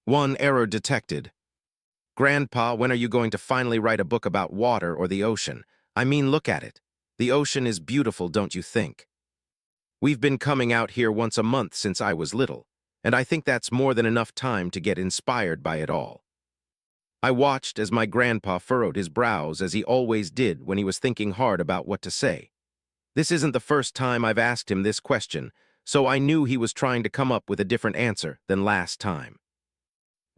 One error detected. Grandpa, when are you going to finally write a book about water or the ocean? I mean, look at it. The ocean is beautiful, don't you think? We've been coming out here once a month since I was little, and I think that's more than enough time to get inspired by it all. I watched as my grandpa furrowed his brows as he always did when he was thinking hard about what to say. This isn't the first time I've asked him this question, so I knew he was trying to come up with a different answer than last time.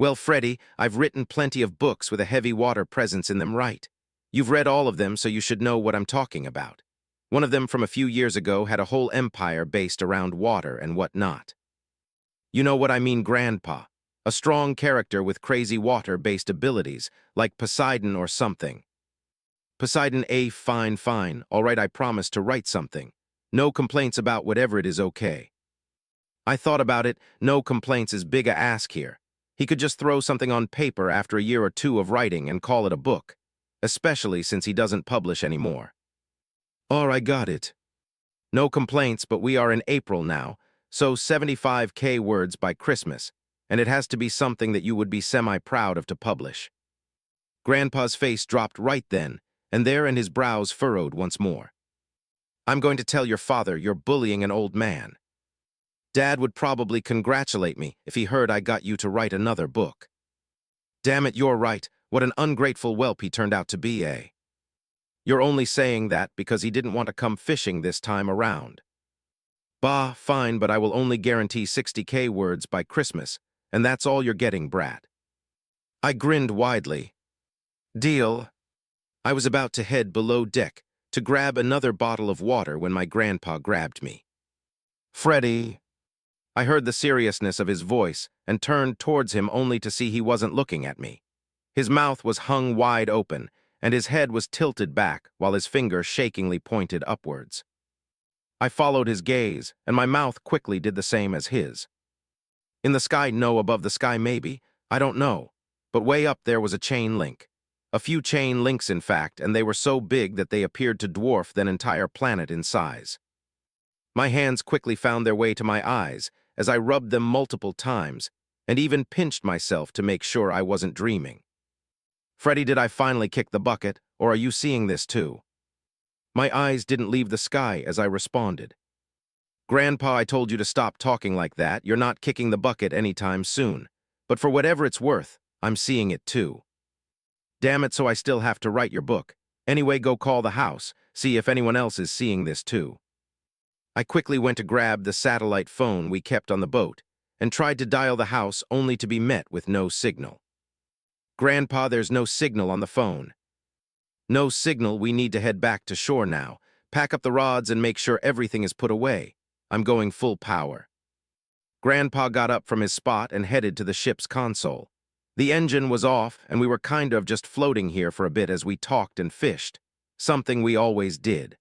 Well, Freddie, I've written plenty of books with a heavy water presence in them, right? You've read all of them, so you should know what I'm talking about. One of them from a few years ago had a whole empire based around water and whatnot. You know what I mean, Grandpa. A strong character with crazy water-based abilities, like Poseidon or something. Poseidon, fine. All right, I promise to write something. No complaints about whatever it is, okay. I thought about it, no complaints is big a ask here. He could just throw something on paper after a year or two of writing and call it a book, especially since he doesn't publish anymore. I got it. No complaints, but we are in April now, so 75K words by Christmas, and it has to be something that you would be semi-proud of to publish. Grandpa's face dropped right then, and there and his brows furrowed once more. I'm going to tell your father you're bullying an old man. Dad would probably congratulate me if he heard I got you to write another book. Damn it, you're right. What an ungrateful whelp he turned out to be, eh? You're only saying that because he didn't want to come fishing this time around. Bah, fine, but I will only guarantee 60K words by Christmas, and that's all you're getting, brat. I grinned widely. Deal. I was about to head below deck to grab another bottle of water when my grandpa grabbed me. Freddie. I heard the seriousness of his voice and turned towards him only to see he wasn't looking at me. His mouth was hung wide open, and his head was tilted back while his finger shakingly pointed upwards. I followed his gaze, and my mouth quickly did the same as his. In the sky, no, above the sky, maybe, I don't know, but way up there was a chain link. A few chain links, in fact, and they were so big that they appeared to dwarf an entire planet in size. My hands quickly found their way to my eyes as I rubbed them multiple times, and even pinched myself to make sure I wasn't dreaming. Freddie, did I finally kick the bucket, or are you seeing this too? My eyes didn't leave the sky as I responded. Grandpa, I told you to stop talking like that. You're not kicking the bucket anytime soon. But for whatever it's worth, I'm seeing it too. Damn it, so I still have to write your book. Anyway, go call the house, see if anyone else is seeing this too. I quickly went to grab the satellite phone we kept on the boat and tried to dial the house only to be met with no signal. Grandpa, there's no signal on the phone. No signal, we need to head back to shore now. Pack up the rods and make sure everything is put away. I'm going full power. Grandpa got up from his spot and headed to the ship's console. The engine was off, and we were kind of just floating here for a bit as we talked and fished, something we always did.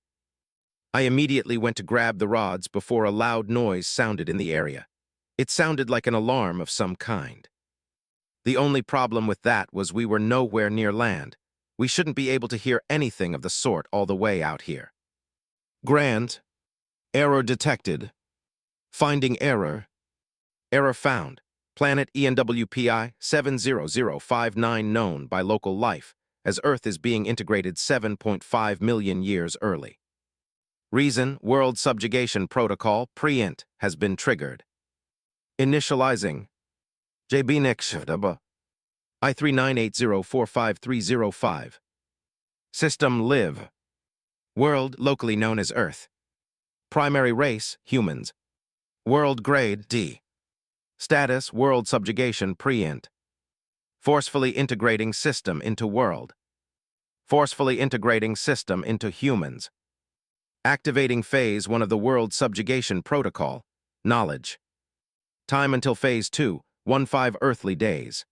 I immediately went to grab the rods before a loud noise sounded in the area. It sounded like an alarm of some kind. The only problem with that was we were nowhere near land. We shouldn't be able to hear anything of the sort all the way out here. Grant, error detected. Finding error. Error found. Planet ENWPI 70059 known by local life, as Earth is being integrated 7.5 million years early. Reason, World Subjugation Protocol, Preint, has been triggered. Initializing. JB I3980453005. System live. World, locally known as Earth. Primary race, humans. World grade, D. Status, World Subjugation Preint. Forcefully integrating system into world. Forcefully integrating system into humans. Activating Phase 1 of the World Subjugation Protocol, knowledge. Time until Phase 2, 15 earthly days.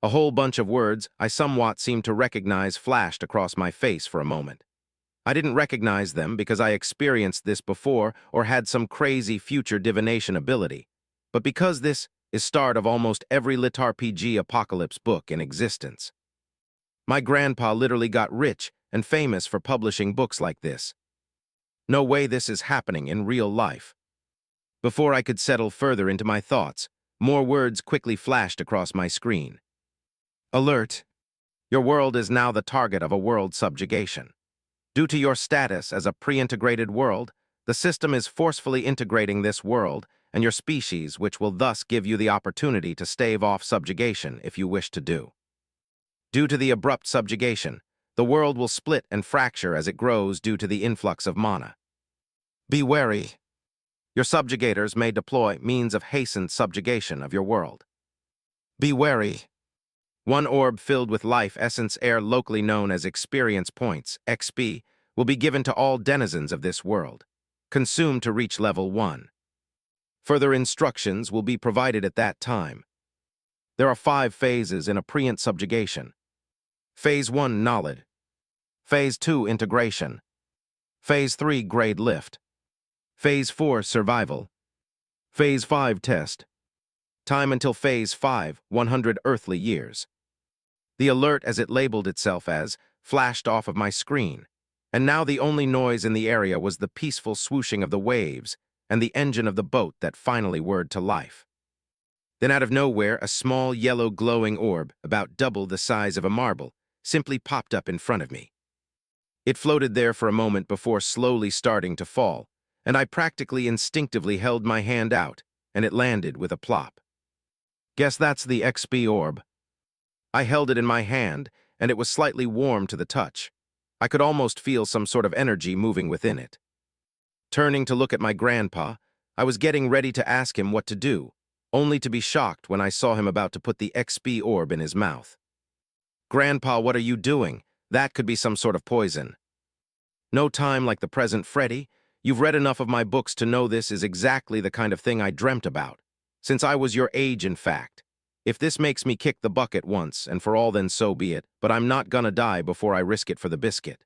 A whole bunch of words I somewhat seemed to recognize flashed across my face for a moment. I didn't recognize them because I experienced this before or had some crazy future divination ability, but because this is start of almost every LitRPG apocalypse book in existence. My grandpa literally got rich and famous for publishing books like this. No way this is happening in real life. Before I could settle further into my thoughts, More words quickly flashed across my screen. Alert! Your world is now the target of a world subjugation. Due to your status as a pre-integrated world, the system is forcefully integrating this world and your species, which will thus give you the opportunity to stave off subjugation if you wish to do. Due to the abrupt subjugation, the world will split and fracture as it grows due to the influx of mana. Be wary. Your subjugators may deploy means of hastened subjugation of your world. Be wary. One orb filled with life essence air, locally known as experience points, XP, will be given to all denizens of this world. Consumed to reach level 1. Further instructions will be provided at that time. There are 5 phases in a preant subjugation. Phase 1, knowledge. Phase 2, integration. Phase 3, grade lift. Phase 4, survival. Phase 5, test. Time until Phase 5, 100 earthly years. The alert, as it labeled itself as, flashed off of my screen, and now the only noise in the area was the peaceful swooshing of the waves and the engine of the boat that finally whirred to life. Then out of nowhere, a small yellow glowing orb, about double the size of a marble, simply popped up in front of me. It floated there for a moment before slowly starting to fall, and I practically instinctively held my hand out, and it landed with a plop. Guess that's the XP orb. I held it in my hand, and it was slightly warm to the touch. I could almost feel some sort of energy moving within it. Turning to look at my grandpa, I was getting ready to ask him what to do, only to be shocked when I saw him about to put the XP orb in his mouth. Grandpa, what are you doing? That could be some sort of poison. No time like the present, Freddy. You've read enough of my books to know this is exactly the kind of thing I dreamt about, since I was your age, in fact. If this makes me kick the bucket once and for all, then so be it, but I'm not gonna die before I risk it for the biscuit.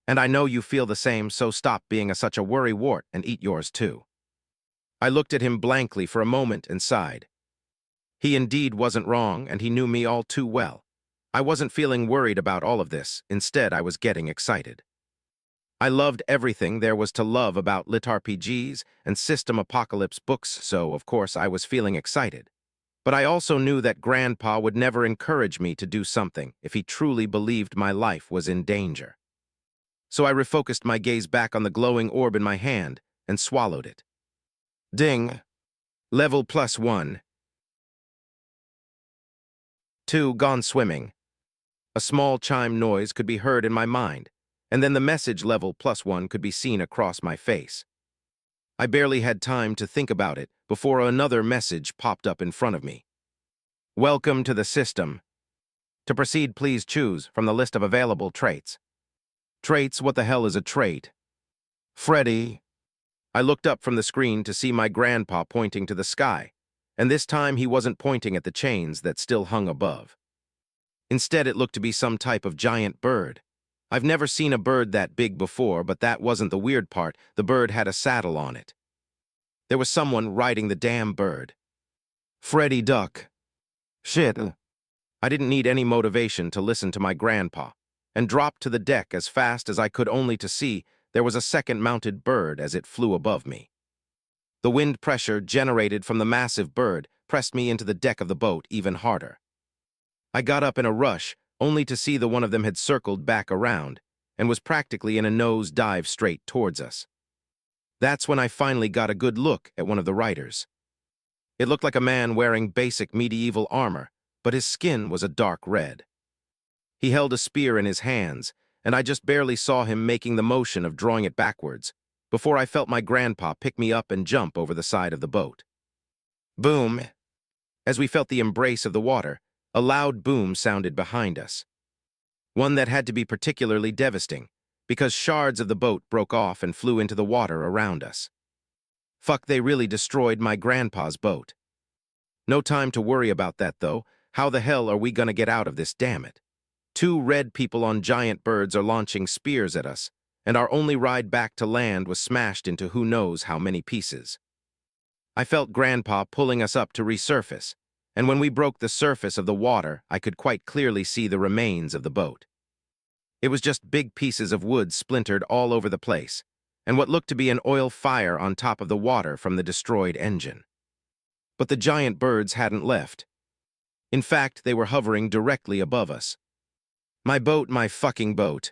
And I know you feel the same, so stop being such a worrywart and eat yours too. I looked at him blankly for a moment and sighed. He indeed wasn't wrong, and he knew me all too well. I wasn't feeling worried about all of this. Instead, I was getting excited. I loved everything there was to love about LitRPGs and system apocalypse books, so of course I was feeling excited. But I also knew that Grandpa would never encourage me to do something if he truly believed my life was in danger. So I refocused my gaze back on the glowing orb in my hand and swallowed it. Ding! Level +1. 2, gone swimming. A small chime noise could be heard in my mind, and then the message level +1 could be seen across my face. I barely had time to think about it before another message popped up in front of me. Welcome to the system. To proceed, please choose from the list of available traits. Traits? What the hell is a trait? Freddy. I looked up from the screen to see my grandpa pointing to the sky, and this time he wasn't pointing at the chains that still hung above. Instead, it looked to be some type of giant bird. I've never seen a bird that big before, but that wasn't the weird part. The bird had a saddle on it. There was someone riding the damn bird. Freddy Duck. Shit. I didn't need any motivation to listen to my grandpa, and dropped to the deck as fast as I could, only to see there was a second mounted bird as it flew above me. The wind pressure generated from the massive bird pressed me into the deck of the boat even harder. I got up in a rush, only to see the one of them had circled back around and was practically in a nose dive straight towards us. That's when I finally got a good look at one of the riders. It looked like a man wearing basic medieval armor, but his skin was a dark red. He held a spear in his hands, and I just barely saw him making the motion of drawing it backwards before I felt my grandpa pick me up and jump over the side of the boat. Boom! As we felt the embrace of the water, a loud boom sounded behind us. One that had to be particularly devastating, because shards of the boat broke off and flew into the water around us. Fuck, they really destroyed my grandpa's boat. No time to worry about that, though. How the hell are we gonna get out of this, damn it? 2 red people on giant birds are launching spears at us, and our only ride back to land was smashed into who knows how many pieces. I felt Grandpa pulling us up to resurface, and when we broke the surface of the water, I could quite clearly see the remains of the boat. It was just big pieces of wood splintered all over the place, and what looked to be an oil fire on top of the water from the destroyed engine. But the giant birds hadn't left. In fact, they were hovering directly above us. My boat, my fucking boat.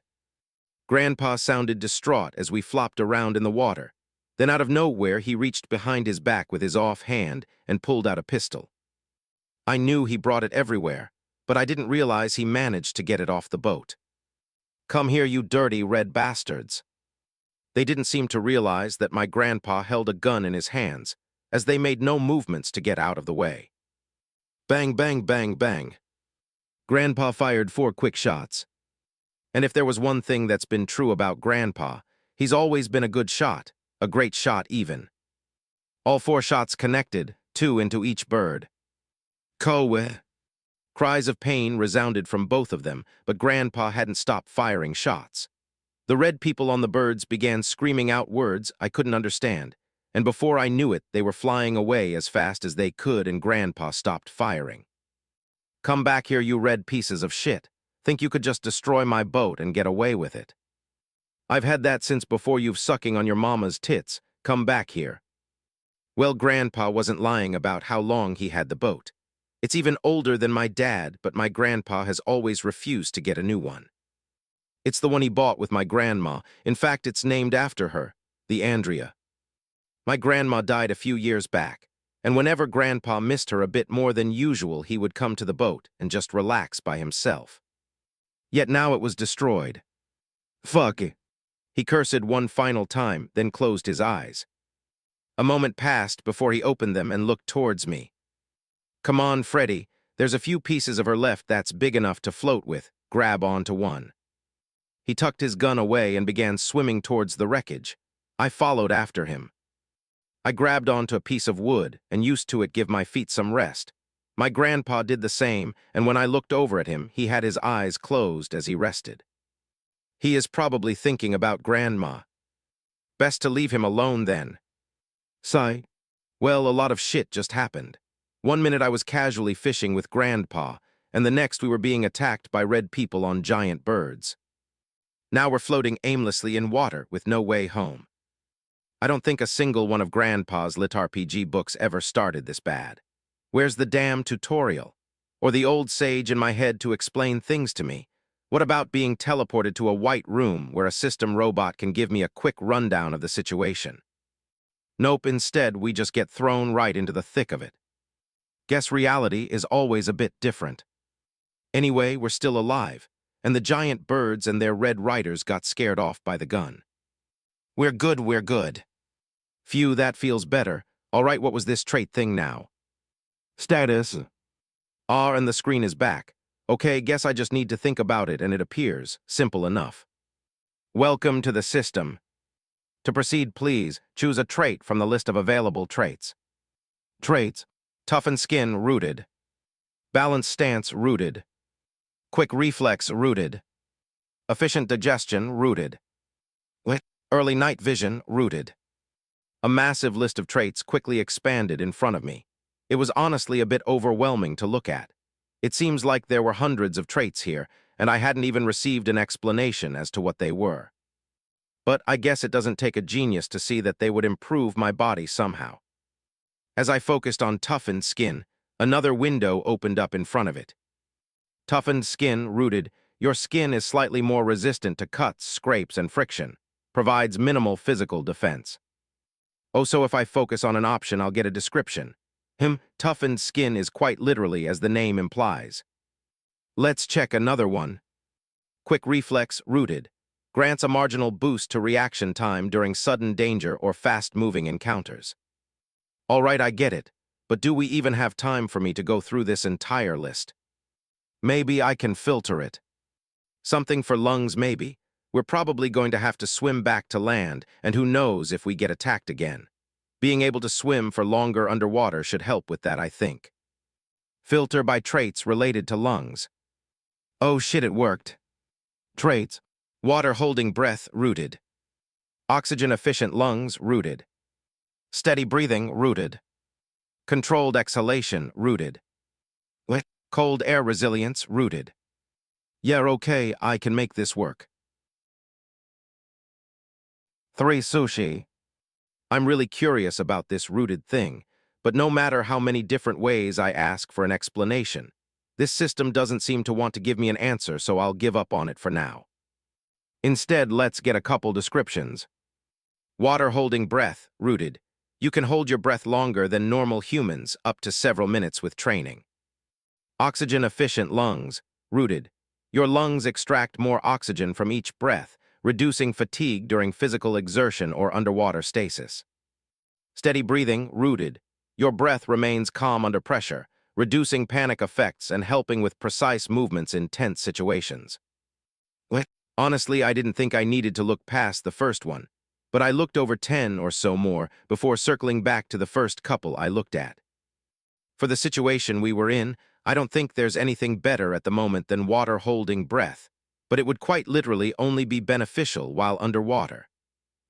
Grandpa sounded distraught as we flopped around in the water. Then out of nowhere, he reached behind his back with his off hand and pulled out a pistol. I knew he brought it everywhere, but I didn't realize he managed to get it off the boat. Come here, you dirty red bastards. They didn't seem to realize that my grandpa held a gun in his hands, as they made no movements to get out of the way. Bang, bang, bang, bang. Grandpa fired 4 quick shots. And if there was one thing that's been true about Grandpa, he's always been a good shot, a great shot even. All 4 shots connected, 2 into each bird. Kowe. Cries of pain resounded from both of them, but Grandpa hadn't stopped firing shots. The red people on the birds began screaming out words I couldn't understand, and before I knew it, they were flying away as fast as they could and Grandpa stopped firing. Come back here, you red pieces of shit. Think you could just destroy my boat and get away with it? I've had that since before you've sucking on your mama's tits. Come back here. Well, Grandpa wasn't lying about how long he had the boat. It's even older than my dad, but my grandpa has always refused to get a new one. It's the one he bought with my grandma. In fact, it's named after her, the Andrea. My grandma died a few years back, and whenever Grandpa missed her a bit more than usual, he would come to the boat and just relax by himself. Yet now it was destroyed. Fuck it. He cursed one final time, then closed his eyes. A moment passed before he opened them and looked towards me. Come on, Freddy. There's a few pieces of her left that's big enough to float with. Grab onto one. He tucked his gun away and began swimming towards the wreckage. I followed after him. I grabbed onto a piece of wood and used to it give my feet some rest. My grandpa did the same, and when I looked over at him, he had his eyes closed as he rested. He is probably thinking about Grandma. Best to leave him alone then. Sigh. Well, a lot of shit just happened. One minute I was casually fishing with Grandpa, and the next we were being attacked by red people on giant birds. Now we're floating aimlessly in water with no way home. I don't think a single one of Grandpa's LitRPG books ever started this bad. Where's the damn tutorial? Or the old sage in my head to explain things to me? What about being teleported to a white room where a system robot can give me a quick rundown of the situation? Nope, instead we just get thrown right into the thick of it. Guess reality is always a bit different. Anyway, we're still alive, and the giant birds and their red riders got scared off by the gun. We're good, we're good. Phew, that feels better. All right, what was this trait thing now? Status. And the screen is back. Okay, guess I just need to think about it and it appears. Simple enough. Welcome to the system. To proceed, please, choose a trait from the list of available traits. Traits. Toughened skin, rooted. Balanced stance, rooted. Quick reflex, rooted. Efficient digestion, rooted. Early night vision, rooted. A massive list of traits quickly expanded in front of me. It was honestly a bit overwhelming to look at. It seems like there were hundreds of traits here, and I hadn't even received an explanation as to what they were. But I guess it doesn't take a genius to see that they would improve my body somehow. As I focused on toughened skin, another window opened up in front of it. Toughened skin, rooted. Your skin is slightly more resistant to cuts, scrapes, and friction. Provides minimal physical defense. Oh, so if I focus on an option, I'll get a description. Toughened skin is quite literally as the name implies. Let's check another one. Quick reflex, rooted. Grants a marginal boost to reaction time during sudden danger or fast-moving encounters. All right, I get it, but do we even have time for me to go through this entire list? Maybe I can filter it. Something for lungs, maybe. We're probably going to have to swim back to land, and who knows if we get attacked again. Being able to swim for longer underwater should help with that, I think. Filter by traits related to lungs. Oh shit, it worked. Traits. Water-holding breath, rooted. Oxygen-efficient lungs, rooted. Steady breathing, rooted. Controlled exhalation, rooted. Cold air resilience, rooted. Yeah, okay, I can make this work. 3 sushi. I'm really curious about this rooted thing, But no matter how many different ways I ask for an explanation, this system doesn't seem to want to give me an answer, so I'll give up on it for now. Instead, let's get a couple descriptions. Water holding breath, rooted. You can hold your breath longer than normal humans, up to several minutes with training. Oxygen efficient lungs, rooted. Your lungs extract more oxygen from each breath, reducing fatigue during physical exertion or underwater stasis. Steady breathing, rooted. Your breath remains calm under pressure, reducing panic effects and helping with precise movements in tense situations. Honestly, I didn't think I needed to look past the first one, but I looked over 10 or so more before circling back to the first couple I looked at. For the situation we were in, I don't think there's anything better at the moment than water holding breath, but it would quite literally only be beneficial while underwater.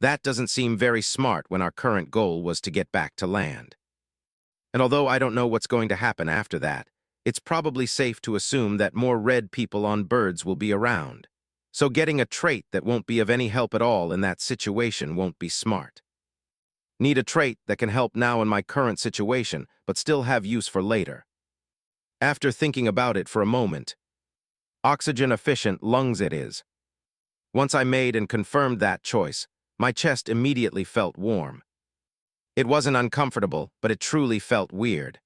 That doesn't seem very smart when our current goal was to get back to land. And although I don't know what's going to happen after that, it's probably safe to assume that more red people on birds will be around. So getting a trait that won't be of any help at all in that situation won't be smart. Need a trait that can help now in my current situation, but still have use for later. After thinking about it for a moment, oxygen-efficient lungs it is. Once I made and confirmed that choice, my chest immediately felt warm. It wasn't uncomfortable, but it truly felt weird.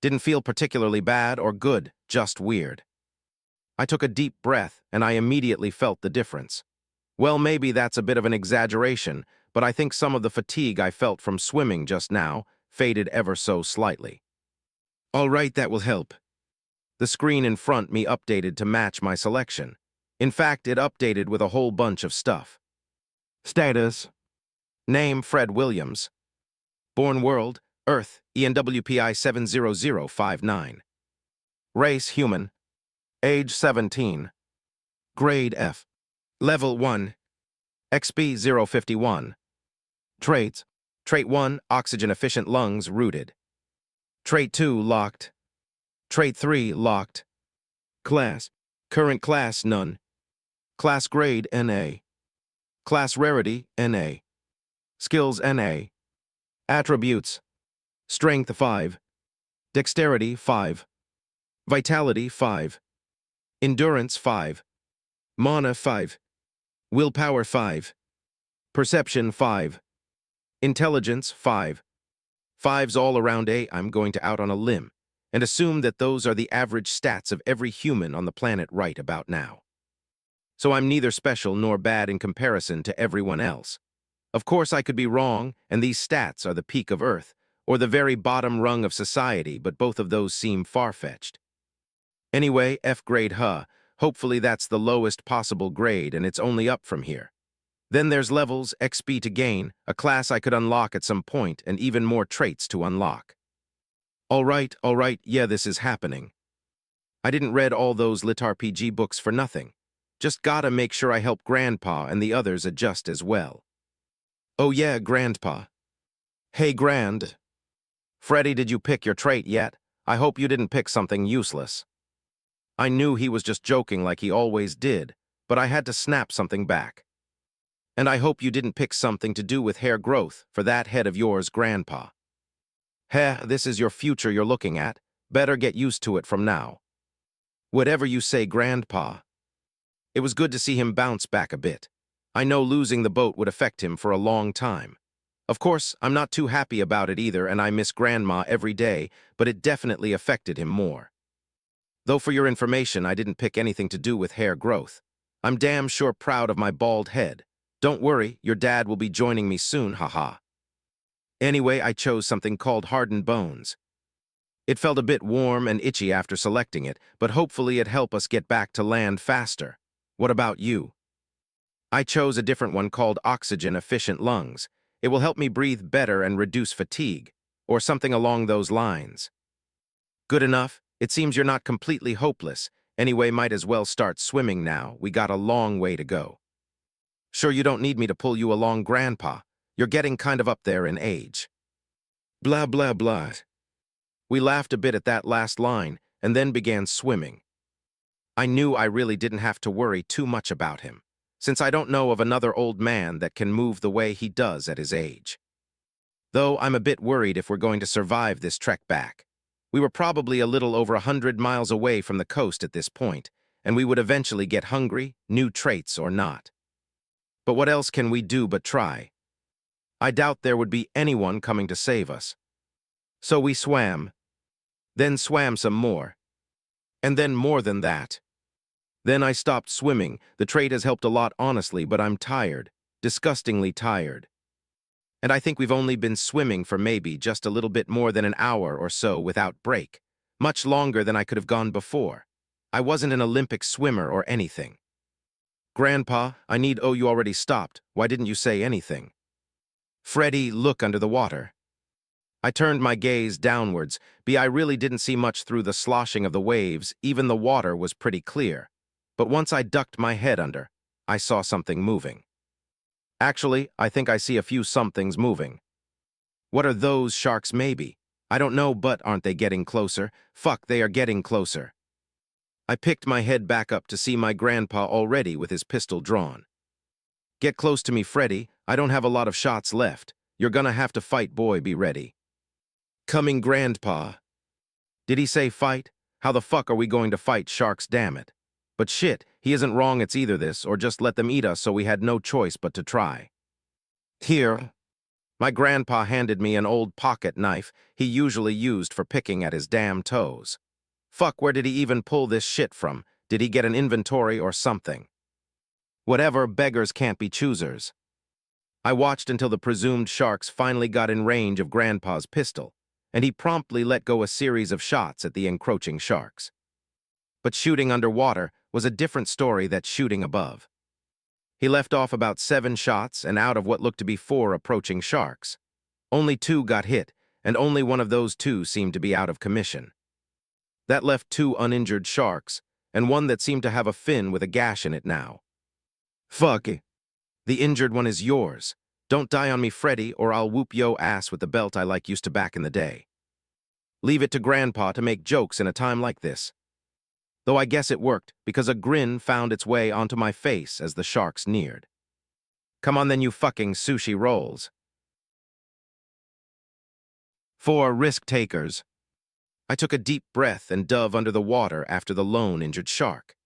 Didn't feel particularly bad or good, just weird. I took a deep breath, and I immediately felt the difference. Well, maybe that's a bit of an exaggeration, but I think some of the fatigue I felt from swimming just now faded ever so slightly. All right, that will help. The screen in front me updated to match my selection. In fact, it updated with a whole bunch of stuff. Status. Name, Fred Williams. Born world, Earth, ENWPI 70059. Race, human. Age 17. Grade F. Level 1. XP 051. Traits. Trait 1, oxygen-efficient lungs, rooted. Trait 2, locked. Trait 3, locked. Class. Current class, none. Class grade, NA. Class rarity, NA. Skills, NA. Attributes. Strength, 5. Dexterity, 5. Vitality, 5. Endurance, 5. Mana, 5. Willpower, 5. Perception, 5. Intelligence, 5. 5's all around A. I'm going to out on a limb and assume that those are the average stats of every human on the planet right about now. So I'm neither special nor bad in comparison to everyone else. Of course, I could be wrong, and these stats are the peak of Earth, or the very bottom rung of society, but both of those seem far-fetched. Anyway, F grade, hopefully that's the lowest possible grade, and it's only up from here. Then there's levels, XP to gain, a class I could unlock at some point, and even more traits to unlock. All right, yeah, this is happening. I didn't read all those LitRPG books for nothing. Just gotta make sure I help Grandpa and the others adjust as well. Oh yeah, Grandpa. Hey, Grand. Freddy, did you pick your trait yet? I hope you didn't pick something useless. I knew he was just joking like he always did, but I had to snap something back. And I hope you didn't pick something to do with hair growth for that head of yours, Grandpa. Heh, this is your future you're looking at. Better get used to it from now. Whatever you say, Grandpa. It was good to see him bounce back a bit. I know losing the boat would affect him for a long time. Of course, I'm not too happy about it either, and I miss Grandma every day, but it definitely affected him more. Though for your information, I didn't pick anything to do with hair growth. I'm damn sure proud of my bald head. Don't worry, your dad will be joining me soon, haha. Anyway, I chose something called hardened bones. It felt a bit warm and itchy after selecting it, but hopefully it'd help us get back to land faster. What about you? I chose a different one called oxygen-efficient lungs. It will help me breathe better and reduce fatigue, or something along those lines. Good enough. It seems you're not completely hopeless. Anyway, might as well start swimming now. We got a long way to go. Sure you don't need me to pull you along, Grandpa. You're getting kind of up there in age. Blah, blah, blah. We laughed a bit at that last line, and then began swimming. I knew I really didn't have to worry too much about him, since I don't know of another old man that can move the way he does at his age. Though I'm a bit worried if we're going to survive this trek back. We were probably a little over 100 miles away from the coast at this point, and we would eventually get hungry, new traits or not. But what else can we do but try? I doubt there would be anyone coming to save us. So we swam, then swam some more, and then more than that. Then I stopped swimming. The trait has helped a lot, honestly, but I'm tired, disgustingly tired. And I think we've only been swimming for maybe just a little bit more than an hour or so without break, much longer than I could have gone before. I wasn't an Olympic swimmer or anything. Grandpa, oh, you already stopped. Why didn't you say anything? Freddy, look under the water. I turned my gaze downwards. I really didn't see much through the sloshing of the waves. Even the water was pretty clear. But once I ducked my head under, I saw something moving. Actually, I think I see a few somethings moving. What are those sharks maybe? I don't know, but aren't they getting closer? Fuck, they are getting closer. I picked my head back up to see my grandpa already with his pistol drawn. Get close to me, Freddy. I don't have a lot of shots left. You're gonna have to fight, boy, be ready. Coming, Grandpa. Did he say fight? How the fuck are we going to fight sharks, damn it? But shit, he isn't wrong, it's either this or just let them eat us, so we had no choice but to try. Here. My grandpa handed me an old pocket knife he usually used for picking at his damn toes. Fuck, where did he even pull this shit from? Did he get an inventory or something? Whatever, beggars can't be choosers. I watched until the presumed sharks finally got in range of Grandpa's pistol, and he promptly let go a series of shots at the encroaching sharks. But shooting underwater was a different story than shooting above. He left off about 7 shots and out of what looked to be 4 approaching sharks. Only 2 got hit, and only one of those 2 seemed to be out of commission. That left 2 uninjured sharks, and one that seemed to have a fin with a gash in it now. Fuck it. The injured one is yours. Don't die on me, Freddy, or I'll whoop yo ass with the belt I used to back in the day. Leave it to Grandpa to make jokes in a time like this. Though I guess it worked, because a grin found its way onto my face as the sharks neared. Come on then, you fucking sushi rolls. For risk takers. I took a deep breath and dove under the water after the lone injured shark.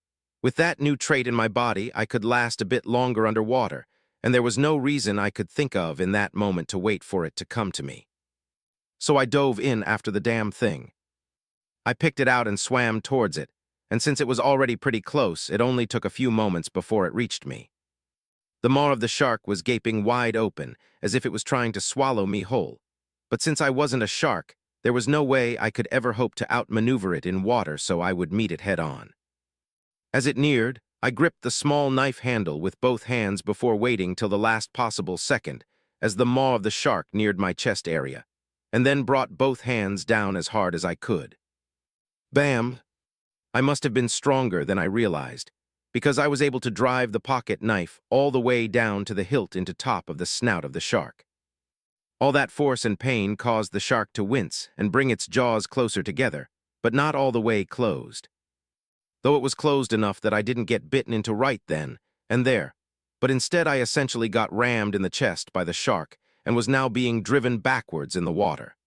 With that new trait in my body, I could last a bit longer underwater, and there was no reason I could think of in that moment to wait for it to come to me. So I dove in after the damn thing. I picked it out and swam towards it, and since it was already pretty close, it only took a few moments before it reached me. The maw of the shark was gaping wide open, as if it was trying to swallow me whole. But since I wasn't a shark, there was no way I could ever hope to outmaneuver it in water, so I would meet it head-on. As it neared, I gripped the small knife handle with both hands before waiting till the last possible second, as the maw of the shark neared my chest area, and then brought both hands down as hard as I could. Bam! I must have been stronger than I realized, because I was able to drive the pocket knife all the way down to the hilt into top of the snout of the shark. All that force and pain caused the shark to wince and bring its jaws closer together, but not all the way closed. Though it was closed enough that I didn't get bitten into right then and there, but instead I essentially got rammed in the chest by the shark and was now being driven backwards in the water.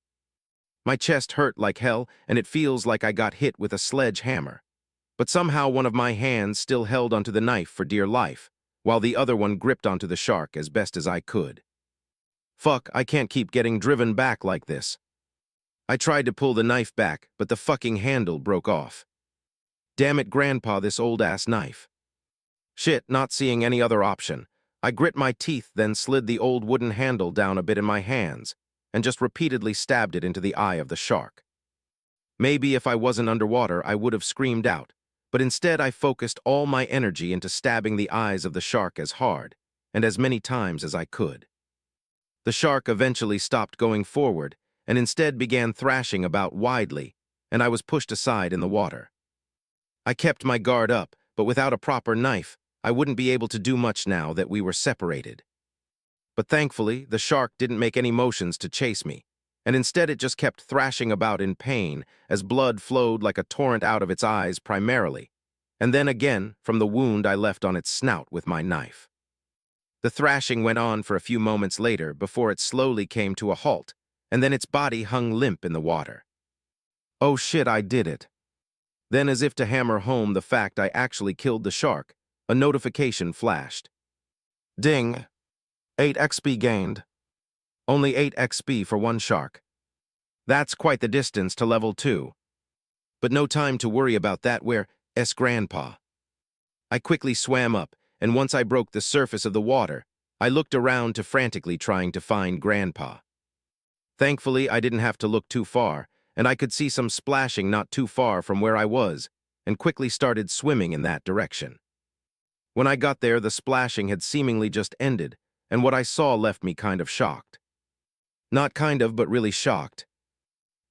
My chest hurt like hell, and it feels like I got hit with a sledgehammer. But somehow one of my hands still held onto the knife for dear life, while the other one gripped onto the shark as best as I could. Fuck, I can't keep getting driven back like this. I tried to pull the knife back, but the fucking handle broke off. Damn it, Grandpa, this old-ass knife. Shit, not seeing any other option. I grit my teeth, then slid the old wooden handle down a bit in my hands, and just repeatedly stabbed it into the eye of the shark. Maybe if I wasn't underwater, I would have screamed out, but instead I focused all my energy into stabbing the eyes of the shark as hard, and as many times as I could. The shark eventually stopped going forward, and instead began thrashing about widely, and I was pushed aside in the water. I kept my guard up, but without a proper knife, I wouldn't be able to do much now that we were separated. But thankfully, the shark didn't make any motions to chase me, and instead it just kept thrashing about in pain as blood flowed like a torrent out of its eyes primarily, and then again from the wound I left on its snout with my knife. The thrashing went on for a few moments later before it slowly came to a halt, and then its body hung limp in the water. Oh shit, I did it. Then, as if to hammer home the fact I actually killed the shark, a notification flashed. Ding! 8 XP gained. Only 8 XP for one shark. That's quite the distance to level 2. But no time to worry about that, where's Grandpa? I quickly swam up, and once I broke the surface of the water, I looked around to frantically trying to find Grandpa. Thankfully, I didn't have to look too far, and I could see some splashing not too far from where I was, and quickly started swimming in that direction. When I got there, the splashing had seemingly just ended, and what I saw left me kind of shocked. Not kind of, but really shocked.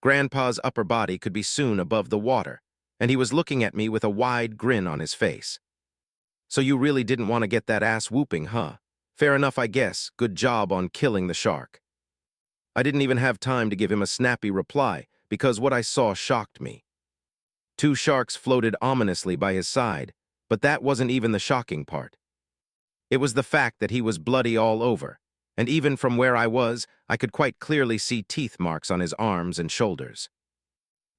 Grandpa's upper body could be seen above the water, and he was looking at me with a wide grin on his face. So you really didn't want to get that ass whooping, huh? Fair enough, I guess. Good job on killing the shark. I didn't even have time to give him a snappy reply, because what I saw shocked me. 2 sharks floated ominously by his side, but that wasn't even the shocking part. It was the fact that he was bloody all over, and even from where I was, I could quite clearly see teeth marks on his arms and shoulders.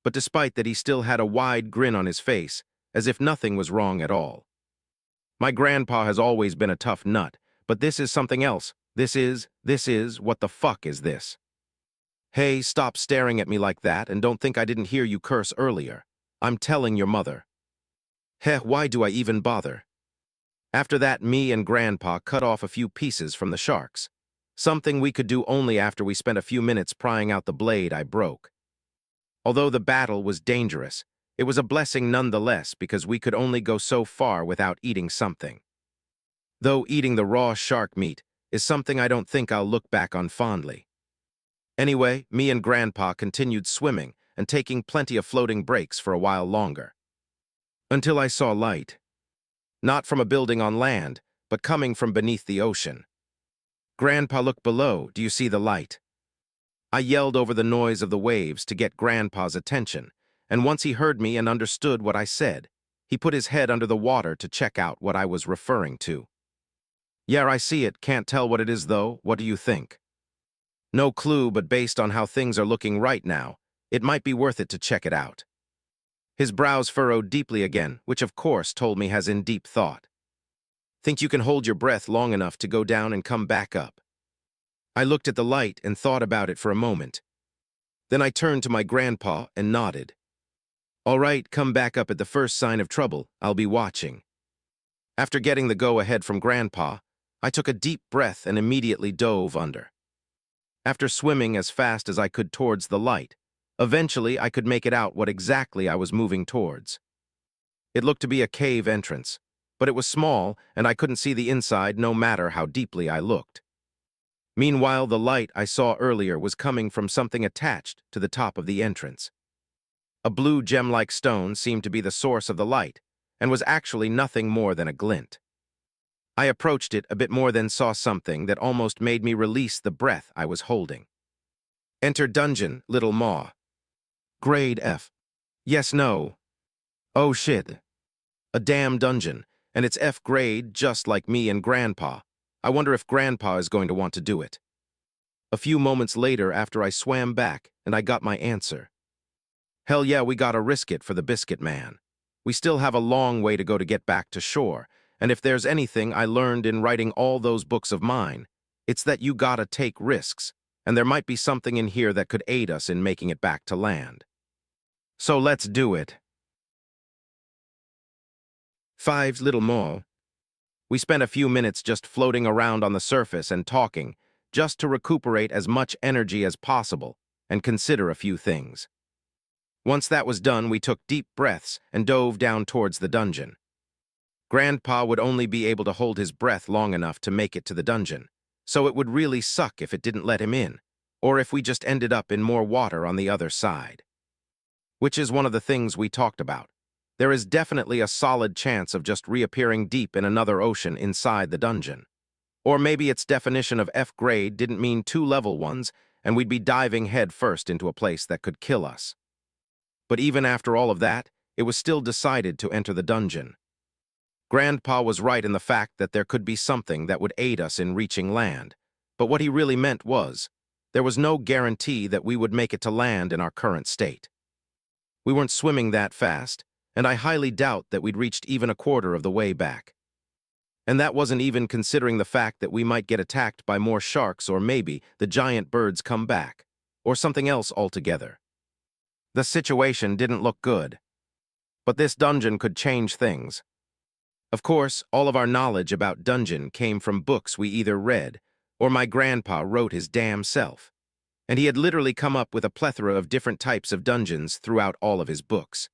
But despite that, he still had a wide grin on his face, as if nothing was wrong at all. My grandpa has always been a tough nut, but this is something else. This is, what the fuck is this? Hey, stop staring at me like that, and don't think I didn't hear you curse earlier. I'm telling your mother. Heh, why do I even bother? After that, me and Grandpa cut off a few pieces from the sharks. Something we could do only after we spent a few minutes prying out the blade I broke. Although the battle was dangerous, it was a blessing nonetheless because we could only go so far without eating something. Though eating the raw shark meat is something I don't think I'll look back on fondly. Anyway, me and Grandpa continued swimming and taking plenty of floating breaks for a while longer. Until I saw light. Not from a building on land, but coming from beneath the ocean. Grandpa, look below. Do you see the light? I yelled over the noise of the waves to get Grandpa's attention, and once he heard me and understood what I said, he put his head under the water to check out what I was referring to. Yeah, I see it. Can't tell what it is, though. What do you think? No clue, but based on how things are looking right now, it might be worth it to check it out. His brows furrowed deeply again, which of course told me has in deep thought. Think you can hold your breath long enough to go down and come back up? I looked at the light and thought about it for a moment. Then I turned to my grandpa and nodded. All right, come back up at the first sign of trouble. I'll be watching. After getting the go-ahead from Grandpa, I took a deep breath and immediately dove under. After swimming as fast as I could towards the light, eventually I could make it out what exactly I was moving towards. It looked to be a cave entrance, but it was small and I couldn't see the inside no matter how deeply I looked. Meanwhile, the light I saw earlier was coming from something attached to the top of the entrance. A blue gem-like stone seemed to be the source of the light, and was actually nothing more than a glint. I approached it a bit more, then saw something that almost made me release the breath I was holding. Enter dungeon, little maw. Grade F. Yes, no. Oh shit. A damn dungeon, and it's F grade just like me and Grandpa. I wonder if Grandpa is going to want to do it. A few moments later, after I swam back, and I got my answer. Hell yeah, we gotta risk it for the biscuit man. We still have a long way to go to get back to shore, and if there's anything I learned in writing all those books of mine, it's that you gotta take risks, and there might be something in here that could aid us in making it back to land. So let's do it. 5 little more. We spent a few minutes just floating around on the surface and talking, just to recuperate as much energy as possible and consider a few things. Once that was done, we took deep breaths and dove down towards the dungeon. Grandpa would only be able to hold his breath long enough to make it to the dungeon, so it would really suck if it didn't let him in, or if we just ended up in more water on the other side. Which is one of the things we talked about. There is definitely a solid chance of just reappearing deep in another ocean inside the dungeon. Or maybe its definition of F grade didn't mean 2 level ones, and we'd be diving head first into a place that could kill us. But even after all of that, it was still decided to enter the dungeon. Grandpa was right in the fact that there could be something that would aid us in reaching land, but what he really meant was, there was no guarantee that we would make it to land in our current state. We weren't swimming that fast, and I highly doubt that we'd reached even a quarter of the way back. And that wasn't even considering the fact that we might get attacked by more sharks, or maybe the giant birds come back, or something else altogether. The situation didn't look good. But this dungeon could change things. Of course, all of our knowledge about dungeon came from books we either read or my grandpa wrote his damn self. And he had literally come up with a plethora of different types of dungeons throughout all of his books.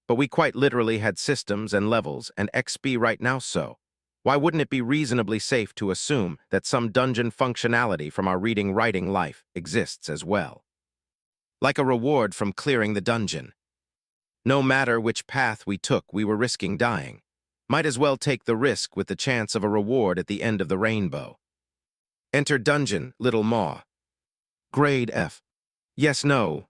But we quite literally had systems and levels and XP right now, so why wouldn't it be reasonably safe to assume that some dungeon functionality from our reading-writing life exists as well? Like a reward from clearing the dungeon. No matter which path we took, we were risking dying. Might as well take the risk with the chance of a reward at the end of the rainbow. Enter dungeon, little maw. Grade F. Yes, no.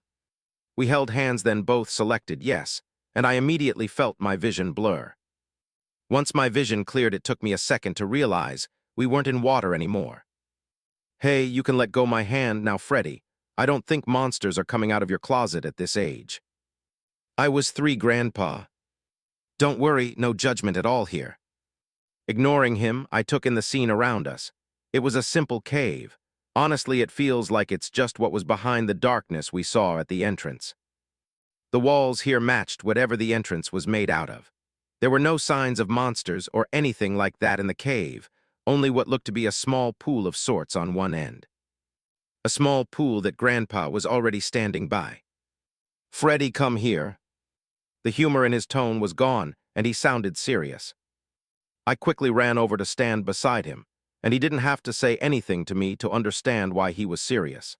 We held hands, then both selected yes, and I immediately felt my vision blur. Once my vision cleared, it took me a second to realize we weren't in water anymore. Hey, you can let go my hand now, Freddy. I don't think monsters are coming out of your closet at this age. I was 3, Grandpa. Don't worry, no judgment at all here. Ignoring him, I took in the scene around us. It was a simple cave. Honestly, it feels like it's just what was behind the darkness we saw at the entrance. The walls here matched whatever the entrance was made out of. There were no signs of monsters or anything like that in the cave, only what looked to be a small pool of sorts on one end. A small pool that Grandpa was already standing by. Freddy, come here. The humor in his tone was gone, and he sounded serious. I quickly ran over to stand beside him, and he didn't have to say anything to me to understand why he was serious.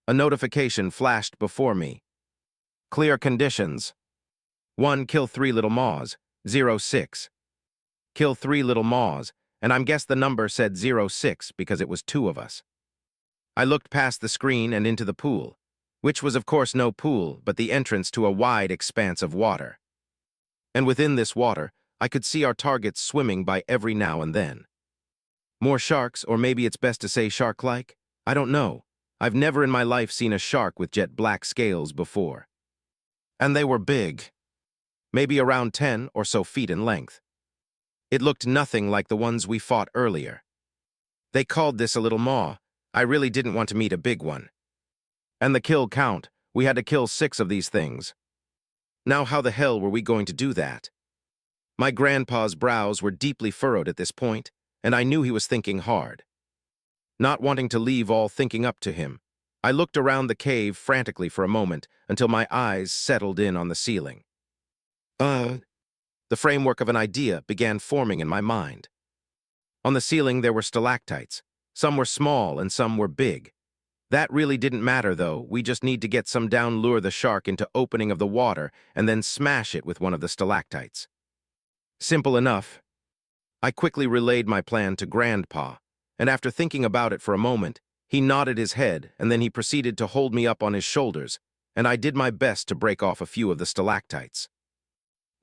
A notification flashed before me. Clear conditions. 1. Kill 3 little maws. 06. Kill 3 little maws, and I guess the number said 06 because it was 2 of us. I looked past the screen and into the pool, which was of course no pool, but the entrance to a wide expanse of water. And within this water, I could see our targets swimming by every now and then. More sharks, or maybe it's best to say shark-like? I don't know. I've never in my life seen a shark with jet black scales before. And they were big. Maybe around 10 or so feet in length. It looked nothing like the ones we fought earlier. They called this a little maw. I really didn't want to meet a big one. And the kill count, we had to kill 6 of these things. Now how the hell were we going to do that? My grandpa's brows were deeply furrowed at this point, and I knew he was thinking hard. Not wanting to leave all thinking up to him, I looked around the cave frantically for a moment until my eyes settled in on the ceiling. The framework of an idea began forming in my mind. On the ceiling there were stalactites. Some were small and some were big. That really didn't matter though, we just need to get some down, lure the shark into opening of the water, and then smash it with one of the stalactites. Simple enough. I quickly relayed my plan to Grandpa, and after thinking about it for a moment, he nodded his head and then he proceeded to hold me up on his shoulders, and I did my best to break off a few of the stalactites.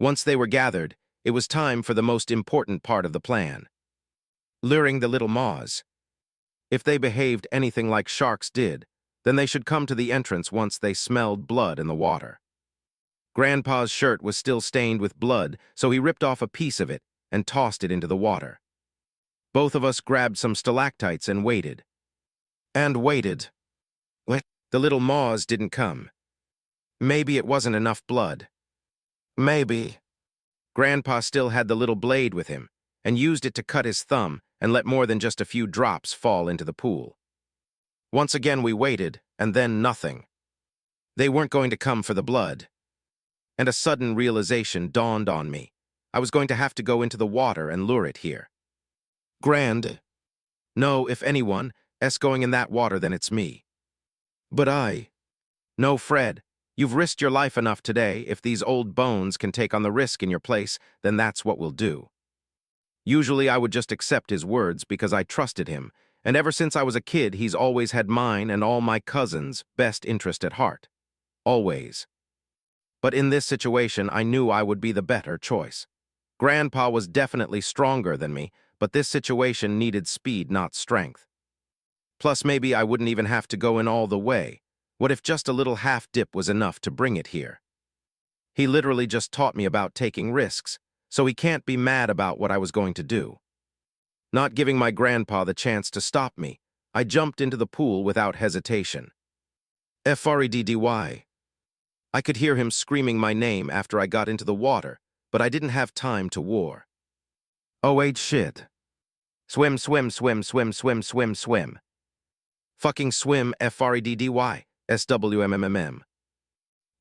Once they were gathered, it was time for the most important part of the plan. Luring the little maws. If they behaved anything like sharks did, then they should come to the entrance once they smelled blood in the water. Grandpa's shirt was still stained with blood, so he ripped off a piece of it and tossed it into the water. Both of us grabbed some stalactites and waited. And waited. What? The little maws didn't come. Maybe it wasn't enough blood. Maybe. Grandpa still had the little blade with him, and used it to cut his thumb and let more than just a few drops fall into the pool. Once again we waited, and then nothing. They weren't going to come for the blood. And a sudden realization dawned on me. I was going to have to go into the water and lure it here. No, if anyone is going in that water, then it's me. But No, Fred. You've risked your life enough today. If these old bones can take on the risk in your place, then that's what we'll do. Usually I would just accept his words because I trusted him, and ever since I was a kid, he's always had mine and all my cousins' best interest at heart. Always. But in this situation, I knew I would be the better choice. Grandpa was definitely stronger than me, but this situation needed speed, not strength. Plus, maybe I wouldn't even have to go in all the way. What if just a little half dip was enough to bring it here? He literally just taught me about taking risks, so he can't be mad about what I was going to do. Not giving my grandpa the chance to stop me, I jumped into the pool without hesitation. Freddy. I could hear him screaming my name after I got into the water, but I didn't have time to war. Oh wait, shit. Swim, swim, swim, swim, swim, swim, swim. Fucking swim, Freddy, SWMMM.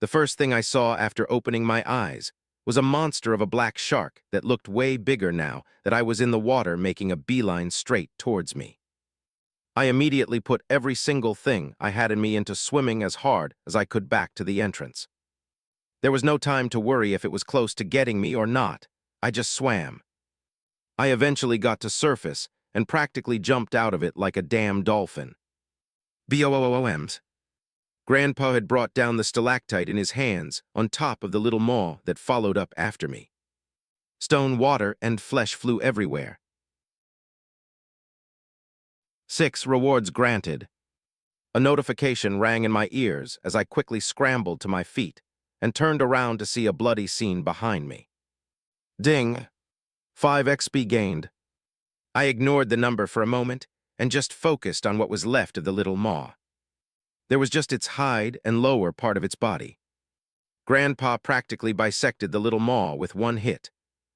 The first thing I saw after opening my eyes was a monster of a black shark that looked way bigger now that I was in the water making a beeline straight towards me. I immediately put every single thing I had in me into swimming as hard as I could back to the entrance. There was no time to worry if it was close to getting me or not. I just swam. I eventually got to surface and practically jumped out of it like a damn dolphin. BOOOMs. Grandpa had brought down the stalactite in his hands on top of the little maw that followed up after me. Stone, water, and flesh flew everywhere. 6 rewards granted. A notification rang in my ears as I quickly scrambled to my feet and turned around to see a bloody scene behind me. Ding! 5 XP gained. I ignored the number for a moment and just focused on what was left of the little maw. There was just its hide and lower part of its body. Grandpa practically bisected the little maw with one hit,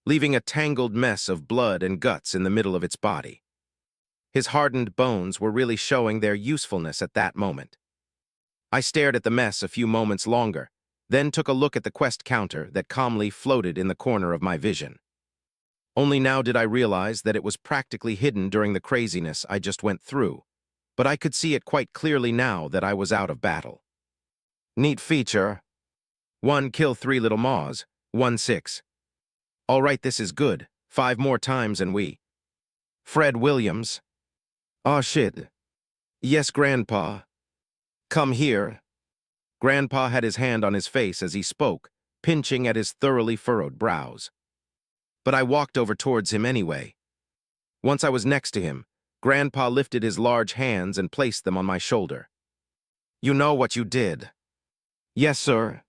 leaving a tangled mess of blood and guts in the middle of its body. His hardened bones were really showing their usefulness at that moment. I stared at the mess a few moments longer, then took a look at the quest counter that calmly floated in the corner of my vision. Only now did I realize that it was practically hidden during the craziness I just went through, but I could see it quite clearly now that I was out of battle. Neat feature. 1 kill 3 little maws, 1 6. All right, this is good. 5 more times and we. Fred Williams. Aw shit. Yes, Grandpa. Come here. Grandpa had his hand on his face as he spoke, pinching at his thoroughly furrowed brows. But I walked over towards him anyway. Once I was next to him, Grandpa lifted his large hands and placed them on my shoulder. You know what you did. Yes, sir.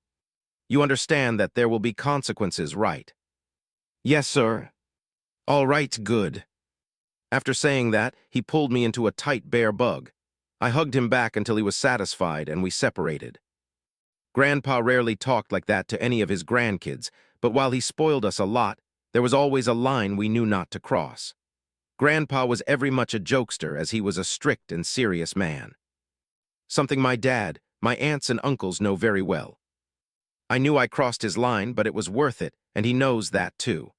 You understand that there will be consequences, right? Yes, sir. All right, good. After saying that, he pulled me into a tight bear bug. I hugged him back until he was satisfied and we separated. Grandpa rarely talked like that to any of his grandkids, but while he spoiled us a lot, there was always a line we knew not to cross. Grandpa was every much a jokester as he was a strict and serious man. Something my dad, my aunts and uncles know very well. I knew I crossed his line, but it was worth it, and he knows that too.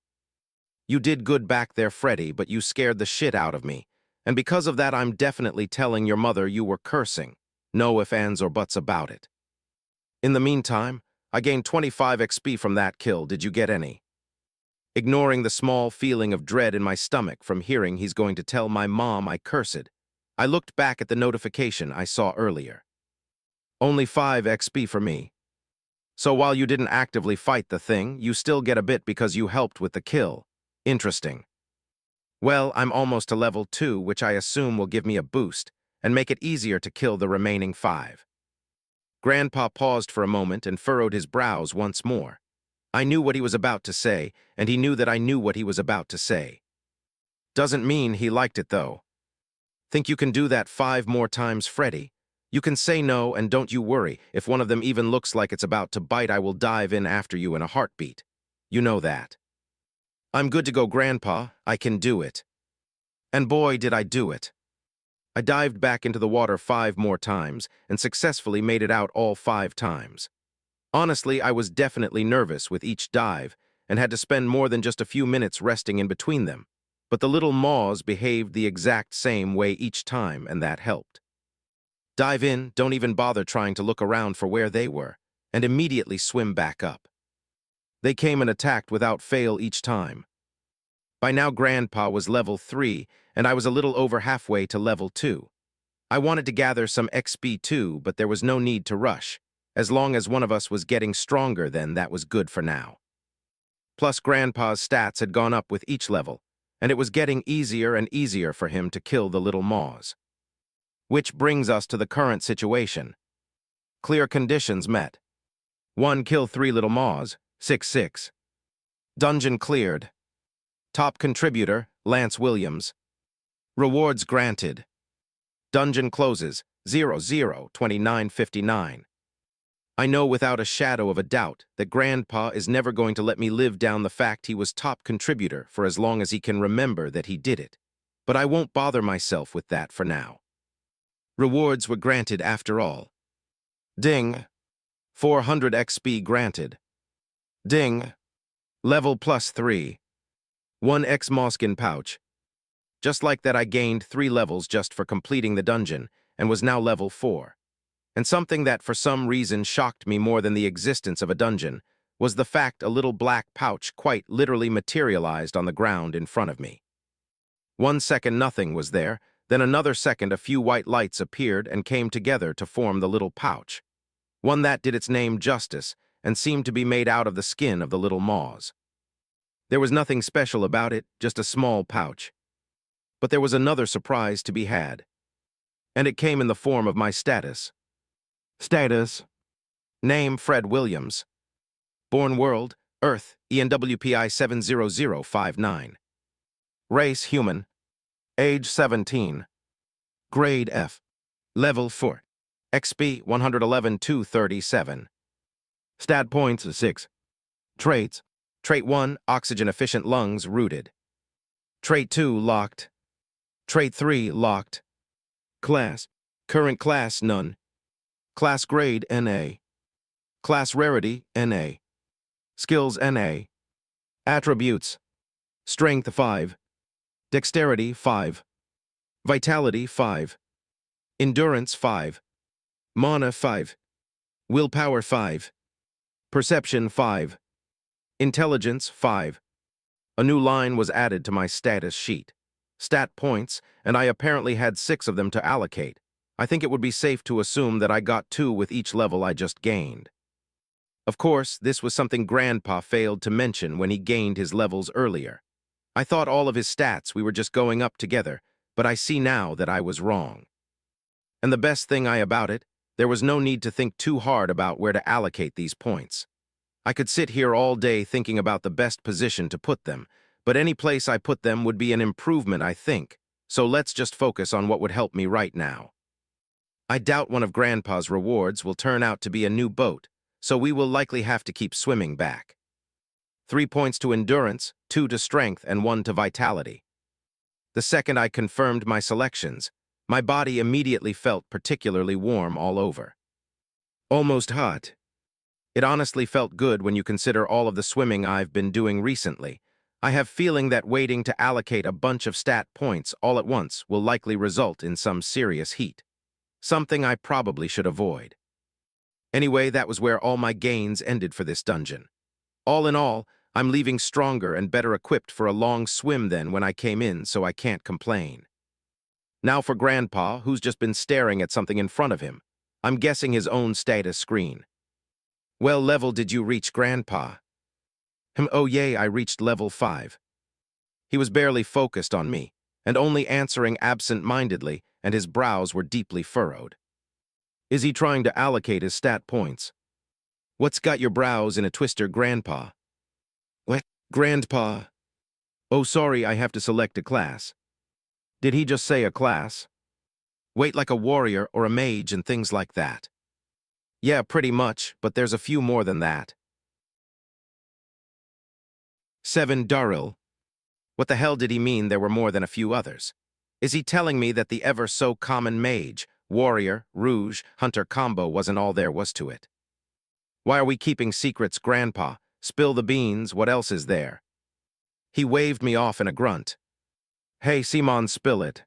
You did good back there, Freddy, but you scared the shit out of me, and because of that I'm definitely telling your mother you were cursing. No ifs, ands, or buts about it. In the meantime, I gained 25 XP from that kill. Did you get any? Ignoring the small feeling of dread in my stomach from hearing he's going to tell my mom I cursed, I looked back at the notification I saw earlier. Only 5 XP for me. So while you didn't actively fight the thing, you still get a bit because you helped with the kill. Interesting. Well, I'm almost to level 2, which I assume will give me a boost and make it easier to kill the remaining 5. Grandpa paused for a moment and furrowed his brows once more. I knew what he was about to say, and he knew that I knew what he was about to say. Doesn't mean he liked it, though. Think you can do that 5 more times, Freddy? You can say no, and don't you worry. If one of them even looks like it's about to bite, I will dive in after you in a heartbeat. You know that. I'm good to go, Grandpa. I can do it. And boy, did I do it. I dived back into the water 5 more times and successfully made it out all 5 times. Honestly, I was definitely nervous with each dive and had to spend more than just a few minutes resting in between them, but the little maws behaved the exact same way each time, and that helped. Dive in, don't even bother trying to look around for where they were, and immediately swim back up. They came and attacked without fail each time. By now, Grandpa was level 3, and I was a little over halfway to level 2. I wanted to gather some XP too, but there was no need to rush. As long as one of us was getting stronger, then that was good for now. Plus, Grandpa's stats had gone up with each level, and it was getting easier and easier for him to kill the little maws. Which brings us to the current situation. Clear conditions met. 1. Kill 3 little maws, 6-6. Dungeon cleared. Top contributor, Lance Williams. Rewards granted. Dungeon closes, 00/29/59. I know without a shadow of a doubt that Grandpa is never going to let me live down the fact he was top contributor for as long as he can remember that he did it. But I won't bother myself with that for now. Rewards were granted after all. Ding. 400 XP granted. Ding. Level +3. 1 X Moskin pouch. Just like that, I gained 3 levels just for completing the dungeon and was now level 4. And something that for some reason shocked me more than the existence of a dungeon was the fact a little black pouch quite literally materialized on the ground in front of me. 1 second nothing was there, then another second a few white lights appeared and came together to form the little pouch. One that did its name justice and seemed to be made out of the skin of the little maws. There was nothing special about it, just a small pouch. But there was another surprise to be had. And it came in the form of my status. Status. Name Fred Williams. Born world, Earth, ENWPI 70059. Race human. Age 17. Grade F. Level 4. XP 111/237. Stat points 6. Traits. Trait 1, oxygen-efficient lungs rooted. Trait 2, locked. Trait 3, locked. Class. Current class, none. Class grade, NA. Class rarity, NA. Skills, NA. Attributes. Strength, 5. Dexterity, 5. Vitality, 5. Endurance, 5. Mana, 5. Willpower, 5. Perception, 5. Intelligence, 5. A new line was added to my status sheet. Stat points, and I apparently had 6 of them to allocate. I think it would be safe to assume that I got 2 with each level I just gained. Of course, this was something Grandpa failed to mention when he gained his levels earlier. I thought all of his stats we were just going up together, but I see now that I was wrong. And the best thing about it, there was no need to think too hard about where to allocate these points. I could sit here all day thinking about the best position to put them, but any place I put them would be an improvement, I think, so let's just focus on what would help me right now. I doubt one of Grandpa's rewards will turn out to be a new boat, so we will likely have to keep swimming back. 3 points to endurance, 2 to strength, and 1 to vitality. The second I confirmed my selections, my body immediately felt particularly warm all over. Almost hot. It honestly felt good when you consider all of the swimming I've been doing recently. I have feeling that waiting to allocate a bunch of stat points all at once will likely result in some serious heat. Something I probably should avoid. Anyway, that was where all my gains ended for this dungeon. All in all, I'm leaving stronger and better equipped for a long swim than when I came in, so I can't complain. Now for Grandpa, who's just been staring at something in front of him. I'm guessing his own status screen. Well, level did you reach, Grandpa? Oh yay, I reached level 5. He was barely focused on me, and only answering absent-mindedly, and his brows were deeply furrowed. Is he trying to allocate his stat points? What's got your brows in a twister, Grandpa? What? Grandpa? Oh, sorry, I have to select a class. Did he just say a class? Wait, like a warrior or a mage and things like that. Yeah, pretty much, but there's a few more than that. 7 Daril. What the hell did he mean there were more than a few others? Is he telling me that the ever-so-common mage, warrior, rouge, hunter combo wasn't all there was to it? Why are we keeping secrets, Grandpa? Spill the beans, what else is there? He waved me off in a grunt. Hey, Simon, spill it.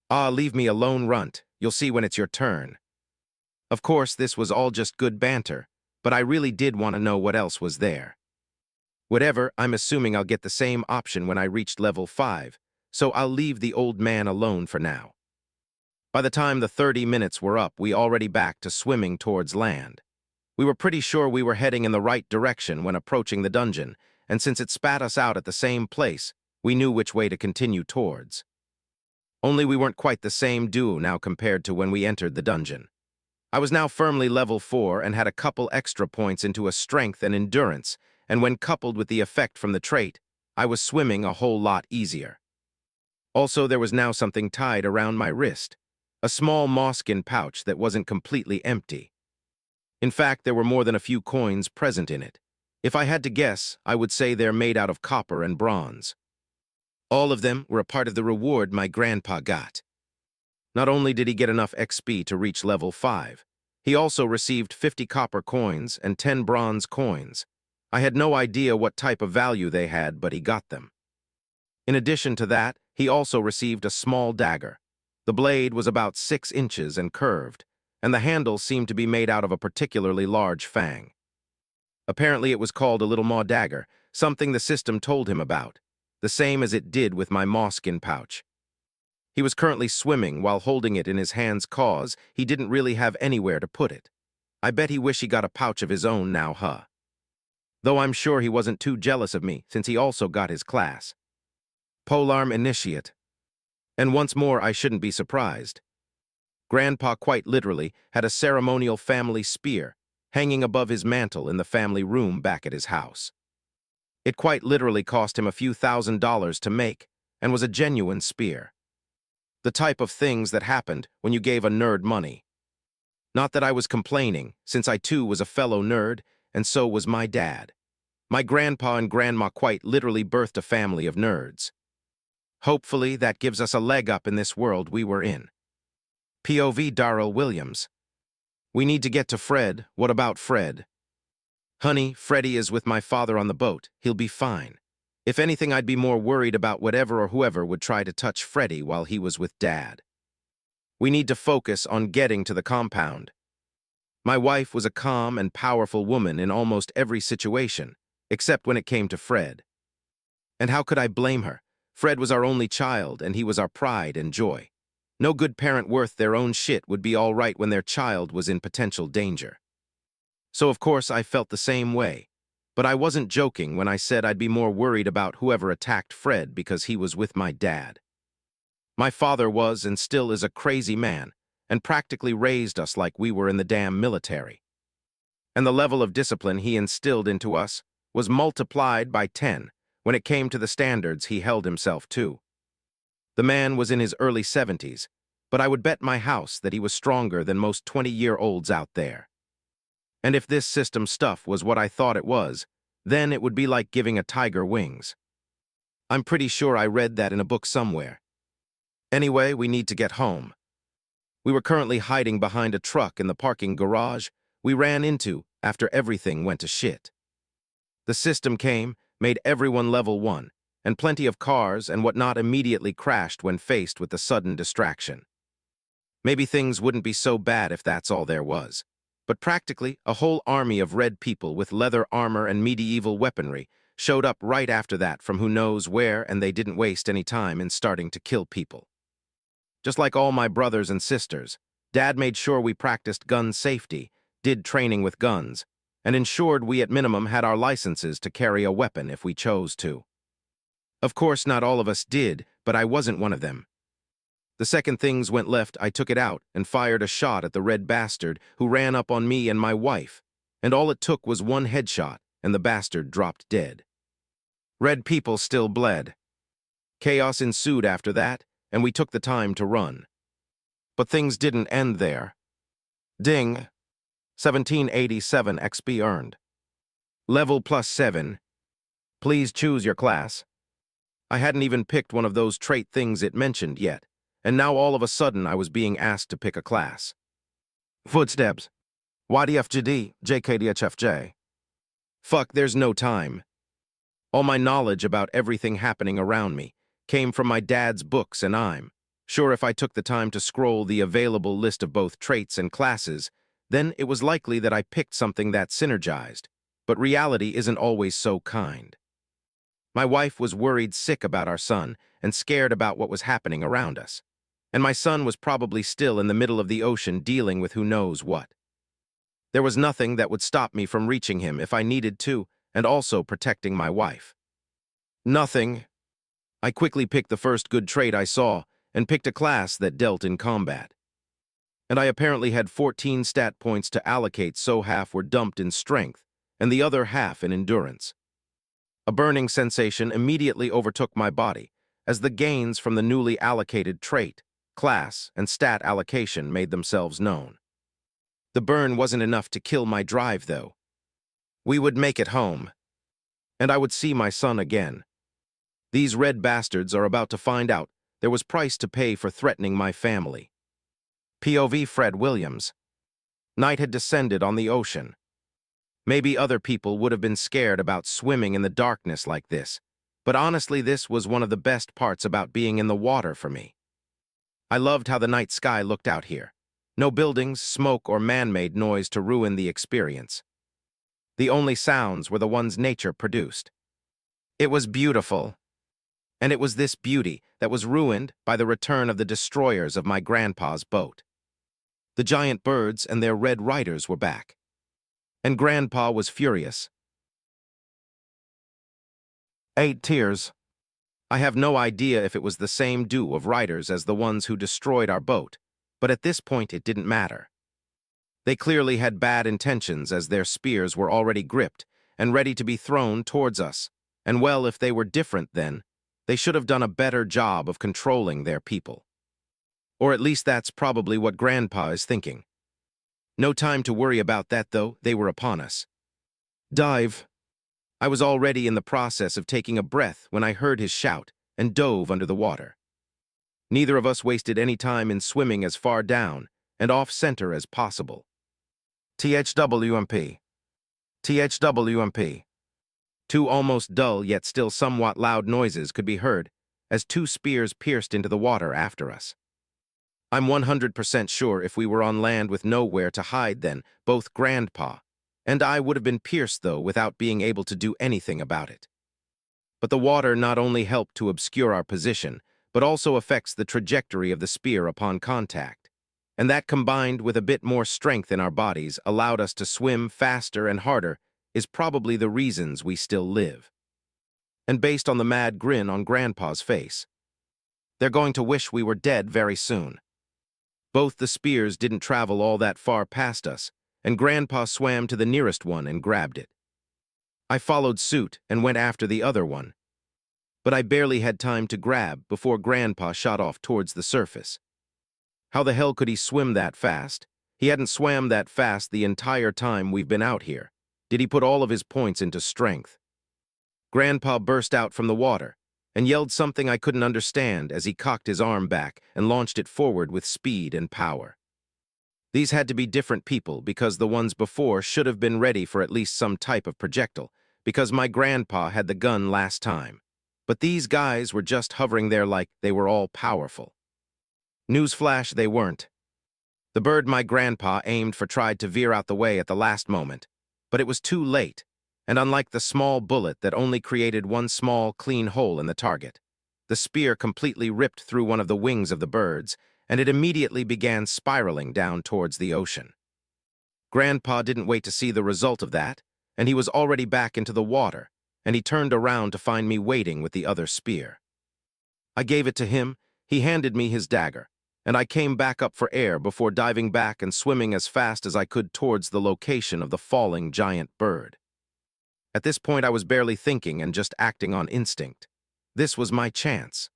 Ah, leave me alone, runt. You'll see when it's your turn. Of course, this was all just good banter, but I really did want to know what else was there. Whatever, I'm assuming I'll get the same option when I reached level 5, so I'll leave the old man alone for now. By the time the 30 minutes were up, we already back to swimming towards land. We were pretty sure we were heading in the right direction when approaching the dungeon, and since it spat us out at the same place, we knew which way to continue towards. Only we weren't quite the same duo now compared to when we entered the dungeon. I was now firmly level 4 and had a couple extra points into a strength and endurance, and when coupled with the effect from the trait, I was swimming a whole lot easier. Also, there was now something tied around my wrist, a small moleskin pouch that wasn't completely empty. In fact, there were more than a few coins present in it. If I had to guess, I would say they're made out of copper and bronze. All of them were a part of the reward my grandpa got. Not only did he get enough XP to reach level 5, he also received 50 copper coins and 10 bronze coins. I had no idea what type of value they had, but he got them. In addition to that, he also received a small dagger. The blade was about 6 inches and curved, and the handle seemed to be made out of a particularly large fang. Apparently it was called a little maw dagger, something the system told him about, the same as it did with my moleskin pouch. He was currently swimming while holding it in his hands cause he didn't really have anywhere to put it. I bet he wished he got a pouch of his own now, huh? Though I'm sure he wasn't too jealous of me since he also got his class. Polearm Initiate. And once more, I shouldn't be surprised. Grandpa quite literally had a ceremonial family spear hanging above his mantel in the family room back at his house. It quite literally cost him a few $1,000s to make and was a genuine spear. The type of things that happened when you gave a nerd money. Not that I was complaining, since I too was a fellow nerd, and so was my dad. My grandpa and grandma quite literally birthed a family of nerds. Hopefully that gives us a leg up in this world we were in. POV Darrell Williams. We need to get to Fred. What about Fred? Honey, Freddie is with my father on the boat. He'll be fine. If anything, I'd be more worried about whatever or whoever would try to touch Freddie while he was with Dad. We need to focus on getting to the compound. My wife was a calm and powerful woman in almost every situation, except when it came to Fred. And how could I blame her? Fred was our only child, and he was our pride and joy. No good parent worth their own shit would be all right when their child was in potential danger. So of course I felt the same way. But I wasn't joking when I said I'd be more worried about whoever attacked Fred because he was with my dad. My father was and still is a crazy man, and practically raised us like we were in the damn military. And the level of discipline he instilled into us was multiplied by 10 when it came to the standards he held himself to. The man was in his early 70s, but I would bet my house that he was stronger than most 20-year-olds out there. And if this system stuff was what I thought it was, then it would be like giving a tiger wings. I'm pretty sure I read that in a book somewhere. Anyway, we need to get home. We were currently hiding behind a truck in the parking garage we ran into after everything went to shit. The system came, made everyone level 1, and plenty of cars and whatnot immediately crashed when faced with the sudden distraction. Maybe things wouldn't be so bad if that's all there was. But practically, a whole army of red people with leather armor and medieval weaponry showed up right after that from who knows where, and they didn't waste any time in starting to kill people. Just like all my brothers and sisters, Dad made sure we practiced gun safety, did training with guns, and ensured we at minimum had our licenses to carry a weapon if we chose to. Of course, not all of us did, but I wasn't one of them. The second things went left, I took it out and fired a shot at the red bastard who ran up on me and my wife, and all it took was one headshot, and the bastard dropped dead. Red people still bled. Chaos ensued after that, and we took the time to run. But things didn't end there. Ding! 1787 XP earned. Level +7. Please choose your class. I hadn't even picked one of those trait things it mentioned yet, and now all of a sudden I was being asked to pick a class. Footsteps. YDFGD, JKDHFJ. Fuck, there's no time. All my knowledge about everything happening around me came from my dad's books, and I'm sure if I took the time to scroll the available list of both traits and classes, then it was likely that I picked something that synergized, but reality isn't always so kind. My wife was worried sick about our son and scared about what was happening around us. And my son was probably still in the middle of the ocean dealing with who knows what. There was nothing that would stop me from reaching him if I needed to, and also protecting my wife. Nothing. I quickly picked the first good trait I saw and picked a class that dealt in combat. And I apparently had 14 stat points to allocate, so half were dumped in strength and the other half in endurance. A burning sensation immediately overtook my body as the gains from the newly allocated trait, class, and stat allocation made themselves known. The burn wasn't enough to kill my drive, though. We would make it home, and I would see my son again. These red bastards are about to find out there was price to pay for threatening my family. POV Fred Williams. Night had descended on the ocean. Maybe other people would have been scared about swimming in the darkness like this, but honestly this was one of the best parts about being in the water for me. I loved how the night sky looked out here. No buildings, smoke, or man-made noise to ruin the experience. The only sounds were the ones nature produced. It was beautiful. And it was this beauty that was ruined by the return of the destroyers of my grandpa's boat. The giant birds and their red riders were back. And Grandpa was furious. 8 tears. I have no idea if it was the same duo of riders as the ones who destroyed our boat, but at this point it didn't matter. They clearly had bad intentions as their spears were already gripped and ready to be thrown towards us, and well, if they were different then, they should have done a better job of controlling their people. Or at least that's probably what Grandpa is thinking. No time to worry about that, though. They were upon us. Dive. I was already in the process of taking a breath when I heard his shout and dove under the water. Neither of us wasted any time in swimming as far down and off-center as possible. THWMP. THWMP. Two almost dull yet still somewhat loud noises could be heard as 2 spears pierced into the water after us. I'm 100% sure if we were on land with nowhere to hide then, both Grandpa and I would have been pierced, though, without being able to do anything about it. But the water not only helped to obscure our position, but also affects the trajectory of the spear upon contact. And that, combined with a bit more strength in our bodies, allowed us to swim faster and harder, is probably the reasons we still live. And based on the mad grin on Grandpa's face, they're going to wish we were dead very soon. Both the spears didn't travel all that far past us, and Grandpa swam to the nearest one and grabbed it. I followed suit and went after the other one, but I barely had time to grab before Grandpa shot off towards the surface. How the hell could he swim that fast? He hadn't swam that fast the entire time we've been out here. Did he put all of his points into strength? Grandpa burst out from the water and yelled something I couldn't understand as he cocked his arm back and launched it forward with speed and power. These had to be different people because the ones before should have been ready for at least some type of projectile, because my grandpa had the gun last time. But these guys were just hovering there like they were all powerful. Newsflash, they weren't. The bird my grandpa aimed for tried to veer out the way at the last moment, but it was too late, and unlike the small bullet that only created one small, clean hole in the target, the spear completely ripped through one of the wings of the birds, and it immediately began spiraling down towards the ocean. Grandpa didn't wait to see the result of that, and he was already back into the water, and he turned around to find me waiting with the other spear. I gave it to him, he handed me his dagger, and I came back up for air before diving back and swimming as fast as I could towards the location of the falling giant bird. At this point, I was barely thinking and just acting on instinct. This was my chance.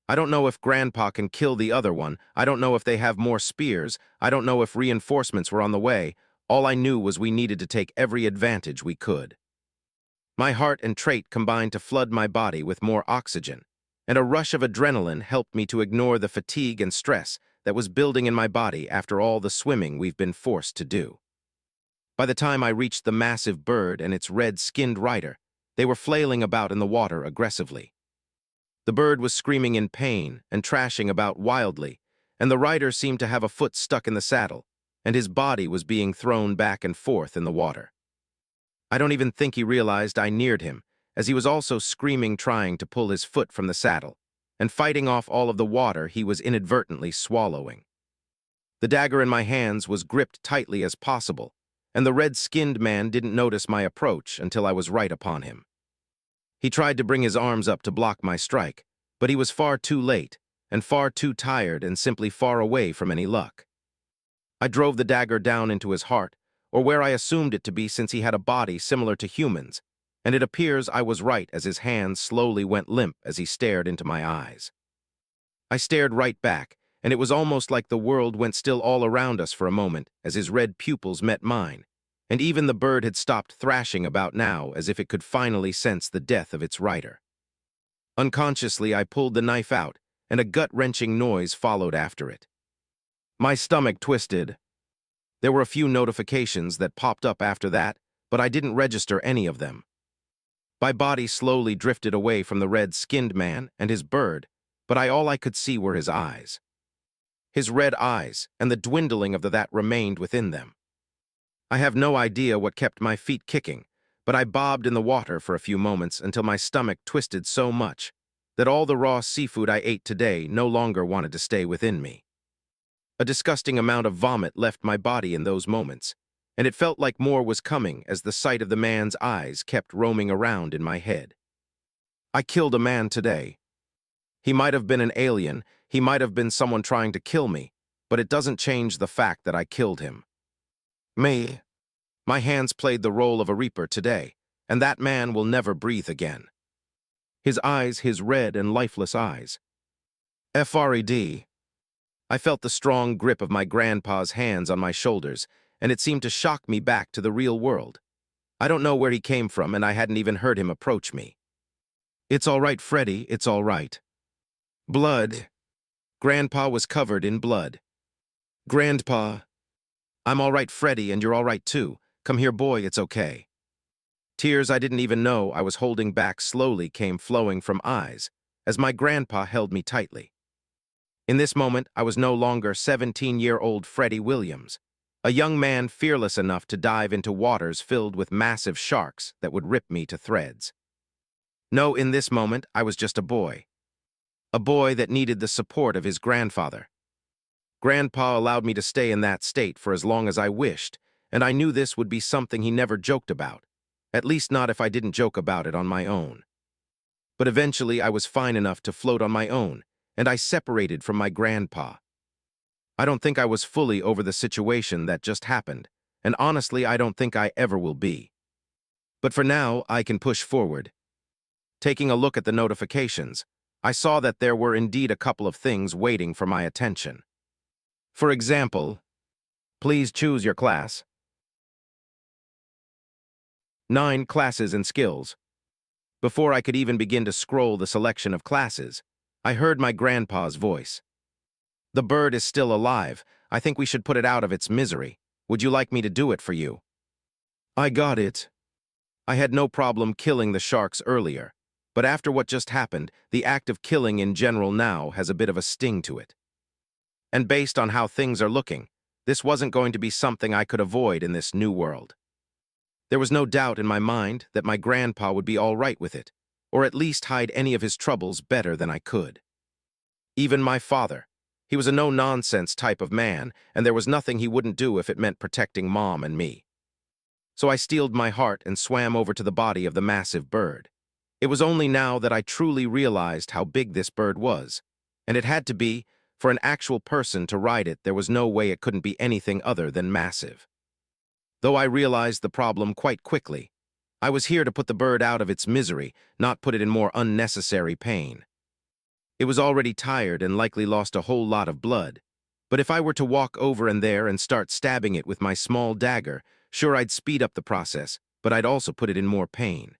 I don't know if Grandpa can kill the other one. I don't know if they have more spears. I don't know if reinforcements were on the way. All I knew was we needed to take every advantage we could. My heart and trait combined to flood my body with more oxygen, and a rush of adrenaline helped me to ignore the fatigue and stress that was building in my body after all the swimming we've been forced to do. By the time I reached the massive bird and its red-skinned rider, they were flailing about in the water aggressively. The bird was screaming in pain and trashing about wildly, and the rider seemed to have a foot stuck in the saddle, and his body was being thrown back and forth in the water. I don't even think he realized I neared him, as he was also screaming, trying to pull his foot from the saddle, and fighting off all of the water he was inadvertently swallowing. The dagger in my hands was gripped tightly as possible, and the red-skinned man didn't notice my approach until I was right upon him. He tried to bring his arms up to block my strike, but he was far too late, and far too tired and simply far away from any luck. I drove the dagger down into his heart, or where I assumed it to be since he had a body similar to humans, and it appears I was right as his hands slowly went limp as he stared into my eyes. I stared right back, and it was almost like the world went still all around us for a moment as his red pupils met mine, and even the bird had stopped thrashing about now as if it could finally sense the death of its rider. Unconsciously, I pulled the knife out, and a gut-wrenching noise followed after it. My stomach twisted. There were a few notifications that popped up after that, but I didn't register any of them. My body slowly drifted away from the red-skinned man and his bird, but all I could see were his eyes. His red eyes, and the dwindling of that remained within them. I have no idea what kept my feet kicking, but I bobbed in the water for a few moments until my stomach twisted so much that all the raw seafood I ate today no longer wanted to stay within me. A disgusting amount of vomit left my body in those moments, and it felt like more was coming as the sight of the man's eyes kept roaming around in my head. I killed a man today. He might have been an alien, he might have been someone trying to kill me, but it doesn't change the fact that I killed him. Me. My hands played the role of a reaper today, and that man will never breathe again. His eyes, his red and lifeless eyes. FRED. I felt the strong grip of my grandpa's hands on my shoulders, and it seemed to shock me back to the real world. I don't know where he came from, and I hadn't even heard him approach me. It's all right, Freddy, it's all right. Blood. Grandpa was covered in blood. Grandpa. I'm all right, Freddy, and you're all right too. Come here, boy, it's okay. Tears I didn't even know I was holding back slowly came flowing from eyes as my grandpa held me tightly. In this moment, I was no longer 17-year-old Freddie Williams, a young man fearless enough to dive into waters filled with massive sharks that would rip me to threads. No, in this moment, I was just a boy that needed the support of his grandfather. Grandpa allowed me to stay in that state for as long as I wished, and I knew this would be something he never joked about, at least not if I didn't joke about it on my own. But eventually I was fine enough to float on my own, and I separated from my grandpa. I don't think I was fully over the situation that just happened, and honestly I don't think I ever will be. But for now, I can push forward. Taking a look at the notifications, I saw that there were indeed a couple of things waiting for my attention. For example, please choose your class. 9 classes and skills. Before I could even begin to scroll the selection of classes, I heard my grandpa's voice. The bird is still alive. I think we should put it out of its misery. Would you like me to do it for you? I got it. I had no problem killing the sharks earlier, but after what just happened, the act of killing in general now has a bit of a sting to it. And based on how things are looking, this wasn't going to be something I could avoid in this new world. There was no doubt in my mind that my grandpa would be all right with it, or at least hide any of his troubles better than I could. Even my father. He was a no-nonsense type of man, and there was nothing he wouldn't do if it meant protecting Mom and me. So I steeled my heart and swam over to the body of the massive bird. It was only now that I truly realized how big this bird was, and it had to be. For an actual person to ride it, there was no way it couldn't be anything other than massive. Though I realized the problem quite quickly, I was here to put the bird out of its misery, not put it in more unnecessary pain. It was already tired and likely lost a whole lot of blood, but if I were to walk over and there and start stabbing it with my small dagger, sure I'd speed up the process, but I'd also put it in more pain.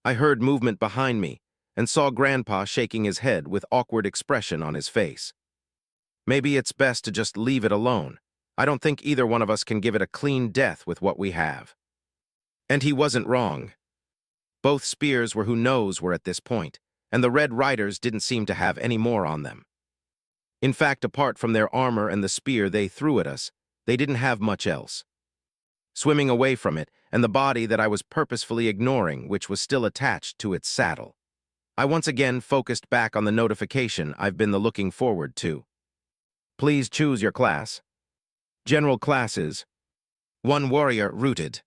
I heard movement behind me and saw Grandpa shaking his head with awkward expression on his face. Maybe it's best to just leave it alone. I don't think either one of us can give it a clean death with what we have. And he wasn't wrong. Both spears were who knows were at this point, and the Red Riders didn't seem to have any more on them. In fact, apart from their armor and the spear they threw at us, they didn't have much else. Swimming away from it, and the body that I was purposefully ignoring, which was still attached to its saddle. I once again focused back on the notification I've been looking forward to. Please choose your class. General classes. 1 warrior rooted.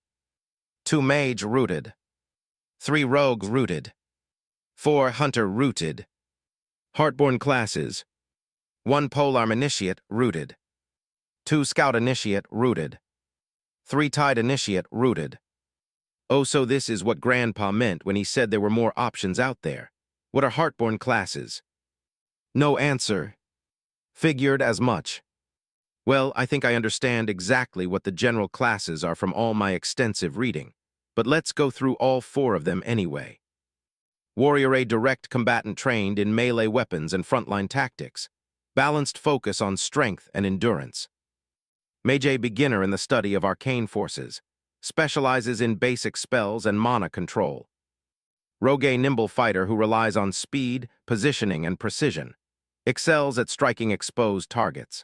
2 mage rooted. 3 rogue rooted. 4 hunter rooted. Heartborn classes. 1 polearm initiate rooted. 2 scout initiate rooted. 3 tide initiate rooted. Oh, so this is what Grandpa meant when he said there were more options out there. What are heartborn classes? No answer. Figured as much. Well, I think I understand exactly what the general classes are from all my extensive reading, but let's go through all 4 of them anyway. Warrior A, direct combatant trained in melee weapons and frontline tactics. Balanced focus on strength and endurance. Mage A, beginner in the study of arcane forces. Specializes in basic spells and mana control. Rogue A, nimble fighter who relies on speed, positioning, and precision. Excels at striking exposed targets.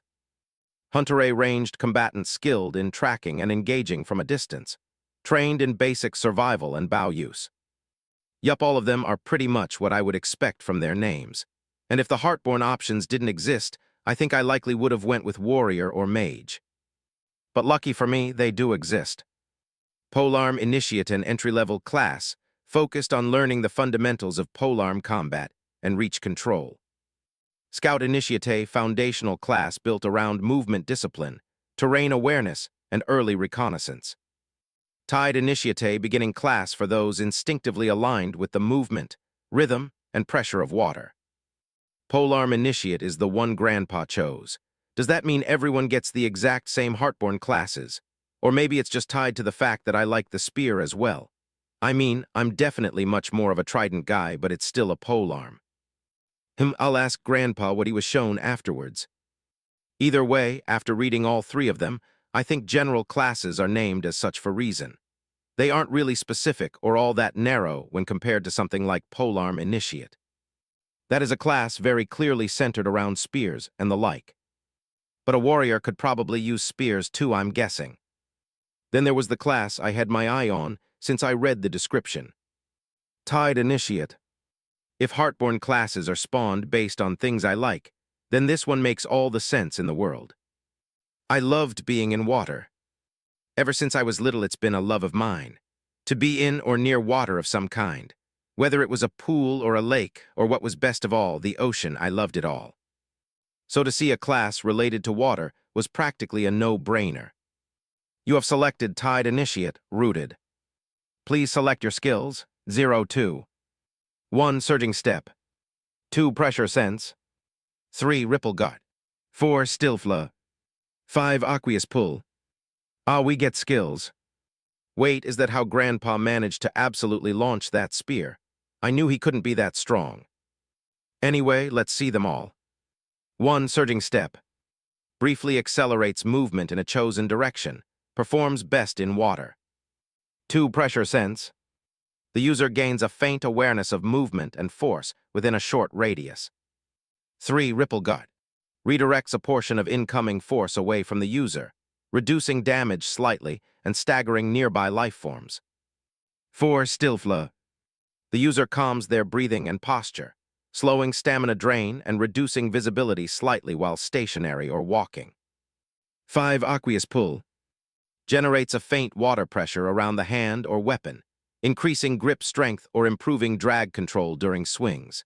Hunter A, ranged combatant skilled in tracking and engaging from a distance. Trained in basic survival and bow use. Yup, all of them are pretty much what I would expect from their names. And if the Heartborn options didn't exist, I think I likely would have went with warrior or mage. But lucky for me, they do exist. Polearm Initiate, an entry-level class, focused on learning the fundamentals of polearm combat and reach control. Scout Initiate, foundational class built around movement discipline, terrain awareness, and early reconnaissance. Tide Initiate, beginning class for those instinctively aligned with the movement, rhythm, and pressure of water. Polearm Initiate is the one Grandpa chose. Does that mean everyone gets the exact same Heartborn classes? Or maybe it's just tied to the fact that I like the spear as well. I mean, I'm definitely much more of a trident guy, but it's still a polearm. I'll ask Grandpa what he was shown afterwards. Either way, after reading all 3 of them, I think general classes are named as such for reason. They aren't really specific or all that narrow when compared to something like Polearm Initiate. That is a class very clearly centered around spears and the like. But a warrior could probably use spears too, I'm guessing. Then there was the class I had my eye on since I read the description. Tide Initiate. If Heartborn classes are spawned based on things I like, then this one makes all the sense in the world. I loved being in water. Ever since I was little, it's been a love of mine. To be in or near water of some kind. Whether it was a pool or a lake, or what was best of all, the ocean, I loved it all. So to see a class related to water was practically a no-brainer. You have selected Tide Initiate, rooted. Please select your skills, 0-2. 1 Surging Step. 2 Pressure Sense. 3 Ripple Gut. 4 Still Flow. 5 Aqueous Pull. Ah, we get skills. Wait, is that how Grandpa managed to absolutely launch that spear? I knew he couldn't be that strong. Anyway, let's see them all. 1 Surging Step. Briefly accelerates movement in a chosen direction. Performs best in water. 2 Pressure Sense. The user gains a faint awareness of movement and force within a short radius. 3 Ripple Gut. Redirects a portion of incoming force away from the user, reducing damage slightly and staggering nearby life forms. 4 Still Flow. The user calms their breathing and posture, slowing stamina drain and reducing visibility slightly while stationary or walking. 5 Aqueous Pull. Generates a faint water pressure around the hand or weapon, increasing grip strength or improving drag control during swings.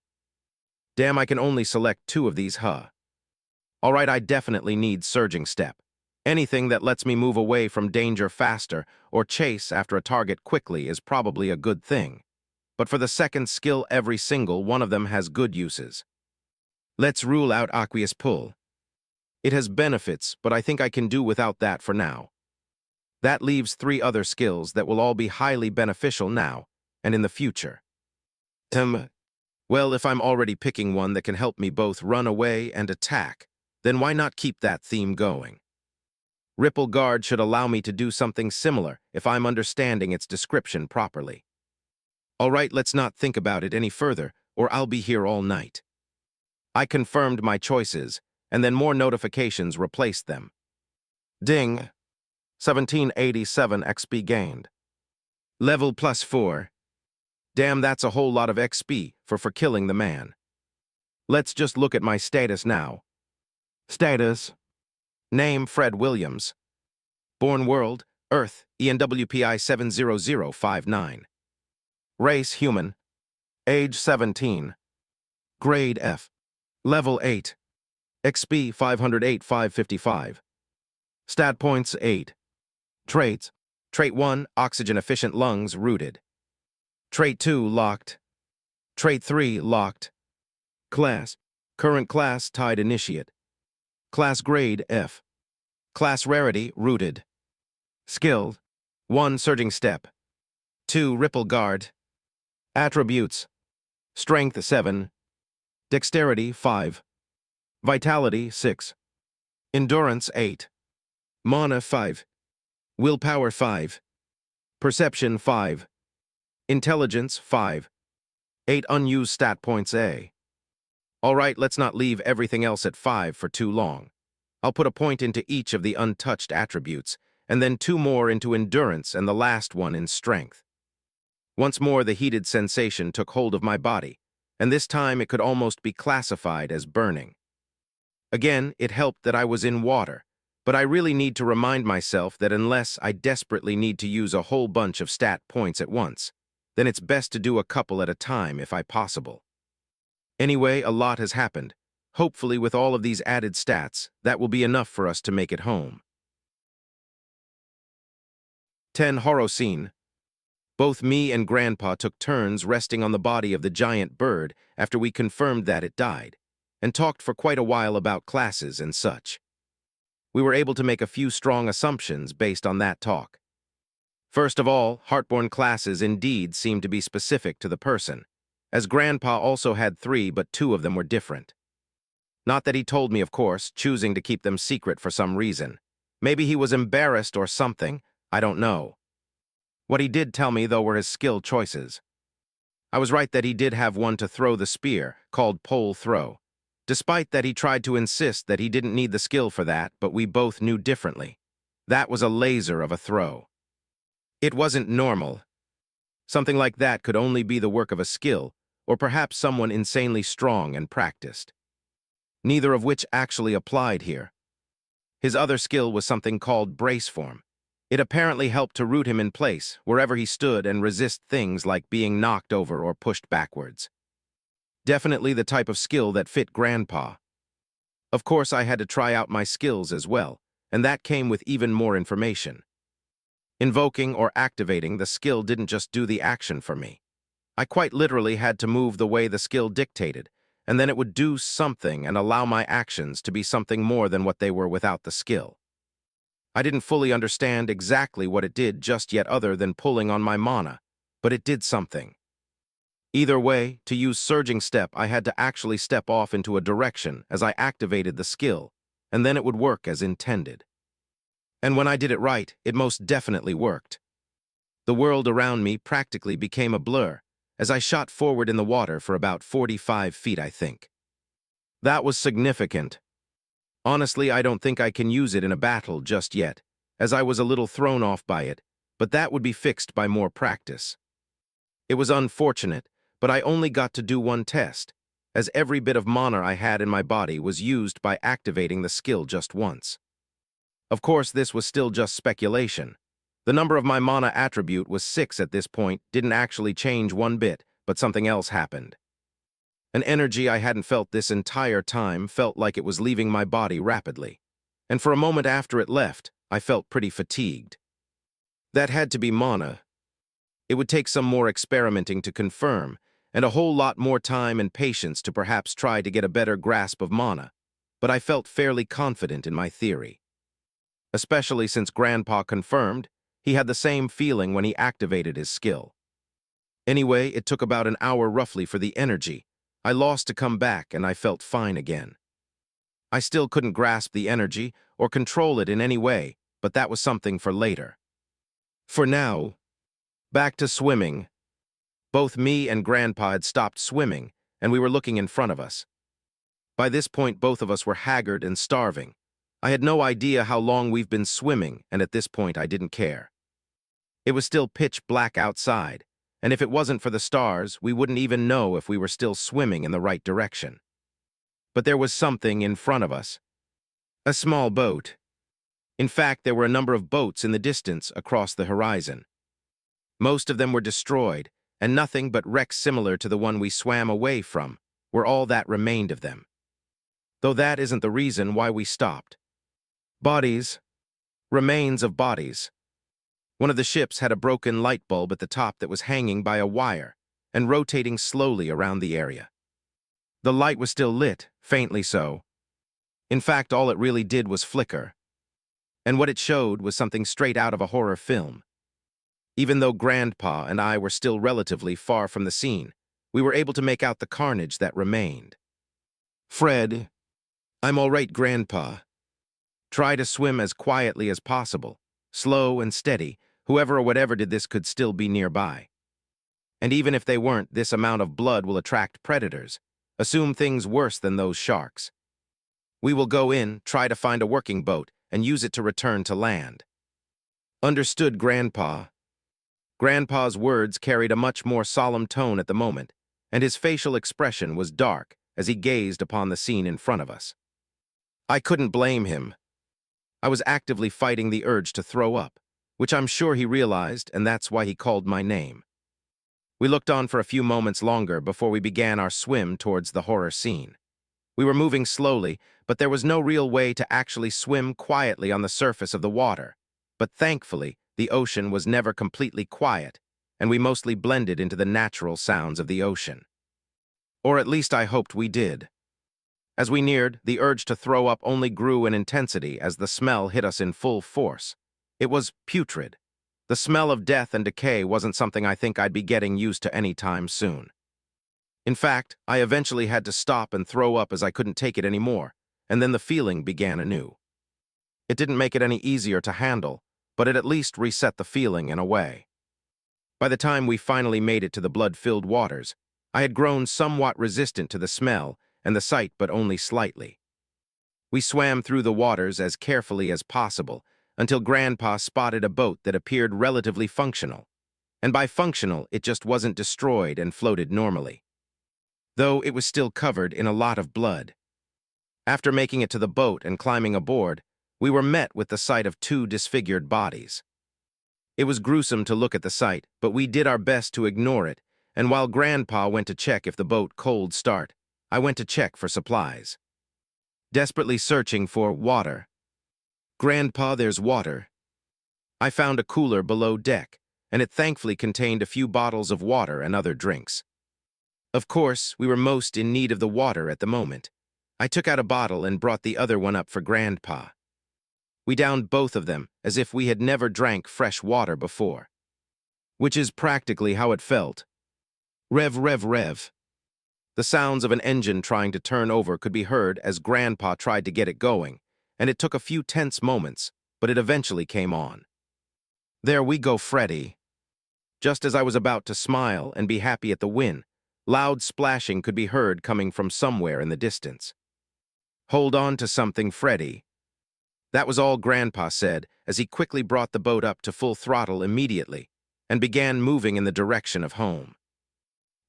Damn, I can only select 2 of these, huh? Alright, I definitely need Surging Step. Anything that lets me move away from danger faster or chase after a target quickly is probably a good thing. But for the second skill, every single one of them has good uses. Let's rule out Aqueous Pull. It has benefits, but I think I can do without that for now. That leaves 3 other skills that will all be highly beneficial now and in the future. Well, if I'm already picking one that can help me both run away and attack, then why not keep that theme going? Ripple Guard should allow me to do something similar if I'm understanding its description properly. Alright, let's not think about it any further, or I'll be here all night. I confirmed my choices, and then more notifications replaced them. Ding! 1787 XP gained. Level +4. Damn, that's a whole lot of XP for killing the man. Let's just look at my status now. Status. Name Fred Williams. Born world, Earth, ENWPI 70059. Race, human. Age, 17. Grade, F. Level, 8. XP, 508, 555. Stat points, 8. Traits. Trait 1, oxygen-efficient lungs, rooted. Trait 2, locked. Trait 3, locked. Class. Current class, tied initiate. Class grade, F. Class rarity, rooted. Skill. 1, surging step. 2, ripple guard. Attributes. Strength, 7. Dexterity, 5. Vitality, 6. Endurance, 8. Mana, 5. Willpower, 5. Perception, 5. Intelligence, 5. 8 unused stat points, A. Alright, let's not leave everything else at 5 for too long. I'll put a point into each of the untouched attributes, and then 2 more into endurance and the last one in strength. Once more, the heated sensation took hold of my body, and this time it could almost be classified as burning. Again, it helped that I was in water, but I really need to remind myself that unless I desperately need to use a whole bunch of stat points at once, then it's best to do a couple at a time if possible. Anyway, a lot has happened. Hopefully, with all of these added stats, that will be enough for us to make it home. 10 horror scene. Both me and Grandpa took turns resting on the body of the giant bird after we confirmed that it died, and talked for quite a while about classes and such. We were able to make a few strong assumptions based on that talk. First of all, Heartborn classes indeed seemed to be specific to the person, as Grandpa also had 3, but 2 of them were different. Not that he told me, of course, choosing to keep them secret for some reason. Maybe he was embarrassed or something, I don't know. What he did tell me, though, were his skill choices. I was right that he did have one to throw the spear, called pole throw. Despite that, he tried to insist that he didn't need the skill for that, but we both knew differently. That was a laser of a throw. It wasn't normal. Something like that could only be the work of a skill, or perhaps someone insanely strong and practiced. Neither of which actually applied here. His other skill was something called brace form. It apparently helped to root him in place, wherever he stood, and resist things like being knocked over or pushed backwards. Definitely the type of skill that fit Grandpa. Of course, I had to try out my skills as well, and that came with even more information. Invoking or activating the skill didn't just do the action for me. I quite literally had to move the way the skill dictated, and then it would do something and allow my actions to be something more than what they were without the skill. I didn't fully understand exactly what it did just yet other than pulling on my mana, but it did something. Either way, to use Surging Step, I had to actually step off into a direction as I activated the skill, and then it would work as intended. And when I did it right, it most definitely worked. The world around me practically became a blur as I shot forward in the water for about 45 feet, I think. That was significant. Honestly, I don't think I can use it in a battle just yet, as I was a little thrown off by it, but that would be fixed by more practice. It was unfortunate, but I only got to do one test, as every bit of mana I had in my body was used by activating the skill just once. Of course, this was still just speculation. The number of my mana attribute was 6 at this point, didn't actually change one bit, but something else happened. An energy I hadn't felt this entire time felt like it was leaving my body rapidly, and for a moment after it left, I felt pretty fatigued. That had to be mana. It would take some more experimenting to confirm, and a whole lot more time and patience to perhaps try to get a better grasp of mana, but I felt fairly confident in my theory. Especially since Grandpa confirmed he had the same feeling when he activated his skill. Anyway, it took about an hour roughly for the energy I lost to come back, and I felt fine again. I still couldn't grasp the energy or control it in any way, but that was something for later. For now, back to swimming. Both me and Grandpa had stopped swimming, and we were looking in front of us. By this point, both of us were haggard and starving. I had no idea how long we've been swimming, and at this point I didn't care. It was still pitch black outside, and if it wasn't for the stars, we wouldn't even know if we were still swimming in the right direction. But there was something in front of us. A small boat. In fact, there were a number of boats in the distance across the horizon. Most of them were destroyed, and nothing but wrecks similar to the one we swam away from were all that remained of them. Though that isn't the reason why we stopped. Bodies. Remains of bodies. One of the ships had a broken light bulb at the top that was hanging by a wire and rotating slowly around the area. The light was still lit, faintly so. In fact, all it really did was flicker. And what it showed was something straight out of a horror film. Even though Grandpa and I were still relatively far from the scene, we were able to make out the carnage that remained. Fred, I'm all right, Grandpa. Try to swim as quietly as possible, slow and steady. Whoever or whatever did this could still be nearby. And even if they weren't, this amount of blood will attract predators. Assume things worse than those sharks. We will go in, try to find a working boat, and use it to return to land. Understood, Grandpa. Grandpa's words carried a much more solemn tone at the moment, and his facial expression was dark as he gazed upon the scene in front of us. I couldn't blame him. I was actively fighting the urge to throw up, which I'm sure he realized, and that's why he called my name. We looked on for a few moments longer before we began our swim towards the horror scene. We were moving slowly, but there was no real way to actually swim quietly on the surface of the water. But thankfully, the ocean was never completely quiet, and we mostly blended into the natural sounds of the ocean. Or at least I hoped we did. As we neared, the urge to throw up only grew in intensity as the smell hit us in full force. It was putrid. The smell of death and decay wasn't something I think I'd be getting used to any time soon. In fact, I eventually had to stop and throw up as I couldn't take it anymore, and then the feeling began anew. It didn't make it any easier to handle, but it at least reset the feeling in a way. By the time we finally made it to the blood-filled waters, I had grown somewhat resistant to the smell and the sight, but only slightly. We swam through the waters as carefully as possible until Grandpa spotted a boat that appeared relatively functional. And by functional, it just wasn't destroyed and floated normally, though it was still covered in a lot of blood. After making it to the boat and climbing aboard, we were met with the sight of two disfigured bodies. It was gruesome to look at the sight, but we did our best to ignore it, and while Grandpa went to check if the boat cold start, I went to check for supplies. Desperately searching for water. Grandpa, there's water. I found a cooler below deck, and it thankfully contained a few bottles of water and other drinks. Of course, we were most in need of the water at the moment. I took out a bottle and brought the other one up for Grandpa. We downed both of them as if we had never drank fresh water before. Which is practically how it felt. Rev, rev, rev. The sounds of an engine trying to turn over could be heard as Grandpa tried to get it going, and it took a few tense moments, but it eventually came on. There we go, Freddy. Just as I was about to smile and be happy at the win, loud splashing could be heard coming from somewhere in the distance. Hold on to something, Freddy. That was all Grandpa said as he quickly brought the boat up to full throttle immediately and began moving in the direction of home.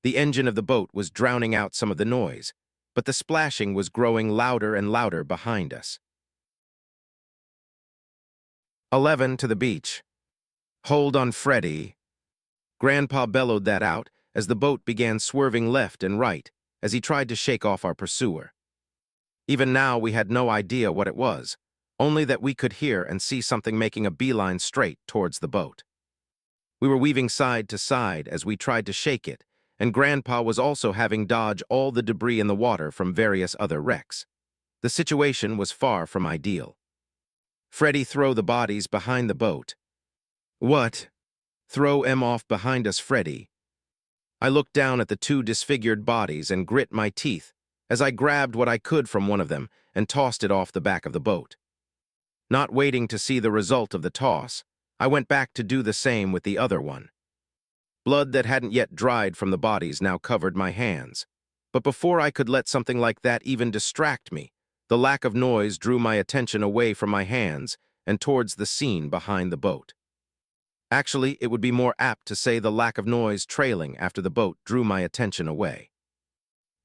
The engine of the boat was drowning out some of the noise, but the splashing was growing louder and louder behind us. 11 to the beach. Hold on, Freddy. Grandpa bellowed that out as the boat began swerving left and right as he tried to shake off our pursuer. Even now we had no idea what it was, only that we could hear and see something making a beeline straight towards the boat. We were weaving side to side as we tried to shake it, and Grandpa was also having dodge all the debris in the water from various other wrecks. The situation was far from ideal. Freddy, throw the bodies behind the boat. What? Throw 'em off behind us, Freddy. I looked down at the two disfigured bodies and grit my teeth as I grabbed what I could from one of them and tossed it off the back of the boat. Not waiting to see the result of the toss, I went back to do the same with the other one. Blood that hadn't yet dried from the bodies now covered my hands. But before I could let something like that even distract me, the lack of noise drew my attention away from my hands and towards the scene behind the boat. Actually, it would be more apt to say the lack of noise trailing after the boat drew my attention away.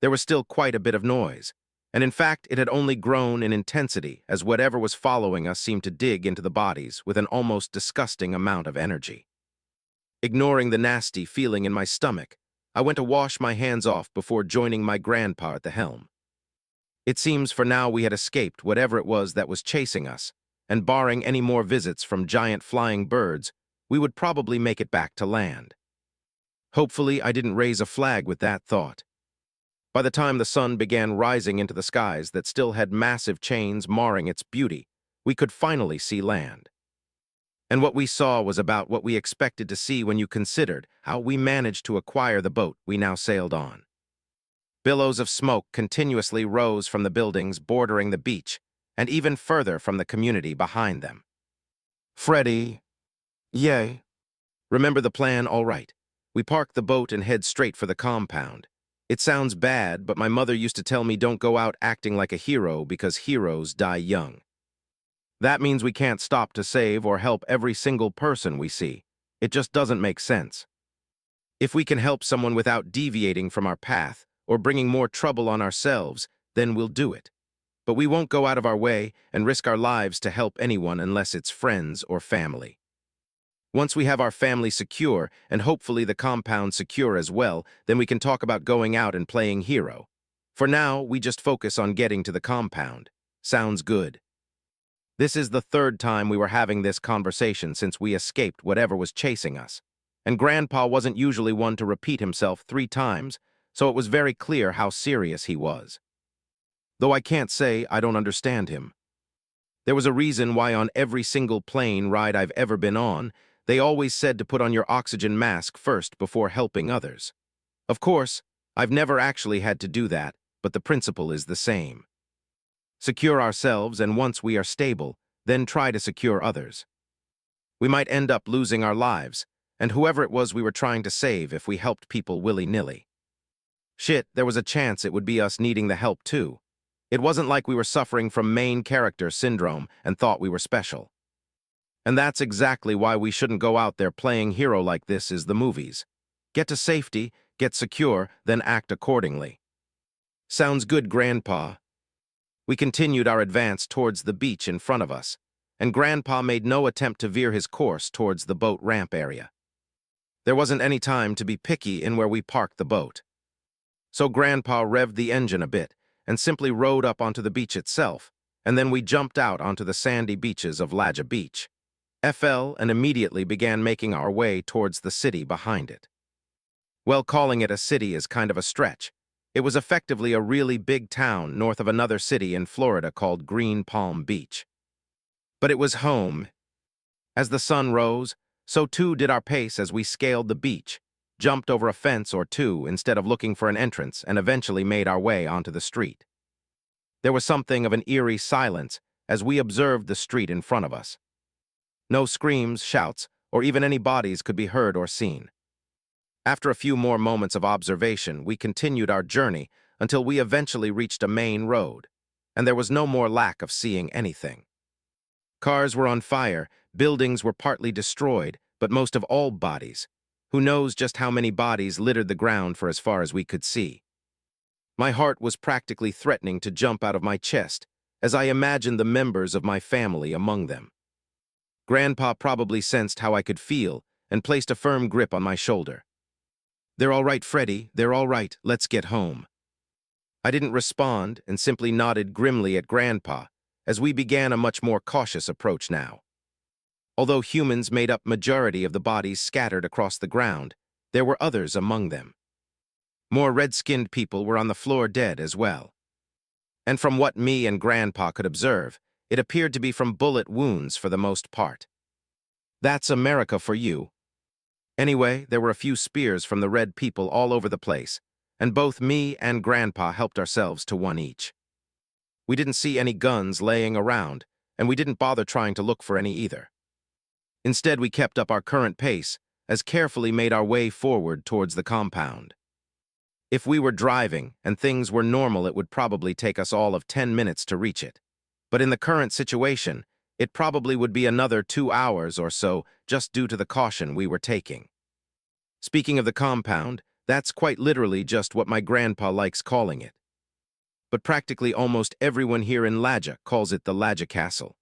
There was still quite a bit of noise, And in fact, it had only grown in intensity as whatever was following us seemed to dig into the bodies with an almost disgusting amount of energy. Ignoring the nasty feeling in my stomach, I went to wash my hands off before joining my grandpa at the helm. It seems for now we had escaped whatever it was that was chasing us, and barring any more visits from giant flying birds, we would probably make it back to land. Hopefully, I didn't raise a flag with that thought. By the time the sun began rising into the skies that still had massive chains marring its beauty, we could finally see land. And what we saw was about what we expected to see when you considered how we managed to acquire the boat we now sailed on. Billows of smoke continuously rose from the buildings bordering the beach, and even further from the community behind them. Freddy. Yay. Remember the plan, all right. We park the boat and head straight for the compound. It sounds bad, but my mother used to tell me don't go out acting like a hero because heroes die young. That means we can't stop to save or help every single person we see. It just doesn't make sense. If we can help someone without deviating from our path or bringing more trouble on ourselves, then we'll do it. But we won't go out of our way and risk our lives to help anyone unless it's friends or family. Once we have our family secure, and hopefully the compound secure as well, then we can talk about going out and playing hero. For now, we just focus on getting to the compound. Sounds good. This is the third time we were having this conversation since we escaped whatever was chasing us. And Grandpa wasn't usually one to repeat himself 3 times, so it was very clear how serious he was. Though I can't say I don't understand him. There was a reason why on every single plane ride I've ever been on, they always said to put on your oxygen mask first before helping others. Of course, I've never actually had to do that, but the principle is the same. Secure ourselves, and once we are stable, then try to secure others. We might end up losing our lives, and whoever it was we were trying to save if we helped people willy-nilly. Shit, there was a chance it would be us needing the help too. It wasn't like we were suffering from main character syndrome and thought we were special. And that's exactly why we shouldn't go out there playing hero like this is the movies. Get to safety, get secure, then act accordingly. Sounds good, Grandpa. We continued our advance towards the beach in front of us, and Grandpa made no attempt to veer his course towards the boat ramp area. There wasn't any time to be picky in where we parked the boat. So Grandpa revved the engine a bit and simply rode up onto the beach itself, and then we jumped out onto the sandy beaches of Laja Beach. FL and immediately began making our way towards the city behind it. Well, calling it a city is kind of a stretch. It was effectively a really big town north of another city in Florida called Green Palm Beach. But it was home. As the sun rose, so too did our pace as we scaled the beach, jumped over a fence or two instead of looking for an entrance, and eventually made our way onto the street. There was something of an eerie silence as we observed the street in front of us. No screams, shouts, or even any bodies could be heard or seen. After a few more moments of observation, we continued our journey until we eventually reached a main road, and there was no more lack of seeing anything. Cars were on fire, buildings were partly destroyed, but most of all bodies. Who knows just how many bodies littered the ground for as far as we could see. My heart was practically threatening to jump out of my chest as I imagined the members of my family among them. Grandpa probably sensed how I could feel and placed a firm grip on my shoulder. "They're all right, Freddy, they're all right, let's get home." I didn't respond and simply nodded grimly at Grandpa as we began a much more cautious approach now. Although humans made up majority of the bodies scattered across the ground, there were others among them. More red-skinned people were on the floor dead as well. And from what me and Grandpa could observe, it appeared to be from bullet wounds for the most part. That's America for you. Anyway, there were a few spears from the red people all over the place, and both me and Grandpa helped ourselves to one each. We didn't see any guns laying around, and we didn't bother trying to look for any either. Instead, we kept up our current pace, as carefully made our way forward towards the compound. If we were driving and things were normal, it would probably take us all of 10 minutes to reach it. But in the current situation, it probably would be another 2 hours or so just due to the caution we were taking. Speaking of the compound, that's quite literally just what my grandpa likes calling it. but practically almost everyone here in Laja calls it the Laja Castle.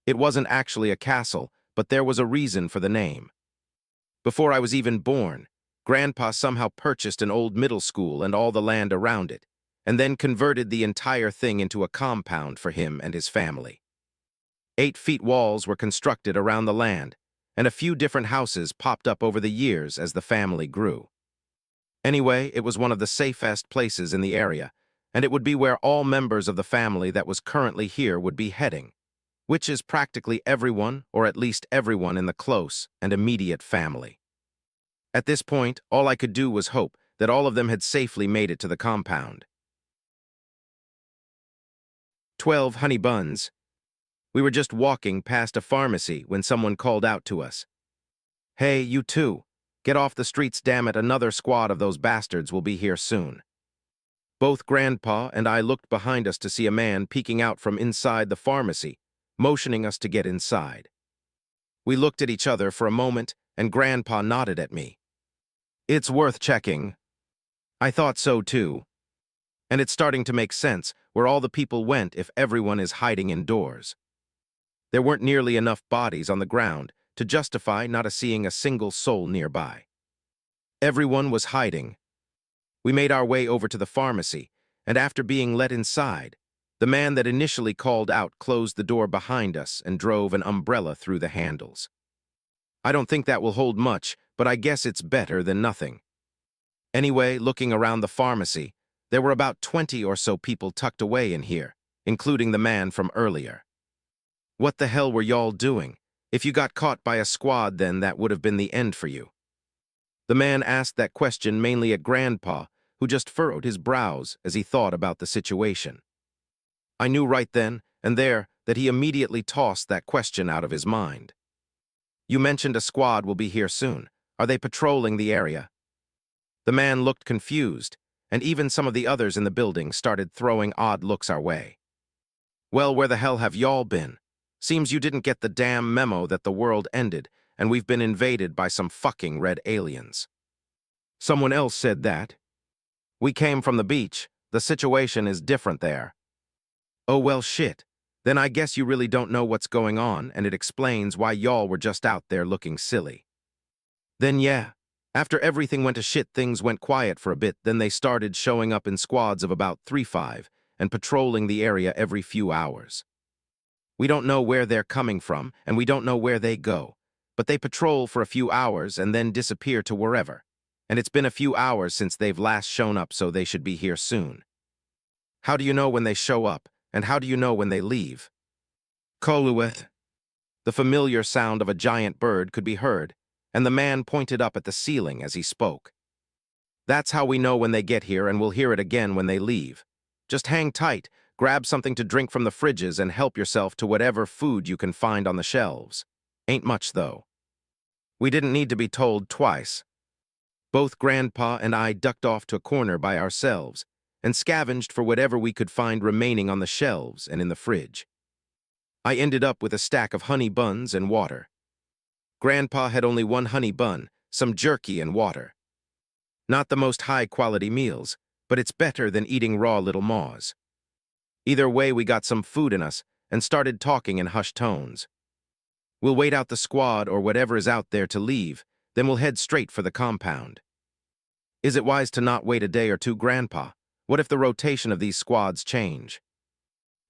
It wasn't actually a castle, but there was a reason for the name. Before I was even born, Grandpa somehow purchased an old middle school and all the land around it, and then converted the entire thing into a compound for him and his family. 8 feet walls were constructed around the land, and a few different houses popped up over the years as the family grew. Anyway, it was one of the safest places in the area, and it would be where all members of the family that was currently here would be heading, which is practically everyone, or at least everyone in the close and immediate family. At this point, all I could do was hope that all of them had safely made it to the compound. 12 honey buns. We were just walking past a pharmacy when someone called out to us. "Hey, you two, get off the streets, damn it, another squad of those bastards will be here soon." Both Grandpa and I looked behind us to see a man peeking out from inside the pharmacy, motioning us to get inside. We looked at each other for a moment, and Grandpa nodded at me. "It's worth checking." I thought so too. And it's starting to make sense where all the people went if everyone is hiding indoors. There weren't nearly enough bodies on the ground to justify not seeing a single soul nearby. Everyone was hiding. We made our way over to the pharmacy, and after being let inside, the man that initially called out closed the door behind us and drove an umbrella through the handles. I don't think that will hold much, but I guess it's better than nothing. Anyway, looking around the pharmacy, there were about 20 or so people tucked away in here, including the man from earlier. What the hell were y'all doing? If you got caught by a squad, then that would have been the end for you. The man asked that question mainly at Grandpa, who just furrowed his brows as he thought about the situation. I knew right then and there that he immediately tossed that question out of his mind. "You mentioned a squad will be here soon. Are they patrolling the area?" The man looked confused, and even some of the others in the building started throwing odd looks our way. "Well, where the hell have y'all been? Seems you didn't get the damn memo that the world ended, and we've been invaded by some fucking red aliens." Someone else said that. "We came from the beach. The situation is different there." "Oh well, shit. Then I guess you really don't know what's going on, and it explains why y'all were just out there looking silly." Then yeah, after everything went to shit, things went quiet for a bit, then they started showing up in squads of about 3-5 and patrolling the area every few hours. We don't know where they're coming from, and we don't know where they go, but they patrol for a few hours and then disappear to wherever, and it's been a few hours since they've last shown up, so they should be here soon. How do you know when they show up, and how do you know when they leave? Kolueth. The familiar sound of a giant bird could be heard, and the man pointed up at the ceiling as he spoke. "That's how we know when they get here, and we'll hear it again when they leave. Just hang tight, grab something to drink from the fridges, and help yourself to whatever food you can find on the shelves. Ain't much, though." We didn't need to be told twice. Both Grandpa and I ducked off to a corner by ourselves and scavenged for whatever we could find remaining on the shelves and in the fridge. I ended up with a stack of honey buns and water. Grandpa had only one honey bun, some jerky, and water. Not the most high-quality meals, but it's better than eating raw little maws. Either way, we got some food in us and started talking in hushed tones. "We'll wait out the squad or whatever is out there to leave, then we'll head straight for the compound." "Is it wise to not wait a day or two, Grandpa? What if the rotation of these squads change?"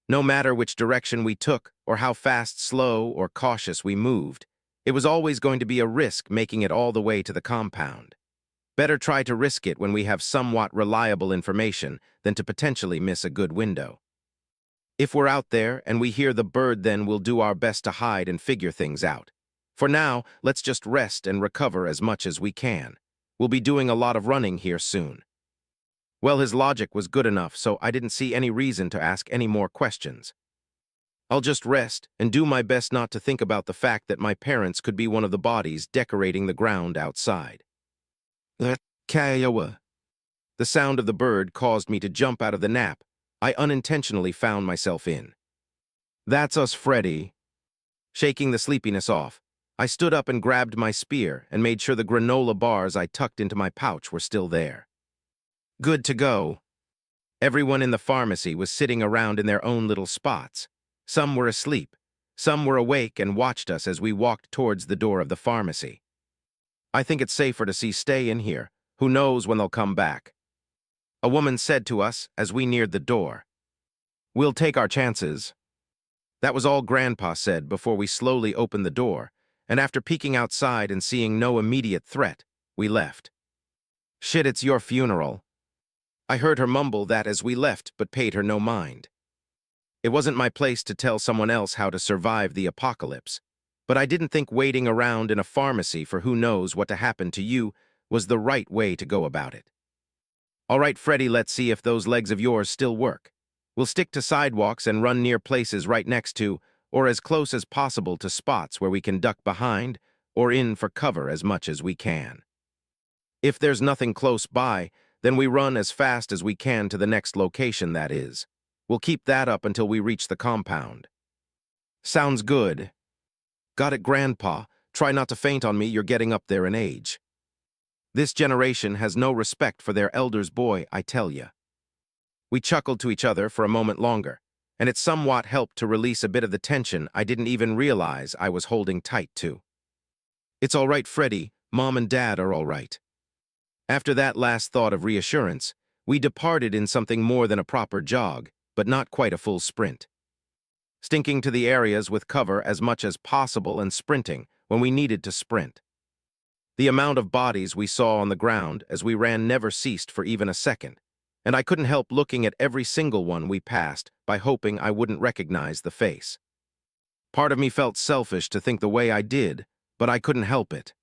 No matter which direction we took or how fast, slow, or cautious we moved, it was always going to be a risk making it all the way to the compound. Better try to risk it when we have somewhat reliable information than to potentially miss a good window. If we're out there and we hear the bird, then we'll do our best to hide and figure things out. For now, let's just rest and recover as much as we can. We'll be doing a lot of running here soon. Well, his logic was good enough, so I didn't see any reason to ask any more questions. I'll just rest and do my best not to think about the fact that my parents could be one of the bodies decorating the ground outside. Kiowa. The sound of the bird caused me to jump out of the nap I unintentionally found myself in. "That's us, Freddy." Shaking the sleepiness off, I stood up and grabbed my spear and made sure the granola bars I tucked into my pouch were still there. "Good to go." Everyone in the pharmacy was sitting around in their own little spots. Some were asleep. Some were awake and watched us as we walked towards the door of the pharmacy. I think it's safer to stay in here. Who knows when they'll come back? A woman said to us as we neared the door. We'll take our chances. That was all Grandpa said before we slowly opened the door, and after peeking outside and seeing no immediate threat, we left. Shit, it's your funeral. I heard her mumble that as we left, but paid her no mind. It wasn't my place to tell someone else how to survive the apocalypse, but I didn't think waiting around in a pharmacy for who knows what to happen to you was the right way to go about it. All right, Freddy, let's see if those legs of yours still work. We'll stick to sidewalks and run near places right next to, or as close as possible to spots where we can duck behind or in for cover as much as we can. If there's nothing close by, then we run as fast as we can to the next location, that is. We'll keep that up until we reach the compound. Sounds good. Got it, Grandpa. Try not to faint on me, you're getting up there in age. This generation has no respect for their elders, boy, I tell ya. We chuckled to each other for a moment longer, and it somewhat helped to release a bit of the tension I didn't even realize I was holding tight to. It's all right, Freddy. Mom and Dad are all right. After that last thought of reassurance, we departed in something more than a proper jog, but not quite a full sprint. Stinking to the areas with cover as much as possible and sprinting when we needed to sprint. The amount of bodies we saw on the ground as we ran never ceased for even a second, and I couldn't help looking at every single one we passed by hoping I wouldn't recognize the face. Part of me felt selfish to think the way I did, but I couldn't help it.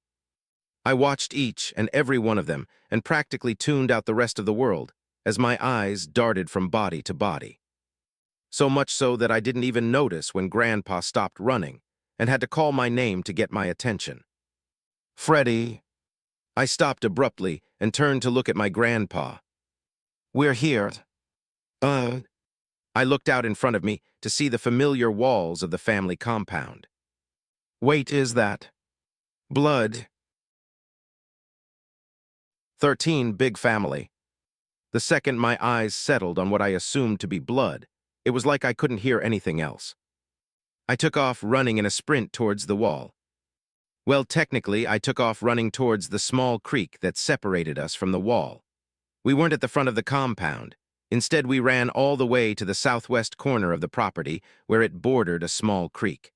I watched each and every one of them and practically tuned out the rest of the world as my eyes darted from body to body. So much so that I didn't even notice when Grandpa stopped running and had to call my name to get my attention. Freddy. I stopped abruptly and turned to look at my grandpa. We're here. I looked out in front of me to see the familiar walls of the family compound. Wait, is that blood? 13, big family. The second my eyes settled on what I assumed to be blood, it was like I couldn't hear anything else. I took off running in a sprint towards the wall. Well, technically, I took off running towards the small creek that separated us from the wall. We weren't at the front of the compound. Instead, we ran all the way to the southwest corner of the property where it bordered a small creek.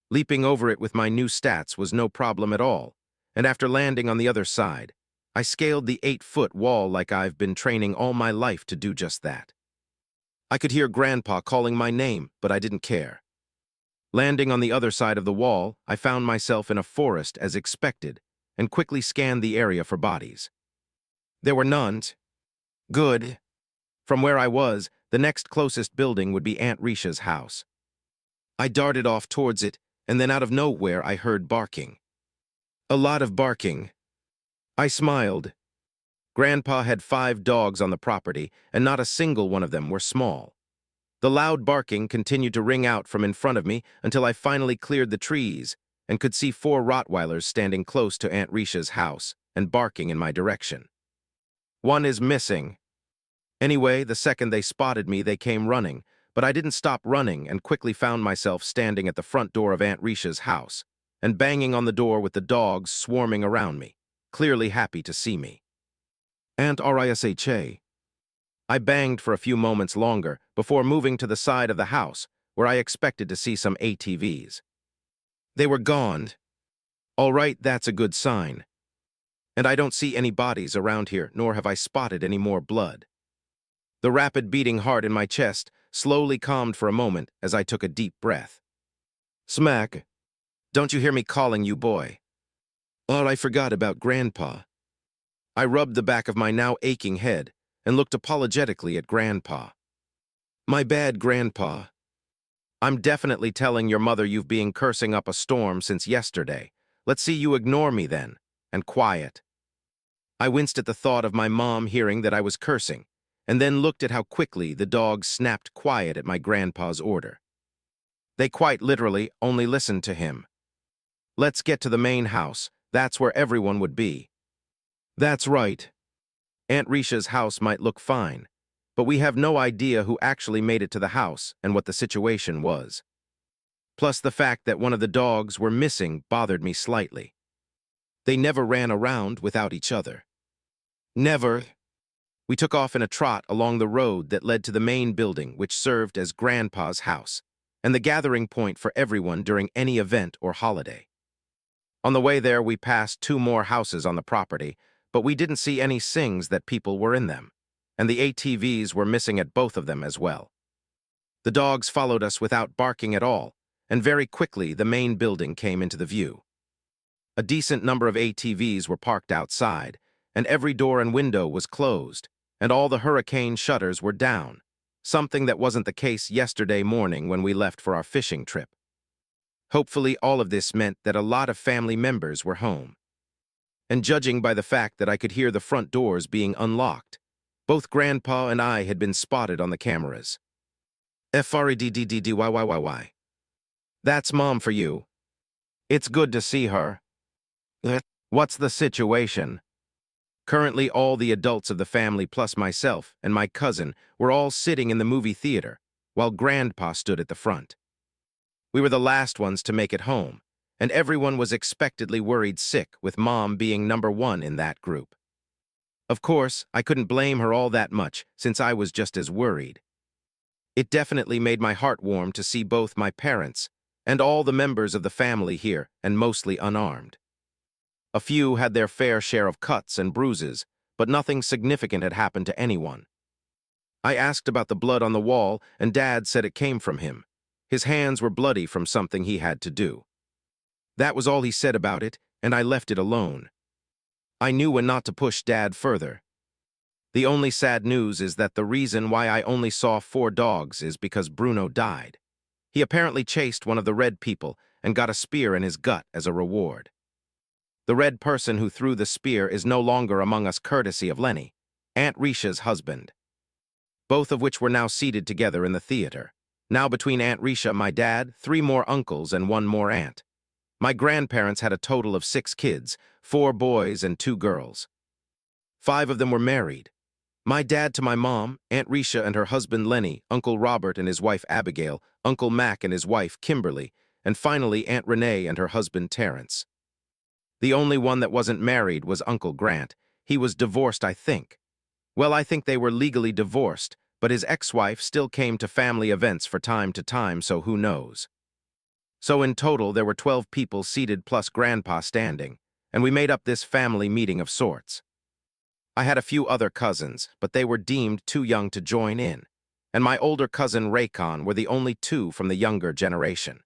Leaping over it with my new stats was no problem at all, and after landing on the other side, I scaled the 8-foot wall like I've been training all my life to do just that. I could hear Grandpa calling my name, but I didn't care. Landing on the other side of the wall, I found myself in a forest as expected, and quickly scanned the area for bodies. There were none. Good. From where I was, the next closest building would be Aunt Risha's house. I darted off towards it, and then out of nowhere I heard barking. A lot of barking. I smiled. Grandpa had 5 dogs on the property, and not a single one of them were small. The loud barking continued to ring out from in front of me until I finally cleared the trees and could see 4 Rottweilers standing close to Aunt Risha's house and barking in my direction. One is missing. Anyway, the second they spotted me, they came running, but I didn't stop running and quickly found myself standing at the front door of Aunt Risha's house and banging on the door with the dogs swarming around me, clearly happy to see me. Aunt Risha. I banged for a few moments longer before moving to the side of the house where I expected to see some ATVs. They were gone. All right, that's a good sign. And I don't see any bodies around here, nor have I spotted any more blood. The rapid beating heart in my chest slowly calmed for a moment as I took a deep breath. Smack. Don't you hear me calling you, boy? Oh, I forgot about Grandpa. I rubbed the back of my now aching head and looked apologetically at Grandpa. My bad, Grandpa. I'm definitely telling your mother you've been cursing up a storm since yesterday. Let's see you ignore me then, and quiet. I winced at the thought of my mom hearing that I was cursing, and then looked at how quickly the dogs snapped quiet at my grandpa's order. They quite literally only listened to him. Let's get to the main house. That's where everyone would be. That's right. Aunt Risha's house might look fine, but we have no idea who actually made it to the house and what the situation was. Plus, the fact that one of the dogs were missing bothered me slightly. They never ran around without each other. Never. We took off in a trot along the road that led to the main building, which served as Grandpa's house, and the gathering point for everyone during any event or holiday. On the way there, we passed 2 more houses on the property, but we didn't see any signs that people were in them, and the ATVs were missing at both of them as well. The dogs followed us without barking at all, and very quickly the main building came into the view. A decent number of ATVs were parked outside, and every door and window was closed, and all the hurricane shutters were down, something that wasn't the case yesterday morning when we left for our fishing trip. Hopefully, all of this meant that a lot of family members were home. And judging by the fact that I could hear the front doors being unlocked, both Grandpa and I had been spotted on the cameras. FREDDDDYYYY. That's Mom for you. It's good to see her. What's the situation? Currently, all the adults of the family plus myself and my cousin were all sitting in the movie theater, while Grandpa stood at the front. We were the last ones to make it home, and everyone was expectedly worried sick, with Mom being number 1 in that group. Of course, I couldn't blame her all that much, since I was just as worried. It definitely made my heart warm to see both my parents and all the members of the family here, and mostly unarmed. A few had their fair share of cuts and bruises, but nothing significant had happened to anyone. I asked about the blood on the wall, and Dad said it came from him. His hands were bloody from something he had to do. That was all he said about it, and I left it alone. I knew when not to push Dad further. The only sad news is that the reason why I only saw 4 dogs is because Bruno died. He apparently chased one of the red people and got a spear in his gut as a reward. The red person who threw the spear is no longer among us, courtesy of Lenny, Aunt Risha's husband, both of which were now seated together in the theater. Now between Aunt Risha, my dad, 3 more uncles, and 1 more aunt. My grandparents had a total of 6 kids, 4 boys and 2 girls. 5 of them were married. My dad to my mom, Aunt Risha and her husband Lenny, Uncle Robert and his wife Abigail, Uncle Mac and his wife Kimberly, and finally Aunt Renee and her husband Terrence. The only one that wasn't married was Uncle Grant. He was divorced, I think. Well, I think they were legally divorced, but his ex-wife still came to family events from time to time, so who knows. So in total, there were 12 people seated plus Grandpa standing, and we made up this family meeting of sorts. I had a few other cousins, but they were deemed too young to join in, and my older cousin Raycon were the only 2 from the younger generation,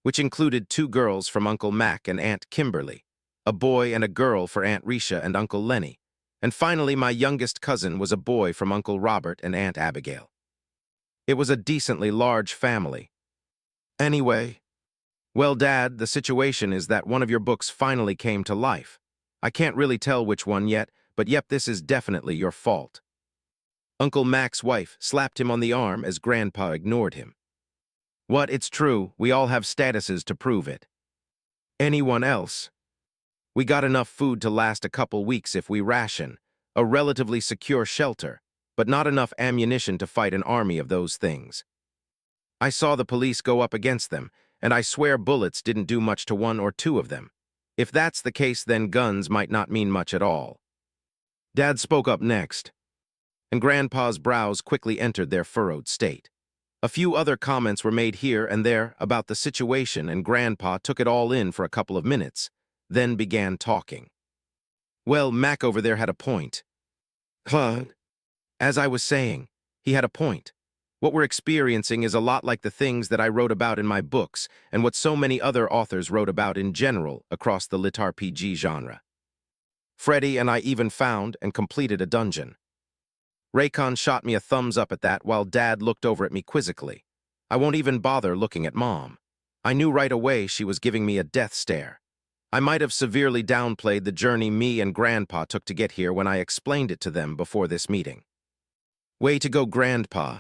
which included 2 girls from Uncle Mac and Aunt Kimberly, a boy and a girl for Aunt Risha and Uncle Lenny, and finally my youngest cousin was a boy from Uncle Robert and Aunt Abigail. It was a decently large family. Anyway, well, Dad, the situation is that one of your books finally came to life. I can't really tell which one yet, but yep, this is definitely your fault. Uncle Mac's wife slapped him on the arm as Grandpa ignored him. What, it's true, we all have statuses to prove it. Anyone else? We got enough food to last a couple weeks if we ration, a relatively secure shelter, but not enough ammunition to fight an army of those things. I saw the police go up against them, and I swear bullets didn't do much to 1 or 2 of them. If that's the case, then guns might not mean much at all. Dad spoke up next, and Grandpa's brows quickly entered their furrowed state. A few other comments were made here and there about the situation, and Grandpa took it all in for a couple of minutes, then began talking. Well, Mac over there had a point. As I was saying, he had a point. What we're experiencing is a lot like the things that I wrote about in my books and what so many other authors wrote about in general across the LitRPG genre. Freddy and I even found and completed a dungeon. Raycon shot me a thumbs up at that while Dad looked over at me quizzically. I won't even bother looking at Mom. I knew right away she was giving me a death stare. I might have severely downplayed the journey me and Grandpa took to get here when I explained it to them before this meeting. Way to go, Grandpa.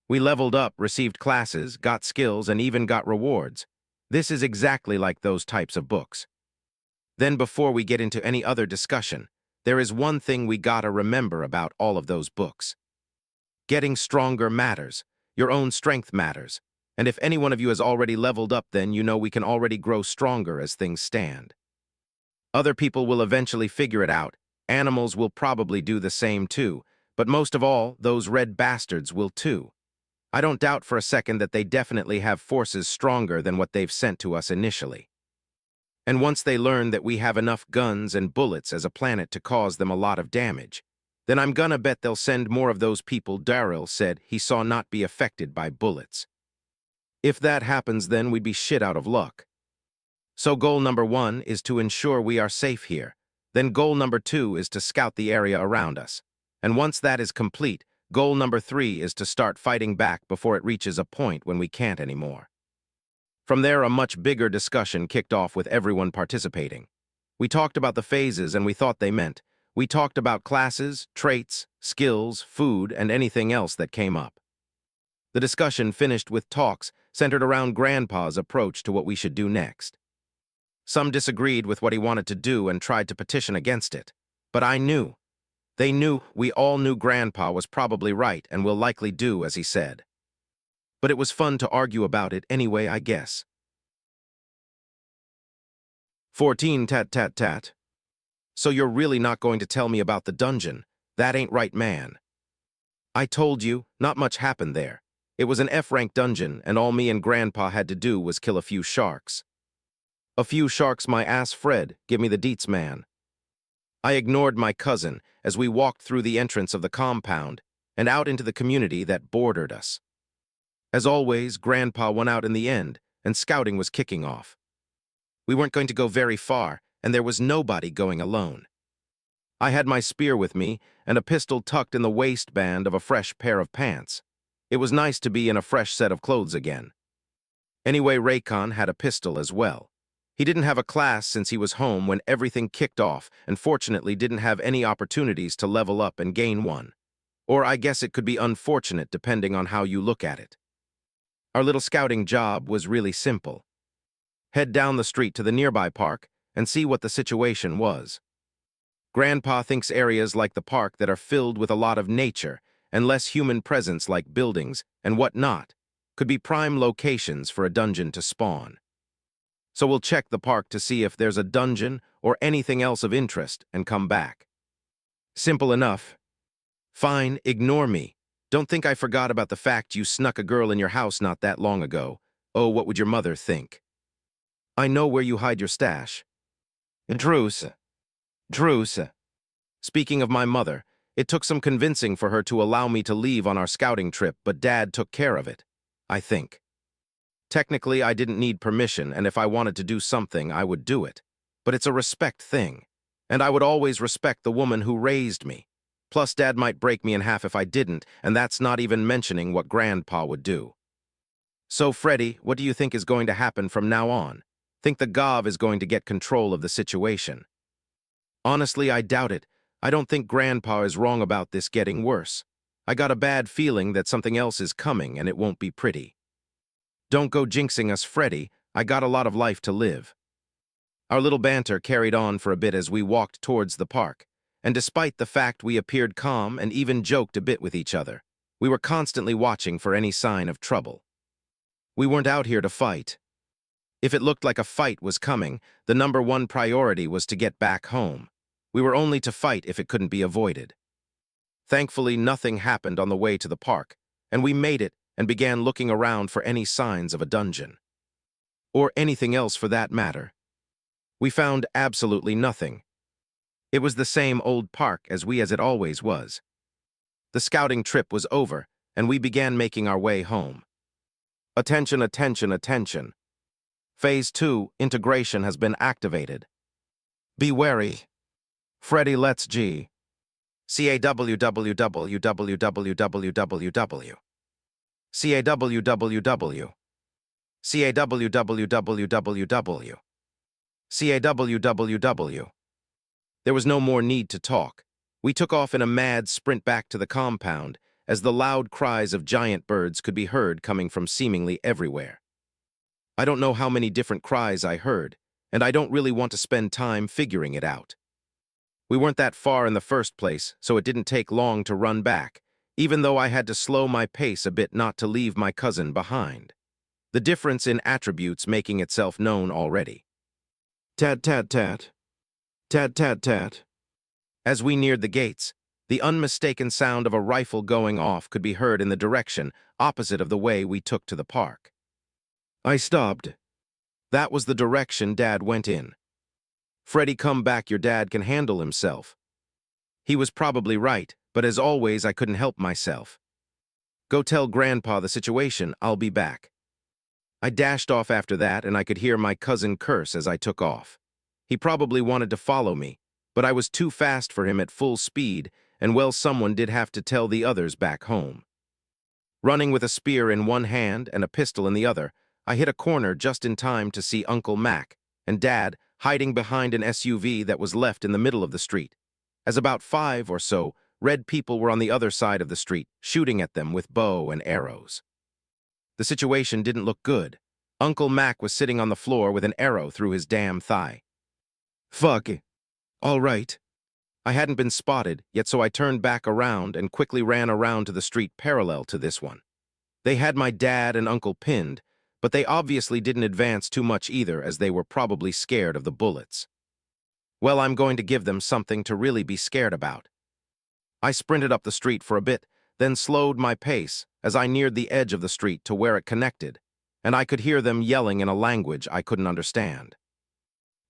We leveled up, received classes, got skills, and even got rewards. This is exactly like those types of books. Then before we get into any other discussion, there is one thing we gotta remember about all of those books. Getting stronger matters. Your own strength matters. And if any one of you has already leveled up, then you know we can already grow stronger as things stand. Other people will eventually figure it out. Animals will probably do the same too. But most of all, those red bastards will too. I don't doubt for a second that they definitely have forces stronger than what they've sent to us initially. And once they learn that we have enough guns and bullets as a planet to cause them a lot of damage, then I'm gonna bet they'll send more of those people Daryl said he saw not be affected by bullets. If that happens, then we'd be shit out of luck. So goal number 1 is to ensure we are safe here. Then goal number 2 is to scout the area around us. And once that is complete, goal number 3 is to start fighting back before it reaches a point when we can't anymore. From there, a much bigger discussion kicked off with everyone participating. We talked about the phases and we thought they meant. We talked about classes, traits, skills, food, and anything else that came up. The discussion finished with talks centered around Grandpa's approach to what we should do next. Some disagreed with what he wanted to do and tried to petition against it. But I knew. They knew, we all knew Grandpa was probably right and will likely do as he said. But it was fun to argue about it anyway, I guess. 14 tat tat tat. So you're really not going to tell me about the dungeon? That ain't right, man. I told you, not much happened there. It was an F-rank dungeon, and all me and Grandpa had to do was kill a few sharks. A few sharks, my ass Fred, give me the deets, man. I ignored my cousin as we walked through the entrance of the compound and out into the community that bordered us. As always, Grandpa won out in the end, and scouting was kicking off. We weren't going to go very far, and there was nobody going alone. I had my spear with me and a pistol tucked in the waistband of a fresh pair of pants. It was nice to be in a fresh set of clothes again. Anyway, Raycon had a pistol as well. He didn't have a class since he was home when everything kicked off and fortunately didn't have any opportunities to level up and gain one. Or I guess it could be unfortunate depending on how you look at it. Our little scouting job was really simple. Head down the street to the nearby park and see what the situation was. Grandpa thinks areas like the park that are filled with a lot of nature and less human presence like buildings and whatnot could be prime locations for a dungeon to spawn. So we'll check the park to see if there's a dungeon or anything else of interest and come back. Simple enough. Fine, ignore me. Don't think I forgot about the fact you snuck a girl in your house not that long ago. Oh, what would your mother think? I know where you hide your stash. Druce. Speaking of my mother, it took some convincing for her to allow me to leave on our scouting trip, but Dad took care of it, I think. Technically, I didn't need permission, and if I wanted to do something, I would do it. But it's a respect thing, and I would always respect the woman who raised me. Plus, Dad might break me in half if I didn't, and that's not even mentioning what Grandpa would do. So, Freddy, what do you think is going to happen from now on? Think the Gov is going to get control of the situation? Honestly, I doubt it. I don't think Grandpa is wrong about this getting worse. I got a bad feeling that something else is coming, and it won't be pretty. Don't go jinxing us, Freddy. I got a lot of life to live. Our little banter carried on for a bit as we walked towards the park, and despite the fact we appeared calm and even joked a bit with each other, we were constantly watching for any sign of trouble. We weren't out here to fight. If it looked like a fight was coming, the #1 priority was to get back home. We were only to fight if it couldn't be avoided. Thankfully, nothing happened on the way to the park, and we made it and began looking around for any signs of a dungeon. Or anything else for that matter. We found absolutely nothing. It was the same old park as it always was. The scouting trip was over, and we began making our way home. Attention, attention, attention. Phase 2, integration has been activated. Be wary. Freddy, let's G. CAWWWWWWWW. CAWWWW. CAWWWWWW. CAWWWW. There was no more need to talk. We took off in a mad sprint back to the compound as the loud cries of giant birds could be heard coming from seemingly everywhere. I don't know how many different cries I heard, and I don't really want to spend time figuring it out. We weren't that far in the first place, so it didn't take long to run back, even though I had to slow my pace a bit not to leave my cousin behind. The difference in attributes making itself known already. Tat tat tat. Tat tat tat. As we neared the gates, the unmistakable sound of a rifle going off could be heard in the direction opposite of the way we took to the park. I stopped. That was the direction Dad went in. Freddy, come back, your dad can handle himself. He was probably right, but as always I couldn't help myself. Go tell Grandpa the situation, I'll be back. I dashed off after that, and I could hear my cousin curse as I took off. He probably wanted to follow me, but I was too fast for him at full speed, and well, someone did have to tell the others back home. Running with a spear in one hand and a pistol in the other, I hit a corner just in time to see Uncle Mac and Dad hiding behind an SUV that was left in the middle of the street, as about 5 or so red people were on the other side of the street, shooting at them with bow and arrows. The situation didn't look good. Uncle Mac was sitting on the floor with an arrow through his damn thigh. Fuck it. All right. I hadn't been spotted yet, so I turned back around and quickly ran around to the street parallel to this one. They had my dad and uncle pinned, but they obviously didn't advance too much either, as they were probably scared of the bullets. Well, I'm going to give them something to really be scared about. I sprinted up the street for a bit, then slowed my pace as I neared the edge of the street to where it connected, and I could hear them yelling in a language I couldn't understand.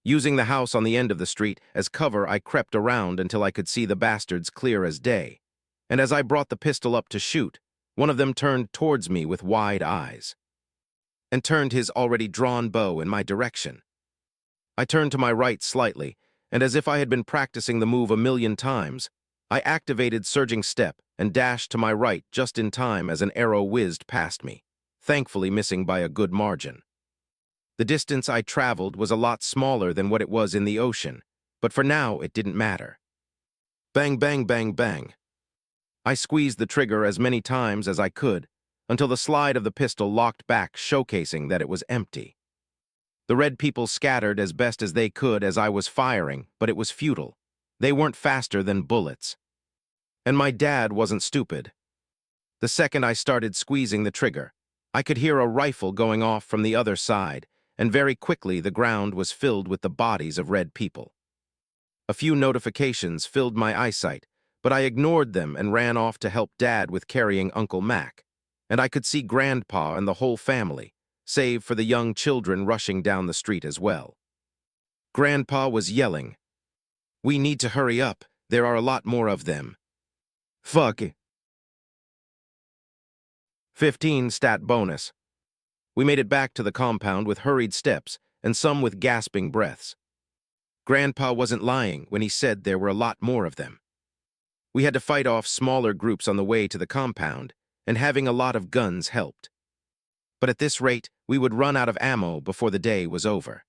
Using the house on the end of the street as cover, I crept around until I could see the bastards clear as day, and as I brought the pistol up to shoot, one of them turned towards me with wide eyes and turned his already drawn bow in my direction. I turned to my right slightly, and as if I had been practicing the move a million times, I activated surging step and dashed to my right just in time as an arrow whizzed past me, thankfully missing by a good margin. The distance I traveled was a lot smaller than what it was in the ocean, but for now it didn't matter. Bang, bang, bang, bang. I squeezed the trigger as many times as I could until the slide of the pistol locked back, showcasing that it was empty. The red people scattered as best as they could as I was firing, but it was futile. They weren't faster than bullets. And my dad wasn't stupid. The second I started squeezing the trigger, I could hear a rifle going off from the other side, and very quickly the ground was filled with the bodies of red people. A few notifications filled my eyesight, but I ignored them and ran off to help Dad with carrying Uncle Mac, and I could see Grandpa and the whole family, save for the young children rushing down the street as well. Grandpa was yelling, "We need to hurry up, there are a lot more of them." Fuck it. 15 stat bonus. We made it back to the compound with hurried steps and some with gasping breaths. Grandpa wasn't lying when he said there were a lot more of them. We had to fight off smaller groups on the way to the compound, and having a lot of guns helped. But at this rate, we would run out of ammo before the day was over.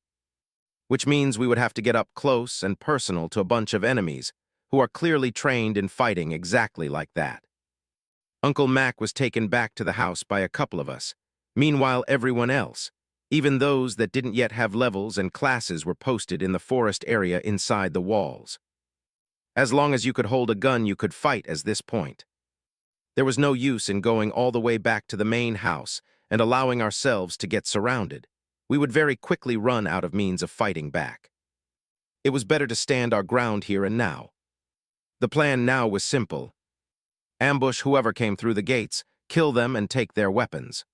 Which means we would have to get up close and personal to a bunch of enemies who are clearly trained in fighting exactly like that. Uncle Mac was taken back to the house by a couple of us. Meanwhile, everyone else, even those that didn't yet have levels and classes, were posted in the forest area inside the walls. As long as you could hold a gun, you could fight at this point. There was no use in going all the way back to the main house and allowing ourselves to get surrounded. We would very quickly run out of means of fighting back. It was better to stand our ground here and now. The plan now was simple. Ambush whoever came through the gates, kill them and take their weapons.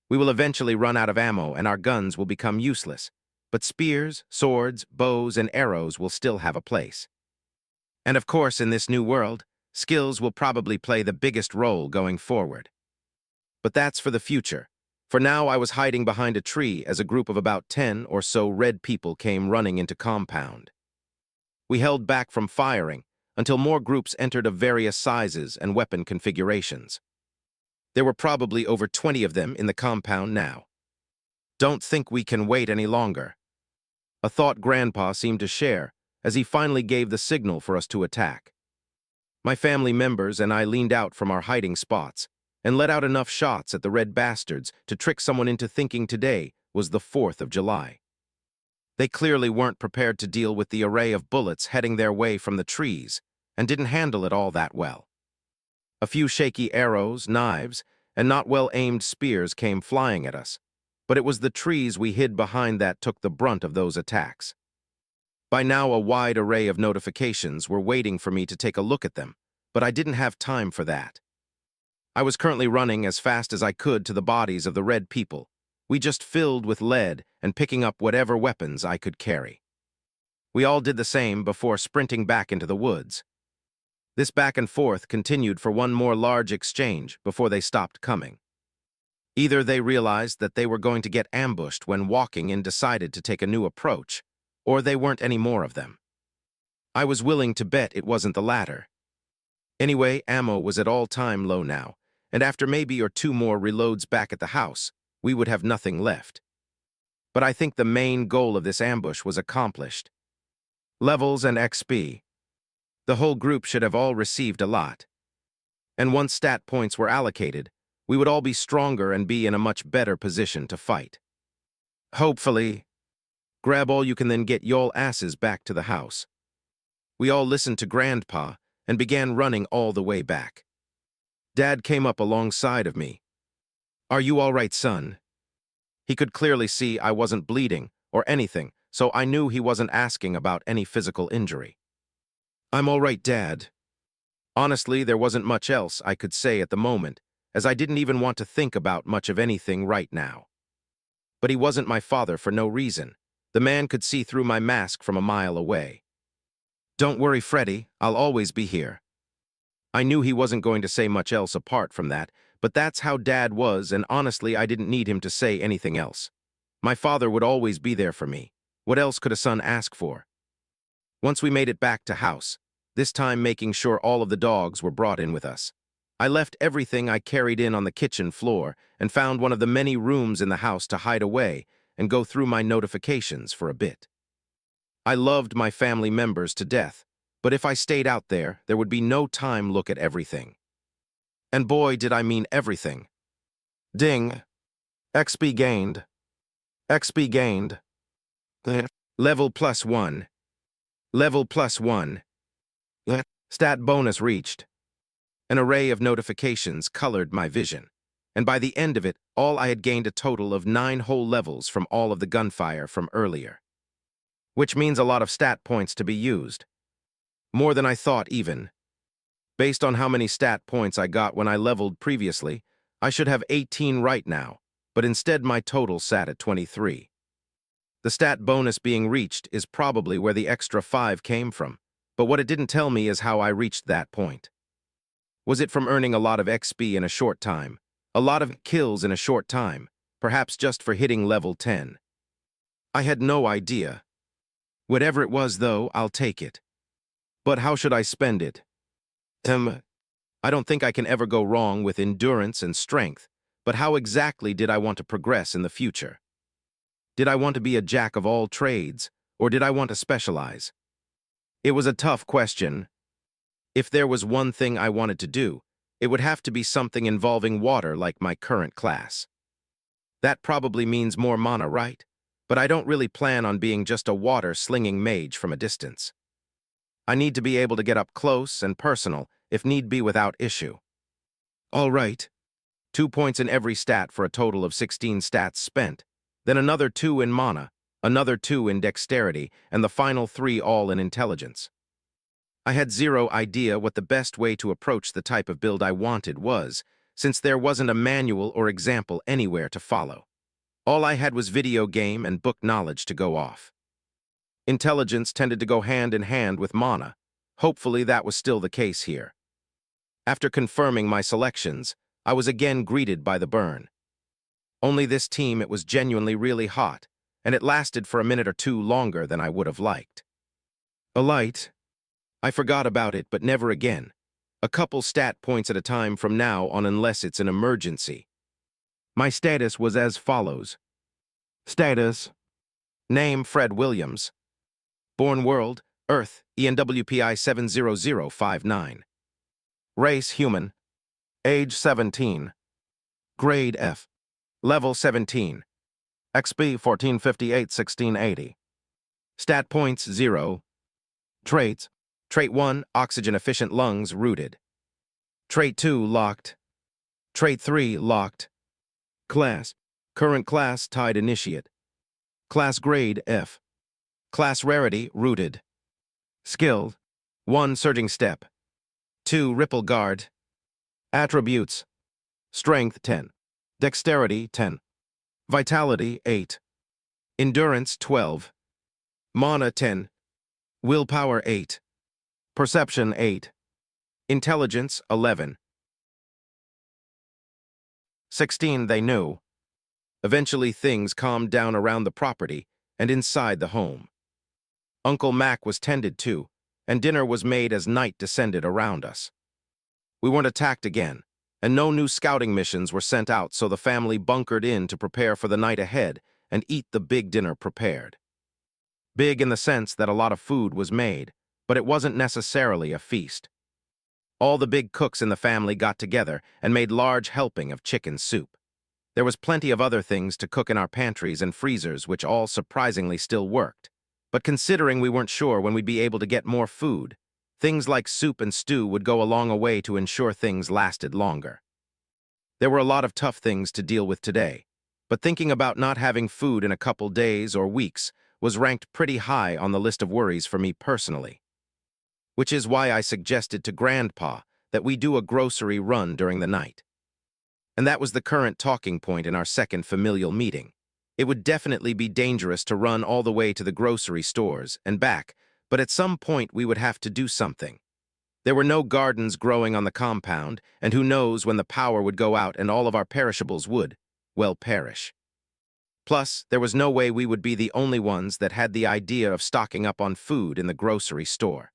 We will eventually run out of ammo and our guns will become useless, but spears, swords, bows, and arrows will still have a place. And of course, in this new world, skills will probably play the biggest role going forward. But that's for the future. For now, I was hiding behind a tree as a group of about 10 or so red people came running into compound. We held back from firing until more groups entered of various sizes and weapon configurations. There were probably over 20 of them in the compound now. Don't think we can wait any longer. A thought Grandpa seemed to share as he finally gave the signal for us to attack. My family members and I leaned out from our hiding spots and let out enough shots at the red bastards to trick someone into thinking today was the 4th of July. They clearly weren't prepared to deal with the array of bullets heading their way from the trees and didn't handle it all that well. A few shaky arrows, knives, and not well-aimed spears came flying at us, but it was the trees we hid behind that took the brunt of those attacks. By now, a wide array of notifications were waiting for me to take a look at them, but I didn't have time for that. I was currently running as fast as I could to the bodies of the red people. We just filled with lead and picking up whatever weapons I could carry. We all did the same before sprinting back into the woods. This back and forth continued for one more large exchange before they stopped coming. Either they realized that they were going to get ambushed when walking and decided to take a new approach, or they weren't any more of them. I was willing to bet it wasn't the latter. Anyway, ammo was at all-time low now, and after maybe or two more reloads back at the house, we would have nothing left. But I think the main goal of this ambush was accomplished. Levels and XP. The whole group should have all received a lot. And once stat points were allocated, we would all be stronger and be in a much better position to fight. Hopefully. Grab all you can, then get y'all asses back to the house. We all listened to Grandpa and began running all the way back. Dad came up alongside of me. "Are you all right, son?" He could clearly see I wasn't bleeding or anything, so I knew he wasn't asking about any physical injury. "I'm all right, Dad." Honestly, there wasn't much else I could say at the moment, as I didn't even want to think about much of anything right now. But he wasn't my father for no reason. The man could see through my mask from a mile away. "Don't worry, Freddy, I'll always be here." I knew he wasn't going to say much else apart from that, but that's how Dad was, and honestly, I didn't need him to say anything else. My father would always be there for me. What else could a son ask for? Once we made it back to house, this time making sure all of the dogs were brought in with us, I left everything I carried in on the kitchen floor and found one of the many rooms in the house to hide away and go through my notifications for a bit. I loved my family members to death, but if I stayed out there, there would be no time look at everything. And boy, did I mean everything. Ding. XP gained. XP gained. Level +1. Level +1. Stat bonus reached. An array of notifications colored my vision, and by the end of it, all I had gained a total of 9 whole levels from all of the gunfire from earlier. Which means a lot of stat points to be used. More than I thought even. Based on how many stat points I got when I leveled previously, I should have 18 right now, but instead my total sat at 23. The stat bonus being reached is probably where the extra 5 came from, but what it didn't tell me is how I reached that point. Was it from earning a lot of XP in a short time, a lot of kills in a short time, perhaps just for hitting level 10? I had no idea. Whatever it was, though, I'll take it. But how should I spend it? I don't think I can ever go wrong with endurance and strength, but how exactly did I want to progress in the future? Did I want to be a jack of all trades, or did I want to specialize? It was a tough question. If there was one thing I wanted to do, it would have to be something involving water like my current class. That probably means more mana, right? But I don't really plan on being just a water-slinging mage from a distance. I need to be able to get up close and personal, if need be without issue. All right. 2 points in every stat for a total of 16 stats spent, then another 2 in mana, another 2 in dexterity, and the final 3 all in intelligence. I had zero idea what the best way to approach the type of build I wanted was, since there wasn't a manual or example anywhere to follow. All I had was video game and book knowledge to go off. Intelligence tended to go hand in hand with mana. Hopefully that was still the case here. After confirming my selections, I was again greeted by the burn. Only this team it was genuinely really hot, and it lasted for a minute or two longer than I would have liked. A light. I forgot about it, but never again. A couple stat points at a time from now on unless it's an emergency. My status was as follows. Status. Name Fred Williams. Born world, Earth, ENWPI 70059. Race human. Age 17. Grade F. Level 17. XP 1458-1680. Stat points 0. Traits. Trait 1, oxygen-efficient lungs rooted. Trait 2 locked. Trait 3 locked. Class. Current class tied initiate. Class grade F. Class rarity rooted. Skill 1 surging step. 2 ripple guard. Attributes. Strength 10. Dexterity 10. Vitality 8. Endurance 12. Mana 10. Willpower 8. Perception 8. Intelligence 11. 16 they knew. Eventually things calmed down around the property and inside the home. Uncle Mac was tended to, and dinner was made as night descended around us. We weren't attacked again, and no new scouting missions were sent out, so the family bunkered in to prepare for the night ahead and eat the big dinner prepared. Big in the sense that a lot of food was made, but it wasn't necessarily a feast. All the big cooks in the family got together and made large helping of chicken soup. There was plenty of other things to cook in our pantries and freezers, which all surprisingly still worked. But considering we weren't sure when we'd be able to get more food, things like soup and stew would go a long way to ensure things lasted longer. There were a lot of tough things to deal with today, but thinking about not having food in a couple days or weeks was ranked pretty high on the list of worries for me personally. Which is why I suggested to Grandpa that we do a grocery run during the night. And that was the current talking point in our second familial meeting. It would definitely be dangerous to run all the way to the grocery stores and back, but at some point we would have to do something. There were no gardens growing on the compound, and who knows when the power would go out and all of our perishables would, well, perish. Plus, there was no way we would be the only ones that had the idea of stocking up on food in the grocery store.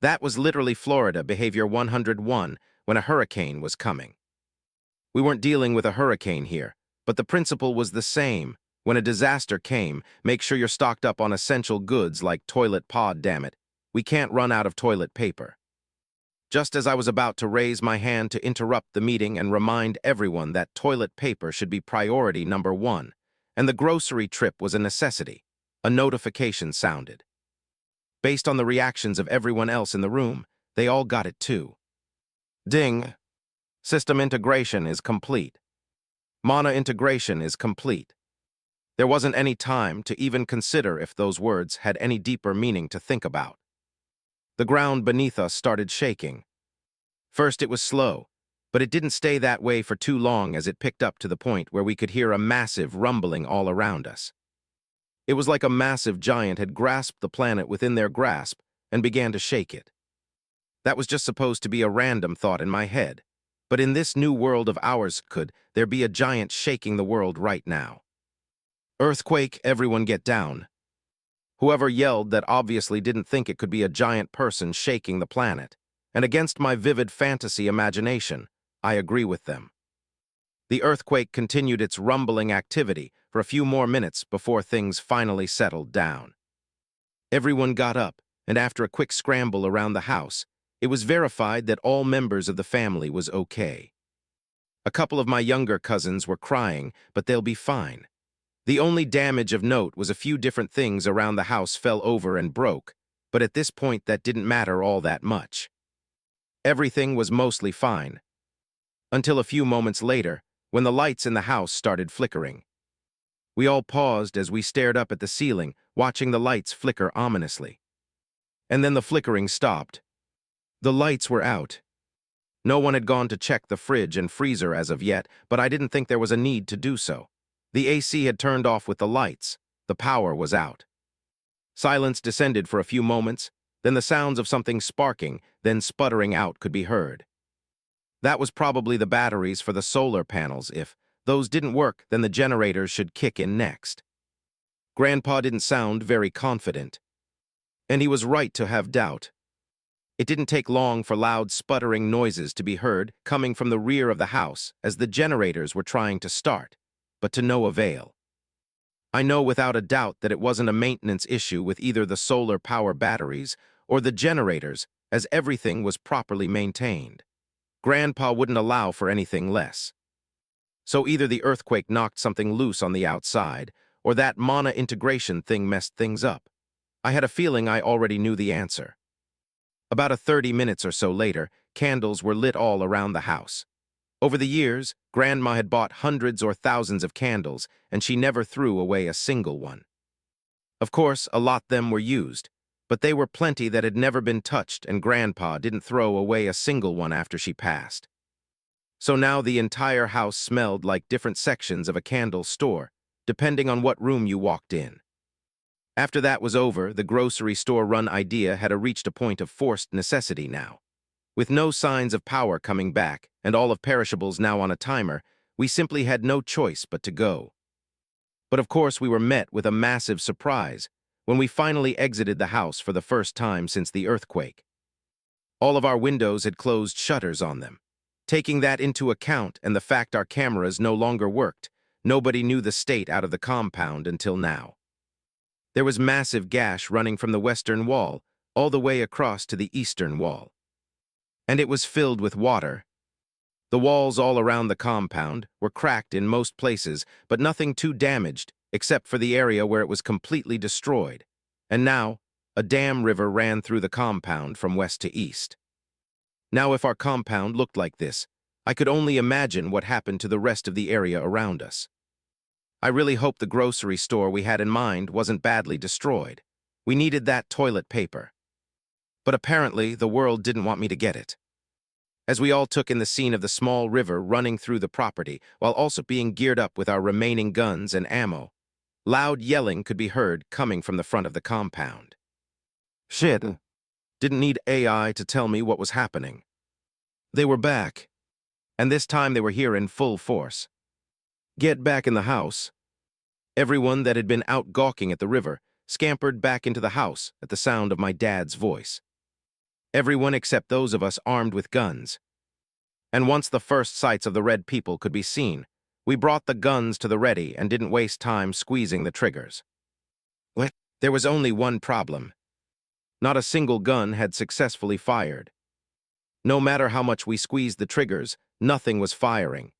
That was literally Florida behavior 101 when a hurricane was coming. We weren't dealing with a hurricane here, but the principle was the same. When a disaster came, make sure you're stocked up on essential goods like toilet pod, damn it. We can't run out of toilet paper. Just as I was about to raise my hand to interrupt the meeting and remind everyone that toilet paper should be priority number 1, and the grocery trip was a necessity, a notification sounded. Based on the reactions of everyone else in the room, they all got it too. Ding! System integration is complete. Mana integration is complete. There wasn't any time to even consider if those words had any deeper meaning to think about. The ground beneath us started shaking. First it was slow, but it didn't stay that way for too long as it picked up to the point where we could hear a massive rumbling all around us. It was like a massive giant had grasped the planet within their grasp and began to shake it. That was just supposed to be a random thought in my head, but in this new world of ours, could there be a giant shaking the world right now? Earthquake, everyone get down. Whoever yelled that obviously didn't think it could be a giant person shaking the planet, and against my vivid fantasy imagination, I agree with them. The earthquake continued its rumbling activity for a few more minutes before things finally settled down. Everyone got up, and after a quick scramble around the house, it was verified that all members of the family was okay. A couple of my younger cousins were crying, but they'll be fine. The only damage of note was a few different things around the house fell over and broke, but at this point that didn't matter all that much. Everything was mostly fine. Until a few moments later, when the lights in the house started flickering. We all paused as we stared up at the ceiling, watching the lights flicker ominously. And then the flickering stopped. The lights were out. No one had gone to check the fridge and freezer as of yet, but I didn't think there was a need to do so. The AC had turned off with the lights. The power was out. Silence descended for a few moments, then the sounds of something sparking, then sputtering out could be heard. That was probably the batteries for the solar panels. If those didn't work, then the generators should kick in next. Grandpa didn't sound very confident. And he was right to have doubt. It didn't take long for loud sputtering noises to be heard coming from the rear of the house as the generators were trying to start, but to no avail. I know without a doubt that it wasn't a maintenance issue with either the solar power batteries or the generators, as everything was properly maintained. Grandpa wouldn't allow for anything less. So either the earthquake knocked something loose on the outside, or that mana integration thing messed things up. I had a feeling I already knew the answer. About 30 minutes or so later, candles were lit all around the house. Over the years, Grandma had bought hundreds or thousands of candles, and she never threw away a single one. Of course, a lot them were used, but they were plenty that had never been touched, and Grandpa didn't throw away a single one after she passed. So now the entire house smelled like different sections of a candle store, depending on what room you walked in. After that was over, the grocery store-run idea had reached a point of forced necessity now. With no signs of power coming back, and all of perishables now on a timer, we simply had no choice but to go. But of course we were met with a massive surprise when we finally exited the house for the first time since the earthquake. All of our windows had closed shutters on them. Taking that into account and the fact our cameras no longer worked, nobody knew the state out of the compound until now. There was massive gash running from the western wall all the way across to the eastern wall. And it was filled with water. The walls all around the compound were cracked in most places, but nothing too damaged, except for the area where it was completely destroyed. And now, a dam river ran through the compound from west to east. Now if our compound looked like this, I could only imagine what happened to the rest of the area around us. I really hoped the grocery store we had in mind wasn't badly destroyed. We needed that toilet paper. But apparently, the world didn't want me to get it. As we all took in the scene of the small river running through the property, while also being geared up with our remaining guns and ammo, loud yelling could be heard coming from the front of the compound. Shit. Didn't need AI to tell me what was happening. They were back. And this time they were here in full force. Get back in the house. Everyone that had been out gawking at the river scampered back into the house at the sound of my dad's voice. Everyone except those of us armed with guns. And once the first sights of the red people could be seen, we brought the guns to the ready and didn't waste time squeezing the triggers. What? There was only one problem. Not a single gun had successfully fired. No matter how much we squeezed the triggers, nothing was firing.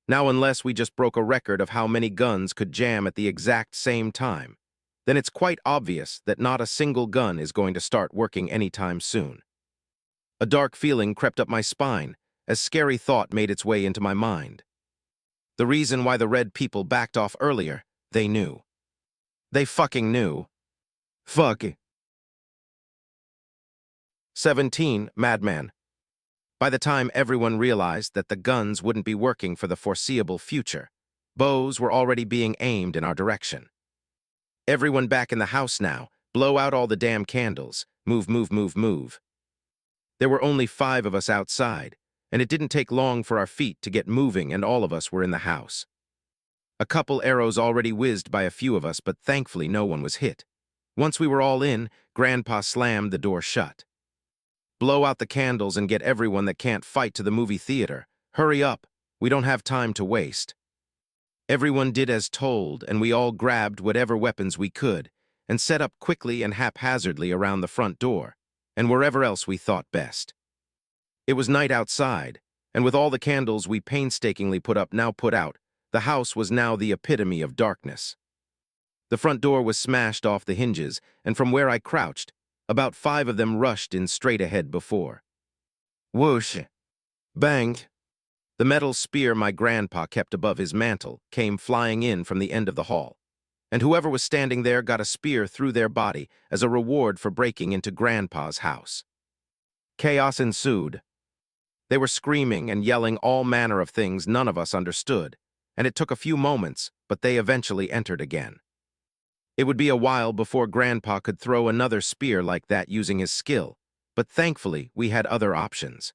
Now, unless we just broke a record of how many guns could jam at the exact same time, then it's quite obvious that not a single gun is going to start working anytime soon. A dark feeling crept up my spine as scary thought made its way into my mind. The reason why the red people backed off earlier, they knew. They fucking knew. Fuck. 17, Madman. By the time everyone realized that the guns wouldn't be working for the foreseeable future, bows were already being aimed in our direction. Everyone back in the house now, blow out all the damn candles, move, move, move, move. There were only 5 of us outside, and it didn't take long for our feet to get moving and all of us were in the house. A couple arrows already whizzed by a few of us, but thankfully no one was hit. Once we were all in, Grandpa slammed the door shut. Blow out the candles and get everyone that can't fight to the movie theater. Hurry up, we don't have time to waste. Everyone did as told, and we all grabbed whatever weapons we could and set up quickly and haphazardly around the front door and wherever else we thought best. It was night outside, and with all the candles we painstakingly put up now put out, the house was now the epitome of darkness. The front door was smashed off the hinges, and from where I crouched, about 5 of them rushed in straight ahead before. Whoosh! Banged! The metal spear my grandpa kept above his mantle came flying in from the end of the hall, and whoever was standing there got a spear through their body as a reward for breaking into Grandpa's house. Chaos ensued. They were screaming and yelling all manner of things none of us understood, and it took a few moments, but they eventually entered again. It would be a while before Grandpa could throw another spear like that using his skill, but thankfully we had other options.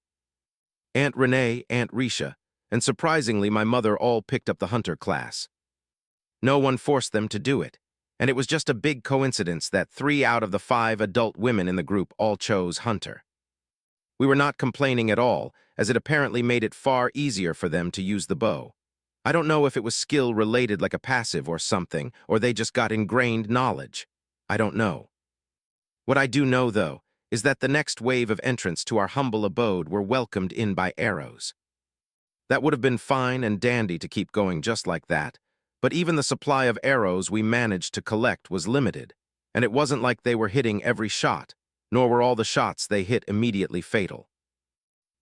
Aunt Renee, Aunt Risha, and surprisingly my mother all picked up the hunter class. No one forced them to do it, and it was just a big coincidence that 3 out of the 5 adult women in the group all chose hunter. We were not complaining at all, as it apparently made it far easier for them to use the bow. I don't know if it was skill-related like a passive or something, or they just got ingrained knowledge. I don't know. What I do know, though, is that the next wave of entrants to our humble abode were welcomed in by arrows. That would have been fine and dandy to keep going just like that, but even the supply of arrows we managed to collect was limited, and it wasn't like they were hitting every shot, nor were all the shots they hit immediately fatal.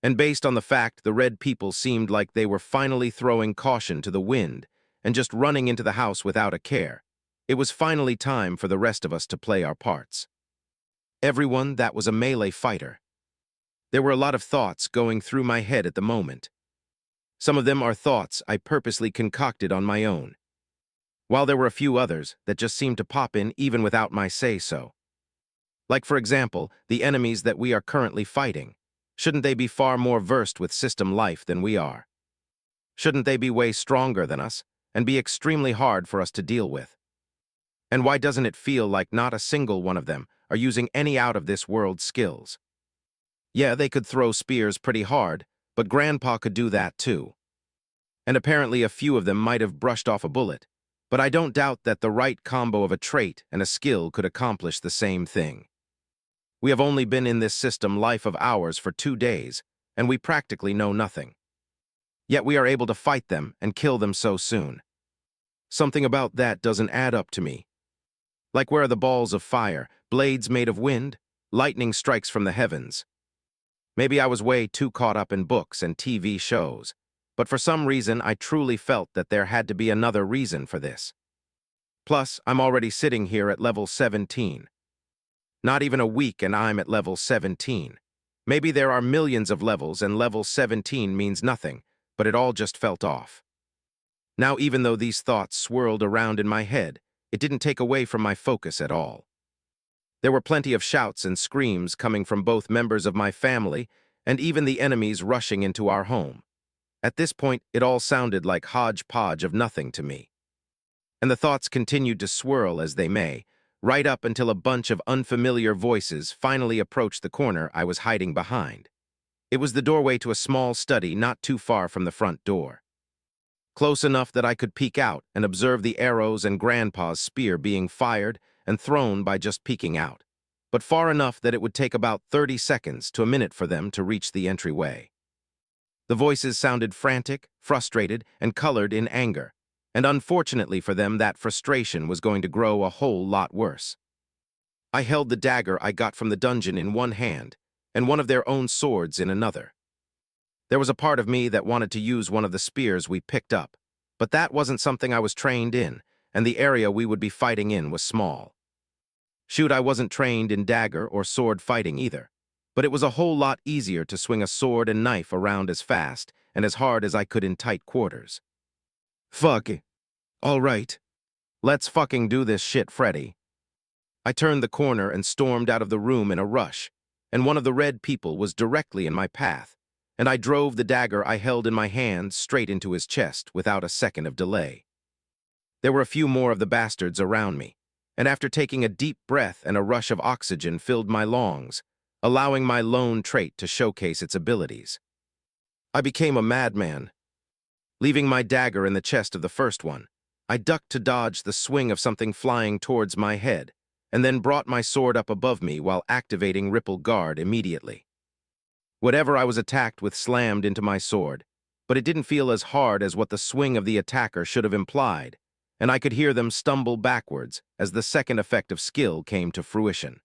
And based on the fact the red people seemed like they were finally throwing caution to the wind and just running into the house without a care, it was finally time for the rest of us to play our parts. Everyone that was a melee fighter. There were a lot of thoughts going through my head at the moment. Some of them are thoughts I purposely concocted on my own, while there were a few others that just seemed to pop in even without my say-so. Like, for example, the enemies that we are currently fighting. Shouldn't they be far more versed with system life than we are? Shouldn't they be way stronger than us and be extremely hard for us to deal with? And why doesn't it feel like not a single one of them are using any out-of-this-world skills? Yeah, they could throw spears pretty hard, but Grandpa could do that too. And apparently a few of them might have brushed off a bullet, but I don't doubt that the right combo of a trait and a skill could accomplish the same thing. We have only been in this system life of ours for 2 days, and we practically know nothing. Yet we are able to fight them and kill them so soon. Something about that doesn't add up to me. Like, where are the balls of fire, blades made of wind, lightning strikes from the heavens? Maybe I was way too caught up in books and TV shows, but for some reason I truly felt that there had to be another reason for this. Plus, I'm already sitting here at level 17. Not even a week and I'm at level 17. Maybe there are millions of levels and level 17 means nothing, but it all just felt off. Now, even though these thoughts swirled around in my head, it didn't take away from my focus at all. There were plenty of shouts and screams coming from both members of my family and even the enemies rushing into our home. At this point, it all sounded like hodgepodge of nothing to me. And the thoughts continued to swirl as they may, right up until a bunch of unfamiliar voices finally approached the corner I was hiding behind. It was the doorway to a small study not too far from the front door. Close enough that I could peek out and observe the arrows and Grandpa's spear being fired and thrown by just peeking out, but far enough that it would take about 30 seconds to a minute for them to reach the entryway. The voices sounded frantic, frustrated, and colored in anger, and unfortunately for them, that frustration was going to grow a whole lot worse. I held the dagger I got from the dungeon in one hand, and one of their own swords in another. There was a part of me that wanted to use one of the spears we picked up, but that wasn't something I was trained in, and the area we would be fighting in was small. Shoot, I wasn't trained in dagger or sword fighting either, but it was a whole lot easier to swing a sword and knife around as fast and as hard as I could in tight quarters. Fuck it. All right. Let's fucking do this shit, Freddy. I turned the corner and stormed out of the room in a rush, and one of the red people was directly in my path, and I drove the dagger I held in my hand straight into his chest without a second of delay. There were a few more of the bastards around me, and after taking a deep breath and a rush of oxygen filled my lungs, allowing my lone trait to showcase its abilities, I became a madman. Leaving my dagger in the chest of the first one, I ducked to dodge the swing of something flying towards my head, and then brought my sword up above me while activating Ripple Guard immediately. Whatever I was attacked with slammed into my sword, but it didn't feel as hard as what the swing of the attacker should have implied, and I could hear them stumble backwards as the second effect of skill came to fruition.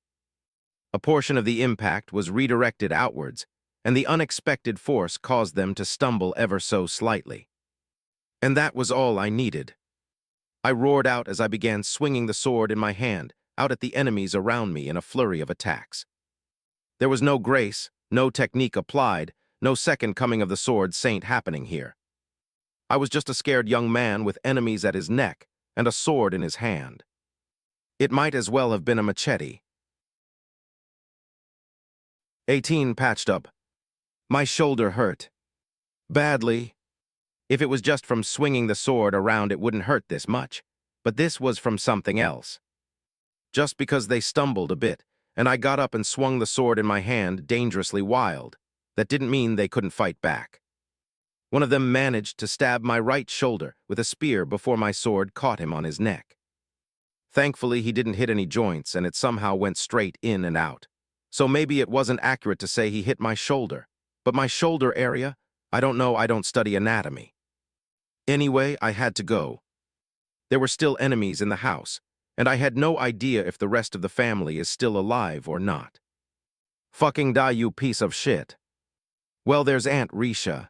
A portion of the impact was redirected outwards, and the unexpected force caused them to stumble ever so slightly. And that was all I needed. I roared out as I began swinging the sword in my hand out at the enemies around me in a flurry of attacks. There was no grace, no technique applied, no second coming of the sword saint happening here. I was just a scared young man with enemies at his neck and a sword in his hand. It might as well have been a machete. 18 patched up. My shoulder hurt. Badly. If it was just from swinging the sword around, it wouldn't hurt this much, but this was from something else. Just because they stumbled a bit, and I got up and swung the sword in my hand dangerously wild, that didn't mean they couldn't fight back. One of them managed to stab my right shoulder with a spear before my sword caught him on his neck. Thankfully, he didn't hit any joints, and it somehow went straight in and out. So maybe it wasn't accurate to say he hit my shoulder, but my shoulder area, I don't know, I don't study anatomy. Anyway, I had to go. There were still enemies in the house, and I had no idea if the rest of the family is still alive or not. Fucking die, you piece of shit. Well, there's Aunt Risha.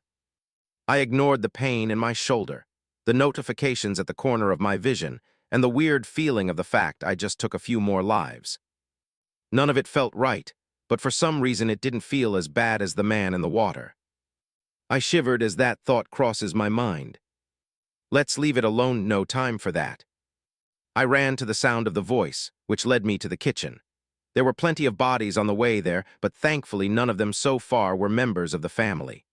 I ignored the pain in my shoulder, the notifications at the corner of my vision, and the weird feeling of the fact I just took a few more lives. None of it felt right, but for some reason it didn't feel as bad as the man in the water. I shivered as that thought crosses my mind. Let's leave it alone, no time for that. I ran to the sound of the voice, which led me to the kitchen. There were plenty of bodies on the way there, but thankfully none of them so far were members of the family.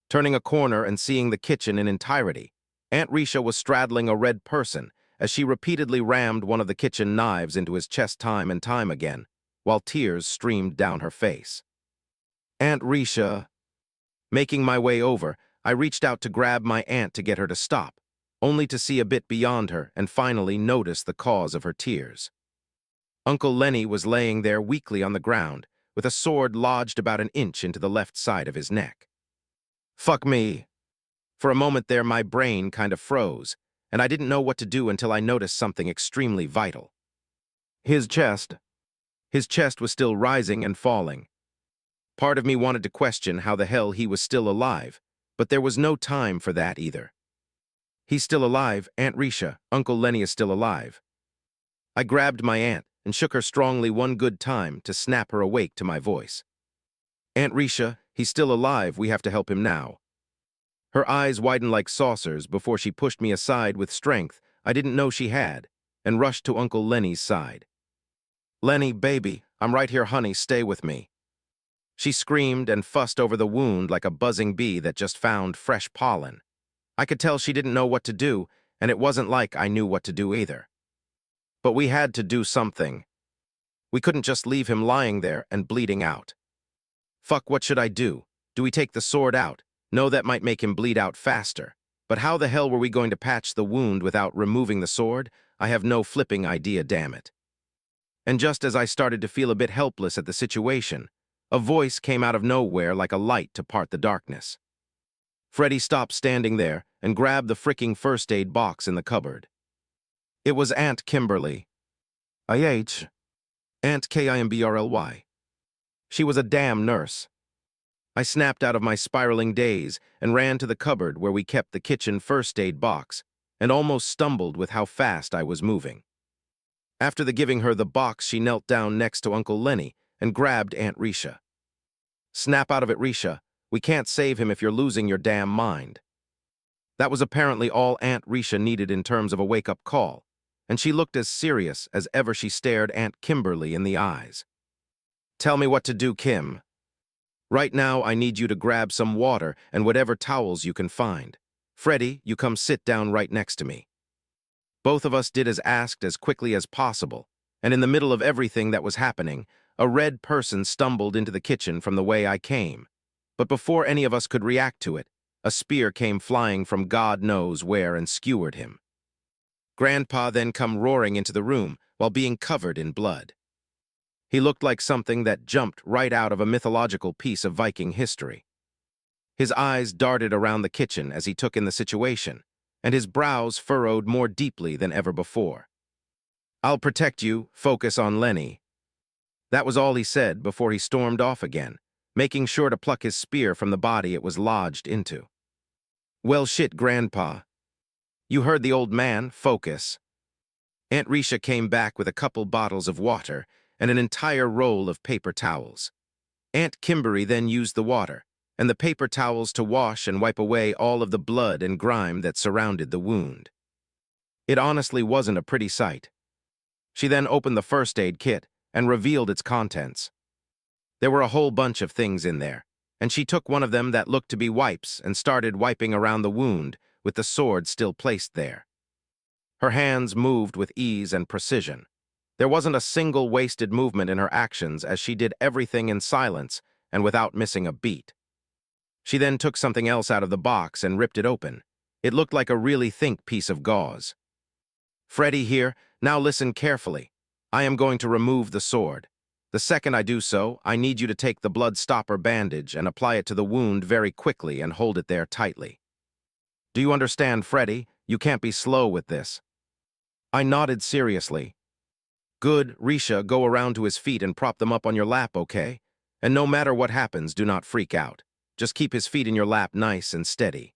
Turning a corner and seeing the kitchen in entirety, Aunt Risha was straddling a red person as she repeatedly rammed one of the kitchen knives into his chest time and time again, while tears streamed down her face. Aunt Risha. Making my way over, I reached out to grab my aunt to get her to stop, only to see a bit beyond her and finally notice the cause of her tears. Uncle Lenny was laying there weakly on the ground, with a sword lodged about an inch into the left side of his neck. Fuck me. For a moment there, my brain kind of froze, and I didn't know what to do until I noticed something extremely vital. His chest. His chest was still rising and falling. Part of me wanted to question how the hell he was still alive, but there was no time for that either. He's still alive, Aunt Risha. Uncle Lenny is still alive. I grabbed my aunt and shook her strongly one good time to snap her awake to my voice. Aunt Risha, he's still alive, we have to help him now. Her eyes widened like saucers before she pushed me aside with strength I didn't know she had, and rushed to Uncle Lenny's side. Lenny, baby, I'm right here, honey, stay with me. She screamed and fussed over the wound like a buzzing bee that just found fresh pollen. I could tell she didn't know what to do, and it wasn't like I knew what to do either. But we had to do something. We couldn't just leave him lying there and bleeding out. Fuck, what should I do? Do we take the sword out? No, that might make him bleed out faster. But how the hell were we going to patch the wound without removing the sword? I have no flipping idea, damn it. And just as I started to feel a bit helpless at the situation, a voice came out of nowhere like a light to part the darkness. Freddy stopped standing there and grabbed the fricking first aid box in the cupboard. It was Aunt Kimberly. I.H. Aunt Kimberly. She was a damn nurse. I snapped out of my spiraling daze and ran to the cupboard where we kept the kitchen first aid box and almost stumbled with how fast I was moving. After giving her the box, she knelt down next to Uncle Lenny and grabbed Aunt Risha. Snap out of it, Risha. We can't save him if you're losing your damn mind. That was apparently all Aunt Risha needed in terms of a wake-up call, and she looked as serious as ever. She stared Aunt Kimberly in the eyes. Tell me what to do, Kim. Right now, I need you to grab some water and whatever towels you can find. Freddy, you come sit down right next to me. Both of us did as asked as quickly as possible, and in the middle of everything that was happening, a red person stumbled into the kitchen from the way I came. But before any of us could react to it, a spear came flying from God knows where and skewered him. Grandpa then come roaring into the room while being covered in blood. He looked like something that jumped right out of a mythological piece of Viking history. His eyes darted around the kitchen as he took in the situation, and his brows furrowed more deeply than ever before. I'll protect you, focus on Lenny. That was all he said before he stormed off again, making sure to pluck his spear from the body it was lodged into. Well shit, Grandpa. You heard the old man, focus. Aunt Risha came back with a couple bottles of water and an entire roll of paper towels. Aunt Kimberly then used the water and the paper towels to wash and wipe away all of the blood and grime that surrounded the wound. It honestly wasn't a pretty sight. She then opened the first aid kit and revealed its contents. There were a whole bunch of things in there, and she took one of them that looked to be wipes and started wiping around the wound with the sword still placed there. Her hands moved with ease and precision. There wasn't a single wasted movement in her actions as she did everything in silence and without missing a beat. She then took something else out of the box and ripped it open. It looked like a really thick piece of gauze. Freddy here, now listen carefully. I am going to remove the sword. The second I do so, I need you to take the blood stopper bandage and apply it to the wound very quickly and hold it there tightly. Do you understand, Freddy? You can't be slow with this. I nodded seriously. Good, Risha, go around to his feet and prop them up on your lap, okay? And no matter what happens, do not freak out. Just keep his feet in your lap nice and steady."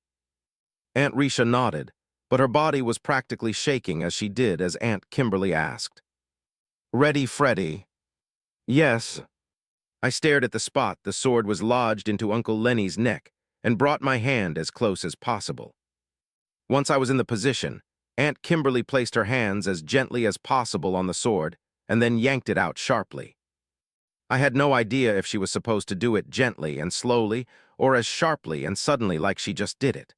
Aunt Risha nodded, but her body was practically shaking as she did as Aunt Kimberly asked, "Ready, Freddy?" "Yes." I stared at the spot the sword was lodged into Uncle Lenny's neck and brought my hand as close as possible. Once I was in the position, Aunt Kimberly placed her hands as gently as possible on the sword and then yanked it out sharply. I had no idea if she was supposed to do it gently and slowly or as sharply and suddenly like she just did it.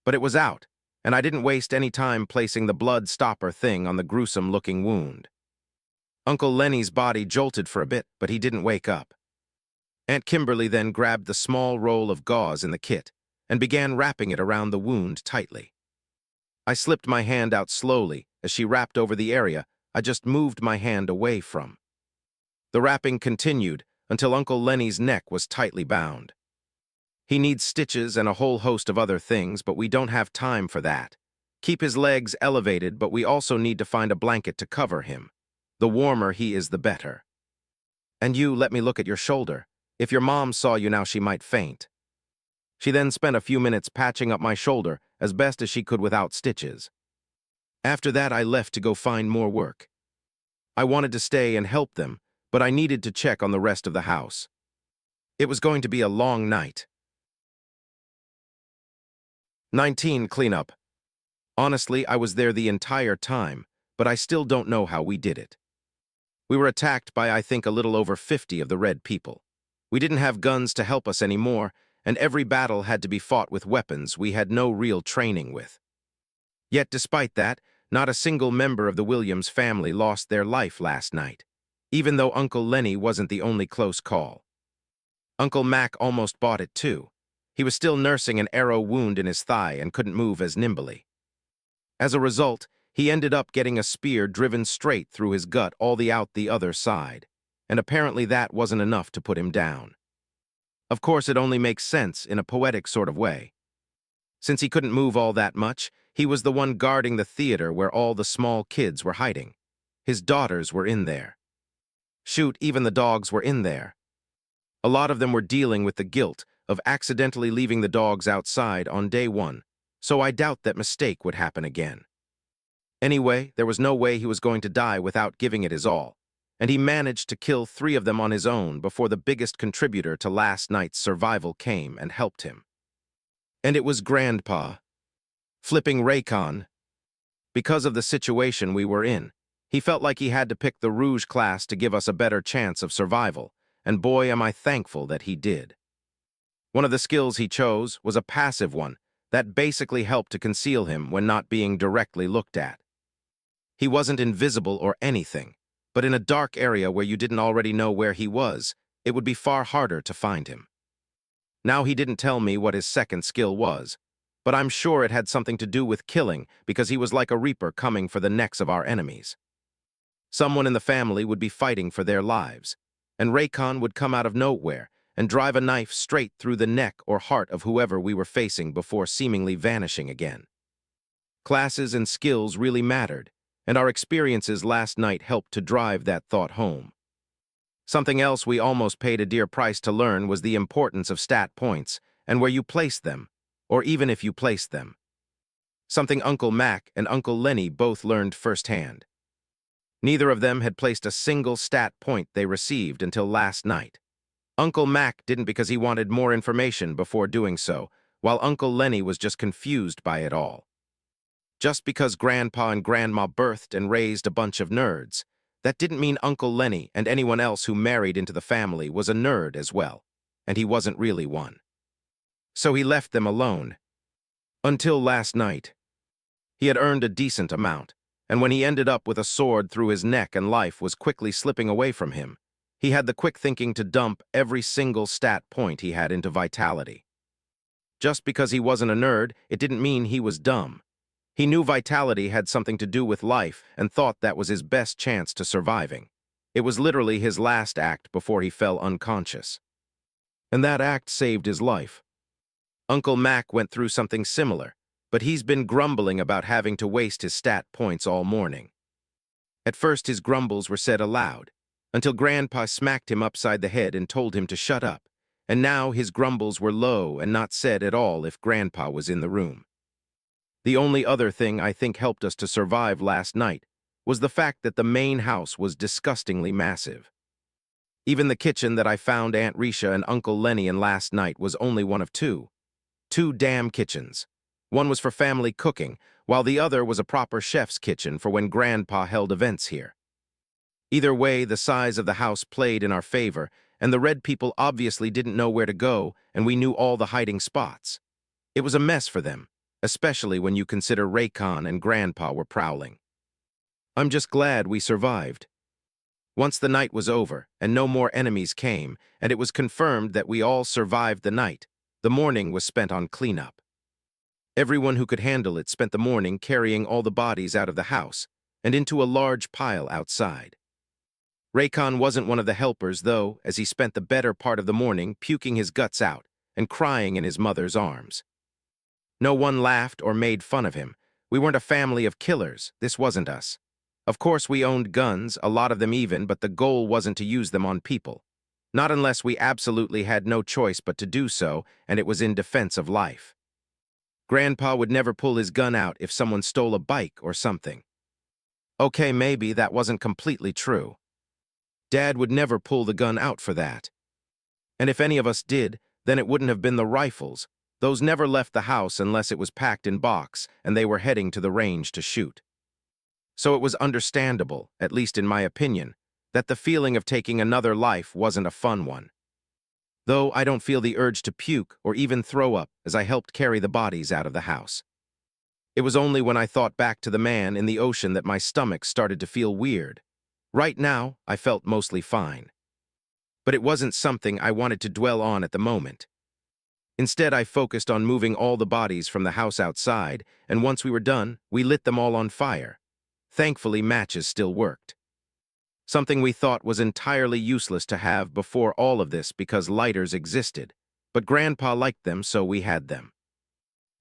But it was out, and I didn't waste any time placing the blood stopper thing on the gruesome-looking wound. Uncle Lenny's body jolted for a bit, but he didn't wake up. Aunt Kimberly then grabbed the small roll of gauze in the kit and began wrapping it around the wound tightly. I slipped my hand out slowly as she wrapped over the area I just moved my hand away from. The wrapping continued until Uncle Lenny's neck was tightly bound. He needs stitches and a whole host of other things, but we don't have time for that. Keep his legs elevated, but we also need to find a blanket to cover him. The warmer he is, the better. And you, let me look at your shoulder. If your mom saw you now, she might faint. She then spent a few minutes patching up my shoulder as best as she could without stitches. After that, I left to go find more work. I wanted to stay and help them, but I needed to check on the rest of the house. It was going to be a long night. 19. Cleanup. Honestly, I was there the entire time, but I still don't know how we did it. We were attacked by, I think, a little over 50 of the red people. We didn't have guns to help us anymore, and every battle had to be fought with weapons we had no real training with. Yet despite that, not a single member of the Williams family lost their life last night, even though Uncle Lenny wasn't the only close call. Uncle Mac almost bought it too. He was still nursing an arrow wound in his thigh and couldn't move as nimbly. As a result, he ended up getting a spear driven straight through his gut all out the other side, and apparently that wasn't enough to put him down. Of course, it only makes sense in a poetic sort of way. Since he couldn't move all that much, he was the one guarding the theater where all the small kids were hiding. His daughters were in there. Shoot, even the dogs were in there. A lot of them were dealing with the guilt of accidentally leaving the dogs outside on day one, so I doubt that mistake would happen again. Anyway, there was no way he was going to die without giving it his all, and he managed to kill 3 of them on his own before the biggest contributor to last night's survival came and helped him. And it was Grandpa. Flipping Raycon. Because of the situation we were in, he felt like he had to pick the Rouge class to give us a better chance of survival, and boy am I thankful that he did. One of the skills he chose was a passive one that basically helped to conceal him when not being directly looked at. He wasn't invisible or anything, but in a dark area where you didn't already know where he was, it would be far harder to find him. Now he didn't tell me what his second skill was, but I'm sure it had something to do with killing because he was like a reaper coming for the necks of our enemies. Someone in the family would be fighting for their lives, and Raycon would come out of nowhere and drive a knife straight through the neck or heart of whoever we were facing before seemingly vanishing again. Classes and skills really mattered, and our experiences last night helped to drive that thought home. Something else we almost paid a dear price to learn was the importance of stat points and where you place them, or even if you placed them. Something Uncle Mac and Uncle Lenny both learned firsthand. Neither of them had placed a single stat point they received until last night. Uncle Mac didn't because he wanted more information before doing so, while Uncle Lenny was just confused by it all. Just because Grandpa and Grandma birthed and raised a bunch of nerds, that didn't mean Uncle Lenny and anyone else who married into the family was a nerd as well, and he wasn't really one. So he left them alone. Until last night. He had earned a decent amount, and when he ended up with a sword through his neck and life was quickly slipping away from him, he had the quick thinking to dump every single stat point he had into vitality. Just because he wasn't a nerd, it didn't mean he was dumb. He knew vitality had something to do with life and thought that was his best chance to surviving. It was literally his last act before he fell unconscious. And that act saved his life. Uncle Mac went through something similar, but he's been grumbling about having to waste his stat points all morning. At first his grumbles were said aloud, until Grandpa smacked him upside the head and told him to shut up, and now his grumbles were low and not said at all if Grandpa was in the room. The only other thing I think helped us to survive last night was the fact that the main house was disgustingly massive. Even the kitchen that I found Aunt Risha and Uncle Lenny in last night was only one of two. Two damn kitchens. One was for family cooking, while the other was a proper chef's kitchen for when Grandpa held events here. Either way, the size of the house played in our favor, and the red people obviously didn't know where to go, and we knew all the hiding spots. It was a mess for them, especially when you consider Raycon and Grandpa were prowling. I'm just glad we survived. Once the night was over, and no more enemies came, and it was confirmed that we all survived the night, the morning was spent on cleanup. Everyone who could handle it spent the morning carrying all the bodies out of the house and into a large pile outside. Raycon wasn't one of the helpers, though, as he spent the better part of the morning puking his guts out and crying in his mother's arms. No one laughed or made fun of him. We weren't a family of killers. This wasn't us. Of course, we owned guns, a lot of them even, but the goal wasn't to use them on people. Not unless we absolutely had no choice but to do so, and it was in defense of life. Grandpa would never pull his gun out if someone stole a bike or something. Okay, maybe that wasn't completely true. Dad would never pull the gun out for that. And if any of us did, then it wouldn't have been the rifles. Those never left the house unless it was packed in box and they were heading to the range to shoot. So it was understandable, at least in my opinion, that the feeling of taking another life wasn't a fun one. Though I don't feel the urge to puke or even throw up as I helped carry the bodies out of the house. It was only when I thought back to the man in the ocean that my stomach started to feel weird. Right now, I felt mostly fine. But it wasn't something I wanted to dwell on at the moment. Instead, I focused on moving all the bodies from the house outside, and once we were done, we lit them all on fire. Thankfully, matches still worked. Something we thought was entirely useless to have before all of this because lighters existed, but Grandpa liked them, so we had them.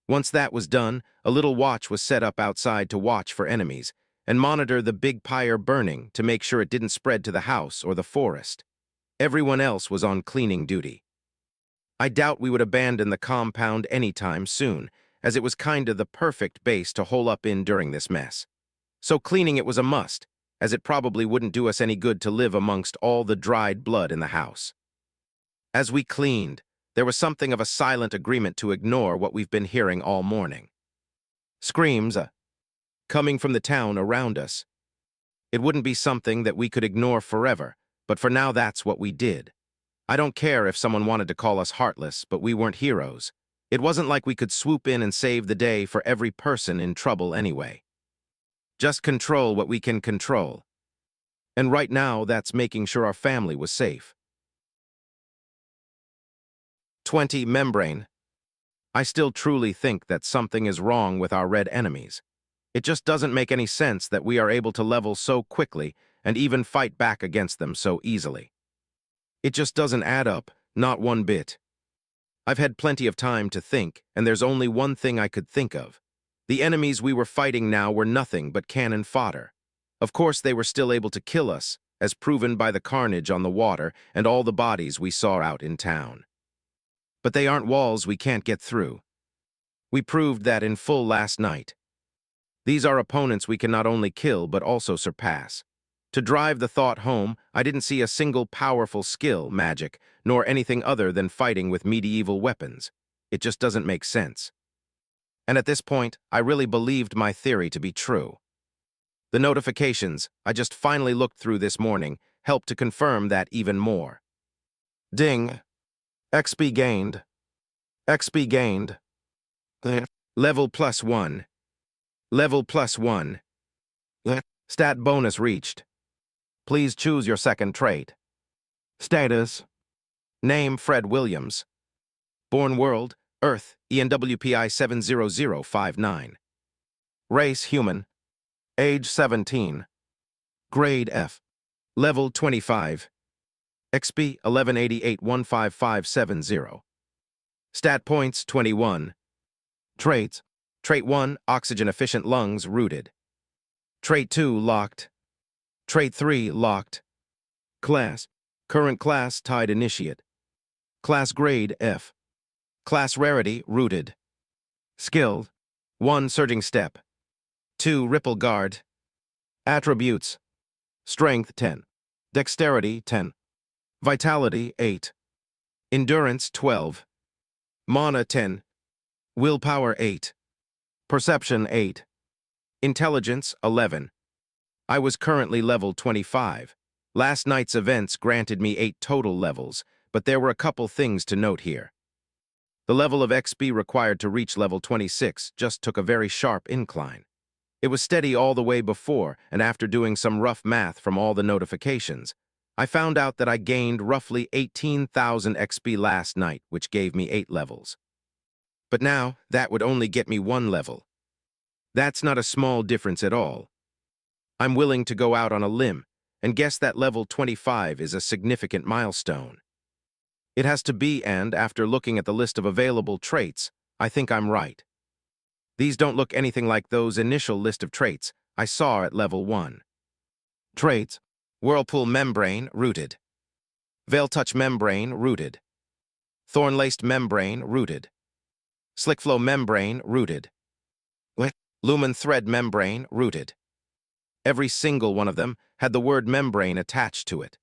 Once that was done, a little watch was set up outside to watch for enemies and monitor the big pyre burning to make sure it didn't spread to the house or the forest. Everyone else was on cleaning duty. I doubt we would abandon the compound anytime soon, as it was kinda the perfect base to hole up in during this mess. So cleaning it was a must, as it probably wouldn't do us any good to live amongst all the dried blood in the house. As we cleaned, there was something of a silent agreement to ignore what we've been hearing all morning. Screams, coming from the town around us. It wouldn't be something that we could ignore forever, but for now that's what we did. I don't care if someone wanted to call us heartless, but we weren't heroes. It wasn't like we could swoop in and save the day for every person in trouble anyway. Just control what we can control. And right now, that's making sure our family was safe. 20. Membrane. I still truly think that something is wrong with our red enemies. It just doesn't make any sense that we are able to level so quickly and even fight back against them so easily. It just doesn't add up, not one bit. I've had plenty of time to think, and there's only one thing I could think of. The enemies we were fighting now were nothing but cannon fodder. Of course, they were still able to kill us, as proven by the carnage on the water and all the bodies we saw out in town. But they aren't walls we can't get through. We proved that in full last night. These are opponents we can not only kill but also surpass. To drive the thought home, I didn't see a single powerful skill, magic, nor anything other than fighting with medieval weapons. It just doesn't make sense. And at this point, I really believed my theory to be true. The notifications I just finally looked through this morning helped to confirm that even more. Ding. XP gained. XP gained. Level +1. Level +1. Stat bonus reached. Please choose your second trait. Status. Name Fred Williams. Born world, Earth, ENWPI 70059. Race human. Age 17. Grade F. Level 25. XP 1188-15570. Stat points 21. Traits. Trait 1, oxygen efficient lungs rooted. Trait 2, locked. Trait 3, locked. Class. Current class, tied initiate. Class grade F. Class rarity rooted. Skill 1. Surging step. 2. Ripple guard. Attributes: strength 10. Dexterity 10. Vitality 8. Endurance 12. Mana 10. Willpower 8. Perception 8. Intelligence 11. I was currently level 25. Last night's events granted me 8 total levels, but there were a couple things to note here. The level of XP required to reach level 26 just took a very sharp incline. It was steady all the way before, and after doing some rough math from all the notifications, I found out that I gained roughly 18,000 XP last night, which gave me 8 levels. But now, that would only get me 1 level. That's not a small difference at all. I'm willing to go out on a limb and guess that level 25 is a significant milestone. It has to be, and after looking at the list of available traits, I think I'm right. These don't look anything like those initial list of traits I saw at level 1. Traits: Whirlpool Membrane, rooted. Veil Touch Membrane, rooted. Thorn-Laced Membrane, rooted. Slickflow Membrane, rooted. Lumen Thread Membrane, rooted. Every single one of them had the word membrane attached to it.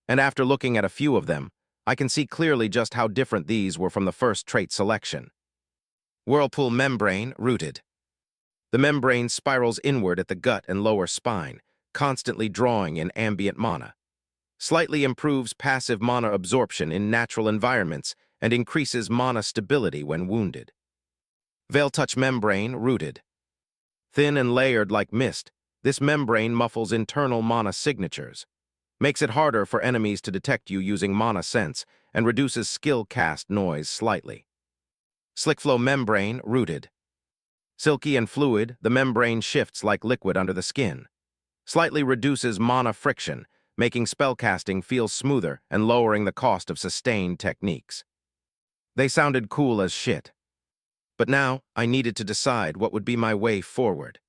And after looking at a few of them, I can see clearly just how different these were from the first trait selection. Whirlpool Membrane, rooted. The membrane spirals inward at the gut and lower spine, constantly drawing in ambient mana. Slightly improves passive mana absorption in natural environments and increases mana stability when wounded. Veil Touch Membrane, rooted. Thin and layered like mist, this membrane muffles internal mana signatures, makes it harder for enemies to detect you using mana sense, and reduces skill cast noise slightly. Slickflow Membrane, rooted. Silky and fluid, the membrane shifts like liquid under the skin. Slightly reduces mana friction, making spellcasting feel smoother and lowering the cost of sustained techniques. They sounded cool as shit. But now, I needed to decide what would be my way forward.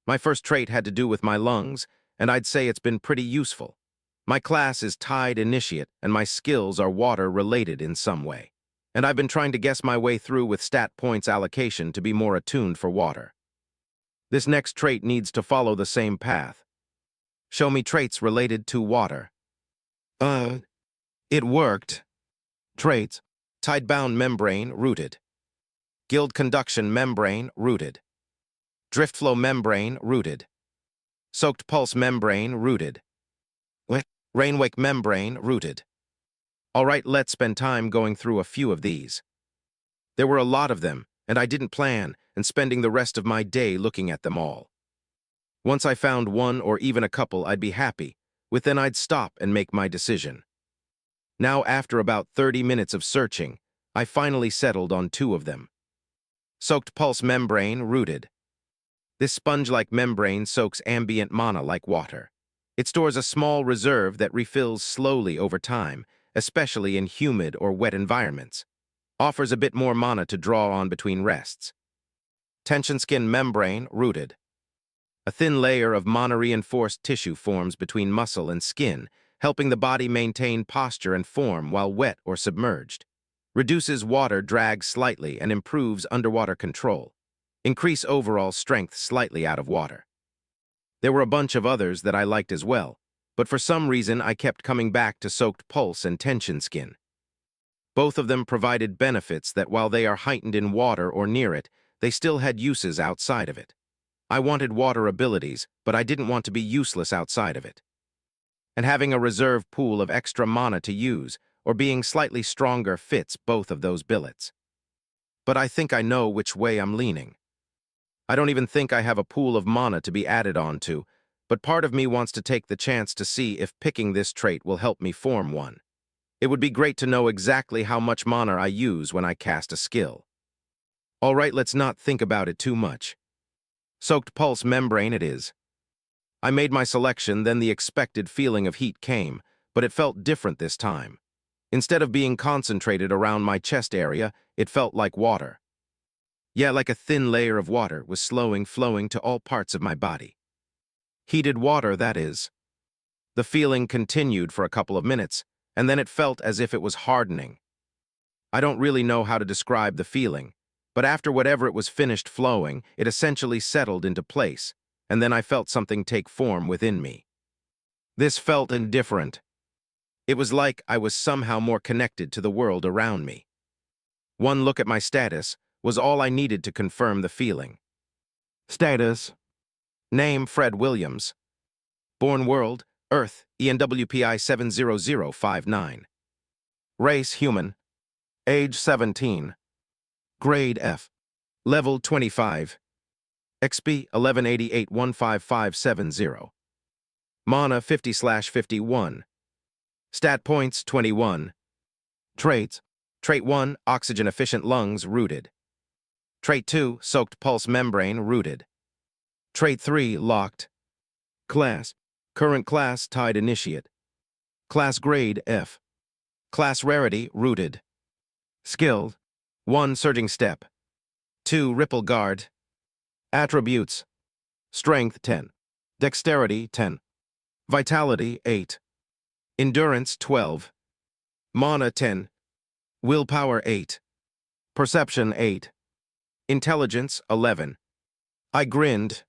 My first trait had to do with my lungs, and I'd say it's been pretty useful. My class is Tide Initiate, and my skills are water-related in some way. And I've been trying to guess my way through with stat points allocation to be more attuned for water. This next trait needs to follow the same path. Show me traits related to water. It worked. Traits: Tidebound Membrane, rooted. Guild Conduction Membrane, rooted. Driftflow Membrane, rooted. Soaked Pulse Membrane, rooted. Rainwake Membrane, rooted. All right, let's spend time going through a few of these. There were a lot of them, and I didn't plan on spending the rest of my day looking at them all. Once I found one or even a couple I'd be happy with, then I'd stop and make my decision. Now, after about 30 minutes of searching, I finally settled on 2 of them. Soaked Pulse Membrane, rooted. This sponge-like membrane soaks ambient mana like water. It stores a small reserve that refills slowly over time, especially in humid or wet environments. Offers a bit more mana to draw on between rests. Tension Skin Membrane, rooted. A thin layer of mana-reinforced tissue forms between muscle and skin, helping the body maintain posture and form while wet or submerged. Reduces water drag slightly and improves underwater control. Increase overall strength slightly out of water. There were a bunch of others that I liked as well, but for some reason I kept coming back to Soaked Pulse and Tension Skin. Both of them provided benefits that while they are heightened in water or near it, they still had uses outside of it. I wanted water abilities, but I didn't want to be useless outside of it. And having a reserve pool of extra mana to use, or being slightly stronger, fits both of those billets. But I think I know which way I'm leaning. I don't even think I have a pool of mana to be added on to, but part of me wants to take the chance to see if picking this trait will help me form one. It would be great to know exactly how much mana I use when I cast a skill. All right, let's not think about it too much. Soaked Pulse Membrane it is. I made my selection, then the expected feeling of heat came, but it felt different this time. Instead of being concentrated around my chest area, it felt like water. Yeah, like a thin layer of water was flowing to all parts of my body. Heated water, that is. The feeling continued for a couple of minutes, and then it felt as if it was hardening. I don't really know how to describe the feeling, but after whatever it was finished flowing, it essentially settled into place, and then I felt something take form within me. This felt indifferent. It was like I was somehow more connected to the world around me. One look at my status was all I needed to confirm the feeling. Status. Name Fred Williams. Born world, Earth, ENWPI 70059. Race human. Age 17. Grade F. Level 25. XP 1188-15570. Mana 50/51. Stat points 21. Traits. Trait 1, oxygen-efficient lungs, rooted. Trait 2, soaked pulse membrane, rooted. Trait 3, locked. Class. Current class, tied initiate. Class grade, F. Class rarity, rooted. Skill. 1, surging step. 2, ripple guard. Attributes. Strength, 10. Dexterity, 10. Vitality, 8. Endurance, 12. Mana, 10. Willpower, 8. Perception, 8. Intelligence, 11. I grinned.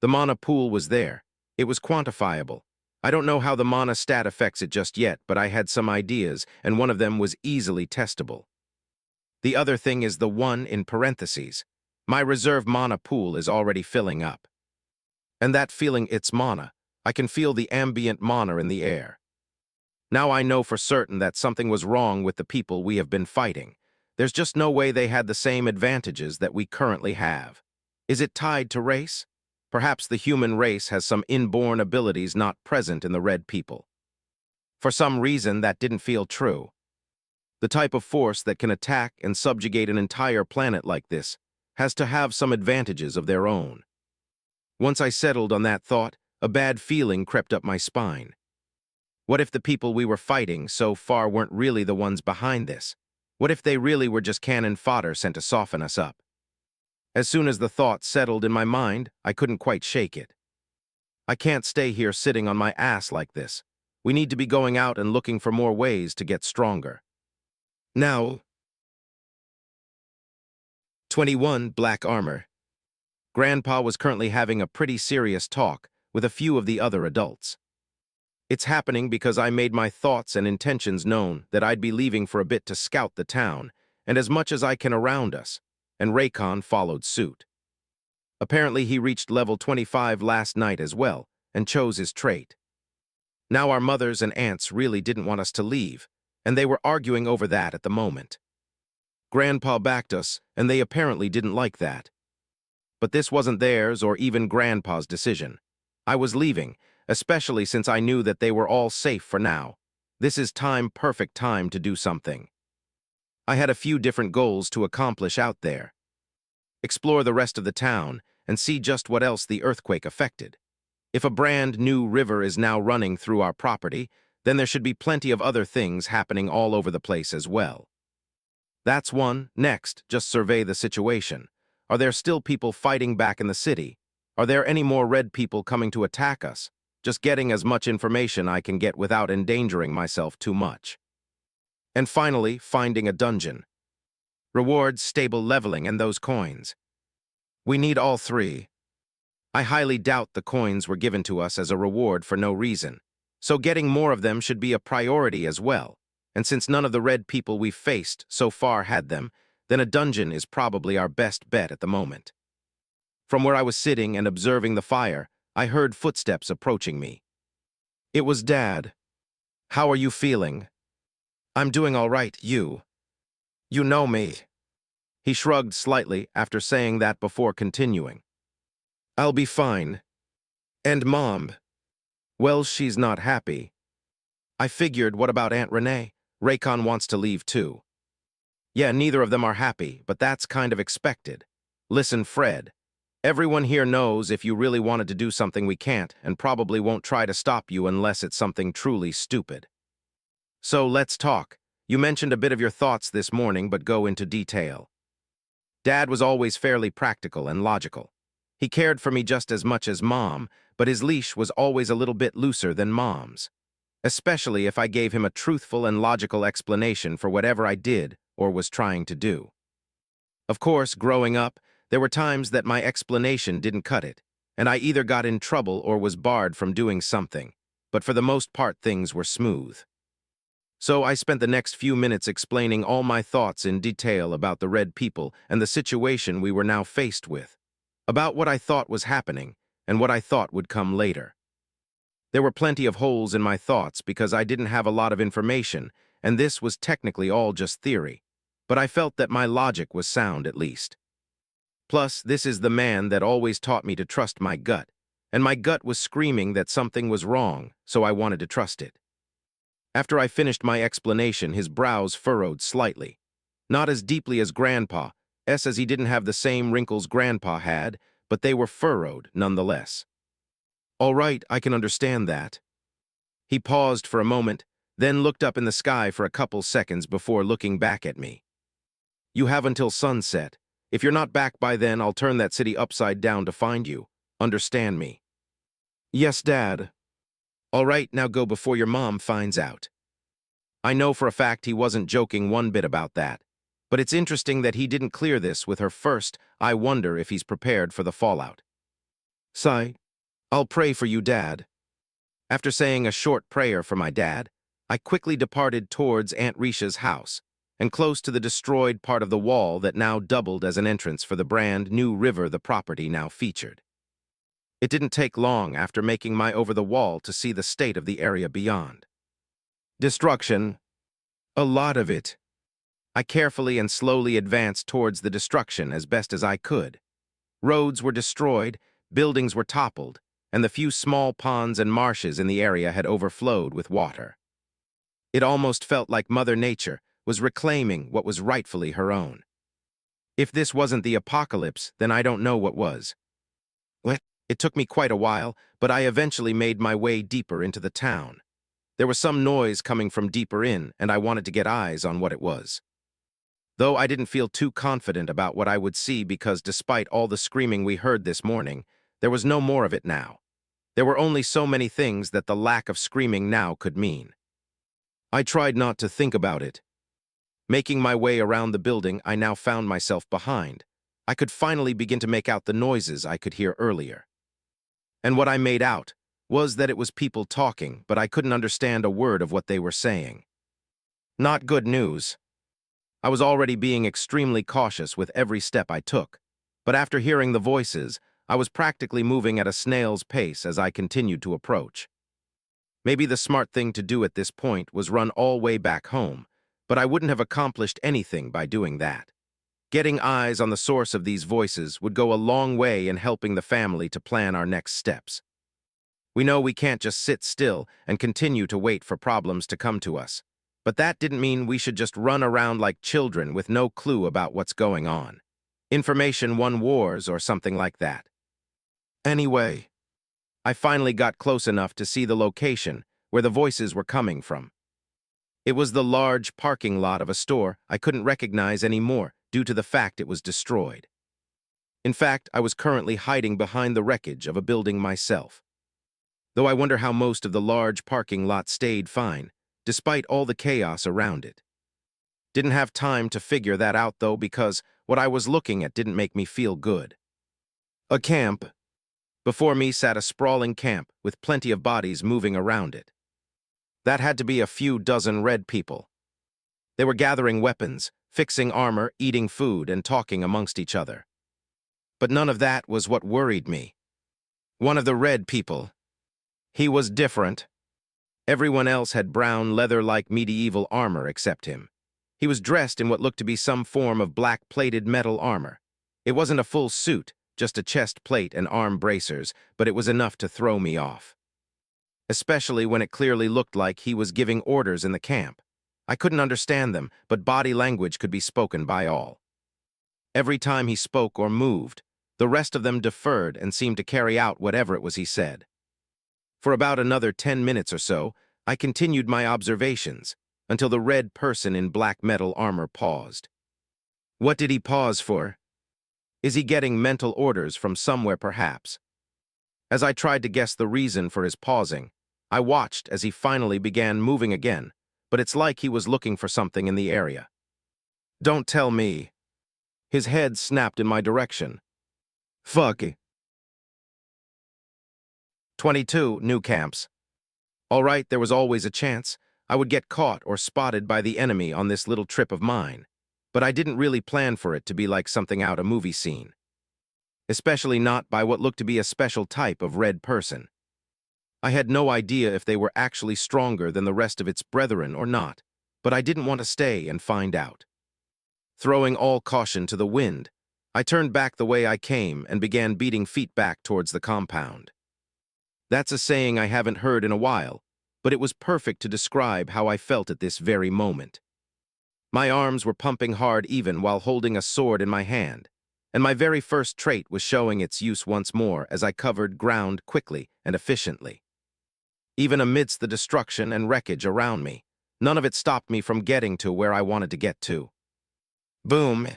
The mana pool was there. It was quantifiable. I don't know how the mana stat affects it just yet, but I had some ideas, and one of them was easily testable. The other thing is the 1 in parentheses. My reserve mana pool is already filling up. And that feeling it's mana, I can feel the ambient mana in the air. Now I know for certain that something was wrong with the people we have been fighting. There's just no way they had the same advantages that we currently have. Is it tied to race? Perhaps the human race has some inborn abilities not present in the red people. For some reason, that didn't feel true. The type of force that can attack and subjugate an entire planet like this has to have some advantages of their own. Once I settled on that thought, a bad feeling crept up my spine. What if the people we were fighting so far weren't really the ones behind this? What if they really were just cannon fodder sent to soften us up? As soon as the thought settled in my mind, I couldn't quite shake it. I can't stay here sitting on my ass like this. We need to be going out and looking for more ways to get stronger. Now, 21, black armor. Grandpa was currently having a pretty serious talk with a few of the other adults. It's happening because I made my thoughts and intentions known that I'd be leaving for a bit to scout the town, and as much as I can around us, and Raycon followed suit. Apparently he reached level 25 last night as well, and chose his trait. Now our mothers and aunts really didn't want us to leave, and they were arguing over that at the moment. Grandpa backed us, and they apparently didn't like that. But this wasn't theirs or even Grandpa's decision. I was leaving, especially since I knew that they were all safe for now. This is perfect time to do something. I had a few different goals to accomplish out there. Explore the rest of the town and see just what else the earthquake affected. If a brand new river is now running through our property, then there should be plenty of other things happening all over the place as well. That's one. Next, just survey the situation. Are there still people fighting back in the city? Are there any more red people coming to attack us? Just getting as much information I can get without endangering myself too much. And finally, finding a dungeon. Rewards, stable leveling, and those coins. We need all three. I highly doubt the coins were given to us as a reward for no reason, so getting more of them should be a priority as well. And since none of the red people we've faced so far had them, then a dungeon is probably our best bet at the moment. From where I was sitting and observing the fire, I heard footsteps approaching me. It was Dad. How are you feeling? I'm doing all right, you. You know me. He shrugged slightly after saying that before continuing. I'll be fine. And Mom? Well, she's not happy. I figured, what about Aunt Renee? Raycon wants to leave too. Yeah, neither of them are happy, but that's kind of expected. Listen, Fred. Everyone here knows if you really wanted to do something we can't, and probably won't try to stop you unless it's something truly stupid. So let's talk. You mentioned a bit of your thoughts this morning, but go into detail. Dad was always fairly practical and logical. He cared for me just as much as Mom, but his leash was always a little bit looser than Mom's. especially if I gave him a truthful and logical explanation for whatever I did or was trying to do. Of course, growing up, there were times that my explanation didn't cut it, and I either got in trouble or was barred from doing something, but for the most part things were smooth. So I spent the next few minutes explaining all my thoughts in detail about the red people and the situation we were now faced with, about what I thought was happening and what I thought would come later. There were plenty of holes in my thoughts because I didn't have a lot of information, and this was technically all just theory, but I felt that my logic was sound at least. Plus, this is the man that always taught me to trust my gut, and my gut was screaming that something was wrong, so I wanted to trust it. After I finished my explanation, his brows furrowed slightly. Not as deeply as Grandpa, as he didn't have the same wrinkles Grandpa had, but they were furrowed nonetheless. All right, I can understand that. He paused for a moment, then looked up in the sky for a couple seconds before looking back at me. You have until sunset. If you're not back by then, I'll turn that city upside down to find you. Understand me? Yes, Dad. All right, now go before your mom finds out. I know for a fact he wasn't joking one bit about that, but it's interesting that he didn't clear this with her first. I wonder if he's prepared for the fallout. Sigh. I'll pray for you, Dad. After saying a short prayer for my dad, I quickly departed towards Aunt Risha's house, and close to the destroyed part of the wall that now doubled as an entrance for the brand new river the property now featured. It didn't take long after making my over the wall to see the state of the area beyond. Destruction. A lot of it. I carefully and slowly advanced towards the destruction as best as I could. Roads were destroyed, buildings were toppled, and the few small ponds and marshes in the area had overflowed with water. It almost felt like Mother Nature was reclaiming what was rightfully her own. If this wasn't the apocalypse, then I don't know what was. It took me quite a while, but I eventually made my way deeper into the town. There was some noise coming from deeper in, and I wanted to get eyes on what it was. Though I didn't feel too confident about what I would see because despite all the screaming we heard this morning, there was no more of it now. There were only so many things that the lack of screaming now could mean. I tried not to think about it. Making my way around the building, I now found myself behind. I could finally begin to make out the noises I could hear earlier. And what I made out was that it was people talking, but I couldn't understand a word of what they were saying. Not good news. I was already being extremely cautious with every step I took, but after hearing the voices, I was practically moving at a snail's pace as I continued to approach. Maybe the smart thing to do at this point was run all way back home, but I wouldn't have accomplished anything by doing that. Getting eyes on the source of these voices would go a long way in helping the family to plan our next steps. We know we can't just sit still and continue to wait for problems to come to us, but that didn't mean we should just run around like children with no clue about what's going on. Information won wars or something like that. Anyway, I finally got close enough to see the location where the voices were coming from. It was the large parking lot of a store I couldn't recognize anymore due to the fact it was destroyed. In fact, I was currently hiding behind the wreckage of a building myself. Though I wonder how most of the large parking lot stayed fine, despite all the chaos around it. Didn't have time to figure that out though because what I was looking at didn't make me feel good. A camp. Before me sat a sprawling camp with plenty of bodies moving around it. That had to be a few dozen red people. They were gathering weapons, fixing armor, eating food, and talking amongst each other. But none of that was what worried me. One of the red people. He was different. Everyone else had brown, leather-like medieval armor except him. He was dressed in what looked to be some form of black-plated metal armor. It wasn't a full suit, just a chest plate and arm bracers, but it was enough to throw me off. Especially when it clearly looked like he was giving orders in the camp. I couldn't understand them, but body language could be spoken by all. Every time he spoke or moved, the rest of them deferred and seemed to carry out whatever it was he said. For about another 10 minutes or so, I continued my observations until the red person in black metal armor paused. What did he pause for? Is he getting mental orders from somewhere perhaps? As I tried to guess the reason for his pausing, I watched as he finally began moving again, but it's like he was looking for something in the area. Don't tell me. His head snapped in my direction. Fuck. 22 new camps. All right, there was always a chance I would get caught or spotted by the enemy on this little trip of mine, but I didn't really plan for it to be like something out a movie scene. Especially not by what looked to be a special type of red person. I had no idea if they were actually stronger than the rest of its brethren or not, but I didn't want to stay and find out. Throwing all caution to the wind, I turned back the way I came and began beating feet back towards the compound. That's a saying I haven't heard in a while, but it was perfect to describe how I felt at this very moment. My arms were pumping hard even while holding a sword in my hand, and my very first trait was showing its use once more as I covered ground quickly and efficiently. Even amidst the destruction and wreckage around me, none of it stopped me from getting to where I wanted to get to. Boom!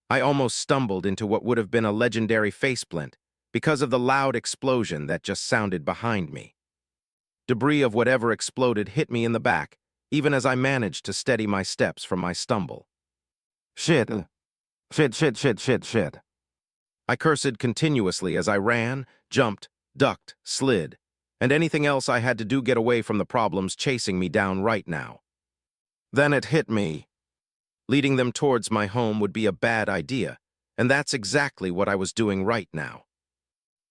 I almost stumbled into what would have been a legendary faceplint because of the loud explosion that just sounded behind me. Debris of whatever exploded hit me in the back, even as I managed to steady my steps from my stumble. Shit. Shit. I cursed continuously as I ran, jumped, ducked, slid, and anything else I had to do get away from the problems chasing me down right now. Then it hit me. Leading them towards my home would be a bad idea, and that's exactly what I was doing right now.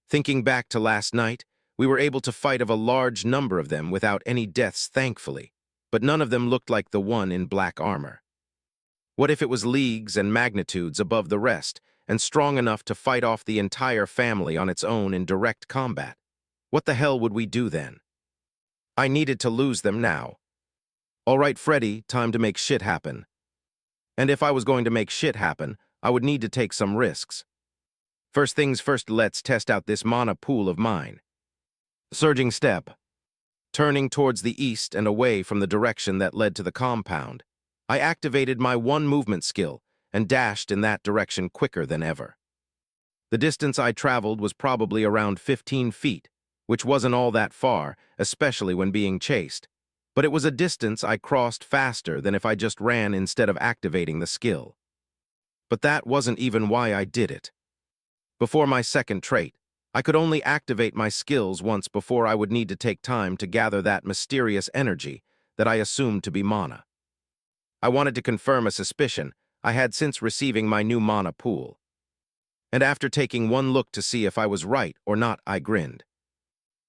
Thinking back to last night, we were able to fight off a large number of them without any deaths, thankfully, but none of them looked like the one in black armor. What if it was leagues and magnitudes above the rest, and strong enough to fight off the entire family on its own in direct combat? What the hell would we do then? I needed to lose them now. All right, Freddy, time to make shit happen. And if I was going to make shit happen, I would need to take some risks. First things first, let's test out this mana pool of mine. Surging step. Turning towards the east and away from the direction that led to the compound, I activated my one movement skill and dashed in that direction quicker than ever. The distance I traveled was probably around 15 feet, which wasn't all that far, especially when being chased, but it was a distance I crossed faster than if I just ran instead of activating the skill. But that wasn't even why I did it. Before my second trait, I could only activate my skills once before I would need to take time to gather that mysterious energy that I assumed to be mana. I wanted to confirm a suspicion I had since receiving my new mana pool. And after taking one look to see if I was right or not, I grinned.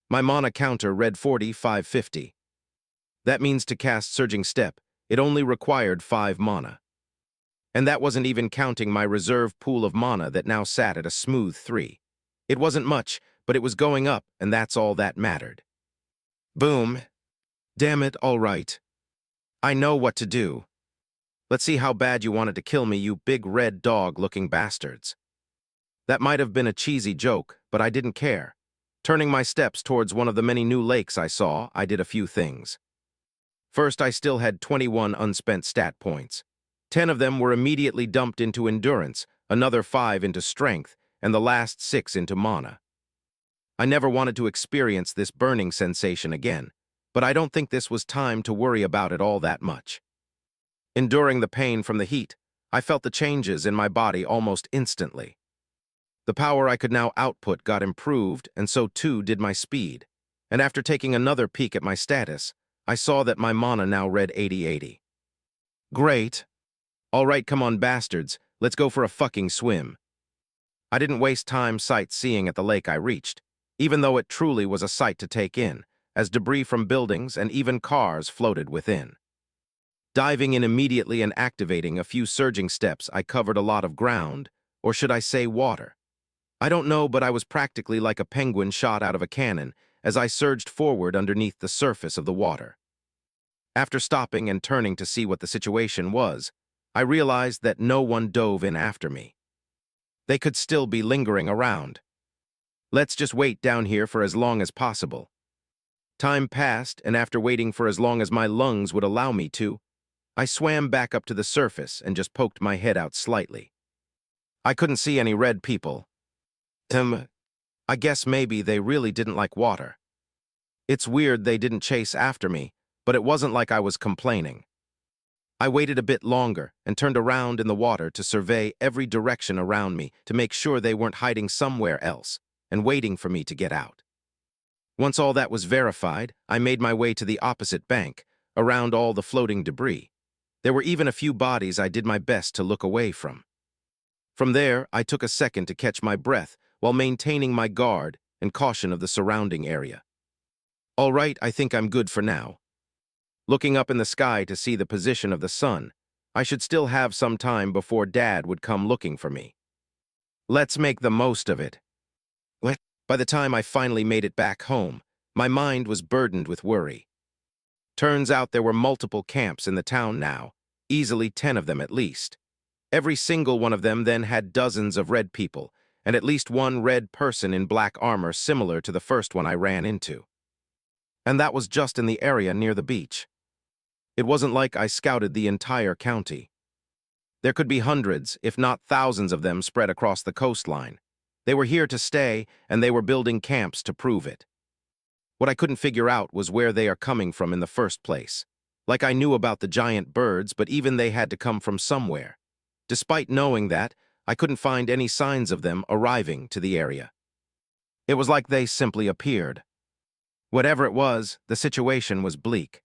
My mana counter read 4550. That means to cast Surging Step, it only required 5 mana. And that wasn't even counting my reserve pool of mana that now sat at a smooth 3. It wasn't much, but it was going up, and that's all that mattered. Boom. Damn it, all right. I know what to do. Let's see how bad you wanted to kill me, you big red dog-looking bastards. That might have been a cheesy joke, but I didn't care. Turning my steps towards one of the many new lakes I saw, I did a few things. First, I still had 21 unspent stat points. 10 of them were immediately dumped into endurance, another 5 into strength, and the last 6 into mana. I never wanted to experience this burning sensation again, but I don't think this was time to worry about it all that much. Enduring the pain from the heat, I felt the changes in my body almost instantly. The power I could now output got improved, and so too did my speed. And after taking another peek at my status, I saw that my mana now read 80/80. Great. All right, come on, bastards, let's go for a fucking swim. I didn't waste time sightseeing at the lake I reached, even though it truly was a sight to take in, as debris from buildings and even cars floated within. Diving in immediately and activating a few surging steps, I covered a lot of ground, or should I say water. I don't know, but I was practically like a penguin shot out of a cannon as I surged forward underneath the surface of the water. After stopping and turning to see what the situation was, I realized that no one dove in after me. They could still be lingering around. Let's just wait down here for as long as possible. Time passed, and after waiting for as long as my lungs would allow me to, I swam back up to the surface and just poked my head out slightly. I couldn't see any red people. I guess maybe they really didn't like water. It's weird they didn't chase after me, but it wasn't like I was complaining. I waited a bit longer and turned around in the water to survey every direction around me to make sure they weren't hiding somewhere else and waiting for me to get out. Once all that was verified, I made my way to the opposite bank, around all the floating debris. There were even a few bodies I did my best to look away from. From there, I took a second to catch my breath while maintaining my guard and caution of the surrounding area. All right, I think I'm good for now. Looking up in the sky to see the position of the sun, I should still have some time before Dad would come looking for me. Let's make the most of it. By the time I finally made it back home, my mind was burdened with worry. Turns out there were multiple camps in the town now, easily 10 of them at least. Every single one of them then had dozens of red people, and at least one red person in black armor similar to the first one I ran into. And that was just in the area near the beach. It wasn't like I scouted the entire county. There could be hundreds, if not thousands of them spread across the coastline. They were here to stay, and they were building camps to prove it. What I couldn't figure out was where they are coming from in the first place. Like I knew about the giant birds, but even they had to come from somewhere. Despite knowing that, I couldn't find any signs of them arriving to the area. It was like they simply appeared. Whatever it was, the situation was bleak.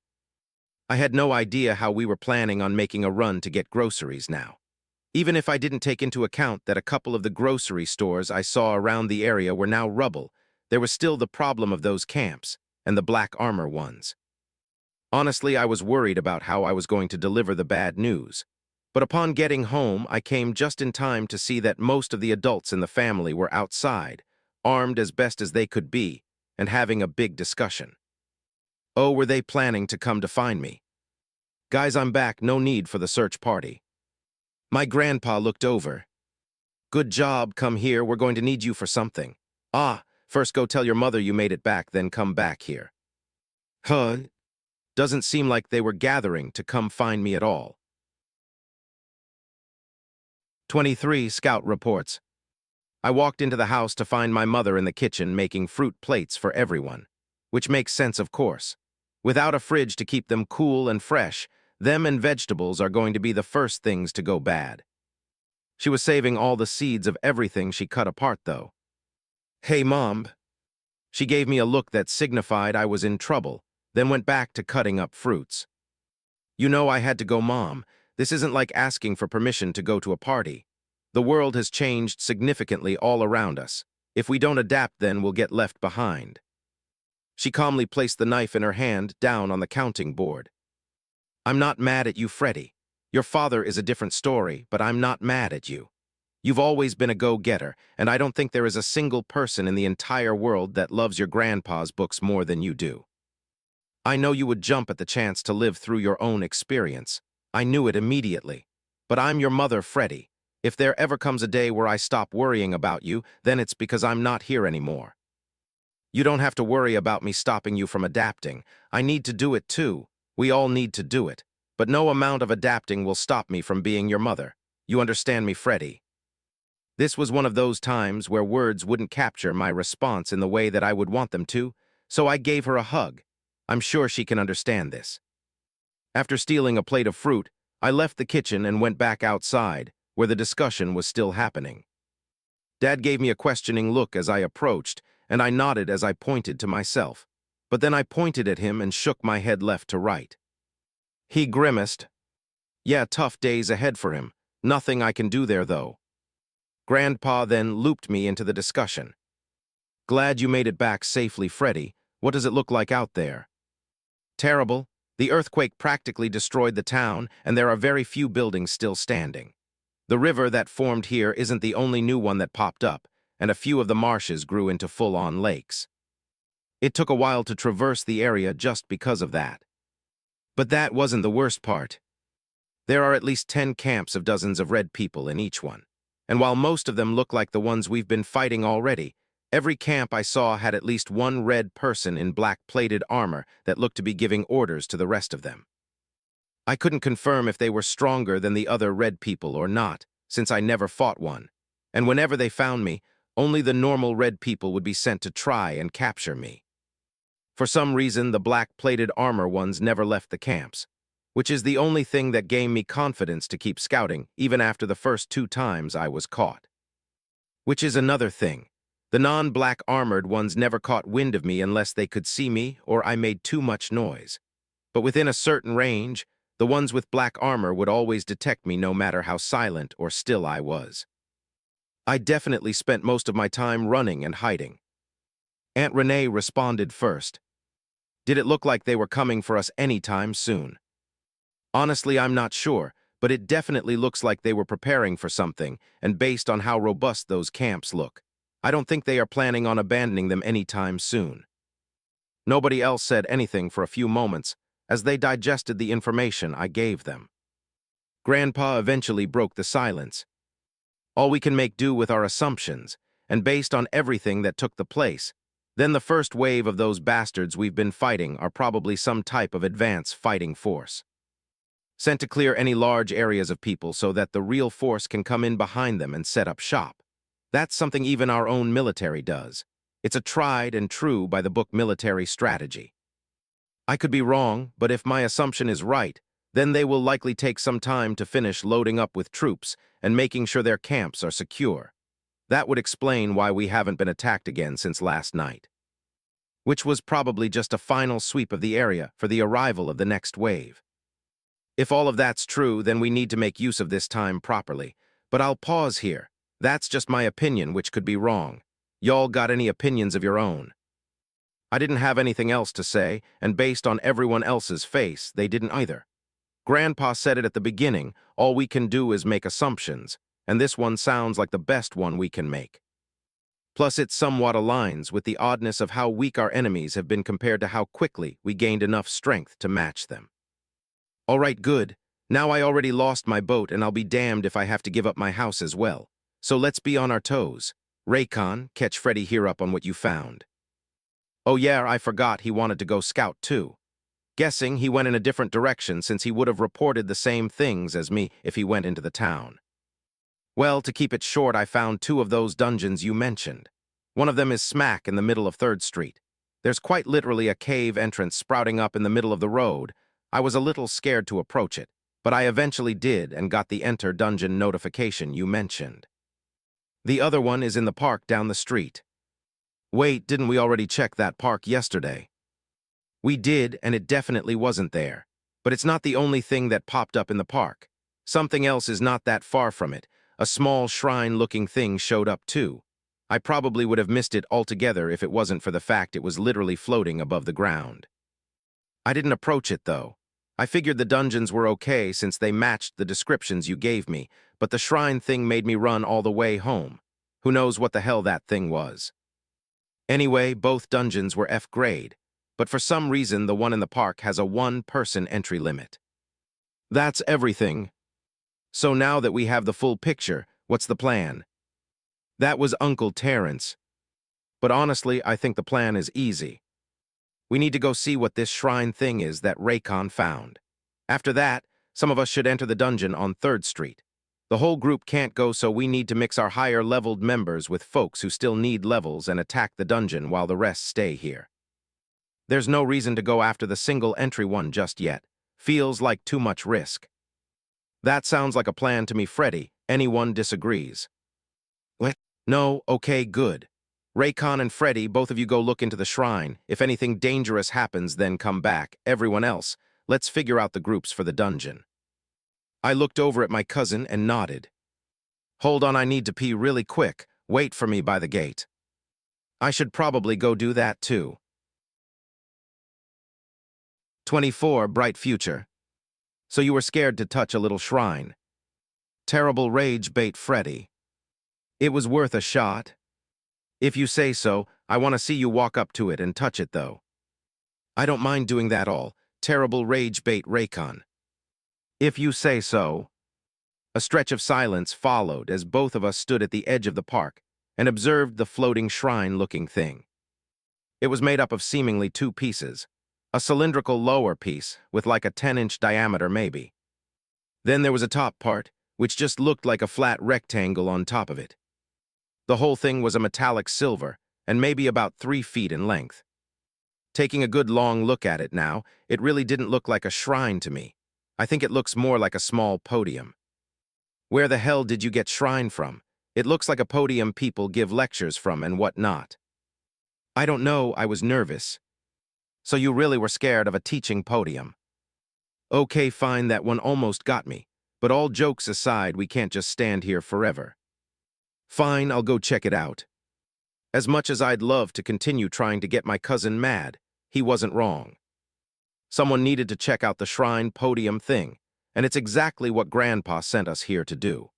I had no idea how we were planning on making a run to get groceries now. Even if I didn't take into account that a couple of the grocery stores I saw around the area were now rubble, there was still the problem of those camps, and the black armor ones. Honestly, I was worried about how I was going to deliver the bad news. But upon getting home, I came just in time to see that most of the adults in the family were outside, armed as best as they could be, and having a big discussion. Oh, were they planning to come to find me? Guys, I'm back, no need for the search party. My grandpa looked over. Good job, come here, we're going to need you for something. First go tell your mother you made it back, then come back here. Doesn't seem like they were gathering to come find me at all. 23 Scout reports. I walked into the house to find my mother in the kitchen making fruit plates for everyone, which makes sense, of course. Without a fridge to keep them cool and fresh, them and vegetables are going to be the first things to go bad. She was saving all the seeds of everything she cut apart, though. Hey, Mom. She gave me a look that signified I was in trouble, then went back to cutting up fruits. You know I had to go, Mom. This isn't like asking for permission to go to a party. The world has changed significantly all around us. If we don't adapt, then we'll get left behind. She calmly placed the knife in her hand down on the counting board. I'm not mad at you, Freddie. Your father is a different story, but I'm not mad at you. You've always been a go-getter, and I don't think there is a single person in the entire world that loves your grandpa's books more than you do. I know you would jump at the chance to live through your own experience. I knew it immediately. But I'm your mother, Freddie. If there ever comes a day where I stop worrying about you, then it's because I'm not here anymore. You don't have to worry about me stopping you from adapting. I need to do it too. We all need to do it. But no amount of adapting will stop me from being your mother. You understand me, Freddie? This was one of those times where words wouldn't capture my response in the way that I would want them to, so I gave her a hug. I'm sure she can understand this. After stealing a plate of fruit, I left the kitchen and went back outside, where the discussion was still happening. Dad gave me a questioning look as I approached, and I nodded as I pointed to myself. But then I pointed at him and shook my head left to right. He grimaced. Yeah, tough days ahead for him. Nothing I can do there, though. Grandpa then looped me into the discussion. Glad you made it back safely, Freddie. What does it look like out there? Terrible. The earthquake practically destroyed the town, and there are very few buildings still standing. The river that formed here isn't the only new one that popped up, and a few of the marshes grew into full-on lakes. It took a while to traverse the area just because of that. But that wasn't the worst part. There are at least 10 camps of dozens of red people in each one. And while most of them look like the ones we've been fighting already, every camp I saw had at least one red person in black-plated armor that looked to be giving orders to the rest of them. I couldn't confirm if they were stronger than the other red people or not, since I never fought one. And whenever they found me, only the normal red people would be sent to try and capture me. For some reason, the black-plated armor ones never left the camps, which is the only thing that gave me confidence to keep scouting, even after the first 2 times I was caught. Which is another thing. The non-black armored ones never caught wind of me unless they could see me or I made too much noise. But within a certain range, the ones with black armor would always detect me no matter how silent or still I was. I definitely spent most of my time running and hiding. Aunt Renee responded first. Did it look like they were coming for us anytime soon? Honestly, I'm not sure, but it definitely looks like they were preparing for something, and based on how robust those camps look, I don't think they are planning on abandoning them anytime soon. Nobody else said anything for a few moments as they digested the information I gave them. Grandpa eventually broke the silence. All we can make do with our assumptions, and based on everything that took the place, then the first wave of those bastards we've been fighting are probably some type of advanced fighting force, sent to clear any large areas of people so that the real force can come in behind them and set up shop. That's something even our own military does. It's a tried and true by the book military strategy. I could be wrong, but if my assumption is right, then they will likely take some time to finish loading up with troops and making sure their camps are secure. That would explain why we haven't been attacked again since last night, which was probably just a final sweep of the area for the arrival of the next wave. If all of that's true, then we need to make use of this time properly. But I'll pause here. That's just my opinion, which could be wrong. Y'all got any opinions of your own? I didn't have anything else to say, and based on everyone else's face, they didn't either. Grandpa said it at the beginning, all we can do is make assumptions, and this one sounds like the best one we can make. Plus, it somewhat aligns with the oddness of how weak our enemies have been compared to how quickly we gained enough strength to match them. All right, good. Now I already lost my boat, and I'll be damned if I have to give up my house as well. So let's be on our toes. Raycon, catch Freddy here up on what you found. Oh yeah, I forgot he wanted to go scout too. Guessing he went in a different direction since he would have reported the same things as me if he went into the town. Well, to keep it short, I found 2 of those dungeons you mentioned. One of them is smack in the middle of 3rd Street. There's quite literally a cave entrance sprouting up in the middle of the road. I was a little scared to approach it, but I eventually did and got the enter dungeon notification you mentioned. The other one is in the park down the street. Wait, didn't we already check that park yesterday? We did, and it definitely wasn't there. But it's not the only thing that popped up in the park. Something else is not that far from it. A small shrine-looking thing showed up too. I probably would have missed it altogether if it wasn't for the fact it was literally floating above the ground. I didn't approach it, though. I figured the dungeons were okay since they matched the descriptions you gave me, but the shrine thing made me run all the way home. Who knows what the hell that thing was? Anyway, both dungeons were F grade, but for some reason the one in the park has a 1-person entry limit. That's everything. So now that we have the full picture, what's the plan? That was Uncle Terrence. But honestly, I think the plan is easy. We need to go see what this shrine thing is that Raycon found. After that, some of us should enter the dungeon on 3rd Street. The whole group can't go, so we need to mix our higher-leveled members with folks who still need levels and attack the dungeon while the rest stay here. There's no reason to go after the single-entry one just yet. Feels like too much risk. That sounds like a plan to me, Freddy. Anyone disagrees? What? No, okay, good. Raycon and Freddy, both of you go look into the shrine. If anything dangerous happens, then come back. Everyone else, let's figure out the groups for the dungeon. I looked over at my cousin and nodded. Hold on, I need to pee really quick. Wait for me by the gate. I should probably go do that too. 24, bright future. So you were scared to touch a little shrine. Terrible rage bait, Freddy. It was worth a shot. If you say so, I want to see you walk up to it and touch it, though. I don't mind doing that all. Terrible rage bait, Raycon. If you say so. A stretch of silence followed as both of us stood at the edge of the park and observed the floating shrine-looking thing. It was made up of seemingly 2 pieces. A cylindrical lower piece with like a 10-inch diameter maybe. Then there was a top part, which just looked like a flat rectangle on top of it. The whole thing was a metallic silver, and maybe about 3 feet in length. Taking a good long look at it now, it really didn't look like a shrine to me. I think it looks more like a small podium. Where the hell did you get shrine from? It looks like a podium people give lectures from and whatnot. I don't know, I was nervous. So you really were scared of a teaching podium. Okay, fine, that one almost got me. But all jokes aside, we can't just stand here forever. Fine, I'll go check it out. As much as I'd love to continue trying to get my cousin mad, he wasn't wrong. Someone needed to check out the shrine podium thing, and it's exactly what Grandpa sent us here to do.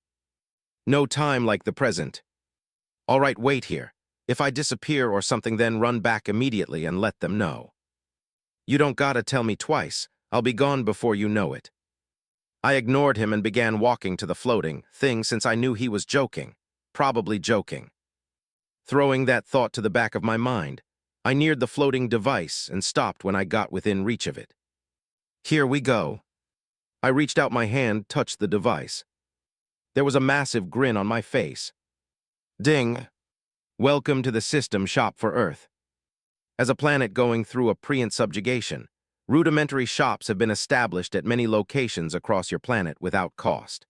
No time like the present. All right, wait here. If I disappear or something, then run back immediately and let them know. You don't gotta tell me twice. I'll be gone before you know it. I ignored him and began walking to the floating thing since I knew he was joking. Probably joking. Throwing that thought to the back of my mind, I neared the floating device and stopped when I got within reach of it. Here we go. I reached out my hand, touched the device. There was a massive grin on my face. Ding! Welcome to the system shop for Earth. As a planet going through a pre-and subjugation, rudimentary shops have been established at many locations across your planet without cost.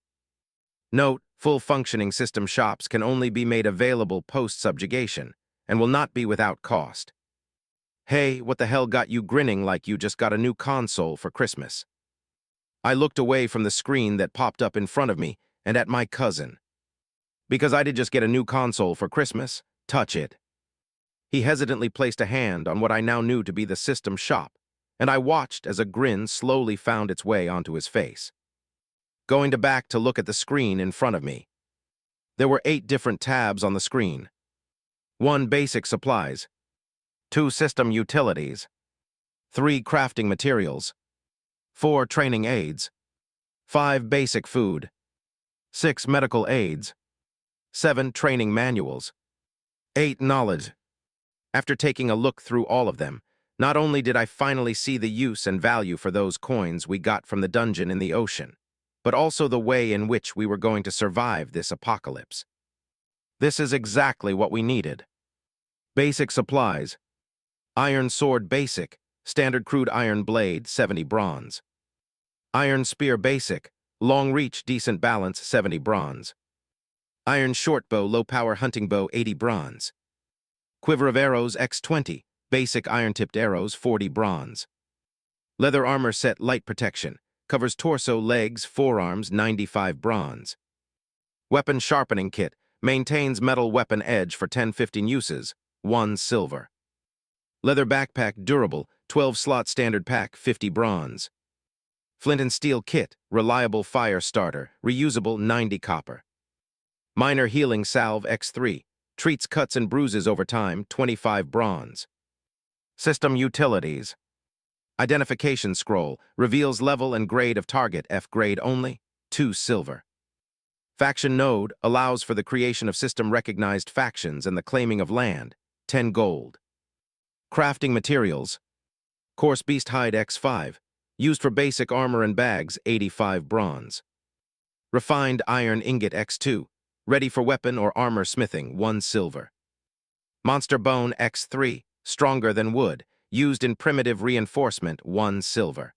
Note, full-functioning system shops can only be made available post-subjugation and will not be without cost. Hey, what the hell got you grinning like you just got a new console for Christmas? I looked away from the screen that popped up in front of me and at my cousin. Because I did just get a new console for Christmas, touch it. He hesitantly placed a hand on what I now knew to be the system shop, and I watched as a grin slowly found its way onto his face. Going back to look at the screen in front of me. There were 8 different tabs on the screen. 1 basic supplies, 2 system utilities, 3 crafting materials, 4 training aids, 5 basic food, 6 medical aids, 7 training manuals, 8 knowledge. After taking a look through all of them, not only did I finally see the use and value for those coins we got from the dungeon in the ocean, but also the way in which we were going to survive this apocalypse. This is exactly what we needed. Basic supplies. Iron sword basic, standard crude iron blade, 70 bronze. Iron spear basic, long reach, decent balance, 70 bronze. Iron short bow, low power hunting bow, 80 bronze. Quiver of arrows, X20, basic iron-tipped arrows, 40 bronze. Leather armor set, light protection, covers torso, legs, forearms, 95 bronze. Weapon sharpening kit, maintains metal weapon edge for 10-15 uses, 1 silver. Leather backpack, durable, 12-slot standard pack, 50 bronze. Flint and steel kit, reliable fire starter, reusable, 90 copper. Minor healing salve, X3, treats cuts and bruises over time, 25 bronze. System utilities. Identification scroll, reveals level and grade of target, F grade only, 2 silver. Faction node, allows for the creation of system-recognized factions and the claiming of land, 10 gold. Crafting materials. Coarse beast hide, X5, used for basic armor and bags, 85 bronze. Refined iron ingot, X2, ready for weapon or armor smithing, 1 silver. Monster bone, X3, stronger than wood, used in primitive reinforcement, 1 silver.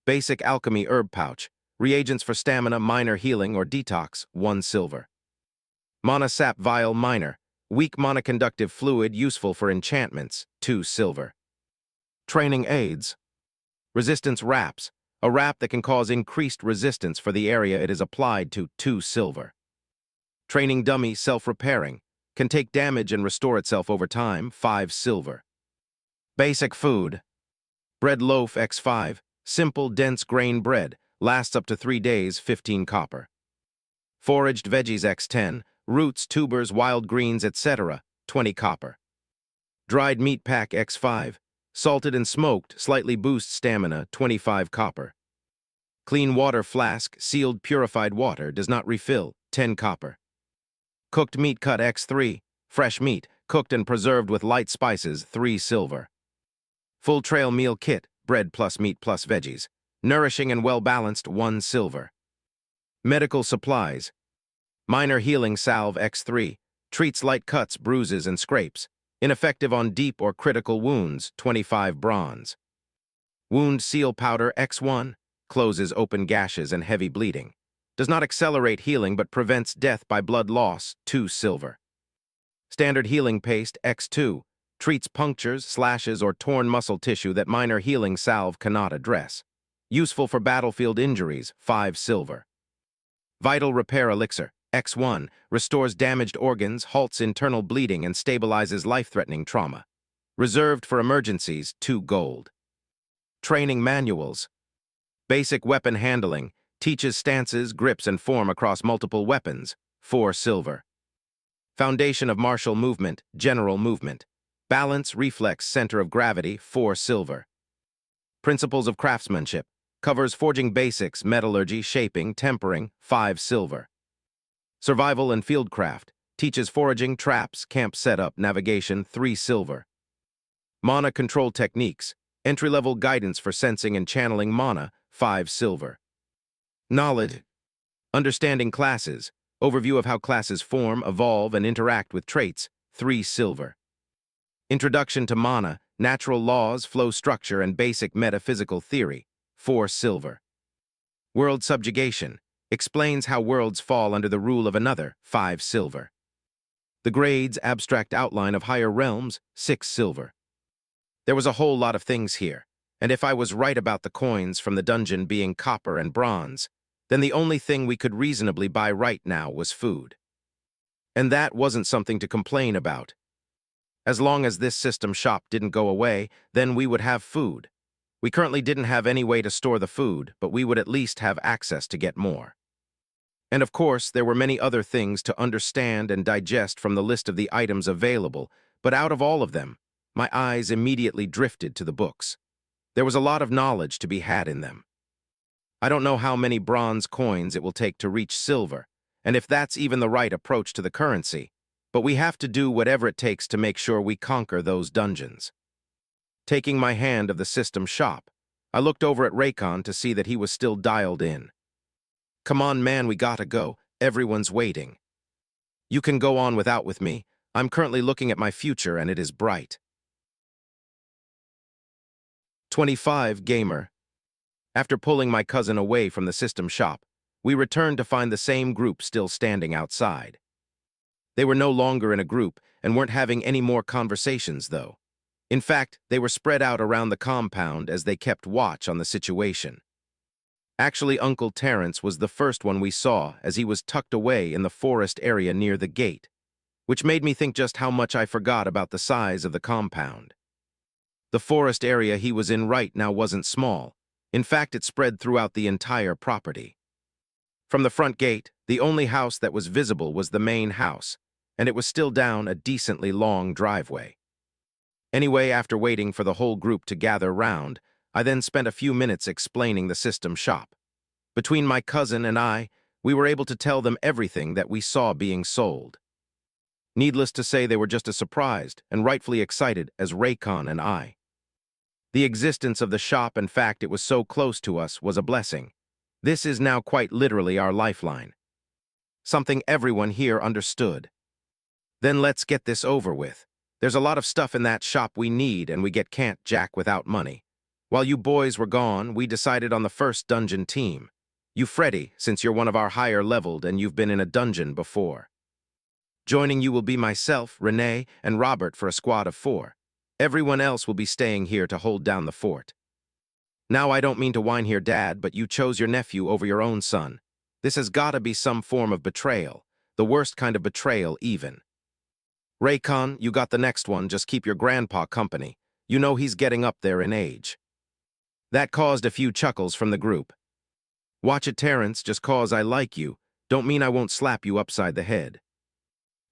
Basic alchemy herb pouch, reagents for stamina, minor healing, or detox, 1 silver. Mana sap vial minor, weak monoconductive fluid useful for enchantments, 2 silver. Training aids. Resistance wraps, a wrap that can cause increased resistance for the area it is applied to, 2 silver. Training dummy, self-repairing, can take damage and restore itself over time, 5 silver. Basic food. Bread loaf, X5, simple, dense grain bread, lasts up to 3 days, 15 copper. Foraged veggies, X10, roots, tubers, wild greens, etc., 20 copper. Dried meat pack, X5, salted and smoked, slightly boosts stamina, 25 copper. Clean water flask, sealed purified water, does not refill, 10 copper. Cooked meat cut, X3, fresh meat, cooked and preserved with light spices, 3 silver. Full trail meal kit, bread plus meat plus veggies, nourishing and well-balanced, 1 silver. Medical supplies. Minor healing salve, X3, treats light cuts, bruises, and scrapes, Ineffective on deep or critical wounds, 25 bronze. Wound seal powder X1, closes open gashes and heavy bleeding. Does not accelerate healing but prevents death by blood loss, 2 silver. Standard healing paste X2, treats punctures, slashes, or torn muscle tissue that minor healing salve cannot address. Useful for battlefield injuries, 5 silver. Vital repair elixir X1, restores damaged organs, halts internal bleeding, and stabilizes life-threatening trauma. Reserved for emergencies, 2 gold. Training manuals. Basic weapon handling, teaches stances, grips, and form across multiple weapons, 4 silver. Foundation of martial movement, general movement. Balance, reflex, center of gravity, 4 silver. Principles of craftsmanship, covers forging basics, metallurgy, shaping, tempering, 5 silver. Survival and fieldcraft, teaches foraging, traps, camp setup, navigation, 3 silver. Mana control techniques, entry-level guidance for sensing and channeling mana, 5 silver. Knowledge, understanding classes, overview of how classes form, evolve, and interact with traits, 3 silver. Introduction to mana, natural laws, flow structure, and basic metaphysical theory, 4 silver. World subjugation, explains how worlds fall under the rule of another, 5 silver. The grades, abstract outline of higher realms, 6 silver. There was a whole lot of things here, and if I was right about the coins from the dungeon being copper and bronze, then the only thing we could reasonably buy right now was food. And that wasn't something to complain about. As long as this system shop didn't go away, then we would have food. We currently didn't have any way to store the food, but we would at least have access to get more. And of course, there were many other things to understand and digest from the list of the items available, but out of all of them, my eyes immediately drifted to the books. There was a lot of knowledge to be had in them. I don't know how many bronze coins it will take to reach silver, and if that's even the right approach to the currency, but we have to do whatever it takes to make sure we conquer those dungeons. Taking my hand of the system shop, I looked over at Raycon to see that he was still dialed in. Come on, man, we gotta go. Everyone's waiting. You can go on without with me. I'm currently looking at my future and it is bright. 25 Gamer. After pulling my cousin away from the system shop, we returned to find the same group still standing outside. They were no longer in a group and weren't having any more conversations, though. In fact, they were spread out around the compound as they kept watch on the situation. Actually, Uncle Terrence was the first one we saw as he was tucked away in the forest area near the gate, which made me think just how much I forgot about the size of the compound. The forest area he was in right now wasn't small. In fact, it spread throughout the entire property. From the front gate, the only house that was visible was the main house, and it was still down a decently long driveway. Anyway, after waiting for the whole group to gather round, I then spent a few minutes explaining the system shop. Between my cousin and I, we were able to tell them everything that we saw being sold. Needless to say, they were just as surprised and rightfully excited as Raycon and I. The existence of the shop and fact it was so close to us was a blessing. This is now quite literally our lifeline. Something everyone here understood. Then let's get this over with. There's a lot of stuff in that shop we need and we can't jack without money. While you boys were gone, we decided on the first dungeon team. You Freddy, since you're one of our higher leveled and you've been in a dungeon before. Joining you will be myself, Renee, and Robert for a squad of 4. Everyone else will be staying here to hold down the fort. Now I don't mean to whine here, Dad, but you chose your nephew over your own son. This has gotta be some form of betrayal. The worst kind of betrayal, even. Raycon, you got the next one, just keep your grandpa company. You know he's getting up there in age. That caused a few chuckles from the group. Watch it, Terrence, just cause I like you, don't mean I won't slap you upside the head.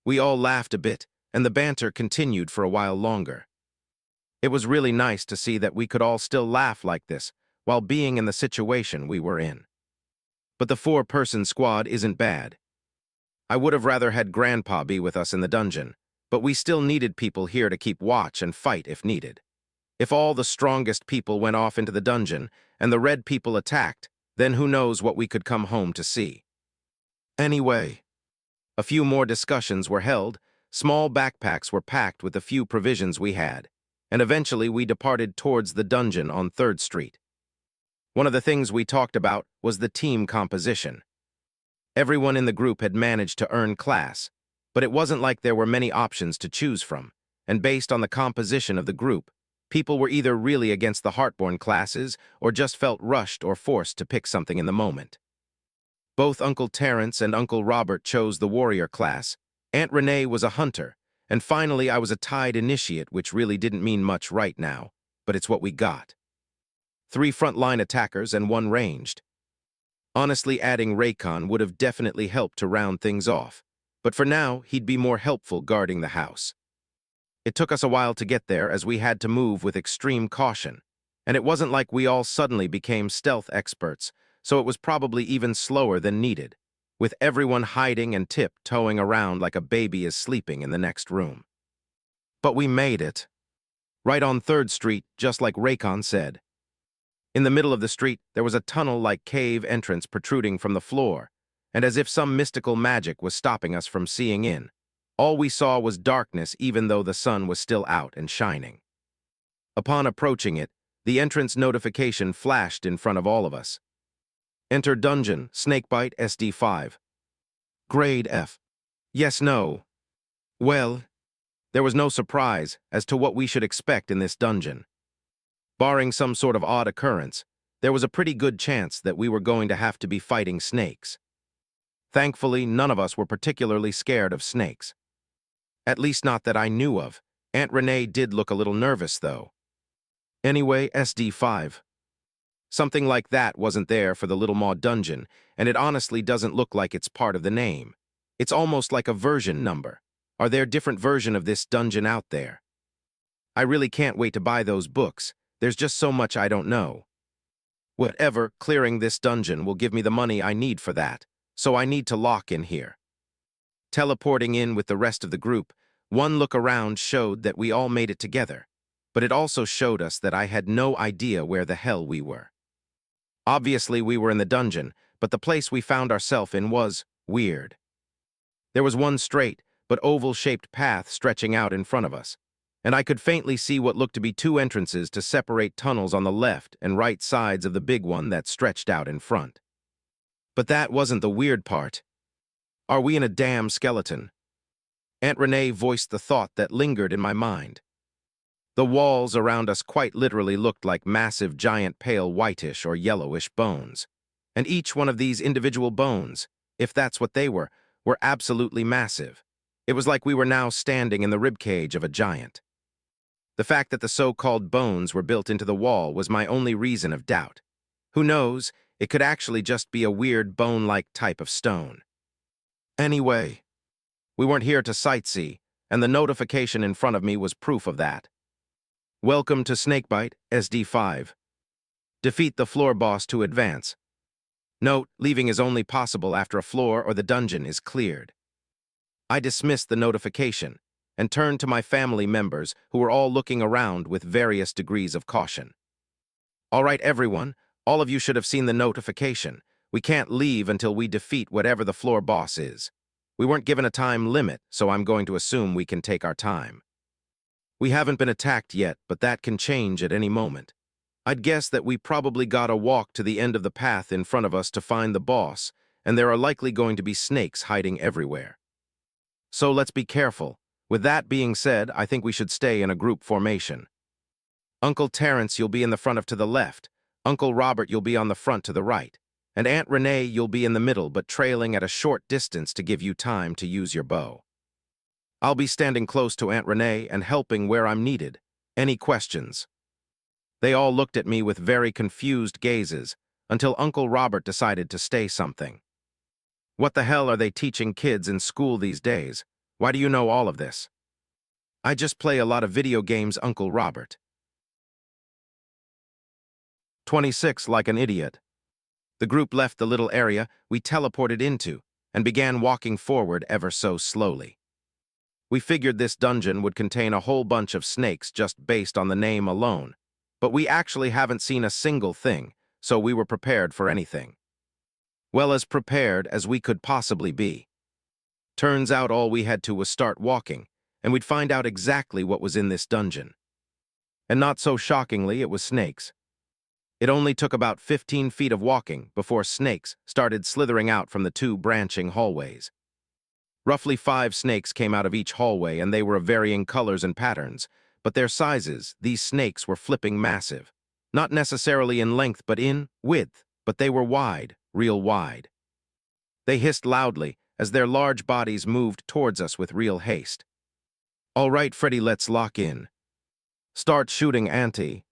We all laughed a bit, and the banter continued for a while longer. It was really nice to see that we could all still laugh like this while being in the situation we were in. But the 4-person squad isn't bad. I would have rather had Grandpa be with us in the dungeon, but we still needed people here to keep watch and fight if needed. If all the strongest people went off into the dungeon and the red people attacked, then who knows what we could come home to see. Anyway, a few more discussions were held, Small backpacks were packed with the few provisions we had, and eventually we departed towards the dungeon on 3rd Street. One of the things we talked about was the team composition. Everyone in the group had managed to earn class, but it wasn't like there were many options to choose from, and based on the composition of the group, people were either really against the Heartborn classes or just felt rushed or forced to pick something in the moment. Both Uncle Terrence and Uncle Robert chose the warrior class. Aunt Renee was a hunter, and finally I was a tied initiate, which really didn't mean much right now, but it's what we got. 3 frontline attackers and 1 ranged. Honestly, adding Raycon would have definitely helped to round things off, but for now, he'd be more helpful guarding the house. It took us a while to get there as we had to move with extreme caution, and it wasn't like we all suddenly became stealth experts, so it was probably even slower than needed, with everyone hiding and tiptoeing around like a baby is sleeping in the next room. But we made it. Right on 3rd Street, just like Raycon said. In the middle of the street, there was a tunnel-like cave entrance protruding from the floor, and as if some mystical magic was stopping us from seeing in, all we saw was darkness even though the sun was still out and shining. Upon approaching it, the entrance notification flashed in front of all of us. Enter Dungeon, Snakebite SD5. Grade F. Yes, no. Well, there was no surprise as to what we should expect in this dungeon. Barring some sort of odd occurrence, there was a pretty good chance that we were going to have to be fighting snakes. Thankfully, none of us were particularly scared of snakes. At least not that I knew of. Aunt Renee did look a little nervous, though. Anyway, SD5. Something like that wasn't there for the Little Maw dungeon, and it honestly doesn't look like it's part of the name. It's almost like a version number. Are there different versions of this dungeon out there? I really can't wait to buy those books. There's just so much I don't know. Whatever, clearing this dungeon will give me the money I need for that, so I need to lock in here. Teleporting in with the rest of the group, one look around showed that we all made it together, but it also showed us that I had no idea where the hell we were. Obviously, we were in the dungeon, but the place we found ourselves in was weird. There was one straight, but oval-shaped path stretching out in front of us, and I could faintly see what looked to be 2 entrances to separate tunnels on the left and right sides of the big one that stretched out in front. But that wasn't the weird part. Are we in a damn skeleton? Aunt Renee voiced the thought that lingered in my mind. The walls around us quite literally looked like massive giant pale whitish or yellowish bones, and each one of these individual bones, if that's what they were absolutely massive. It was like we were now standing in the ribcage of a giant. The fact that the so-called bones were built into the wall was my only reason of doubt. Who knows, it could actually just be a weird bone-like type of stone. Anyway, we weren't here to sightsee, and the notification in front of me was proof of that. Welcome to Snakebite, SD5. Defeat the floor boss to advance. Note, leaving is only possible after a floor or the dungeon is cleared. I dismissed the notification and turned to my family members who were all looking around with various degrees of caution. All right, everyone, all of you should have seen the notification. We can't leave until we defeat whatever the floor boss is. We weren't given a time limit, so I'm going to assume we can take our time. We haven't been attacked yet, but that can change at any moment. I'd guess that we probably gotta walk to the end of the path in front of us to find the boss, and there are likely going to be snakes hiding everywhere. So let's be careful. With that being said, I think we should stay in a group formation. Uncle Terrence, you'll be in the front to the left. Uncle Robert, you'll be on the front to the right. And Aunt Renee, you'll be in the middle but trailing at a short distance to give you time to use your bow. I'll be standing close to Aunt Renee and helping where I'm needed. Any questions? They all looked at me with very confused gazes until Uncle Robert decided to say something. What the hell are they teaching kids in school these days? Why do you know all of this? I just play a lot of video games, Uncle Robert. 26 like an idiot. The group left the little area we teleported into and began walking forward ever so slowly. We figured this dungeon would contain a whole bunch of snakes just based on the name alone, but we actually haven't seen a single thing, so we were prepared for anything. Well, as prepared as we could possibly be. Turns out all we had to was start walking, and we'd find out exactly what was in this dungeon. And not so shockingly, it was snakes. It only took about 15 feet of walking before snakes started slithering out from the two branching hallways. Roughly 5 snakes came out of each hallway, and they were of varying colors and patterns, but their sizes, these snakes were flipping massive. Not necessarily in length, but in width, but they were wide, real wide. They hissed loudly as their large bodies moved towards us with real haste. "All right, Freddy, let's lock in. Start shooting, Auntie."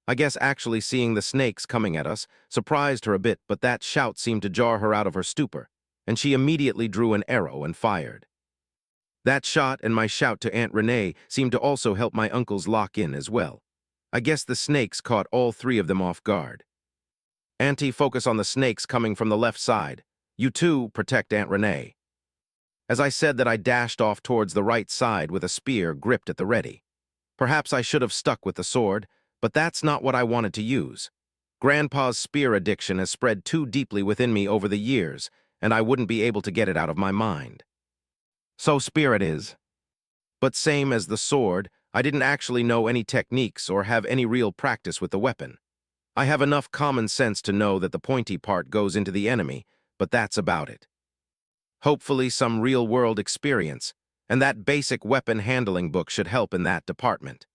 I guess actually seeing the snakes coming at us surprised her a bit, but that shout seemed to jar her out of her stupor, and she immediately drew an arrow and fired. That shot and my shout to Aunt Renee seemed to also help my uncles lock in as well. I guess the snakes caught all 3 of them off guard. "Auntie, focus on the snakes coming from the left side. You too, protect Aunt Renee." As I said that, I dashed off towards the right side with a spear gripped at the ready. Perhaps I should have stuck with the sword, but that's not what I wanted to use. Grandpa's spear addiction has spread too deeply within me over the years, and I wouldn't be able to get it out of my mind. So spear it is. But same as the sword, I didn't actually know any techniques or have any real practice with the weapon. I have enough common sense to know that the pointy part goes into the enemy, but that's about it. Hopefully some real-world experience, and that basic weapon handling book should help in that department.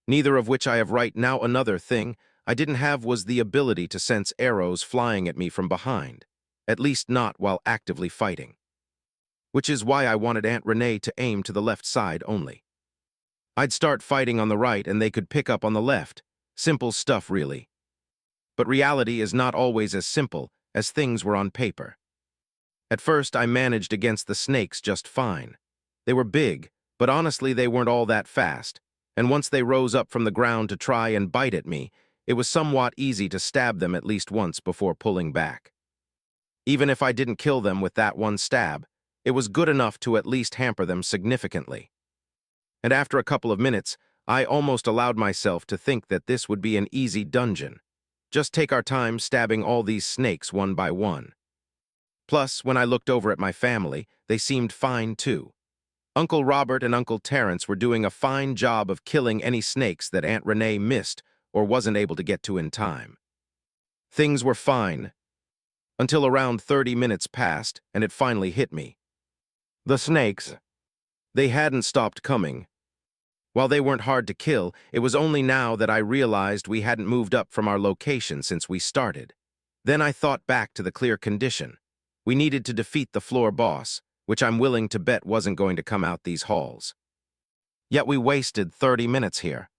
Neither of which I have right now. Another thing I didn't have was the ability to sense arrows flying at me from behind, at least not while actively fighting. Which is why I wanted Aunt Renee to aim to the left side only. I'd start fighting on the right and they could pick up on the left. Simple stuff, really. But reality is not always as simple as things were on paper. At first, I managed against the snakes just fine. They were big, but honestly they weren't all that fast, and once they rose up from the ground to try and bite at me, it was somewhat easy to stab them at least once before pulling back. Even if I didn't kill them with that one stab, it was good enough to at least hamper them significantly. And after a couple of minutes, I almost allowed myself to think that this would be an easy dungeon. Just take our time stabbing all these snakes one by one. Plus, when I looked over at my family, they seemed fine too. Uncle Robert and Uncle Terrence were doing a fine job of killing any snakes that Aunt Renee missed or wasn't able to get to in time. Things were fine, until around 30 minutes passed, and it finally hit me. The snakes. They hadn't stopped coming. While they weren't hard to kill, it was only now that I realized we hadn't moved up from our location since we started. Then I thought back to the clear condition. We needed to defeat the floor boss, which I'm willing to bet wasn't going to come out these halls. Yet we wasted 30 minutes here.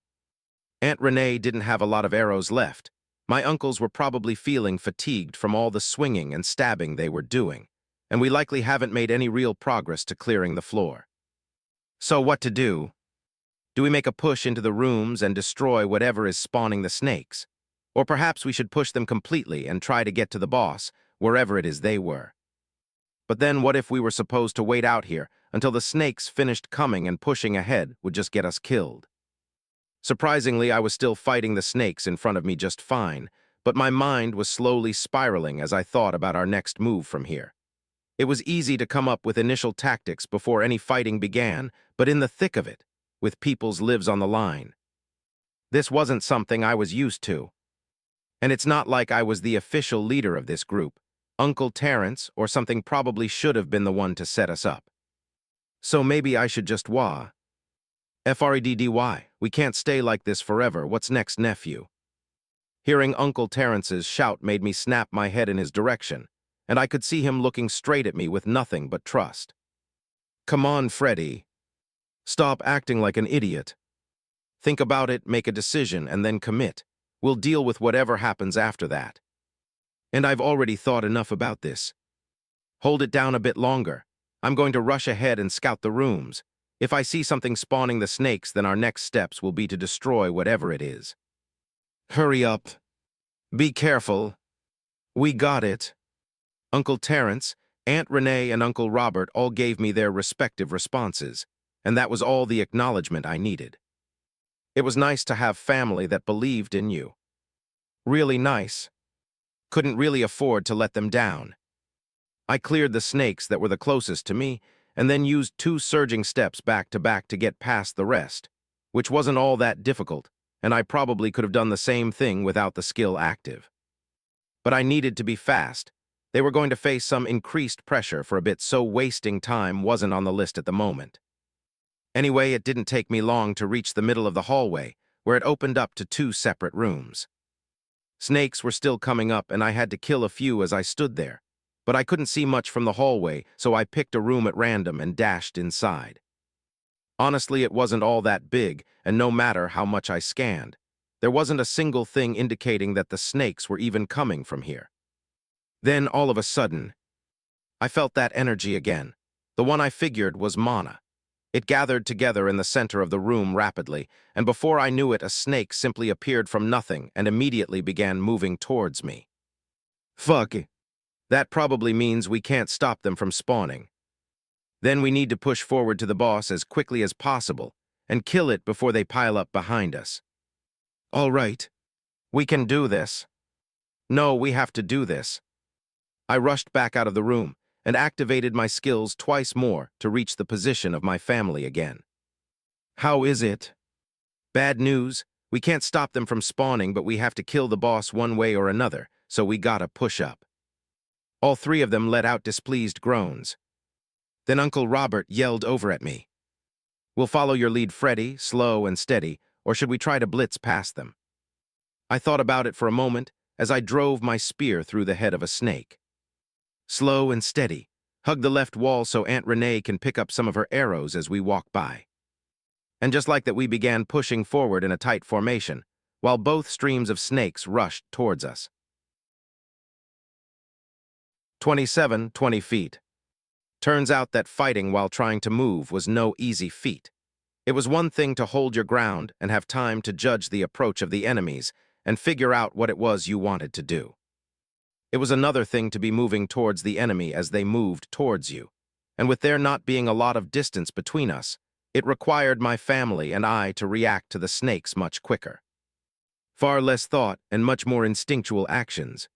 Aunt Renee didn't have a lot of arrows left. My uncles were probably feeling fatigued from all the swinging and stabbing they were doing, and we likely haven't made any real progress to clearing the floor. So what to do? Do we make a push into the rooms and destroy whatever is spawning the snakes? Or perhaps we should push them completely and try to get to the boss, wherever it is they were. But then what if we were supposed to wait out here until the snakes finished coming and pushing ahead would just get us killed? Surprisingly, I was still fighting the snakes in front of me just fine, but my mind was slowly spiraling as I thought about our next move from here. It was easy to come up with initial tactics before any fighting began, but in the thick of it, with people's lives on the line. This wasn't something I was used to. And it's not like I was the official leader of this group. Uncle Terrence or something probably should have been the one to set us up. So maybe I should just FREDDY, we can't stay like this forever. What's next, nephew? Hearing Uncle Terrence's shout made me snap my head in his direction, and I could see him looking straight at me with nothing but trust. Come on, Freddy. Stop acting like an idiot. Think about it, make a decision, and then commit. We'll deal with whatever happens after that. And I've already thought enough about this. Hold it down a bit longer. I'm going to rush ahead and scout the rooms. If I see something spawning the snakes, then our next steps will be to destroy whatever it is. Hurry up. Be careful. We got it. Uncle Terrence, Aunt Renee, and Uncle Robert all gave me their respective responses, and that was all the acknowledgement I needed. It was nice to have family that believed in you. Really nice. Couldn't really afford to let them down. I cleared the snakes that were the closest to me, and then used 2 surging steps back to back to get past the rest, which wasn't all that difficult, and I probably could have done the same thing without the skill active. But I needed to be fast. They were going to face some increased pressure for a bit, so wasting time wasn't on the list at the moment. Anyway, it didn't take me long to reach the middle of the hallway, where it opened up to 2 separate rooms. Snakes were still coming up, and I had to kill a few as I stood there. But I couldn't see much from the hallway, so I picked a room at random and dashed inside. Honestly, it wasn't all that big, and no matter how much I scanned, there wasn't a single thing indicating that the snakes were even coming from here. Then, all of a sudden, I felt that energy again. The one I figured was mana. It gathered together in the center of the room rapidly, and before I knew it, a snake simply appeared from nothing and immediately began moving towards me. Fuck it. That probably means we can't stop them from spawning. Then we need to push forward to the boss as quickly as possible and kill it before they pile up behind us. All right. We can do this. No, we have to do this. I rushed back out of the room and activated my skills twice more to reach the position of my family again. How is it? Bad news. We can't stop them from spawning, but we have to kill the boss one way or another, so we gotta push up. All 3 of them let out displeased groans. Then Uncle Robert yelled over at me. We'll follow your lead, Freddy, slow and steady, or should we try to blitz past them? I thought about it for a moment as I drove my spear through the head of a snake. Slow and steady. Hug the left wall so Aunt Renee can pick up some of her arrows as we walk by. And just like that, we began pushing forward in a tight formation, while both streams of snakes rushed towards us. 20 feet. Turns out that fighting while trying to move was no easy feat. It was one thing to hold your ground and have time to judge the approach of the enemies and figure out what it was you wanted to do. It was another thing to be moving towards the enemy as they moved towards you, and with there not being a lot of distance between us, it required my family and I to react to the snakes much quicker. Far less thought and much more instinctual actions.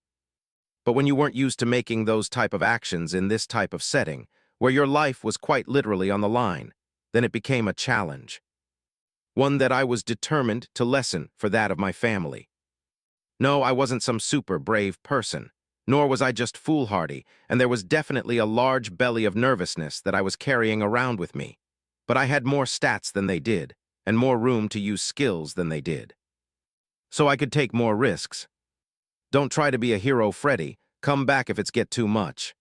But when you weren't used to making those type of actions in this type of setting, where your life was quite literally on the line, then it became a challenge. One that I was determined to lessen for that of my family. No, I wasn't some super brave person. Nor was I just foolhardy, and there was definitely a large belly of nervousness that I was carrying around with me. But I had more stats than they did, and more room to use skills than they did. So I could take more risks. Don't try to be a hero, Freddy. Come back if it's get too much.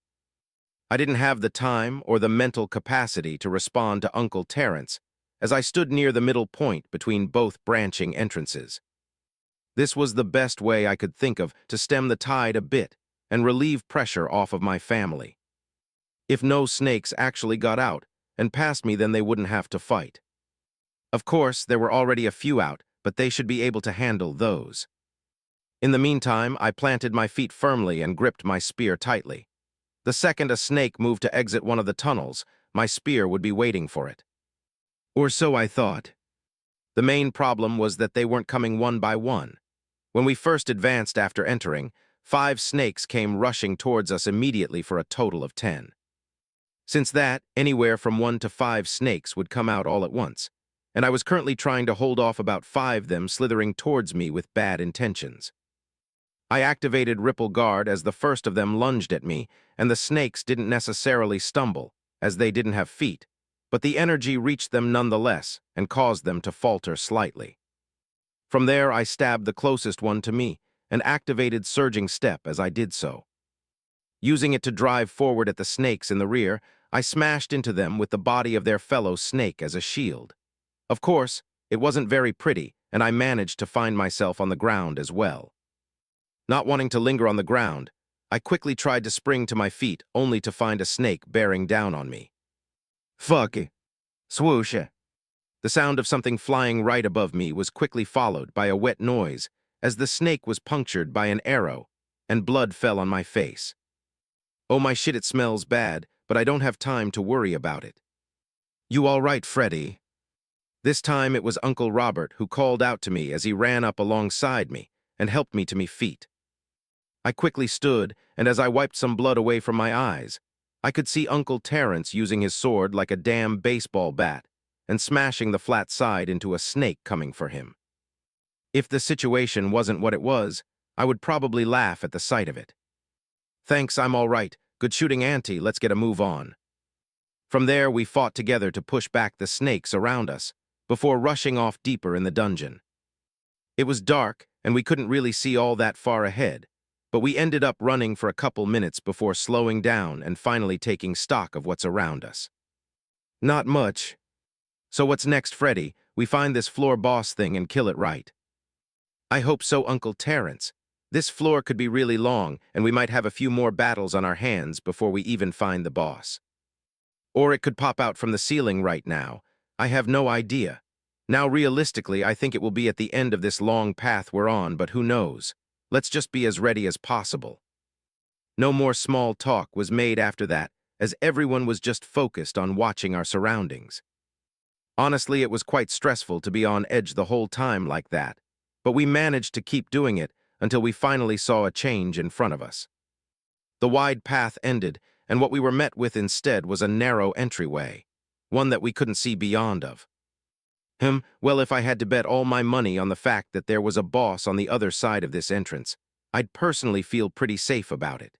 I didn't have the time or the mental capacity to respond to Uncle Terrence, as I stood near the middle point between both branching entrances. This was the best way I could think of to stem the tide a bit and relieve pressure off of my family. If no snakes actually got out and past me, then they wouldn't have to fight. Of course, there were already a few out, but they should be able to handle those. In the meantime, I planted my feet firmly and gripped my spear tightly. The second a snake moved to exit one of the tunnels, my spear would be waiting for it. Or so I thought. The main problem was that they weren't coming one by one. When we first advanced after entering, 5 snakes came rushing towards us immediately for a total of 10. Since that, anywhere from 1 to 5 snakes would come out all at once, and I was currently trying to hold off about 5 of them slithering towards me with bad intentions. I activated Ripple Guard as the first of them lunged at me, and the snakes didn't necessarily stumble, as they didn't have feet, but the energy reached them nonetheless and caused them to falter slightly. From there, I stabbed the closest one to me, and activated Surging Step as I did so. Using it to drive forward at the snakes in the rear, I smashed into them with the body of their fellow snake as a shield. Of course, it wasn't very pretty, and I managed to find myself on the ground as well. Not wanting to linger on the ground, I quickly tried to spring to my feet, only to find a snake bearing down on me. Fuck it. Swoosh. The sound of something flying right above me was quickly followed by a wet noise, as the snake was punctured by an arrow, and blood fell on my face. Oh my shit, it smells bad, but I don't have time to worry about it. You all right, Freddy? This time it was Uncle Robert who called out to me as he ran up alongside me and helped me to my feet. I quickly stood, and as I wiped some blood away from my eyes, I could see Uncle Terence using his sword like a damn baseball bat and smashing the flat side into a snake coming for him. If the situation wasn't what it was, I would probably laugh at the sight of it. Thanks, I'm all right. Good shooting, Auntie. Let's get a move on. From there, we fought together to push back the snakes around us before rushing off deeper in the dungeon. It was dark, and we couldn't really see all that far ahead, but we ended up running for a couple minutes before slowing down and finally taking stock of what's around us. Not much. So what's next, Freddy? We find this floor boss thing and kill it, right? I hope so, Uncle Terence. This floor could be really long, and we might have a few more battles on our hands before we even find the boss. Or it could pop out from the ceiling right now. I have no idea. Now, realistically, I think it will be at the end of this long path we're on, but who knows? Let's just be as ready as possible. No more small talk was made after that, as everyone was just focused on watching our surroundings. Honestly, it was quite stressful to be on edge the whole time like that, but we managed to keep doing it until we finally saw a change in front of us. The wide path ended, and what we were met with instead was a narrow entryway, one that we couldn't see beyond of. Well, if I had to bet all my money on the fact that there was a boss on the other side of this entrance, I'd personally feel pretty safe about it.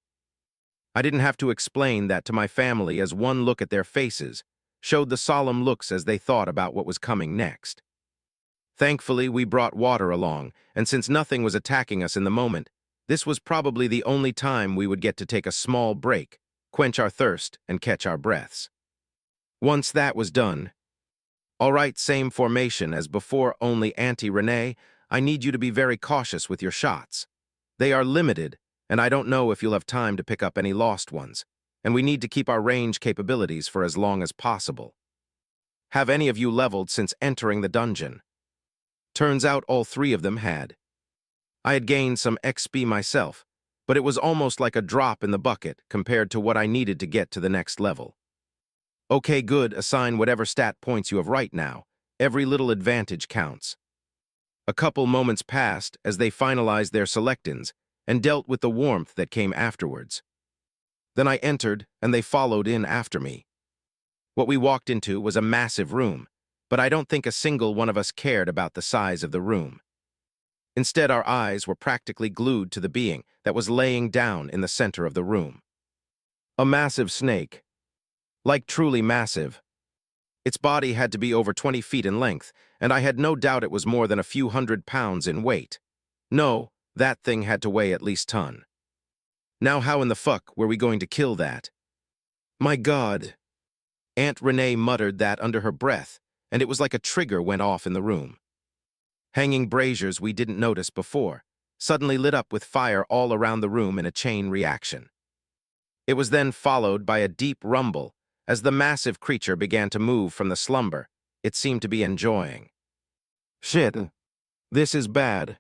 I didn't have to explain that to my family, as one look at their faces showed the solemn looks as they thought about what was coming next. Thankfully, we brought water along, and since nothing was attacking us in the moment, this was probably the only time we would get to take a small break, quench our thirst, and catch our breaths. Once that was done, all right, same formation as before, only Auntie Renee, I need you to be very cautious with your shots. They are limited, and I don't know if you'll have time to pick up any lost ones, and we need to keep our range capabilities for as long as possible. Have any of you leveled since entering the dungeon? Turns out all three of them had. I had gained some XP myself, but it was almost like a drop in the bucket compared to what I needed to get to the next level. Okay, good, assign whatever stat points you have right now. Every little advantage counts. A couple moments passed as they finalized their selectins and dealt with the warmth that came afterwards. Then I entered, and they followed in after me. What we walked into was a massive room, but I don't think a single one of us cared about the size of the room. Instead, our eyes were practically glued to the being that was laying down in the center of the room. A massive snake. Like truly massive. Its body had to be over 20 feet in length, and I had no doubt it was more than a few 100 pounds in weight. No, that thing had to weigh at least a ton. Now how in the fuck were we going to kill that? My God. Aunt Renee muttered that under her breath, and it was like a trigger went off in the room. Hanging braziers we didn't notice before suddenly lit up with fire all around the room in a chain reaction. It was then followed by a deep rumble as the massive creature began to move from the slumber it seemed to be enjoying. Shit. This is bad.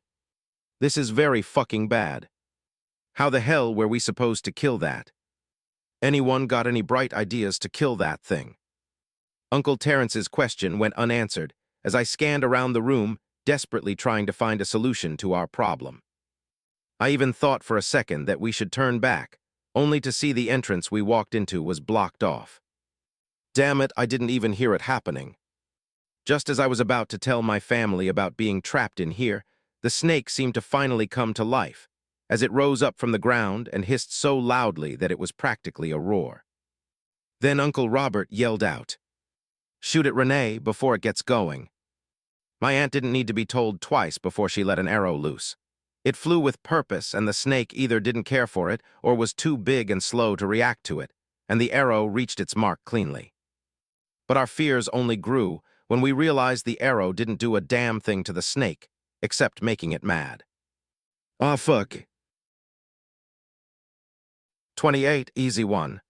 This is very fucking bad. How the hell were we supposed to kill that? Anyone got any bright ideas to kill that thing? Uncle Terence's question went unanswered as I scanned around the room, desperately trying to find a solution to our problem. I even thought for a second that we should turn back, only to see the entrance we walked into was blocked off. Damn it, I didn't even hear it happening. Just as I was about to tell my family about being trapped in here, the snake seemed to finally come to life, as it rose up from the ground and hissed so loudly that it was practically a roar. Then Uncle Robert yelled out, "Shoot it, Renee, before it gets going." My aunt didn't need to be told twice before she let an arrow loose. It flew with purpose, and the snake either didn't care for it or was too big and slow to react to it, and the arrow reached its mark cleanly. But our fears only grew when we realized the arrow didn't do a damn thing to the snake, except making it mad. Ah, fuck. 28, easy one.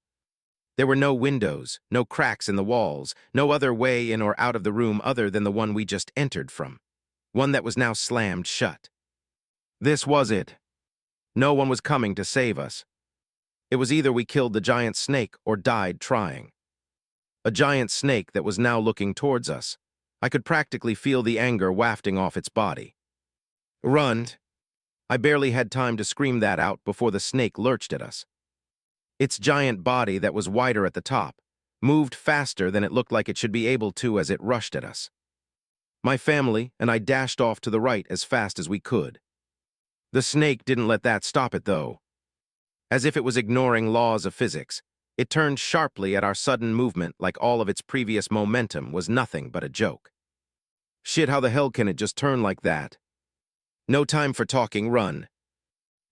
There were no windows, no cracks in the walls, no other way in or out of the room other than the one we just entered from, one that was now slammed shut. This was it. No one was coming to save us. It was either we killed the giant snake or died trying. A giant snake that was now looking towards us. I could practically feel the anger wafting off its body. Run! I barely had time to scream that out before the snake lurched at us. Its giant body that was wider at the top moved faster than it looked like it should be able to as it rushed at us. My family and I dashed off to the right as fast as we could. The snake didn't let that stop it, though. As if it was ignoring laws of physics, it turned sharply at our sudden movement like all of its previous momentum was nothing but a joke. Shit, how the hell can it just turn like that? No time for talking, run.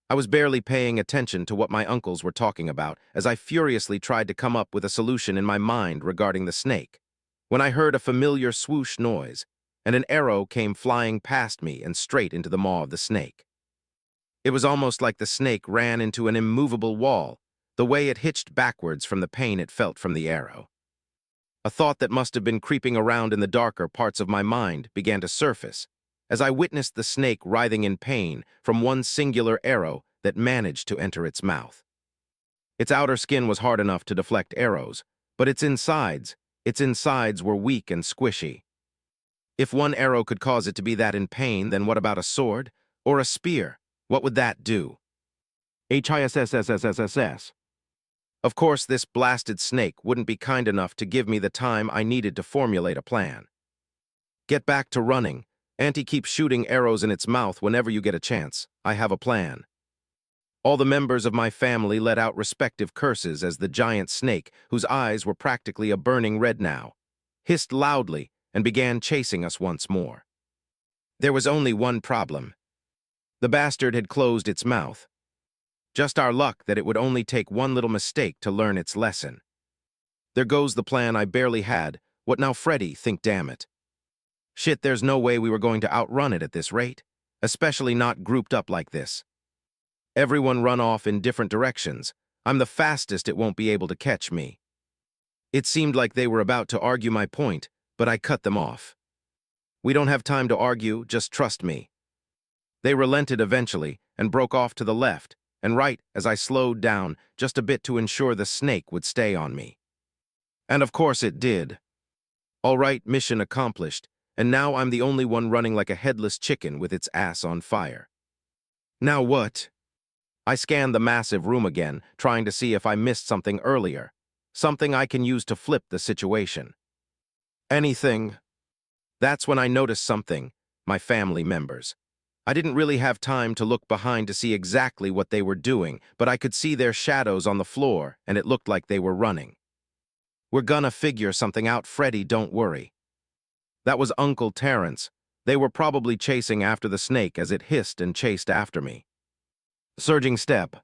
I was barely paying attention to what my uncles were talking about as I furiously tried to come up with a solution in my mind regarding the snake, when I heard a familiar swoosh noise, and an arrow came flying past me and straight into the maw of the snake. It was almost like the snake ran into an immovable wall, the way it hitched backwards from the pain it felt from the arrow. A thought that must have been creeping around in the darker parts of my mind began to surface, as I witnessed the snake writhing in pain from one singular arrow that managed to enter its mouth. Its outer skin was hard enough to deflect arrows, but its insides were weak and squishy. If one arrow could cause it to be that in pain, then what about a sword? Or a spear? What would that do? HISSSSSSS. Of course, this blasted snake wouldn't be kind enough to give me the time I needed to formulate a plan. Get back to running. Auntie keeps shooting arrows in its mouth whenever you get a chance. I have a plan. All the members of my family let out respective curses as the giant snake, whose eyes were practically a burning red now, hissed loudly and began chasing us once more. There was only one problem. The bastard had closed its mouth. Just our luck that it would only take one little mistake to learn its lesson. There goes the plan I barely had. What now, Freddy? Think, damn it. Shit, there's no way we were going to outrun it at this rate, especially not grouped up like this. Everyone run off in different directions. I'm the fastest, it won't be able to catch me. It seemed like they were about to argue my point, but I cut them off. We don't have time to argue, just trust me. They relented eventually and broke off to the left and right as I slowed down just a bit to ensure the snake would stay on me. And of course it did. All right, mission accomplished, and now I'm the only one running like a headless chicken with its ass on fire. Now what? I scanned the massive room again, trying to see if I missed something earlier, something I can use to flip the situation. Anything. That's when I noticed something, my family members. I didn't really have time to look behind to see exactly what they were doing, but I could see their shadows on the floor, and it looked like they were running. We're gonna figure something out, Freddy, don't worry. That was Uncle Terrence. They were probably chasing after the snake as it hissed and chased after me. Surging step.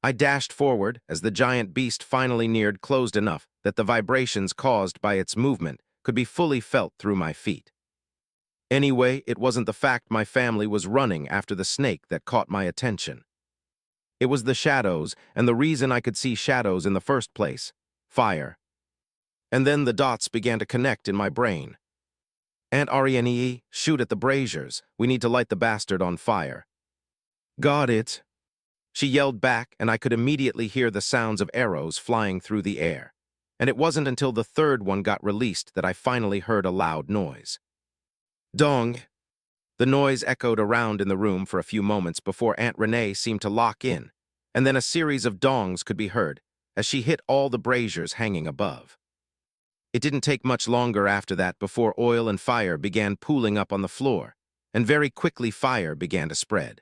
I dashed forward as the giant beast finally neared closed enough that the vibrations caused by its movement could be fully felt through my feet. Anyway, it wasn't the fact my family was running after the snake that caught my attention. It was the shadows, and the reason I could see shadows in the first place. Fire. And then the dots began to connect in my brain. Aunt Ariane, shoot at the braziers. We need to light the bastard on fire. Got it. She yelled back, and I could immediately hear the sounds of arrows flying through the air. And it wasn't until the third one got released that I finally heard a loud noise. Dong! The noise echoed around in the room for a few moments before Aunt Renee seemed to lock in, and then a series of dongs could be heard as she hit all the braziers hanging above. It didn't take much longer after that before oil and fire began pooling up on the floor, and very quickly fire began to spread.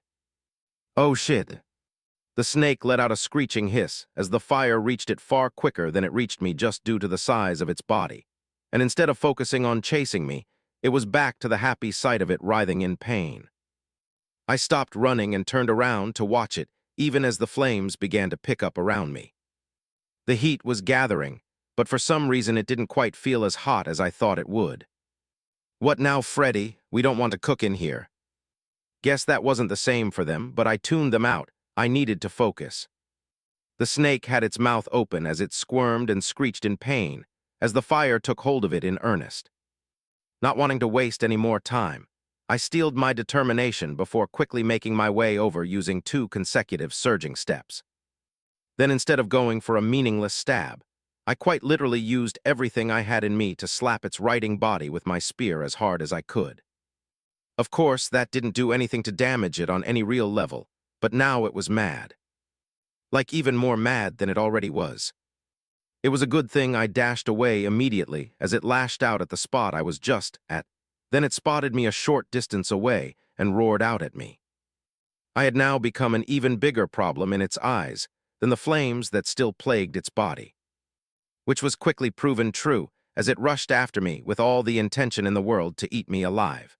Oh shit! The snake let out a screeching hiss as the fire reached it far quicker than it reached me just due to the size of its body, and instead of focusing on chasing me, it was back to the happy sight of it writhing in pain. I stopped running and turned around to watch it, even as the flames began to pick up around me. The heat was gathering, but for some reason it didn't quite feel as hot as I thought it would. What now, Freddy? We don't want to cook in here. Guess that wasn't the same for them, but I tuned them out. I needed to focus. The snake had its mouth open as it squirmed and screeched in pain as the fire took hold of it in earnest. Not wanting to waste any more time, I steeled my determination before quickly making my way over using 2 consecutive surging steps. Then instead of going for a meaningless stab, I quite literally used everything I had in me to slap its writhing body with my spear as hard as I could. Of course, that didn't do anything to damage it on any real level, but now it was mad. like even more mad than it already was. It was a good thing I dashed away immediately as it lashed out at the spot I was just at. Then it spotted me a short distance away and roared out at me. I had now become an even bigger problem in its eyes than the flames that still plagued its body, which was quickly proven true as it rushed after me with all the intention in the world to eat me alive.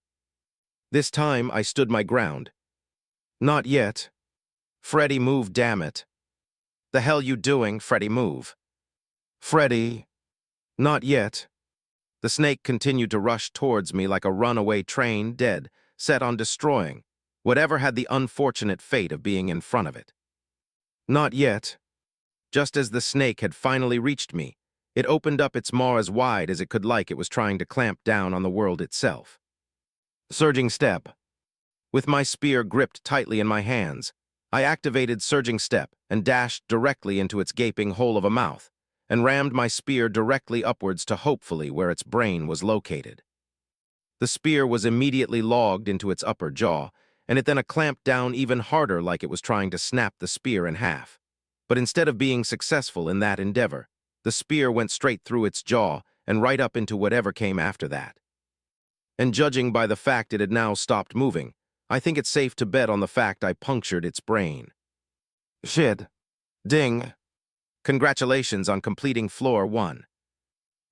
This time I stood my ground. Not yet. Freddy, move, damn it. The hell you doing, Freddy, move. Freddy. Not yet. The snake continued to rush towards me like a runaway train, dead, set on destroying whatever had the unfortunate fate of being in front of it. Not yet. Just as the snake had finally reached me, it opened up its maw as wide as it could, like it was trying to clamp down on the world itself. Surging step. With my spear gripped tightly in my hands, I activated surging step and dashed directly into its gaping hole of a mouth, and rammed my spear directly upwards to hopefully where its brain was located. The spear was immediately logged into its upper jaw, and it then clamped down even harder like it was trying to snap the spear in half. But instead of being successful in that endeavor, the spear went straight through its jaw and right up into whatever came after that. And judging by the fact it had now stopped moving, I think it's safe to bet on the fact I punctured its brain. Shit. Ding. Congratulations on completing floor 1.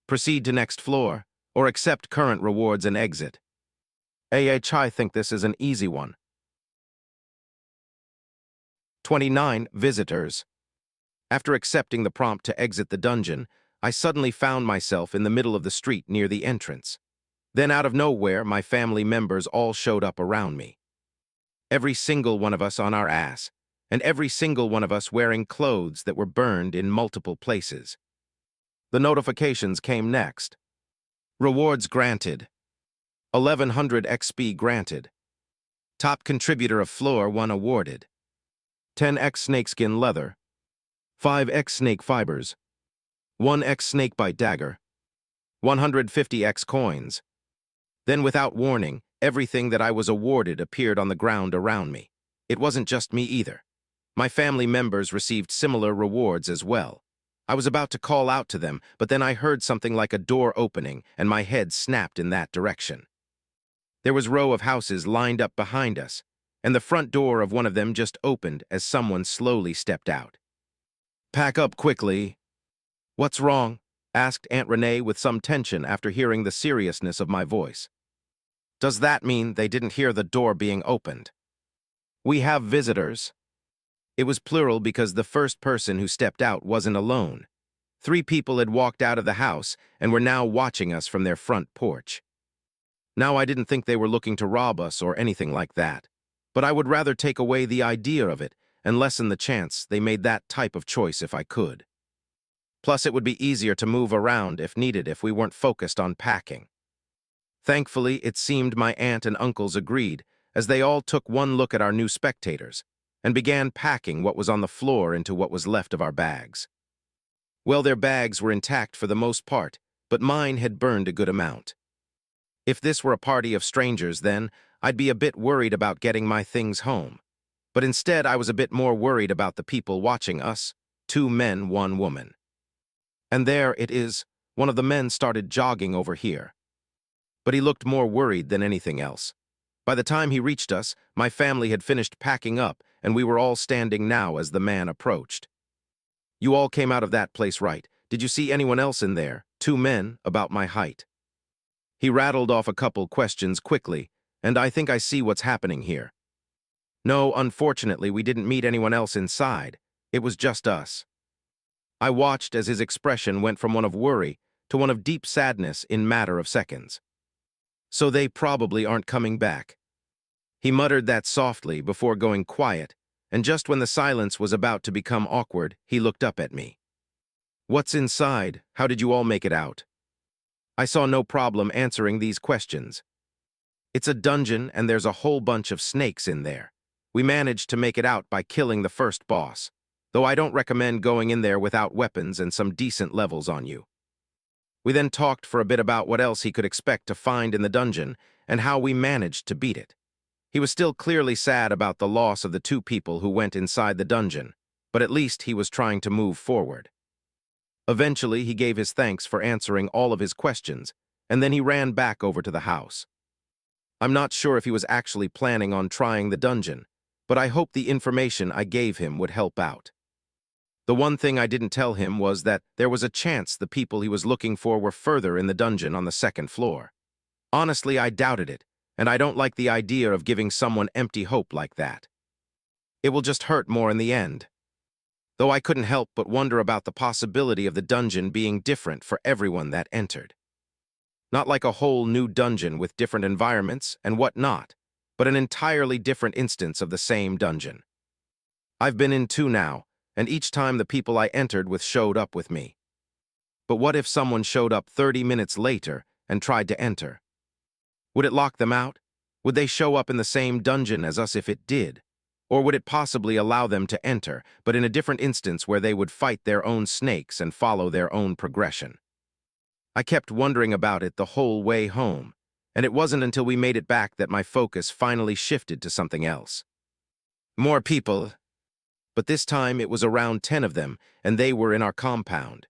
Proceed to next floor, or accept current rewards and exit. I think this is an easy one. 29 visitors. After accepting the prompt to exit the dungeon, I suddenly found myself in the middle of the street near the entrance. Then out of nowhere, my family members all showed up around me. Every single one of us on our ass, and every single one of us wearing clothes that were burned in multiple places. The notifications came next. Rewards granted. 1100 XP granted. Top contributor of floor 1 awarded. 10x snakeskin leather. 5x snake fibers. 1x snakebite dagger. 150x coins. Then without warning, everything that I was awarded appeared on the ground around me. It wasn't just me either. My family members received similar rewards as well. I was about to call out to them, but then I heard something like a door opening, and my head snapped in that direction. There was a row of houses lined up behind us, and the front door of one of them just opened as someone slowly stepped out. Pack up quickly. What's wrong? Asked Aunt Renee with some tension after hearing the seriousness of my voice. Does that mean they didn't hear the door being opened? We have visitors. It was plural because the first person who stepped out wasn't alone. 3 people had walked out of the house and were now watching us from their front porch. Now, I didn't think they were looking to rob us or anything like that, but I would rather take away the idea of it and lessen the chance they made that type of choice if I could. Plus, it would be easier to move around if needed if we weren't focused on packing. Thankfully, it seemed my aunt and uncles agreed, as they all took one look at our new spectators and began packing what was on the floor into what was left of our bags. Well, their bags were intact for the most part, but mine had burned a good amount. If this were a party of strangers, then I'd be a bit worried about getting my things home. But instead, I was a bit more worried about the people watching us, 2 men, 1 woman. And there it is, one of the men started jogging over here. But he looked more worried than anything else. By the time he reached us, my family had finished packing up, and we were all standing now as the man approached. You all came out of that place, right? Did you see anyone else in there? 2 men, about my height. He rattled off a couple questions quickly, and I think I see what's happening here. No, unfortunately, we didn't meet anyone else inside. It was just us. I watched as his expression went from one of worry to one of deep sadness in matter of seconds. So they probably aren't coming back. He muttered that softly before going quiet, and just when the silence was about to become awkward, he looked up at me. What's inside? How did you all make it out? I saw no problem answering these questions. It's a dungeon and there's a whole bunch of snakes in there. We managed to make it out by killing the first boss, though I don't recommend going in there without weapons and some decent levels on you. We then talked for a bit about what else he could expect to find in the dungeon and how we managed to beat it. He was still clearly sad about the loss of the 2 people who went inside the dungeon, but at least he was trying to move forward. Eventually, he gave his thanks for answering all of his questions, and then he ran back over to the house. I'm not sure if he was actually planning on trying the dungeon, but I hope the information I gave him would help out. The one thing I didn't tell him was that there was a chance the people he was looking for were further in the dungeon on the second floor. Honestly, I doubted it, and I don't like the idea of giving someone empty hope like that. It will just hurt more in the end. Though I couldn't help but wonder about the possibility of the dungeon being different for everyone that entered. Not like a whole new dungeon with different environments and whatnot, but an entirely different instance of the same dungeon. I've been in 2 now, and each time the people I entered with showed up with me. But what if someone showed up 30 minutes later and tried to enter? Would it lock them out? Would they show up in the same dungeon as us if it did? Or would it possibly allow them to enter, but in a different instance where they would fight their own snakes and follow their own progression? I kept wondering about it the whole way home, and it wasn't until we made it back that my focus finally shifted to something else. More people. But this time it was around 10 of them, and they were in our compound.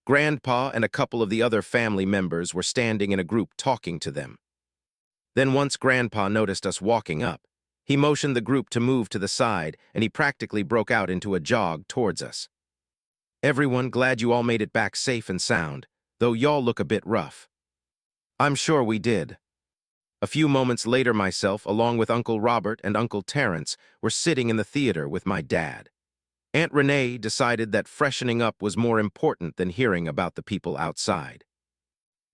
Grandpa and a couple of the other family members were standing in a group talking to them. Then once Grandpa noticed us walking up, he motioned the group to move to the side, and he practically broke out into a jog towards us. Everyone, glad you all made it back safe and sound, though y'all look a bit rough. I'm sure we did. A few moments later, myself, along with Uncle Robert and Uncle Terrence, were sitting in the theater with my dad. Aunt Renee decided that freshening up was more important than hearing about the people outside.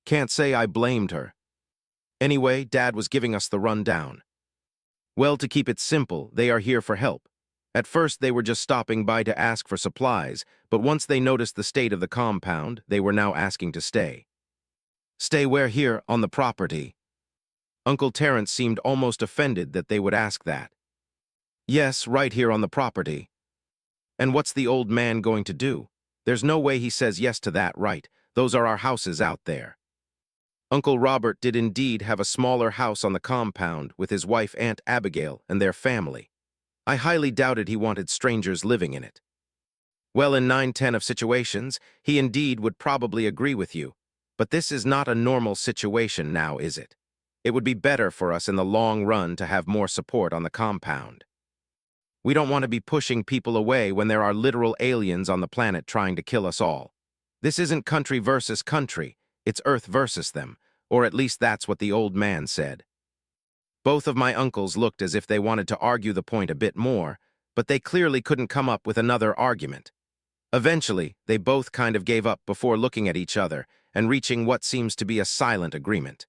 Can't say I blamed her. Anyway, Dad was giving us the rundown. Well, to keep it simple, they are here for help. At first, they were just stopping by to ask for supplies, but once they noticed the state of the compound, they were now asking to stay. Stay where? Here, on the property? Uncle Terrence seemed almost offended that they would ask that. Yes, right here on the property. And what's the old man going to do? There's no way he says yes to that, right? Those are our houses out there. Uncle Robert did indeed have a smaller house on the compound with his wife Aunt Abigail and their family. I highly doubted he wanted strangers living in it. Well, in 9/10 of situations, he indeed would probably agree with you. But this is not a normal situation now, is it? It would be better for us in the long run to have more support on the compound. We don't want to be pushing people away when there are literal aliens on the planet trying to kill us all. This isn't country versus country. It's Earth versus them, or at least that's what the old man said. Both of my uncles looked as if they wanted to argue the point a bit more, but they clearly couldn't come up with another argument. Eventually, they both kind of gave up before looking at each other and reaching what seems to be a silent agreement.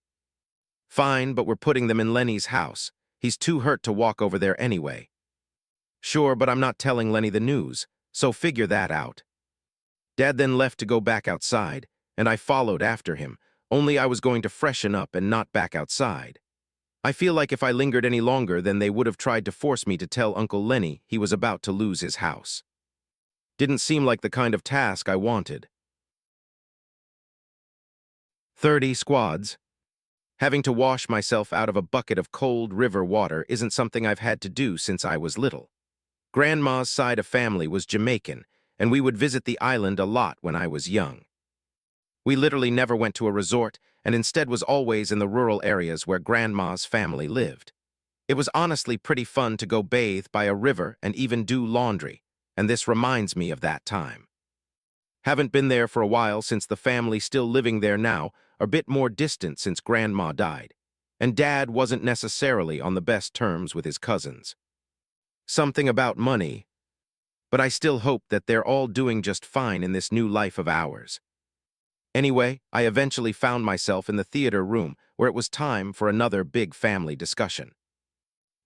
Fine, but we're putting them in Lenny's house. He's too hurt to walk over there anyway. Sure, but I'm not telling Lenny the news, so figure that out. Dad then left to go back outside, and I followed after him, only I was going to freshen up and not back outside. I feel like if I lingered any longer, then they would have tried to force me to tell Uncle Lenny he was about to lose his house. Didn't seem like the kind of task I wanted. 30 squads. Having to wash myself out of a bucket of cold river water isn't something I've had to do since I was little. Grandma's side of family was Jamaican, and we would visit the island a lot when I was young. We literally never went to a resort, and instead was always in the rural areas where Grandma's family lived. It was honestly pretty fun to go bathe by a river and even do laundry, and this reminds me of that time. Haven't been there for a while since the family still living there now are a bit more distant since Grandma died, and Dad wasn't necessarily on the best terms with his cousins. Something about money, but I still hope that they're all doing just fine in this new life of ours. Anyway, I eventually found myself in the theater room where it was time for another big family discussion.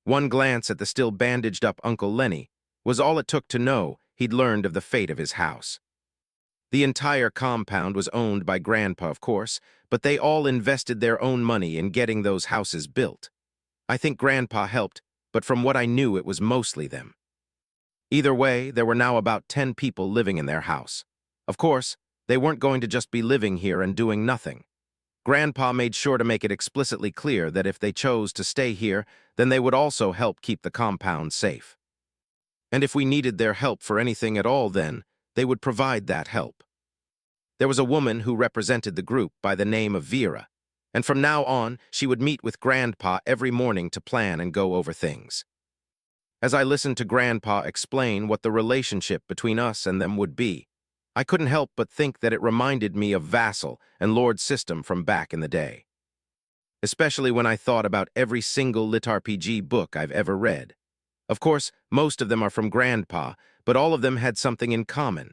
One glance at the still bandaged-up Uncle Lenny was all it took to know he'd learned of the fate of his house. The entire compound was owned by Grandpa, of course, but they all invested their own money in getting those houses built. I think Grandpa helped, but from what I knew, it was mostly them. Either way, there were now about 10 people living in their house. Of course, they weren't going to just be living here and doing nothing. Grandpa made sure to make it explicitly clear that if they chose to stay here, then they would also help keep the compound safe. And if we needed their help for anything at all then, they would provide that help. There was a woman who represented the group by the name of Vera, and from now on, she would meet with Grandpa every morning to plan and go over things. As I listened to Grandpa explain what the relationship between us and them would be, I couldn't help but think that it reminded me of vassal and lord system from back in the day. Especially when I thought about every single LitRPG book I've ever read. Of course, most of them are from Grandpa, but all of them had something in common.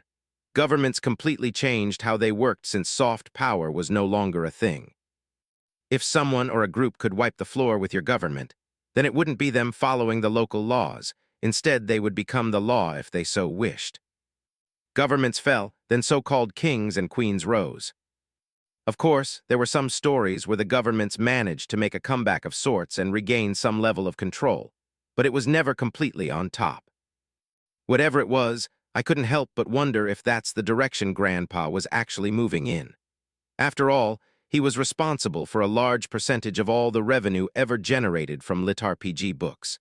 Governments completely changed how they worked since soft power was no longer a thing. If someone or a group could wipe the floor with your government, then it wouldn't be them following the local laws. Instead, they would become the law if they so wished. Governments fell, then so-called kings and queens rose. Of course, there were some stories where the governments managed to make a comeback of sorts and regain some level of control, but it was never completely on top. Whatever it was, I couldn't help but wonder if that's the direction Grandpa was actually moving in. After all, he was responsible for a large percentage of all the revenue ever generated from LitRPG books.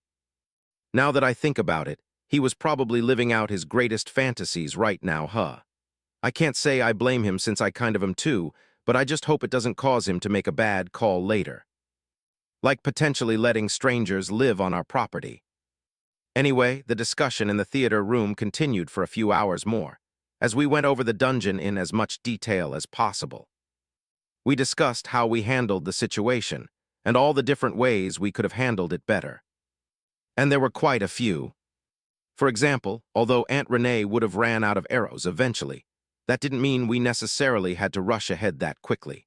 Now that I think about it, he was probably living out his greatest fantasies right now, huh? I can't say I blame him since I kind of am too, but I just hope it doesn't cause him to make a bad call later. Like potentially letting strangers live on our property. Anyway, the discussion in the theater room continued for a few hours more, as we went over the dungeon in as much detail as possible. We discussed how we handled the situation, and all the different ways we could have handled it better. And there were quite a few. For example, although Aunt Renee would have ran out of arrows eventually, that didn't mean we necessarily had to rush ahead that quickly.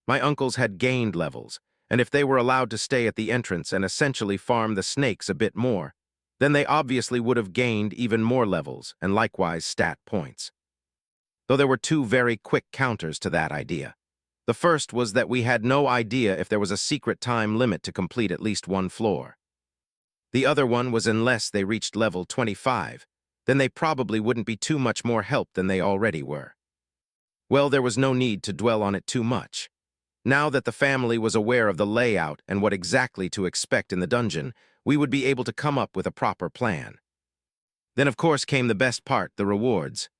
My uncles had gained levels, and if they were allowed to stay at the entrance and essentially farm the snakes a bit more, then they obviously would have gained even more levels and likewise stat points. Though there were two very quick counters to that idea. The first was that we had no idea if there was a secret time limit to complete at least one floor. The other one was unless they reached level 25, then they probably wouldn't be too much more help than they already were. Well, there was no need to dwell on it too much. Now that the family was aware of the layout and what exactly to expect in the dungeon, we would be able to come up with a proper plan. Then of course came the best part, the rewards.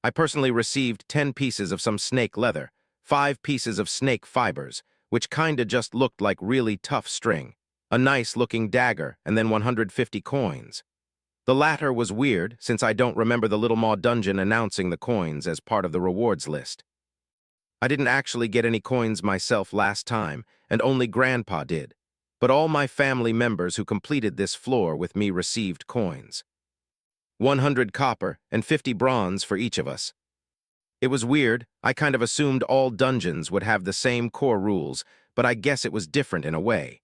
I personally received 10 pieces of some snake leather, 5 pieces of snake fibers, which kinda just looked like really tough string, a nice-looking dagger, and then 150 coins. The latter was weird, since I don't remember the Little Maw dungeon announcing the coins as part of the rewards list. I didn't actually get any coins myself last time, and only Grandpa did, but all my family members who completed this floor with me received coins. 100 copper and 50 bronze for each of us. It was weird, I kind of assumed all dungeons would have the same core rules, but I guess it was different in a way.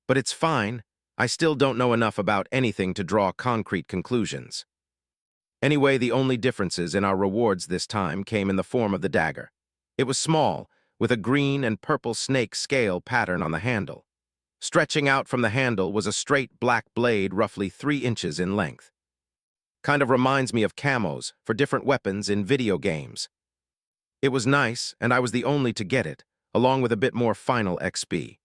But it's fine, I still don't know enough about anything to draw concrete conclusions. Anyway, the only differences in our rewards this time came in the form of the dagger. It was small, with a green and purple snake scale pattern on the handle. Stretching out from the handle was a straight black blade roughly 3 inches in length. Kind of reminds me of camos for different weapons in video games. It was nice, and I was the only to get it, along with a bit more final XP.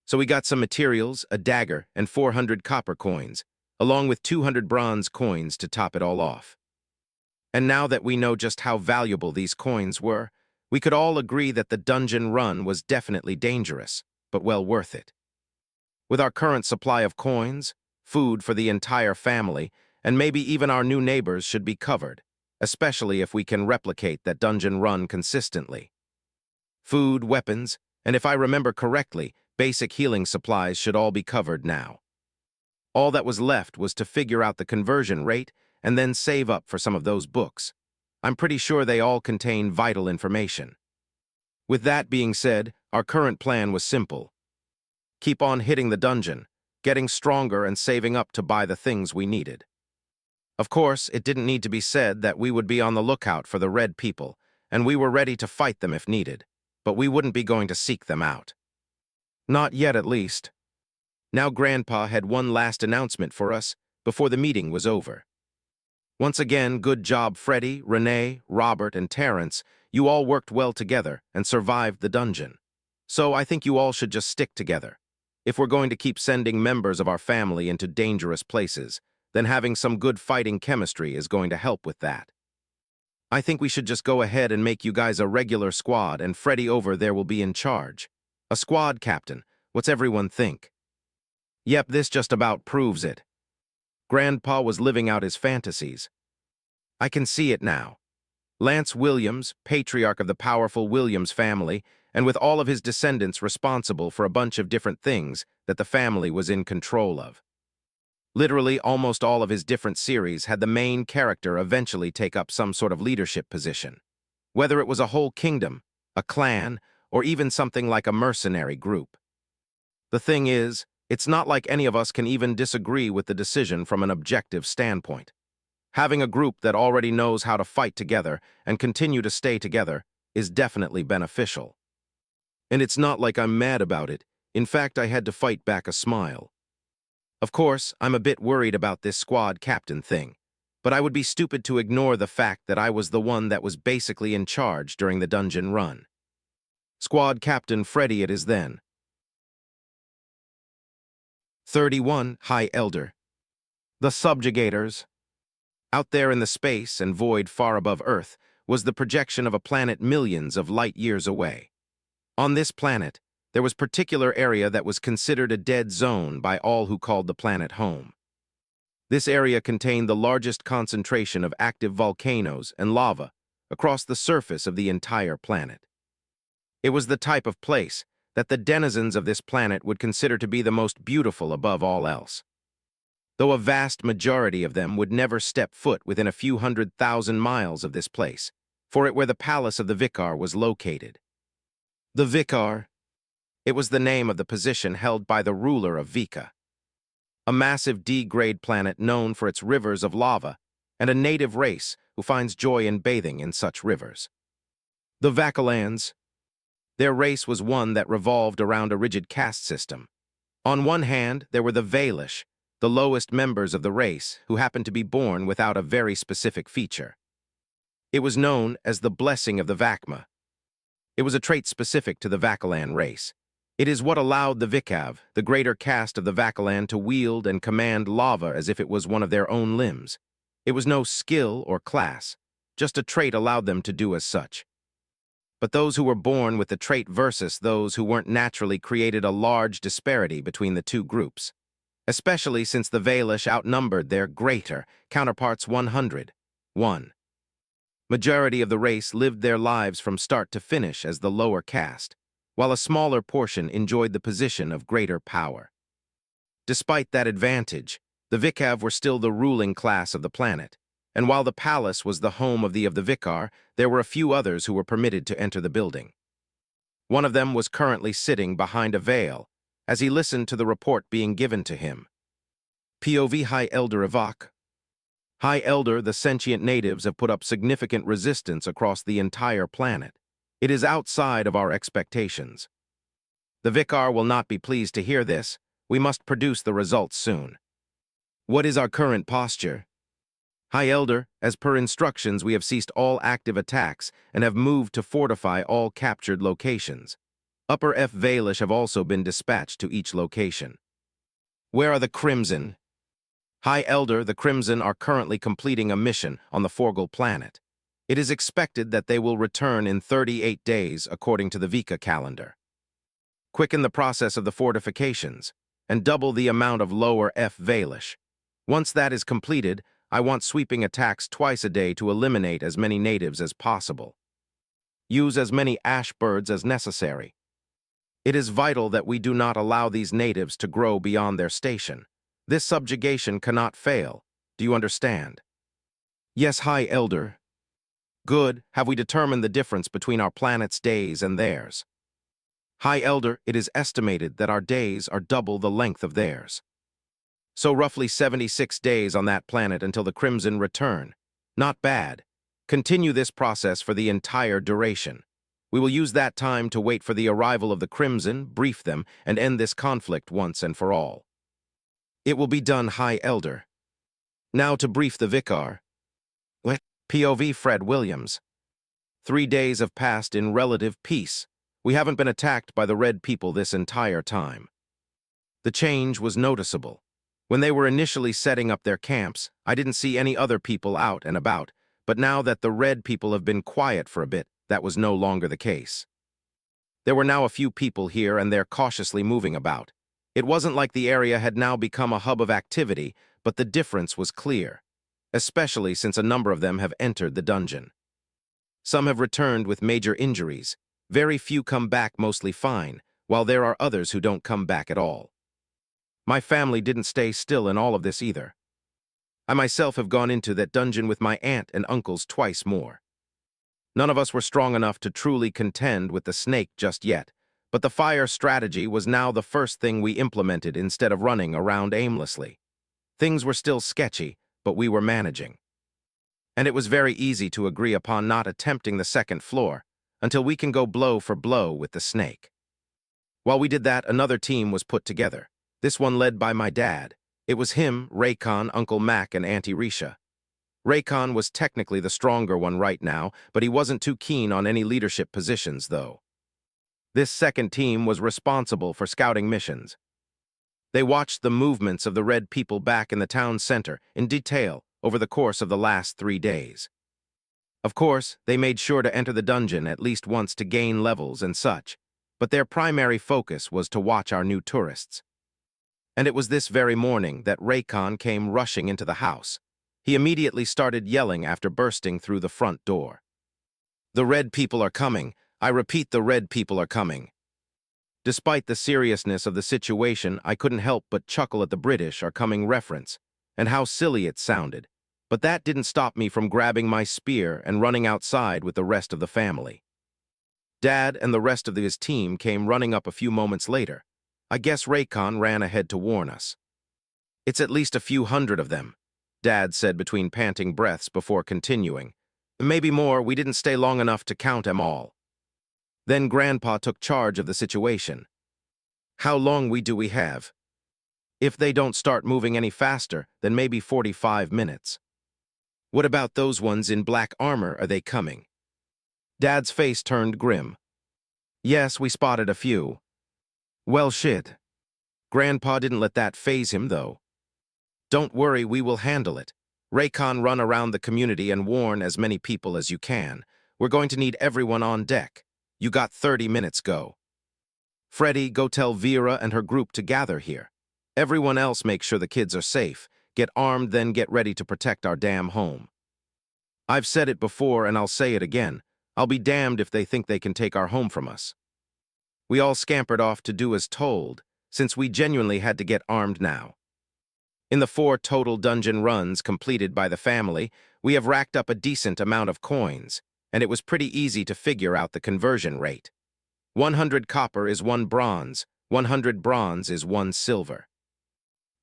So we got some materials, a dagger, and 400 copper coins, along with 200 bronze coins to top it all off. And now that we know just how valuable these coins were, we could all agree that the dungeon run was definitely dangerous, but well worth it. With our current supply of coins, food for the entire family, and maybe even our new neighbors should be covered, especially if we can replicate that dungeon run consistently. Food, weapons, and if I remember correctly, basic healing supplies should all be covered now. All that was left was to figure out the conversion rate and then save up for some of those books. I'm pretty sure they all contain vital information. With that being said, our current plan was simple. Keep on hitting the dungeon, getting stronger and saving up to buy the things we needed. Of course, it didn't need to be said that we would be on the lookout for the red people, and we were ready to fight them if needed, but we wouldn't be going to seek them out. Not yet, at least. Now Grandpa had one last announcement for us before the meeting was over. Once again, good job Freddie, Renee, Robert, and Terrence. You all worked well together and survived the dungeon. So I think you all should just stick together. If we're going to keep sending members of our family into dangerous places, then having some good fighting chemistry is going to help with that. I think we should just go ahead and make you guys a regular squad, and Freddy over there will be in charge. A squad captain. What's everyone think? Yep, this just about proves it. Grandpa was living out his fantasies. I can see it now. Lance Williams, patriarch of the powerful Williams family, and with all of his descendants responsible for a bunch of different things that the family was in control of. Literally, almost all of his different series had the main character eventually take up some sort of leadership position. Whether it was a whole kingdom, a clan, or even something like a mercenary group. The thing is, it's not like any of us can even disagree with the decision from an objective standpoint. Having a group that already knows how to fight together and continue to stay together is definitely beneficial. And it's not like I'm mad about it. In fact, I had to fight back a smile. Of course, I'm a bit worried about this squad captain thing, but I would be stupid to ignore the fact that I was the one that was basically in charge during the dungeon run. Squad Captain Freddy it is then. 31. High Elder. The subjugators. Out there in the space and void far above Earth was the projection of a planet millions of light years away. On this planet, there was particular area that was considered a dead zone by all who called the planet home. This area contained the largest concentration of active volcanoes and lava across the surface of the entire planet. It was the type of place that the denizens of this planet would consider to be the most beautiful above all else. Though a vast majority of them would never step foot within a few 100,000 miles of this place, for it where the palace of the Vicar was located. The Vicar. It was the name of the position held by the ruler of Vika, a massive D-grade planet known for its rivers of lava and a native race who finds joy in bathing in such rivers. The Vakalans. Their race was one that revolved around a rigid caste system. On one hand, there were the Vailish, the lowest members of the race who happened to be born without a very specific feature. It was known as the blessing of the Vakma. It was a trait specific to the Vakalan race. It is what allowed the Vikav, the greater caste of the Vakalan, to wield and command lava as if it was one of their own limbs. It was no skill or class, just a trait allowed them to do as such. But those who were born with the trait versus those who weren't naturally created a large disparity between the two groups, especially since the Vailish outnumbered their greater counterparts 100-1. Majority of the race lived their lives from start to finish as the lower caste, while a smaller portion enjoyed the position of greater power. Despite that advantage, the Vikav were still the ruling class of the planet, and while the palace was the home of the Vicar, there were a few others who were permitted to enter the building. One of them was currently sitting behind a veil, as he listened to the report being given to him. POV High Elder Evok. High Elder, the sentient natives have put up significant resistance across the entire planet. It is outside of our expectations. The Vicar will not be pleased to hear this. We must produce the results soon. What is our current posture? High Elder, as per instructions, we have ceased all active attacks and have moved to fortify all captured locations. Upper F Vailish have also been dispatched to each location. Where are the Crimson? High Elder, the Crimson are currently completing a mission on the Forgal planet. It is expected that they will return in 38 days according to the Vika calendar. Quicken the process of the fortifications and double the amount of lower F Vailish. Once that is completed, I want sweeping attacks twice a day to eliminate as many natives as possible. Use as many ash birds as necessary. It is vital that we do not allow these natives to grow beyond their station. This subjugation cannot fail. Do you understand? Yes, High Elder. Good. Have we determined the difference between our planet's days and theirs? High Elder, it is estimated that our days are double the length of theirs. So roughly 76 days on that planet until the Crimson return. Not bad. Continue this process for the entire duration. We will use that time to wait for the arrival of the Crimson, brief them, and end this conflict once and for all. It will be done, High Elder. Now to brief the Vicar. POV Fred Williams. 3 days have passed in relative peace. We haven't been attacked by the Red people this entire time. The change was noticeable. When they were initially setting up their camps, I didn't see any other people out and about, but now that the red people have been quiet for a bit, that was no longer the case. There were now a few people here and they're cautiously moving about. It wasn't like the area had now become a hub of activity, but the difference was clear, especially since a number of them have entered the dungeon. Some have returned with major injuries. Very few come back mostly fine, while there are others who don't come back at all. My family didn't stay still in all of this either. I myself have gone into that dungeon with my aunt and uncles twice more. None of us were strong enough to truly contend with the snake just yet, but the fire strategy was now the first thing we implemented instead of running around aimlessly. Things were still sketchy, but we were managing. And it was very easy to agree upon not attempting the second floor until we can go blow for blow with the snake. While we did that, another team was put together, this one led by my dad. It was him, Raycon, Uncle Mac, and Auntie Risha. Raycon was technically the stronger one right now, but he wasn't too keen on any leadership positions, though. This second team was responsible for scouting missions. They watched the movements of the red people back in the town center in detail over the course of the last 3 days. Of course, they made sure to enter the dungeon at least once to gain levels and such, but their primary focus was to watch our new tourists. And it was this very morning that Raycon came rushing into the house. He immediately started yelling after bursting through the front door. "The red people are coming. I repeat, the red people are coming." Despite the seriousness of the situation, I couldn't help but chuckle at the British are coming reference, and how silly it sounded. But that didn't stop me from grabbing my spear and running outside with the rest of the family. Dad and the rest of his team came running up a few moments later. I guess Raycon ran ahead to warn us. "It's at least a few hundred of them," Dad said between panting breaths before continuing. "Maybe more. We didn't stay long enough to count them all." Then Grandpa took charge of the situation. "How long do we have? If they don't start moving any faster, then maybe 45 minutes. What about those ones in black armor? Are they coming?" Dad's face turned grim. "Yes, we spotted a few." "Well, shit." Grandpa didn't let that faze him, though. "Don't worry, we will handle it. Raycon, run around the community and warn as many people as you can. We're going to need everyone on deck. You got 30 minutes, go. Freddy, go tell Vera and her group to gather here. Everyone else, make sure the kids are safe. Get armed, then get ready to protect our damn home. I've said it before and I'll say it again. I'll be damned if they think they can take our home from us." We all scampered off to do as told, since we genuinely had to get armed now. In the 4 total dungeon runs completed by the family, we have racked up a decent amount of coins, and it was pretty easy to figure out the conversion rate. 100 copper is 1 bronze, 100 bronze is 1 silver.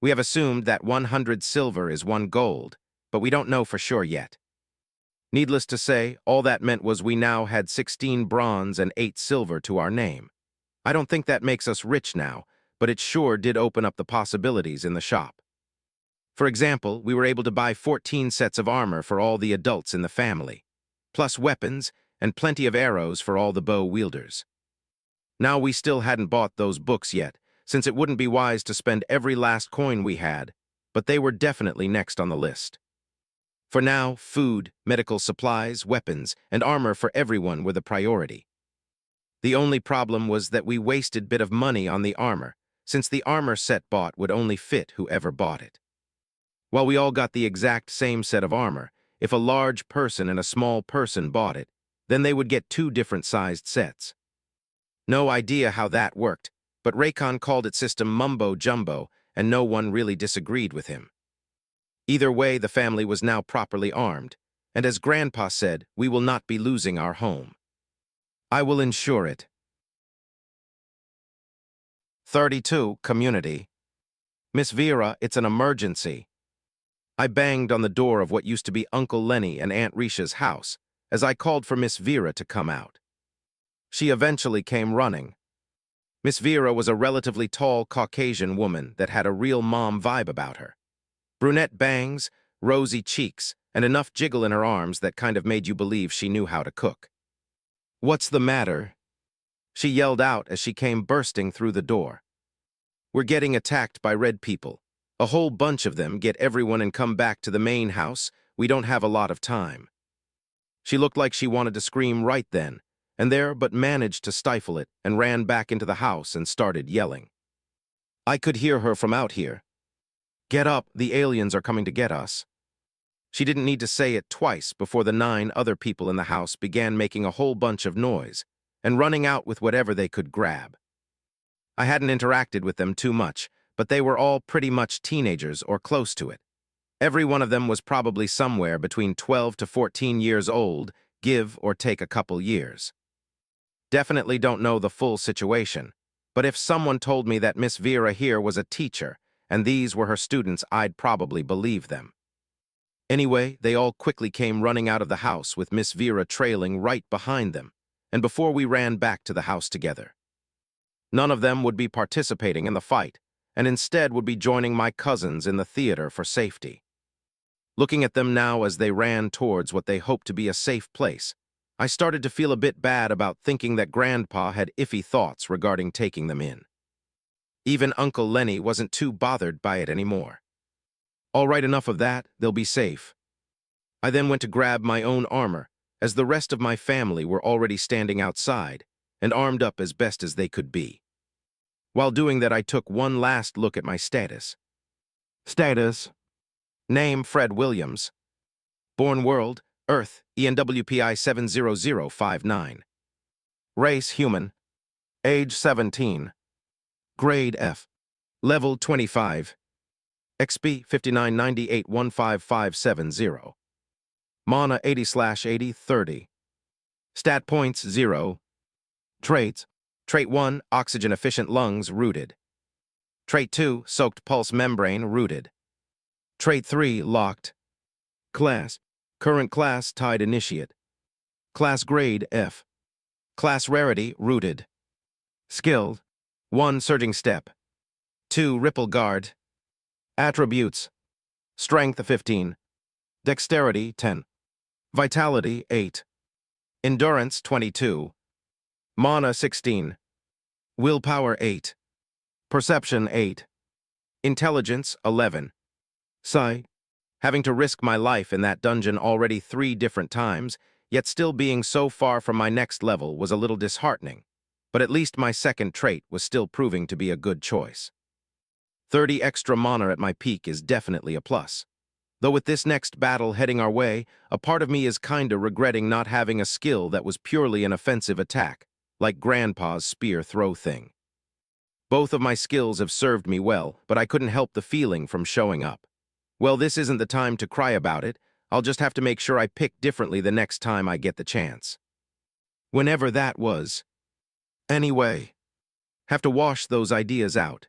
We have assumed that 100 silver is 1 gold, but we don't know for sure yet. Needless to say, all that meant was we now had 16 bronze and 8 silver to our name. I don't think that makes us rich now, but it sure did open up the possibilities in the shop. For example, we were able to buy 14 sets of armor for all the adults in the family, plus weapons and plenty of arrows for all the bow wielders. Now we still hadn't bought those books yet, since it wouldn't be wise to spend every last coin we had, but they were definitely next on the list. For now, food, medical supplies, weapons, and armor for everyone were the priority. The only problem was that we wasted a bit of money on the armor, since the armor set bought would only fit whoever bought it. While we all got the exact same set of armor, if a large person and a small person bought it, then they would get 2 different-sized sets. No idea how that worked, but Raycon called it system mumbo-jumbo, and no one really disagreed with him. Either way, the family was now properly armed, and as Grandpa said, we will not be losing our home. I will ensure it. 32, Community. "Miss Vera, it's an emergency." I banged on the door of what used to be Uncle Lenny and Aunt Risha's house, as I called for Miss Vera to come out. She eventually came running. Miss Vera was a relatively tall Caucasian woman that had a real mom vibe about her. Brunette bangs, rosy cheeks, and enough jiggle in her arms that kind of made you believe she knew how to cook. "What's the matter?" she yelled out as she came bursting through the door. "We're getting attacked by red people. A whole bunch of them, get everyone and come back to the main house. We don't have a lot of time." She looked like she wanted to scream right then and there, but managed to stifle it and ran back into the house and started yelling. I could hear her from out here. "Get up, the aliens are coming to get us." She didn't need to say it twice before the 9 other people in the house began making a whole bunch of noise and running out with whatever they could grab. I hadn't interacted with them too much, but they were all pretty much teenagers or close to it. Every one of them was probably somewhere between 12 to 14 years old, give or take a couple years. Definitely don't know the full situation, but if someone told me that Miss Vera here was a teacher and these were her students, I'd probably believe them. Anyway, they all quickly came running out of the house with Miss Vera trailing right behind them, and before we ran back to the house together. None of them would be participating in the fight, and instead would be joining my cousins in the theater for safety. Looking at them now as they ran towards what they hoped to be a safe place, I started to feel a bit bad about thinking that Grandpa had iffy thoughts regarding taking them in. Even Uncle Lenny wasn't too bothered by it anymore. All right, enough of that, they'll be safe. I then went to grab my own armor, as the rest of my family were already standing outside and armed up as best as they could be. While doing that, I took one last look at my status. Status. Name Fred Williams. Born world, Earth, ENWPI 70059. Race human. Age 17. Grade F. Level 25. XP 5998155570. Mana 80/80/30. Stat points 0. Traits. Trait 1, oxygen efficient lungs, rooted. Trait 2, soaked pulse membrane, rooted. Trait 3, locked. Class. Current class, tied initiate. Class grade, F. Class rarity, rooted. Skilled. 1, surging step. 2, ripple guard. Attributes. Strength 15. Dexterity 10. Vitality 8. Endurance 22. Mana 16. Willpower 8. Perception 8. Intelligence 11. Sigh. Having to risk my life in that dungeon already 3 different times, yet still being so far from my next level was a little disheartening, but at least my second trait was still proving to be a good choice. 30 extra mana at my peak is definitely a plus. Though with this next battle heading our way, a part of me is kinda regretting not having a skill that was purely an offensive attack, like Grandpa's spear throw thing. Both of my skills have served me well, but I couldn't help the feeling from showing up. Well, this isn't the time to cry about it. I'll just have to make sure I pick differently the next time I get the chance. Whenever that was. Anyway, have to wash those ideas out.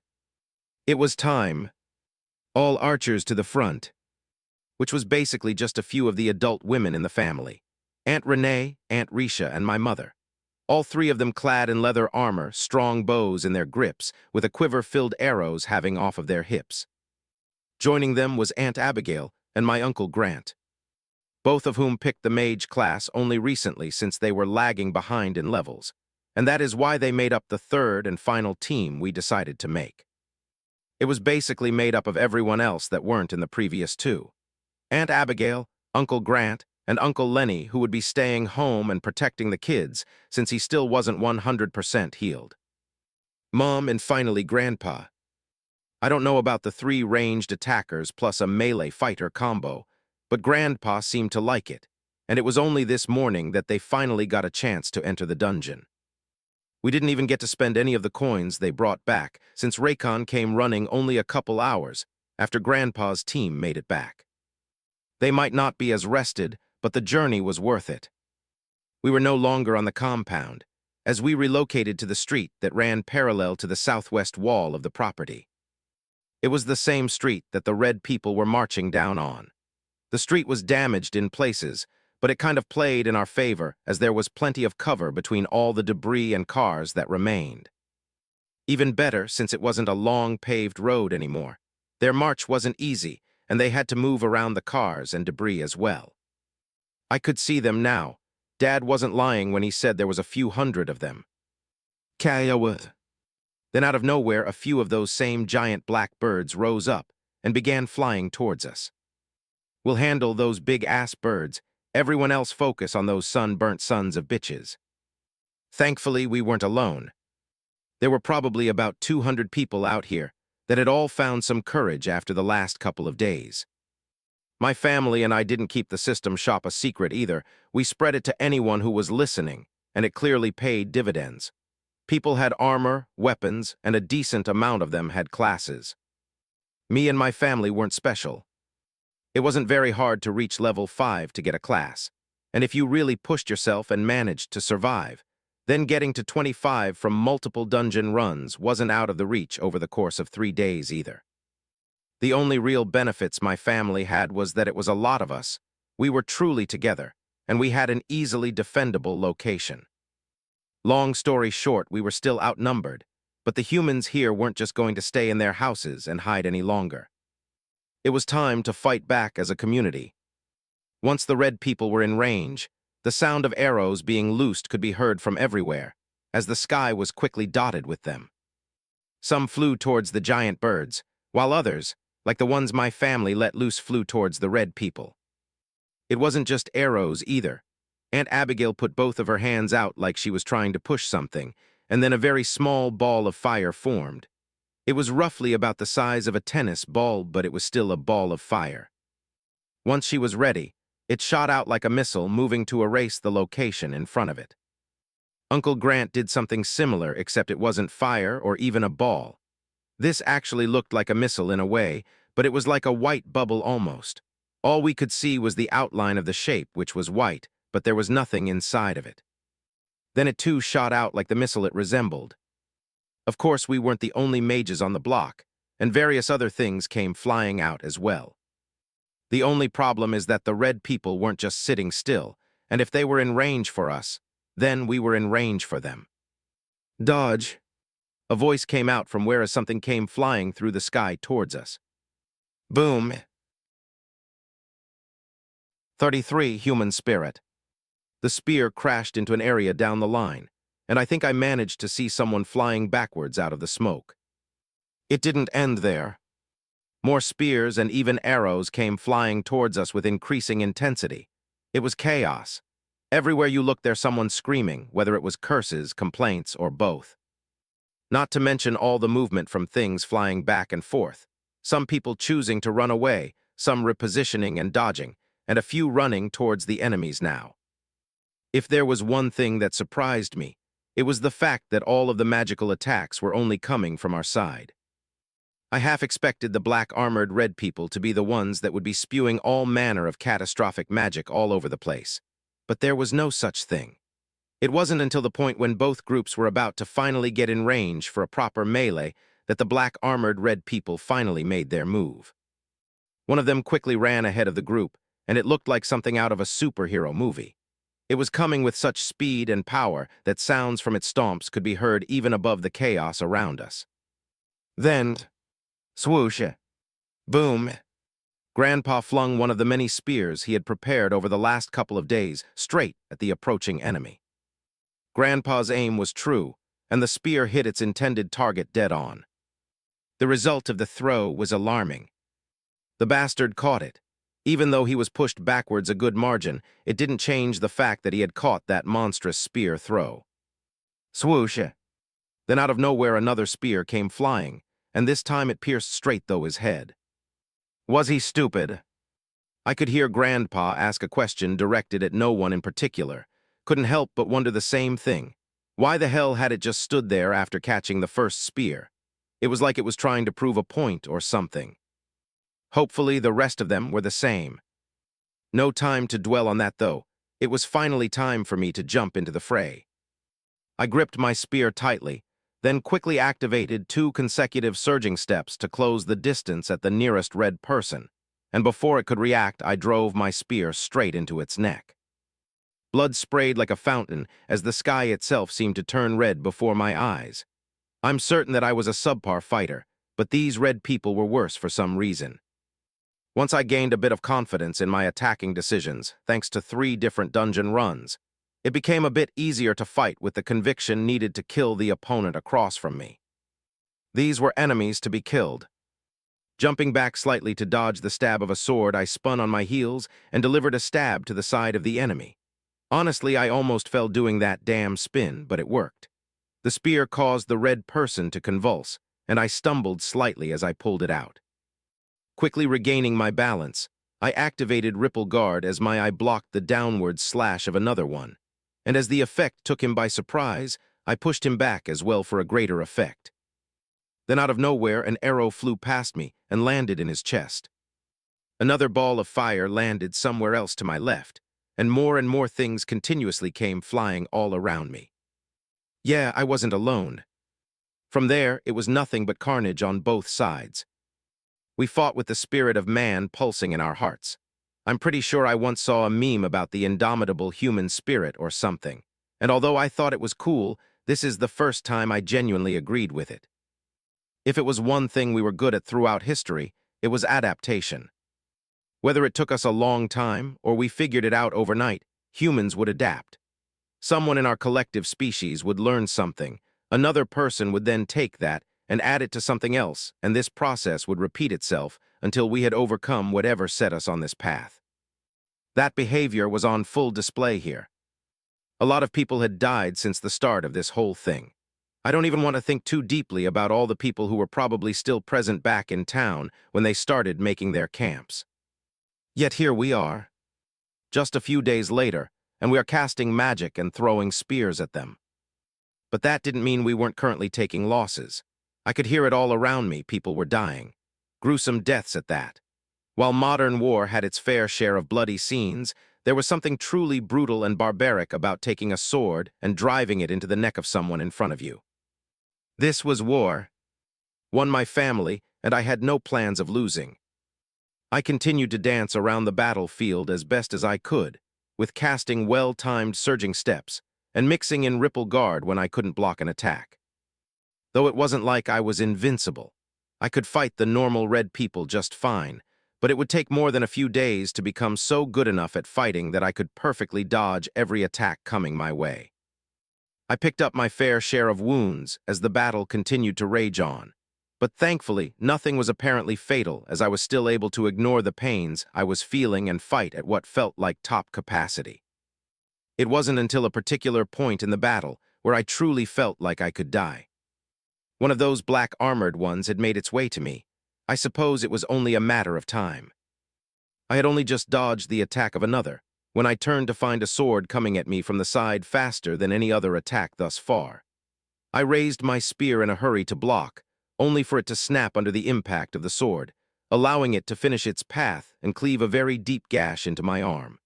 It was time. All archers to the front. Which was basically just a few of the adult women in the family. Aunt Renee, Aunt Risha, and my mother. All 3 of them clad in leather armor, strong bows in their grips, with a quiver-filled arrows having off of their hips. Joining them was Aunt Abigail and my Uncle Grant, both of whom picked the mage class only recently since they were lagging behind in levels, and that is why they made up the 3rd and final team we decided to make. It was basically made up of everyone else that weren't in the previous 2. Aunt Abigail, Uncle Grant, and Uncle Lenny, who would be staying home and protecting the kids since he still wasn't 100% healed. Mom and finally Grandpa. I don't know about the 3 ranged attackers plus a melee fighter combo, but Grandpa seemed to like it, and it was only this morning that they finally got a chance to enter the dungeon. We didn't even get to spend any of the coins they brought back, since Raycon came running only a couple hours after Grandpa's team made it back. They might not be as rested, but the journey was worth it. We were no longer on the compound, as we relocated to the street that ran parallel to the southwest wall of the property. It was the same street that the red people were marching down on. The street was damaged in places, but it kind of played in our favor as there was plenty of cover between all the debris and cars that remained. Even better, since it wasn't a long paved road anymore. Their march wasn't easy, and they had to move around the cars and debris as well. I could see them now. Dad wasn't lying when he said there was a few hundred of them. Kayawut. Then out of nowhere, a few of those same giant black birds rose up and began flying towards us. "We'll handle those big-ass birds. Everyone else focus on those sunburnt sons of bitches." Thankfully, we weren't alone. There were probably about 200 people out here that had all found some courage after the last couple of days. My family and I didn't keep the system shop a secret either. We spread it to anyone who was listening, and it clearly paid dividends. People had armor, weapons, and a decent amount of them had classes. Me and my family weren't special. It wasn't very hard to reach level 5 to get a class, and if you really pushed yourself and managed to survive, then getting to 25 from multiple dungeon runs wasn't out of the reach over the course of 3 days either. The only real benefits my family had was that it was a lot of us. We were truly together, and we had an easily defendable location. Long story short, we were still outnumbered, but the humans here weren't just going to stay in their houses and hide any longer. It was time to fight back as a community. Once the red people were in range, the sound of arrows being loosed could be heard from everywhere, as the sky was quickly dotted with them. Some flew towards the giant birds, while others, like the ones my family let loose, flew towards the red people. It wasn't just arrows either. Aunt Abigail put both of her hands out like she was trying to push something, and then a very small ball of fire formed. It was roughly about the size of a tennis ball, but it was still a ball of fire. Once she was ready, it shot out like a missile, moving to erase the location in front of it. Uncle Grant did something similar, except it wasn't fire or even a ball. This actually looked like a missile in a way, but it was like a white bubble almost. All we could see was the outline of the shape, which was white, but there was nothing inside of it. Then it too shot out like the missile it resembled. Of course, we weren't the only mages on the block, and various other things came flying out as well. The only problem is that the red people weren't just sitting still, and if they were in range for us, then we were in range for them. "Dodge!" A voice came out from where something came flying through the sky towards us. Boom! 33 human spirit. The spear crashed into an area down the line, and I think I managed to see someone flying backwards out of the smoke. It didn't end there. More spears and even arrows came flying towards us with increasing intensity. It was chaos. Everywhere you looked, there's someone screaming, whether it was curses, complaints, or both. Not to mention all the movement from things flying back and forth. Some people choosing to run away, some repositioning and dodging, and a few running towards the enemies now. If there was one thing that surprised me, it was the fact that all of the magical attacks were only coming from our side. I half expected the black-armored red people to be the ones that would be spewing all manner of catastrophic magic all over the place, but there was no such thing. It wasn't until the point when both groups were about to finally get in range for a proper melee that the black-armored red people finally made their move. One of them quickly ran ahead of the group, and it looked like something out of a superhero movie. It was coming with such speed and power that sounds from its stomps could be heard even above the chaos around us. Then, swoosh! Boom! Grandpa flung one of the many spears he had prepared over the last couple of days straight at the approaching enemy. Grandpa's aim was true, and the spear hit its intended target dead on. The result of the throw was alarming. The bastard caught it. Even though he was pushed backwards a good margin, it didn't change the fact that he had caught that monstrous spear throw. Swoosh! Then out of nowhere another spear came flying, and this time it pierced straight through his head. Was he stupid? I could hear Grandpa ask a question directed at no one in particular. Couldn't help but wonder the same thing. Why the hell had it just stood there after catching the first spear? It was like it was trying to prove a point or something. Hopefully the rest of them were the same. No time to dwell on that though. It was finally time for me to jump into the fray. I gripped my spear tightly, then quickly activated 2 consecutive surging steps to close the distance at the nearest red person, and before it could react, I drove my spear straight into its neck. Blood sprayed like a fountain as the sky itself seemed to turn red before my eyes. I'm certain that I was a subpar fighter, but these red people were worse for some reason. Once I gained a bit of confidence in my attacking decisions, thanks to 3 different dungeon runs, it became a bit easier to fight with the conviction needed to kill the opponent across from me. These were enemies to be killed. Jumping back slightly to dodge the stab of a sword, I spun on my heels and delivered a stab to the side of the enemy. Honestly, I almost fell doing that damn spin, but it worked. The spear caused the red person to convulse, and I stumbled slightly as I pulled it out. Quickly regaining my balance, I activated Ripple Guard as my eye blocked the downward slash of another one, and as the effect took him by surprise, I pushed him back as well for a greater effect. Then out of nowhere, an arrow flew past me and landed in his chest. Another ball of fire landed somewhere else to my left, and more things continuously came flying all around me. Yeah, I wasn't alone. From there, it was nothing but carnage on both sides. We fought with the spirit of man pulsing in our hearts. I'm pretty sure I once saw a meme about the indomitable human spirit or something, and although I thought it was cool, this is the first time I genuinely agreed with it. If it was one thing we were good at throughout history, it was adaptation. Whether it took us a long time or we figured it out overnight, humans would adapt. Someone in our collective species would learn something, another person would then take that and add it to something else, and this process would repeat itself until we had overcome whatever set us on this path. That behavior was on full display here. A lot of people had died since the start of this whole thing. I don't even want to think too deeply about all the people who were probably still present back in town when they started making their camps. Yet here we are, just a few days later, and we are casting magic and throwing spears at them. But that didn't mean we weren't currently taking losses. I could hear it all around me, people were dying. Gruesome deaths at that. While modern war had its fair share of bloody scenes, there was something truly brutal and barbaric about taking a sword and driving it into the neck of someone in front of you. This was war. One my family, and I had no plans of losing. I continued to dance around the battlefield as best as I could, with casting well-timed surging steps, and mixing in Ripple Guard when I couldn't block an attack. Though it wasn't like I was invincible. I could fight the normal red people just fine, but it would take more than a few days to become so good enough at fighting that I could perfectly dodge every attack coming my way. I picked up my fair share of wounds as the battle continued to rage on, but thankfully nothing was apparently fatal as I was still able to ignore the pains I was feeling and fight at what felt like top capacity. It wasn't until a particular point in the battle where I truly felt like I could die. One of those black armored ones had made its way to me. I suppose it was only a matter of time. I had only just dodged the attack of another, when I turned to find a sword coming at me from the side faster than any other attack thus far. I raised my spear in a hurry to block, only for it to snap under the impact of the sword, allowing it to finish its path and cleave a very deep gash into my arm.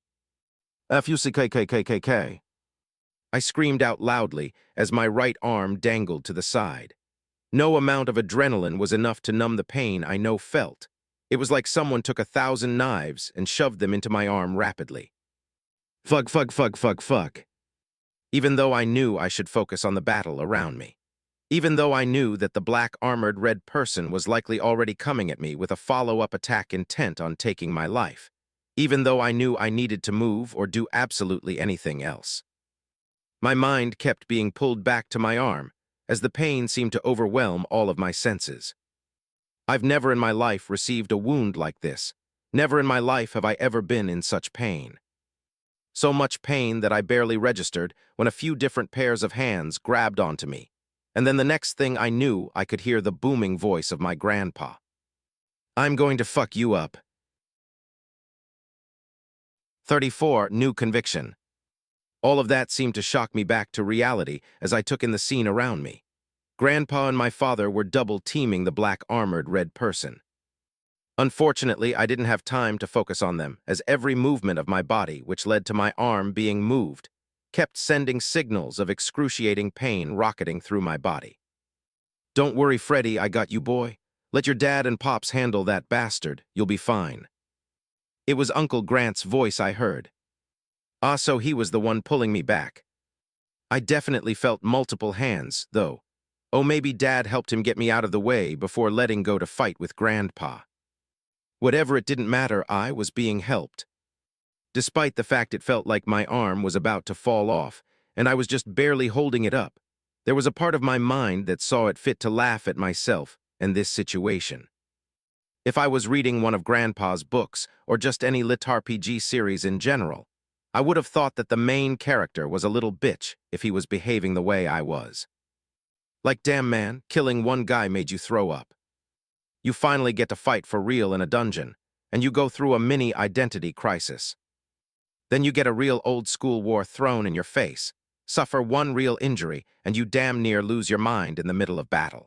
F-U-C-K-K-K-K-K. I screamed out loudly as my right arm dangled to the side. No amount of adrenaline was enough to numb the pain I now felt. It was like someone took 1,000 knives and shoved them into my arm rapidly. Fuck. Even though I knew I should focus on the battle around me. Even though I knew that the black armored red person was likely already coming at me with a follow-up attack intent on taking my life. Even though I knew I needed to move or do absolutely anything else. My mind kept being pulled back to my arm, as the pain seemed to overwhelm all of my senses. I've never in my life received a wound like this. Never in my life have I ever been in such pain. So much pain that I barely registered when a few different pairs of hands grabbed onto me, and then the next thing I knew, I could hear the booming voice of my grandpa. I'm going to fuck you up. 34. New conviction. All of that seemed to shock me back to reality as I took in the scene around me. Grandpa and my father were double-teaming the black armored red person. Unfortunately, I didn't have time to focus on them, as every movement of my body, which led to my arm being moved, kept sending signals of excruciating pain rocketing through my body. Don't worry, Freddy, I got you, boy. Let your dad and pops handle that bastard. You'll be fine. It was Uncle Grant's voice I heard. So he was the one pulling me back. I definitely felt multiple hands, though. Maybe Dad helped him get me out of the way before letting go to fight with Grandpa. Whatever, it didn't matter, I was being helped. Despite the fact it felt like my arm was about to fall off, and I was just barely holding it up, there was a part of my mind that saw it fit to laugh at myself and this situation. If I was reading one of Grandpa's books, or just any LitRPG series in general, I would have thought that the main character was a little bitch if he was behaving the way I was. Like, damn man, killing one guy made you throw up. You finally get to fight for real in a dungeon, and you go through a mini identity crisis. Then you get a real old-school war thrown in your face, suffer one real injury, and you damn near lose your mind in the middle of battle.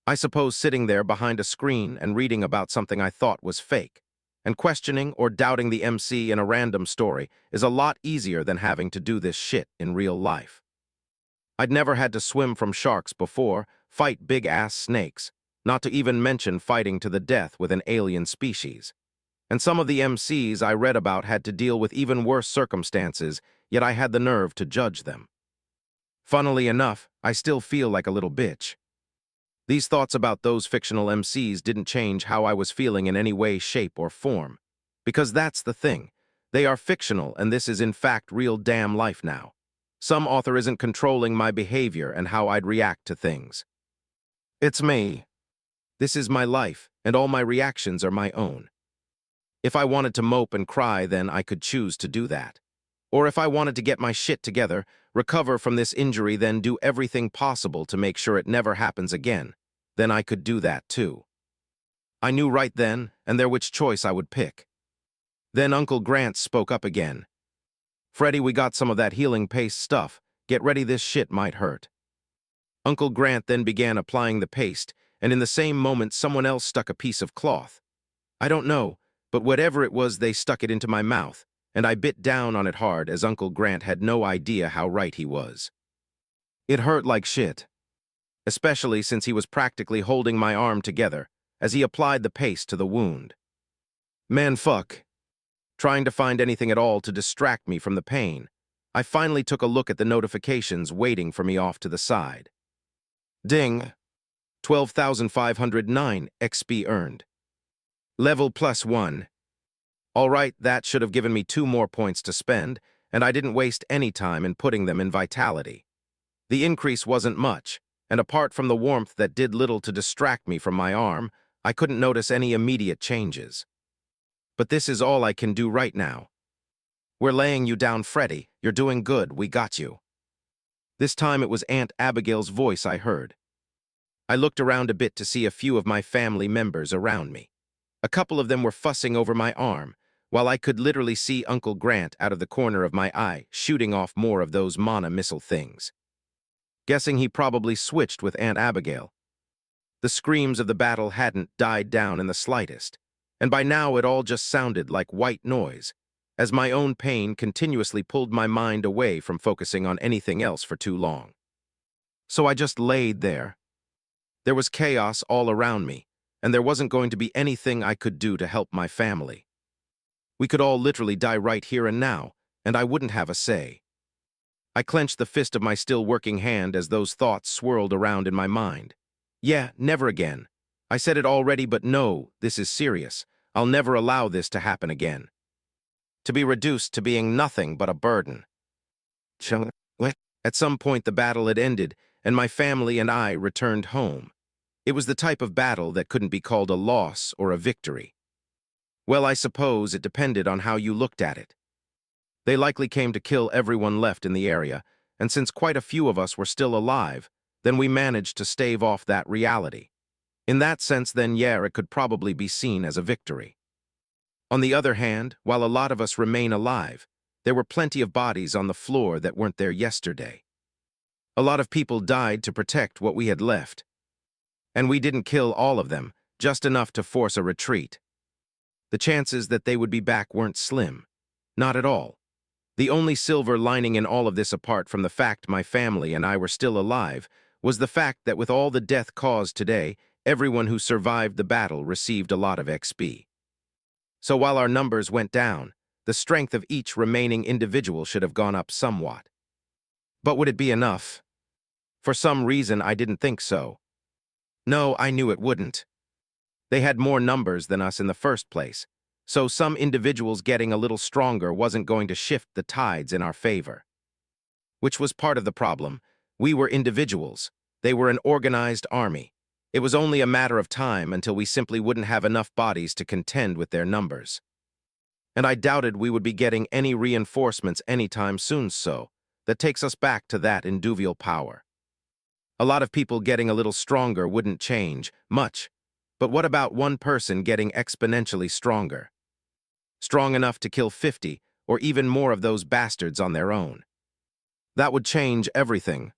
I suppose sitting there behind a screen and reading about something I thought was fake, and questioning or doubting the MC in a random story is a lot easier than having to do this shit in real life. I'd never had to swim from sharks before, fight big-ass snakes, not to even mention fighting to the death with an alien species. And some of the MCs I read about had to deal with even worse circumstances, yet I had the nerve to judge them. Funnily enough, I still feel like a little bitch. These thoughts about those fictional MCs didn't change how I was feeling in any way, shape, or form. Because that's the thing. They are fictional, and this is in fact real damn life now. Some author isn't controlling my behavior and how I'd react to things. It's me. This is my life, and all my reactions are my own. If I wanted to mope and cry, then I could choose to do that. Or if I wanted to get my shit together, recover from this injury, then do everything possible to make sure it never happens again, then I could do that too. I knew right then and there which choice I would pick. Then Uncle Grant spoke up again. "Freddy, we got some of that healing paste stuff. Get ready, this shit might hurt." Uncle Grant then began applying the paste, and in the same moment someone else stuck a piece of cloth. I don't know, but whatever it was, they stuck it into my mouth, and I bit down on it hard as Uncle Grant had no idea how right he was. It hurt like shit, especially since he was practically holding my arm together as he applied the paste to the wound. Man, fuck. Trying to find anything at all to distract me from the pain, I finally took a look at the notifications waiting for me off to the side. Ding. 12,509 XP earned. Level +1. All right, that should have given me 2 more points to spend, and I didn't waste any time in putting them in vitality. The increase wasn't much, and apart from the warmth that did little to distract me from my arm, I couldn't notice any immediate changes. But this is all I can do right now. We're laying you down, Freddy. You're doing good. We got you. This time it was Aunt Abigail's voice I heard. I looked around a bit to see a few of my family members around me. A couple of them were fussing over my arm, while I could literally see Uncle Grant out of the corner of my eye shooting off more of those mana missile things. Guessing he probably switched with Aunt Abigail. The screams of the battle hadn't died down in the slightest, and by now it all just sounded like white noise, as my own pain continuously pulled my mind away from focusing on anything else for too long. So I just laid there. There was chaos all around me, and there wasn't going to be anything I could do to help my family. We could all literally die right here and now, and I wouldn't have a say. I clenched the fist of my still working hand as those thoughts swirled around in my mind. Yeah, never again. I said it already, but no, this is serious. I'll never allow this to happen again. To be reduced to being nothing but a burden. At some point the battle had ended, and my family and I returned home. It was the type of battle that couldn't be called a loss or a victory. Well, I suppose it depended on how you looked at it. They likely came to kill everyone left in the area, and since quite a few of us were still alive, then we managed to stave off that reality. In that sense, then, yeah, it could probably be seen as a victory. On the other hand, while a lot of us remain alive, there were plenty of bodies on the floor that weren't there yesterday. A lot of people died to protect what we had left. And we didn't kill all of them, just enough to force a retreat. The chances that they would be back weren't slim. Not at all. The only silver lining in all of this, apart from the fact my family and I were still alive, was the fact that with all the death caused today, everyone who survived the battle received a lot of XP. So while our numbers went down, the strength of each remaining individual should have gone up somewhat. But would it be enough? For some reason, I didn't think so. No, I knew it wouldn't. They had more numbers than us in the first place, so some individuals getting a little stronger wasn't going to shift the tides in our favor. Which was part of the problem. We were individuals. They were an organized army. It was only a matter of time until we simply wouldn't have enough bodies to contend with their numbers. And I doubted we would be getting any reinforcements anytime soon, so that takes us back to that induvial power. A lot of people getting a little stronger wouldn't change much, but what about one person getting exponentially stronger? Strong enough to kill 50 or even more of those bastards on their own. That would change everything.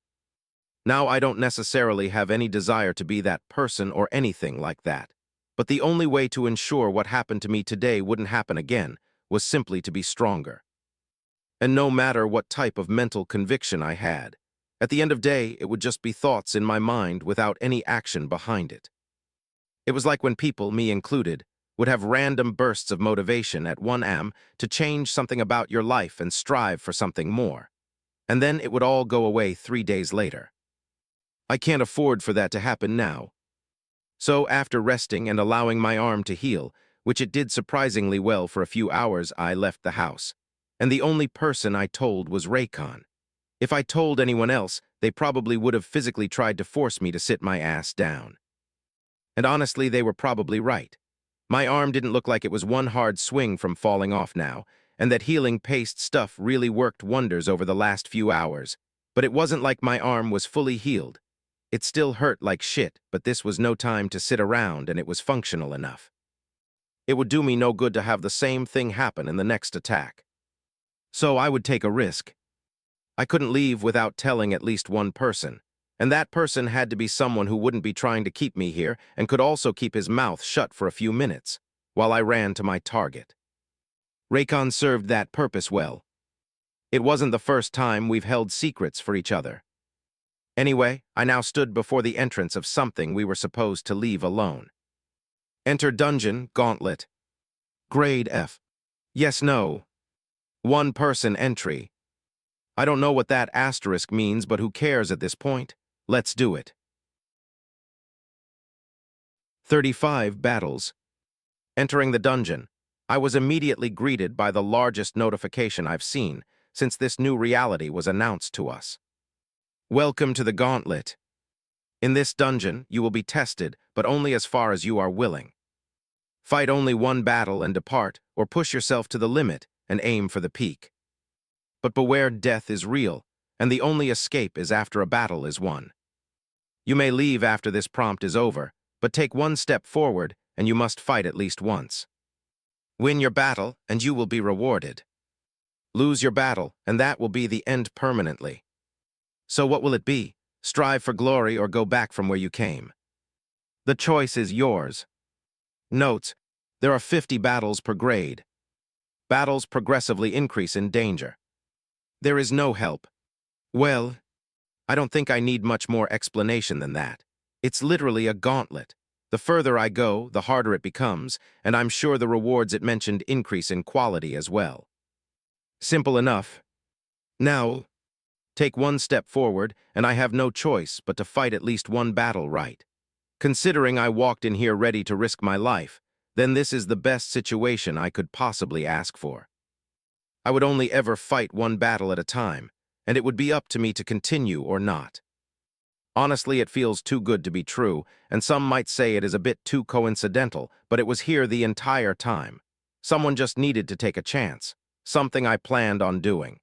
Now I don't necessarily have any desire to be that person or anything like that, but the only way to ensure what happened to me today wouldn't happen again was simply to be stronger. And no matter what type of mental conviction I had, at the end of the day, it would just be thoughts in my mind without any action behind it. It was like when people, me included, would have random bursts of motivation at 1 am to change something about your life and strive for something more, and then it would all go away 3 days later. I can't afford for that to happen now. So after resting and allowing my arm to heal, which it did surprisingly well for a few hours, I left the house. And the only person I told was Raycon. If I told anyone else, they probably would have physically tried to force me to sit my ass down. And honestly, they were probably right. My arm didn't look like it was one hard swing from falling off now, and that healing paste stuff really worked wonders over the last few hours. But it wasn't like my arm was fully healed. It still hurt like shit, but this was no time to sit around and it was functional enough. It would do me no good to have the same thing happen in the next attack. So I would take a risk. I couldn't leave without telling at least one person, and that person had to be someone who wouldn't be trying to keep me here and could also keep his mouth shut for a few minutes, while I ran to my target. Raycon served that purpose well. It wasn't the first time we've held secrets for each other. Anyway, I now stood before the entrance of something we were supposed to leave alone. Enter dungeon, gauntlet. Grade F. Yes, no. One-person entry. I don't know what that asterisk means, but who cares at this point? Let's do it. 35 battles. Entering the dungeon, I was immediately greeted by the largest notification I've seen since this new reality was announced to us. Welcome to the gauntlet. In this dungeon, you will be tested, but only as far as you are willing. Fight only one battle and depart, or push yourself to the limit and aim for the peak. But beware, death is real, and the only escape is after a battle is won. You may leave after this prompt is over, but take one step forward and you must fight at least once. Win your battle and you will be rewarded. Lose your battle and that will be the end permanently. So what will it be? Strive for glory or go back from where you came? The choice is yours. Notes: there are 50 battles per grade. Battles progressively increase in danger. There is no help. Well, I don't think I need much more explanation than that. It's literally a gauntlet. The further I go, the harder it becomes, and I'm sure the rewards it mentioned increase in quality as well. Simple enough. Now, take one step forward, and I have no choice but to fight at least one battle right. Considering I walked in here ready to risk my life, then this is the best situation I could possibly ask for. I would only ever fight one battle at a time, and it would be up to me to continue or not. Honestly, it feels too good to be true, and some might say it is a bit too coincidental, but it was here the entire time. Someone just needed to take a chance, something I planned on doing.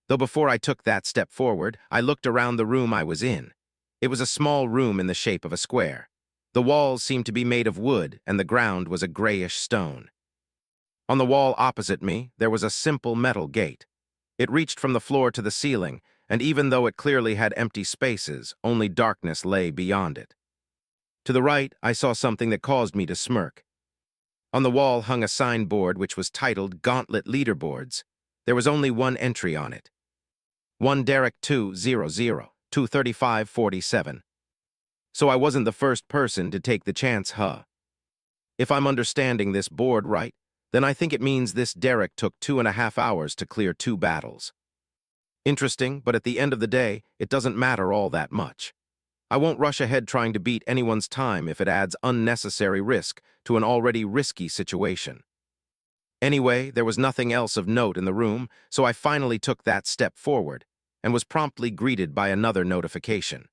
Though before I took that step forward, I looked around the room I was in. It was a small room in the shape of a square. The walls seemed to be made of wood, and the ground was a grayish stone. On the wall opposite me, there was a simple metal gate. It reached from the floor to the ceiling, and even though it clearly had empty spaces, only darkness lay beyond it. To the right, I saw something that caused me to smirk. On the wall hung a signboard which was titled Gauntlet Leaderboards. There was only one entry on it. 1 Derek 200 23547. So I wasn't the first person to take the chance, huh? If I'm understanding this board right, then I think it means this Derek took 2.5 hours to clear 2 battles. Interesting, but at the end of the day, it doesn't matter all that much. I won't rush ahead trying to beat anyone's time if it adds unnecessary risk to an already risky situation. Anyway, there was nothing else of note in the room, so I finally took that step forward and was promptly greeted by another notification.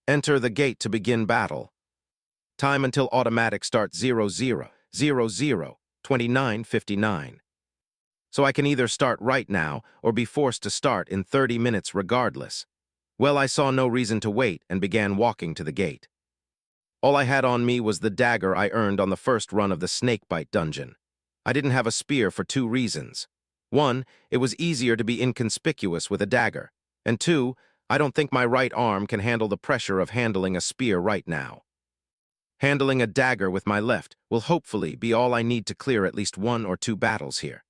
Enter the gate to begin battle. Time until automatic start 00:00:29:59. So I can either start right now or be forced to start in 30 minutes regardless. Well, I saw no reason to wait and began walking to the gate. All I had on me was the dagger I earned on the first run of the snakebite dungeon. I didn't have a spear for two reasons. One, it was easier to be inconspicuous with a dagger. And two, I don't think my right arm can handle the pressure of handling a spear right now. Handling a dagger with my left will hopefully be all I need to clear at least one or two battles here.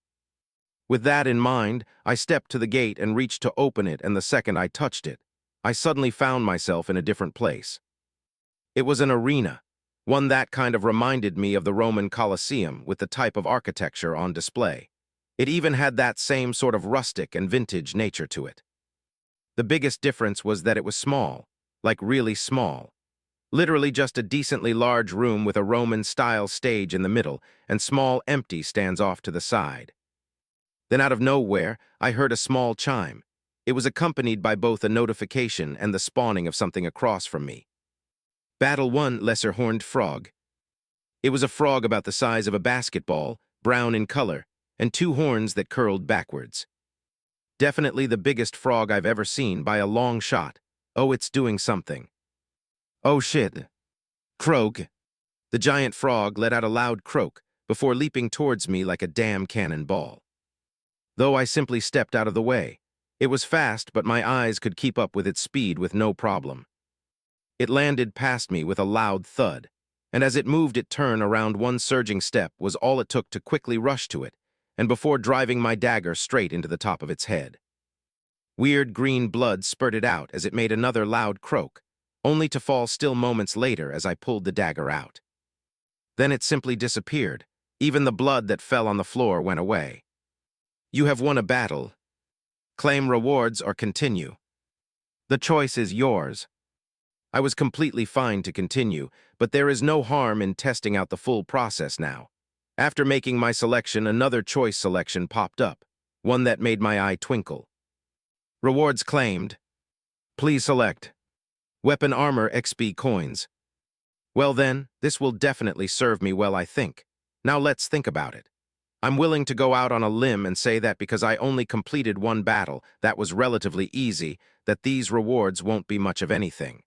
With that in mind, I stepped to the gate and reached to open it, and the second I touched it, I suddenly found myself in a different place. It was an arena, one that kind of reminded me of the Roman Colosseum with the type of architecture on display. It even had that same sort of rustic and vintage nature to it. The biggest difference was that it was small, like really small. Literally just a decently large room with a Roman-style stage in the middle and small empty stands off to the side. Then out of nowhere, I heard a small chime. It was accompanied by both a notification and the spawning of something across from me. Battle 1, Lesser Horned Frog. It was a frog about the size of a basketball, brown in color, and two horns that curled backwards. Definitely the biggest frog I've ever seen by a long shot. Oh, it's doing something. Oh shit. Croak. The giant frog let out a loud croak before leaping towards me like a damn cannonball. Though I simply stepped out of the way. It was fast, but my eyes could keep up with its speed with no problem. It landed past me with a loud thud, and as it moved its turn around one surging step was all it took to quickly rush to it, and before driving my dagger straight into the top of its head. Weird green blood spurted out as it made another loud croak, only to fall still moments later as I pulled the dagger out. Then it simply disappeared. Even the blood that fell on the floor went away. You have won a battle. Claim rewards or continue. The choice is yours. I was completely fine to continue, but there is no harm in testing out the full process now. After making my selection, another choice selection popped up, one that made my eye twinkle. Rewards claimed. Please select. Weapon armor XP coins. Well then, this will definitely serve me well, I think. Now let's think about it. I'm willing to go out on a limb and say that because I only completed one battle that was relatively easy, that these rewards won't be much of anything.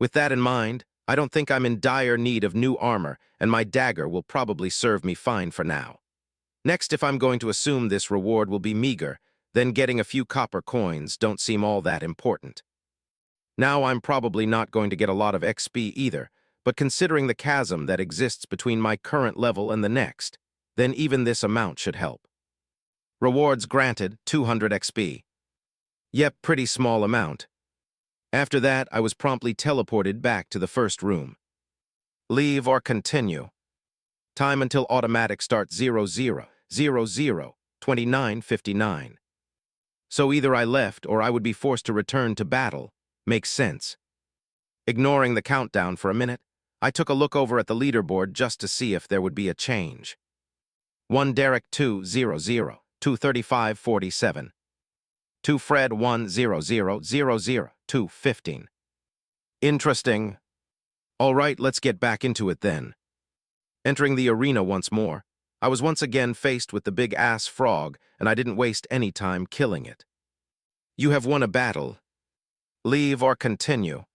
With that in mind, I don't think I'm in dire need of new armor, and my dagger will probably serve me fine for now. Next, if I'm going to assume this reward will be meager, then getting a few copper coins don't seem all that important. Now I'm probably not going to get a lot of XP either, but considering the chasm that exists between my current level and the next, then even this amount should help. Rewards granted, 200 XP. Yep, pretty small amount. After that, I was promptly teleported back to the first room. Leave or continue. Time until automatic start 00:00:29:59. So either I left or I would be forced to return to battle. Makes sense. Ignoring the countdown for a minute, I took a look over at the leaderboard just to see if there would be a change. 1 Derek 200, 235.47. 2 Fred 10000, 215. Interesting. All right, let's get back into it then. Entering the arena once more, I was once again faced with the big-ass frog, and I didn't waste any time killing it. You have won a battle. Leave or continue.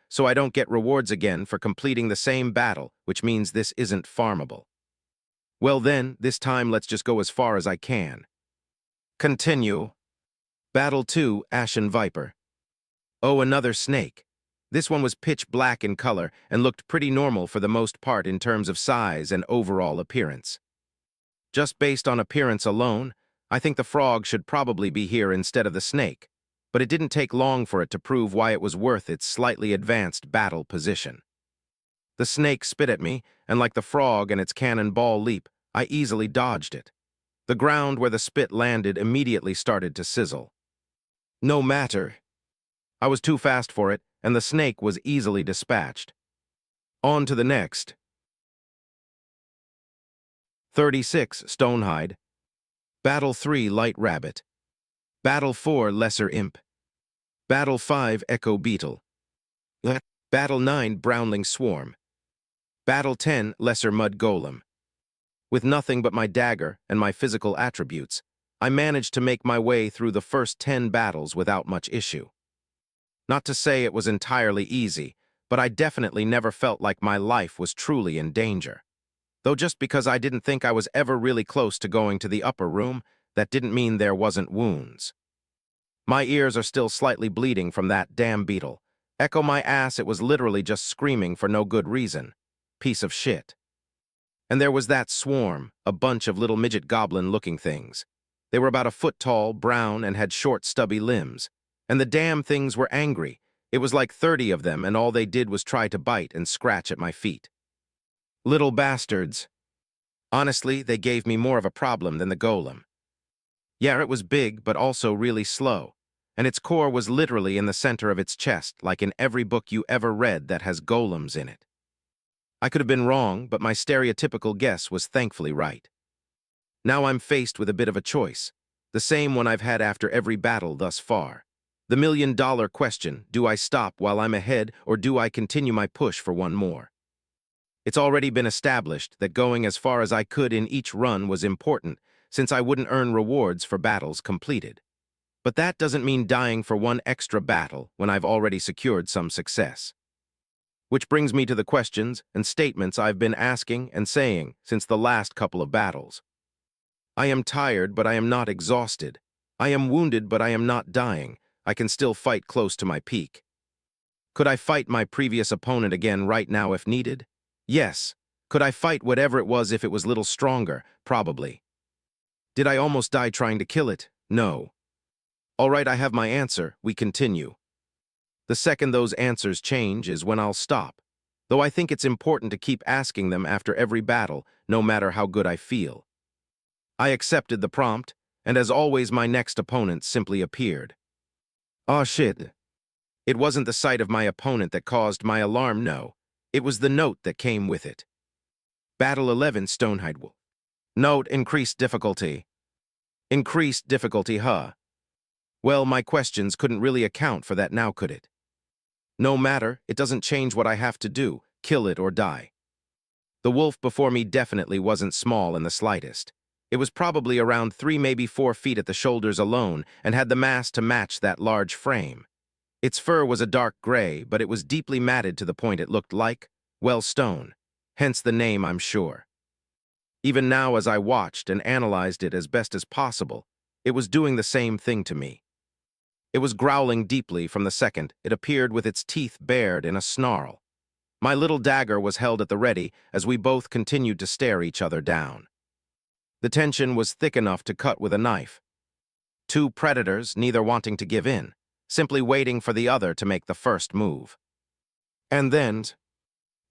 So I don't get rewards again for completing the same battle, which means this isn't farmable. Well then, this time let's just go as far as I can. Continue. Battle 2, Ashen Viper. Oh, another snake. This one was pitch black in color and looked pretty normal for the most part in terms of size and overall appearance. Just based on appearance alone, I think the frog should probably be here instead of the snake, but it didn't take long for it to prove why it was worth its slightly advanced battle position. The snake spit at me, and like the frog and its cannonball leap, I easily dodged it. The ground where the spit landed immediately started to sizzle. No matter. I was too fast for it, and the snake was easily dispatched. On to the next. 36, Stonehide. Battle 3, Light Rabbit. Battle 4, Lesser Imp. Battle 5, Echo Beetle. Battle 9, Brownling Swarm. Battle 10, Lesser Mud Golem. With nothing but my dagger and my physical attributes, I managed to make my way through the first 10 battles without much issue. Not to say it was entirely easy, but I definitely never felt like my life was truly in danger. Though just because I didn't think I was ever really close to going to the upper room, that didn't mean there wasn't wounds. My ears are still slightly bleeding from that damn beetle. Echo my ass, it was literally just screaming for no good reason. Piece of shit. And there was that swarm, a bunch of little midget goblin-looking things. They were about a foot tall, brown, and had short, stubby limbs. And the damn things were angry. It was like 30 of them, and all they did was try to bite and scratch at my feet. Little bastards. Honestly, they gave me more of a problem than the golem. Yeah, it was big, but also really slow. And its core was literally in the center of its chest, like in every book you ever read that has golems in it. I could have been wrong, but my stereotypical guess was thankfully right. Now I'm faced with a bit of a choice, the same one I've had after every battle thus far. The million-dollar question, do I stop while I'm ahead or do I continue my push for one more? It's already been established that going as far as I could in each run was important, since I wouldn't earn rewards for battles completed. But that doesn't mean dying for one extra battle when I've already secured some success. Which brings me to the questions and statements I've been asking and saying since the last couple of battles. I am tired, but I am not exhausted. I am wounded, but I am not dying. I can still fight close to my peak. Could I fight my previous opponent again right now if needed? Yes. Could I fight whatever it was if it was little stronger? Probably. Did I almost die trying to kill it? No. All right, I have my answer. We continue. The second those answers change is when I'll stop, though I think it's important to keep asking them after every battle, no matter how good I feel. I accepted the prompt, and as always my next opponent simply appeared. Aw shit. It wasn't the sight of my opponent that caused my alarm, no. It was the note that came with it. Battle 11, Stonehide Wolf. Note, increased difficulty. Increased difficulty, huh? Well, my questions couldn't really account for that now, could it? No matter, it doesn't change what I have to do, kill it or die. The wolf before me definitely wasn't small in the slightest. It was probably around 3, maybe 4 feet at the shoulders alone, and had the mass to match that large frame. Its fur was a dark gray, but it was deeply matted to the point it looked like, well, stone. Hence the name, I'm sure. Even now, as I watched and analyzed it as best as possible, it was doing the same thing to me. It was growling deeply from the second it appeared with its teeth bared in a snarl. My little dagger was held at the ready as we both continued to stare each other down. The tension was thick enough to cut with a knife. Two predators, neither wanting to give in, simply waiting for the other to make the first move. And then,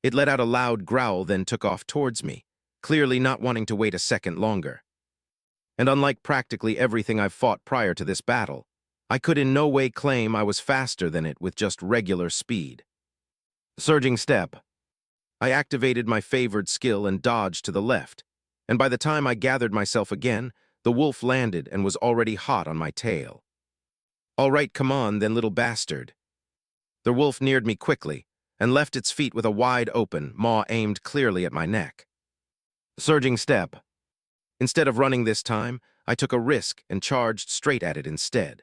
it let out a loud growl, then took off towards me, clearly not wanting to wait a second longer. And unlike practically everything I've fought prior to this battle, I could in no way claim I was faster than it with just regular speed. Surging step. I activated my favored skill and dodged to the left, and by the time I gathered myself again, the wolf landed and was already hot on my tail. All right, come on, then, little bastard. The wolf neared me quickly and left its feet with a wide open maw aimed clearly at my neck. Surging step. Instead of running this time, I took a risk and charged straight at it instead.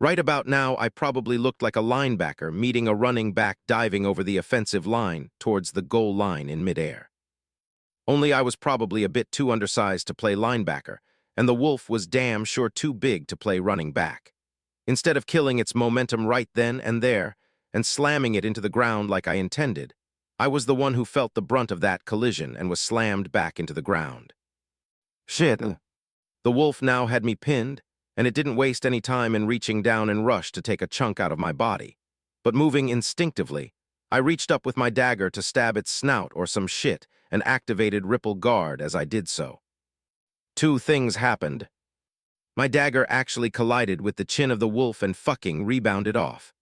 Right about now, I probably looked like a linebacker meeting a running back diving over the offensive line towards the goal line in midair. Only I was probably a bit too undersized to play linebacker, and the wolf was damn sure too big to play running back. Instead of killing its momentum right then and there, and slamming it into the ground like I intended, I was the one who felt the brunt of that collision and was slammed back into the ground. Shit. The wolf now had me pinned, and it didn't waste any time in reaching down and rush to take a chunk out of my body. But moving instinctively, I reached up with my dagger to stab its snout or some shit and activated Ripple Guard as I did so. Two things happened. My dagger actually collided with the chin of the wolf and fucking rebounded off.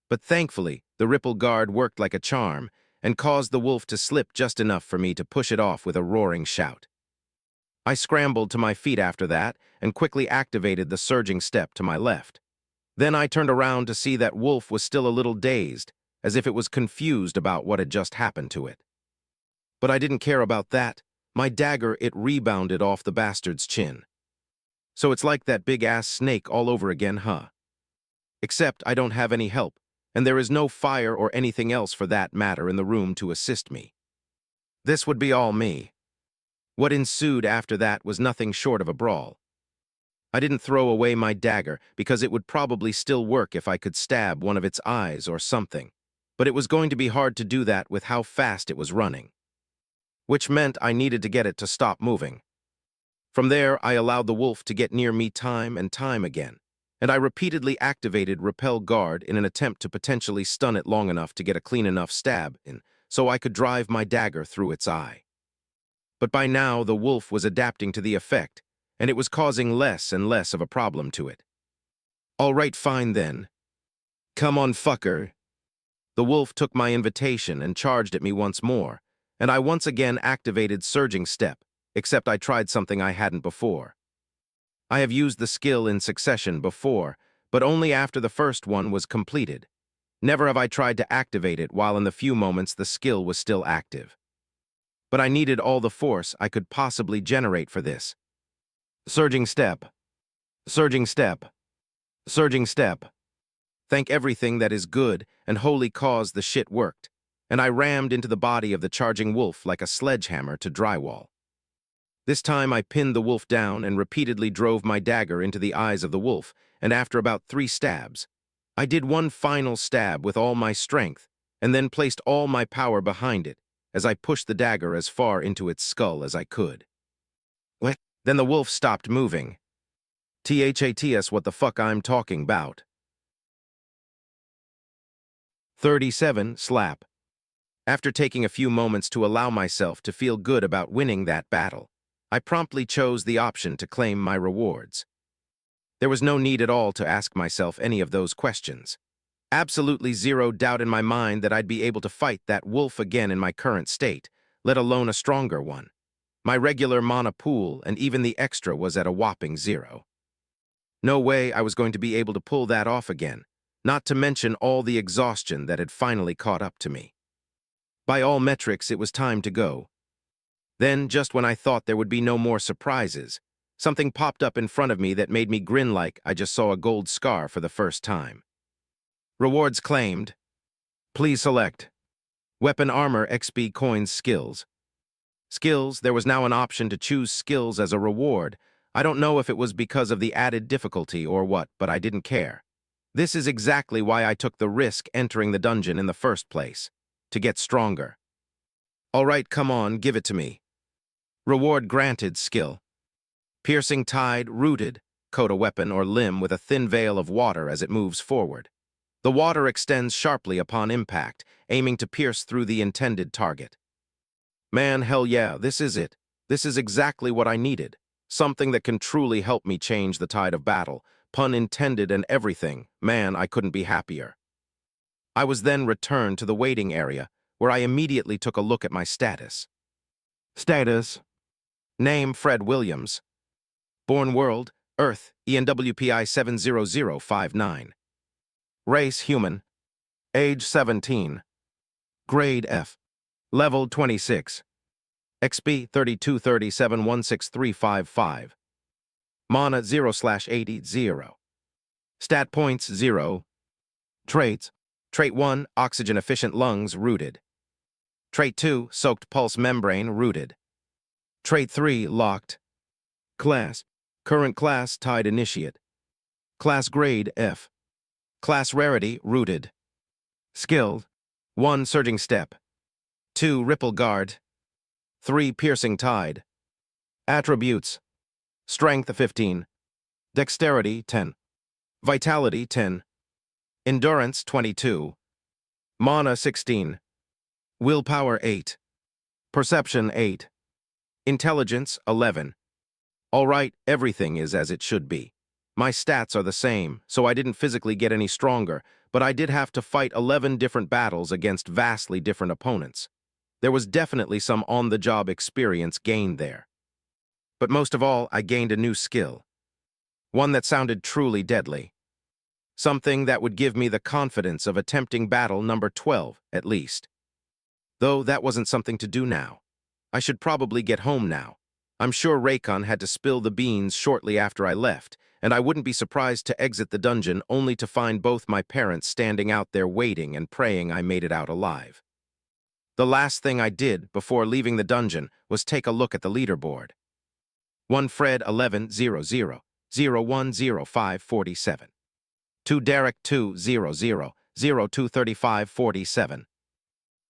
But thankfully, the Ripple Guard worked like a charm and caused the wolf to slip just enough for me to push it off with a roaring shout. I scrambled to my feet after that and quickly activated the surging step to my left. Then I turned around to see that wolf was still a little dazed, as if it was confused about what had just happened to it. But I didn't care about that. My dagger, it rebounded off the bastard's chin. So it's like that big-ass snake all over again, huh? Except I don't have any help, and there is no fire or anything else for that matter in the room to assist me. This would be all me. What ensued after that was nothing short of a brawl. I didn't throw away my dagger because it would probably still work if I could stab one of its eyes or something, but it was going to be hard to do that with how fast it was running, which meant I needed to get it to stop moving. From there, I allowed the wolf to get near me time and time again, and I repeatedly activated Repel Guard in an attempt to potentially stun it long enough to get a clean enough stab in so I could drive my dagger through its eye. But by now, the wolf was adapting to the effect, and it was causing less and less of a problem to it. All right, fine then. Come on, fucker. The wolf took my invitation and charged at me once more, and I once again activated Surging Step, except I tried something I hadn't before. I have used the skill in succession before, but only after the first one was completed. Never have I tried to activate it while in the few moments the skill was still active. But I needed all the force I could possibly generate for this. Surging Step. Surging Step. Surging Step. Thank everything that is good and holy cause the shit worked, and I rammed into the body of the charging wolf like a sledgehammer to drywall. This time I pinned the wolf down and repeatedly drove my dagger into the eyes of the wolf, and after about 3 stabs, I did one final stab with all my strength, and then placed all my power behind it as I pushed the dagger as far into its skull as I could. What? Then the wolf stopped moving. THATS what the fuck I'm talking about. 37 slap. After taking a few moments to allow myself to feel good about winning that battle, I promptly chose the option to claim my rewards. There was no need at all to ask myself any of those questions. Absolutely zero doubt in my mind that I'd be able to fight that wolf again in my current state, let alone a stronger one. My regular mana pool and even the extra was at a whopping 0. No way I was going to be able to pull that off again, not to mention all the exhaustion that had finally caught up to me. By all metrics, it was time to go. Then, just when I thought there would be no more surprises, something popped up in front of me that made me grin like I just saw a gold scar for the first time. Rewards claimed. Please select. Weapon Armor XP Coins Skills. Skills, there was now an option to choose skills as a reward. I don't know if it was because of the added difficulty or what, but I didn't care. This is exactly why I took the risk entering the dungeon in the first place, to get stronger. All right, come on, give it to me. Reward granted skill. Piercing Tide Rooted, coat a weapon or limb with a thin veil of water as it moves forward. The water extends sharply upon impact, aiming to pierce through the intended target. Man, hell yeah, this is it. This is exactly what I needed. Something that can truly help me change the tide of battle. Pun intended and everything. Man, I couldn't be happier. I was then returned to the waiting area, where I immediately took a look at my status. Status. Name Fred Williams. Born World, Earth, ENWPI 70059. Race Human. Age 17. Grade F. Level 26. XP 3237163555. Mana 0/80 0. Stat points 0. Traits. Trait 1, Oxygen Efficient Lungs Rooted. Trait 2, Soaked Pulse Membrane Rooted. Trait 3, Locked. Class. Current class Tide Initiate. Class grade F. Class rarity Rooted. Skill. 1, Surging Step. 2, Ripple Guard. 3, Piercing Tide. Attributes. Strength 15. Dexterity 10. Vitality 10. Endurance 22. Mana 16. Willpower 8. Perception 8. Intelligence 11. All right, everything is as it should be. My stats are the same, so I didn't physically get any stronger, but I did have to fight 11 different battles against vastly different opponents. There was definitely some on-the-job experience gained there. But most of all, I gained a new skill. One that sounded truly deadly. Something that would give me the confidence of attempting battle number 12, at least. Though that wasn't something to do now. I should probably get home now. I'm sure Raycon had to spill the beans shortly after I left, and I wouldn't be surprised to exit the dungeon only to find both my parents standing out there waiting and praying I made it out alive. The last thing I did before leaving the dungeon was take a look at the leaderboard. 1 Fred 1100 010547. 2 Derek 200 023547.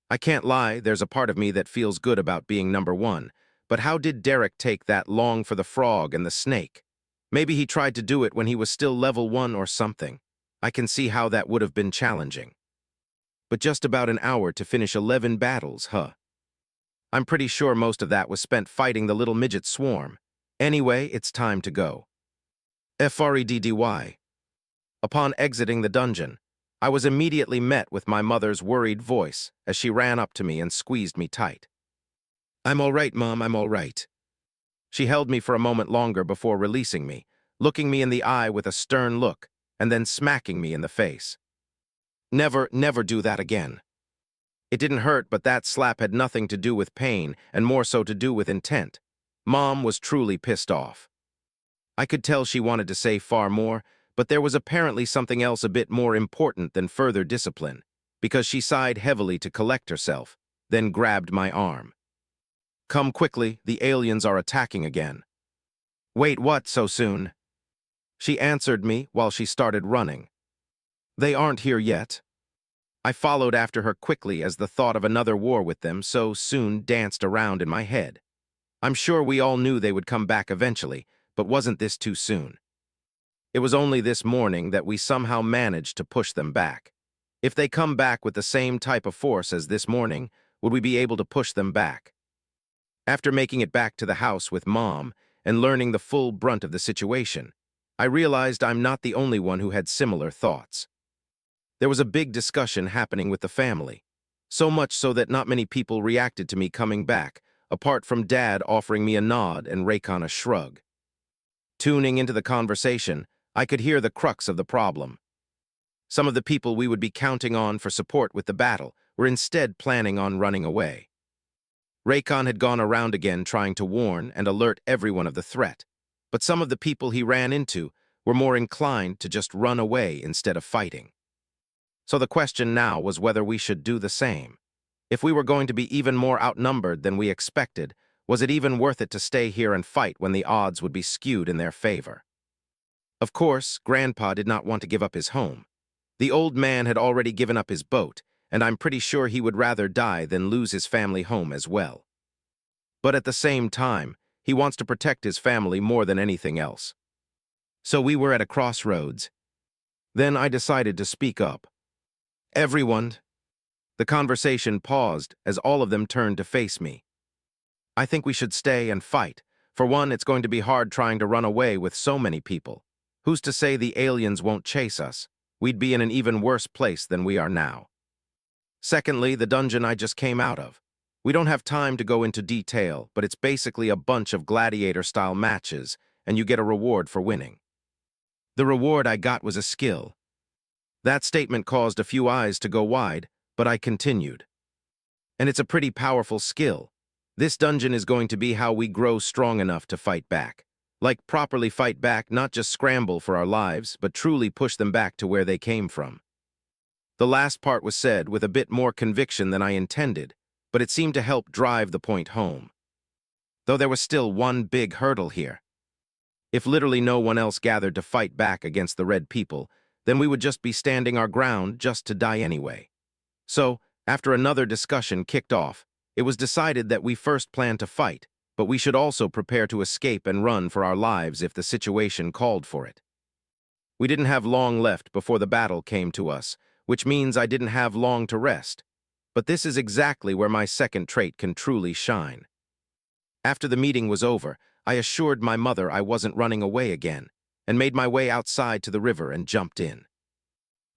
I can't lie, there's a part of me that feels good about being number 1, but how did Derek take that long for the frog and the snake? Maybe he tried to do it when he was still level 1 or something. I can see how that would have been challenging. But just about an hour to finish 11 battles, huh? I'm pretty sure most of that was spent fighting the little midget swarm. Anyway, it's time to go. FREDDY. Upon exiting the dungeon, I was immediately met with my mother's worried voice as she ran up to me and squeezed me tight. "I'm all right, Mom, I'm all right." She held me for a moment longer before releasing me, looking me in the eye with a stern look, and then smacking me in the face. Never, never do that again. It didn't hurt, but that slap had nothing to do with pain and more so to do with intent. Mom was truly pissed off. I could tell she wanted to say far more, but there was apparently something else a bit more important than further discipline, because she sighed heavily to collect herself, then grabbed my arm. "Come quickly, the aliens are attacking again." "Wait, what, so soon?" She answered me while she started running. "They aren't here yet." I followed after her quickly as the thought of another war with them so soon danced around in my head. I'm sure we all knew they would come back eventually, but wasn't this too soon? It was only this morning that we somehow managed to push them back. If they come back with the same type of force as this morning, would we be able to push them back? After making it back to the house with Mom and learning the full brunt of the situation, I realized I'm not the only one who had similar thoughts. There was a big discussion happening with the family, so much so that not many people reacted to me coming back, apart from Dad offering me a nod and Raycon a shrug. Tuning into the conversation, I could hear the crux of the problem. Some of the people we would be counting on for support with the battle were instead planning on running away. Raycon had gone around again trying to warn and alert everyone of the threat, but some of the people he ran into were more inclined to just run away instead of fighting. So the question now was whether we should do the same. If we were going to be even more outnumbered than we expected, was it even worth it to stay here and fight when the odds would be skewed in their favor? Of course, Grandpa did not want to give up his home. The old man had already given up his boat, and I'm pretty sure he would rather die than lose his family home as well. But at the same time, he wants to protect his family more than anything else. So we were at a crossroads. Then I decided to speak up. "Everyone." The conversation paused as all of them turned to face me. "I think we should stay and fight. For one, it's going to be hard trying to run away with so many people. Who's to say the aliens won't chase us? We'd be in an even worse place than we are now. Secondly, the dungeon I just came out of. We don't have time to go into detail, but it's basically a bunch of gladiator-style matches, and you get a reward for winning. The reward I got was a skill." That statement caused a few eyes to go wide, but I continued. "And it's a pretty powerful skill. This dungeon is going to be how we grow strong enough to fight back. Like properly fight back, not just scramble for our lives, but truly push them back to where they came from." The last part was said with a bit more conviction than I intended, but it seemed to help drive the point home. Though there was still one big hurdle here. If literally no one else gathered to fight back against the Red people, then we would just be standing our ground just to die anyway. So, after another discussion kicked off, it was decided that we first planned to fight, but we should also prepare to escape and run for our lives if the situation called for it. We didn't have long left before the battle came to us, which means I didn't have long to rest. But this is exactly where my second trait can truly shine. After the meeting was over, I assured my mother I wasn't running away again, and made my way outside to the river and jumped in.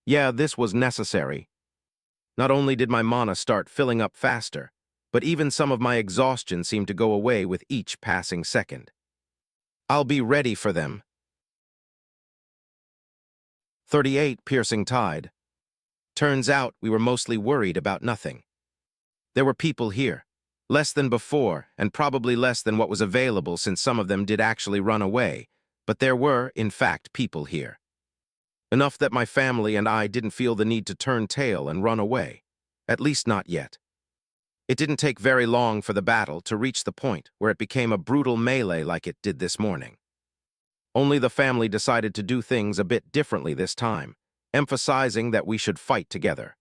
Yeah, this was necessary. Not only did my mana start filling up faster, but even some of my exhaustion seemed to go away with each passing second. I'll be ready for them. 38 piercing tide. Turns out we were mostly worried about nothing. There were people here. Less than before, and probably less than what was available since some of them did actually run away, but there were, in fact, people here. Enough that my family and I didn't feel the need to turn tail and run away. At least not yet. It didn't take very long for the battle to reach the point where it became a brutal melee like it did this morning. Only the family decided to do things a bit differently this time, emphasizing that we should fight together.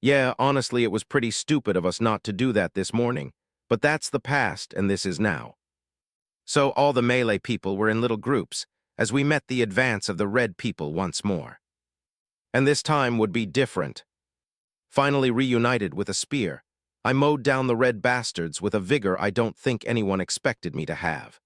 Yeah, honestly, it was pretty stupid of us not to do that this morning, but that's the past and this is now. So all the melee people were in little groups as we met the advance of the red people once more. And this time would be different. Finally reunited with a spear, I mowed down the red bastards with a vigor I don't think anyone expected me to have.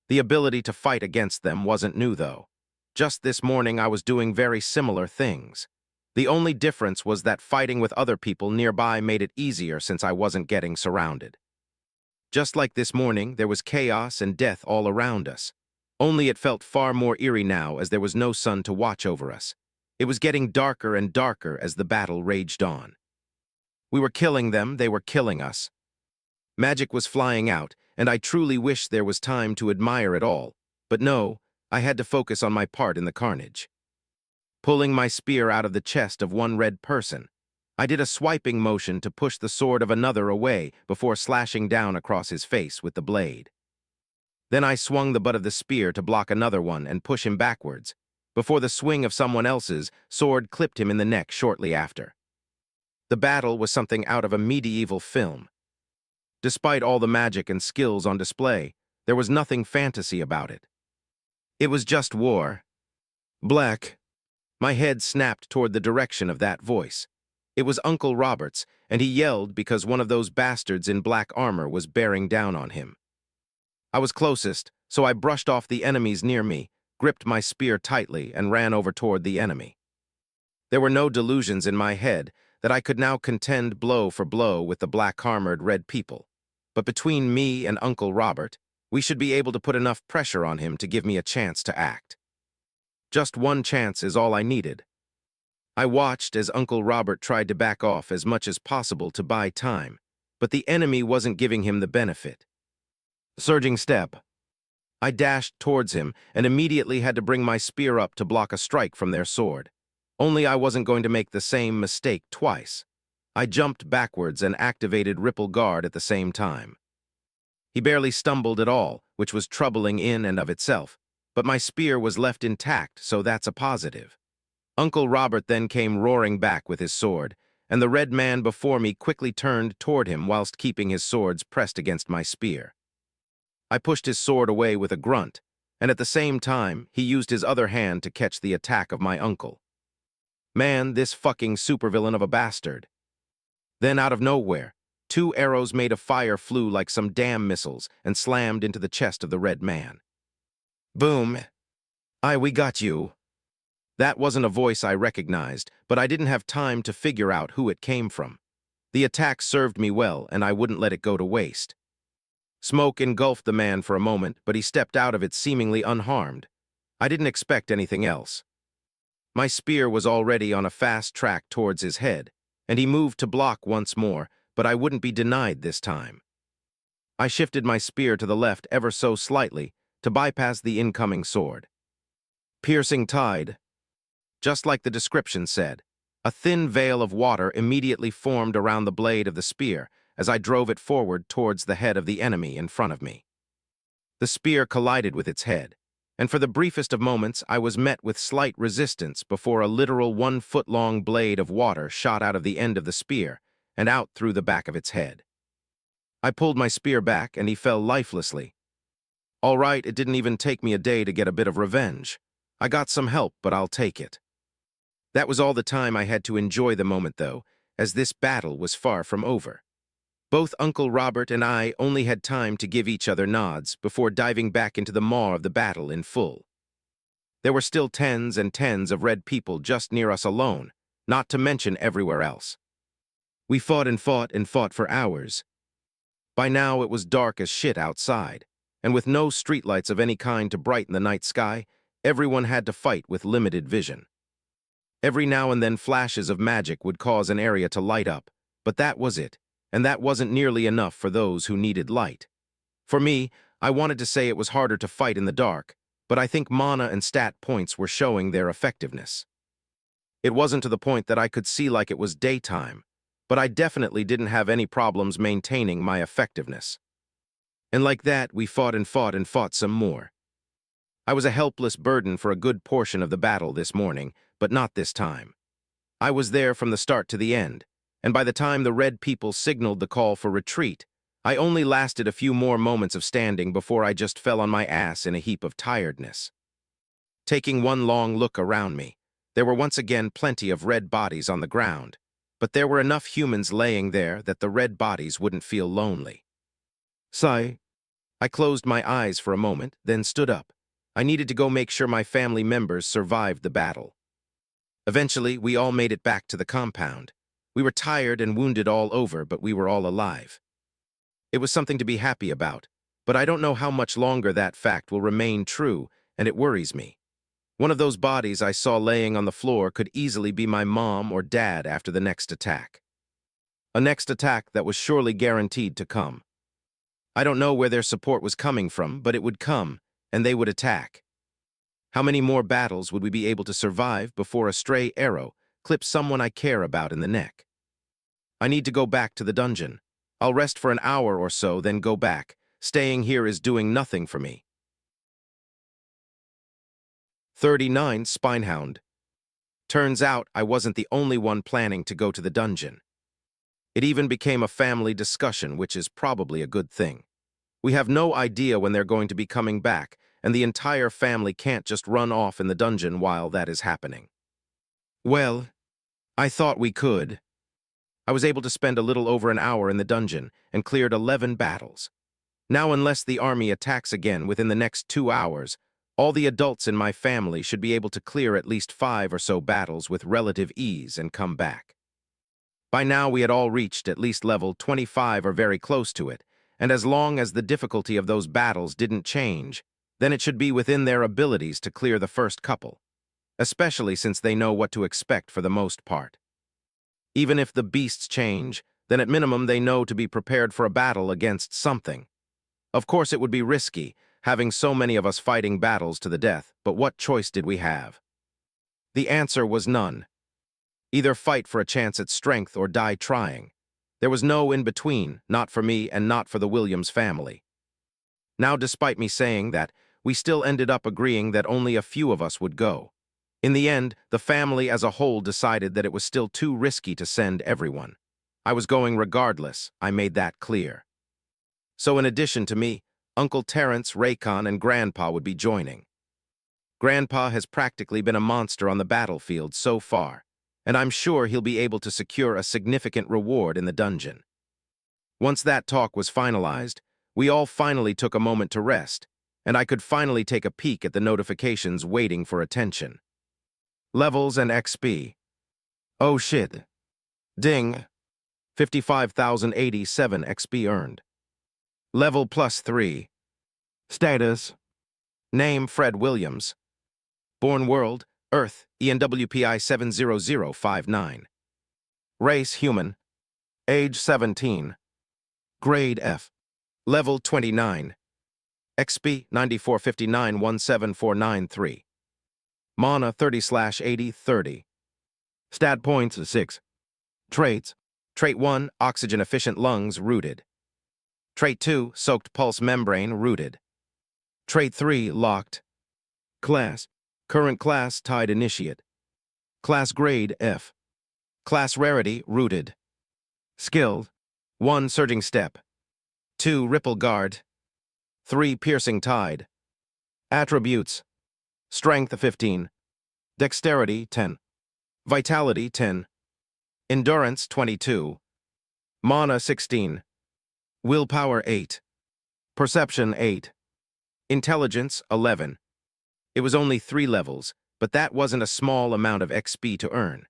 The ability to fight against them wasn't new, though. Just this morning I was doing very similar things. The only difference was that fighting with other people nearby made it easier since I wasn't getting surrounded. Just like this morning, there was chaos and death all around us. Only it felt far more eerie now as there was no sun to watch over us. It was getting darker and darker as the battle raged on. We were killing them, they were killing us. Magic was flying out, and I truly wish there was time to admire it all. But no, I had to focus on my part in the carnage. Pulling my spear out of the chest of one red person, I did a swiping motion to push the sword of another away before slashing down across his face with the blade. Then I swung the butt of the spear to block another one and push him backwards, before the swing of someone else's sword clipped him in the neck shortly after. The battle was something out of a medieval film. Despite all the magic and skills on display, there was nothing fantasy about it. It was just war. Black. My head snapped toward the direction of that voice. It was Uncle Robert's, and he yelled because one of those bastards in black armor was bearing down on him. I was closest, so I brushed off the enemies near me, gripped my spear tightly, and ran over toward the enemy. There were no delusions in my head that I could now contend blow for blow with the black-armored red people. But between me and Uncle Robert, we should be able to put enough pressure on him to give me a chance to act. Just one chance is all I needed. I watched as Uncle Robert tried to back off as much as possible to buy time, but the enemy wasn't giving him the benefit. Surging step. I dashed towards him and immediately had to bring my spear up to block a strike from their sword. Only I wasn't going to make the same mistake twice. I jumped backwards and activated Ripple Guard at the same time. He barely stumbled at all, which was troubling in and of itself, but my spear was left intact, so that's a positive. Uncle Robert then came roaring back with his sword, and the red man before me quickly turned toward him whilst keeping his swords pressed against my spear. I pushed his sword away with a grunt, and at the same time, he used his other hand to catch the attack of my uncle. Man, this fucking supervillain of a bastard. Then out of nowhere, 2 arrows made of fire flew like some damn missiles and slammed into the chest of the red man. Boom. We got you. That wasn't a voice I recognized, but I didn't have time to figure out who it came from. The attack served me well, and I wouldn't let it go to waste. Smoke engulfed the man for a moment, but he stepped out of it seemingly unharmed. I didn't expect anything else. My spear was already on a fast track towards his head, and he moved to block once more, but I wouldn't be denied this time. I shifted my spear to the left ever so slightly to bypass the incoming sword. Piercing tide. Just like the description said, a thin veil of water immediately formed around the blade of the spear as I drove it forward towards the head of the enemy in front of me. The spear collided with its head, and for the briefest of moments I was met with slight resistance before a literal 1-foot-long blade of water shot out of the end of the spear and out through the back of its head. I pulled my spear back and he fell lifelessly. All right, it didn't even take me a day to get a bit of revenge. I got some help, but I'll take it. That was all the time I had to enjoy the moment, though, as this battle was far from over. Both Uncle Robert and I only had time to give each other nods before diving back into the maw of the battle in full. There were still tens and tens of red people just near us alone, not to mention everywhere else. We fought and fought and fought for hours. By now it was dark as shit outside, and with no streetlights of any kind to brighten the night sky, Everyone had to fight with limited vision. Every now and then flashes of magic would cause an area to light up, but that was it, and that wasn't nearly enough for those who needed light. For me, I wanted to say it was harder to fight in the dark, but I think mana and stat points were showing their effectiveness. It wasn't to the point that I could see like it was daytime, but I definitely didn't have any problems maintaining my effectiveness. And like that, we fought and fought and fought some more. I was a helpless burden for a good portion of the battle this morning, but not this time. I was there from the start to the end, and by the time the red people signaled the call for retreat, I only lasted a few more moments of standing before I just fell on my ass in a heap of tiredness. Taking one long look around me, there were once again plenty of red bodies on the ground, but there were enough humans laying there that the red bodies wouldn't feel lonely. Sigh. I closed my eyes for a moment, then stood up. I needed to go make sure my family members survived the battle. Eventually, we all made it back to the compound. We were tired and wounded all over, but we were all alive. It was something to be happy about, but I don't know how much longer that fact will remain true, and it worries me. One of those bodies I saw laying on the floor could easily be my mom or dad after the next attack. A next attack that was surely guaranteed to come. I don't know where their support was coming from, but it would come, and they would attack. How many more battles would we be able to survive before a stray arrow clips someone I care about in the neck? I need to go back to the dungeon. I'll rest for an hour or so, then go back. Staying here is doing nothing for me. 39 Spinehound. Turns out I wasn't the only one planning to go to the dungeon. It even became a family discussion, which is probably a good thing. We have no idea when they're going to be coming back, and the entire family can't just run off in the dungeon while that is happening. Well, I thought we could. I was able to spend a little over an hour in the dungeon and cleared 11 battles. Now, unless the army attacks again within the next 2 hours, all the adults in my family should be able to clear at least 5 or so battles with relative ease and come back. By now, we had all reached at least level 25 or very close to it, and as long as the difficulty of those battles didn't change, then it should be within their abilities to clear the first couple, especially since they know what to expect for the most part. Even if the beasts change, then at minimum they know to be prepared for a battle against something. Of course, it would be risky, having so many of us fighting battles to the death, but what choice did we have? The answer was none. Either fight for a chance at strength or die trying. There was no in-between, not for me and not for the Williams family. Now, despite me saying that, we still ended up agreeing that only a few of us would go. In the end, the family as a whole decided that it was still too risky to send everyone. I was going regardless, I made that clear. So in addition to me, Uncle Terrence, Raycon, and Grandpa would be joining. Grandpa has practically been a monster on the battlefield so far, and I'm sure he'll be able to secure a significant reward in the dungeon. Once that talk was finalized, we all finally took a moment to rest, and I could finally take a peek at the notifications waiting for attention. Levels and XP. Oh shit. Ding. 55,087 XP earned. Level +3. Status. Name Fred Williams. Born world, Earth, ENWPI 70059. Race human. Age 17. Grade F. Level 29. XP 9459-17493. Mana 30/80/30. Stat points 6. Traits. Trait 1, oxygen-efficient lungs, rooted. Trait 2, soaked pulse membrane, rooted. Trait 3, locked. Class. Current class, tied initiate. Class grade, F. Class rarity, rooted. Skill. 1, surging step. 2, ripple guard. 3, piercing tide. Attributes. Strength 15. Dexterity 10. Vitality 10. Endurance 22. Mana 16. Willpower 8. Perception 8. Intelligence 11. It was only 3 levels, but that wasn't a small amount of XP to earn.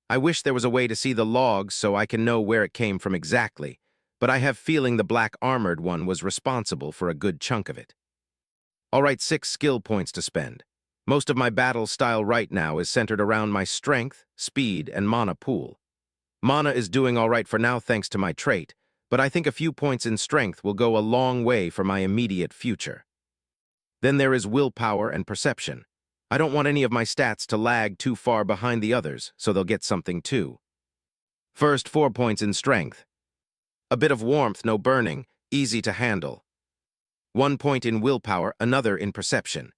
I wish there was a way to see the logs so I can know where it came from exactly, but I have feeling the black armored one was responsible for a good chunk of it. All right, 6 skill points to spend. Most of my battle style right now is centered around my strength, speed, and mana pool. Mana is doing all right for now thanks to my trait, but I think a few points in strength will go a long way for my immediate future. Then there is willpower and perception. I don't want any of my stats to lag too far behind the others, so they'll get something too. First, 4 points in strength. A bit of warmth, no burning, easy to handle. 1 point in willpower, another in perception.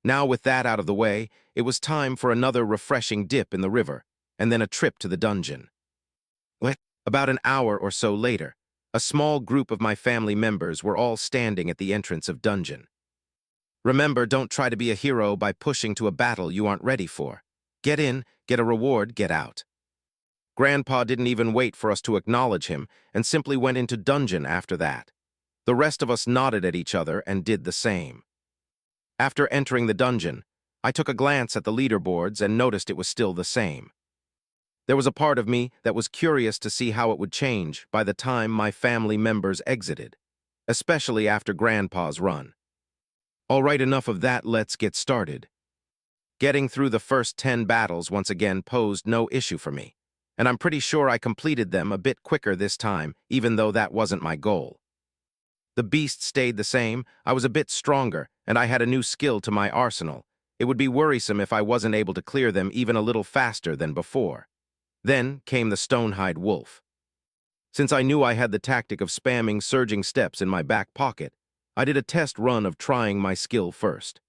Now with that out of the way, it was time for another refreshing dip in the river, and then a trip to the dungeon. About an hour or so later, a small group of my family members were all standing at the entrance of dungeon. Remember, don't try to be a hero by pushing to a battle you aren't ready for. Get in, get a reward, get out. Grandpa didn't even wait for us to acknowledge him and simply went into dungeon after that. The rest of us nodded at each other and did the same. After entering the dungeon, I took a glance at the leaderboards and noticed it was still the same. There was a part of me that was curious to see how it would change by the time my family members exited, especially after Grandpa's run. All right, enough of that, let's get started. Getting through the first 10 battles once again posed no issue for me, and I'm pretty sure I completed them a bit quicker this time, even though that wasn't my goal. The beasts stayed the same, I was a bit stronger, and I had a new skill to my arsenal. It would be worrisome if I wasn't able to clear them even a little faster than before. Then came the Stonehide Wolf. Since I knew I had the tactic of spamming surging steps in my back pocket, I did a test run of trying my skill first.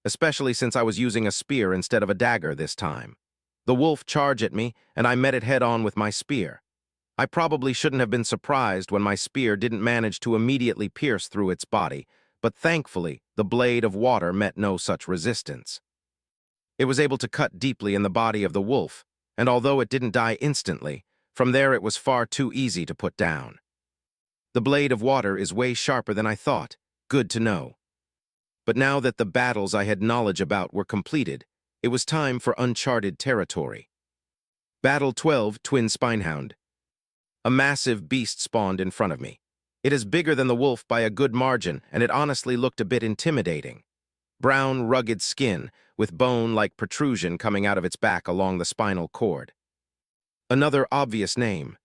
Especially since I was using a spear instead of a dagger this time. The wolf charged at me, and I met it head-on with my spear. I probably shouldn't have been surprised when my spear didn't manage to immediately pierce through its body, but thankfully, the blade of water met no such resistance. It was able to cut deeply in the body of the wolf, and although it didn't die instantly, from there it was far too easy to put down. The blade of water is way sharper than I thought. Good to know. But now that the battles I had knowledge about were completed, it was time for uncharted territory. Battle 12, Twin Spinehound. A massive beast spawned in front of me. It is bigger than the wolf by a good margin, and it honestly looked a bit intimidating. Brown, rugged skin, with bone-like protrusion coming out of its back along the spinal cord. Another obvious name.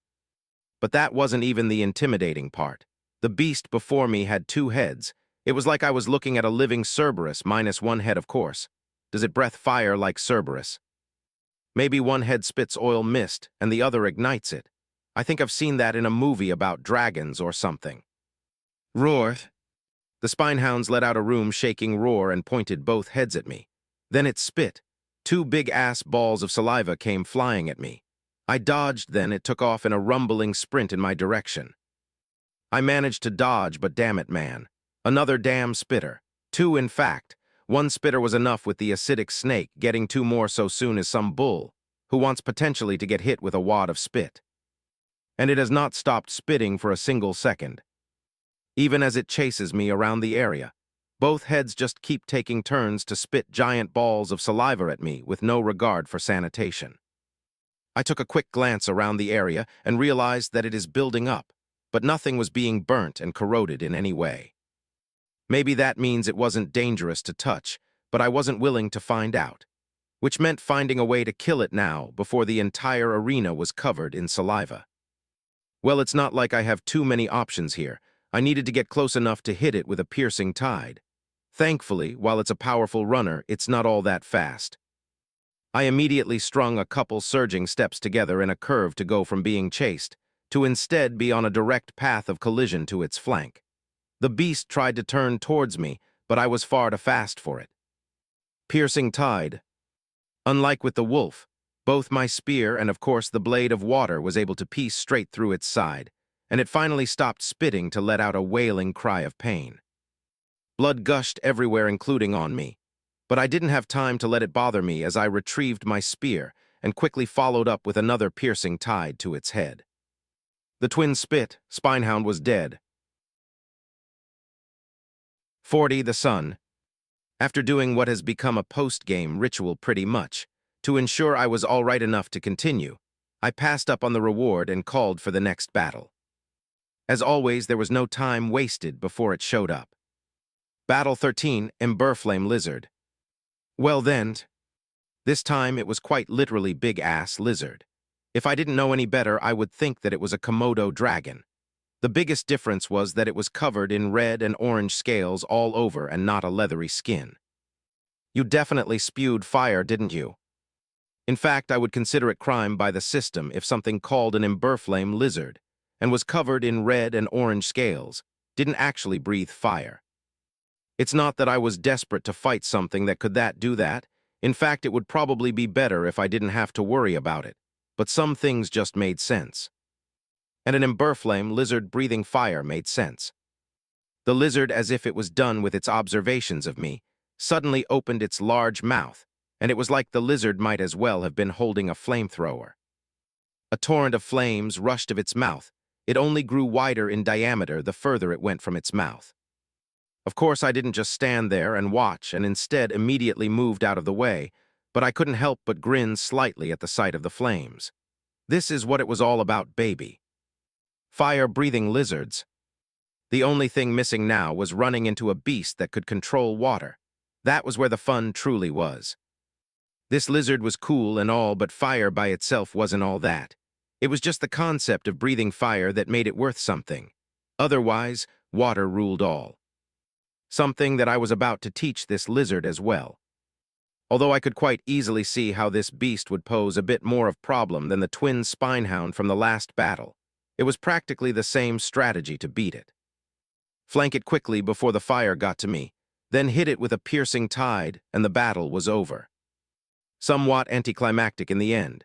But that wasn't even the intimidating part. The beast before me had 2 heads. It was like I was looking at a living Cerberus, minus 1 head, of course. Does it breathe fire like Cerberus? Maybe one head spits oil mist, and the other ignites it. I think I've seen that in a movie about dragons or something. Roar. The Spinehounds let out a room-shaking roar and pointed both heads at me. Then it spit. 2 big-ass balls of saliva came flying at me. I dodged, then it took off in a rumbling sprint in my direction. I managed to dodge, but damn it, man. Another damn spitter. 2, in fact. 1 spitter was enough with the acidic snake, getting 2 more so soon as some bull, who wants potentially to get hit with a wad of spit. And it has not stopped spitting for a single second. Even as it chases me around the area, both heads just keep taking turns to spit giant balls of saliva at me with no regard for sanitation. I took a quick glance around the area and realized that it is building up, but nothing was being burnt and corroded in any way. Maybe that means it wasn't dangerous to touch, but I wasn't willing to find out, which meant finding a way to kill it now before the entire arena was covered in saliva. Well, it's not like I have too many options here. I needed to get close enough to hit it with a piercing tide. Thankfully, while it's a powerful runner, it's not all that fast. I immediately strung a couple surging steps together in a curve to go from being chased, to instead be on a direct path of collision to its flank. The beast tried to turn towards me, but I was far too fast for it. Piercing tide. Unlike with the wolf, both my spear and, of course, the blade of water was able to pierce straight through its side, and it finally stopped spitting to let out a wailing cry of pain. Blood gushed everywhere, including on me, but I didn't have time to let it bother me as I retrieved my spear and quickly followed up with another piercing tide to its head. The twin spit, Spinehound was dead. 40 the sun. After doing what has become a post-game ritual pretty much, to ensure I was all right enough to continue, I passed up on the reward and called for the next battle. As always, there was no time wasted before it showed up. Battle 13, Emberflame Lizard. Well then, this time it was quite literally big-ass lizard. If I didn't know any better, I would think that it was a Komodo dragon. The biggest difference was that it was covered in red and orange scales all over and not a leathery skin. You definitely spewed fire, didn't you? In fact, I would consider it crime by the system if something called an emberflame lizard and was covered in red and orange scales didn't actually breathe fire. It's not that I was desperate to fight something that could do that. In fact, it would probably be better if I didn't have to worry about it. But some things just made sense. And an emberflame lizard breathing fire made sense. The lizard, as if it was done with its observations of me, suddenly opened its large mouth, and it was like the lizard might as well have been holding a flamethrower. A torrent of flames rushed of its mouth. It only grew wider in diameter the further it went from its mouth. Of course, I didn't just stand there and watch and instead immediately moved out of the way, but I couldn't help but grin slightly at the sight of the flames. This is what it was all about, baby. Fire-breathing lizards. The only thing missing now was running into a beast that could control water. That was where the fun truly was. This lizard was cool and all, but fire by itself wasn't all that. It was just the concept of breathing fire that made it worth something. Otherwise, water ruled all. Something that I was about to teach this lizard as well. Although I could quite easily see how this beast would pose a bit more of problem than the twin spinehound from the last battle, it was practically the same strategy to beat it. Flank it quickly before the fire got to me, then hit it with a piercing tide, and the battle was over. Somewhat anticlimactic in the end,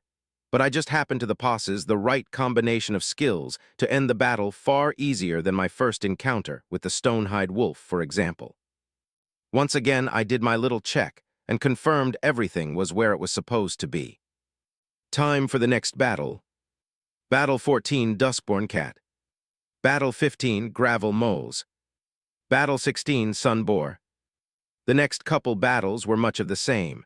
but I just happened to possess the right combination of skills to end the battle far easier than my first encounter with the Stonehide Wolf, for example. Once again, I did my little check and confirmed everything was where it was supposed to be. Time for the next battle. Battle 14, Duskborn Cat. Battle 15, Gravel Moles. Battle 16, Sun Boar. The next couple battles were much of the same.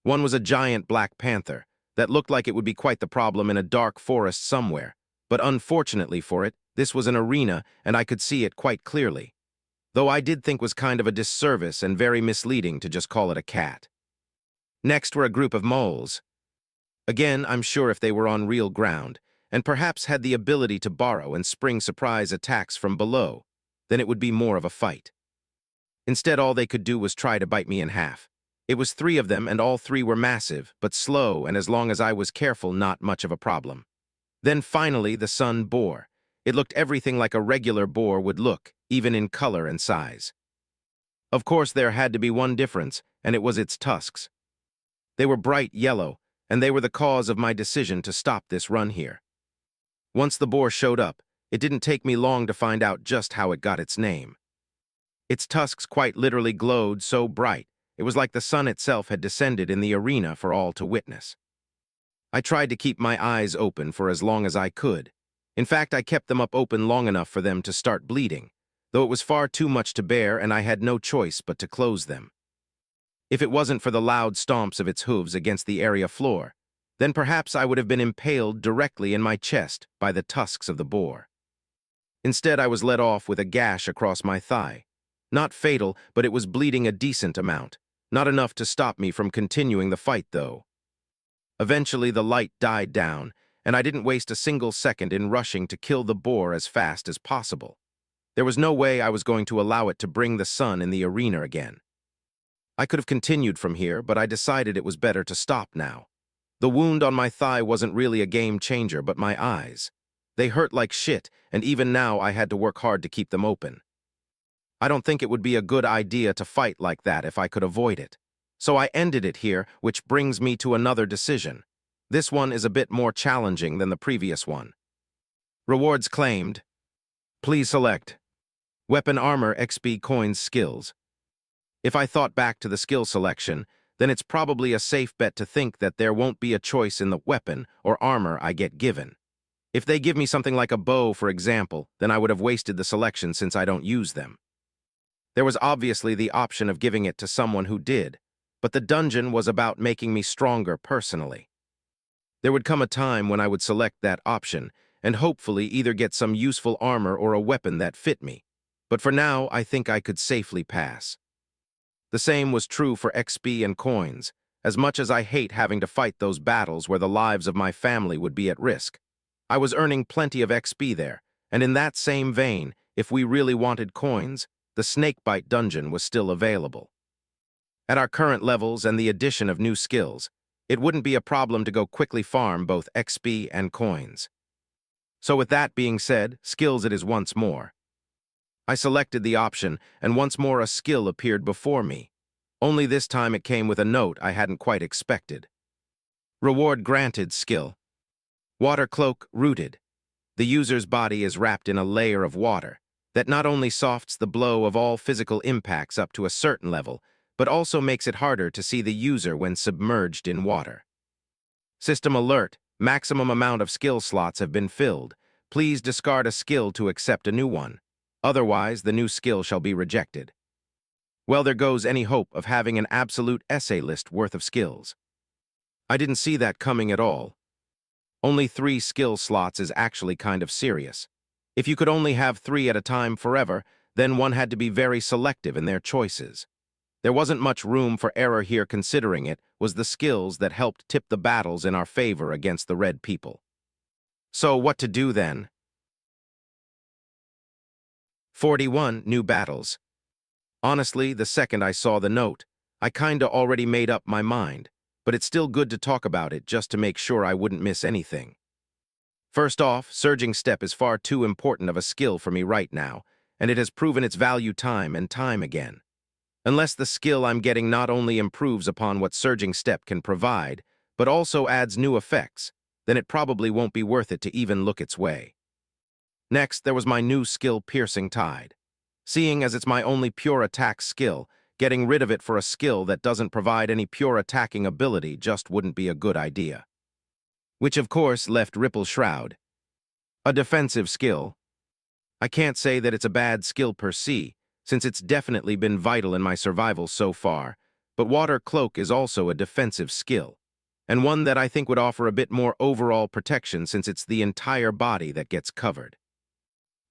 One was a giant black panther that looked like it would be quite the problem in a dark forest somewhere, but unfortunately for it, this was an arena and I could see it quite clearly, though I did think was kind of a disservice and very misleading to just call it a cat. Next were a group of moles. Again, I'm sure if they were on real ground, and perhaps had the ability to borrow and spring surprise attacks from below, then it would be more of a fight. Instead, all they could do was try to bite me in half. It was 3 of them, and all 3 were massive, but slow, and as long as I was careful, not much of a problem. Then finally, the sun boar. It looked everything like a regular boar would look, even in color and size. Of course, there had to be one difference, and it was its tusks. They were bright yellow, and they were the cause of my decision to stop this run here. Once the boar showed up, it didn't take me long to find out just how it got its name. Its tusks quite literally glowed so bright, it was like the sun itself had descended in the arena for all to witness. I tried to keep my eyes open for as long as I could. In fact, I kept them up open long enough for them to start bleeding, though it was far too much to bear and I had no choice but to close them. If it wasn't for the loud stomps of its hooves against the area floor, then perhaps I would have been impaled directly in my chest by the tusks of the boar. Instead, I was let off with a gash across my thigh. Not fatal, but it was bleeding a decent amount. Not enough to stop me from continuing the fight, though. Eventually, the light died down, and I didn't waste a single second in rushing to kill the boar as fast as possible. There was no way I was going to allow it to bring the sun in the arena again. I could have continued from here, but I decided it was better to stop now. The wound on my thigh wasn't really a game changer, but my eyes. They hurt like shit, and even now I had to work hard to keep them open. I don't think it would be a good idea to fight like that if I could avoid it. So I ended it here, which brings me to another decision. This one is a bit more challenging than the previous one. Rewards claimed. Please select Weapon Armor XP Coins Skills. If I thought back to the skill selection, then it's probably a safe bet to think that there won't be a choice in the weapon or armor I get given. If they give me something like a bow, for example, then I would have wasted the selection since I don't use them. There was obviously the option of giving it to someone who did, but the dungeon was about making me stronger personally. There would come a time when I would select that option and hopefully either get some useful armor or a weapon that fit me, but for now I think I could safely pass. The same was true for XP and coins. As much as I hate having to fight those battles where the lives of my family would be at risk, I was earning plenty of XP there, and in that same vein, if we really wanted coins, the snakebite dungeon was still available. At our current levels and the addition of new skills, it wouldn't be a problem to go quickly farm both XP and coins. So with that being said, skills it is once more. I selected the option, and once more a skill appeared before me. Only this time it came with a note I hadn't quite expected. Reward granted skill. Water cloak rooted. The user's body is wrapped in a layer of water that not only softs the blow of all physical impacts up to a certain level, but also makes it harder to see the user when submerged in water. System alert. Maximum amount of skill slots have been filled. Please discard a skill to accept a new one. Otherwise, the new skill shall be rejected. Well, there goes any hope of having an absolute essay list worth of skills. I didn't see that coming at all. Only 3 skill slots is actually kind of serious. If you could only have 3 at a time forever, then one had to be very selective in their choices. There wasn't much room for error here, considering it was the skills that helped tip the battles in our favor against the red people. So what to do then? 41 new battles. Honestly, the second I saw the note, I kinda already made up my mind, but it's still good to talk about it just to make sure I wouldn't miss anything. First off, Surging Step is far too important of a skill for me right now, and it has proven its value time and time again. Unless the skill I'm getting not only improves upon what Surging Step can provide, but also adds new effects, then it probably won't be worth it to even look its way. Next, there was my new skill, Piercing Tide. Seeing as it's my only pure attack skill, getting rid of it for a skill that doesn't provide any pure attacking ability just wouldn't be a good idea. Which of course left Ripple Shroud. A defensive skill. I can't say that it's a bad skill per se, since it's definitely been vital in my survival so far, but Water Cloak is also a defensive skill, and one that I think would offer a bit more overall protection since it's the entire body that gets covered.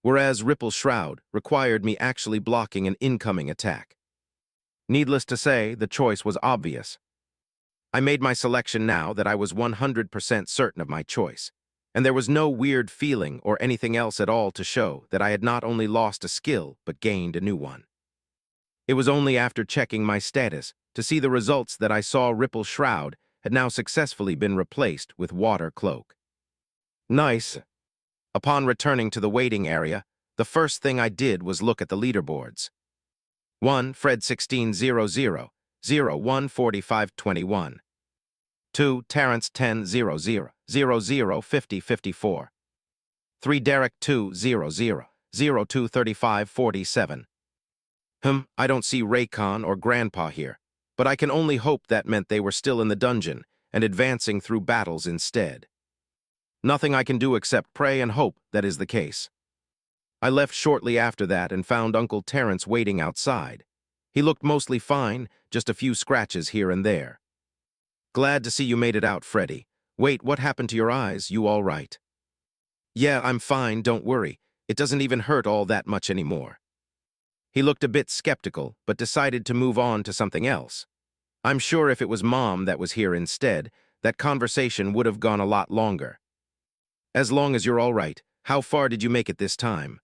Whereas Ripple Shroud required me actually blocking an incoming attack. Needless to say, the choice was obvious. I made my selection now that I was 100% certain of my choice, and there was no weird feeling or anything else at all to show that I had not only lost a skill, but gained a new one. It was only after checking my status to see the results that I saw Ripple Shroud had now successfully been replaced with Water Cloak. Nice. Upon returning to the waiting area, the first thing I did was look at the leaderboards. 1. Fred 1600, 01 4521. 2. Terrence 1000, 00 50 54. 3. Derek 200, 02 35 47. I don't see Raycon or Grandpa here, but I can only hope that meant they were still in the dungeon and advancing through battles instead. Nothing I can do except pray and hope that is the case. I left shortly after that and found Uncle Terrence waiting outside. He looked mostly fine, just a few scratches here and there. Glad to see you made it out, Freddy. Wait, what happened to your eyes? You all right? Yeah, I'm fine, don't worry. It doesn't even hurt all that much anymore. He looked a bit skeptical, but decided to move on to something else. I'm sure if it was Mom that was here instead, that conversation would have gone a lot longer. As long as you're all right, how far did you make it this time?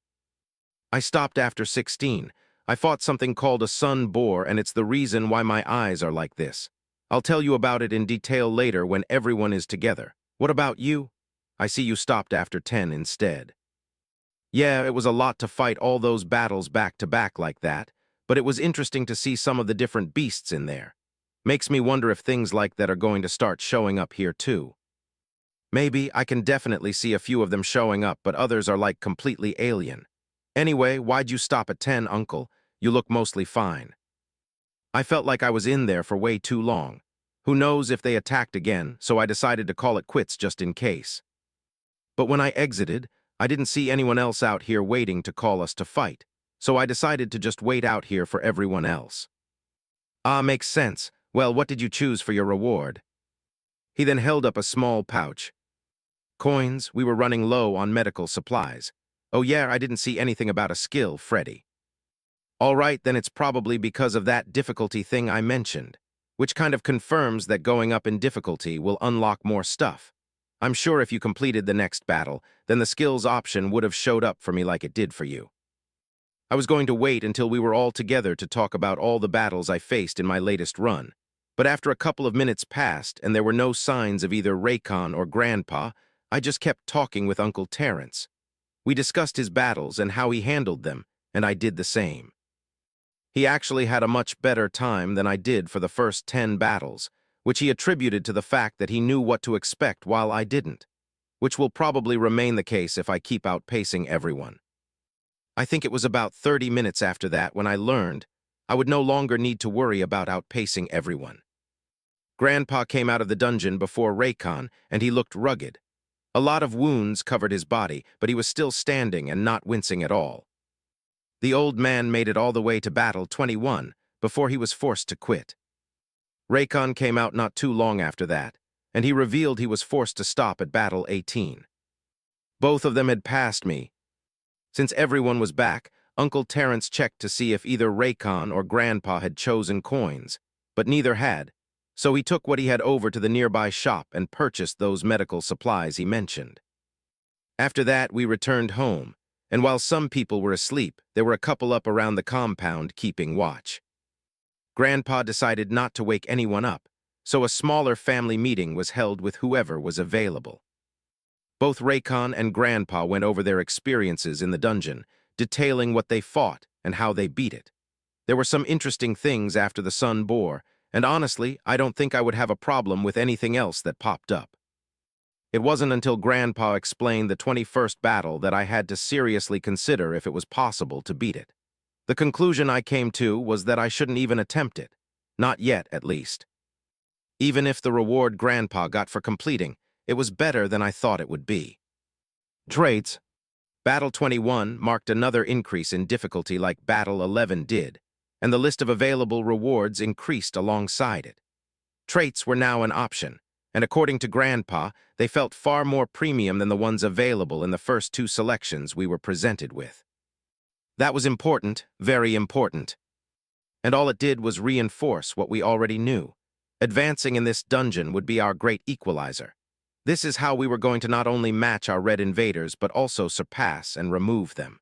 I stopped after 16. I fought something called a sun boar, and it's the reason why my eyes are like this. I'll tell you about it in detail later when everyone is together. What about you? I see you stopped after 10 instead. Yeah, it was a lot to fight all those battles back to back like that, but it was interesting to see some of the different beasts in there. Makes me wonder if things like that are going to start showing up here too. Maybe. I can definitely see a few of them showing up, but others are like completely alien. Anyway, why'd you stop at 10, Uncle? You look mostly fine. I felt like I was in there for way too long. Who knows if they attacked again, so I decided to call it quits just in case. But when I exited, I didn't see anyone else out here waiting to call us to fight, so I decided to just wait out here for everyone else. Ah, makes sense. Well, what did you choose for your reward? He then held up a small pouch. Coins. We were running low on medical supplies. Oh yeah, I didn't see anything about a skill, Freddy. All right, then it's probably because of that difficulty thing I mentioned, which kind of confirms that going up in difficulty will unlock more stuff. I'm sure if you completed the next battle, then the skills option would have showed up for me like it did for you. I was going to wait until we were all together to talk about all the battles I faced in my latest run, but after a couple of minutes passed and there were no signs of either Raycon or Grandpa, I just kept talking with Uncle Terrence. We discussed his battles and how he handled them, and I did the same. He actually had a much better time than I did for the first 10 battles, which he attributed to the fact that he knew what to expect while I didn't, which will probably remain the case if I keep outpacing everyone. I think it was about 30 minutes after that when I learned I would no longer need to worry about outpacing everyone. Grandpa came out of the dungeon before Raycon, and he looked rugged. A lot of wounds covered his body, but he was still standing and not wincing at all. The old man made it all the way to battle 21 before he was forced to quit. Raycon came out not too long after that, and he revealed he was forced to stop at battle 18. Both of them had passed me. Since everyone was back, Uncle Terrence checked to see if either Raycon or Grandpa had chosen coins, but neither had, so he took what he had over to the nearby shop and purchased those medical supplies he mentioned. After that, we returned home, and while some people were asleep, there were a couple up around the compound keeping watch. Grandpa decided not to wake anyone up, so a smaller family meeting was held with whoever was available. Both Raycon and Grandpa went over their experiences in the dungeon, detailing what they fought and how they beat it. There were some interesting things after the sun bore, and honestly, I don't think I would have a problem with anything else that popped up. It wasn't until Grandpa explained the 21st battle that I had to seriously consider if it was possible to beat it. The conclusion I came to was that I shouldn't even attempt it. Not yet, at least. Even if the reward Grandpa got for completing, it was better than I thought it would be. Traits. Battle 21 marked another increase in difficulty like Battle 11 did, and the list of available rewards increased alongside it. Traits were now an option, and according to Grandpa, they felt far more premium than the ones available in the first two selections we were presented with. That was important, very important. And all it did was reinforce what we already knew. Advancing in this dungeon would be our great equalizer. This is how we were going to not only match our red invaders, but also surpass and remove them.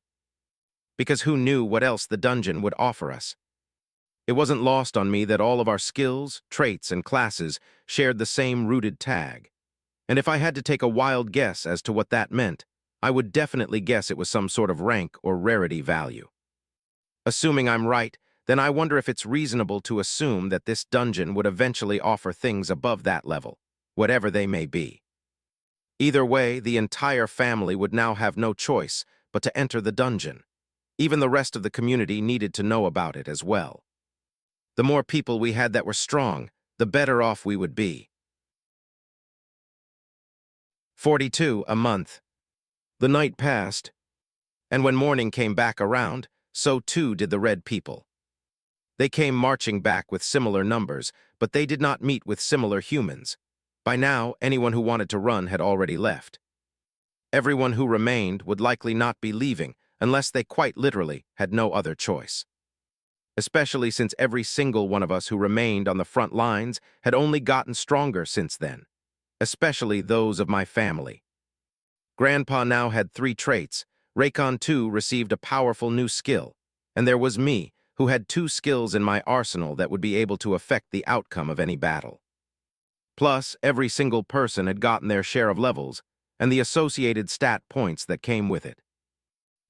Because who knew what else the dungeon would offer us? It wasn't lost on me that all of our skills, traits, and classes shared the same rooted tag. And if I had to take a wild guess as to what that meant, I would definitely guess it was some sort of rank or rarity value. Assuming I'm right, then I wonder if it's reasonable to assume that this dungeon would eventually offer things above that level, whatever they may be. Either way, the entire family would now have no choice but to enter the dungeon. Even the rest of the community needed to know about it as well. The more people we had that were strong, the better off we would be. 42 a month. The night passed, and when morning came back around, so too did the red people. They came marching back with similar numbers, but they did not meet with similar humans. By now, anyone who wanted to run had already left. Everyone who remained would likely not be leaving unless they quite literally had no other choice. Especially since every single one of us who remained on the front lines had only gotten stronger since then, especially those of my family. Grandpa now had 3 traits. Raycon too received a powerful new skill, and there was me, who had 2 skills in my arsenal that would be able to affect the outcome of any battle. Plus, every single person had gotten their share of levels and the associated stat points that came with it.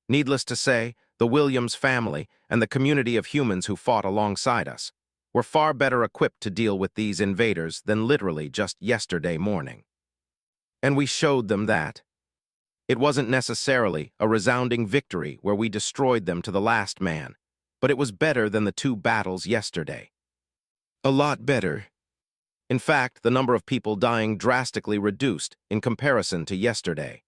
Needless to say, the Williams family and the community of humans who fought alongside us were far better equipped to deal with these invaders than literally just yesterday morning. And we showed them that. It wasn't necessarily a resounding victory where we destroyed them to the last man, but it was better than the 2 battles yesterday. A lot better. In fact, the number of people dying drastically reduced in comparison to yesterday.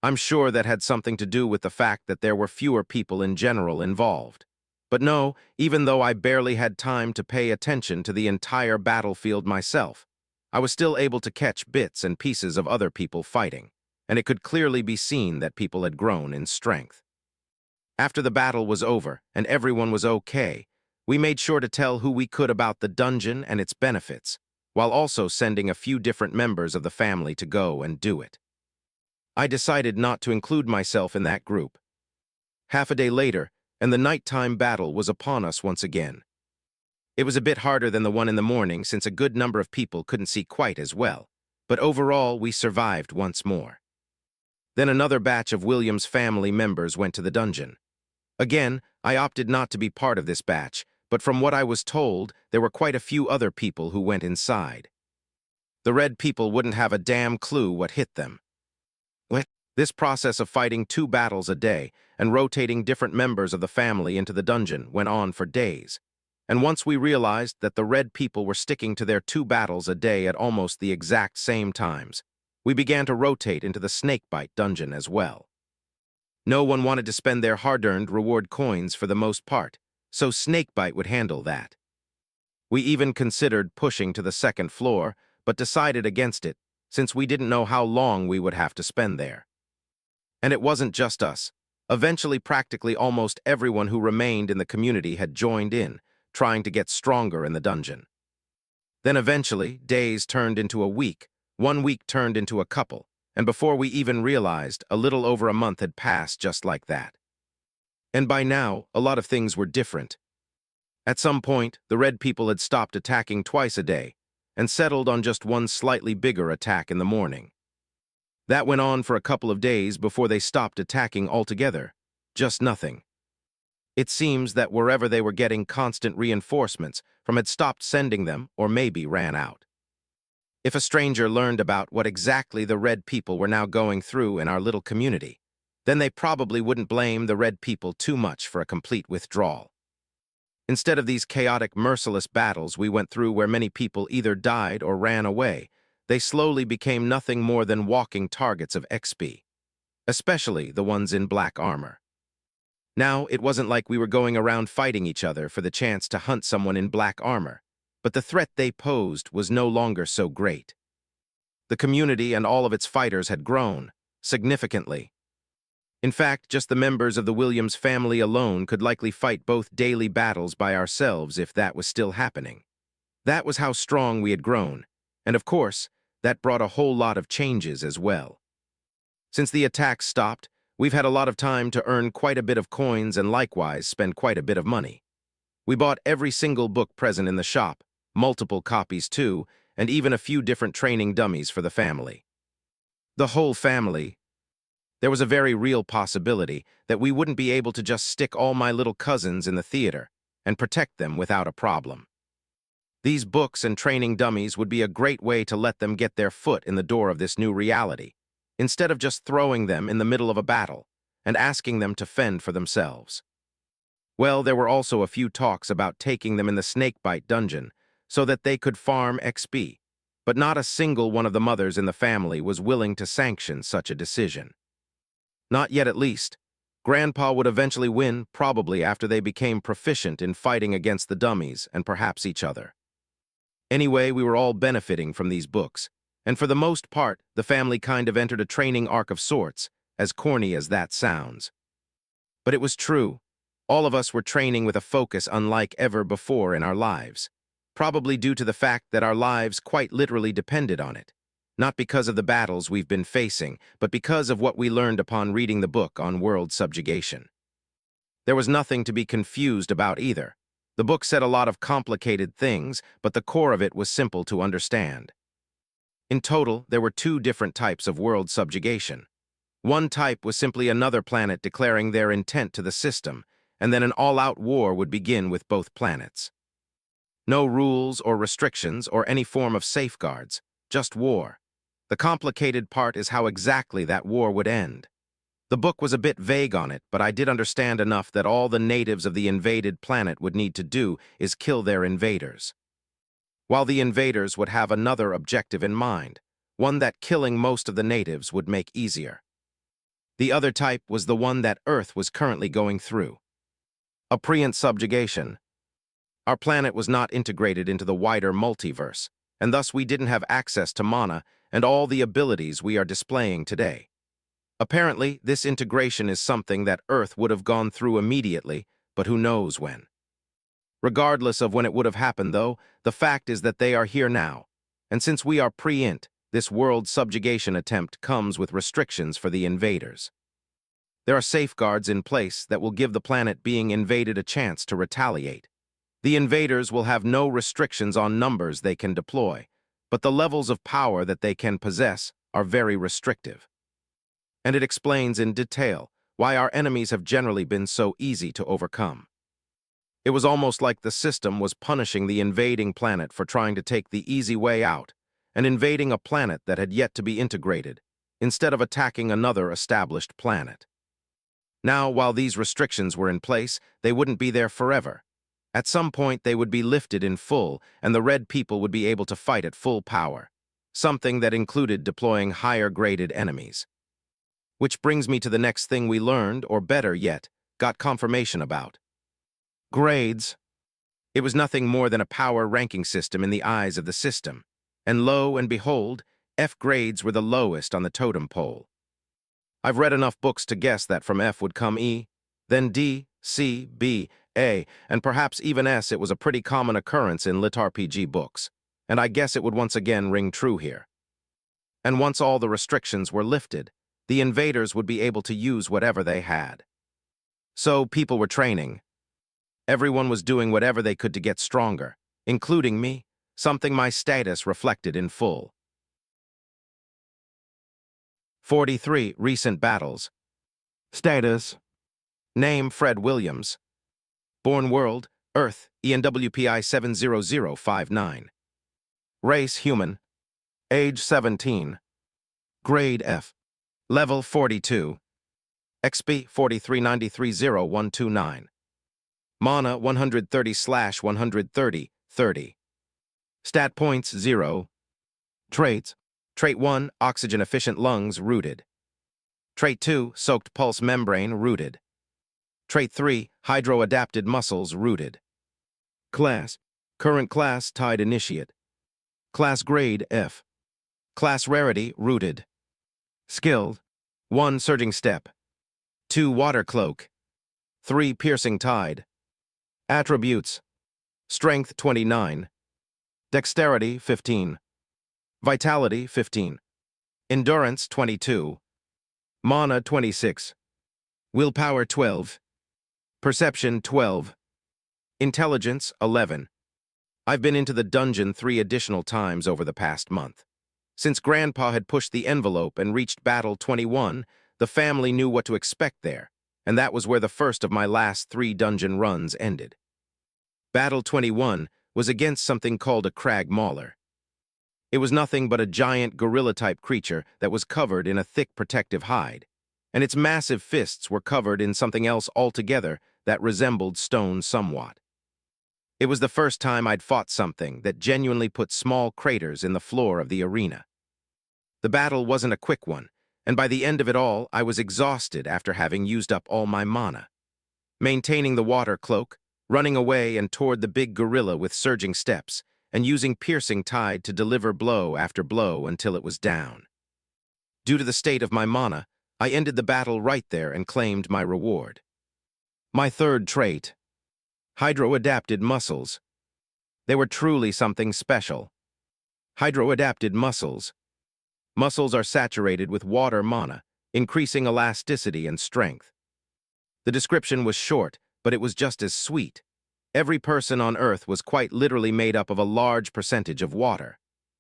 I'm sure that had something to do with the fact that there were fewer people in general involved. But no, even though I barely had time to pay attention to the entire battlefield myself, I was still able to catch bits and pieces of other people fighting, and it could clearly be seen that people had grown in strength. After the battle was over and everyone was okay, we made sure to tell who we could about the dungeon and its benefits, while also sending a few different members of the family to go and do it. I decided not to include myself in that group. Half a day later, and the nighttime battle was upon us once again. It was a bit harder than the one in the morning since a good number of people couldn't see quite as well, but overall we survived once more. Then another batch of William's family members went to the dungeon. Again, I opted not to be part of this batch, but from what I was told, there were quite a few other people who went inside. The red people wouldn't have a damn clue what hit them. This process of fighting 2 battles a day and rotating different members of the family into the dungeon went on for days. And once we realized that the red people were sticking to their 2 battles a day at almost the exact same times, we began to rotate into the snakebite dungeon as well. No one wanted to spend their hard-earned reward coins for the most part, so snakebite would handle that. We even considered pushing to the 2nd floor, but decided against it, since we didn't know how long we would have to spend there. And it wasn't just us. Eventually, practically almost everyone who remained in the community had joined in, trying to get stronger in the dungeon. Then eventually, days turned into a week, 1 week turned into a couple, and before we even realized, a little over a month had passed just like that. And by now, a lot of things were different. At some point, the red people had stopped attacking twice a day, and settled on just one slightly bigger attack in the morning. That went on for a couple of days before they stopped attacking altogether. Just nothing. It seems that wherever they were getting constant reinforcements from had stopped sending them or maybe ran out. If a stranger learned about what exactly the red people were now going through in our little community, then they probably wouldn't blame the red people too much for a complete withdrawal. Instead of these chaotic, merciless battles we went through where many people either died or ran away, they slowly became nothing more than walking targets of XP, especially the ones in black armor. Now, it wasn't like we were going around fighting each other for the chance to hunt someone in black armor, but the threat they posed was no longer so great. The community and all of its fighters had grown, significantly. In fact, just the members of the Williams family alone could likely fight both daily battles by ourselves if that was still happening. That was how strong we had grown, and of course, that brought a whole lot of changes as well. Since the attacks stopped, we've had a lot of time to earn quite a bit of coins and likewise spend quite a bit of money. We bought every single book present in the shop, multiple copies too, and even a few different training dummies for the family. The whole family. There was a very real possibility that we wouldn't be able to just stick all my little cousins in the theater and protect them without a problem. These books and training dummies would be a great way to let them get their foot in the door of this new reality, instead of just throwing them in the middle of a battle and asking them to fend for themselves. Well, there were also a few talks about taking them in the snakebite dungeon so that they could farm XP, but not a single one of the mothers in the family was willing to sanction such a decision. Not yet, at least. Grandpa would eventually win, probably after they became proficient in fighting against the dummies and perhaps each other. Anyway, we were all benefiting from these books, and for the most part, the family kind of entered a training arc of sorts, as corny as that sounds. But it was true. All of us were training with a focus unlike ever before in our lives, probably due to the fact that our lives quite literally depended on it. Not because of the battles we've been facing, but because of what we learned upon reading the book on world subjugation. There was nothing to be confused about either. The book said a lot of complicated things, but the core of it was simple to understand. In total, there were 2 different types of world subjugation. One type was simply another planet declaring their intent to the system, and then an all-out war would begin with both planets. No rules or restrictions or any form of safeguards, just war. The complicated part is how exactly that war would end. The book was a bit vague on it, but I did understand enough that all the natives of the invaded planet would need to do is kill their invaders. While the invaders would have another objective in mind, one that killing most of the natives would make easier. The other type was the one that Earth was currently going through. A prescient subjugation. Our planet was not integrated into the wider multiverse, and thus we didn't have access to mana and all the abilities we are displaying today. Apparently, this integration is something that Earth would have gone through immediately, but who knows when. Regardless of when it would have happened, though, the fact is that they are here now. And since we are pre-int, this world subjugation attempt comes with restrictions for the invaders. There are safeguards in place that will give the planet being invaded a chance to retaliate. The invaders will have no restrictions on numbers they can deploy, but the levels of power that they can possess are very restrictive. And it explains in detail why our enemies have generally been so easy to overcome. It was almost like the system was punishing the invading planet for trying to take the easy way out and invading a planet that had yet to be integrated, instead of attacking another established planet. Now, while these restrictions were in place, they wouldn't be there forever. At some point, they would be lifted in full, and the Red people would be able to fight at full power, something that included deploying higher-graded enemies. Which brings me to the next thing we learned, or better yet, got confirmation about. Grades. It was nothing more than a power ranking system in the eyes of the system, and lo and behold, F grades were the lowest on the totem pole. I've read enough books to guess that from F would come E, then D, C, B, A, and perhaps even S. It was a pretty common occurrence in LitRPG books, and I guess it would once again ring true here. And once all the restrictions were lifted, the invaders would be able to use whatever they had. So people were training. Everyone was doing whatever they could to get stronger, including me, something my status reflected in full. 43 Recent Battles. Status. Name Fred Williams. Born World, Earth, ENWPI 70059. Race Human. Age 17. Grade F. Level 42. XP 43930129. Mana 130/130, 30. Stat points 0. Traits. Trait 1, oxygen-efficient lungs, rooted. Trait 2, soaked pulse membrane, rooted. Trait 3, hydro-adapted muscles, rooted. Class. Current class, Tide Initiate. Class grade, F. Class rarity, rooted. Skilled. 1, surging step. 2, water cloak. 3, piercing tide. Attributes. Strength 29. Dexterity 15. Vitality 15. Endurance 22. Mana 26. Willpower 12. Perception 12. Intelligence 11. I've been into the dungeon 3 additional times over the past month. Since Grandpa had pushed the envelope and reached Battle 21, the family knew what to expect there, and that was where the first of my last 3 dungeon runs ended. Battle 21 was against something called a crag mauler. It was nothing but a giant gorilla-type creature that was covered in a thick protective hide, and its massive fists were covered in something else altogether that resembled stone somewhat. It was the first time I'd fought something that genuinely put small craters in the floor of the arena. The battle wasn't a quick one, and by the end of it all, I was exhausted after having used up all my mana. Maintaining the water cloak, running away and toward the big gorilla with surging steps, and using piercing tide to deliver blow after blow until it was down. Due to the state of my mana, I ended the battle right there and claimed my reward. My third trait. Hydro-adapted muscles. They were truly something special. Hydro-adapted muscles. Muscles are saturated with water mana, increasing elasticity and strength. The description was short, but it was just as sweet. Every person on Earth was quite literally made up of a large percentage of water.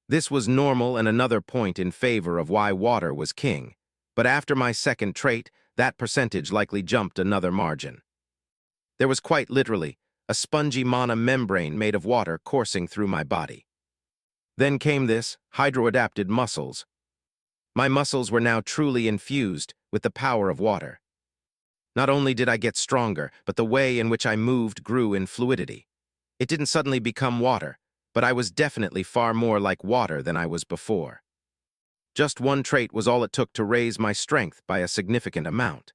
This was normal and another point in favor of why water was king, but after my second trait, that percentage likely jumped another margin. There was quite literally a spongy mana membrane made of water coursing through my body. Then came this, hydro-adapted muscles. My muscles were now truly infused with the power of water. Not only did I get stronger, but the way in which I moved grew in fluidity. It didn't suddenly become water, but I was definitely far more like water than I was before. Just one trait was all it took to raise my strength by a significant amount.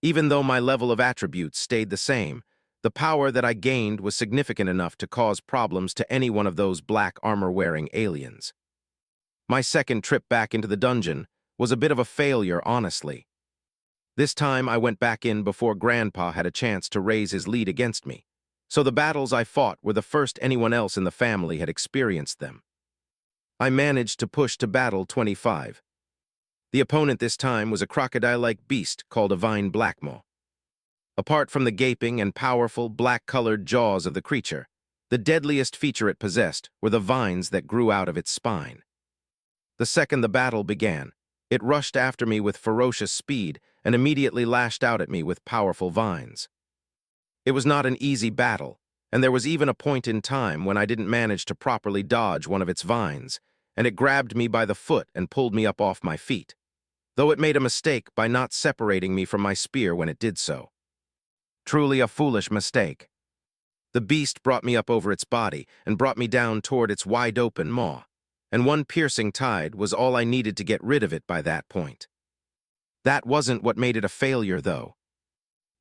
Even though my level of attributes stayed the same, the power that I gained was significant enough to cause problems to any one of those black armor-wearing aliens. My second trip back into the dungeon was a bit of a failure, honestly. This time I went back in before Grandpa had a chance to raise his lead against me, so the battles I fought were the first anyone else in the family had experienced them. I managed to push to battle 25. The opponent this time was a crocodile-like beast called a vine blackmaw. Apart from the gaping and powerful black-colored jaws of the creature, the deadliest feature it possessed were the vines that grew out of its spine. The second the battle began, it rushed after me with ferocious speed and immediately lashed out at me with powerful vines. It was not an easy battle, and there was even a point in time when I didn't manage to properly dodge one of its vines, and it grabbed me by the foot and pulled me up off my feet, though it made a mistake by not separating me from my spear when it did so. Truly a foolish mistake. The beast brought me up over its body and brought me down toward its wide-open maw, and one piercing tide was all I needed to get rid of it by that point. That wasn't what made it a failure, though.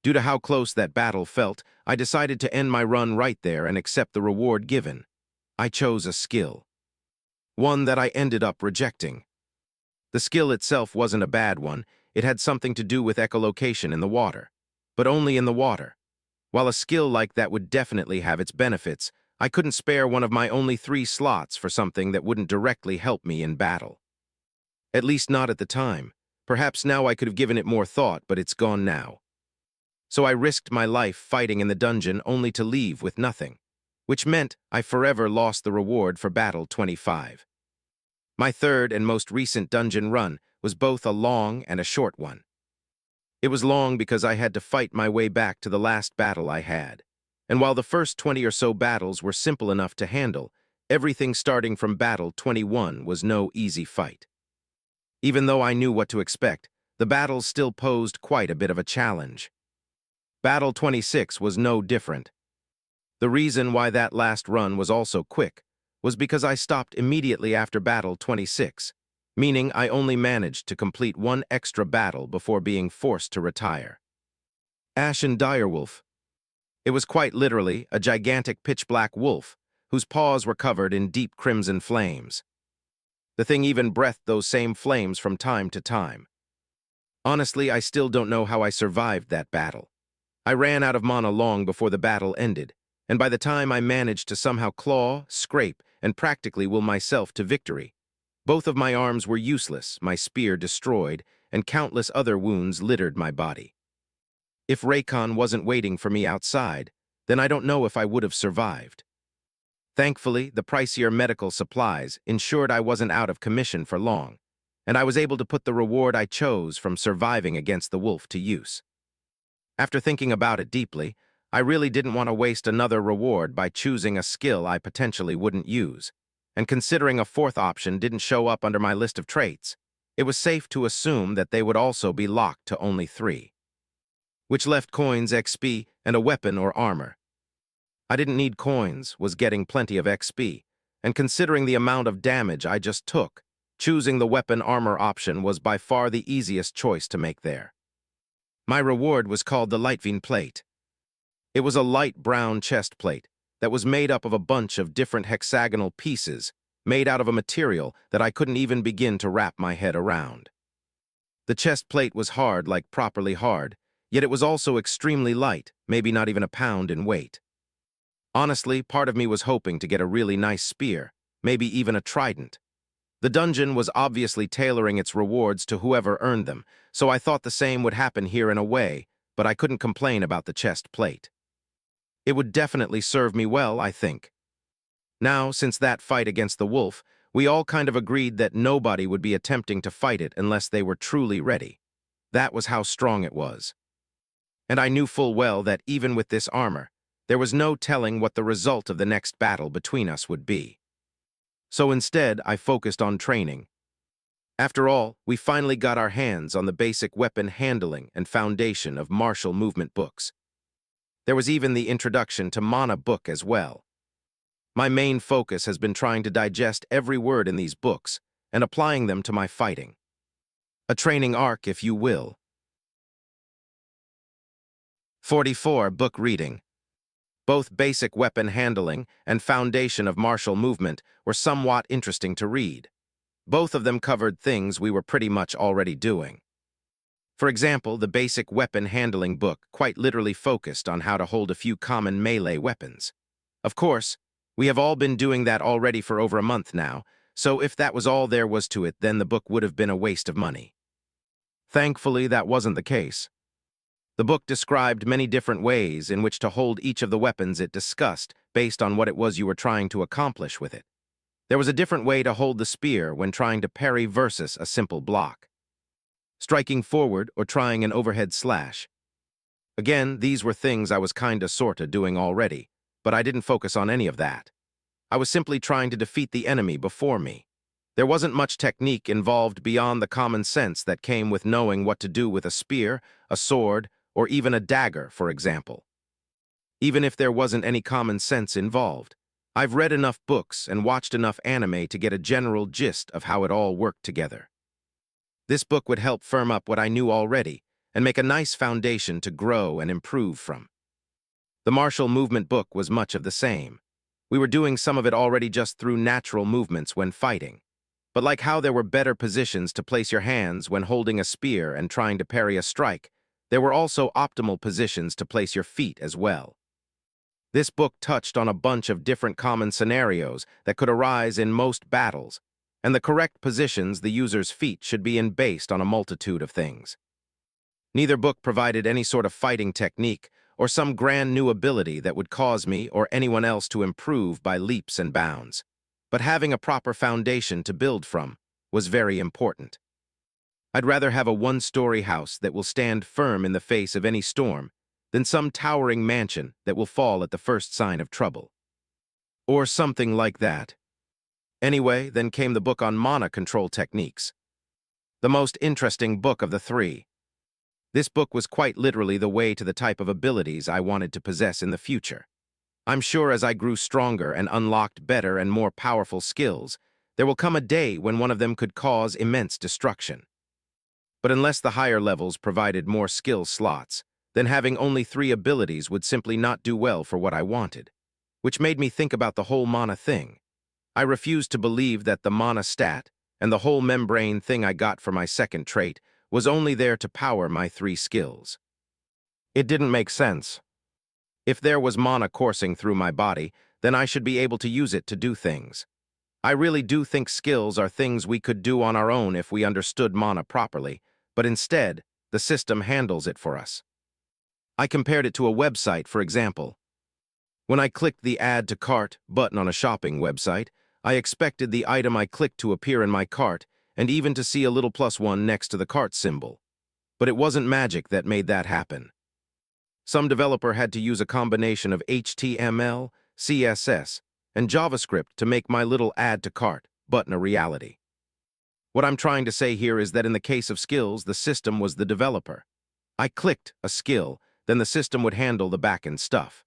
Due to how close that battle felt, I decided to end my run right there and accept the reward given. I chose a skill. One that I ended up rejecting. The skill itself wasn't a bad one. It had something to do with echolocation in the water, but only in the water. While a skill like that would definitely have its benefits, I couldn't spare one of my only 3 slots for something that wouldn't directly help me in battle. At least not at the time. Perhaps now I could have given it more thought, but it's gone now. So I risked my life fighting in the dungeon only to leave with nothing, which meant I forever lost the reward for battle 25. My third and most recent dungeon run was both a long and a short one. It was long because I had to fight my way back to the last battle I had, and while the first 20 or so battles were simple enough to handle, everything starting from battle 21 was no easy fight. Even though I knew what to expect, the battles still posed quite a bit of a challenge. Battle 26 was no different. The reason why that last run was also quick was because I stopped immediately after battle 26, meaning I only managed to complete one extra battle before being forced to retire. Ashen direwolf. It was quite literally a gigantic pitch-black wolf whose paws were covered in deep crimson flames. The thing even breathed those same flames from time to time. Honestly, I still don't know how I survived that battle. I ran out of mana long before the battle ended, and by the time I managed to somehow claw, scrape, and practically will myself to victory, both of my arms were useless, my spear destroyed, and countless other wounds littered my body. If Raycon wasn't waiting for me outside, then I don't know if I would have survived. Thankfully, the pricier medical supplies ensured I wasn't out of commission for long, and I was able to put the reward I chose from surviving against the wolf to use. After thinking about it deeply, I really didn't want to waste another reward by choosing a skill I potentially wouldn't use, and considering a fourth option didn't show up under my list of traits, it was safe to assume that they would also be locked to only 3. Which left coins, XP, and a weapon or armor. I didn't need coins, was getting plenty of XP, and considering the amount of damage I just took, choosing the weapon armor option was by far the easiest choice to make there. My reward was called the Litvine plate. It was a light brown chest plate that was made up of a bunch of different hexagonal pieces made out of a material that I couldn't even begin to wrap my head around. The chest plate was hard, like properly hard, yet it was also extremely light, maybe not even a pound in weight. Honestly, part of me was hoping to get a really nice spear, maybe even a trident. The dungeon was obviously tailoring its rewards to whoever earned them, so I thought the same would happen here in a way, but I couldn't complain about the chest plate. It would definitely serve me well, I think. Now, since that fight against the wolf, we all kind of agreed that nobody would be attempting to fight it unless they were truly ready. That was how strong it was. And I knew full well that even with this armor, there was no telling what the result of the next battle between us would be. So instead, I focused on training. After all, we finally got our hands on the basic weapon handling and foundation of martial movement books. There was even the introduction to mana book as well. My main focus has been trying to digest every word in these books and applying them to my fighting. A training arc, if you will. 44. Book reading. Both basic weapon handling and foundation of martial movement were somewhat interesting to read. Both of them covered things we were pretty much already doing. For example, the basic weapon handling book quite literally focused on how to hold a few common melee weapons. Of course, we have all been doing that already for over a month now, so if that was all there was to it, then the book would have been a waste of money. Thankfully, that wasn't the case. The book described many different ways in which to hold each of the weapons it discussed based on what it was you were trying to accomplish with it. There was a different way to hold the spear when trying to parry versus a simple block, striking forward or trying an overhead slash. Again, these were things I was kinda sorta doing already, but I didn't focus on any of that. I was simply trying to defeat the enemy before me. There wasn't much technique involved beyond the common sense that came with knowing what to do with a spear, a sword, or even a dagger, for example. Even if there wasn't any common sense involved, I've read enough books and watched enough anime to get a general gist of how it all worked together. This book would help firm up what I knew already and make a nice foundation to grow and improve from. The martial movement book was much of the same. We were doing some of it already just through natural movements when fighting. But like how there were better positions to place your hands when holding a spear and trying to parry a strike, there were also optimal positions to place your feet as well. This book touched on a bunch of different common scenarios that could arise in most battles, and the correct positions the user's feet should be in based on a multitude of things. Neither book provided any sort of fighting technique or some grand new ability that would cause me or anyone else to improve by leaps and bounds, but having a proper foundation to build from was very important. I'd rather have a one-story house that will stand firm in the face of any storm than some towering mansion that will fall at the first sign of trouble. Or something like that. Anyway, then came the book on mana control techniques. The most interesting book of the three. This book was quite literally the way to the type of abilities I wanted to possess in the future. I'm sure as I grew stronger and unlocked better and more powerful skills, there will come a day when one of them could cause immense destruction. But unless the higher levels provided more skill slots, then having only 3 abilities would simply not do well for what I wanted, which made me think about the whole mana thing. I refused to believe that the mana stat and the whole membrane thing I got for my second trait was only there to power my 3 skills. It didn't make sense. If there was mana coursing through my body, then I should be able to use it to do things. I really do think skills are things we could do on our own if we understood mana properly, but instead, the system handles it for us. I compared it to a website, for example. When I clicked the Add to Cart button on a shopping website, I expected the item I clicked to appear in my cart and even to see a little +1 next to the cart symbol. But it wasn't magic that made that happen. Some developer had to use a combination of HTML, CSS, and JavaScript to make my little Add to Cart button a reality. What I'm trying to say here is that in the case of skills, the system was the developer. I clicked a skill, then the system would handle the back-end stuff,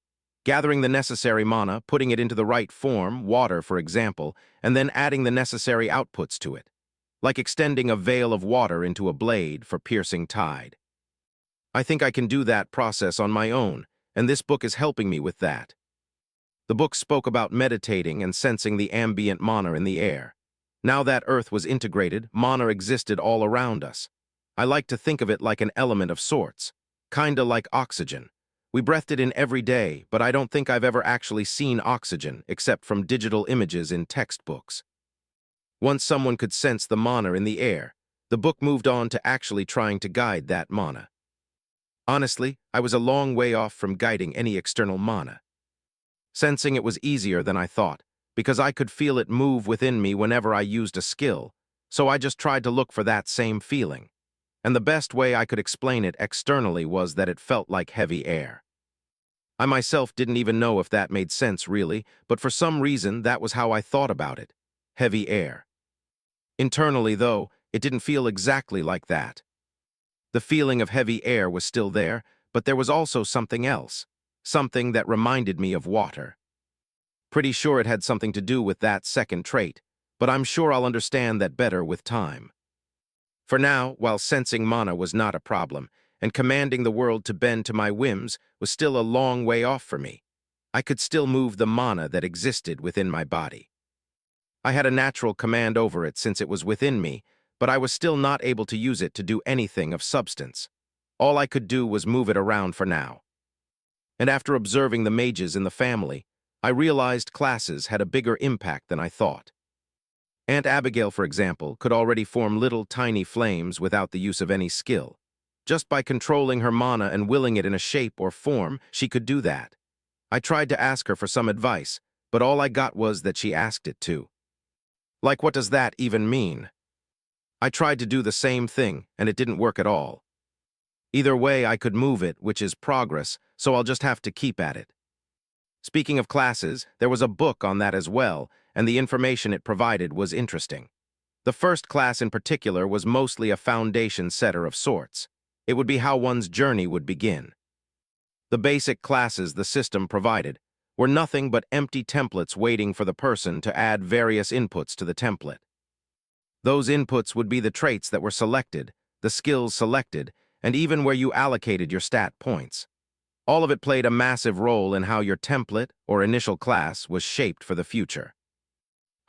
gathering the necessary mana, putting it into the right form, water for example, and then adding the necessary outputs to it, like extending a veil of water into a blade for piercing tide. I think I can do that process on my own, and this book is helping me with that. The book spoke about meditating and sensing the ambient mana in the air. Now that Earth was integrated, mana existed all around us. I like to think of it like an element of sorts, kinda like oxygen. We breathed it in every day, but I don't think I've ever actually seen oxygen, except from digital images in textbooks. Once someone could sense the mana in the air, the book moved on to actually trying to guide that mana. Honestly, I was a long way off from guiding any external mana. Sensing it was easier than I thought, because I could feel it move within me whenever I used a skill, so I just tried to look for that same feeling. And the best way I could explain it externally was that it felt like heavy air. I myself didn't even know if that made sense really, but for some reason that was how I thought about it. Heavy air. Internally, though, it didn't feel exactly like that. The feeling of heavy air was still there, but there was also something else, something that reminded me of water. Pretty sure it had something to do with that second trait, but I'm sure I'll understand that better with time. For now, while sensing mana was not a problem, and commanding the world to bend to my whims was still a long way off for me, I could still move the mana that existed within my body. I had a natural command over it since it was within me, but I was still not able to use it to do anything of substance. All I could do was move it around for now. And after observing the mages in the family, I realized classes had a bigger impact than I thought. Aunt Abigail, for example, could already form little tiny flames without the use of any skill. Just by controlling her mana and willing it in a shape or form, she could do that. I tried to ask her for some advice, but all I got was that she asked it too. Like, what does that even mean? I tried to do the same thing, and it didn't work at all. Either way, I could move it, which is progress, so I'll just have to keep at it. Speaking of classes, there was a book on that as well, and the information it provided was interesting. The first class in particular was mostly a foundation setter of sorts. It would be how one's journey would begin. The basic classes the system provided were nothing but empty templates waiting for the person to add various inputs to the template. Those inputs would be the traits that were selected, the skills selected, and even where you allocated your stat points. All of it played a massive role in how your template, or initial class, was shaped for the future.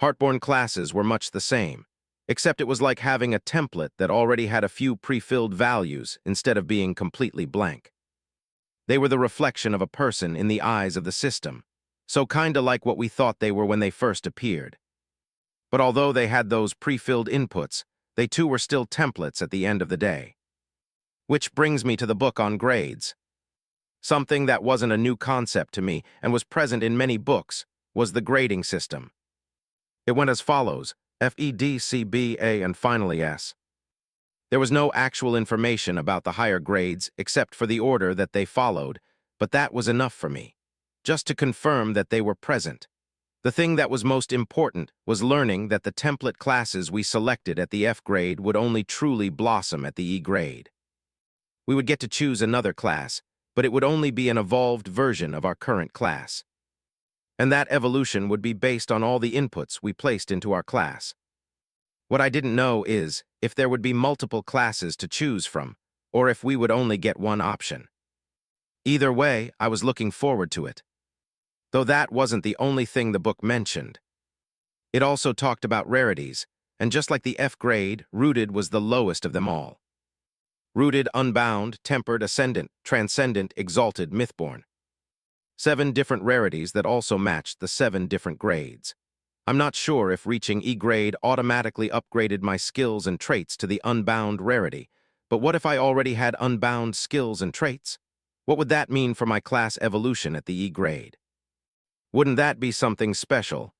Heartborn classes were much the same, except it was like having a template that already had a few pre-filled values instead of being completely blank. They were the reflection of a person in the eyes of the system, so kinda like what we thought they were when they first appeared. But although they had those pre-filled inputs, they too were still templates at the end of the day. Which brings me to the book on grades. Something that wasn't a new concept to me and was present in many books was the grading system. It went as follows: F, E, D, C, B, A, and finally S. There was no actual information about the higher grades except for the order that they followed, but that was enough for me, just to confirm that they were present. The thing that was most important was learning that the template classes we selected at the F grade would only truly blossom at the E grade. We would get to choose another class, but it would only be an evolved version of our current class. And that evolution would be based on all the inputs we placed into our class. What I didn't know is if there would be multiple classes to choose from, or if we would only get one option. Either way, I was looking forward to it. Though that wasn't the only thing the book mentioned. It also talked about rarities, and just like the F grade, Rooted was the lowest of them all. Rooted, Unbound, Tempered, Ascendant, Transcendent, Exalted, Mythborn. 7 different rarities that also matched the 7 different grades. I'm not sure if reaching E grade automatically upgraded my skills and traits to the Unbound rarity, but what if I already had Unbound skills and traits? What would that mean for my class evolution at the E grade? Wouldn't that be something special?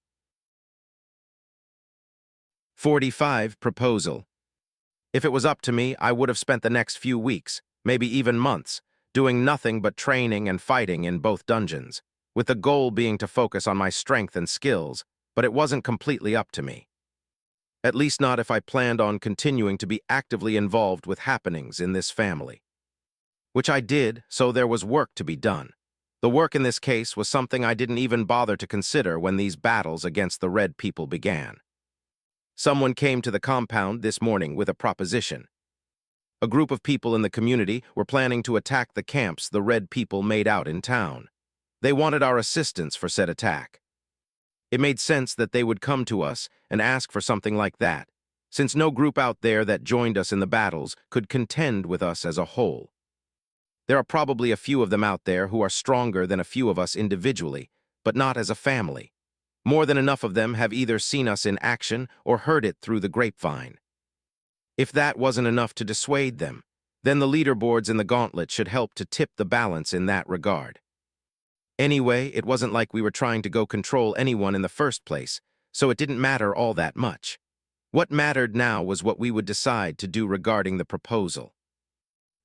45. Proposal. If it was up to me, I would have spent the next few weeks, maybe even months, doing nothing but training and fighting in both dungeons, with the goal being to focus on my strength and skills, but it wasn't completely up to me. At least not if I planned on continuing to be actively involved with happenings in this family. Which I did, so there was work to be done. The work in this case was something I didn't even bother to consider when these battles against the Red people began. Someone came to the compound this morning with a proposition. A group of people in the community were planning to attack the camps the Red people made out in town. They wanted our assistance for said attack. It made sense that they would come to us and ask for something like that, since no group out there that joined us in the battles could contend with us as a whole. There are probably a few of them out there who are stronger than a few of us individually, but not as a family. More than enough of them have either seen us in action or heard it through the grapevine. If that wasn't enough to dissuade them, then the leaderboards in the gauntlet should help to tip the balance in that regard. Anyway, it wasn't like we were trying to go control anyone in the first place, so it didn't matter all that much. What mattered now was what we would decide to do regarding the proposal.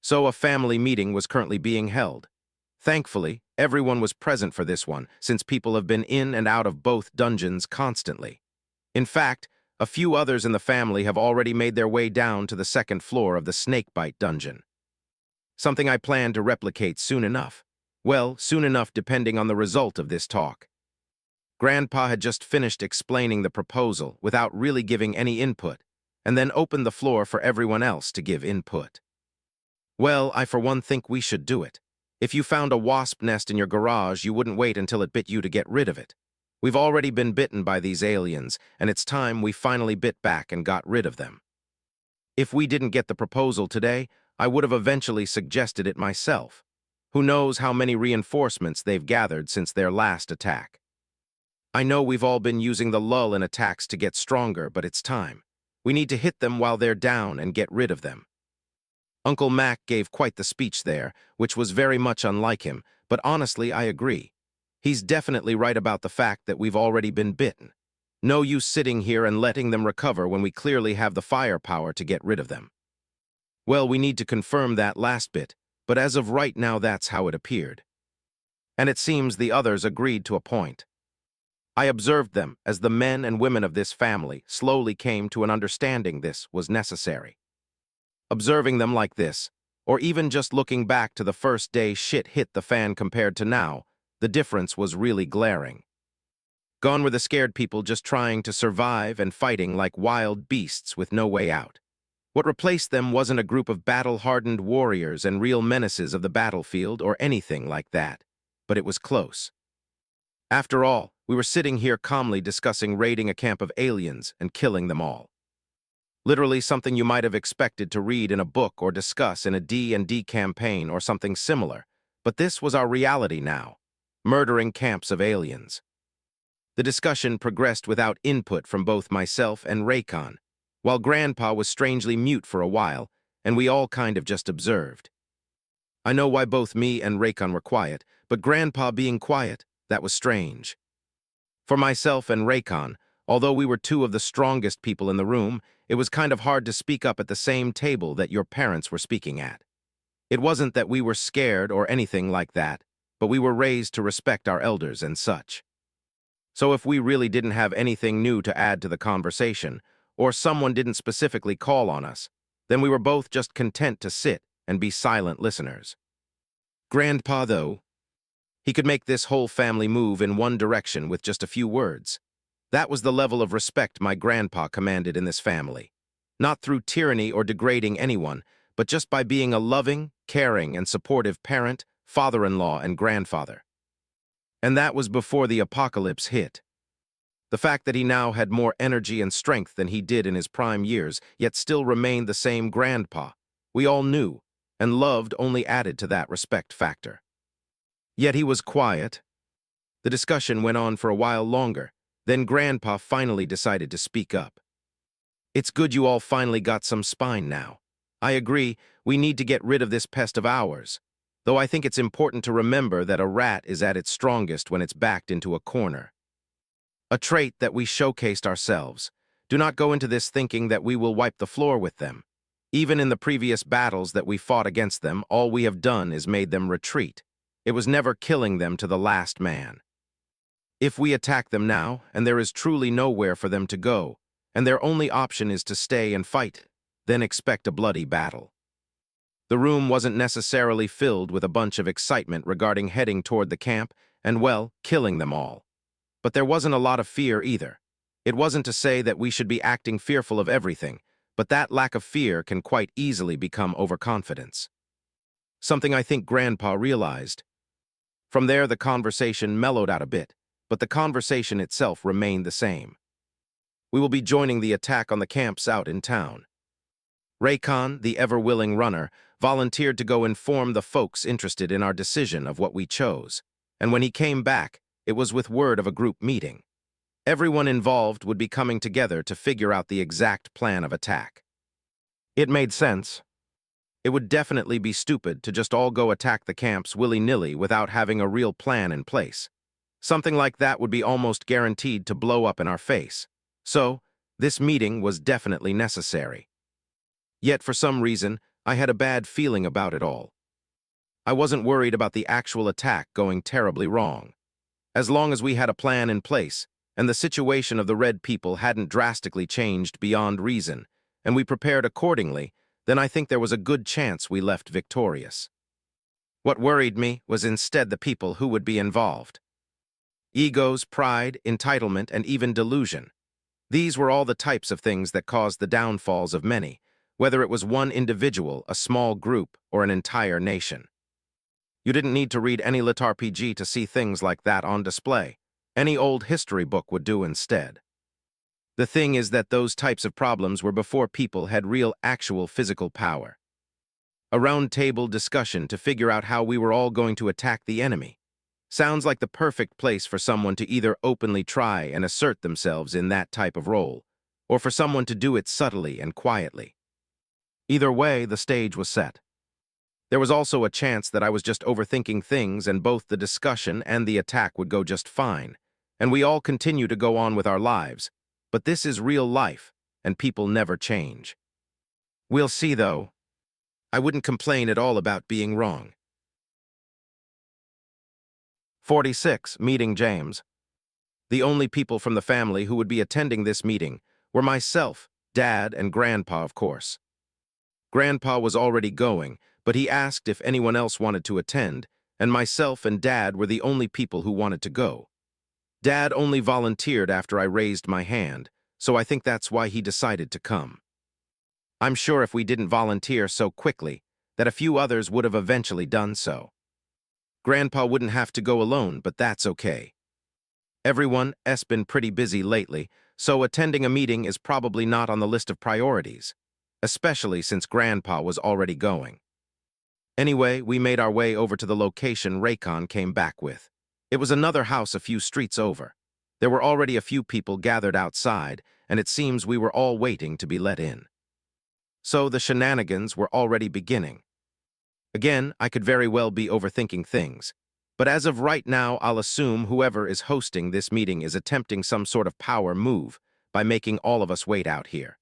So a family meeting was currently being held. Thankfully, everyone was present for this one, since people have been in and out of both dungeons constantly. In fact, a few others in the family have already made their way down to the 2nd floor of the Snakebite dungeon. Something I plan to replicate soon enough. Well, soon enough depending on the result of this talk. Grandpa had just finished explaining the proposal without really giving any input, and then opened the floor for everyone else to give input. Well, I for one think we should do it. If you found a wasp nest in your garage, you wouldn't wait until it bit you to get rid of it. We've already been bitten by these aliens, and it's time we finally bit back and got rid of them. If we didn't get the proposal today, I would have eventually suggested it myself. Who knows how many reinforcements they've gathered since their last attack. I know we've all been using the lull in attacks to get stronger, but it's time. We need to hit them while they're down and get rid of them. Uncle Mac gave quite the speech there, which was very much unlike him, but honestly, I agree. He's definitely right about the fact that we've already been bitten. No use sitting here and letting them recover when we clearly have the firepower to get rid of them. Well, we need to confirm that last bit, but as of right now that's how it appeared. And it seems the others agreed to a point. I observed them as the men and women of this family slowly came to an understanding this was necessary. Observing them like this, or even just looking back to the first day shit hit the fan compared to now, the difference was really glaring. Gone were the scared people just trying to survive and fighting like wild beasts with no way out. What replaced them wasn't a group of battle-hardened warriors and real menaces of the battlefield or anything like that, but it was close. After all, we were sitting here calmly discussing raiding a camp of aliens and killing them all. Literally something you might have expected to read in a book or discuss in a D&D campaign or something similar, but this was our reality now, murdering camps of aliens. The discussion progressed without input from both myself and Raycon, while Grandpa was strangely mute for a while, and we all kind of just observed. I know why both me and Raycon were quiet, but Grandpa being quiet, that was strange. For myself and Raycon, although we were two of the strongest people in the room, it was kind of hard to speak up at the same table that your parents were speaking at. It wasn't that we were scared or anything like that, but we were raised to respect our elders and such. So if we really didn't have anything new to add to the conversation, or someone didn't specifically call on us, then we were both just content to sit and be silent listeners. Grandpa, though, he could make this whole family move in one direction with just a few words. That was the level of respect my grandpa commanded in this family. Not through tyranny or degrading anyone, but just by being a loving, caring, and supportive parent, father-in-law, and grandfather. And that was before the apocalypse hit. The fact that he now had more energy and strength than he did in his prime years, yet still remained the same grandpa, we all knew, and loved only added to that respect factor. Yet he was quiet. The discussion went on for a while longer, then Grandpa finally decided to speak up. It's good you all finally got some spine now. I agree, we need to get rid of this pest of ours, though I think it's important to remember that a rat is at its strongest when it's backed into a corner. A trait that we showcased ourselves. Do not go into this thinking that we will wipe the floor with them. Even in the previous battles that we fought against them, all we have done is made them retreat. It was never killing them to the last man. If we attack them now, and there is truly nowhere for them to go, and their only option is to stay and fight, then expect a bloody battle. The room wasn't necessarily filled with a bunch of excitement regarding heading toward the camp and, well, killing them all. But there wasn't a lot of fear either. It wasn't to say that we should be acting fearful of everything, but that lack of fear can quite easily become overconfidence. Something I think Grandpa realized. From there, the conversation mellowed out a bit, but the conversation itself remained the same. We will be joining the attack on the camps out in town. Raycon, the ever-willing runner, volunteered to go inform the folks interested in our decision of what we chose, and when he came back, it was with word of a group meeting. Everyone involved would be coming together to figure out the exact plan of attack. It made sense. It would definitely be stupid to just all go attack the camps willy-nilly without having a real plan in place. Something like that would be almost guaranteed to blow up in our face. So, this meeting was definitely necessary. Yet for some reason, I had a bad feeling about it all. I wasn't worried about the actual attack going terribly wrong. As long as we had a plan in place, and the situation of the Red people hadn't drastically changed beyond reason, and we prepared accordingly, then I think there was a good chance we left victorious. What worried me was instead the people who would be involved. Egos, pride, entitlement, and even delusion. These were all the types of things that caused the downfalls of many, whether it was one individual, a small group, or an entire nation. You didn't need to read any LitRPG to see things like that on display. Any old history book would do instead. The thing is that those types of problems were before people had real actual physical power. A round-table discussion to figure out how we were all going to attack the enemy. Sounds like the perfect place for someone to either openly try and assert themselves in that type of role, or for someone to do it subtly and quietly. Either way, the stage was set. There was also a chance that I was just overthinking things and both the discussion and the attack would go just fine, and we all continue to go on with our lives. But this is real life, and people never change. We'll see, though. I wouldn't complain at all about being wrong. 46. Meeting James. The only people from the family who would be attending this meeting were myself, Dad, and Grandpa, of course. Grandpa was already going, but he asked if anyone else wanted to attend, and myself and Dad were the only people who wanted to go. Dad only volunteered after I raised my hand, so I think that's why he decided to come. I'm sure if we didn't volunteer so quickly, that a few others would have eventually done so. Grandpa wouldn't have to go alone, but that's okay. Everyone's been pretty busy lately, so attending a meeting is probably not on the list of priorities, especially since Grandpa was already going. Anyway, we made our way over to the location Raycon came back with. It was another house a few streets over. There were already a few people gathered outside, and it seems we were all waiting to be let in. So the shenanigans were already beginning. Again, I could very well be overthinking things, but as of right now, I'll assume whoever is hosting this meeting is attempting some sort of power move by making all of us wait out here.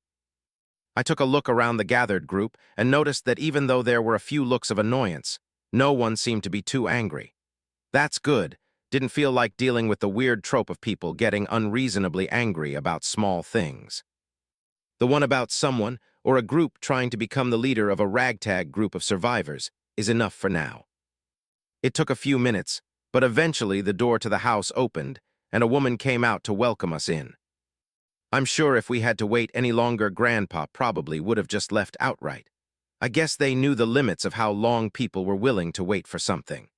I took a look around the gathered group and noticed that even though there were a few looks of annoyance, no one seemed to be too angry. That's good. Didn't feel like dealing with the weird trope of people getting unreasonably angry about small things. The one about someone or a group trying to become the leader of a ragtag group of survivors is enough for now. It took a few minutes, but eventually the door to the house opened and a woman came out to welcome us in. I'm sure if we had to wait any longer, Grandpa probably would have just left outright. I guess they knew the limits of how long people were willing to wait for something.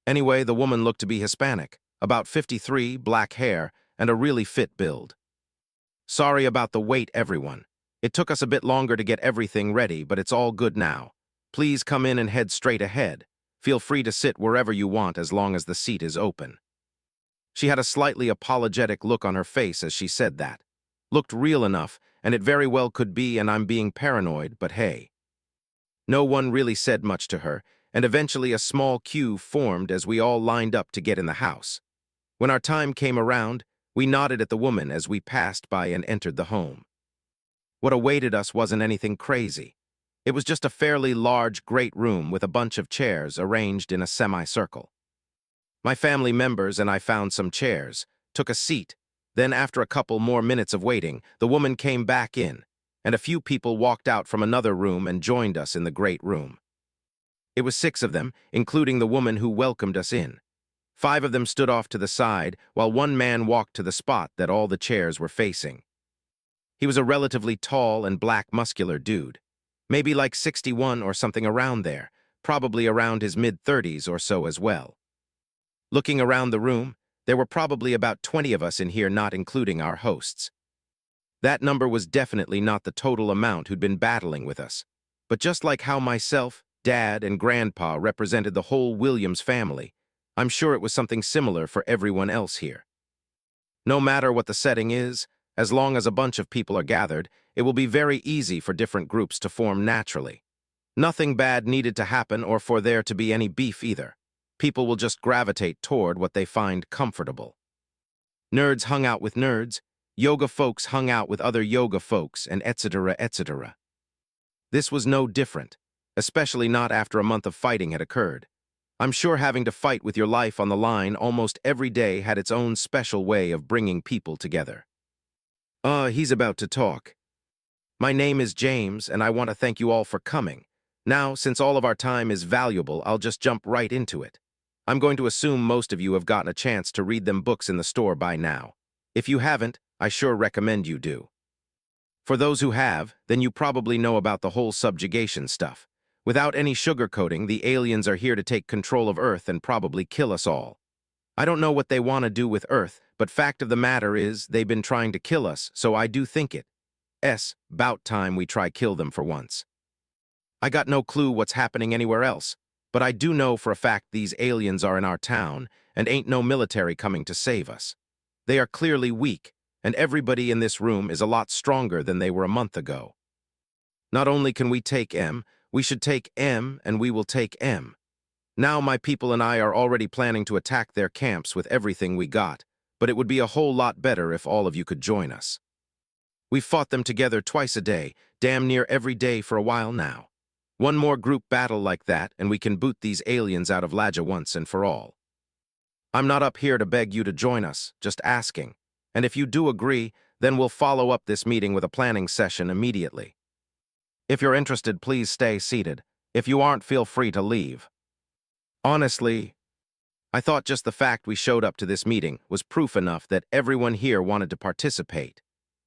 Anyway, the woman looked to be Hispanic, about 53, black hair, and a really fit build. Sorry about the wait, everyone. It took us a bit longer to get everything ready, but it's all good now. Please come in and head straight ahead. Feel free to sit wherever you want as long as the seat is open. She had a slightly apologetic look on her face as she said that. Looked real enough, and it very well could be, and I'm being paranoid, but hey. No one really said much to her, and eventually a small queue formed as we all lined up to get in the house. When our time came around, we nodded at the woman as we passed by and entered the home. What awaited us wasn't anything crazy. It was just a fairly large, great room with a bunch of chairs arranged in a semicircle. My family members and I found some chairs, took a seat, then after a couple more minutes of waiting, the woman came back in, and a few people walked out from another room and joined us in the great room. It was 6 of them, including the woman who welcomed us in. 5 of them stood off to the side, while one man walked to the spot that all the chairs were facing. He was a relatively tall and black muscular dude, maybe like 61 or something around there, probably around his mid-30s or so as well. Looking around the room, there were probably about 20 of us in here, not including our hosts. That number was definitely not the total amount who'd been battling with us, but just like how myself, Dad, and Grandpa represented the whole Williams family, I'm sure it was something similar for everyone else here. No matter what the setting is, as long as a bunch of people are gathered, it will be very easy for different groups to form naturally. Nothing bad needed to happen or for there to be any beef either. People will just gravitate toward what they find comfortable. Nerds hung out with nerds, yoga folks hung out with other yoga folks, and etc., etc. This was no different, especially not after a month of fighting had occurred. I'm sure having to fight with your life on the line almost every day had its own special way of bringing people together. He's about to talk. My name is James, and I want to thank you all for coming. Now, since all of our time is valuable, I'll just jump right into it. I'm going to assume most of you have gotten a chance to read them books in the store by now. If you haven't, I sure recommend you do. For those who have, then you probably know about the whole subjugation stuff. Without any sugarcoating, the aliens are here to take control of Earth and probably kill us all. I don't know what they want to do with Earth, but fact of the matter is they've been trying to kill us, so I do think it's 'bout time we try kill them for once. I got no clue what's happening anywhere else, but I do know for a fact these aliens are in our town, and ain't no military coming to save us. They are clearly weak, and everybody in this room is a lot stronger than they were a month ago. Not only can we take M, we should take M, and we will take M. Now my people and I are already planning to attack their camps with everything we got, but it would be a whole lot better if all of you could join us. We've fought them together twice a day, damn near every day for a while now. One more group battle like that, and we can boot these aliens out of Laja once and for all. I'm not up here to beg you to join us, just asking. And if you do agree, then we'll follow up this meeting with a planning session immediately. If you're interested, please stay seated. If you aren't, feel free to leave. Honestly, I thought just the fact we showed up to this meeting was proof enough that everyone here wanted to participate.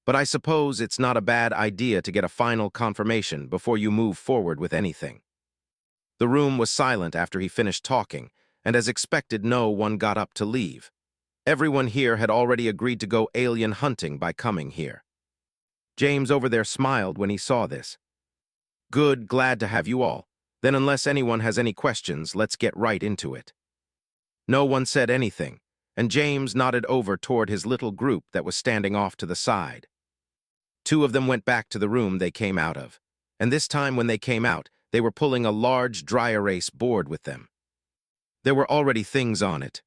But I suppose it's not a bad idea to get a final confirmation before you move forward with anything. The room was silent after he finished talking, and as expected, no one got up to leave. Everyone here had already agreed to go alien hunting by coming here. James over there smiled when he saw this. Good, glad to have you all. Then unless anyone has any questions, let's get right into it. No one said anything, and James nodded over toward his little group that was standing off to the side. Two of them went back to the room they came out of, and this time when they came out, they were pulling a large dry erase board with them. There were already things on it.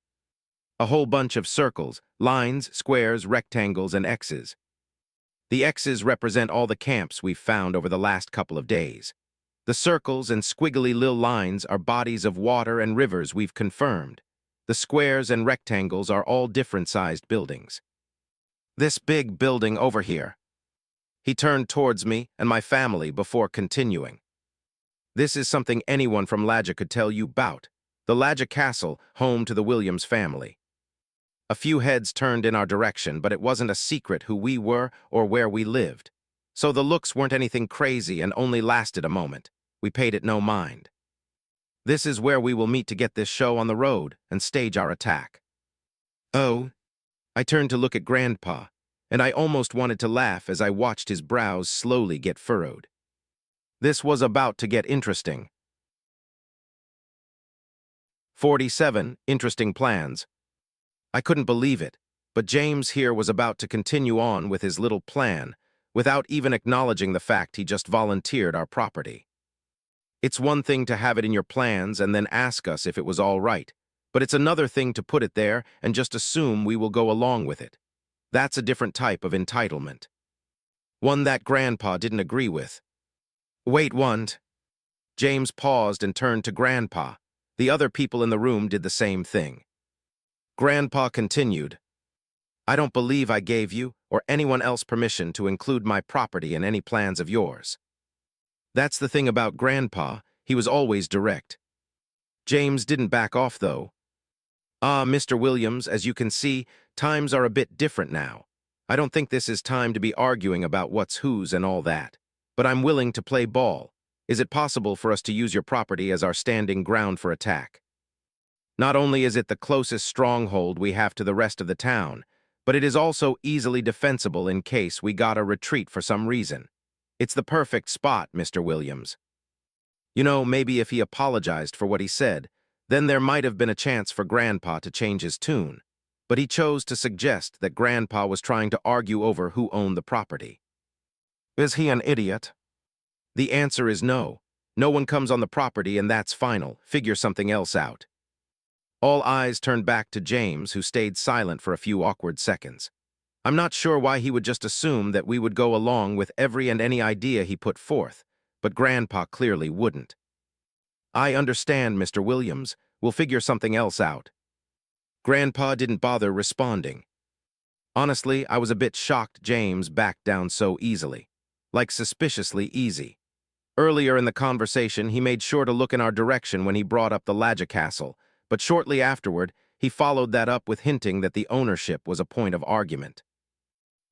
A whole bunch of circles, lines, squares, rectangles, and X's. The X's represent all the camps we've found over the last couple of days. The circles and squiggly little lines are bodies of water and rivers we've confirmed. The squares and rectangles are all different-sized buildings. This big building over here. He turned towards me and my family before continuing. This is something anyone from Laja could tell you about. The Laja Castle, home to the Williams family. A few heads turned in our direction, but it wasn't a secret who we were or where we lived. So the looks weren't anything crazy and only lasted a moment. We paid it no mind. This is where we will meet to get this show on the road and stage our attack. Oh, I turned to look at Grandpa, and I almost wanted to laugh as I watched his brows slowly get furrowed. This was about to get interesting. 47 Interesting plans. I couldn't believe it, but James here was about to continue on with his little plan, without even acknowledging the fact he just volunteered our property. It's one thing to have it in your plans and then ask us if it was all right, but it's another thing to put it there and just assume we will go along with it. That's a different type of entitlement. One that Grandpa didn't agree with. Wait, what? James paused and turned to Grandpa. The other people in the room did the same thing. Grandpa continued, I don't believe I gave you or anyone else permission to include my property in any plans of yours. That's the thing about Grandpa, he was always direct. James didn't back off, though. Mr. Williams, as you can see, times are a bit different now. I don't think this is time to be arguing about what's whose and all that. But I'm willing to play ball. Is it possible for us to use your property as our standing ground for attack? Not only is it the closest stronghold we have to the rest of the town, but it is also easily defensible in case we gotta retreat for some reason. It's the perfect spot, Mr. Williams. You know, maybe if he apologized for what he said, then there might have been a chance for Grandpa to change his tune. But he chose to suggest that Grandpa was trying to argue over who owned the property. Is he an idiot? The answer is no. No one comes on the property and that's final. Figure something else out. All eyes turned back to James, who stayed silent for a few awkward seconds. I'm not sure why he would just assume that we would go along with every and any idea he put forth, but Grandpa clearly wouldn't. I understand, Mr. Williams. We'll figure something else out. Grandpa didn't bother responding. Honestly, I was a bit shocked James backed down so easily. Like suspiciously easy. Earlier in the conversation, he made sure to look in our direction when he brought up the Laja Castle, but shortly afterward, he followed that up with hinting that the ownership was a point of argument.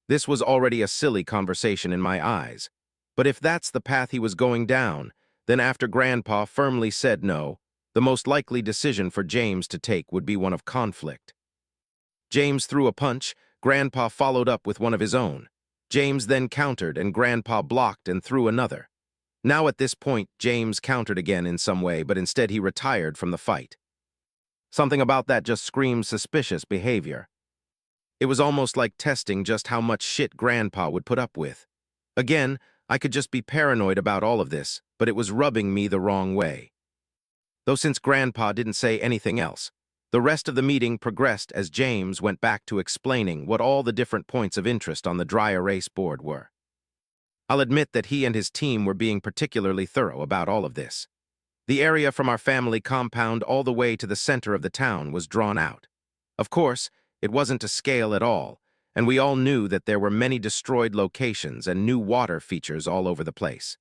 This was already a silly conversation in my eyes, but if that's the path he was going down, then after Grandpa firmly said no, the most likely decision for James to take would be one of conflict. James threw a punch, Grandpa followed up with one of his own. James then countered, and Grandpa blocked and threw another. Now at this point, James countered again in some way, but instead he retired from the fight. Something about that just screamed suspicious behavior. It was almost like testing just how much shit Grandpa would put up with. Again, I could just be paranoid about all of this, but it was rubbing me the wrong way. Though since Grandpa didn't say anything else, the rest of the meeting progressed as James went back to explaining what all the different points of interest on the dry erase board were. I'll admit that he and his team were being particularly thorough about all of this. The area from our family compound all the way to the center of the town was drawn out. Of course, it wasn't to scale at all, and we all knew that there were many destroyed locations and new water features all over the place.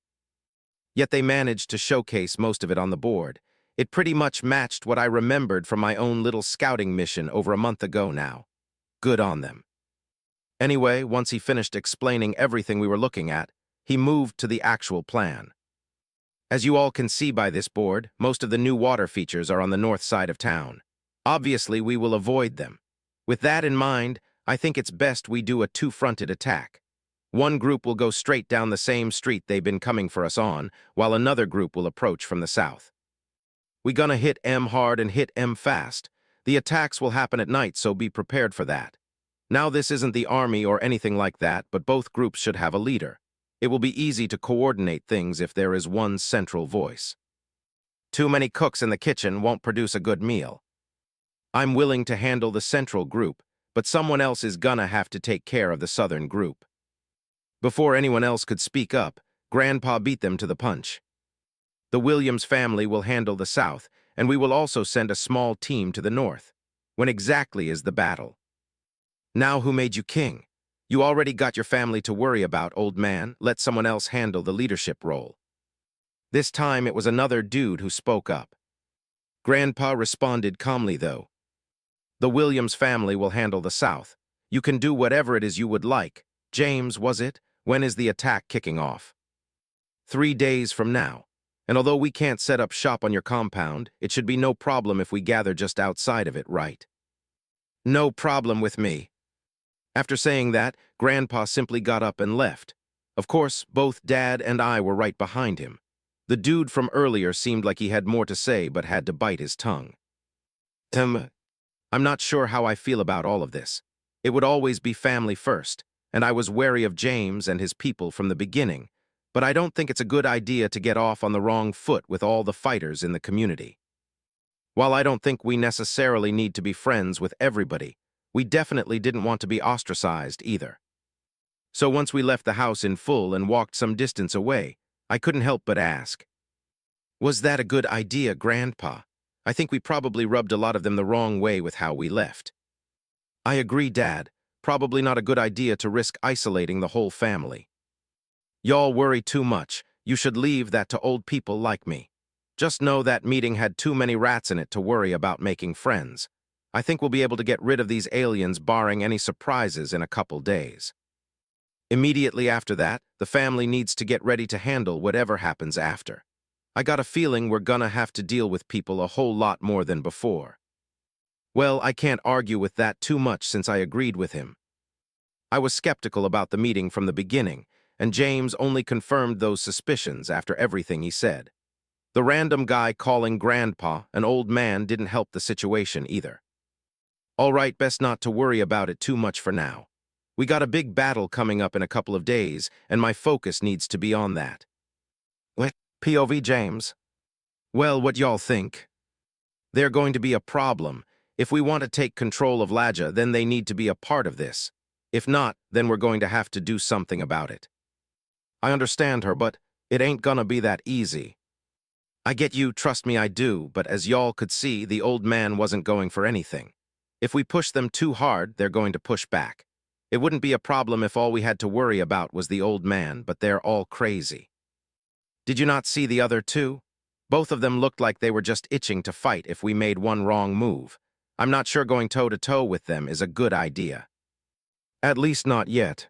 Yet they managed to showcase most of it on the board. It pretty much matched what I remembered from my own little scouting mission over a month ago now. Good on them. Anyway, once he finished explaining everything we were looking at, he moved to the actual plan. As you all can see by this board, most of the new water features are on the north side of town. Obviously, we will avoid them. With that in mind, I think it's best we do a two-fronted attack. One group will go straight down the same street they've been coming for us on, while another group will approach from the south. We gonna hit M hard and hit M fast. The attacks will happen at night, so be prepared for that. Now this isn't the army or anything like that, but both groups should have a leader. It will be easy to coordinate things if there is one central voice. Too many cooks in the kitchen won't produce a good meal. I'm willing to handle the central group, but someone else is gonna have to take care of the southern group. Before anyone else could speak up, Grandpa beat them to the punch. The Williams family will handle the south, and we will also send a small team to the north. When exactly is the battle? Now who made you king? You already got your family to worry about, old man. Let someone else handle the leadership role. This time it was another dude who spoke up. Grandpa responded calmly, though. The Williams family will handle the south. You can do whatever it is you would like. James, was it? When is the attack kicking off? 3 days from now. And although we can't set up shop on your compound, it should be no problem if we gather just outside of it, right? No problem with me. After saying that, Grandpa simply got up and left. Of course, both Dad and I were right behind him. The dude from earlier seemed like he had more to say but had to bite his tongue. I'm not sure how I feel about all of this. It would always be family first, and I was wary of James and his people from the beginning, but I don't think it's a good idea to get off on the wrong foot with all the fighters in the community. While I don't think we necessarily need to be friends with everybody, we definitely didn't want to be ostracized either. So once we left the house in full and walked some distance away, I couldn't help but ask, "Was that a good idea, Grandpa? I think we probably rubbed a lot of them the wrong way with how we left." "I agree, Dad. Probably not a good idea to risk isolating the whole family. Y'all worry too much. You should leave that to old people like me. Just know that meeting had too many rats in it to worry about making friends. I think we'll be able to get rid of these aliens barring any surprises in a couple days." Immediately after that, the family needs to get ready to handle whatever happens after. I got a feeling we're gonna have to deal with people a whole lot more than before. Well, I can't argue with that too much since I agreed with him. I was skeptical about the meeting from the beginning, and James only confirmed those suspicions after everything he said. The random guy calling Grandpa an old man didn't help the situation either. All right, best not to worry about it too much for now. We got a big battle coming up in a couple of days, and my focus needs to be on that. What? POV James? Well, what y'all think? They're going to be a problem. If we want to take control of Laja, then they need to be a part of this. If not, then we're going to have to do something about it. I understand her, but it ain't gonna be that easy. I get you, trust me I do, but as y'all could see, the old man wasn't going for anything. If we push them too hard, they're going to push back. It wouldn't be a problem if all we had to worry about was the old man, but they're all crazy. Did you not see the other two? Both of them looked like they were just itching to fight if we made one wrong move. I'm not sure going toe-to-toe with them is a good idea. At least not yet.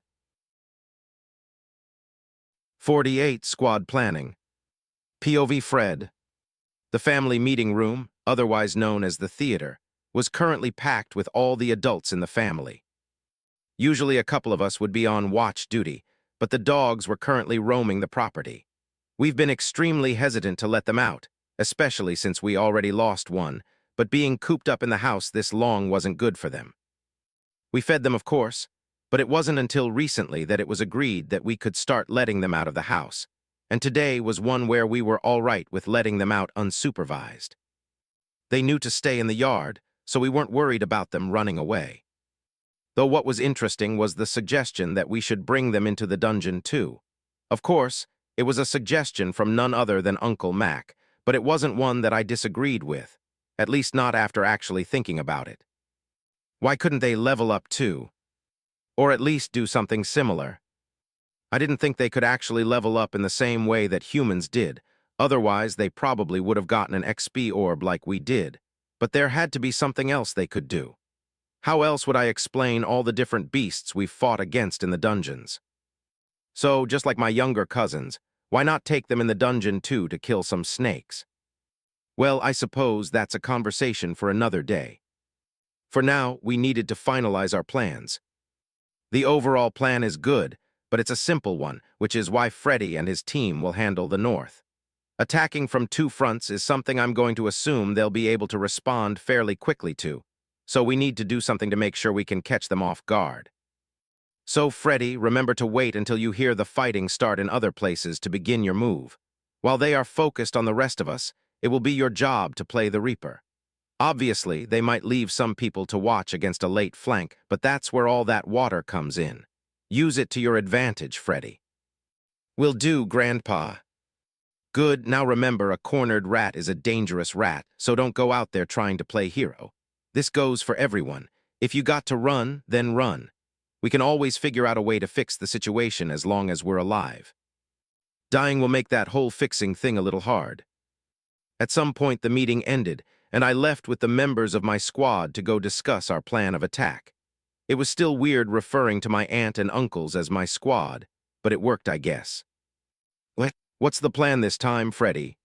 48 Squad Planning. POV Fred. The family meeting room, otherwise known as the theater. was currently packed with all the adults in the family. Usually a couple of us would be on watch duty, but the dogs were currently roaming the property. We've been extremely hesitant to let them out, especially since we already lost one, but being cooped up in the house this long wasn't good for them. We fed them, of course, but it wasn't until recently that it was agreed that we could start letting them out of the house, and today was one where we were all right with letting them out unsupervised. They knew to stay in the yard, so we weren't worried about them running away. Though what was interesting was the suggestion that we should bring them into the dungeon too. Of course, it was a suggestion from none other than Uncle Mac, but it wasn't one that I disagreed with, at least not after actually thinking about it. Why couldn't they level up too? Or at least do something similar? I didn't think they could actually level up in the same way that humans did, otherwise they probably would have gotten an XP orb like we did, but there had to be something else they could do. How else would I explain all the different beasts we've fought against in the dungeons? So, just like my younger cousins, why not take them in the dungeon too to kill some snakes? Well, I suppose that's a conversation for another day. For now, we needed to finalize our plans. The overall plan is good, but it's a simple one, which is why Freddy and his team will handle the north. Attacking from two fronts is something I'm going to assume they'll be able to respond fairly quickly to, so we need to do something to make sure we can catch them off guard. So, Freddy, remember to wait until you hear the fighting start in other places to begin your move. While they are focused on the rest of us, it will be your job to play the Reaper. Obviously, they might leave some people to watch against a late flank, but that's where all that water comes in. Use it to your advantage, Freddy. Will do, Grandpa. Good, now remember, a cornered rat is a dangerous rat, so don't go out there trying to play hero. This goes for everyone. If you got to run, then run. We can always figure out a way to fix the situation as long as we're alive. Dying will make that whole fixing thing a little hard. At some point, the meeting ended, and I left with the members of my squad to go discuss our plan of attack. It was still weird referring to my aunt and uncles as my squad, but it worked, I guess. What's the plan this time, Freddy?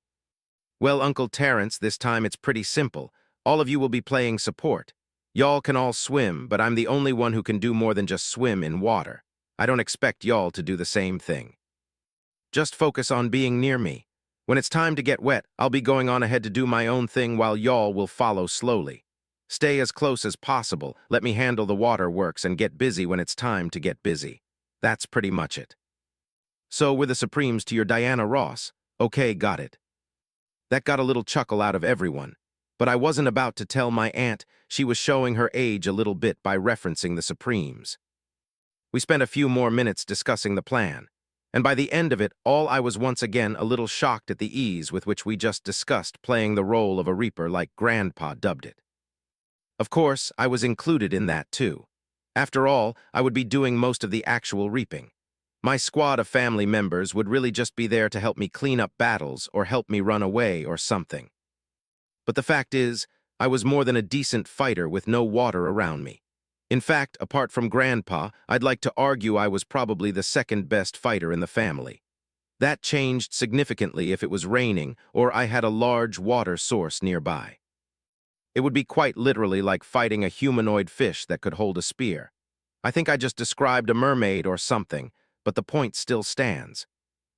Well, Uncle Terrence, this time it's pretty simple. All of you will be playing support. Y'all can all swim, but I'm the only one who can do more than just swim in water. I don't expect y'all to do the same thing. Just focus on being near me. When it's time to get wet, I'll be going on ahead to do my own thing while y'all will follow slowly. Stay as close as possible, let me handle the waterworks, and get busy when it's time to get busy. That's pretty much it. So we're the Supremes to your Diana Ross. Okay, got it. That got a little chuckle out of everyone, but I wasn't about to tell my aunt she was showing her age a little bit by referencing the Supremes. We spent a few more minutes discussing the plan, and by the end of it, I was once again a little shocked at the ease with which we just discussed playing the role of a Reaper like Grandpa dubbed it. Of course, I was included in that too. After all, I would be doing most of the actual reaping. My squad of family members would really just be there to help me clean up battles or help me run away or something. But the fact is, I was more than a decent fighter with no water around me. In fact, apart from Grandpa, I'd like to argue I was probably the second best fighter in the family. That changed significantly if it was raining or I had a large water source nearby. It would be quite literally like fighting a humanoid fish that could hold a spear. I think I just described a mermaid or something, but the point still stands.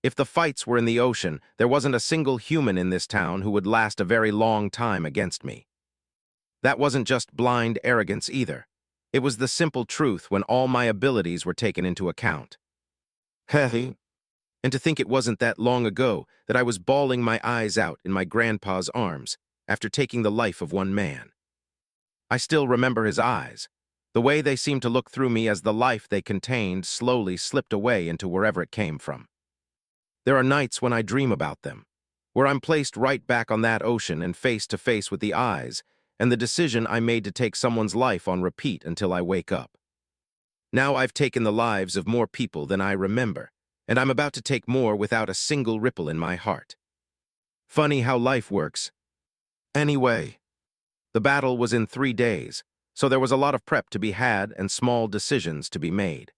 If the fights were in the ocean, there wasn't a single human in this town who would last a very long time against me. That wasn't just blind arrogance either. It was the simple truth when all my abilities were taken into account. And to think it wasn't that long ago that I was bawling my eyes out in my grandpa's arms after taking the life of one man. I still remember his eyes, the way they seemed to look through me as the life they contained slowly slipped away into wherever it came from. There are nights when I dream about them, where I'm placed right back on that ocean and face to face with the eyes and the decision I made to take someone's life on repeat until I wake up. Now I've taken the lives of more people than I remember, and I'm about to take more without a single ripple in my heart. Funny how life works. Anyway, the battle was in 3 days, so there was a lot of prep to be had and small decisions to be made.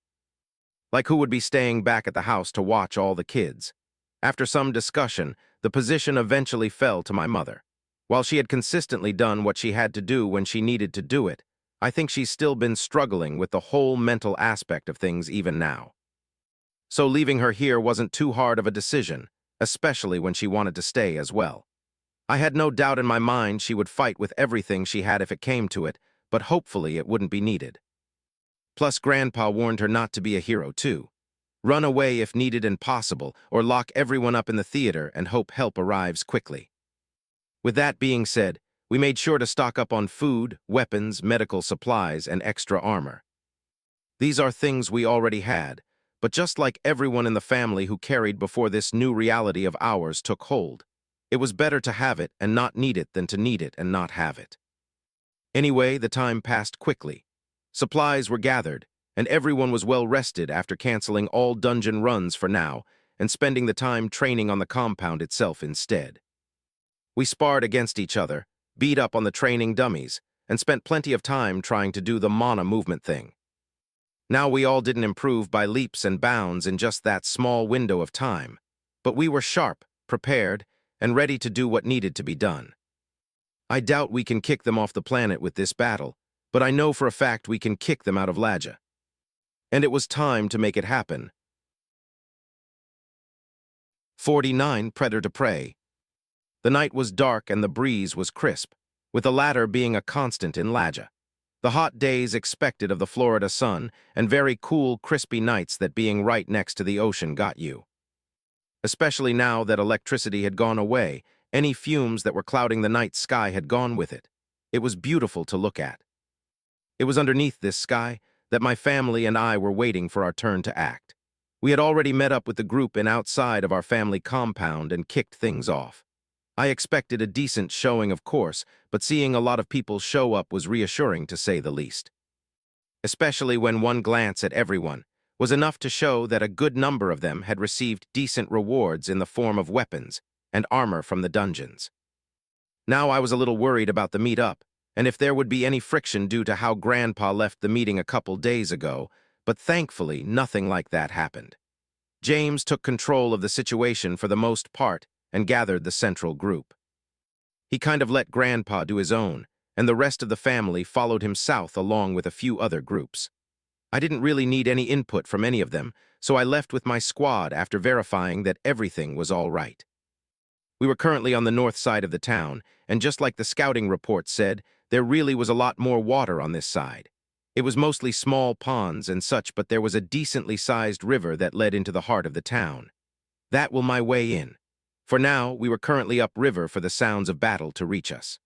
Like who would be staying back at the house to watch all the kids. After some discussion, the position eventually fell to my mother. While she had consistently done what she had to do when she needed to do it, I think she's still been struggling with the whole mental aspect of things even now. So leaving her here wasn't too hard of a decision, especially when she wanted to stay as well. I had no doubt in my mind she would fight with everything she had if it came to it, but hopefully it wouldn't be needed. Plus, Grandpa warned her not to be a hero too. Run away if needed and possible, or lock everyone up in the theater and hope help arrives quickly. With that being said, we made sure to stock up on food, weapons, medical supplies, and extra armor. These are things we already had, but just like everyone in the family who carried before this new reality of ours took hold, it was better to have it and not need it than to need it and not have it. Anyway, the time passed quickly. Supplies were gathered, and everyone was well rested after canceling all dungeon runs for now and spending the time training on the compound itself instead. We sparred against each other, beat up on the training dummies, and spent plenty of time trying to do the mana movement thing. Now we all didn't improve by leaps and bounds in just that small window of time, but we were sharp, prepared, and ready to do what needed to be done. I doubt we can kick them off the planet with this battle, but I know for a fact we can kick them out of Laja. And it was time to make it happen. 49 Predator to Prey. The night was dark and the breeze was crisp, with the latter being a constant in Laja. The hot days expected of the Florida sun and very cool, crispy nights that being right next to the ocean got you. Especially now that electricity had gone away, any fumes that were clouding the night sky had gone with it. It was beautiful to look at. It was underneath this sky that my family and I were waiting for our turn to act. We had already met up with the group in outside of our family compound and kicked things off. I expected a decent showing, of course, but seeing a lot of people show up was reassuring to say the least. Especially when one glance at everyone was enough to show that a good number of them had received decent rewards in the form of weapons and armor from the dungeons. Now I was a little worried about the meet-up, and if there would be any friction due to how Grandpa left the meeting a couple days ago, but thankfully nothing like that happened. James took control of the situation for the most part and gathered the central group. He kind of let Grandpa do his own, and the rest of the family followed him south along with a few other groups. I didn't really need any input from any of them, so I left with my squad after verifying that everything was all right. We were currently on the north side of the town, and just like the scouting report said, there really was a lot more water on this side. It was mostly small ponds and such, but there was a decently sized river that led into the heart of the town. That was my way in. For now, we were currently upriver for the sounds of battle to reach us.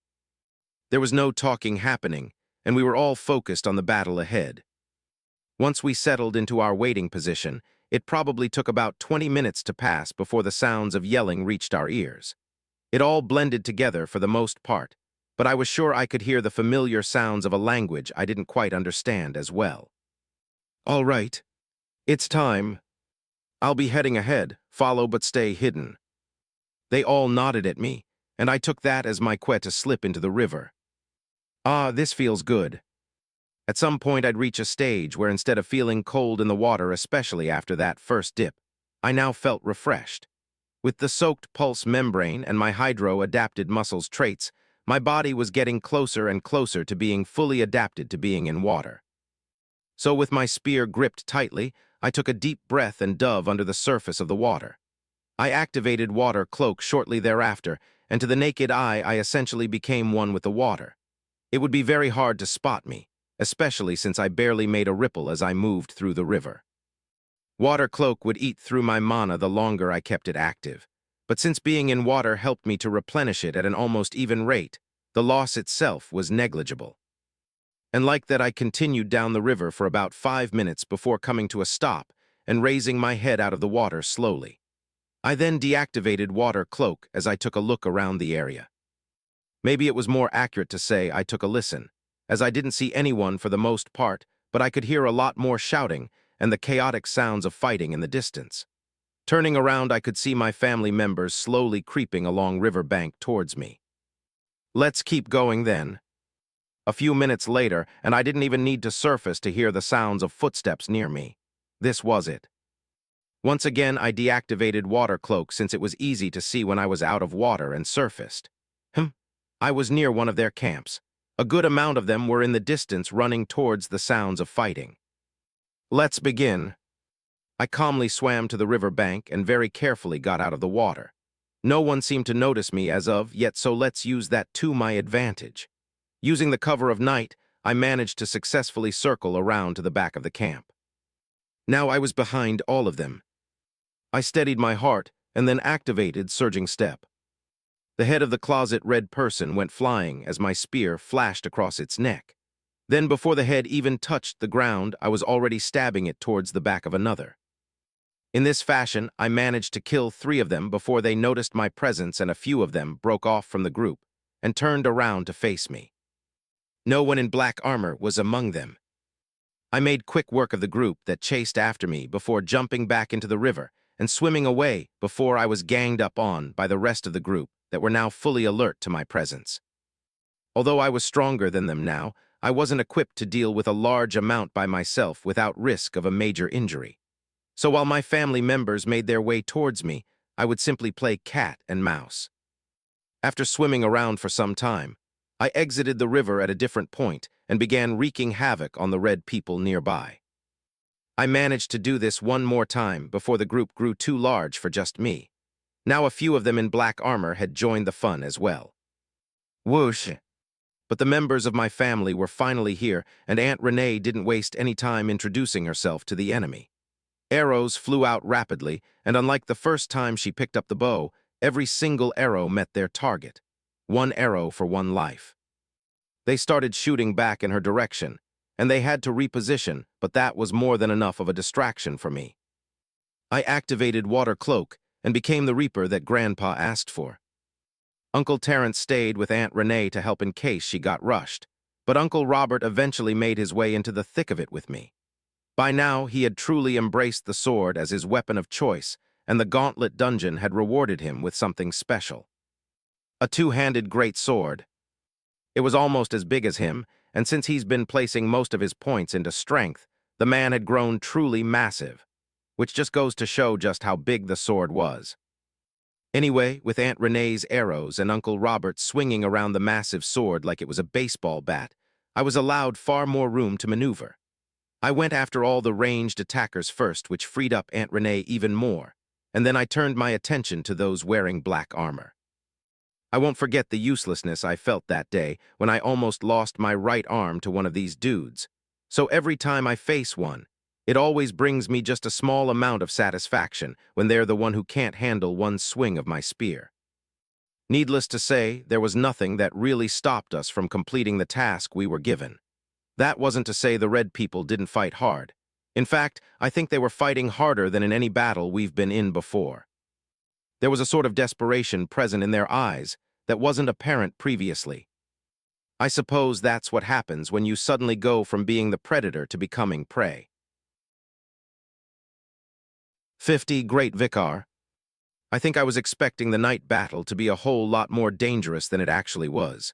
There was no talking happening, and we were all focused on the battle ahead. Once we settled into our waiting position, it probably took about 20 minutes to pass before the sounds of yelling reached our ears. It all blended together for the most part, but I was sure I could hear the familiar sounds of a language I didn't quite understand as well. All right, it's time. I'll be heading ahead, follow but stay hidden. They all nodded at me, and I took that as my quest to slip into the river. Ah, this feels good. At some point I'd reach a stage where instead of feeling cold in the water, especially after that first dip, I now felt refreshed. With the soaked pulse membrane and my hydro-adapted muscles traits, my body was getting closer and closer to being fully adapted to being in water. So with my spear gripped tightly, I took a deep breath and dove under the surface of the water. I activated Water Cloak shortly thereafter, and to the naked eye I essentially became one with the water. It would be very hard to spot me, especially since I barely made a ripple as I moved through the river. Water Cloak would eat through my mana the longer I kept it active, but since being in water helped me to replenish it at an almost even rate, the loss itself was negligible. And like that I continued down the river for about 5 minutes before coming to a stop and raising my head out of the water slowly. I then deactivated Water Cloak as I took a look around the area. Maybe it was more accurate to say I took a listen, as I didn't see anyone for the most part, but I could hear a lot more shouting and the chaotic sounds of fighting in the distance. Turning around, I could see my family members slowly creeping along riverbank towards me. Let's keep going then. A few minutes later, and I didn't even need to surface to hear the sounds of footsteps near me. This was it. Once again, I deactivated Water Cloak since it was easy to see when I was out of water and surfaced. I was near one of their camps. A good amount of them were in the distance running towards the sounds of fighting. Let's begin. I calmly swam to the river bank and very carefully got out of the water. No one seemed to notice me as of yet, so let's use that to my advantage. Using the cover of night, I managed to successfully circle around to the back of the camp. Now I was behind all of them. I steadied my heart and then activated Surging Step. The head of the closet red person went flying as my spear flashed across its neck. Then before the head even touched the ground, I was already stabbing it towards the back of another. In this fashion, I managed to kill 3 of them before they noticed my presence, and a few of them broke off from the group and turned around to face me. No one in black armor was among them. I made quick work of the group that chased after me before jumping back into the river and swimming away before I was ganged up on by the rest of the group that were now fully alert to my presence. Although I was stronger than them now, I wasn't equipped to deal with a large amount by myself without risk of a major injury. So while my family members made their way towards me, I would simply play cat and mouse. After swimming around for some time, I exited the river at a different point and began wreaking havoc on the red people nearby. I managed to do this one more time before the group grew too large for just me. Now a few of them in black armor had joined the fun as well. Whoosh! But the members of my family were finally here, and Aunt Renee didn't waste any time introducing herself to the enemy. Arrows flew out rapidly, and unlike the first time she picked up the bow, every single arrow met their target. 1 arrow for 1 life. They started shooting back in her direction, and they had to reposition, but that was more than enough of a distraction for me. I activated Water Cloak and became the Reaper that Grandpa asked for. Uncle Terrence stayed with Aunt Renee to help in case she got rushed, but Uncle Robert eventually made his way into the thick of it with me. By now, he had truly embraced the sword as his weapon of choice, and the Gauntlet dungeon had rewarded him with something special. A 2-handed great sword. It was almost as big as him, and since he's been placing most of his points into strength, the man had grown truly massive, which just goes to show just how big the sword was. Anyway, with Aunt Renee's arrows and Uncle Robert swinging around the massive sword like it was a baseball bat, I was allowed far more room to maneuver. I went after all the ranged attackers first, which freed up Aunt Renee even more, and then I turned my attention to those wearing black armor. I won't forget the uselessness I felt that day when I almost lost my right arm to one of these dudes. So every time I face one, it always brings me just a small amount of satisfaction when they're the one who can't handle one swing of my spear. Needless to say, there was nothing that really stopped us from completing the task we were given. That wasn't to say the red people didn't fight hard. In fact, I think they were fighting harder than in any battle we've been in before. There was a sort of desperation present in their eyes that wasn't apparent previously. I suppose that's what happens when you suddenly go from being the predator to becoming prey. 50 Great Vicar. I think I was expecting the night battle to be a whole lot more dangerous than it actually was.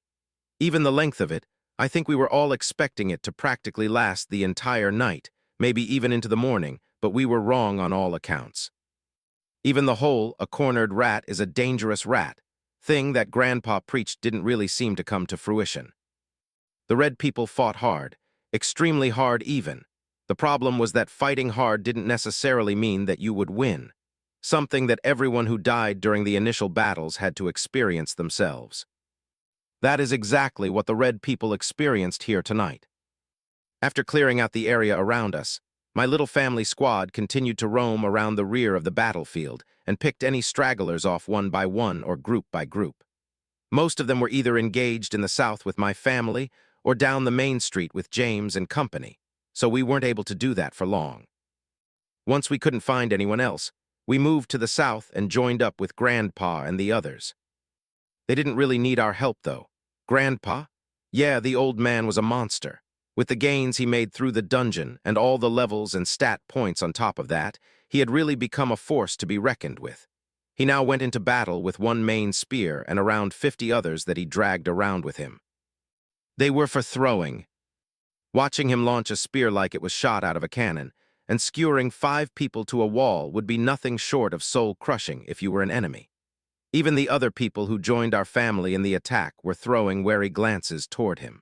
Even the length of it, I think we were all expecting it to practically last the entire night, maybe even into the morning, but we were wrong on all accounts. Even the whole, a cornered rat is a dangerous rat, thing that Grandpa preached didn't really seem to come to fruition. The red people fought hard, extremely hard even. The problem was that fighting hard didn't necessarily mean that you would win, something that everyone who died during the initial battles had to experience themselves. That is exactly what the red people experienced here tonight. After clearing out the area around us, my little family squad continued to roam around the rear of the battlefield and picked any stragglers off one by one or group by group. Most of them were either engaged in the south with my family or down the main street with James and company, so we weren't able to do that for long. Once we couldn't find anyone else, we moved to the south and joined up with Grandpa and the others. They didn't really need our help, though. Grandpa? Yeah, the old man was a monster. With the gains he made through the dungeon and all the levels and stat points on top of that, he had really become a force to be reckoned with. He now went into battle with one main spear and around 50 others that he dragged around with him. They were for throwing. Watching him launch a spear like it was shot out of a cannon, and skewering 5 people to a wall would be nothing short of soul-crushing if you were an enemy. Even the other people who joined our family in the attack were throwing wary glances toward him.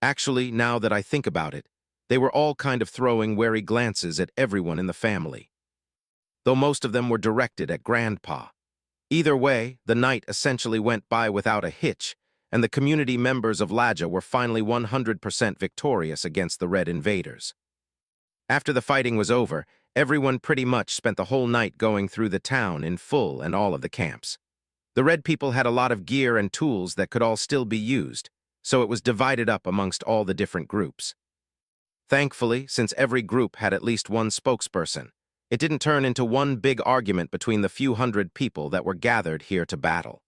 Actually, now that I think about it, they were all kind of throwing wary glances at everyone in the family, though most of them were directed at Grandpa. Either way, the night essentially went by without a hitch, and the community members of Laja were finally 100% victorious against the Red invaders. After the fighting was over, everyone pretty much spent the whole night going through the town in full and all of the camps. The Red people had a lot of gear and tools that could all still be used, so it was divided up amongst all the different groups. Thankfully, since every group had at least one spokesperson, it didn't turn into one big argument between the few hundred people that were gathered here to battle.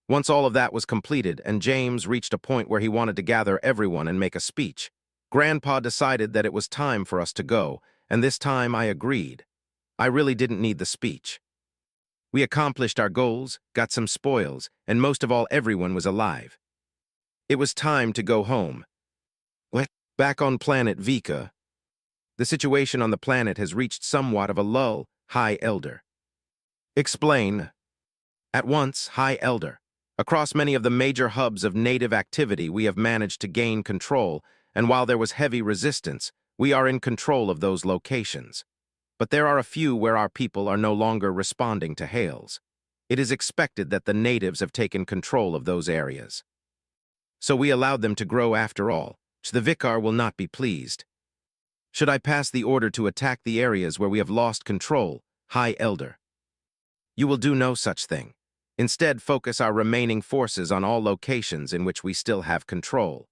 Once all of that was completed and James reached a point where he wanted to gather everyone and make a speech, Grandpa decided that it was time for us to go, and this time I agreed. I really didn't need the speech. We accomplished our goals, got some spoils, and most of all everyone was alive. It was time to go home. Back on planet Vika, the situation on the planet has reached somewhat of a lull, High Elder. Explain. At once, High Elder. Across many of the major hubs of native activity, we have managed to gain control, and while there was heavy resistance, we are in control of those locations. But there are a few where our people are no longer responding to hails. It is expected that the natives have taken control of those areas. So we allowed them to grow after all. The Vicar will not be pleased. Should I pass the order to attack the areas where we have lost control, High Elder? You will do no such thing. Instead, focus our remaining forces on all locations in which we still have control.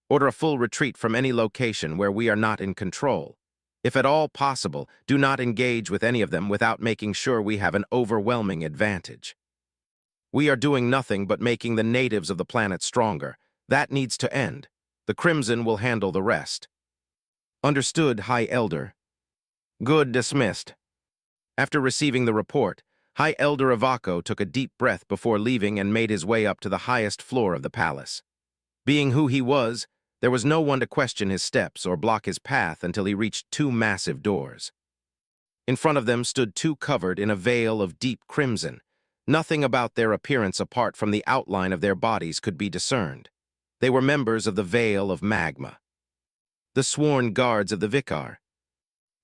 Order a full retreat from any location where we are not in control. If at all possible, do not engage with any of them without making sure we have an overwhelming advantage. We are doing nothing but making the natives of the planet stronger. That needs to end. The Crimson will handle the rest. Understood, High Elder. Good, dismissed. After receiving the report, High Elder Avako took a deep breath before leaving and made his way up to the highest floor of the palace. Being who he was, there was no one to question his steps or block his path until he reached two massive doors. In front of them stood two covered in a veil of deep crimson. Nothing about their appearance apart from the outline of their bodies could be discerned. They were members of the Veil of Magma, the sworn guards of the Vicar.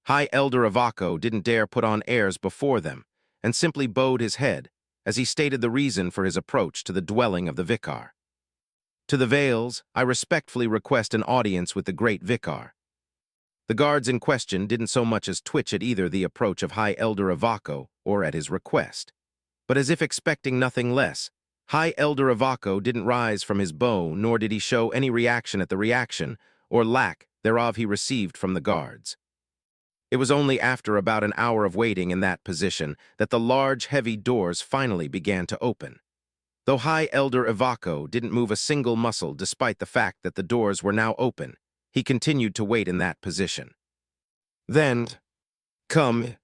High Elder Avako didn't dare put on airs before them, and simply bowed his head as he stated the reason for his approach to the dwelling of the Vicar. To the Veils, I respectfully request an audience with the Great Vicar. The guards in question didn't so much as twitch at either the approach of High Elder Avako or at his request, but as if expecting nothing less, High Elder Avako didn't rise from his bow, nor did he show any reaction at the reaction, or lack thereof he received from the guards. It was only after about an hour of waiting in that position that the large, heavy doors finally began to open. Though High Elder Avako didn't move a single muscle despite the fact that the doors were now open, he continued to wait in that position. Then, come.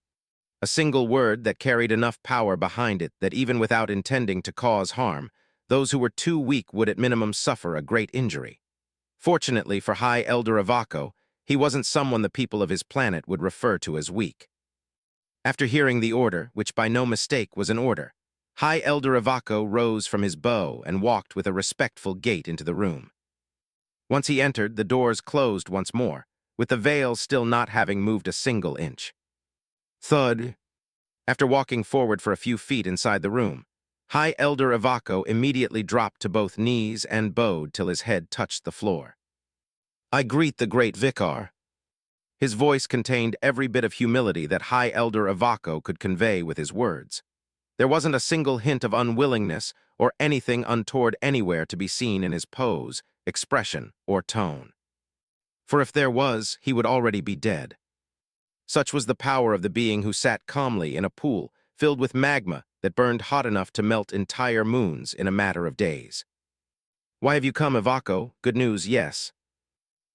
A single word that carried enough power behind it that even without intending to cause harm, those who were too weak would at minimum suffer a great injury. Fortunately for High Elder Avako, he wasn't someone the people of his planet would refer to as weak. After hearing the order, which by no mistake was an order, High Elder Avako rose from his bow and walked with a respectful gait into the room. Once he entered, the doors closed once more, with the veil still not having moved a single inch. Thud. After walking forward for a few feet inside the room, High Elder Avako immediately dropped to both knees and bowed till his head touched the floor. I greet the Great Vicar. His voice contained every bit of humility that High Elder Avako could convey with his words. There wasn't a single hint of unwillingness or anything untoward anywhere to be seen in his pose, expression, or tone. For if there was, he would already be dead. Such was the power of the being who sat calmly in a pool filled with magma that burned hot enough to melt entire moons in a matter of days. Why have you come, Avako? Good news, yes.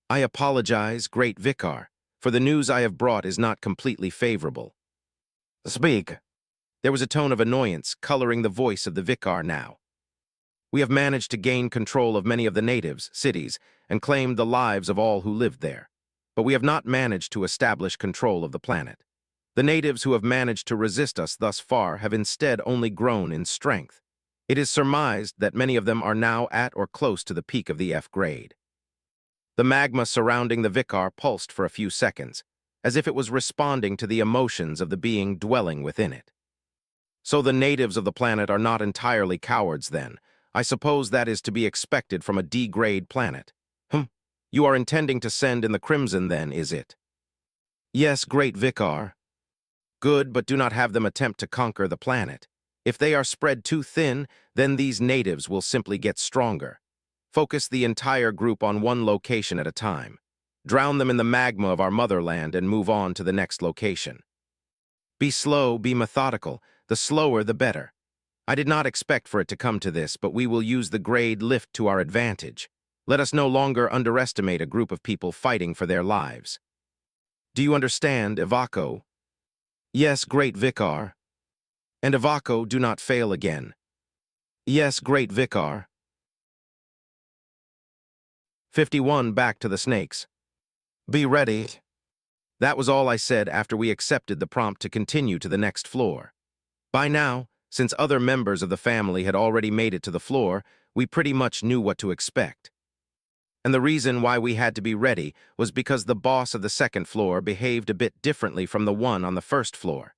I apologize, Great Vicar, for the news I have brought is not completely favorable. Speak. There was a tone of annoyance coloring the voice of the Vicar now. We have managed to gain control of many of the natives, cities, and claimed the lives of all who lived there. But we have not managed to establish control of the planet. The natives who have managed to resist us thus far have instead only grown in strength. It is surmised that many of them are now at or close to the peak of the F grade. The magma surrounding the vicar pulsed for a few seconds, as if it was responding to the emotions of the being dwelling within it. So the natives of the planet are not entirely cowards then. I suppose that is to be expected from a D-grade planet. You are intending to send in the Crimson then, is it? Yes, great vicar. Good, but do not have them attempt to conquer the planet. If they are spread too thin, then these natives will simply get stronger. Focus the entire group on one location at a time. Drown them in the magma of our motherland and move on to the next location. Be slow, be methodical. The slower, the better. I did not expect for it to come to this, but we will use the grade lift to our advantage. Let us no longer underestimate a group of people fighting for their lives. Do you understand, Ivako? Yes, great vicar. And Ivako, do not fail again. Yes, great vicar. 51 back to the snakes. Be ready. That was all I said after we accepted the prompt to continue to the next floor. By now, since other members of the family had already made it to the floor, we pretty much knew what to expect. And the reason why we had to be ready was because the boss of the second floor behaved a bit differently from the one on the first floor.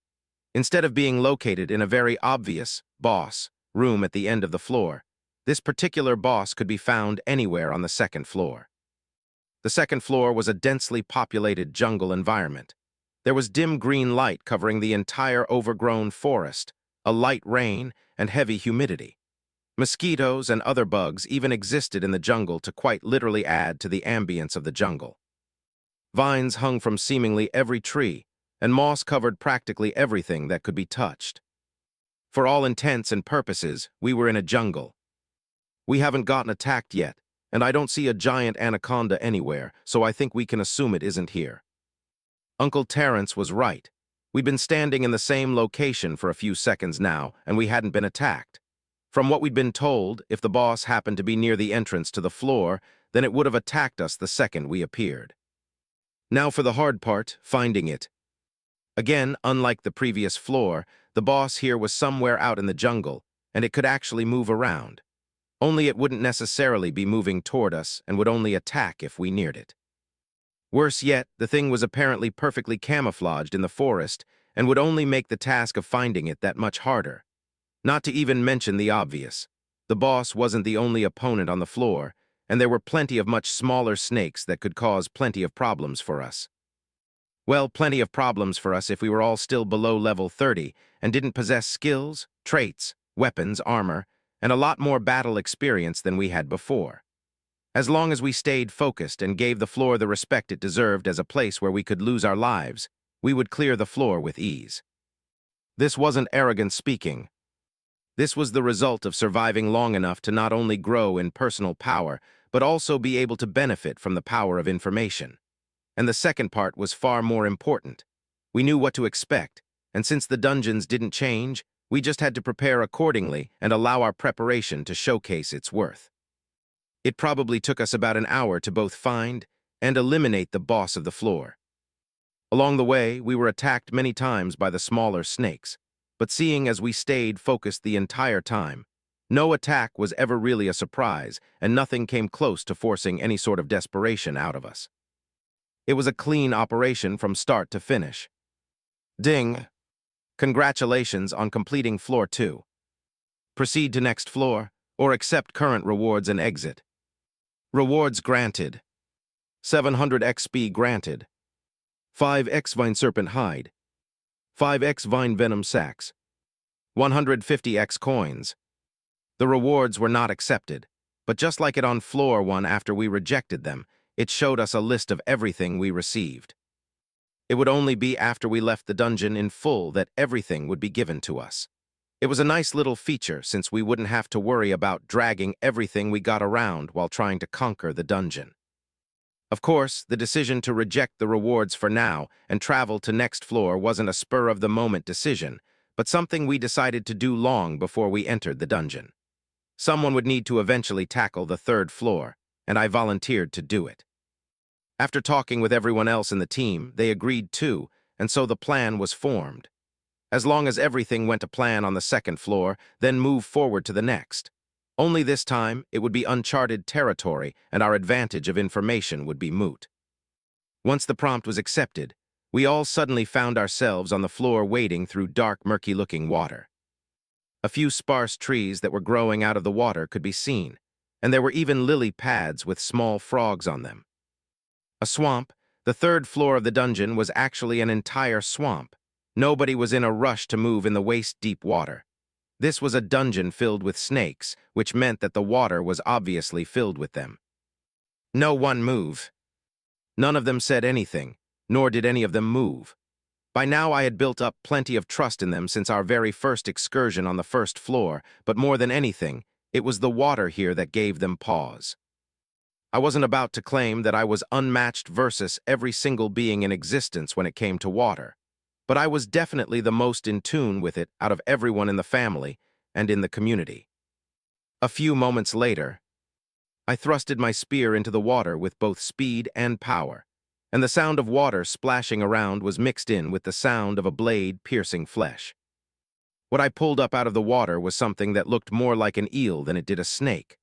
Instead of being located in a very obvious boss room at the end of the floor, this particular boss could be found anywhere on the second floor. The second floor was a densely populated jungle environment. There was dim green light covering the entire overgrown forest, a light rain, and heavy humidity. Mosquitoes and other bugs even existed in the jungle to quite literally add to the ambience of the jungle. Vines hung from seemingly every tree, and moss covered practically everything that could be touched. For all intents and purposes, we were in a jungle. We haven't gotten attacked yet, and I don't see a giant anaconda anywhere, so I think we can assume it isn't here. Uncle Terrence was right. We'd been standing in the same location for a few seconds now, and we hadn't been attacked. From what we'd been told, if the boss happened to be near the entrance to the floor, then it would have attacked us the second we appeared. Now for the hard part, finding it. Again, unlike the previous floor, the boss here was somewhere out in the jungle, and it could actually move around. Only it wouldn't necessarily be moving toward us and would only attack if we neared it. Worse yet, the thing was apparently perfectly camouflaged in the forest and would only make the task of finding it that much harder. Not to even mention the obvious. The boss wasn't the only opponent on the floor, and there were plenty of much smaller snakes that could cause plenty of problems for us. Well, plenty of problems for us if we were all still below level 30 and didn't possess skills, traits, weapons, armor, and a lot more battle experience than we had before. As long as we stayed focused and gave the floor the respect it deserved as a place where we could lose our lives, we would clear the floor with ease. This wasn't arrogant speaking. This was the result of surviving long enough to not only grow in personal power, but also be able to benefit from the power of information. And the second part was far more important. We knew what to expect, and since the dungeons didn't change, we just had to prepare accordingly and allow our preparation to showcase its worth. It probably took us about an hour to both find and eliminate the boss of the floor. Along the way, we were attacked many times by the smaller snakes, but seeing as we stayed focused the entire time, no attack was ever really a surprise, and nothing came close to forcing any sort of desperation out of us. It was a clean operation from start to finish. Ding! Congratulations on completing floor 2. Proceed to next floor, or accept current rewards and exit. Rewards granted. 700 XP granted. 5x Vine Serpent Hide. 5x Vine Venom Sacks. 150x coins. The rewards were not accepted, but just like it on floor 1 after we rejected them, it showed us a list of everything we received. It would only be after we left the dungeon in full that everything would be given to us. It was a nice little feature since we wouldn't have to worry about dragging everything we got around while trying to conquer the dungeon. Of course, the decision to reject the rewards for now and travel to next floor wasn't a spur-of-the-moment decision, but something we decided to do long before we entered the dungeon. Someone would need to eventually tackle the third floor, and I volunteered to do it. After talking with everyone else in the team, they agreed too, and so the plan was formed. As long as everything went to plan on the second floor, then move forward to the next. Only this time, it would be uncharted territory, and our advantage of information would be moot. Once the prompt was accepted, we all suddenly found ourselves on the floor wading through dark, murky-looking water. A few sparse trees that were growing out of the water could be seen, and there were even lily pads with small frogs on them. A swamp, the third floor of the dungeon was actually an entire swamp. Nobody was in a rush to move in the waist-deep water. This was a dungeon filled with snakes, which meant that the water was obviously filled with them. No one move. None of them said anything, nor did any of them move. By now I had built up plenty of trust in them since our very first excursion on the first floor, but more than anything, it was the water here that gave them pause. I wasn't about to claim that I was unmatched versus every single being in existence when it came to water, but I was definitely the most in tune with it out of everyone in the family and in the community. A few moments later, I thrusted my spear into the water with both speed and power, and the sound of water splashing around was mixed in with the sound of a blade piercing flesh. What I pulled up out of the water was something that looked more like an eel than it did a snake.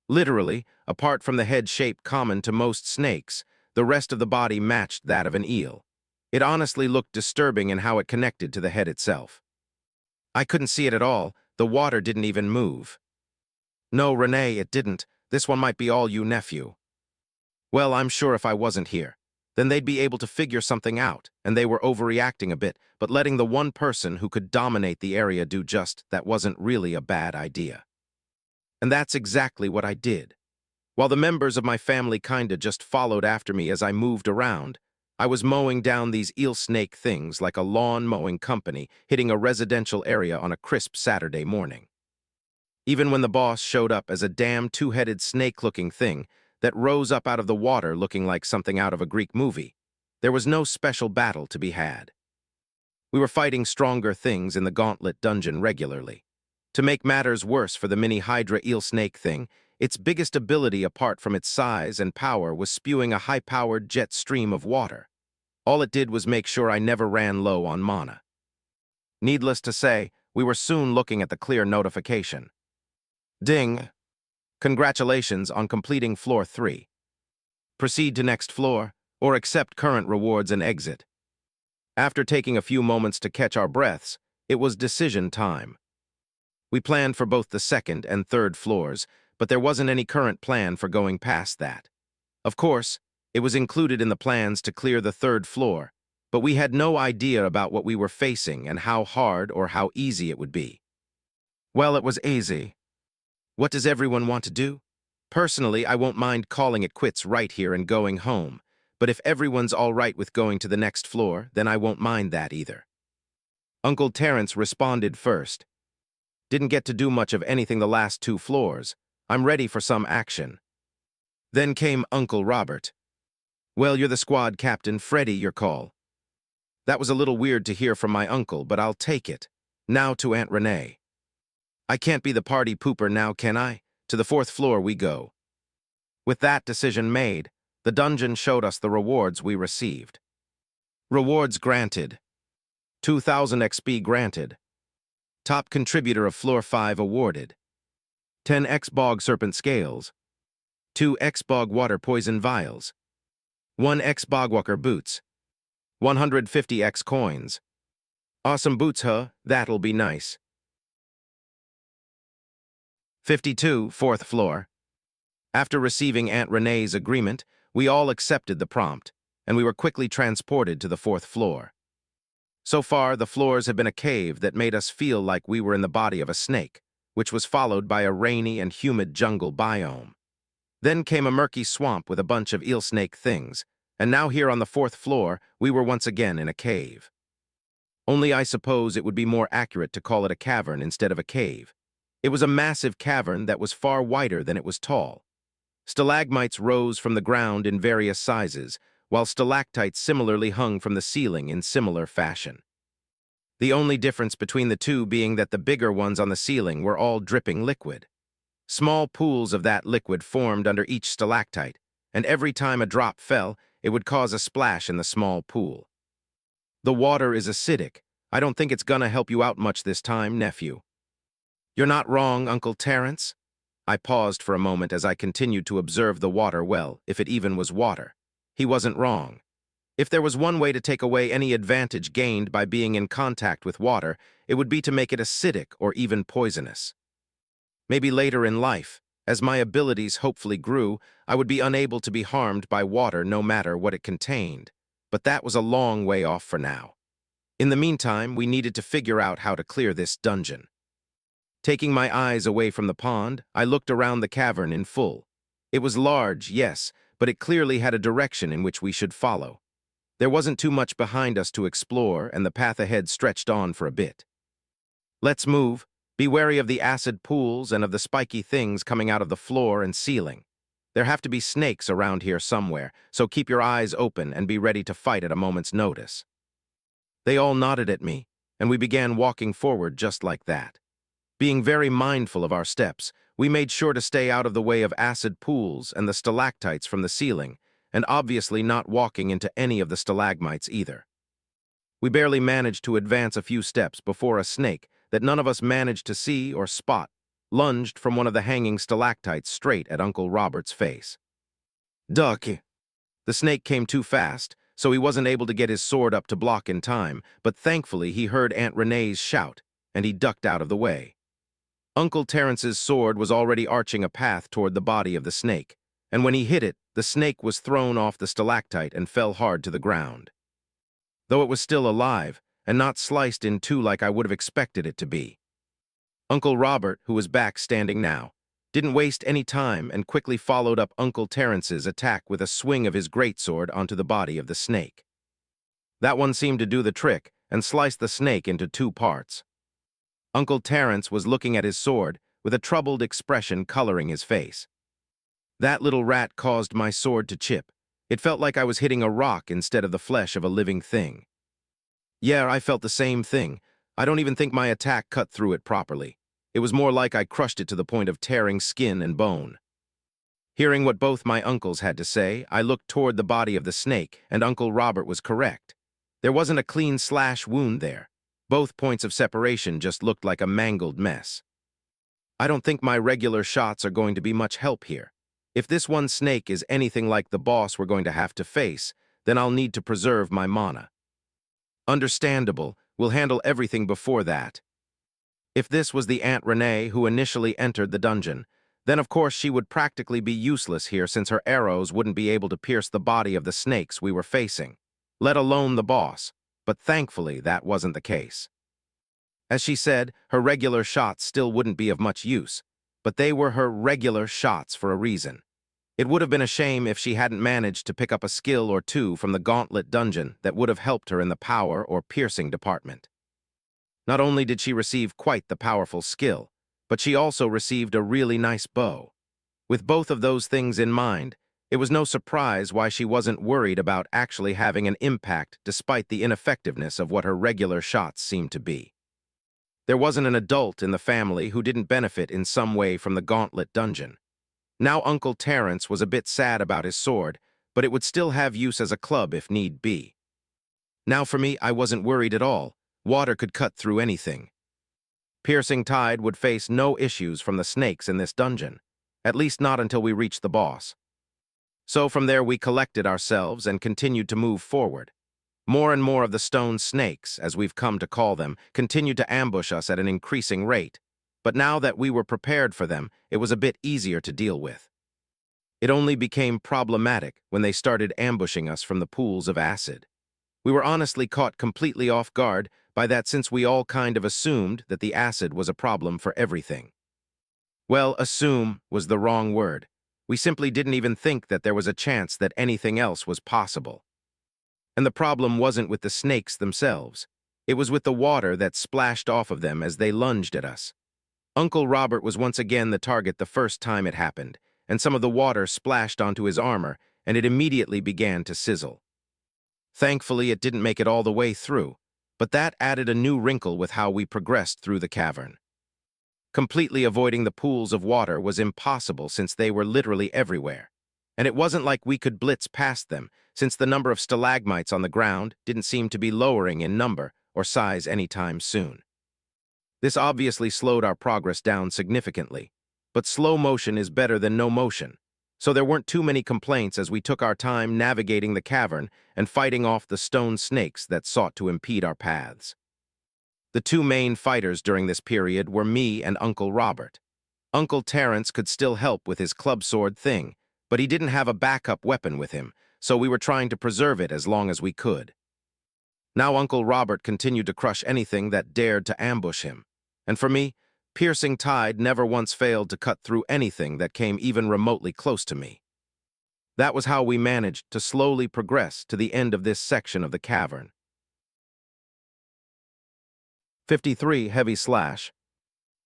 Literally, apart from the head shape common to most snakes, the rest of the body matched that of an eel. It honestly looked disturbing in how it connected to the head itself. I couldn't see it at all. The water didn't even move. No, Renee, it didn't. This one might be all you, nephew. Well, I'm sure if I wasn't here, then they'd be able to figure something out, and they were overreacting a bit, but letting the one person who could dominate the area do just that wasn't really a bad idea. And that's exactly what I did. While the members of my family kinda just followed after me as I moved around, I was mowing down these eel snake things like a lawn mowing company hitting a residential area on a crisp Saturday morning. Even when the boss showed up as a damn two-headed snake-looking thing that rose up out of the water looking like something out of a Greek movie, there was no special battle to be had. We were fighting stronger things in the gauntlet dungeon regularly. To make matters worse for the mini Hydra eel snake thing, its biggest ability apart from its size and power was spewing a high-powered jet stream of water. All it did was make sure I never ran low on mana. Needless to say, we were soon looking at the clear notification. Ding! Congratulations on completing floor 3. Proceed to next floor, or accept current rewards and exit. After taking a few moments to catch our breaths, it was decision time. We planned for both the second and third floors, but there wasn't any current plan for going past that. Of course, it was included in the plans to clear the third floor, but we had no idea about what we were facing and how hard or how easy it would be. Well, it was easy. What does everyone want to do? Personally, I won't mind calling it quits right here and going home, but if everyone's all right with going to the next floor, then I won't mind that either. Uncle Terrence responded first. Didn't get to do much of anything the last 2 floors. I'm ready for some action. Then came Uncle Robert. Well, you're the squad captain, Freddie, your call. That was a little weird to hear from my uncle, but I'll take it. Now to Aunt Renee. I can't be the party pooper now, can I? To the 4th floor we go. With that decision made, the dungeon showed us the rewards we received. Rewards granted. 2,000 XP granted. Top contributor of floor 5 awarded. 10 X-Bog Serpent Scales. 2 X-Bog Water Poison Vials. 1 X-Bogwalker Boots. 150 X coins. Awesome boots, huh? That'll be nice. 52, 4th floor. After receiving Aunt Renee's agreement, we all accepted the prompt, and we were quickly transported to the 4th floor. So far, the floors had been a cave that made us feel like we were in the body of a snake, which was followed by a rainy and humid jungle biome. Then came a murky swamp with a bunch of eel snake things, and now here on the 4th floor, we were once again in a cave. Only I suppose it would be more accurate to call it a cavern instead of a cave. It was a massive cavern that was far wider than it was tall. Stalagmites rose from the ground in various sizes, while stalactites similarly hung from the ceiling in similar fashion. The only difference between the two being that the bigger ones on the ceiling were all dripping liquid. Small pools of that liquid formed under each stalactite, and every time a drop fell, it would cause a splash in the small pool. The water is acidic. I don't think it's gonna help you out much this time, nephew. You're not wrong, Uncle Terence. I paused for a moment as I continued to observe the water well, if it even was water. He wasn't wrong. If there was one way to take away any advantage gained by being in contact with water, it would be to make it acidic or even poisonous. Maybe later in life, as my abilities hopefully grew, I would be unable to be harmed by water no matter what it contained. But that was a long way off for now. In the meantime, we needed to figure out how to clear this dungeon. Taking my eyes away from the pond, I looked around the cavern in full. It was large, yes, but it clearly had a direction in which we should follow. There wasn't too much behind us to explore, and the path ahead stretched on for a bit. Let's move. Be wary of the acid pools and of the spiky things coming out of the floor and ceiling. There have to be snakes around here somewhere, so keep your eyes open and be ready to fight at a moment's notice. They all nodded at me, and we began walking forward just like that. Being very mindful of our steps, we made sure to stay out of the way of acid pools and the stalactites from the ceiling, and obviously not walking into any of the stalagmites either. We barely managed to advance a few steps before a snake that none of us managed to see or spot lunged from one of the hanging stalactites straight at Uncle Robert's face. Duck! The snake came too fast, so he wasn't able to get his sword up to block in time, but thankfully he heard Aunt Renee's shout, and he ducked out of the way. Uncle Terence's sword was already arching a path toward the body of the snake, and when he hit it, the snake was thrown off the stalactite and fell hard to the ground. Though it was still alive, and not sliced in two like I would have expected it to be. Uncle Robert, who was back standing now, didn't waste any time and quickly followed up Uncle Terence's attack with a swing of his greatsword onto the body of the snake. That one seemed to do the trick and sliced the snake into two parts. Uncle Terence was looking at his sword with a troubled expression coloring his face. That little rat caused my sword to chip. It felt like I was hitting a rock instead of the flesh of a living thing. Yeah, I felt the same thing. I don't even think my attack cut through it properly. It was more like I crushed it to the point of tearing skin and bone. Hearing what both my uncles had to say, I looked toward the body of the snake, and Uncle Robert was correct. There wasn't a clean slash wound there. Both points of separation just looked like a mangled mess. I don't think my regular shots are going to be much help here. If this one snake is anything like the boss we're going to have to face, then I'll need to preserve my mana. Understandable, we'll handle everything before that. If this was the Aunt Renee who initially entered the dungeon, then of course she would practically be useless here since her arrows wouldn't be able to pierce the body of the snakes we were facing, let alone the boss. But thankfully, that wasn't the case. As she said, her regular shots still wouldn't be of much use, but they were her regular shots for a reason. It would have been a shame if she hadn't managed to pick up a skill or two from the gauntlet dungeon that would have helped her in the power or piercing department. Not only did she receive quite the powerful skill, but she also received a really nice bow. With both of those things in mind, it was no surprise why she wasn't worried about actually having an impact despite the ineffectiveness of what her regular shots seemed to be. There wasn't an adult in the family who didn't benefit in some way from the gauntlet dungeon. Now Uncle Terence was a bit sad about his sword, but it would still have use as a club if need be. Now for me, I wasn't worried at all. Water could cut through anything. Piercing Tide would face no issues from the snakes in this dungeon, at least not until we reached the boss. So from there we collected ourselves and continued to move forward. More and more of the stone snakes, as we've come to call them, continued to ambush us at an increasing rate. But now that we were prepared for them, it was a bit easier to deal with. It only became problematic when they started ambushing us from the pools of acid. We were honestly caught completely off guard by that since we all kind of assumed that the acid was a problem for everything. Well, assume was the wrong word. We simply didn't even think that there was a chance that anything else was possible. And the problem wasn't with the snakes themselves. It was with the water that splashed off of them as they lunged at us. Uncle Robert was once again the target the first time it happened, and some of the water splashed onto his armor, and it immediately began to sizzle. Thankfully, it didn't make it all the way through, but that added a new wrinkle with how we progressed through the cavern. Completely avoiding the pools of water was impossible since they were literally everywhere, And it wasn't like we could blitz past them, since the number of stalagmites on the ground didn't seem to be lowering in number or size anytime soon. This obviously slowed our progress down significantly, but slow motion is better than no motion, so there weren't too many complaints as we took our time navigating the cavern and fighting off the stone snakes that sought to impede our paths. The two main fighters during this period were me and Uncle Robert. Uncle Terence could still help with his club sword thing, but he didn't have a backup weapon with him, so we were trying to preserve it as long as we could. Now Uncle Robert continued to crush anything that dared to ambush him, and for me, piercing tide never once failed to cut through anything that came even remotely close to me. That was how we managed to slowly progress to the end of this section of the cavern. 53 Heavy Slash.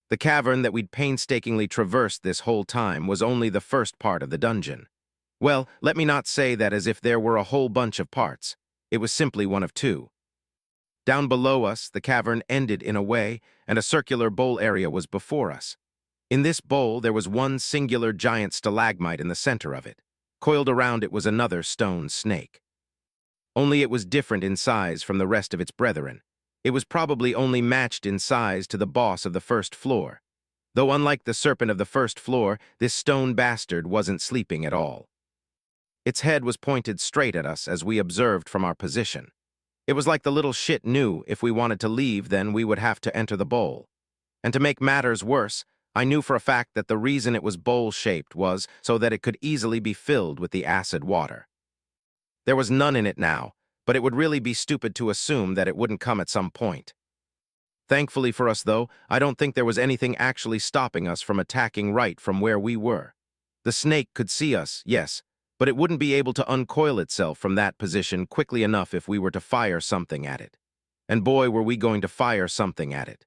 The cavern that we'd painstakingly traversed this whole time was only the first part of the dungeon. Well, let me not say that as if there were a whole bunch of parts. It was simply one of two. Down below us, the cavern ended in a way, and a circular bowl area was before us. In this bowl, there was one singular giant stalagmite in the center of it. Coiled around it was another stone snake. Only it was different in size from the rest of its brethren. It was probably only matched in size to the boss of the first floor. Though unlike the serpent of the first floor, this stone bastard wasn't sleeping at all. Its head was pointed straight at us as we observed from our position. It was like the little shit knew if we wanted to leave, then we would have to enter the bowl. And to make matters worse, I knew for a fact that the reason it was bowl-shaped was so that it could easily be filled with the acid water. There was none in it now, but it would really be stupid to assume that it wouldn't come at some point. Thankfully for us, though, I don't think there was anything actually stopping us from attacking right from where we were. The snake could see us, yes, but it wouldn't be able to uncoil itself from that position quickly enough if we were to fire something at it. And boy, were we going to fire something at it.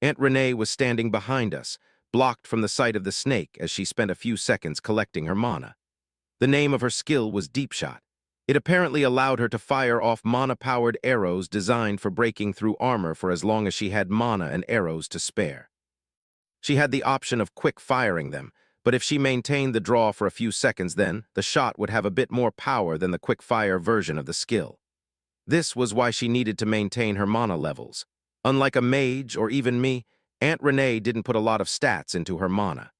Aunt Renee was standing behind us, blocked from the sight of the snake as she spent a few seconds collecting her mana. The name of her skill was Deep Shot. It apparently allowed her to fire off mana-powered arrows designed for breaking through armor for as long as she had mana and arrows to spare. She had the option of quick firing them, but if she maintained the draw for a few seconds then, the shot would have a bit more power than the quick-fire version of the skill. This was why she needed to maintain her mana levels. Unlike a mage or even me, Aunt Renee didn't put a lot of stats into her mana.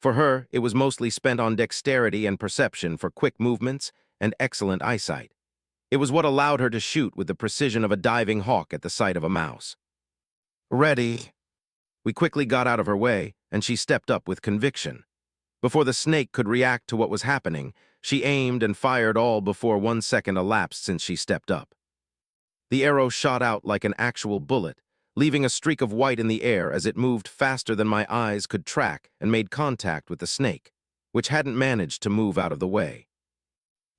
For her, it was mostly spent on dexterity and perception for quick movements and excellent eyesight. It was what allowed her to shoot with the precision of a diving hawk at the sight of a mouse. Ready. We quickly got out of her way, and she stepped up with conviction. Before the snake could react to what was happening, she aimed and fired all before 1 second elapsed since she stepped up. The arrow shot out like an actual bullet, leaving a streak of white in the air as it moved faster than my eyes could track and made contact with the snake, which hadn't managed to move out of the way.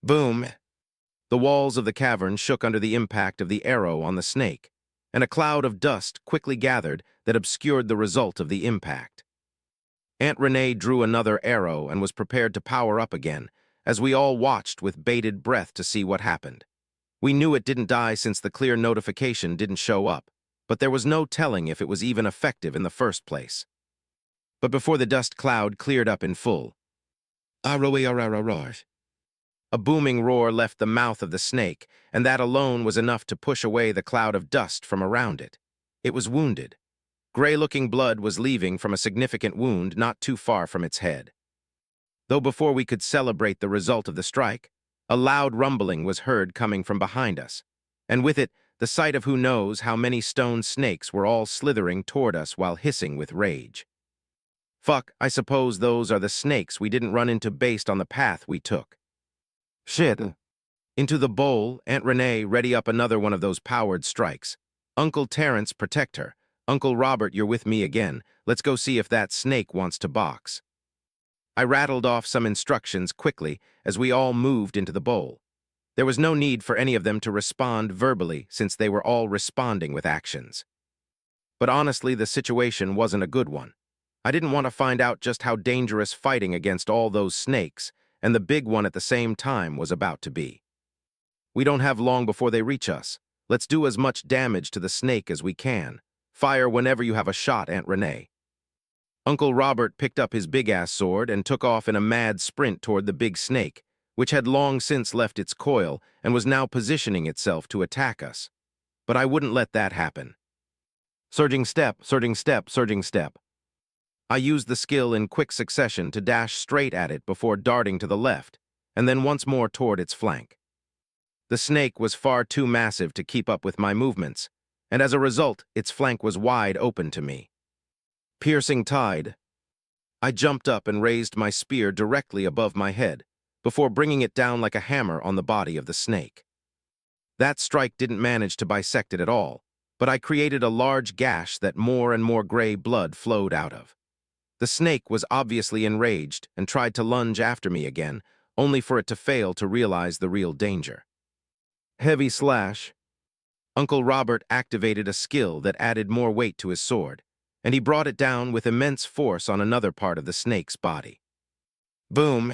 Boom! The walls of the cavern shook under the impact of the arrow on the snake, and a cloud of dust quickly gathered that obscured the result of the impact. Aunt Renee drew another arrow and was prepared to power up again, as we all watched with bated breath to see what happened. We knew it didn't die since the clear notification didn't show up, but there was no telling if it was even effective in the first place. But before the dust cloud cleared up in full, a booming roar left the mouth of the snake, and that alone was enough to push away the cloud of dust from around it. It was wounded. Gray-looking blood was leaving from a significant wound not too far from its head. Though before we could celebrate the result of the strike, a loud rumbling was heard coming from behind us, and with it, the sight of who knows how many stone snakes were all slithering toward us while hissing with rage. Fuck, I suppose those are the snakes we didn't run into based on the path we took. Shit. Into the bowl, Aunt Renee ready up another one of those powered strikes. Uncle Terence, protect her. Uncle Robert, you're with me again. Let's go see if that snake wants to box. I rattled off some instructions quickly as we all moved into the bowl. There was no need for any of them to respond verbally since they were all responding with actions. But honestly, the situation wasn't a good one. I didn't want to find out just how dangerous fighting against all those snakes and the big one at the same time was about to be. We don't have long before they reach us. Let's do as much damage to the snake as we can. Fire whenever you have a shot, Aunt Renee. Uncle Robert picked up his big-ass sword and took off in a mad sprint toward the big snake, which had long since left its coil and was now positioning itself to attack us. But I wouldn't let that happen. Surging step, surging step, surging step. I used the skill in quick succession to dash straight at it before darting to the left, and then once more toward its flank. The snake was far too massive to keep up with my movements, and as a result, its flank was wide open to me. Piercing tide. I jumped up and raised my spear directly above my head, before bringing it down like a hammer on the body of the snake. That strike didn't manage to bisect it at all, but I created a large gash that more and more gray blood flowed out of. The snake was obviously enraged and tried to lunge after me again, only for it to fail to realize the real danger. Heavy slash. Uncle Robert activated a skill that added more weight to his sword, and he brought it down with immense force on another part of the snake's body. Boom!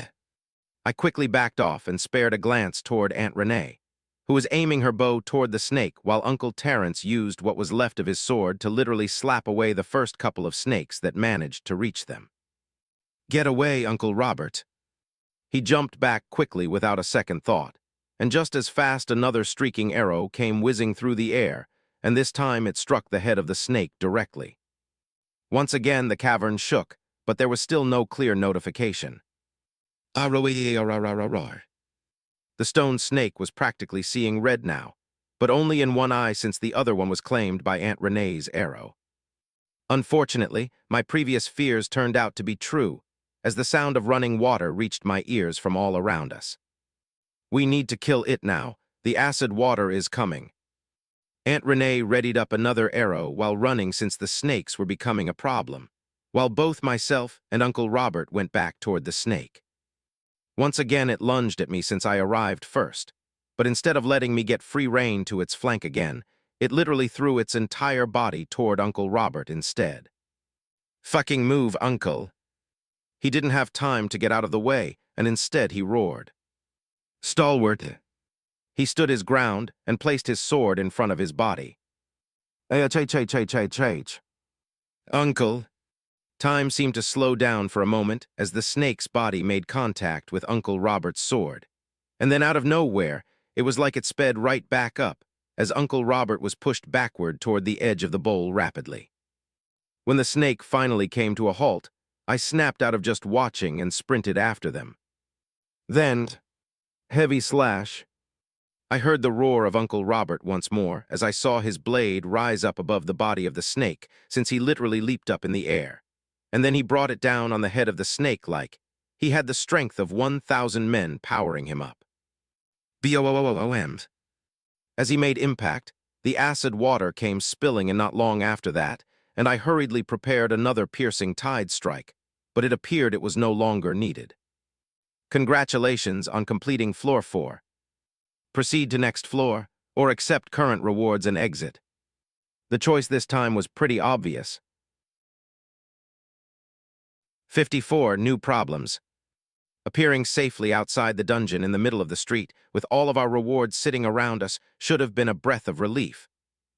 I quickly backed off and spared a glance toward Aunt Renee, who was aiming her bow toward the snake while Uncle Terence used what was left of his sword to literally slap away the first couple of snakes that managed to reach them. Get away, Uncle Robert. He jumped back quickly without a second thought, and just as fast another streaking arrow came whizzing through the air, and this time it struck the head of the snake directly. Once again the cavern shook, but there was still no clear notification. The stone snake was practically seeing red now, but only in one eye since the other one was claimed by Aunt Renee's arrow. Unfortunately, my previous fears turned out to be true, as the sound of running water reached my ears from all around us. We need to kill it now. The acid water is coming. Aunt Renee readied up another arrow while running since the snakes were becoming a problem, while both myself and Uncle Robert went back toward the snake. Once again it lunged at me since I arrived first, but instead of letting me get free rein to its flank again, it literally threw its entire body toward Uncle Robert instead. Fucking move, Uncle. He didn't have time to get out of the way, and instead he roared. Stalwart. He stood his ground and placed his sword in front of his body. Uncle. Time seemed to slow down for a moment as the snake's body made contact with Uncle Robert's sword. And then out of nowhere, it was like it sped right back up, as Uncle Robert was pushed backward toward the edge of the bowl rapidly. When the snake finally came to a halt, I snapped out of just watching and sprinted after them. Then, heavy slash. I heard the roar of Uncle Robert once more as I saw his blade rise up above the body of the snake, since he literally leaped up in the air. And then he brought it down on the head of the snake like he had the strength of 1,000 men powering him up. Boom! As he made impact, the acid water came spilling, and not long after that, and I hurriedly prepared another piercing tide strike, but it appeared it was no longer needed. Congratulations on completing floor 4. Proceed to next floor, or accept current rewards and exit. The choice this time was pretty obvious. 54 new problems. Appearing safely outside the dungeon in the middle of the street, with all of our rewards sitting around us, should have been a breath of relief.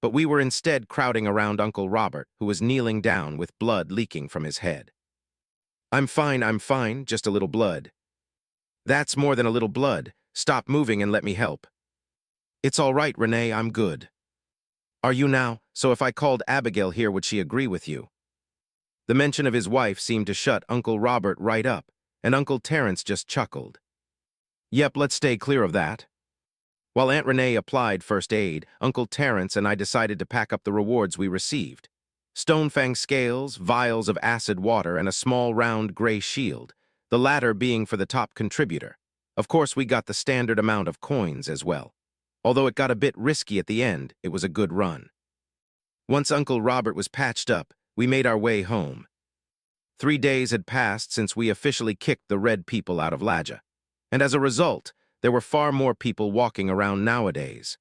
But we were instead crowding around Uncle Robert, who was kneeling down with blood leaking from his head. I'm fine, just a little blood. That's more than a little blood. Stop moving and let me help. It's all right, Renee, I'm good. Are you now? So if I called Abigail here, would she agree with you? The mention of his wife seemed to shut Uncle Robert right up, and Uncle Terence just chuckled. Yep, let's stay clear of that. While Aunt Renee applied first aid, Uncle Terence and I decided to pack up the rewards we received. Stonefang scales, vials of acid water, and a small round gray shield, the latter being for the top contributor. Of course, we got the standard amount of coins as well. Although it got a bit risky at the end, it was a good run. Once Uncle Robert was patched up, we made our way home. 3 days had passed since we officially kicked the red people out of Laja, and as a result, there were far more people walking around nowadays.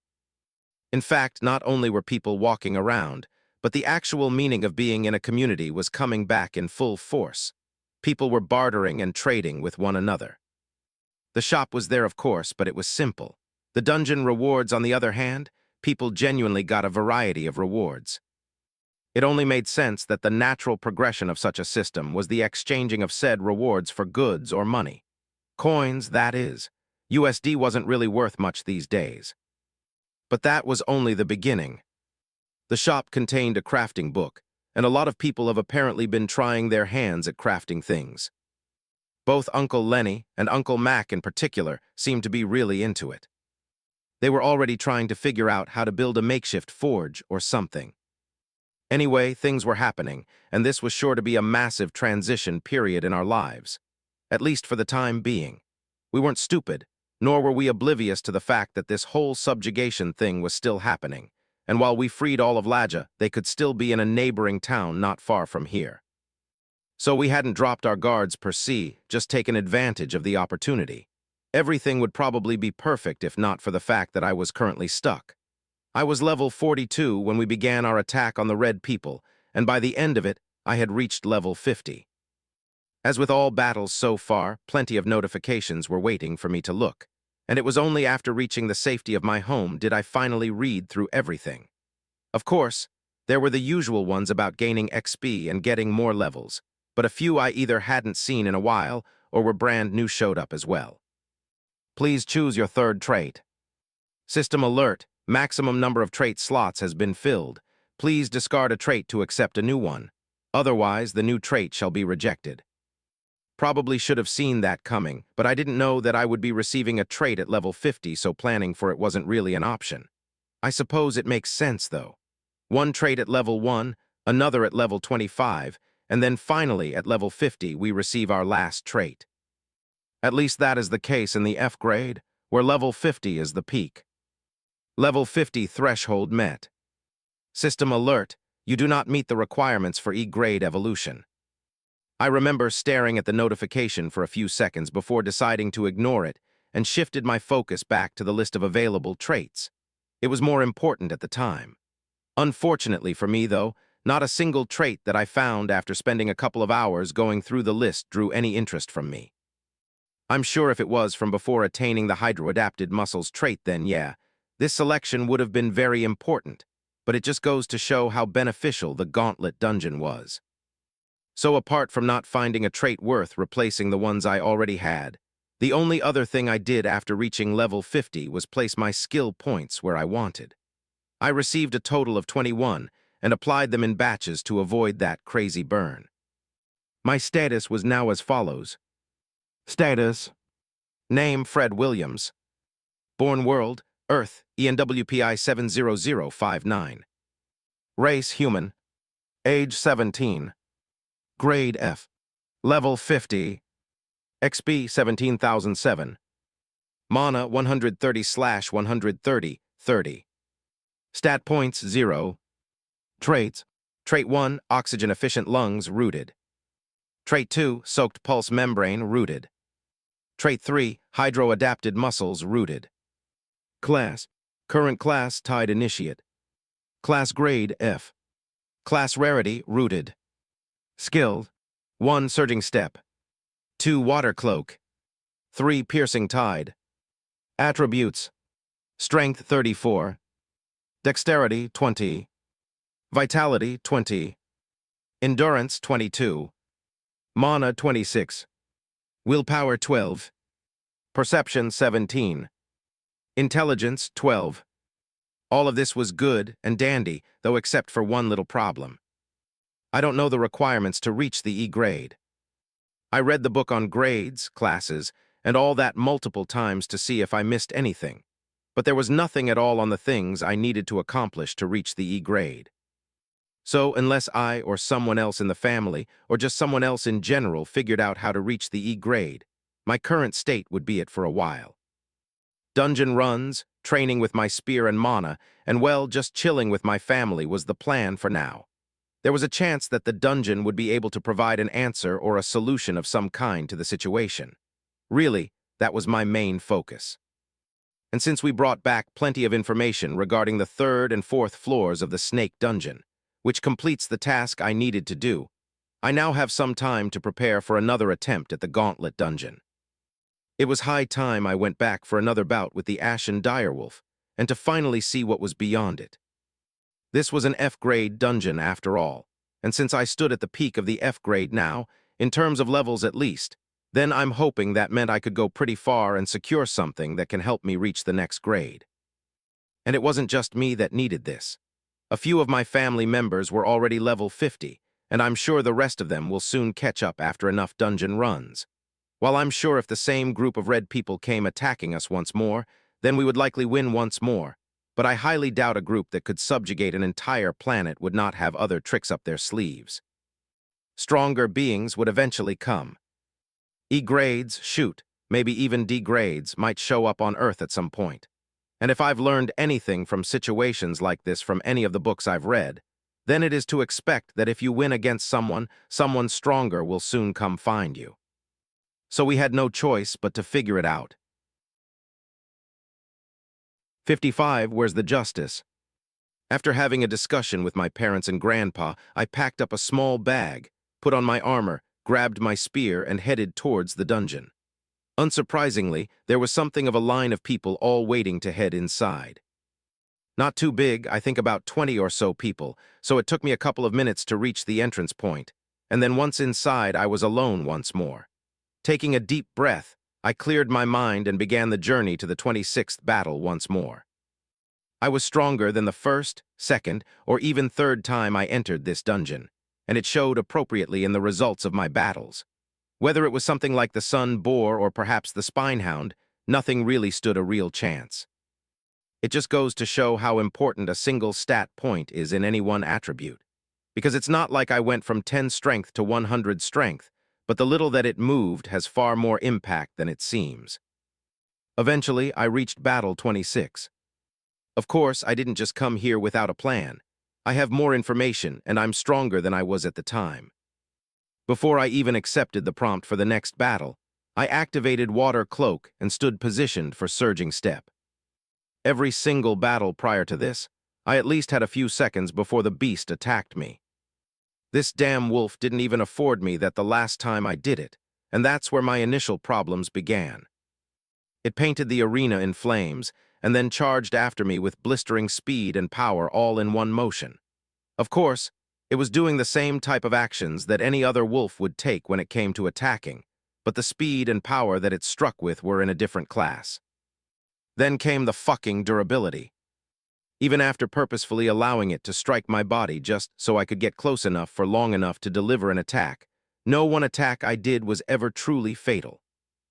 In fact, not only were people walking around, but the actual meaning of being in a community was coming back in full force. People were bartering and trading with one another. The shop was there, of course, but it was simple. The dungeon rewards, on the other hand, people genuinely got a variety of rewards. It only made sense that the natural progression of such a system was the exchanging of said rewards for goods or money. Coins, that is. USD wasn't really worth much these days. But that was only the beginning. The shop contained a crafting book, and a lot of people have apparently been trying their hands at crafting things. Both Uncle Lenny and Uncle Mac in particular seemed to be really into it. They were already trying to figure out how to build a makeshift forge or something. Anyway, things were happening, and this was sure to be a massive transition period in our lives, at least for the time being. We weren't stupid, nor were we oblivious to the fact that this whole subjugation thing was still happening, and while we freed all of Laja, they could still be in a neighboring town not far from here. So we hadn't dropped our guards per se, just taken advantage of the opportunity. Everything would probably be perfect if not for the fact that I was currently stuck. I was level 42 when we began our attack on the Red People, and by the end of it, I had reached level 50. As with all battles so far, plenty of notifications were waiting for me to look, and it was only after reaching the safety of my home did I finally read through everything. Of course, there were the usual ones about gaining XP and getting more levels, but a few I either hadn't seen in a while or were brand new showed up as well. Please choose your third trait. System alert. Maximum number of trait slots has been filled. Please discard a trait to accept a new one. Otherwise, the new trait shall be rejected. Probably should have seen that coming, but I didn't know that I would be receiving a trait at level 50, so planning for it wasn't really an option. I suppose it makes sense, though. One trait at level 1, another at level 25, and then finally at level 50 we receive our last trait. At least that is the case in the F grade, where level 50 is the peak. Level 50 threshold met. System alert, you do not meet the requirements for E-grade evolution. I remember staring at the notification for a few seconds before deciding to ignore it and shifted my focus back to the list of available traits. It was more important at the time. Unfortunately for me, though, not a single trait that I found after spending a couple of hours going through the list drew any interest from me. I'm sure if it was from before attaining the hydro-adapted muscles trait, then yeah, this selection would have been very important, but it just goes to show how beneficial the gauntlet dungeon was. So apart from not finding a trait worth replacing the ones I already had, the only other thing I did after reaching level 50 was place my skill points where I wanted. I received a total of 21 and applied them in batches to avoid that crazy burn. My status was now as follows. Status: Name Fred Williams. Born world, Earth, ENWPI 70059. Race human. Age 17. Grade F. Level 50. XP 17,007. Mana 130/130, 30. Stat points 0. Traits: Trait 1, oxygen efficient lungs, rooted. Trait 2, soaked pulse membrane, rooted. Trait 3, hydro-adapted muscles, rooted. Class: Current class, Tide Initiate. Class grade, F. Class rarity, rooted. Skill: 1, surging step. 2, water cloak. 3, piercing tide. Attributes: strength 34. Dexterity 20. Vitality 20. Endurance 22. Mana 26. Willpower 12. Perception 17. Intelligence 12. All of this was good and dandy, though except for one little problem. I don't know the requirements to reach the E grade. I read the book on grades, classes, and all that multiple times to see if I missed anything, but there was nothing at all on the things I needed to accomplish to reach the E grade. So unless I or someone else in the family, or just someone else in general, figured out how to reach the E grade, my current state would be it for a while. Dungeon runs, training with my spear and mana, and well, just chilling with my family was the plan for now. There was a chance that the dungeon would be able to provide an answer or a solution of some kind to the situation. Really, that was my main focus. And since we brought back plenty of information regarding the 3rd and 4th floors of the Snake Dungeon, which completes the task I needed to do, I now have some time to prepare for another attempt at the Gauntlet Dungeon. It was high time I went back for another bout with the Ashen Direwolf, and to finally see what was beyond it. This was an F-grade dungeon after all, and since I stood at the peak of the F-grade now, in terms of levels at least, then I'm hoping that meant I could go pretty far and secure something that can help me reach the next grade. And it wasn't just me that needed this. A few of my family members were already level 50, and I'm sure the rest of them will soon catch up after enough dungeon runs. While I'm sure if the same group of red people came attacking us once more, then we would likely win once more, but I highly doubt a group that could subjugate an entire planet would not have other tricks up their sleeves. Stronger beings would eventually come. E-grades, shoot, maybe even D-grades might show up on Earth at some point. And if I've learned anything from situations like this from any of the books I've read, then it is to expect that if you win against someone, someone stronger will soon come find you. So we had no choice but to figure it out. 55, where's the justice? After having a discussion with my parents and grandpa, I packed up a small bag, put on my armor, grabbed my spear, and headed towards the dungeon. Unsurprisingly, there was something of a line of people all waiting to head inside. Not too big, I think about 20 or so people, so it took me a couple of minutes to reach the entrance point, and then once inside I was alone once more. Taking a deep breath, I cleared my mind and began the journey to the 26th battle once more. I was stronger than the first, second, or even third time I entered this dungeon, and it showed appropriately in the results of my battles. Whether it was something like the Sun Boar or perhaps the Spinehound, nothing really stood a real chance. It just goes to show how important a single stat point is in any one attribute. Because it's not like I went from 10 strength to 100 strength, but the little that it moved has far more impact than it seems. Eventually, I reached Battle 26. Of course, I didn't just come here without a plan. I have more information, and I'm stronger than I was at the time. Before I even accepted the prompt for the next battle, I activated Water Cloak and stood positioned for Surging Step. Every single battle prior to this, I at least had a few seconds before the beast attacked me. This damn wolf didn't even afford me that the last time I did it, and that's where my initial problems began. It painted the arena in flames, and then charged after me with blistering speed and power all in one motion. Of course, it was doing the same type of actions that any other wolf would take when it came to attacking, but the speed and power that it struck with were in a different class. Then came the fucking durability. Even after purposefully allowing it to strike my body just so I could get close enough for long enough to deliver an attack, no one attack I did was ever truly fatal.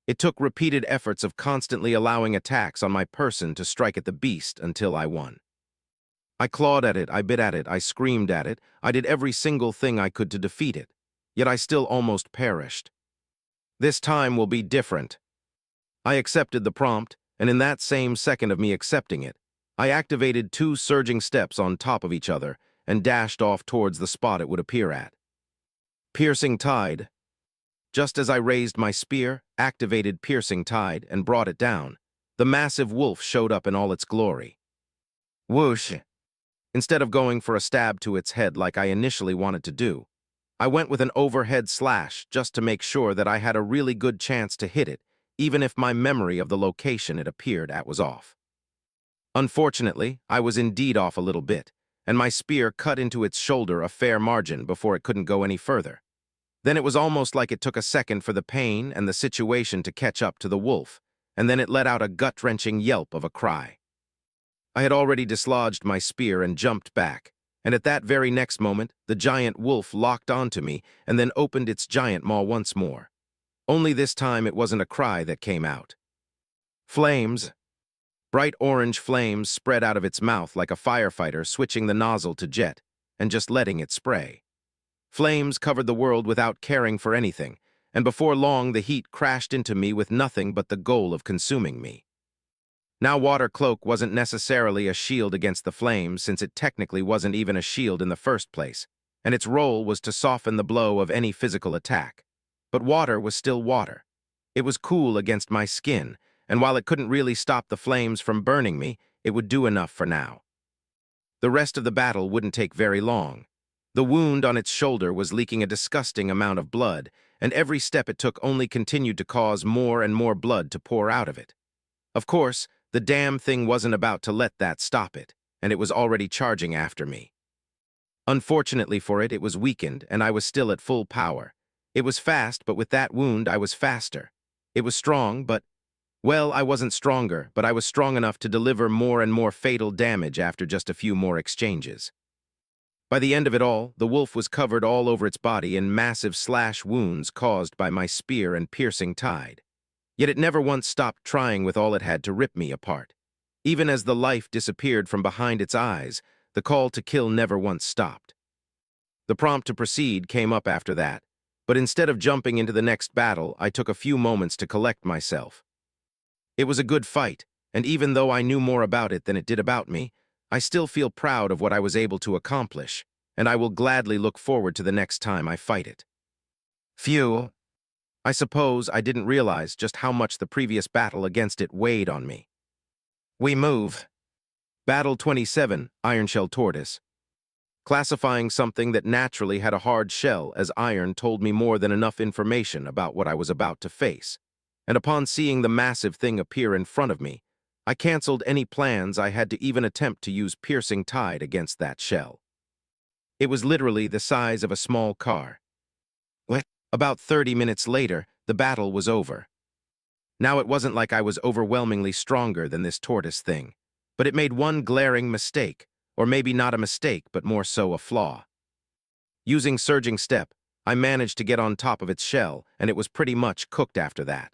It took repeated efforts of constantly allowing attacks on my person to strike at the beast until I won. I clawed at it, I bit at it, I screamed at it, I did every single thing I could to defeat it, yet I still almost perished. This time will be different. I accepted the prompt, and in that same second of me accepting it, I activated 2 surging steps on top of each other and dashed off towards the spot it would appear at. Piercing Tide. Just as I raised my spear, activated Piercing Tide, and brought it down, the massive wolf showed up in all its glory. Whoosh! Instead of going for a stab to its head like I initially wanted to do, I went with an overhead slash just to make sure that I had a really good chance to hit it, even if my memory of the location it appeared at was off. Unfortunately, I was indeed off a little bit, and my spear cut into its shoulder a fair margin before it couldn't go any further. Then it was almost like it took a second for the pain and the situation to catch up to the wolf, and then it let out a gut-wrenching yelp of a cry. I had already dislodged my spear and jumped back, and at that very next moment, the giant wolf locked onto me and then opened its giant maw once more. Only this time it wasn't a cry that came out. Flames. Bright orange flames spread out of its mouth like a firefighter switching the nozzle to jet and just letting it spray. Flames covered the world without caring for anything, and before long the heat crashed into me with nothing but the goal of consuming me. Now Water Cloak wasn't necessarily a shield against the flames since it technically wasn't even a shield in the first place, and its role was to soften the blow of any physical attack. But water was still water. It was cool against my skin, and while it couldn't really stop the flames from burning me, it would do enough for now. The rest of the battle wouldn't take very long. The wound on its shoulder was leaking a disgusting amount of blood, and every step it took only continued to cause more and more blood to pour out of it. Of course, the damn thing wasn't about to let that stop it. and it was already charging after me. Unfortunately for it, it was weakened, and I was still at full power. It was fast, but with that wound, I was faster. It was strong, but, well, I wasn't stronger, but I was strong enough to deliver more and more fatal damage after just a few more exchanges. By the end of it all, the wolf was covered all over its body in massive slash wounds caused by my spear and piercing tide. Yet it never once stopped trying with all it had to rip me apart. Even as the life disappeared from behind its eyes, the call to kill never once stopped. The prompt to proceed came up after that, but instead of jumping into the next battle, I took a few moments to collect myself. It was a good fight, and even though I knew more about it than it did about me, I still feel proud of what I was able to accomplish, and I will gladly look forward to the next time I fight it. Phew. I suppose I didn't realize just how much the previous battle against it weighed on me. We move. Battle 27, Ironshell Tortoise. Classifying something that naturally had a hard shell as iron told me more than enough information about what I was about to face, and upon seeing the massive thing appear in front of me, I canceled any plans I had to even attempt to use piercing tide against that shell. It was literally the size of a small car. About 30 minutes later, the battle was over. Now it wasn't like I was overwhelmingly stronger than this tortoise thing, but it made one glaring mistake, or maybe not a mistake, but more so a flaw. Using Surging Step, I managed to get on top of its shell, and it was pretty much cooked after that.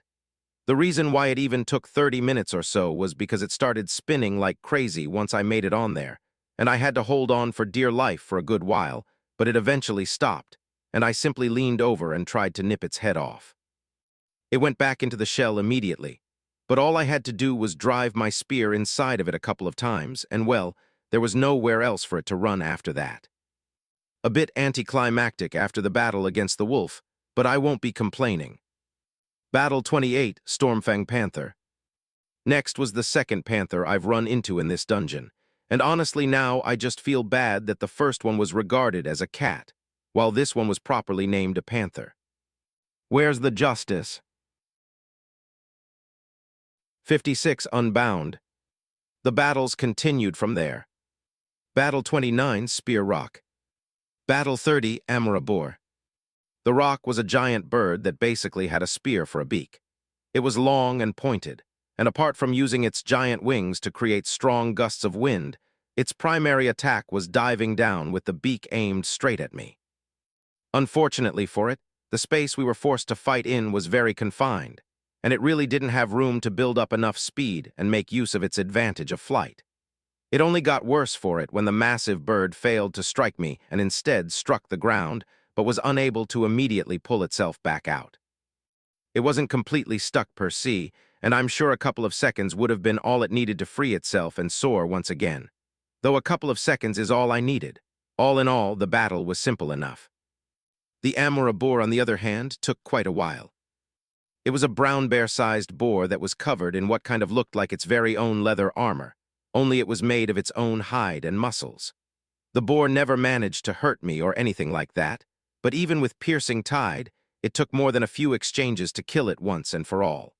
The reason why it even took 30 minutes or so was because it started spinning like crazy once I made it on there, and I had to hold on for dear life for a good while, but it eventually stopped, and I simply leaned over and tried to nip its head off. It went back into the shell immediately, but all I had to do was drive my spear inside of it a couple of times, and well, there was nowhere else for it to run after that. A bit anticlimactic after the battle against the wolf, but I won't be complaining. Battle 28, Stormfang Panther. Next was the second panther I've run into in this dungeon, and honestly now I just feel bad that the first one was regarded as a cat, while this one was properly named a panther. Where's the justice? 56, Unbound. The battles continued from there. Battle 29, Spear Rock. Battle 30, Amora Boar. The rock was a giant bird that basically had a spear for a beak. It was long and pointed, and apart from using its giant wings to create strong gusts of wind, its primary attack was diving down with the beak aimed straight at me. Unfortunately for it, the space we were forced to fight in was very confined, and it really didn't have room to build up enough speed and make use of its advantage of flight. It only got worse for it when the massive bird failed to strike me and instead struck the ground, but was unable to immediately pull itself back out. It wasn't completely stuck per se, and I'm sure a couple of seconds would have been all it needed to free itself and soar once again. Though a couple of seconds is all I needed. All in all, the battle was simple enough. The Amora boar, on the other hand, took quite a while. It was a brown bear-sized boar that was covered in what kind of looked like its very own leather armor, only it was made of its own hide and muscles. The boar never managed to hurt me or anything like that, but even with piercing tide, it took more than a few exchanges to kill it once and for all.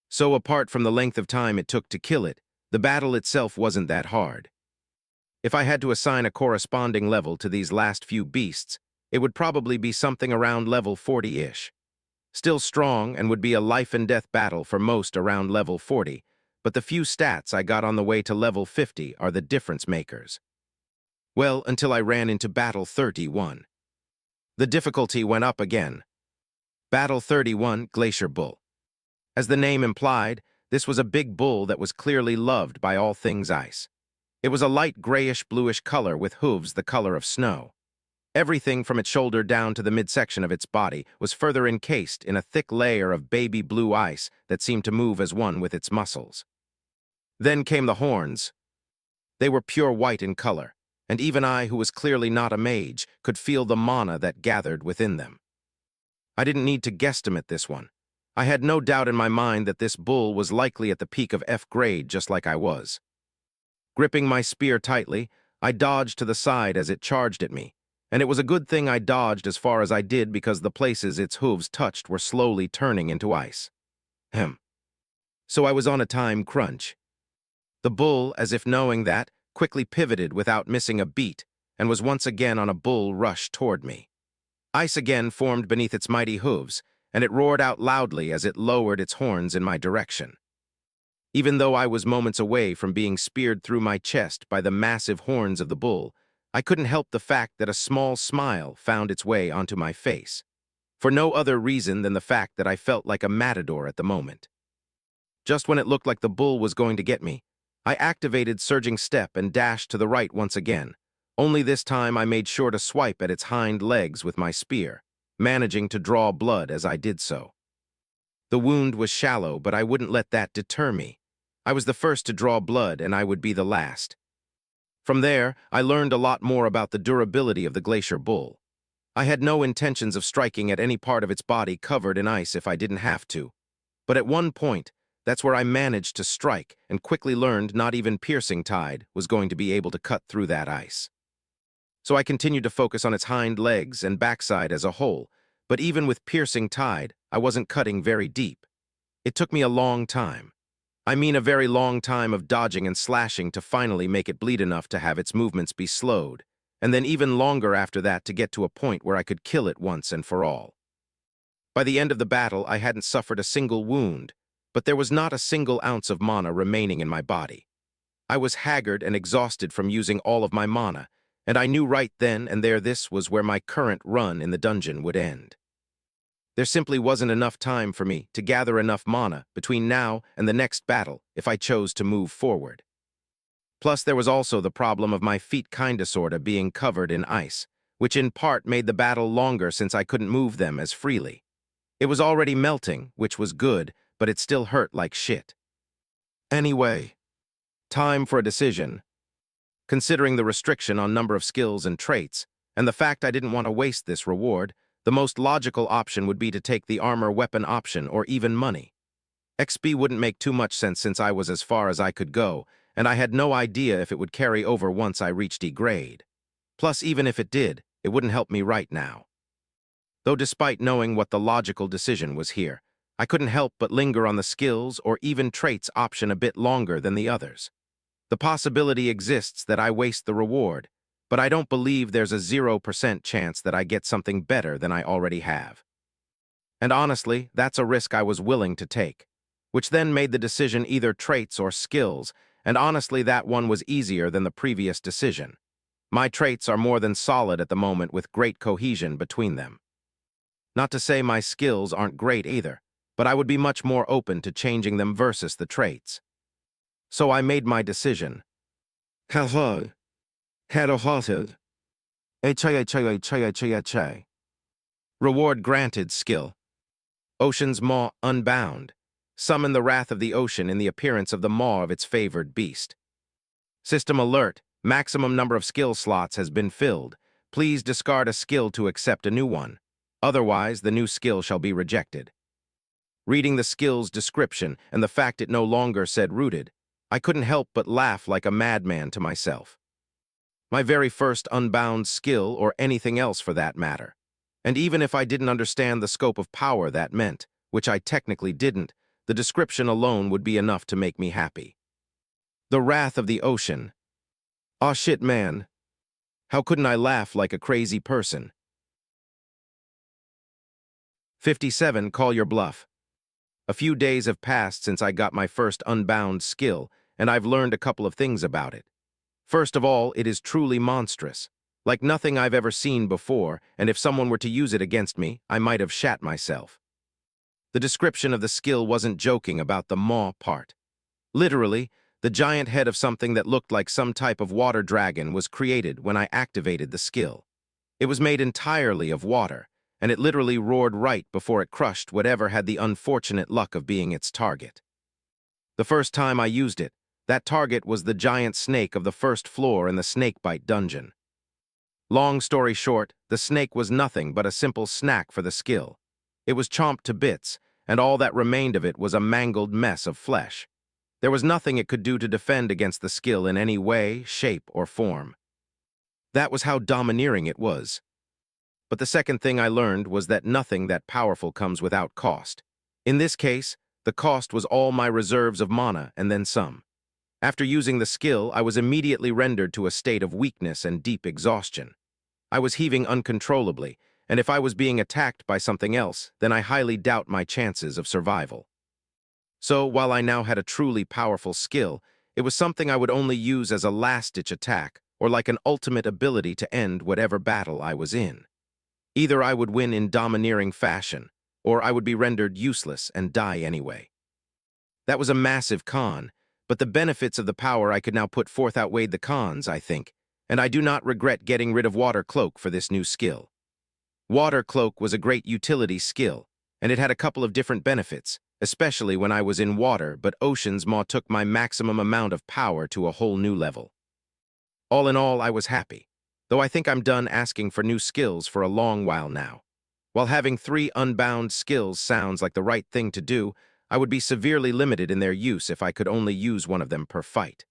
So apart from the length of time it took to kill it, the battle itself wasn't that hard. If I had to assign a corresponding level to these last few beasts, it would probably be something around level 40-ish. Still strong and would be a life-and-death battle for most around level 40, but the few stats I got on the way to level 50 are the difference makers. Well, until I ran into Battle 31. The difficulty went up again. Battle 31, Glacier Bull. As the name implied, this was a big bull that was clearly loved by all things ice. It was a light grayish-bluish color with hooves the color of snow. Everything from its shoulder down to the midsection of its body was further encased in a thick layer of baby blue ice that seemed to move as one with its muscles. Then came the horns. They were pure white in color, and even I, who was clearly not a mage, could feel the mana that gathered within them. I didn't need to guesstimate this one. I had no doubt in my mind that this bull was likely at the peak of F grade just like I was. Gripping my spear tightly, I dodged to the side as it charged at me, and it was a good thing I dodged as far as I did because the places its hooves touched were slowly turning into ice. So I was on a time crunch. The bull, as if knowing that, quickly pivoted without missing a beat, and was once again on a bull rush toward me. Ice again formed beneath its mighty hooves, and it roared out loudly as it lowered its horns in my direction. Even though I was moments away from being speared through my chest by the massive horns of the bull, I couldn't help the fact that a small smile found its way onto my face, for no other reason than the fact that I felt like a matador at the moment. Just when it looked like the bull was going to get me, I activated Surging Step and dashed to the right once again. Only this time I made sure to swipe at its hind legs with my spear, managing to draw blood as I did so. The wound was shallow, but I wouldn't let that deter me. I was the first to draw blood, and I would be the last. From there, I learned a lot more about the durability of the glacier bull. I had no intentions of striking at any part of its body covered in ice if I didn't have to. But at one point, that's where I managed to strike and quickly learned not even Piercing Tide was going to be able to cut through that ice. So I continued to focus on its hind legs and backside as a whole, but even with Piercing Tide, I wasn't cutting very deep. It took me a long time. I mean a very long time of dodging and slashing to finally make it bleed enough to have its movements be slowed, and then even longer after that to get to a point where I could kill it once and for all. By the end of the battle, I hadn't suffered a single wound, but there was not a single ounce of mana remaining in my body. I was haggard and exhausted from using all of my mana, and I knew right then and there this was where my current run in the dungeon would end. There simply wasn't enough time for me to gather enough mana between now and the next battle if I chose to move forward. Plus, there was also the problem of my feet kinda sorta being covered in ice, which in part made the battle longer since I couldn't move them as freely. It was already melting, which was good, but it still hurt like shit. Anyway, time for a decision. Considering the restriction on number of skills and traits, and the fact I didn't want to waste this reward, the most logical option would be to take the armor weapon option or even money. XP wouldn't make too much sense since I was as far as I could go, and I had no idea if it would carry over once I reached E grade. Plus, even if it did, it wouldn't help me right now. Though despite knowing what the logical decision was here, I couldn't help but linger on the skills or even traits option a bit longer than the others. The possibility exists that I waste the reward, but I don't believe there's a 0% chance that I get something better than I already have. And honestly, that's a risk I was willing to take, which then made the decision either traits or skills, and honestly that one was easier than the previous decision. My traits are more than solid at the moment with great cohesion between them. Not to say my skills aren't great either, but I would be much more open to changing them versus the traits. So I made my decision. Hello. Head-hearted. Reward granted skill. Ocean's Maw unbound. Summon the wrath of the ocean in the appearance of the maw of its favored beast. System alert. Maximum number of skill slots has been filled. Please discard a skill to accept a new one. Otherwise, the new skill shall be rejected. Reading the skill's description and the fact it no longer said rooted, I couldn't help but laugh like a madman to myself. My very first unbound skill or anything else for that matter. And even if I didn't understand the scope of power that meant, which I technically didn't, the description alone would be enough to make me happy. The wrath of the ocean. Aw shit, man. How couldn't I laugh like a crazy person? 57. Call your bluff. A few days have passed since I got my first unbound skill, and I've learned a couple of things about it. First of all, it is truly monstrous, like nothing I've ever seen before, and if someone were to use it against me, I might have shat myself. The description of the skill wasn't joking about the maw part. Literally, the giant head of something that looked like some type of water dragon was created when I activated the skill. It was made entirely of water, and it literally roared right before it crushed whatever had the unfortunate luck of being its target. The first time I used it, that target was the giant snake of the first floor in the snakebite dungeon. Long story short, the snake was nothing but a simple snack for the skill. It was chomped to bits, and all that remained of it was a mangled mess of flesh. There was nothing it could do to defend against the skill in any way, shape, or form. That was how domineering it was. But the second thing I learned was that nothing that powerful comes without cost. In this case, the cost was all my reserves of mana and then some. After using the skill, I was immediately rendered to a state of weakness and deep exhaustion. I was heaving uncontrollably, and if I was being attacked by something else, then I highly doubt my chances of survival. So, while I now had a truly powerful skill, it was something I would only use as a last-ditch attack, or like an ultimate ability to end whatever battle I was in. Either I would win in domineering fashion, or I would be rendered useless and die anyway. That was a massive con, but the benefits of the power I could now put forth outweighed the cons, I think, and I do not regret getting rid of Water Cloak for this new skill. Water Cloak was a great utility skill, and it had a couple of different benefits, especially when I was in water, but Ocean's Maw took my maximum amount of power to a whole new level. All in all, I was happy, though I think I'm done asking for new skills for a long while now. While having 3 unbound skills sounds like the right thing to do, I would be severely limited in their use if I could only use one of them per fight.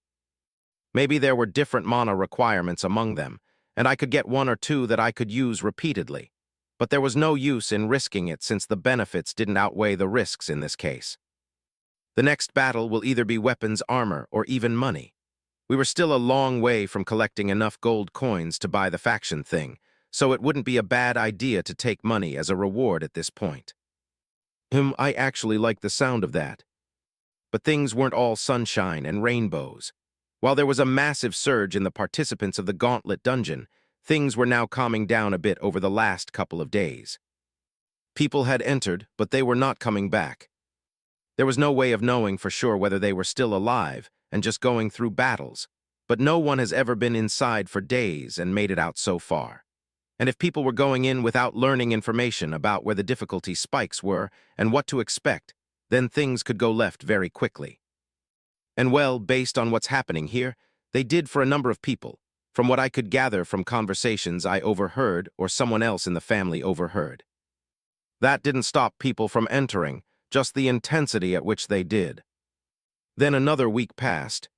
Maybe there were different mana requirements among them, and I could get 1 or 2 that I could use repeatedly, but there was no use in risking it since the benefits didn't outweigh the risks in this case. The next battle will either be weapons, armor, or even money. We were still a long way from collecting enough gold coins to buy the faction thing, so it wouldn't be a bad idea to take money as a reward at this point. I actually like the sound of that. But things weren't all sunshine and rainbows. While there was a massive surge in the participants of the Gauntlet dungeon, things were now calming down a bit over the last couple of days. People had entered, but they were not coming back. There was no way of knowing for sure whether they were still alive and just going through battles, but no one has ever been inside for days and made it out so far. And if people were going in without learning information about where the difficulty spikes were and what to expect, then things could go left very quickly. And well, based on what's happening here, they did for a number of people, from what I could gather from conversations I overheard or someone else in the family overheard. That didn't stop people from entering, just the intensity at which they did. Then another week passed.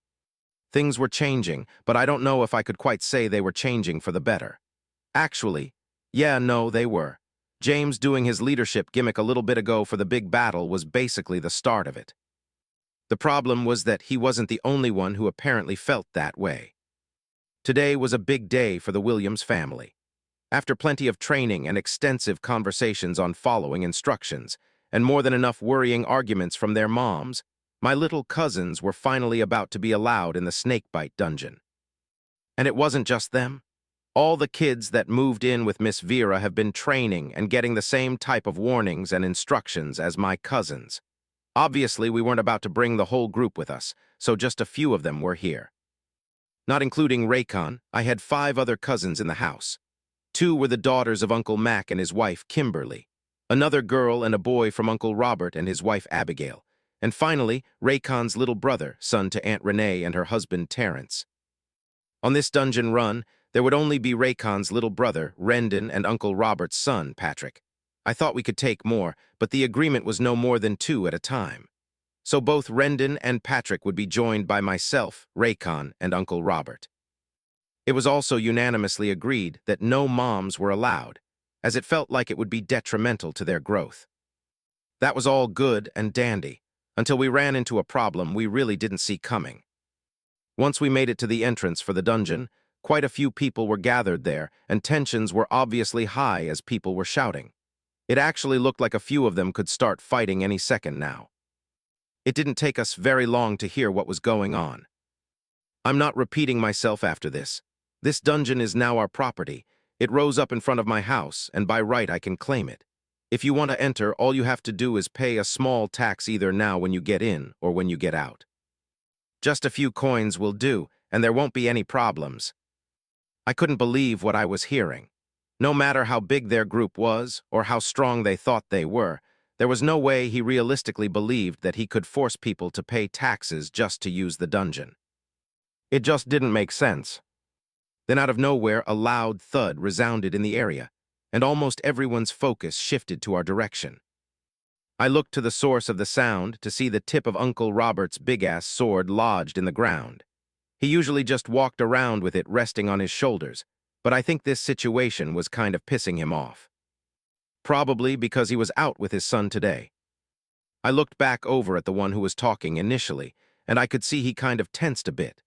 Things were changing, but I don't know if I could quite say they were changing for the better. Actually, no, they were. James doing his leadership gimmick a little bit ago for the big battle was basically the start of it. The problem was that he wasn't the only one who apparently felt that way. Today was a big day for the Williams family. After plenty of training and extensive conversations on following instructions, and more than enough worrying arguments from their moms, my little cousins were finally about to be allowed in the snakebite dungeon. And it wasn't just them. All the kids that moved in with Miss Vera have been training and getting the same type of warnings and instructions as my cousins. Obviously, we weren't about to bring the whole group with us, so just a few of them were here. Not including Raycon, I had 5 other cousins in the house. 2 were the daughters of Uncle Mac and his wife, Kimberly, another girl and a boy from Uncle Robert and his wife, Abigail, and finally, Raycon's little brother, son to Aunt Renee and her husband, Terrence. On this dungeon run, there would only be Raycon's little brother, Rendon, and Uncle Robert's son, Patrick. I thought we could take more, but the agreement was no more than 2 at a time. So both Rendon and Patrick would be joined by myself, Raycon, and Uncle Robert. It was also unanimously agreed that no moms were allowed, as it felt like it would be detrimental to their growth. That was all good and dandy, until we ran into a problem we really didn't see coming. Once we made it to the entrance for the dungeon, quite a few people were gathered there, and tensions were obviously high as people were shouting. It actually looked like a few of them could start fighting any second now. It didn't take us very long to hear what was going on. I'm not repeating myself after this. This dungeon is now our property. It rose up in front of my house, and by right I can claim it. If you want to enter, all you have to do is pay a small tax either now when you get in or when you get out. Just a few coins will do, and there won't be any problems. I couldn't believe what I was hearing. No matter how big their group was, or how strong they thought they were, there was no way he realistically believed that he could force people to pay taxes just to use the dungeon. It just didn't make sense. Then out of nowhere, a loud thud resounded in the area, and almost everyone's focus shifted to our direction. I looked to the source of the sound to see the tip of Uncle Robert's big-ass sword lodged in the ground. He usually just walked around with it resting on his shoulders, but I think this situation was kind of pissing him off. Probably because he was out with his son today. I looked back over at the one who was talking initially, and I could see he kind of tensed a bit.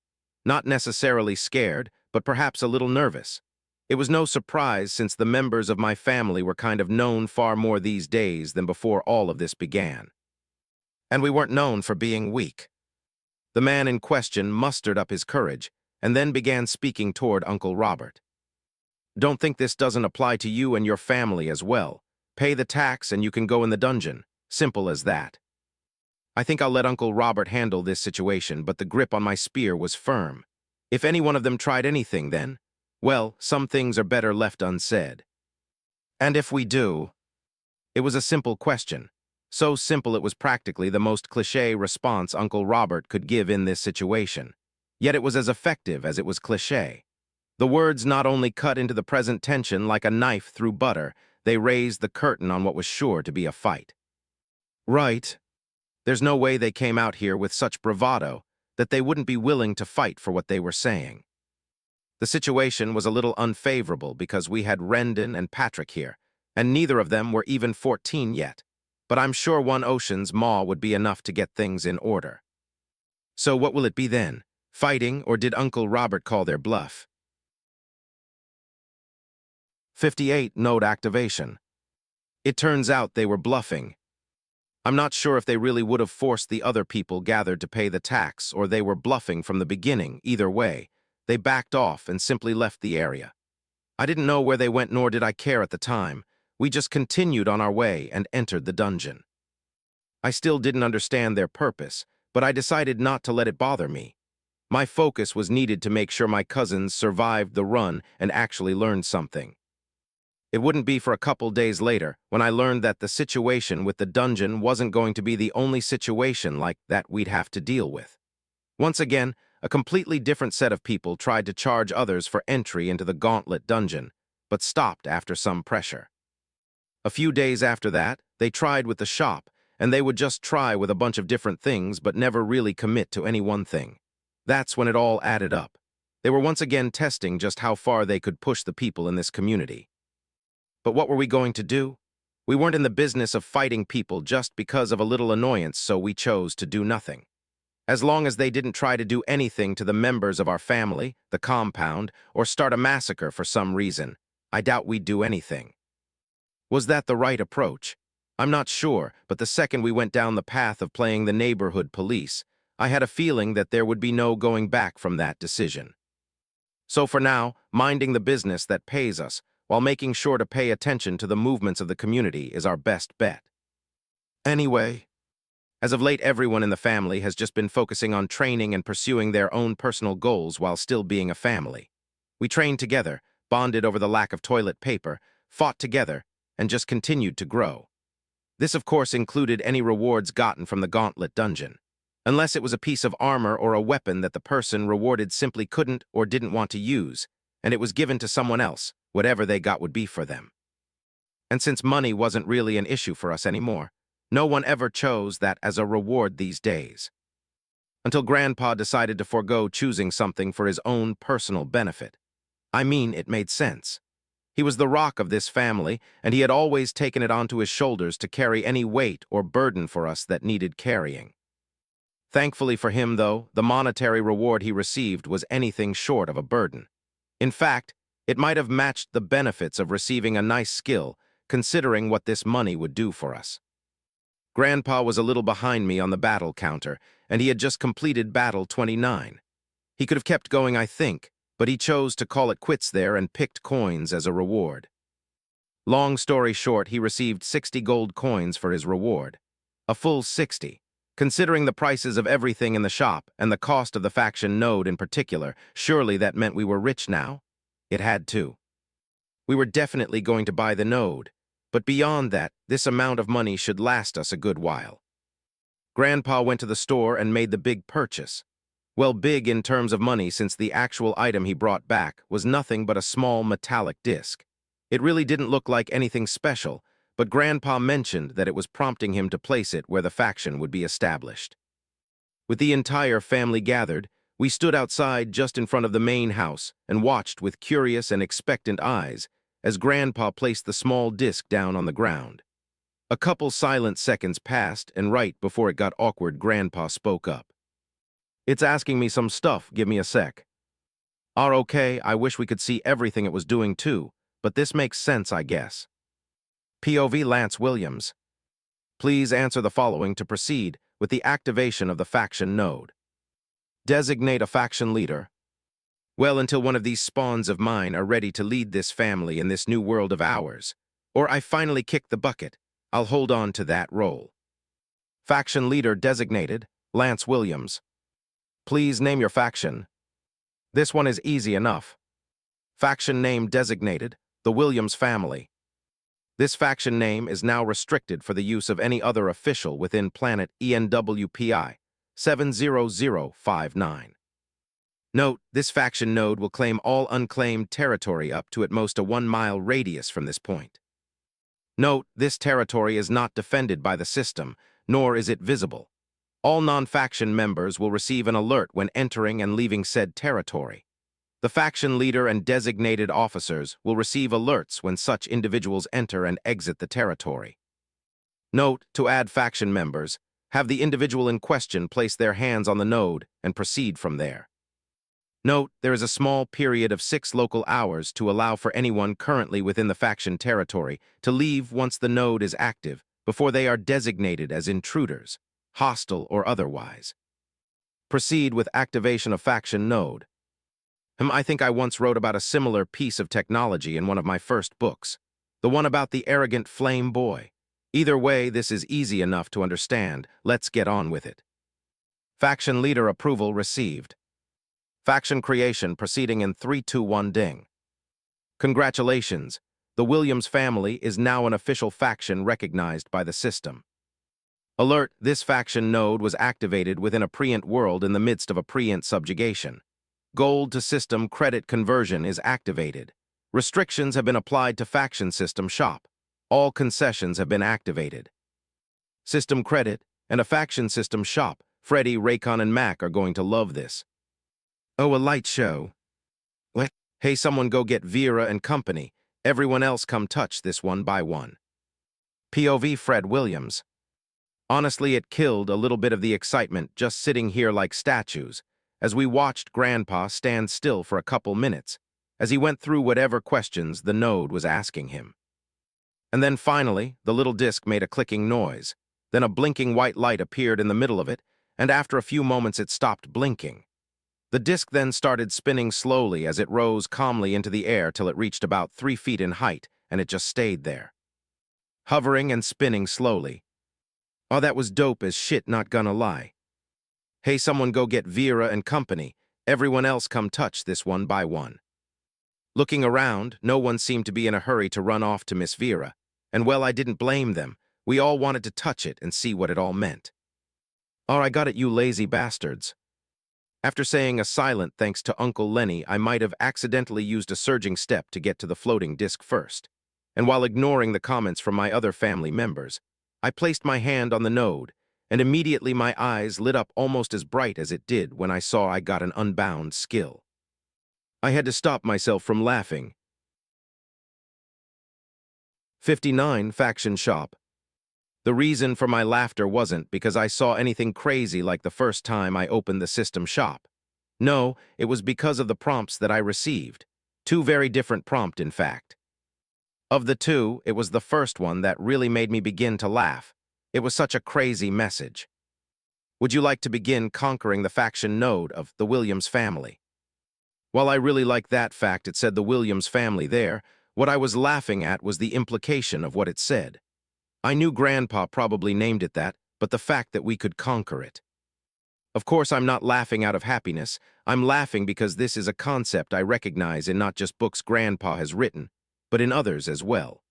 Not necessarily scared, but perhaps a little nervous. It was no surprise since the members of my family were kind of known far more these days than before all of this began. And we weren't known for being weak. The man in question mustered up his courage and then began speaking toward Uncle Robert. Don't think this doesn't apply to you and your family as well. Pay the tax and you can go in the dungeon. Simple as that. I think I'll let Uncle Robert handle this situation, but the grip on my spear was firm. If any one of them tried anything then, well, some things are better left unsaid. And if we do? It was a simple question. So simple it was practically the most cliché response Uncle Robert could give in this situation. Yet it was as effective as it was cliché. The words not only cut into the present tension like a knife through butter, they raised the curtain on what was sure to be a fight. Right. There's no way they came out here with such bravado that they wouldn't be willing to fight for what they were saying. The situation was a little unfavorable because we had Rendon and Patrick here, and neither of them were even 14 yet, but I'm sure one Ocean's maw would be enough to get things in order. So what will it be then? Fighting, or did Uncle Robert call their bluff? 58 node activation. It turns out they were bluffing. I'm not sure if they really would have forced the other people gathered to pay the tax, or they were bluffing from the beginning. Either way, they backed off and simply left the area. I didn't know where they went, nor did I care at the time. We just continued on our way and entered the dungeon. I still didn't understand their purpose, but I decided not to let it bother me. My focus was needed to make sure my cousins survived the run and actually learned something. It wouldn't be for a couple days later when I learned that the situation with the dungeon wasn't going to be the only situation like that we'd have to deal with. Once again, a completely different set of people tried to charge others for entry into the Gauntlet dungeon, but stopped after some pressure. A few days after that, they tried with the shop, and they would just try with a bunch of different things but never really commit to any one thing. That's when it all added up. They were once again testing just how far they could push the people in this community. But what were we going to do? We weren't in the business of fighting people just because of a little annoyance, so we chose to do nothing. As long as they didn't try to do anything to the members of our family, the compound, or start a massacre for some reason, I doubt we'd do anything. Was that the right approach? I'm not sure, but the second we went down the path of playing the neighborhood police, I had a feeling that there would be no going back from that decision. So for now, minding the business that pays us, while making sure to pay attention to the movements of the community is our best bet. Anyway, as of late, everyone in the family has just been focusing on training and pursuing their own personal goals while still being a family. We trained together, bonded over the lack of toilet paper, fought together, and just continued to grow. This, of course, included any rewards gotten from the Gauntlet dungeon, unless it was a piece of armor or a weapon that the person rewarded simply couldn't or didn't want to use, and it was given to someone else. Whatever they got would be for them. And since money wasn't really an issue for us anymore, no one ever chose that as a reward these days. Until Grandpa decided to forego choosing something for his own personal benefit. I mean, it made sense. He was the rock of this family, and he had always taken it onto his shoulders to carry any weight or burden for us that needed carrying. Thankfully for him, though, the monetary reward he received was anything short of a burden. In fact, it might have matched the benefits of receiving a nice skill, considering what this money would do for us. Grandpa was a little behind me on the battle counter, and he had just completed Battle 29. He could have kept going, I think, but he chose to call it quits there and picked coins as a reward. Long story short, he received 60 gold coins for his reward. A full 60. Considering the prices of everything in the shop and the cost of the faction node in particular, surely that meant we were rich now? It had to. We were definitely going to buy the node, but beyond that, this amount of money should last us a good while. Grandpa went to the store and made the big purchase. Well, big in terms of money, since the actual item he brought back was nothing but a small metallic disc. It really didn't look like anything special, but Grandpa mentioned that it was prompting him to place it where the faction would be established. With the entire family gathered, we stood outside just in front of the main house and watched with curious and expectant eyes as Grandpa placed the small disc down on the ground. A couple silent seconds passed, and right before it got awkward, Grandpa spoke up. It's asking me some stuff, give me a sec. Okay, I wish we could see everything it was doing too, but this makes sense, I guess. POV Lance Williams. Please answer the following to proceed with the activation of the faction node. Designate a faction leader. Well, until one of these spawns of mine are ready to lead this family in this new world of ours, or I finally kick the bucket, I'll hold on to that role. Faction leader designated, Lance Williams. Please name your faction. This one is easy enough. Faction name designated, the Williams family. This faction name is now restricted for the use of any other official within planet ENWPI 70059. Note, this faction node will claim all unclaimed territory up to at most a 1-mile radius from this point. Note, this territory is not defended by the system, nor is it visible. All non-faction members will receive an alert when entering and leaving said territory. The faction leader and designated officers will receive alerts when such individuals enter and exit the territory. Note, to add faction members, have the individual in question place their hands on the node and proceed from there. Note, there is a small period of 6 local hours to allow for anyone currently within the faction territory to leave once the node is active, before they are designated as intruders, hostile or otherwise. Proceed with activation of faction node. I think I once wrote about a similar piece of technology in one of my first books, the one about the arrogant flame boy. Either way, this is easy enough to understand. Let's get on with it. Faction leader approval received. Faction creation proceeding in 3-2-1 ding. Congratulations, the Williams family is now an official faction recognized by the system. Alert, this faction node was activated within a preant world in the midst of a preant subjugation. Gold to system credit conversion is activated. Restrictions have been applied to faction system shop. All concessions have been activated. System credit and a faction system shop. Freddy, Raycon, and Mac are going to love this. Oh, a light show. What? Hey, someone go get Vera and company. Everyone else come touch this one by one. POV Fred Williams. Honestly, it killed a little bit of the excitement just sitting here like statues, as we watched Grandpa stand still for a couple minutes, as he went through whatever questions the node was asking him. And then finally, the little disc made a clicking noise. Then a blinking white light appeared in the middle of it, and after a few moments it stopped blinking. The disc then started spinning slowly as it rose calmly into the air till it reached about 3 feet in height, and it just stayed there, hovering and spinning slowly. Oh, that was dope as shit, not gonna lie. Hey, someone go get Vera and company. Everyone else come touch this one by one. Looking around, no one seemed to be in a hurry to run off to Miss Vera, and well, I didn't blame them. We all wanted to touch it and see what it all meant. Oh, I got it, you lazy bastards. After saying a silent thanks to Uncle Lenny, I might have accidentally used a surging step to get to the floating disc first, and while ignoring the comments from my other family members, I placed my hand on the node, and immediately my eyes lit up almost as bright as it did when I saw I got an unbound skill. I had to stop myself from laughing. 59 Faction Shop. The reason for my laughter wasn't because I saw anything crazy like the first time I opened the system shop. No, it was because of the prompts that I received. 2 very different prompts, in fact. Of the 2, it was the first one that really made me begin to laugh. It was such a crazy message. Would you like to begin conquering the faction node of the Williams family? While I really liked that fact it said the Williams family there, what I was laughing at was the implication of what it said. I knew Grandpa probably named it that, but the fact that we could conquer it. Of course, I'm not laughing out of happiness. I'm laughing because this is a concept I recognize in not just books Grandpa has written, but in others as well.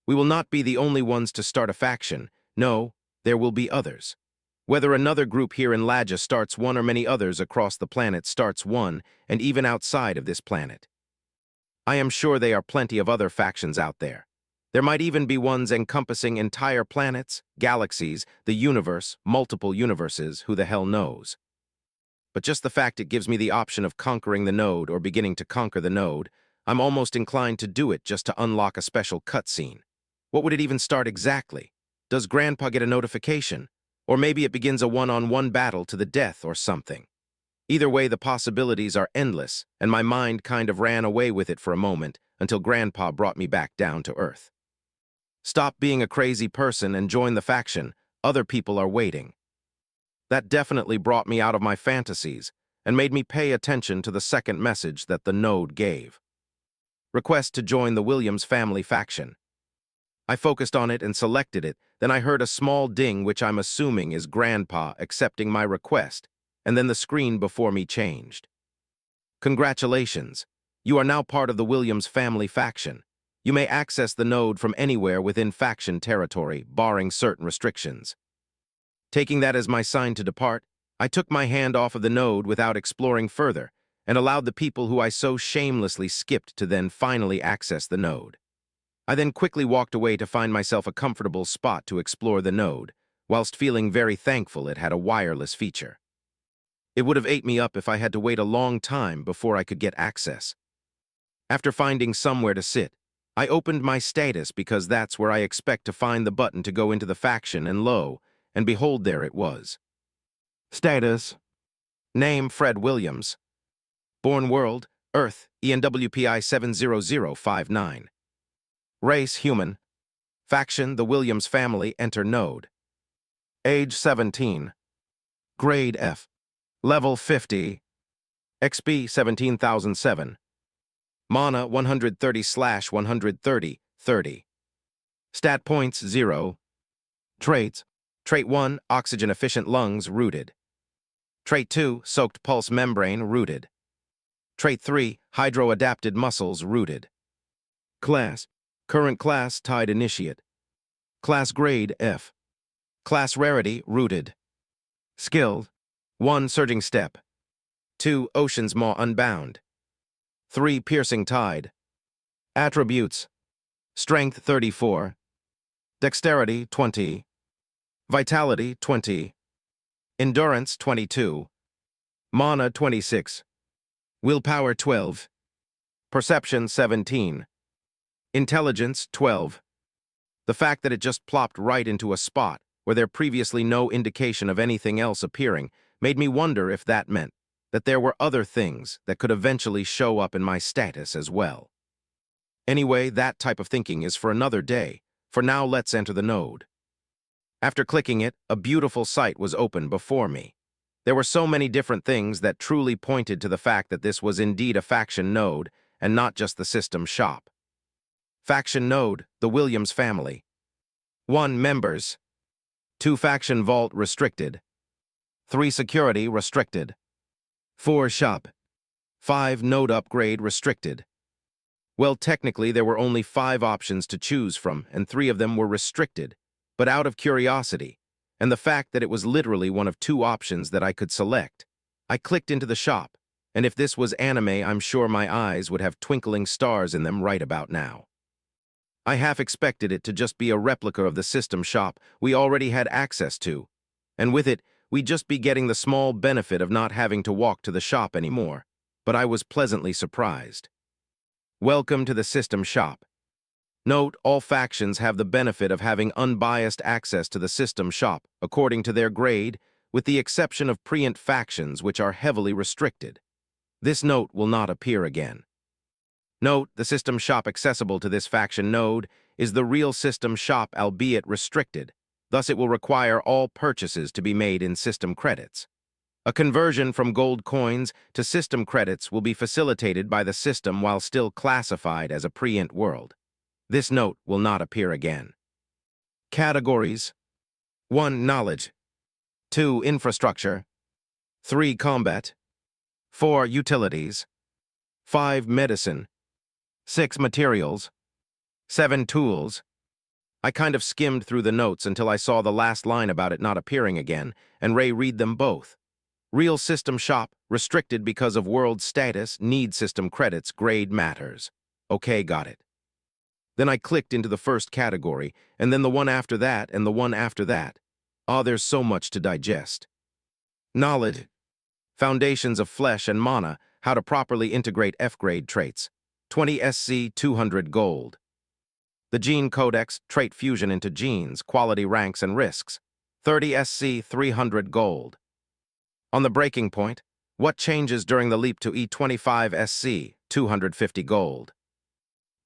We will not be the only ones to start a faction. No, there will be others. Whether another group here in Laja starts one or many others across the planet starts one, and even outside of this planet. I am sure there are plenty of other factions out there. There might even be ones encompassing entire planets, galaxies, the universe, multiple universes, who the hell knows. But just the fact it gives me the option of conquering the node or beginning to conquer the node, I'm almost inclined to do it just to unlock a special cutscene. What would it even start exactly? Does Grandpa get a notification? Or maybe it begins a one-on-one battle to the death or something. Either way, the possibilities are endless, and my mind kind of ran away with it for a moment until Grandpa brought me back down to earth. Stop being a crazy person and join the faction. Other people are waiting. That definitely brought me out of my fantasies and made me pay attention to the second message that the node gave. Request to join the Williams family faction. I focused on it and selected it, then I heard a small ding which I'm assuming is Grandpa accepting my request, and then the screen before me changed. Congratulations! You are now part of the Williams family faction. You may access the node from anywhere within faction territory, barring certain restrictions. Taking that as my sign to depart, I took my hand off of the node without exploring further, and allowed the people who I so shamelessly skipped to then finally access the node. I then quickly walked away to find myself a comfortable spot to explore the node, whilst feeling very thankful it had a wireless feature. It would have ate me up if I had to wait a long time before I could get access. After finding somewhere to sit, I opened my status because that's where I expect to find the button to go into the faction, and lo, and behold, there it was. Status. Name Fred Williams. Born World, Earth, ENWPI 70059. Race Human. Faction The Williams Family. Enter node. Age 17. Grade F. Level 50. XP 17,007. Mana 130/130, 30. Stat points 0. Traits. Trait 1, oxygen-efficient lungs, rooted. Trait 2, soaked pulse membrane, rooted. Trait 3, hydro-adapted muscles, rooted. Class. Current class, Tide Initiate. Class grade, F. Class rarity, rooted. Skill. 1, surging step. 2, ocean's maw, unbound. 3, piercing tide. Attributes. Strength 34. Dexterity 20. Vitality 20. Endurance 22. Mana 26. Willpower 12. Perception 17. Intelligence 12. The fact that it just plopped right into a spot where there previously no indication of anything else appearing made me wonder if that meant that there were other things that could eventually show up in my status as well. Anyway, that type of thinking is for another day. For now, let's enter the node. After clicking it, a beautiful sight was open before me. There were so many different things that truly pointed to the fact that this was indeed a faction node and not just the system shop. Faction node, the Williams family. 1, members. 2, faction vault, restricted. 3, security, restricted. 4, shop. 5, node upgrade, restricted. Well, technically, there were only 5 options to choose from, and 3 of them were restricted, but out of curiosity, and the fact that it was literally one of 2 options that I could select, I clicked into the shop, and if this was anime, I'm sure my eyes would have twinkling stars in them right about now. I half expected it to just be a replica of the system shop we already had access to, and with it, we'd just be getting the small benefit of not having to walk to the shop anymore, but I was pleasantly surprised. Welcome to the system shop. Note, all factions have the benefit of having unbiased access to the system shop according to their grade, with the exception of preant factions which are heavily restricted. This note will not appear again. Note, the system shop accessible to this faction node is the real system shop, albeit restricted, thus it will require all purchases to be made in system credits. A conversion from gold coins to system credits will be facilitated by the system while still classified as a preant world. This note will not appear again. Categories. 1, knowledge. 2, infrastructure. 3, combat. 4, utilities. 5, medicine. 6, materials. 7, tools. I kind of skimmed through the notes until I saw the last line about it not appearing again, and read them both. Real system shop, restricted because of world status, need system credits, grade matters. Okay, got it. Then I clicked into the first category, and then the one after that, and the one after that. There's so much to digest. Knowledge. Foundations of flesh and mana, how to properly integrate F-grade traits. 20 SC, 200 gold. The Gene Codex, trait fusion into genes, quality ranks and risks. 30 SC, 300 gold. On the breaking point, What changes during the leap to E25 SC, 250 gold.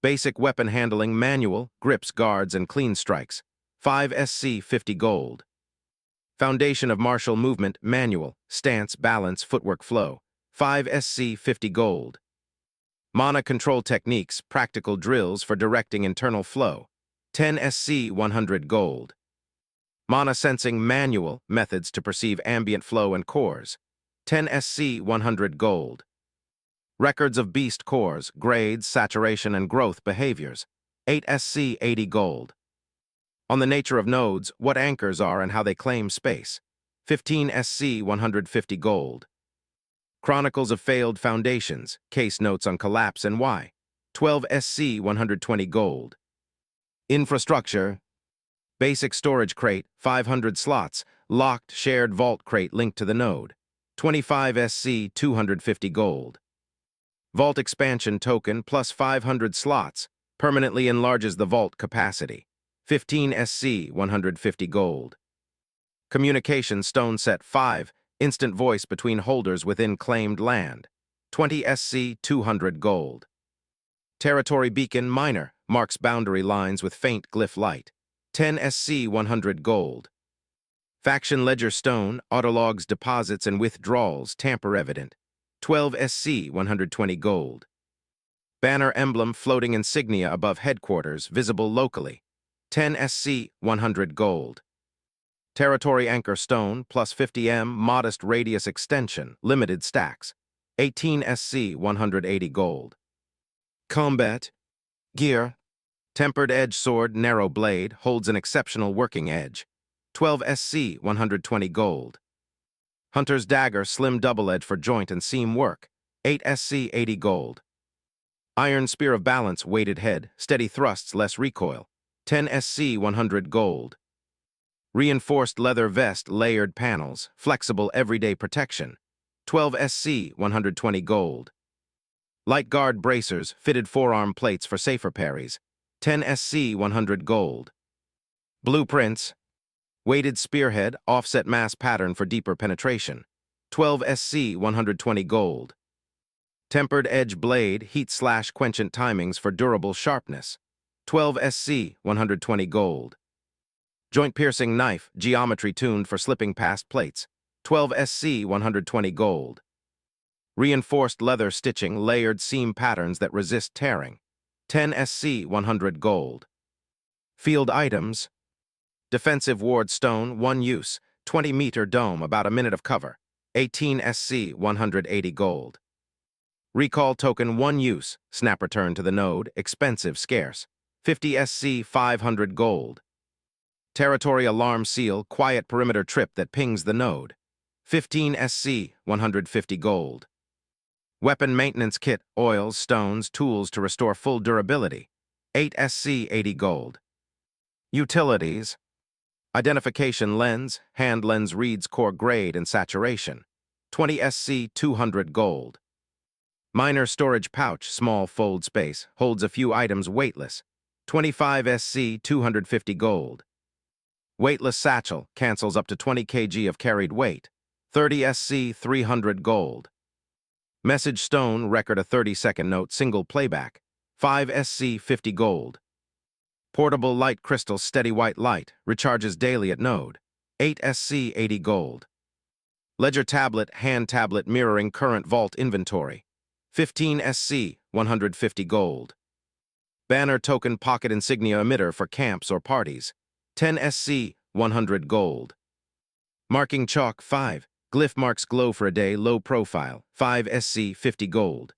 Basic weapon handling manual, grips, guards, and clean strikes, 5 SC, 50 gold. Foundation of martial movement manual, stance, balance, footwork, flow, 5 SC, 50 gold. Mana control techniques, practical drills for directing internal flow, 10 SC, 100 gold. Mana sensing manual, methods to perceive ambient flow and cores, 10 SC, 100 gold. Records of beast cores, grades, saturation, and growth behaviors, 8 SC, 80 gold. On the nature of nodes, what anchors are and how they claim space, 15 SC, 150 gold. Chronicles of failed foundations, case notes on collapse and why, 12 SC, 120 gold. Infrastructure, basic storage crate, 500 slots, locked shared vault crate linked to the node, 25 SC, 250 gold. Vault expansion token plus 500 slots, permanently enlarges the vault capacity, 15 SC, 150 gold. Communication stone set 5, instant voice between holders within claimed land, 20 SC, 200 gold. Territory beacon minor, marks boundary lines with faint glyph light, 10 SC, 100 gold. Faction ledger stone, autologs deposits and withdrawals tamper evident, 12 SC, 120 gold. Banner emblem floating insignia above headquarters, visible locally, 10 SC, 100 gold. Territory anchor stone, plus 50M, modest radius extension, limited stacks, 18 SC, 180 gold. Combat gear, tempered edge sword, narrow blade, holds an exceptional working edge, 12 SC, 120 gold. Hunter's dagger, slim double edge for joint and seam work, 8 SC, 80 gold. Iron spear of balance, weighted head, steady thrusts, less recoil, 10 SC, 100 gold. Reinforced leather vest, layered panels, flexible everyday protection, 12 SC, 120 gold. Light guard bracers, fitted forearm plates for safer parries, 10 SC, 100 gold. Blueprints, weighted spearhead, offset mass pattern for deeper penetration, 12 SC, 120 gold. Tempered edge blade, heat/quenchant timings for durable sharpness, 12 SC, 120 gold. Joint-piercing knife, geometry tuned for slipping past plates, 12 SC, 120 gold. Reinforced leather stitching, layered seam patterns that resist tearing, 10 SC, 100 gold. Field items, defensive ward stone, 1 use, 20-meter dome, about a minute of cover, 18 SC, 180 gold. Recall token, 1 use, snap return to the node, expensive, scarce, 50 SC, 500 gold. Territory alarm seal, quiet perimeter trip that pings the node, 15 SC, 150 gold. Weapon maintenance kit, oils, stones, tools to restore full durability, 8 SC, 80 gold. Utilities, identification lens, hand lens reads core grade and saturation, 20 SC, 200 gold. Minor storage pouch, small fold space, holds a few items weightless, 25 SC, 250 gold. Weightless satchel, cancels up to 20 kg of carried weight, 30 SC, 300 gold. Message stone, record a 30-second note, single playback, 5 SC, 50 gold. Portable light crystal, steady white light, recharges daily at node, 8 SC, 80 gold. Ledger tablet, hand tablet mirroring current vault inventory, 15 SC, 150 gold. Banner token pocket insignia emitter for camps or parties, 10 SC, 100 gold. Marking chalk, 5. Glyph marks glow for a day, low profile, 5 SC, 50 gold.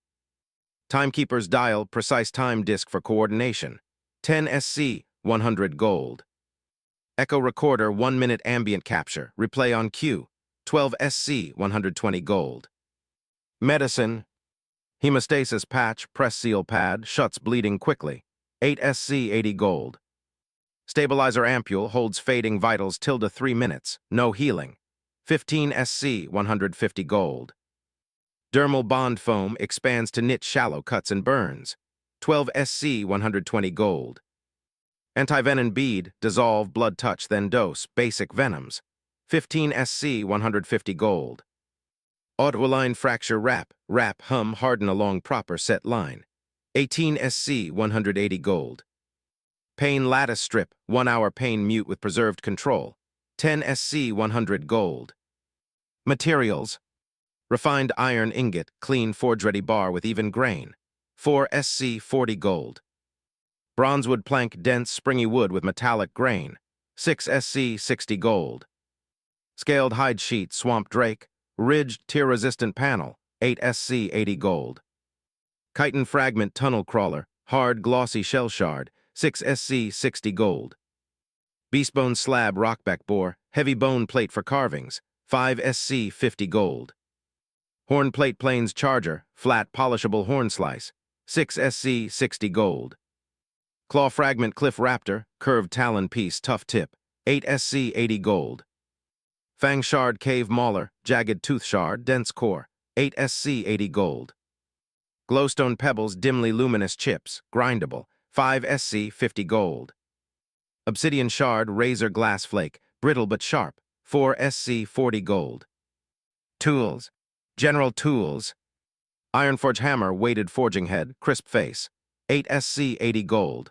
Timekeeper's dial, precise time disc for coordination, 10 SC, 100 gold. Echo recorder, 1-minute ambient capture, replay on cue, 12 SC, 120 gold. Medicine, hemostasis patch, press seal pad, shuts bleeding quickly, 8 SC, 80 gold. Stabilizer ampule, holds fading vitals tilde 3 minutes, no healing, 15 SC, 150 gold. Dermal bond foam, expands to knit shallow cuts and burns, 12 SC, 120 gold. Antivenom bead, dissolve, blood touch, then dose, basic venoms, 15 SC, 150 gold. Autoline fracture wrap, hum, harden along proper set line. 18 SC 180 gold. Pane lattice strip, 1 hour pane mute with preserved control. 10 SC 100 gold. Materials. Refined iron ingot, clean forge-ready bar with even grain. 4 SC 40 gold. Bronzewood plank, dense, springy wood with metallic grain. 6 SC 60 gold. Scaled hide sheet, swamp drake, ridged, tear-resistant panel. 8 SC 80 gold. Chitin fragment tunnel crawler, hard, glossy shell shard. 6 SC 60 gold. Beastbone slab rockback bore, heavy bone plate for carvings. 5 SC 50 gold. Horn plate plains charger, flat polishable horn slice. 6 SC 60 gold. Claw fragment cliff raptor, curved talon piece, tough tip. 8 SC 80 gold. Fang shard cave mauler, jagged tooth shard, dense core. 8 SC 80 gold. Glowstone pebbles, dimly luminous chips, grindable. 5 SC 50 gold. Obsidian shard, razor glass flake, brittle but sharp. 4 SC 40 gold. Tools. General tools. Ironforge hammer, weighted forging head, crisp face. 8 SC 80 gold.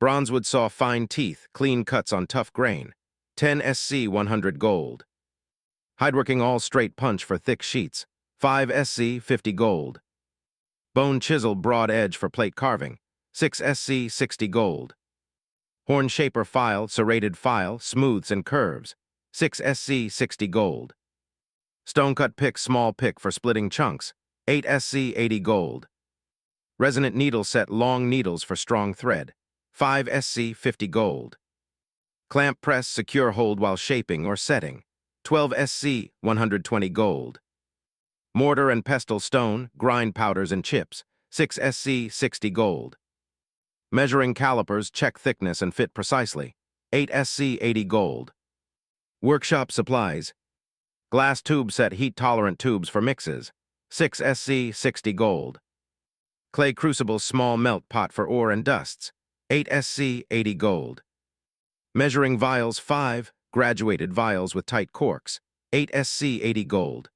Bronzewood saw, fine teeth, clean cuts on tough grain. 10 SC 100 gold. Hideworking all straight punch for thick sheets. 5 SC 50 gold. Bone chisel, broad edge for plate carving. 6 SC 60 gold. Horn shaper file, serrated file, smooths and curves. 6 SC 60 gold. Stone cut pick, small pick for splitting chunks. 8 SC 80 gold. Resonant needle set, long needles for strong thread. 5 SC 50 gold. Clamp press, secure hold while shaping or setting. 12 SC 120 gold. Mortar and pestle stone, grind powders and chips. 6 SC 60 gold. Measuring calipers, check thickness and fit precisely. 8 SC 80 gold. Workshop supplies. Glass tube set, heat-tolerant tubes for mixes. 6 SC 60 gold. Clay crucible, small melt pot for ore and dusts. 8 SC 80 gold. Measuring vials 5, graduated vials with tight corks. 8 SC 80 gold.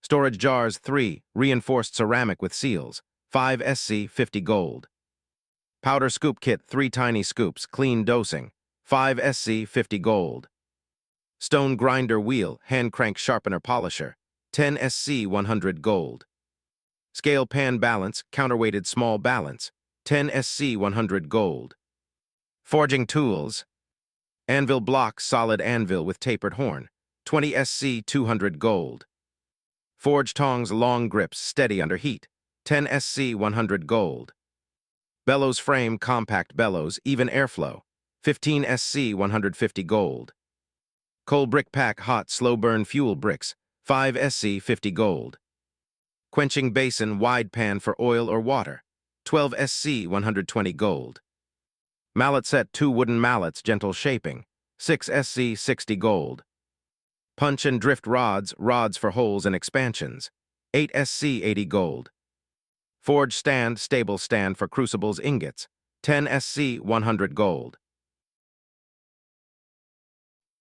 Storage jars 3, reinforced ceramic with seals. 5 SC 50 gold. Powder scoop kit, 3 tiny scoops, clean dosing. 5 SC 50 gold. Stone grinder wheel, hand crank sharpener polisher. 10 SC 100 gold. Scale pan balance, counterweighted small balance. 10 SC 100 gold. Forging tools. Anvil block, solid anvil with tapered horn. 20 SC 200 gold. Forge tongs, long grips, steady under heat. 10 SC 100 gold. Bellows frame, compact bellows, even airflow. 15 SC 150 gold. Coal brick pack, hot, slow burn fuel bricks. 5 SC 50 gold. Quenching basin, wide pan for oil or water. 12 SC 120 gold. Mallet set, 2 wooden mallets, gentle shaping. 6 SC 60 gold. Punch and drift rods, rods for holes and expansions. 8 SC 80 gold. Forge stand, stable stand for crucibles ingots. 10 SC 100 gold.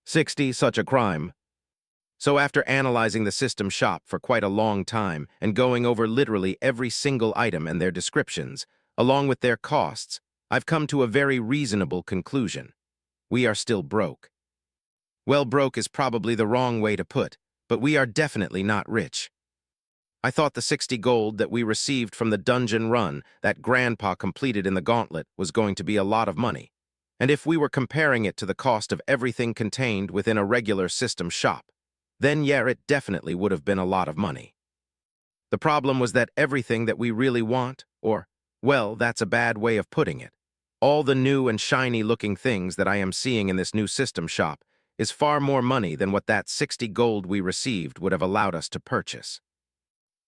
60 such a crime. So after analyzing the system shop for quite a long time and going over literally every single item and their descriptions, along with their costs, I've come to a very reasonable conclusion. We are still broke. Well, broke is probably the wrong way to put, but we are definitely not rich. I thought the 60 gold that we received from the dungeon run that Grandpa completed in the gauntlet was going to be a lot of money. And if we were comparing it to the cost of everything contained within a regular system shop, then yeah, it definitely would have been a lot of money. The problem was that everything that we really want, or, well, that's a bad way of putting it, all the new and shiny-looking things that I am seeing in this new system shop is far more money than what that 60 gold we received would have allowed us to purchase.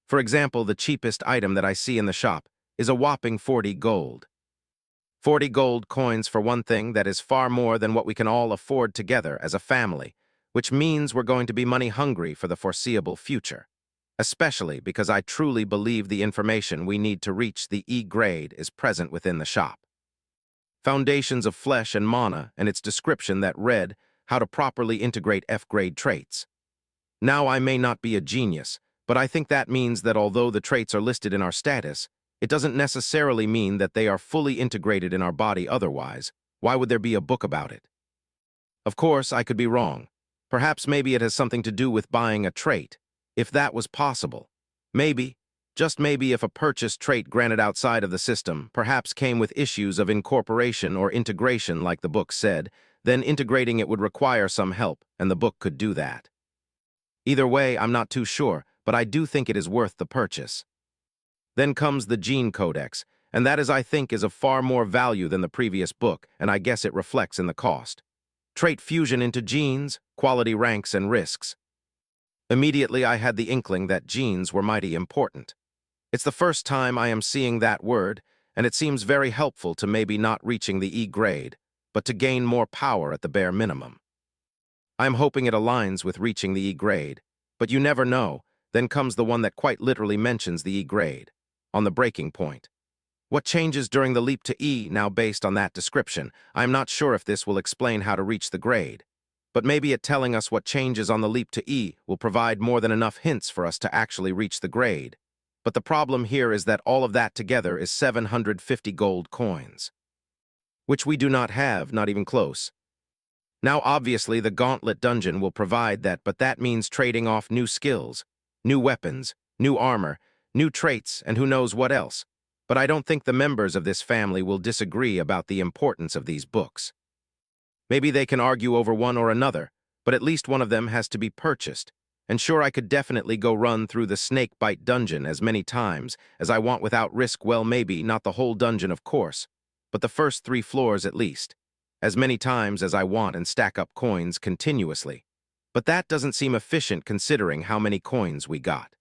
For example, the cheapest item that I see in the shop is a whopping 40 gold. 40 gold coins for one thing that is far more than what we can all afford together as a family, which means we're going to be money hungry for the foreseeable future, especially because I truly believe the information we need to reach the E grade is present within the shop. Foundations of Flesh and Mana and its description that read, how to properly integrate F grade traits. Now, I may not be a genius, but I think that means that although the traits are listed in our status, it doesn't necessarily mean that they are fully integrated in our body otherwise. Why would there be a book about it? Of course, I could be wrong. Perhaps maybe it has something to do with buying a trait, if that was possible. Maybe, just maybe if a purchased trait granted outside of the system perhaps came with issues of incorporation or integration like the book said, then integrating it would require some help, and the book could do that. Either way, I'm not too sure, but I do think it is worth the purchase. Then comes the Gene Codex, and that I think is of far more value than the previous book, and I guess it reflects in the cost. Trait fusion into genes, quality ranks, and risks. Immediately I had the inkling that genes were mighty important. It's the first time I am seeing that word, and it seems very helpful to maybe not reaching the E grade, but to gain more power at the bare minimum. I'm hoping it aligns with reaching the E grade, but you never know. Then comes the one that quite literally mentions the E grade, on the breaking point. What changes during the leap to E now based on that description? I'm not sure if this will explain how to reach the grade, but maybe it telling us what changes on the leap to E will provide more than enough hints for us to actually reach the grade. But the problem here is that all of that together is 750 gold coins, which we do not have, not even close. Now, obviously, the Gauntlet dungeon will provide that, but that means trading off new skills, new weapons, new armor, new traits, and who knows what else. But I don't think the members of this family will disagree about the importance of these books. Maybe they can argue over one or another, but at least one of them has to be purchased. And sure, I could definitely go run through the Snakebite dungeon as many times as I want without risk. Well, maybe not the whole dungeon, of course, but the first 3 floors at least, as many times as I want and stack up coins continuously. But that doesn't seem efficient considering how many coins we got.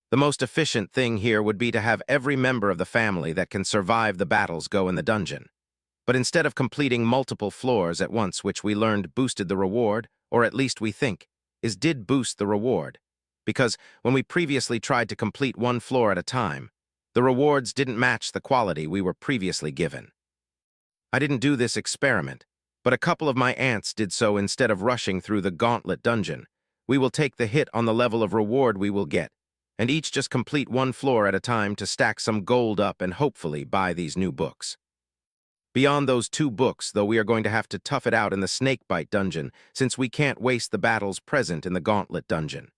The most efficient thing here would be to have every member of the family that can survive the battles go in the dungeon. But instead of completing multiple floors at once, which we learned boosted the reward, or at least we think, did boost the reward. Because when we previously tried to complete 1 floor at a time, the rewards didn't match the quality we were previously given. I didn't do this experiment, but a couple of my aunts did so. Instead of rushing through the Gauntlet dungeon, we will take the hit on the level of reward we will get, and each just complete 1 floor at a time to stack some gold up and hopefully buy these new books. Beyond those 2 books, though, we are going to have to tough it out in the Snakebite dungeon, since we can't waste the battles present in the Gauntlet dungeon.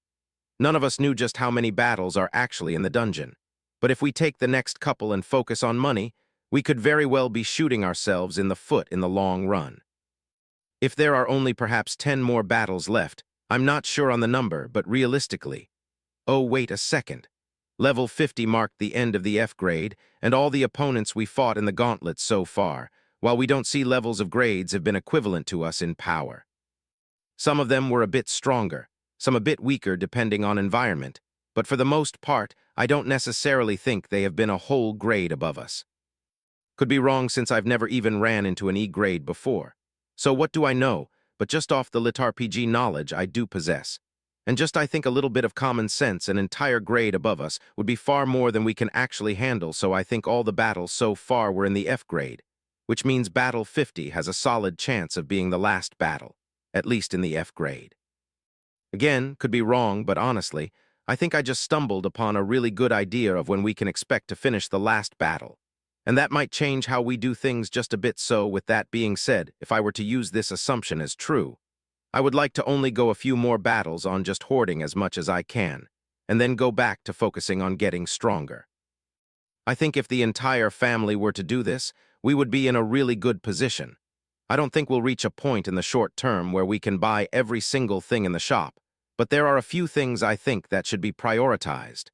None of us knew just how many battles are actually in the dungeon, but if we take the next couple and focus on money, we could very well be shooting ourselves in the foot in the long run. If there are only perhaps 10 more battles left, I'm not sure on the number, but realistically. Oh, wait a second. Level 50 marked the end of the F grade, and all the opponents we fought in the Gauntlet so far, while we don't see levels of grades, have been equivalent to us in power. Some of them were a bit stronger, some a bit weaker depending on environment, but for the most part, I don't necessarily think they have been a whole grade above us. Could be wrong since I've never even ran into an E grade before. So what do I know, but just off the LitRPG knowledge I do possess. And just I think a little bit of common sense, an entire grade above us would be far more than we can actually handle, so I think all the battles so far were in the F grade, which means Battle 50 has a solid chance of being the last battle, at least in the F grade. Again, could be wrong, but honestly, I think I just stumbled upon a really good idea of when we can expect to finish the last battle. And that might change how we do things just a bit. So with that being said, if I were to use this assumption as true, I would like to only go a few more battles on just hoarding as much as I can, and then go back to focusing on getting stronger. I think if the entire family were to do this, we would be in a really good position. I don't think we'll reach a point in the short term where we can buy every single thing in the shop, but there are a few things I think that should be prioritized.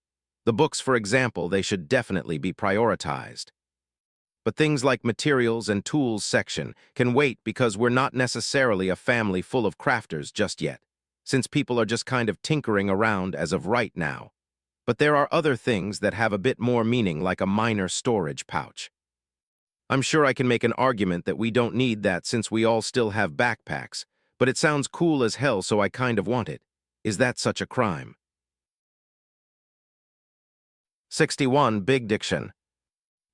The books, for example, they should definitely be prioritized. But things like materials and tools section can wait because we're not necessarily a family full of crafters just yet, since people are just kind of tinkering around as of right now. But there are other things that have a bit more meaning, like a minor storage pouch. I'm sure I can make an argument that we don't need that since we all still have backpacks, but it sounds cool as hell, so I kind of want it. Is that such a crime? 61. Big Diction.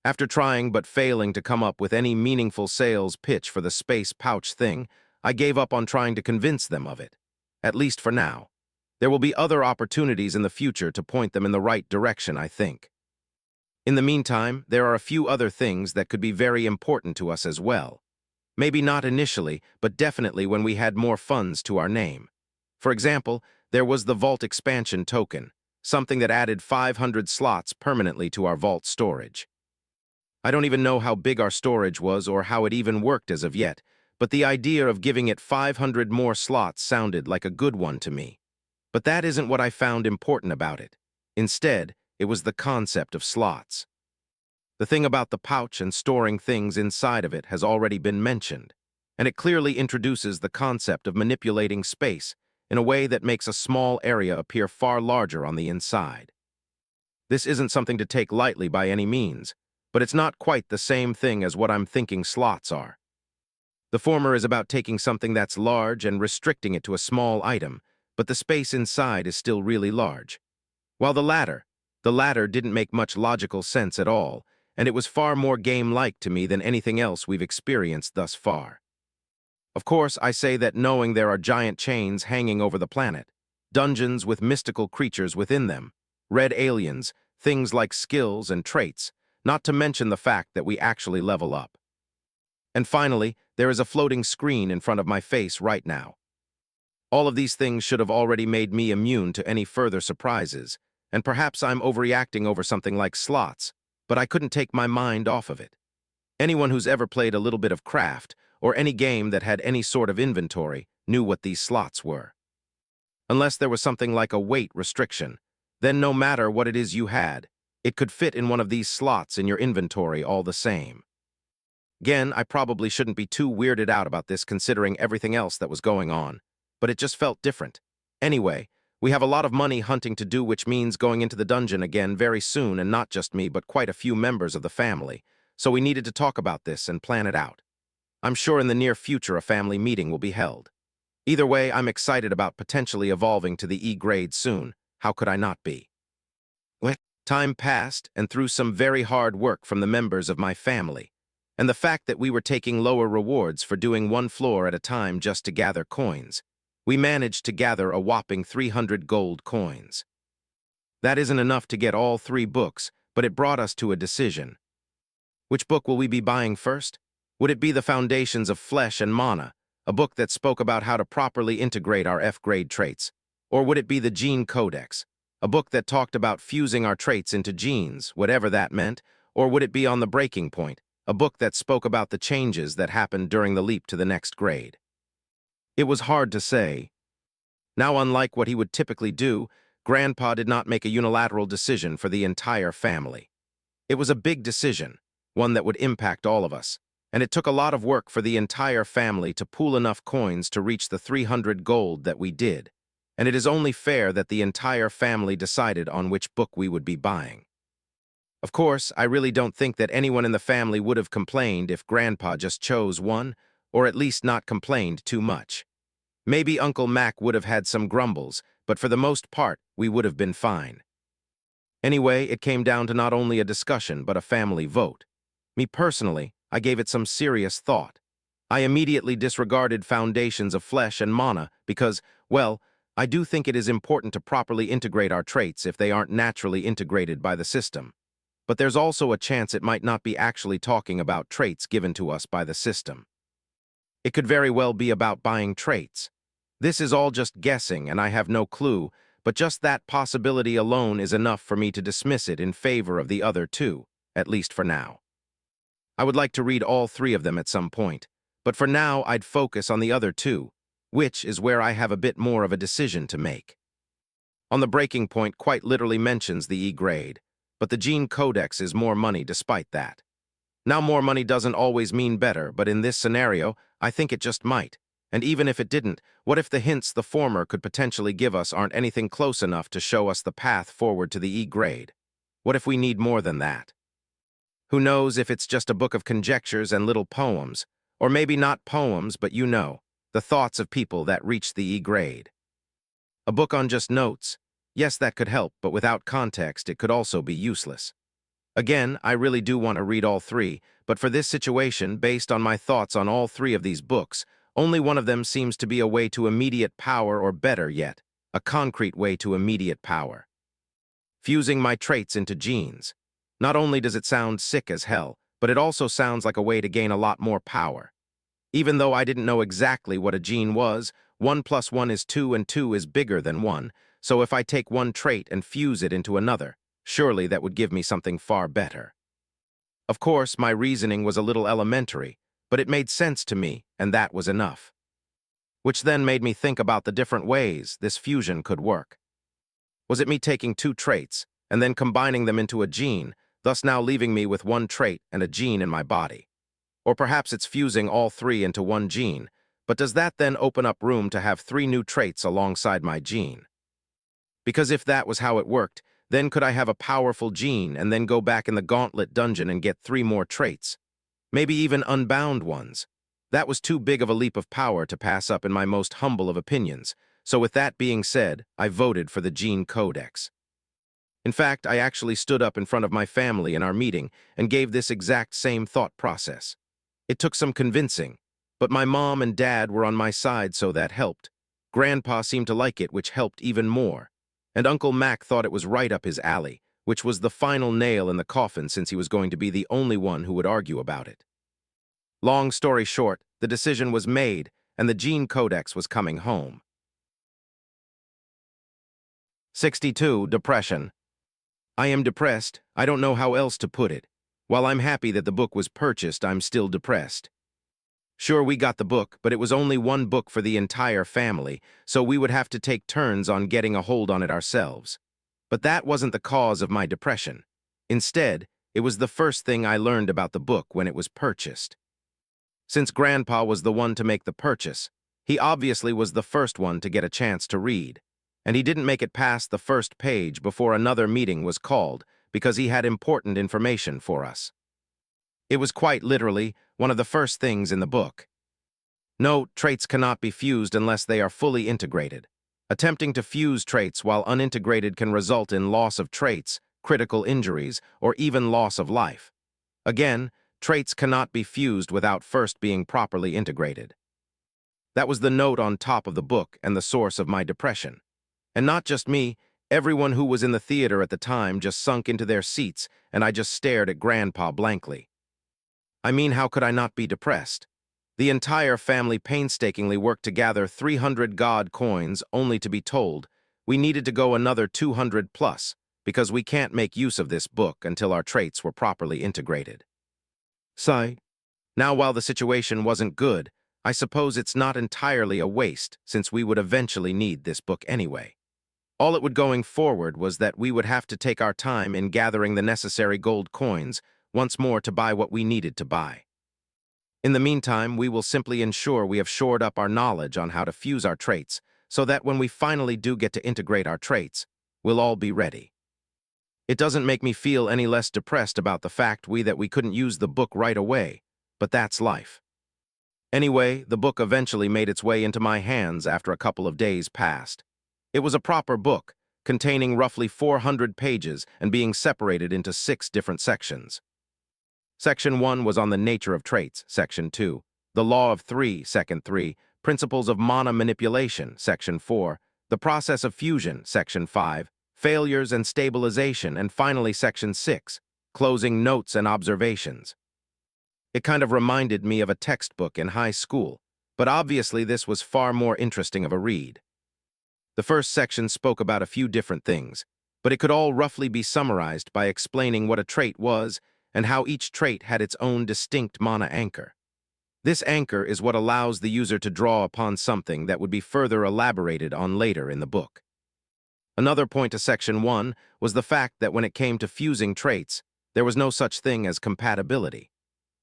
After trying but failing to come up with any meaningful sales pitch for the space pouch thing, I gave up on trying to convince them of it, at least for now. There will be other opportunities in the future to point them in the right direction, I think. In the meantime, there are a few other things that could be very important to us as well. Maybe not initially, but definitely when we had more funds to our name. For example, there was the Vault Expansion token, something that added 500 slots permanently to our vault storage. I don't even know how big our storage was or how it even worked as of yet, but the idea of giving it 500 more slots sounded like a good one to me. But that isn't what I found important about it. Instead, it was the concept of slots. The thing about the pouch and storing things inside of it has already been mentioned, and it clearly introduces the concept of manipulating space in a way that makes a small area appear far larger on the inside. This isn't something to take lightly by any means, but it's not quite the same thing as what I'm thinking slots are. The former is about taking something that's large and restricting it to a small item, but the space inside is still really large. While the latter didn't make much logical sense at all, and it was far more game-like to me than anything else we've experienced thus far. Of course, I say that knowing there are giant chains hanging over the planet, dungeons with mystical creatures within them, red aliens, things like skills and traits, not to mention the fact that we actually level up. And finally, there is a floating screen in front of my face right now. All of these things should have already made me immune to any further surprises, and perhaps I'm overreacting over something like slots, but I couldn't take my mind off of it. Anyone who's ever played a little bit of craft, or any game that had any sort of inventory, knew what these slots were. Unless there was something like a weight restriction, then no matter what it is you had, it could fit in one of these slots in your inventory all the same. Again, I probably shouldn't be too weirded out about this considering everything else that was going on, but it just felt different. Anyway, we have a lot of money hunting to do, which means going into the dungeon again very soon, and not just me, but quite a few members of the family, so we needed to talk about this and plan it out. I'm sure in the near future a family meeting will be held. Either way, I'm excited about potentially evolving to the E grade soon. How could I not be? Well, time passed, and through some very hard work from the members of my family, and the fact that we were taking lower rewards for doing one floor at a time just to gather coins, we managed to gather a whopping 300 gold coins. That isn't enough to get all 3 books, but it brought us to a decision. Which book will we be buying first? Would it be The Foundations of Flesh and Mana, a book that spoke about how to properly integrate our F-grade traits? Or would it be the Gene Codex, a book that talked about fusing our traits into genes, whatever that meant? Or would it be On the Breaking Point, a book that spoke about the changes that happened during the leap to the next grade? It was hard to say. Now, unlike what he would typically do, Grandpa did not make a unilateral decision for the entire family. It was a big decision, one that would impact all of us, and it took a lot of work for the entire family to pool enough coins to reach the 300 gold that we did, and it is only fair that the entire family decided on which book we would be buying. Of course, I really don't think that anyone in the family would have complained if Grandpa just chose one, or at least not complained too much. Maybe Uncle Mac would have had some grumbles, but for the most part, we would have been fine. Anyway, it came down to not only a discussion, but a family vote. Me personally, I gave it some serious thought. I immediately disregarded Foundations of Flesh and Mana because, well, I do think it is important to properly integrate our traits if they aren't naturally integrated by the system. But there's also a chance it might not be actually talking about traits given to us by the system. It could very well be about buying traits. This is all just guessing, and I have no clue, but just that possibility alone is enough for me to dismiss it in favor of the other 2, at least for now. I would like to read all 3 of them at some point, but for now I'd focus on the other 2, which is where I have a bit more of a decision to make. On the Breaking Point quite literally mentions the E grade, but the Gene Codex is more money despite that. Now, more money doesn't always mean better, but in this scenario, I think it just might. And even if it didn't, what if the hints the former could potentially give us aren't anything close enough to show us the path forward to the E grade? What if we need more than that? Who knows if it's just a book of conjectures and little poems, or maybe not poems, but you know, the thoughts of people that reach the E grade. A book on just notes, yes, that could help, but without context, it could also be useless. Again, I really do want to read all 3, but for this situation, based on my thoughts on all 3 of these books, only one of them seems to be a way to immediate power, or better yet, a concrete way to immediate power. Fusing my traits into genes. Not only does it sound sick as hell, but it also sounds like a way to gain a lot more power. Even though I didn't know exactly what a gene was, 1 plus 1 is 2 and 2 is bigger than 1, so if I take one trait and fuse it into another, surely that would give me something far better. Of course, my reasoning was a little elementary, but it made sense to me, and that was enough. Which then made me think about the different ways this fusion could work. Was it me taking two traits and then combining them into a gene, thus now leaving me with one trait and a gene in my body? Or perhaps it's fusing all three into one gene, but does that then open up room to have three new traits alongside my gene? Because if that was how it worked, then could I have a powerful gene and then go back in the gauntlet dungeon and get three more traits? Maybe even unbound ones. That was too big of a leap of power to pass up in my most humble of opinions, so with that being said, I voted for the gene codex. In fact, I actually stood up in front of my family in our meeting and gave this exact same thought process. It took some convincing, but my mom and dad were on my side, so that helped. Grandpa seemed to like it, which helped even more. And Uncle Mac thought it was right up his alley, which was the final nail in the coffin since he was going to be the only one who would argue about it. Long story short, the decision was made, and the gene codex was coming home. 62. Depression. I am depressed. I don't know how else to put it. While I'm happy that the book was purchased, I'm still depressed. Sure, we got the book, but it was only one book for the entire family, so we would have to take turns on getting a hold on it ourselves. But that wasn't the cause of my depression. Instead, it was the first thing I learned about the book when it was purchased. Since Grandpa was the one to make the purchase, he obviously was the first one to get a chance to read, and he didn't make it past the first page before another meeting was called because he had important information for us. It was quite literally one of the first things in the book. Note, traits cannot be fused unless they are fully integrated. Attempting to fuse traits while unintegrated can result in loss of traits, critical injuries, or even loss of life. Again, traits cannot be fused without first being properly integrated. That was the note on top of the book and the source of my depression. And not just me, everyone who was in the theater at the time just sunk into their seats, and I just stared at Grandpa blankly. I mean, how could I not be depressed? The entire family painstakingly worked to gather 300 god coins only to be told we needed to go another 200 plus because we can't make use of this book until our traits were properly integrated. Sigh. Now, while the situation wasn't good, I suppose it's not entirely a waste since we would eventually need this book anyway. All it would going forward was that we would have to take our time in gathering the necessary gold coins once more to buy what we needed to buy. In the meantime, we will simply ensure we have shored up our knowledge on how to fuse our traits so that when we finally do get to integrate our traits, we'll all be ready. It doesn't make me feel any less depressed about the fact that we couldn't use the book right away, but that's life. Anyway, the book eventually made its way into my hands after a couple of days passed. It was a proper book, containing roughly 400 pages and being separated into 6 different sections. Section 1 was on the nature of traits, Section 2, the law of 3, Section 3, principles of mana manipulation, Section 4, the process of fusion, Section 5, failures and stabilization, and finally Section 6, closing notes and observations. It kind of reminded me of a textbook in high school, but obviously this was far more interesting of a read. The first section spoke about a few different things, but it could all roughly be summarized by explaining what a trait was and how each trait had its own distinct mana anchor. This anchor is what allows the user to draw upon something that would be further elaborated on later in the book. Another point to Section 1 was the fact that when it came to fusing traits, there was no such thing as compatibility.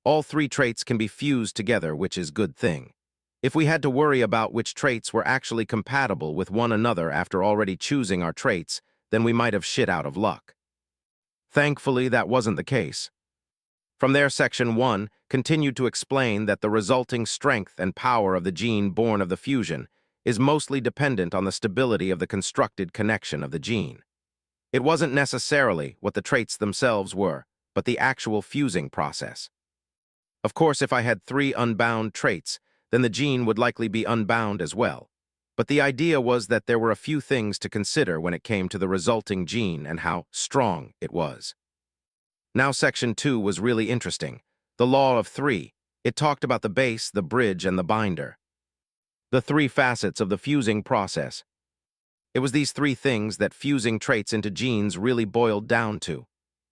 All 3 traits can be fused together, which is a good thing. If we had to worry about which traits were actually compatible with one another after already choosing our traits, then we might have shit out of luck. Thankfully, that wasn't the case. From there, Section 1 continued to explain that the resulting strength and power of the gene born of the fusion is mostly dependent on the stability of the constructed connection of the gene. It wasn't necessarily what the traits themselves were, but the actual fusing process. Of course, if I had 3 unbound traits, then the gene would likely be unbound as well. But the idea was that there were a few things to consider when it came to the resulting gene and how strong it was. Now Section 2 was really interesting. The Law of Three. It talked about the base, the bridge, and the binder. The three facets of the fusing process. It was these three things that fusing traits into genes really boiled down to.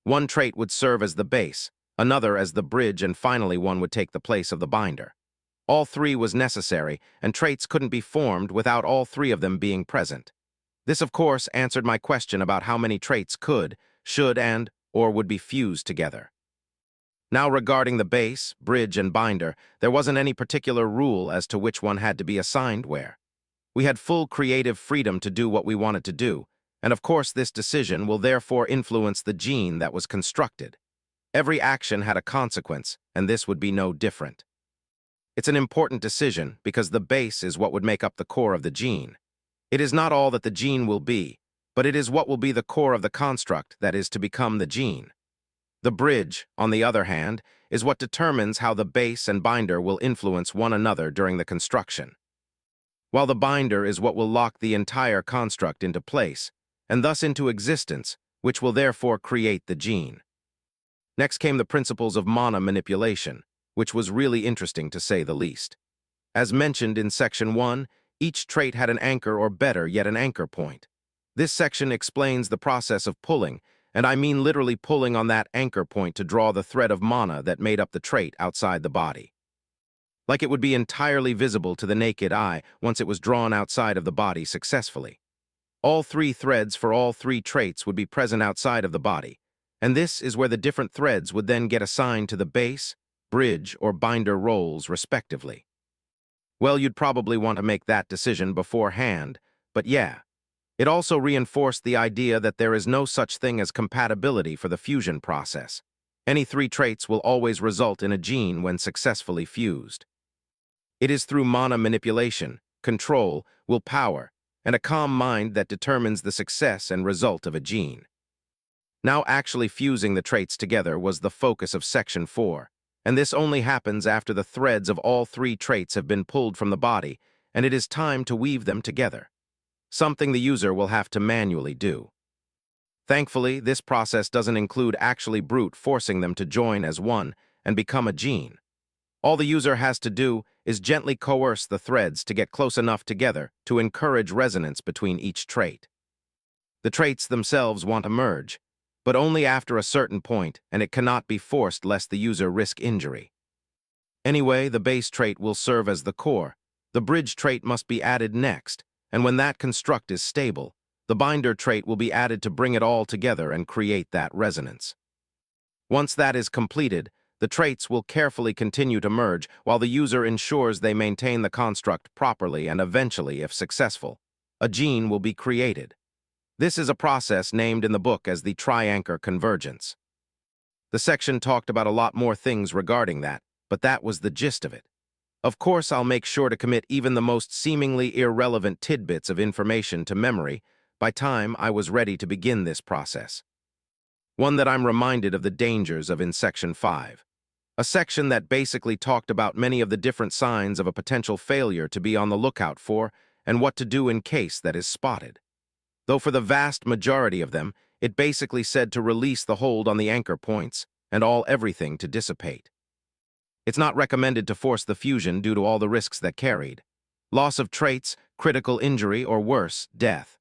One trait would serve as the base, another as the bridge, and finally one would take the place of the binder. All three was necessary, and traits couldn't be formed without all three of them being present. This, of course, answered my question about how many traits could, should, or would be fused together. Now, regarding the base, bridge, and binder, there wasn't any particular rule as to which one had to be assigned where. We had full creative freedom to do what we wanted to do, and of course this decision will therefore influence the gene that was constructed. Every action had a consequence, and this would be no different. It's an important decision because the base is what would make up the core of the gene. It is not all that the gene will be, but it is what will be the core of the construct that is to become the gene. The bridge, on the other hand, is what determines how the base and binder will influence one another during the construction, while the binder is what will lock the entire construct into place, and thus into existence, which will therefore create the gene. Next came the principles of mana manipulation, which was really interesting to say the least. As mentioned in Section 1, each trait had an anchor, or better yet an anchor point. This section explains the process of pulling, and I mean literally pulling on that anchor point to draw the thread of mana that made up the trait outside the body. Like it would be entirely visible to the naked eye once it was drawn outside of the body successfully. All three threads for all three traits would be present outside of the body, and this is where the different threads would then get assigned to the base, bridge, or binder roles respectively. Well, you'd probably want to make that decision beforehand, but yeah. It also reinforced the idea that there is no such thing as compatibility for the fusion process. Any three traits will always result in a gene when successfully fused. It is through mana manipulation, control, willpower, and a calm mind that determines the success and result of a gene. Now actually fusing the traits together was the focus of Section 4, and this only happens after the threads of all three traits have been pulled from the body, and it is time to weave them together. Something the user will have to manually do. Thankfully, this process doesn't include actually brute forcing them to join as one and become a gene. All the user has to do is gently coerce the threads to get close enough together to encourage resonance between each trait. The traits themselves want to merge, but only after a certain point, and it cannot be forced lest the user risk injury. Anyway, the base trait will serve as the core. The bridge trait must be added next, and when that construct is stable, the binder trait will be added to bring it all together and create that resonance. Once that is completed, the traits will carefully continue to merge while the user ensures they maintain the construct properly, and eventually, if successful, a gene will be created. This is a process named in the book as the trianchor convergence. The section talked about a lot more things regarding that, but that was the gist of it. Of course, I'll make sure to commit even the most seemingly irrelevant tidbits of information to memory by time I was ready to begin this process. One that I'm reminded of the dangers of in Section 5. A section that basically talked about many of the different signs of a potential failure to be on the lookout for and what to do in case that is spotted. Though for the vast majority of them, it basically said to release the hold on the anchor points and everything to dissipate. It's not recommended to force the fusion due to all the risks that carried. Loss of traits, critical injury, or worse, death.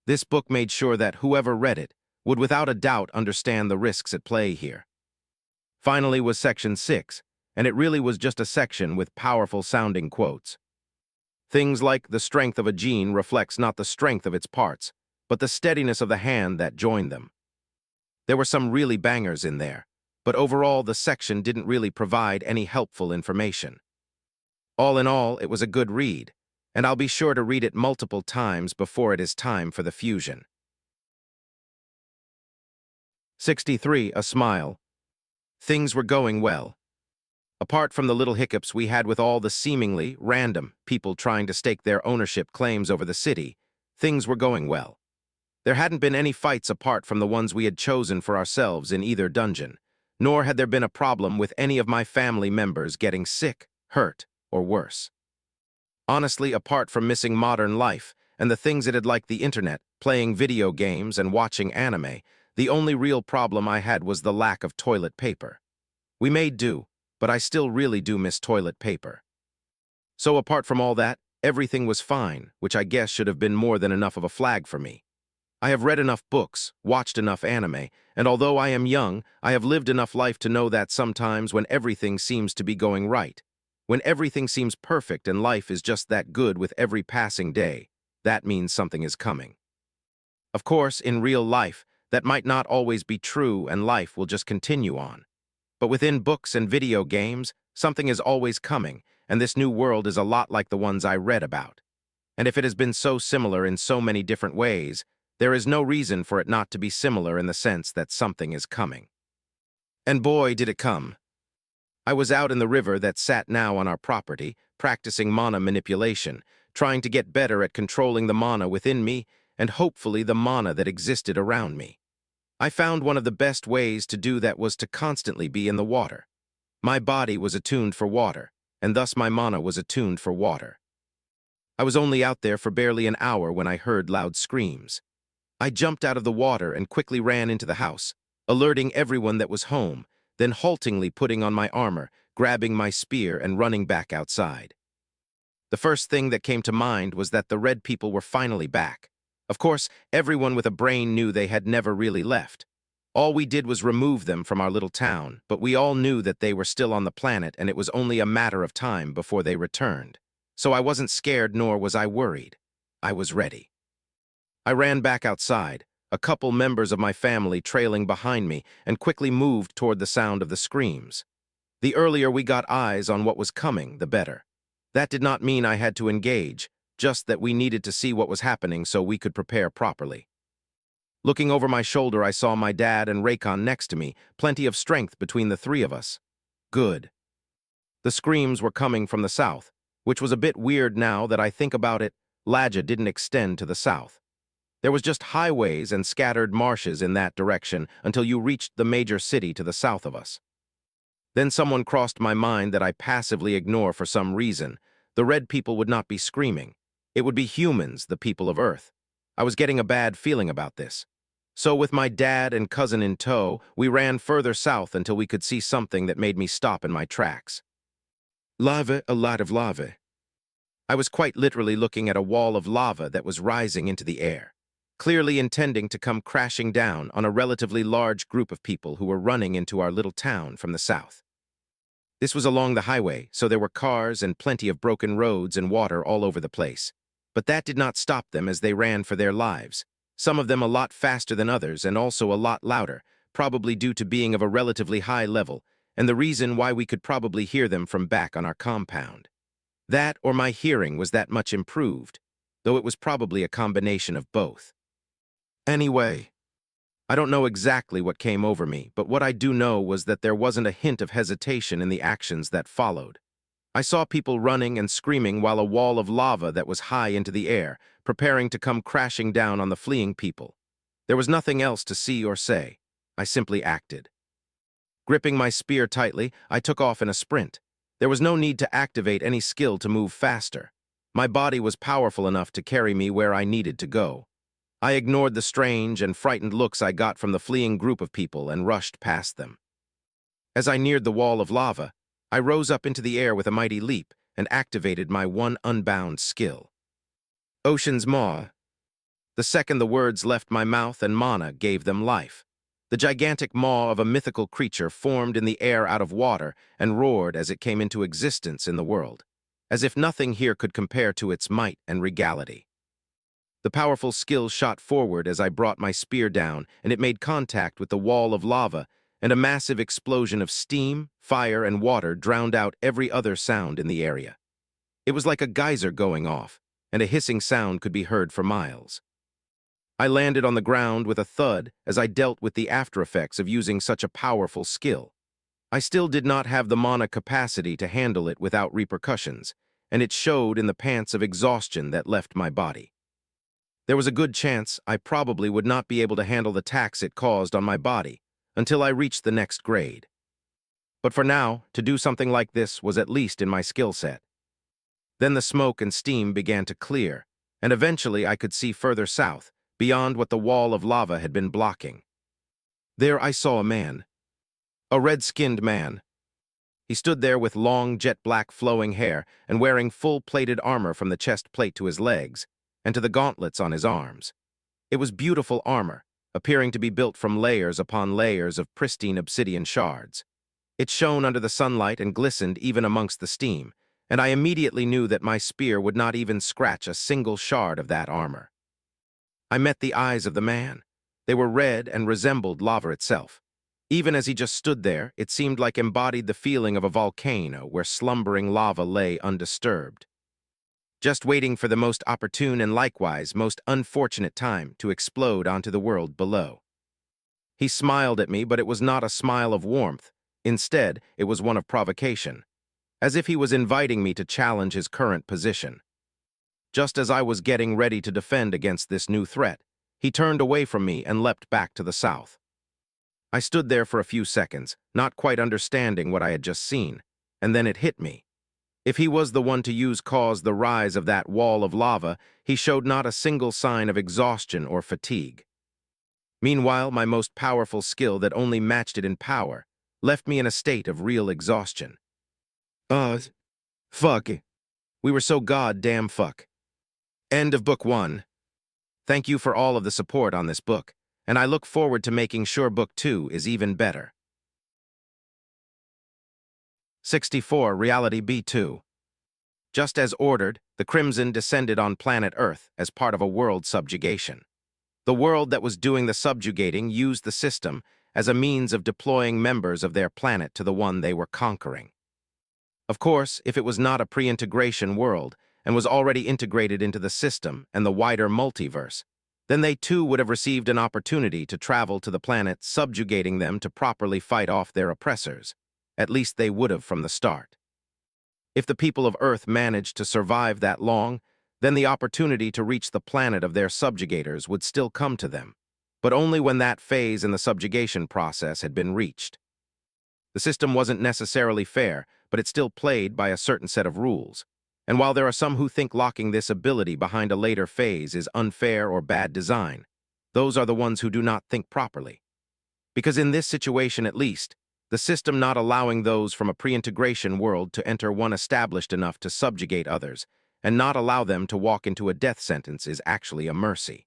This book made sure that whoever read it would without a doubt understand the risks at play here. Finally was Section 6, and it really was just a section with powerful-sounding quotes. Things like the strength of a gene reflects not the strength of its parts, but the steadiness of the hand that joined them. There were some really bangers in there, but overall the section didn't really provide any helpful information. All in all, it was a good read, and I'll be sure to read it multiple times before it is time for the fusion. 63. A smile. Things were going well. Apart from the little hiccups we had with all the seemingly random people trying to stake their ownership claims over the city, things were going well. There hadn't been any fights apart from the ones we had chosen for ourselves in either dungeon, nor had there been a problem with any of my family members getting sick, hurt, or worse. Honestly, apart from missing modern life and the things it had like the internet, playing video games and watching anime, the only real problem I had was the lack of toilet paper. We made do, but I still really do miss toilet paper. So apart from all that, everything was fine, which I guess should have been more than enough of a flag for me. I have read enough books, watched enough anime, and although I am young, I have lived enough life to know that sometimes when everything seems to be going right, when everything seems perfect and life is just that good with every passing day, that means something is coming. Of course, in real life, that might not always be true and life will just continue on. But within books and video games, something is always coming, and this new world is a lot like the ones I read about. And if it has been so similar in so many different ways, there is no reason for it not to be similar in the sense that something is coming. And boy, did it come. I was out in the river that sat now on our property, practicing mana manipulation, trying to get better at controlling the mana within me and hopefully the mana that existed around me. I found one of the best ways to do that was to constantly be in the water. My body was attuned for water, and thus my mana was attuned for water. I was only out there for barely an hour when I heard loud screams. I jumped out of the water and quickly ran into the house, alerting everyone that was home, then haltingly putting on my armor, grabbing my spear and running back outside. The first thing that came to mind was that the red people were finally back. Of course, everyone with a brain knew they had never really left. All we did was remove them from our little town, but we all knew that they were still on the planet and it was only a matter of time before they returned. So I wasn't scared nor was I worried. I was ready. I ran back outside, a couple members of my family trailing behind me, and quickly moved toward the sound of the screams. The earlier we got eyes on what was coming, the better. That did not mean I had to engage, just that we needed to see what was happening so we could prepare properly. Looking over my shoulder, I saw my dad and Raycon next to me, plenty of strength between the three of us. Good. The screams were coming from the south, which was a bit weird now that I think about it. Laja didn't extend to the south. There was just highways and scattered marshes in that direction until you reached the major city to the south of us. Then someone crossed my mind that I passively ignore for some reason. The red people would not be screaming. It would be humans, the people of Earth. I was getting a bad feeling about this. So with my dad and cousin in tow, we ran further south until we could see something that made me stop in my tracks. Lava, a lot of lava. I was quite literally looking at a wall of lava that was rising into the air, clearly intending to come crashing down on a relatively large group of people who were running into our little town from the south. This was along the highway, so there were cars and plenty of broken roads and water all over the place. But that did not stop them as they ran for their lives, some of them a lot faster than others and also a lot louder, probably due to being of a relatively high level, and the reason why we could probably hear them from back on our compound. That or my hearing was that much improved, though it was probably a combination of both. Anyway, I don't know exactly what came over me, but what I do know was that there wasn't a hint of hesitation in the actions that followed. I saw people running and screaming while a wall of lava that was high into the air, preparing to come crashing down on the fleeing people. There was nothing else to see or say. I simply acted. Gripping my spear tightly, I took off in a sprint. There was no need to activate any skill to move faster. My body was powerful enough to carry me where I needed to go. I ignored the strange and frightened looks I got from the fleeing group of people and rushed past them. As I neared the wall of lava, I rose up into the air with a mighty leap and activated my one unbound skill. Ocean's Maw. The second the words left my mouth and mana gave them life. The gigantic maw of a mythical creature formed in the air out of water and roared as it came into existence in the world, as if nothing here could compare to its might and regality. The powerful skill shot forward as I brought my spear down, and it made contact with the wall of lava, and a massive explosion of steam, fire, and water drowned out every other sound in the area. It was like a geyser going off, and a hissing sound could be heard for miles. I landed on the ground with a thud as I dealt with the after effects of using such a powerful skill. I still did not have the mana capacity to handle it without repercussions, and it showed in the pants of exhaustion that left my body. There was a good chance I probably would not be able to handle the tax it caused on my body until I reached the next grade. But for now, to do something like this was at least in my skill set. Then the smoke and steam began to clear, and eventually I could see further south, beyond what the wall of lava had been blocking. There I saw a man. A red-skinned man. He stood there with long, jet-black flowing hair and wearing full-plated armor from the chest plate to his legs, and to the gauntlets on his arms. It was beautiful armor, appearing to be built from layers upon layers of pristine obsidian shards. It shone under the sunlight and glistened even amongst the steam, and I immediately knew that my spear would not even scratch a single shard of that armor. I met the eyes of the man. They were red and resembled lava itself. Even as he just stood there, it seemed like embodied the feeling of a volcano where slumbering lava lay undisturbed, just waiting for the most opportune and likewise most unfortunate time to explode onto the world below. He smiled at me, but it was not a smile of warmth. Instead, it was one of provocation, as if he was inviting me to challenge his current position. Just as I was getting ready to defend against this new threat, he turned away from me and leapt back to the south. I stood there for a few seconds, not quite understanding what I had just seen, and then it hit me. If he was the one to cause the rise of that wall of lava, he showed not a single sign of exhaustion or fatigue. Meanwhile, my most powerful skill that only matched it in power left me in a state of real exhaustion. Fuck. We were so goddamn fuck. End of Book 1. Thank you for all of the support on this book, and I look forward to making sure Book 2 is even better. 64 Reality B2. Just as ordered, the Crimson descended on planet Earth as part of a world subjugation. The world that was doing the subjugating used the system as a means of deploying members of their planet to the one they were conquering. Of course, if it was not a pre-integration world and was already integrated into the system and the wider multiverse, then they too would have received an opportunity to travel to the planet, subjugating them to properly fight off their oppressors. At least they would have from the start. If the people of Earth managed to survive that long, then the opportunity to reach the planet of their subjugators would still come to them, but only when that phase in the subjugation process had been reached. The system wasn't necessarily fair, but it still played by a certain set of rules. And while there are some who think locking this ability behind a later phase is unfair or bad design, those are the ones who do not think properly. Because in this situation at least, the system not allowing those from a pre-integration world to enter one established enough to subjugate others and not allow them to walk into a death sentence is actually a mercy.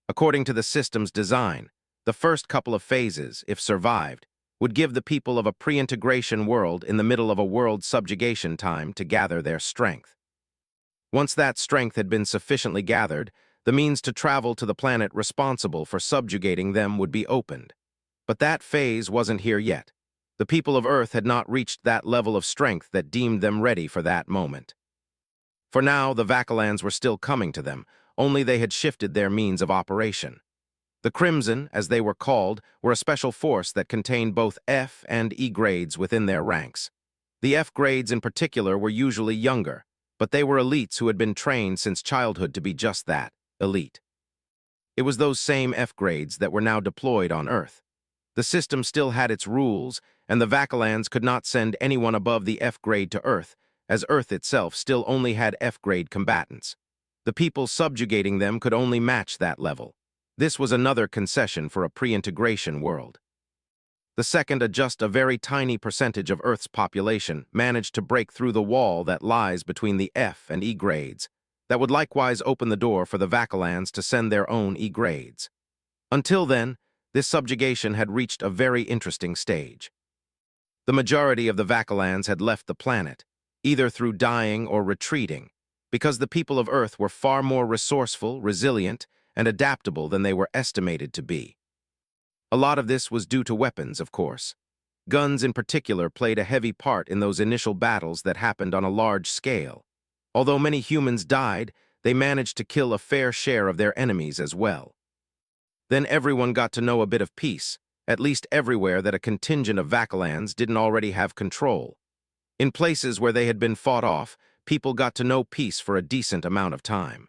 According to the system's design, the first couple of phases, if survived, would give the people of a pre-integration world in the middle of a world subjugation time to gather their strength. Once that strength had been sufficiently gathered, the means to travel to the planet responsible for subjugating them would be opened. But that phase wasn't here yet. The people of Earth had not reached that level of strength that deemed them ready for that moment. For now, the Vacalans were still coming to them, only they had shifted their means of operation. The Crimson, as they were called, were a special force that contained both F and E grades within their ranks. The F grades in particular were usually younger, but they were elites who had been trained since childhood to be just that, elite. It was those same F grades that were now deployed on Earth. The system still had its rules, and the Vacalans could not send anyone above the F grade to Earth, as Earth itself still only had F grade combatants. The people subjugating them could only match that level. This was another concession for a pre-integration world. The second, just a very tiny percentage of Earth's population managed to break through the wall that lies between the F and E grades, that would likewise open the door for the Vacalans to send their own E grades. Until then, this subjugation had reached a very interesting stage. The majority of the Vacalans had left the planet, either through dying or retreating, because the people of Earth were far more resourceful, resilient, and adaptable than they were estimated to be. A lot of this was due to weapons, of course. Guns in particular played a heavy part in those initial battles that happened on a large scale. Although many humans died, they managed to kill a fair share of their enemies as well. Then everyone got to know a bit of peace, at least everywhere that a contingent of Vacalans didn't already have control. In places where they had been fought off, people got to know peace for a decent amount of time.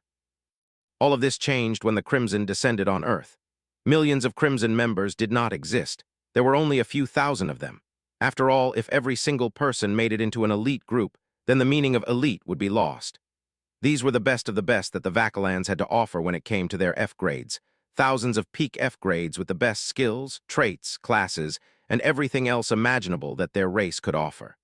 All of this changed when the Crimson descended on Earth. Millions of Crimson members did not exist. There were only a few thousand of them. After all, if every single person made it into an elite group, then the meaning of elite would be lost. These were the best of the best that the Vacalans had to offer when it came to their F grades. Thousands of peak F grades with the best skills, traits, classes, and everything else imaginable that their race could offer.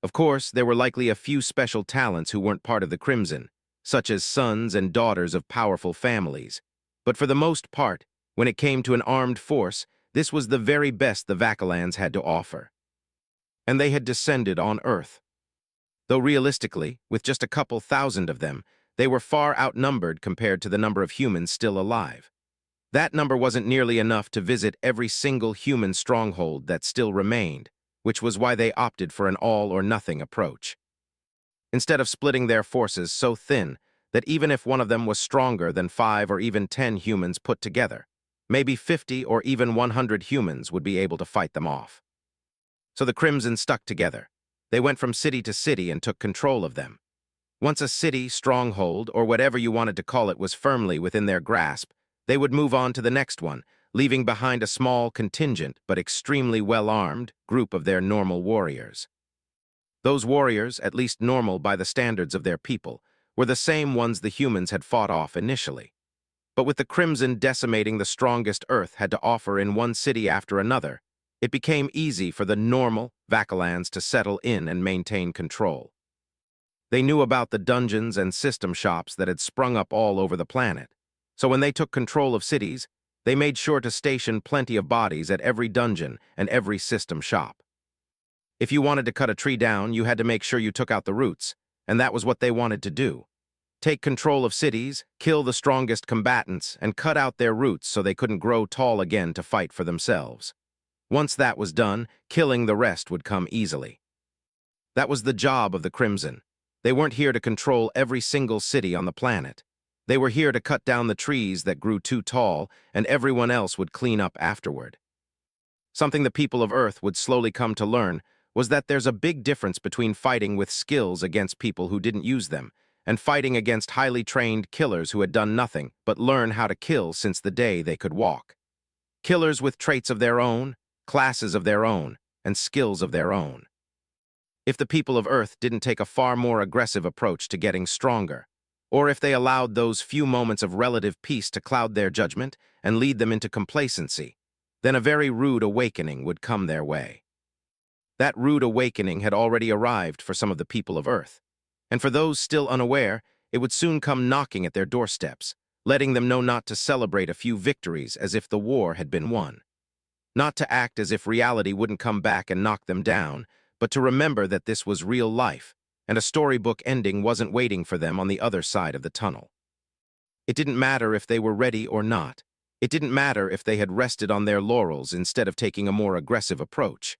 Of course, there were likely a few special talents who weren't part of the Crimson, such as sons and daughters of powerful families. But for the most part, when it came to an armed force, this was the very best the Vacalans had to offer. And they had descended on Earth. Though realistically, with just a couple thousand of them, they were far outnumbered compared to the number of humans still alive. That number wasn't nearly enough to visit every single human stronghold that still remained, which was why they opted for an all-or-nothing approach. Instead of splitting their forces so thin that even if one of them was stronger than 5 or even 10 humans put together, maybe 50 or even 100 humans would be able to fight them off. So the Crimson stuck together. They went from city to city and took control of them. Once a city, stronghold, or whatever you wanted to call it was firmly within their grasp, they would move on to the next one, leaving behind a small, contingent, but extremely well-armed group of their normal warriors. Those warriors, at least normal by the standards of their people, were the same ones the humans had fought off initially. But with the Crimson decimating the strongest Earth had to offer in one city after another, it became easy for the normal Vacalans to settle in and maintain control. They knew about the dungeons and system shops that had sprung up all over the planet, so when they took control of cities, they made sure to station plenty of bodies at every dungeon and every system shop. If you wanted to cut a tree down, you had to make sure you took out the roots, and that was what they wanted to do. Take control of cities, kill the strongest combatants, and cut out their roots so they couldn't grow tall again to fight for themselves. Once that was done, killing the rest would come easily. That was the job of the Crimson. They weren't here to control every single city on the planet. They were here to cut down the trees that grew too tall, and everyone else would clean up afterward. Something the people of Earth would slowly come to learn was that there's a big difference between fighting with skills against people who didn't use them, and fighting against highly trained killers who had done nothing but learn how to kill since the day they could walk. Killers with traits of their own, classes of their own, and skills of their own. If the people of Earth didn't take a far more aggressive approach to getting stronger, or if they allowed those few moments of relative peace to cloud their judgment and lead them into complacency, then a very rude awakening would come their way. That rude awakening had already arrived for some of the people of Earth, and for those still unaware, it would soon come knocking at their doorsteps, letting them know not to celebrate a few victories as if the war had been won. Not to act as if reality wouldn't come back and knock them down, but to remember that this was real life, and a storybook ending wasn't waiting for them on the other side of the tunnel. It didn't matter if they were ready or not. It didn't matter if they had rested on their laurels instead of taking a more aggressive approach.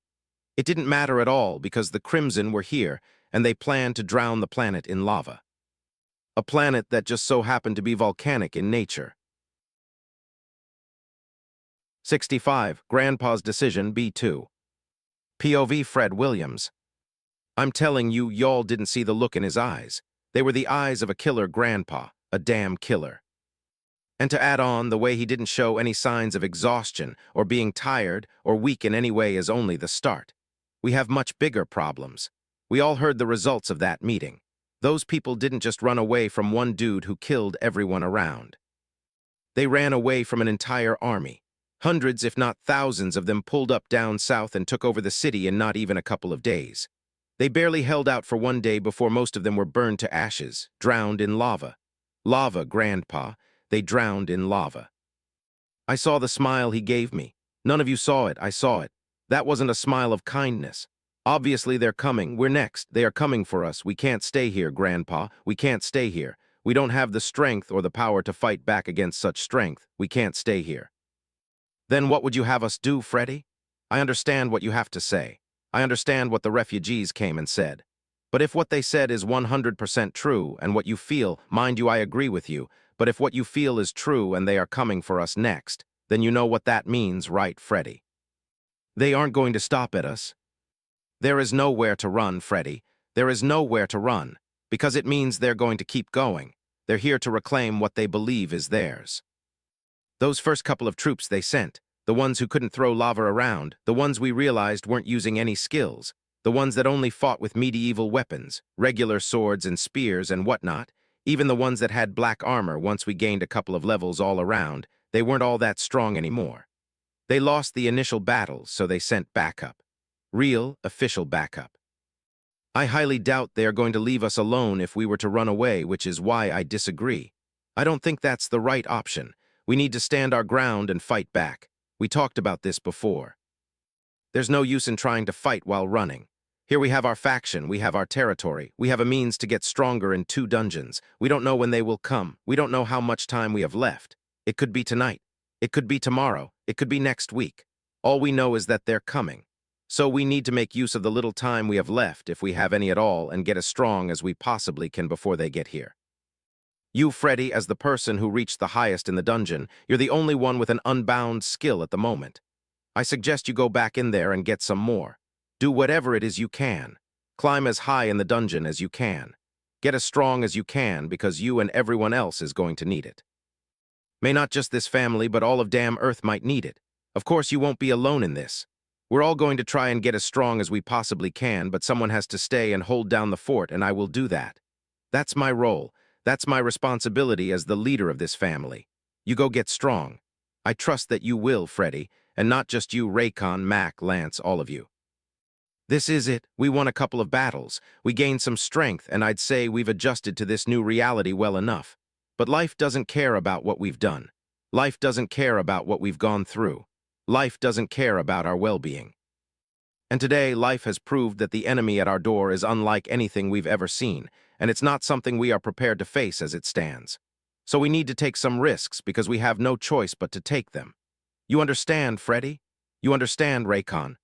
It didn't matter at all because the Crimson were here and they planned to drown the planet in lava. A planet that just so happened to be volcanic in nature. 65. Grandpa's Decision B2. POV Fred Williams. I'm telling you, y'all didn't see the look in his eyes. They were the eyes of a killer grandpa, a damn killer. And to add on, the way he didn't show any signs of exhaustion or being tired or weak in any way is only the start. We have much bigger problems. We all heard the results of that meeting. Those people didn't just run away from one dude who killed everyone around. They ran away from an entire army. Hundreds, if not thousands, of them pulled up down south and took over the city in not even a couple of days. They barely held out for one day before most of them were burned to ashes, drowned in lava. Lava, Grandpa. They drowned in lava. I saw the smile he gave me. None of you saw it, I saw it. That wasn't a smile of kindness. Obviously they're coming, we're next, they are coming for us, we can't stay here, Grandpa, we can't stay here. We don't have the strength or the power to fight back against such strength, we can't stay here. Then what would you have us do, Freddy? I understand what you have to say. I understand what the refugees came and said. But if what they said is 100% true and what you feel, mind you, I agree with you, but if what you feel is true and they are coming for us next, then you know what that means, right, Freddy? They aren't going to stop at us. There is nowhere to run, Freddy. There is nowhere to run, because it means they're going to keep going. They're here to reclaim what they believe is theirs. Those first couple of troops they sent, the ones who couldn't throw lava around, the ones we realized weren't using any skills, The ones that only fought with medieval weapons, regular swords and spears and whatnot, even the ones that had black armor once we gained a couple of levels all around, they weren't all that strong anymore. They lost the initial battles, so they sent backup. Real, official backup. I highly doubt they are going to leave us alone if we were to run away, which is why I disagree. I don't think that's the right option. We need to stand our ground and fight back. We talked about this before. There's no use in trying to fight while running. Here we have our faction, we have our territory, we have a means to get stronger in 2 dungeons. We don't know when they will come. We don't know how much time we have left. It could be tonight. It could be tomorrow. It could be next week. All we know is that they're coming. So we need to make use of the little time we have left, if we have any at all, and get as strong as we possibly can before they get here. You, Freddy, as the person who reached the highest in the dungeon, you're the only one with an unbound skill at the moment. I suggest you go back in there and get some more. Do whatever it is you can. Climb as high in the dungeon as you can. Get as strong as you can, because you and everyone else is going to need it. May not just this family, but all of damn Earth might need it. Of course, you won't be alone in this. We're all going to try and get as strong as we possibly can, but someone has to stay and hold down the fort, and I will do that. That's my role. That's my responsibility as the leader of this family. You go get strong. I trust that you will, Freddy, and not just you, Raycon, Mac, Lance, all of you. This is it. We won a couple of battles. We gained some strength, and I'd say we've adjusted to this new reality well enough. But life doesn't care about what we've done. Life doesn't care about what we've gone through. Life doesn't care about our well-being. And today, life has proved that the enemy at our door is unlike anything we've ever seen, and it's not something we are prepared to face as it stands. So we need to take some risks because we have no choice but to take them. You understand, Freddy? You understand, Raycon?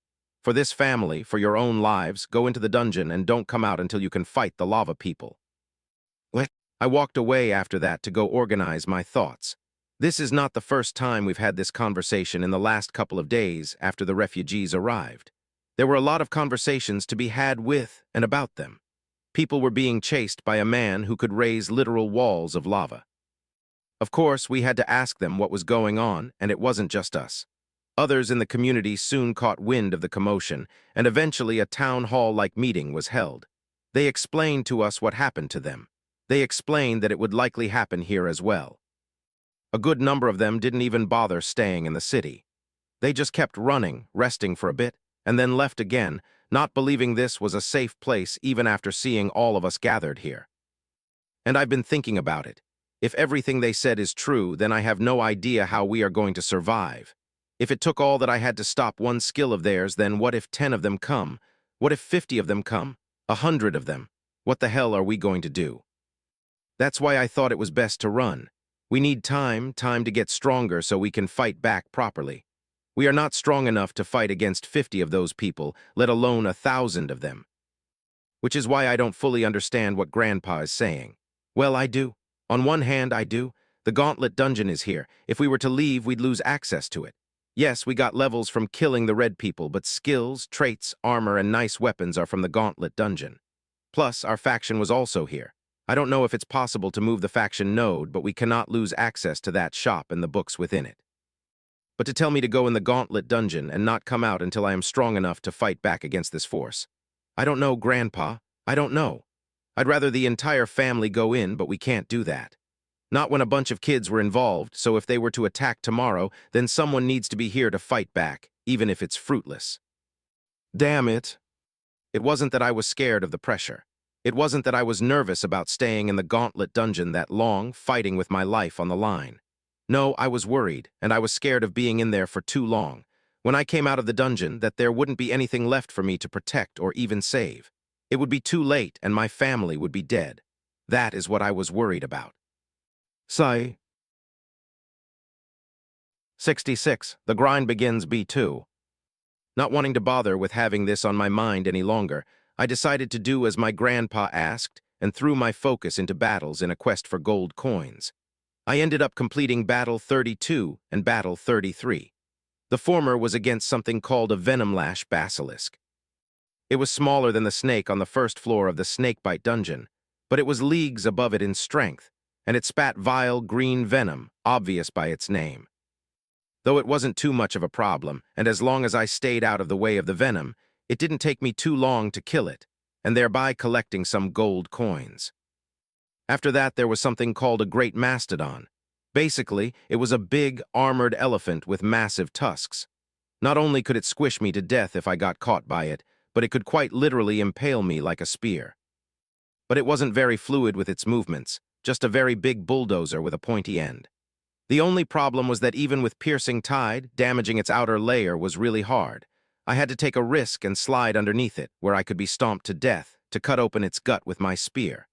For this family, for your own lives, go into the dungeon and don't come out until you can fight the lava people. What? I walked away after that to go organize my thoughts. This is not the first time we've had this conversation in the last couple of days after the refugees arrived. There were a lot of conversations to be had with and about them. People were being chased by a man who could raise literal walls of lava. Of course, we had to ask them what was going on, and it wasn't just us. Others in the community soon caught wind of the commotion, and eventually a town hall-like meeting was held. They explained to us what happened to them. They explained that it would likely happen here as well. A good number of them didn't even bother staying in the city. They just kept running, resting for a bit, and then left again, not believing this was a safe place even after seeing all of us gathered here. And I've been thinking about it. If everything they said is true, then I have no idea how we are going to survive. If it took all that I had to stop one skill of theirs, then what if 10 of them come? What if 50 of them come? 100 of them? What the hell are we going to do? That's why I thought it was best to run. We need time to get stronger so we can fight back properly. We are not strong enough to fight against 50 of those people, let alone 1,000 of them. Which is why I don't fully understand what Grandpa is saying. Well, I do. On one hand, I do. The gauntlet dungeon is here. If we were to leave, we'd lose access to it. Yes, we got levels from killing the red people, but skills, traits, armor, and nice weapons are from the gauntlet dungeon. Plus, our faction was also here. I don't know if it's possible to move the faction node, but we cannot lose access to that shop and the books within it. But to tell me to go in the gauntlet dungeon and not come out until I am strong enough to fight back against this force. I don't know, Grandpa. I don't know. I'd rather the entire family go in, but we can't do that. Not when a bunch of kids were involved, so if they were to attack tomorrow, then someone needs to be here to fight back, even if it's fruitless. Damn it. It wasn't that I was scared of the pressure. It wasn't that I was nervous about staying in the gauntlet dungeon that long, fighting with my life on the line. No, I was worried, and I was scared of being in there for too long. When I came out of the dungeon, that there wouldn't be anything left for me to protect or even save. It would be too late, and my family would be dead. That is what I was worried about. Sigh. 66. The grind begins B2. Not wanting to bother with having this on my mind any longer, I decided to do as my grandpa asked and threw my focus into battles in a quest for gold coins. I ended up completing Battle 32 and Battle 33. The former was against something called a Venomlash Basilisk. It was smaller than the snake on the first floor of the Snakebite dungeon, but it was leagues above it in strength, and it spat vile green venom, obvious by its name. Though it wasn't too much of a problem, and as long as I stayed out of the way of the venom, It didn't take me too long to kill it, and thereby collecting some gold coins. After that, there was something called a great mastodon. Basically, it was a big, armored elephant with massive tusks. Not only could it squish me to death if I got caught by it, but it could quite literally impale me like a spear. But it wasn't very fluid with its movements, just a very big bulldozer with a pointy end. The only problem was that even with piercing tide, damaging its outer layer was really hard. I had to take a risk and slide underneath it, where I could be stomped to death, to cut open its gut with my spear.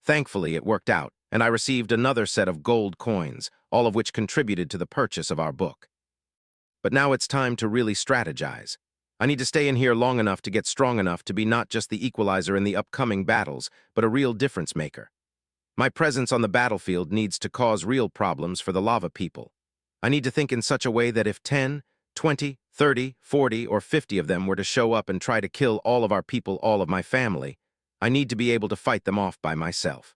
Thankfully, it worked out, and I received another set of gold coins, all of which contributed to the purchase of our book. But now it's time to really strategize. I need to stay in here long enough to get strong enough to be not just the equalizer in the upcoming battles, but a real difference maker. My presence on the battlefield needs to cause real problems for the lava people. I need to think in such a way that if 10, 20, 30, 40, or 50 of them were to show up and try to kill all of our people, all of my family, I need to be able to fight them off by myself.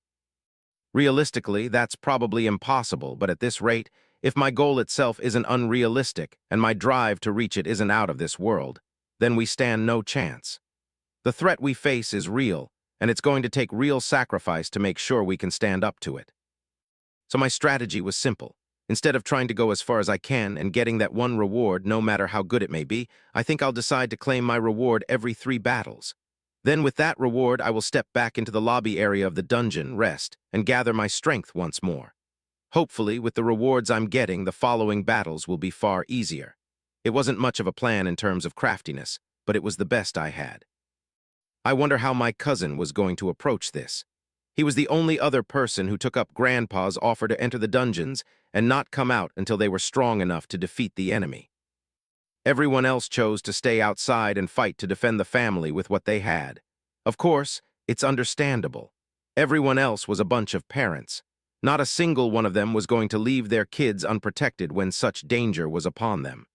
Realistically, that's probably impossible, but at this rate, if my goal itself isn't unrealistic and my drive to reach it isn't out of this world, then we stand no chance. The threat we face is real, and it's going to take real sacrifice to make sure we can stand up to it. So my strategy was simple. Instead of trying to go as far as I can and getting that one reward, no matter how good it may be, I think I'll decide to claim my reward every 3 battles. Then with that reward, I will step back into the lobby area of the dungeon, rest, and gather my strength once more. Hopefully, with the rewards I'm getting, the following battles will be far easier. It wasn't much of a plan in terms of craftiness, but it was the best I had. I wonder how my cousin was going to approach this. He was the only other person who took up Grandpa's offer to enter the dungeons and not come out until they were strong enough to defeat the enemy. Everyone else chose to stay outside and fight to defend the family with what they had. Of course, it's understandable. Everyone else was a bunch of parents. Not a single one of them was going to leave their kids unprotected when such danger was upon them.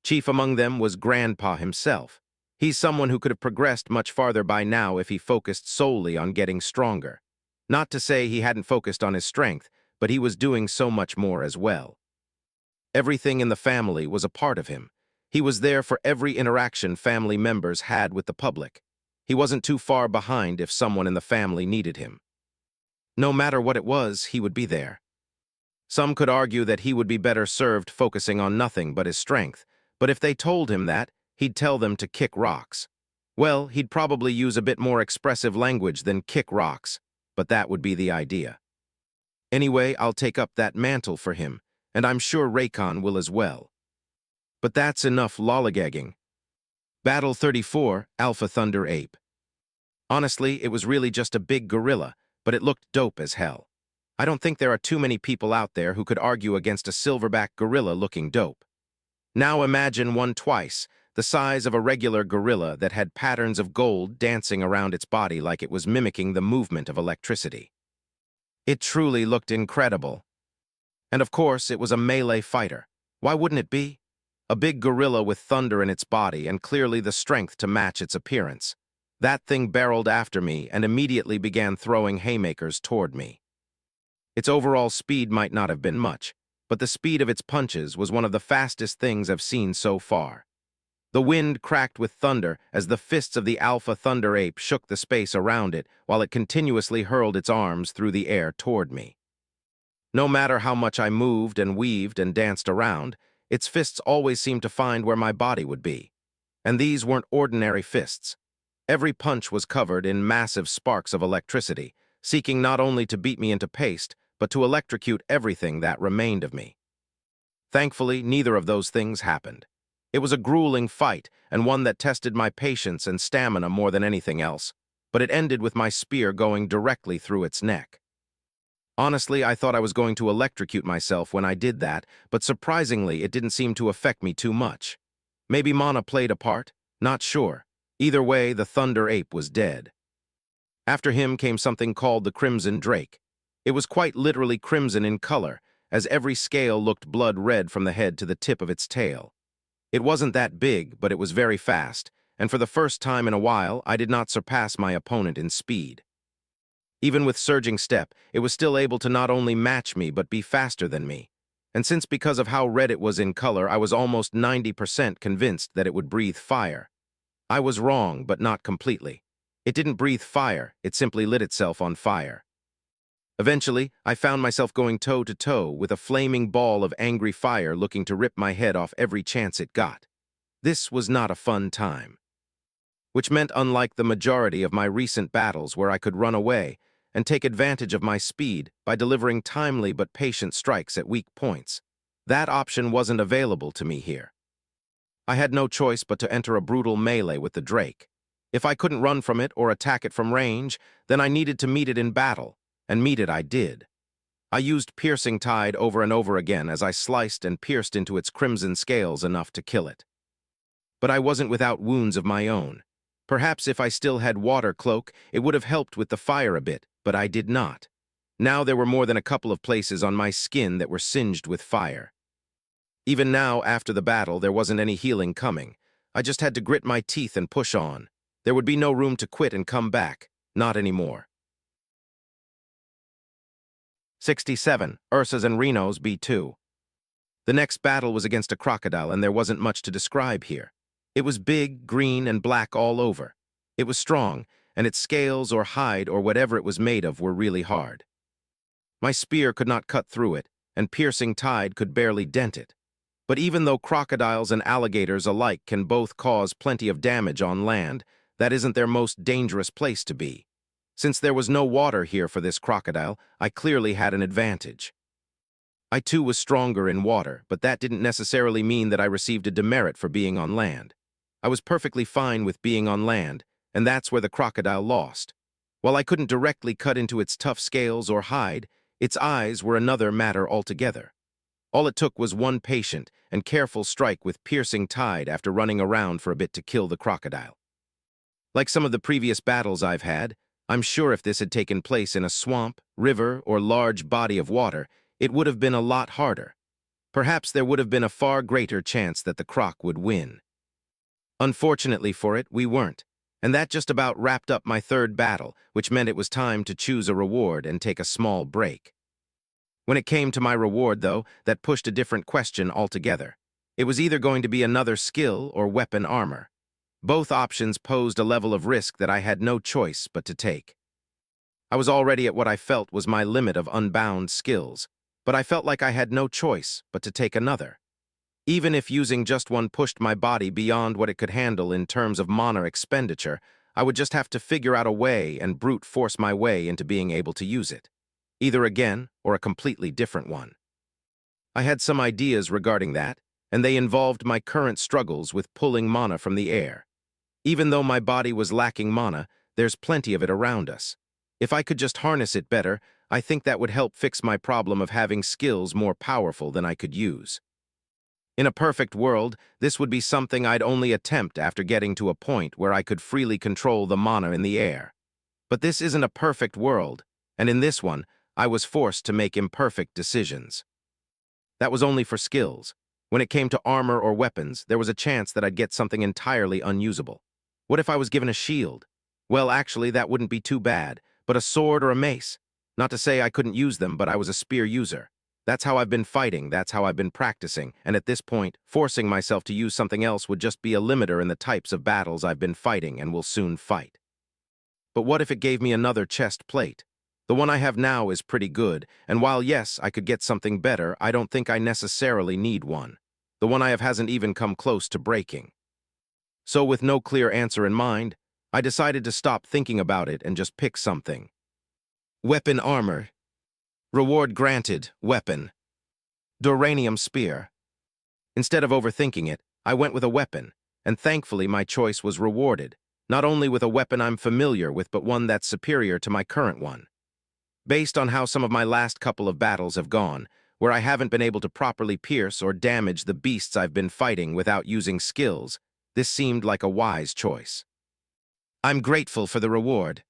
Chief among them was Grandpa himself. He's someone who could have progressed much farther by now if he focused solely on getting stronger. Not to say he hadn't focused on his strength, but he was doing so much more as well. Everything in the family was a part of him. He was there for every interaction family members had with the public. He wasn't too far behind if someone in the family needed him. No matter what it was, he would be there. Some could argue that he would be better served focusing on nothing but his strength, but if they told him that, he'd tell them to kick rocks. Well, he'd probably use a bit more expressive language than kick rocks, but that would be the idea. Anyway, I'll take up that mantle for him, and I'm sure Raycon will as well. But that's enough lollygagging. Battle 34, Alpha Thunder Ape. Honestly, it was really just a big gorilla, but it looked dope as hell. I don't think there are too many people out there who could argue against a silverback gorilla looking dope. Now imagine one twice, the size of a regular gorilla that had patterns of gold dancing around its body like it was mimicking the movement of electricity. It truly looked incredible. And of course, it was a melee fighter. Why wouldn't it be? A big gorilla with thunder in its body and clearly the strength to match its appearance. That thing barreled after me and immediately began throwing haymakers toward me. Its overall speed might not have been much, but the speed of its punches was one of the fastest things I've seen so far. The wind cracked with thunder as the fists of the Alpha Thunder Ape shook the space around it while it continuously hurled its arms through the air toward me. No matter how much I moved and weaved and danced around, its fists always seemed to find where my body would be. And these weren't ordinary fists. Every punch was covered in massive sparks of electricity, seeking not only to beat me into paste, but to electrocute everything that remained of me. Thankfully, neither of those things happened. It was a grueling fight, and one that tested my patience and stamina more than anything else, but it ended with my spear going directly through its neck. Honestly, I thought I was going to electrocute myself when I did that, but surprisingly, it didn't seem to affect me too much. Maybe mana played a part? Not sure. Either way, the Thunder Ape was dead. After him came something called the Crimson Drake. It was quite literally crimson in color, as every scale looked blood red from the head to the tip of its tail. It wasn't that big, but it was very fast, and for the first time in a while, I did not surpass my opponent in speed. Even with surging step, it was still able to not only match me, but be faster than me. And since because of how red it was in color, I was almost 90% convinced that it would breathe fire. I was wrong, but not completely. It didn't breathe fire, it simply lit itself on fire. Eventually, I found myself going toe-to-toe with a flaming ball of angry fire looking to rip my head off every chance it got. This was not a fun time. Which meant, unlike the majority of my recent battles where I could run away and take advantage of my speed by delivering timely but patient strikes at weak points, that option wasn't available to me here. I had no choice but to enter a brutal melee with the Drake. If I couldn't run from it or attack it from range, then I needed to meet it in battle, and meet it I did. I used Piercing Tide over and over again as I sliced and pierced into its crimson scales enough to kill it. But I wasn't without wounds of my own. Perhaps if I still had Water Cloak, it would have helped with the fire a bit, but I did not. Now there were more than a couple of places on my skin that were singed with fire. Even now, after the battle, there wasn't any healing coming. I just had to grit my teeth and push on. There would be no room to quit and come back. Not anymore. 67. Ursa's and Reno's B2. The next battle was against a crocodile, and there wasn't much to describe here. It was big, green, and black all over. It was strong, and its scales or hide or whatever it was made of were really hard. My spear could not cut through it, and Piercing Tide could barely dent it. But even though crocodiles and alligators alike can both cause plenty of damage on land, that isn't their most dangerous place to be. Since there was no water here for this crocodile, I clearly had an advantage. I too was stronger in water, but that didn't necessarily mean that I received a demerit for being on land. I was perfectly fine with being on land, and that's where the crocodile lost. While I couldn't directly cut into its tough scales or hide, its eyes were another matter altogether. All it took was one patient and careful strike with Piercing Tide after running around for a bit to kill the crocodile. Like some of the previous battles I've had, I'm sure if this had taken place in a swamp, river, or large body of water, it would have been a lot harder. Perhaps there would have been a far greater chance that the croc would win. Unfortunately for it, we weren't, and that just about wrapped up my third battle, which meant it was time to choose a reward and take a small break. When it came to my reward, though, that pushed a different question altogether. It was either going to be another skill or weapon armor. Both options posed a level of risk that I had no choice but to take. I was already at what I felt was my limit of unbound skills, but I felt like I had no choice but to take another. Even if using just one pushed my body beyond what it could handle in terms of mana expenditure, I would just have to figure out a way and brute force my way into being able to use it. Either again or a completely different one. I had some ideas regarding that, and they involved my current struggles with pulling mana from the air. Even though my body was lacking mana, there's plenty of it around us. If I could just harness it better, I think that would help fix my problem of having skills more powerful than I could use. In a perfect world, this would be something I'd only attempt after getting to a point where I could freely control the mana in the air. But this isn't a perfect world, and in this one, I was forced to make imperfect decisions. That was only for skills. When it came to armor or weapons, there was a chance that I'd get something entirely unusable. What if I was given a shield? Well, actually, that wouldn't be too bad, but a sword or a mace? Not to say I couldn't use them, but I was a spear user. That's how I've been fighting, that's how I've been practicing, and at this point, forcing myself to use something else would just be a limiter in the types of battles I've been fighting and will soon fight. But what if it gave me another chest plate? The one I have now is pretty good, and while yes, I could get something better, I don't think I necessarily need one. The one I have hasn't even come close to breaking. So with no clear answer in mind, I decided to stop thinking about it and just pick something. Weapon armor. Reward granted, weapon. Duranium spear. Instead of overthinking it, I went with a weapon, and thankfully my choice was rewarded, not only with a weapon I'm familiar with, but one that's superior to my current one. Based on how some of my last couple of battles have gone, where I haven't been able to properly pierce or damage the beasts I've been fighting without using skills, this seemed like a wise choice. I'm grateful for the reward.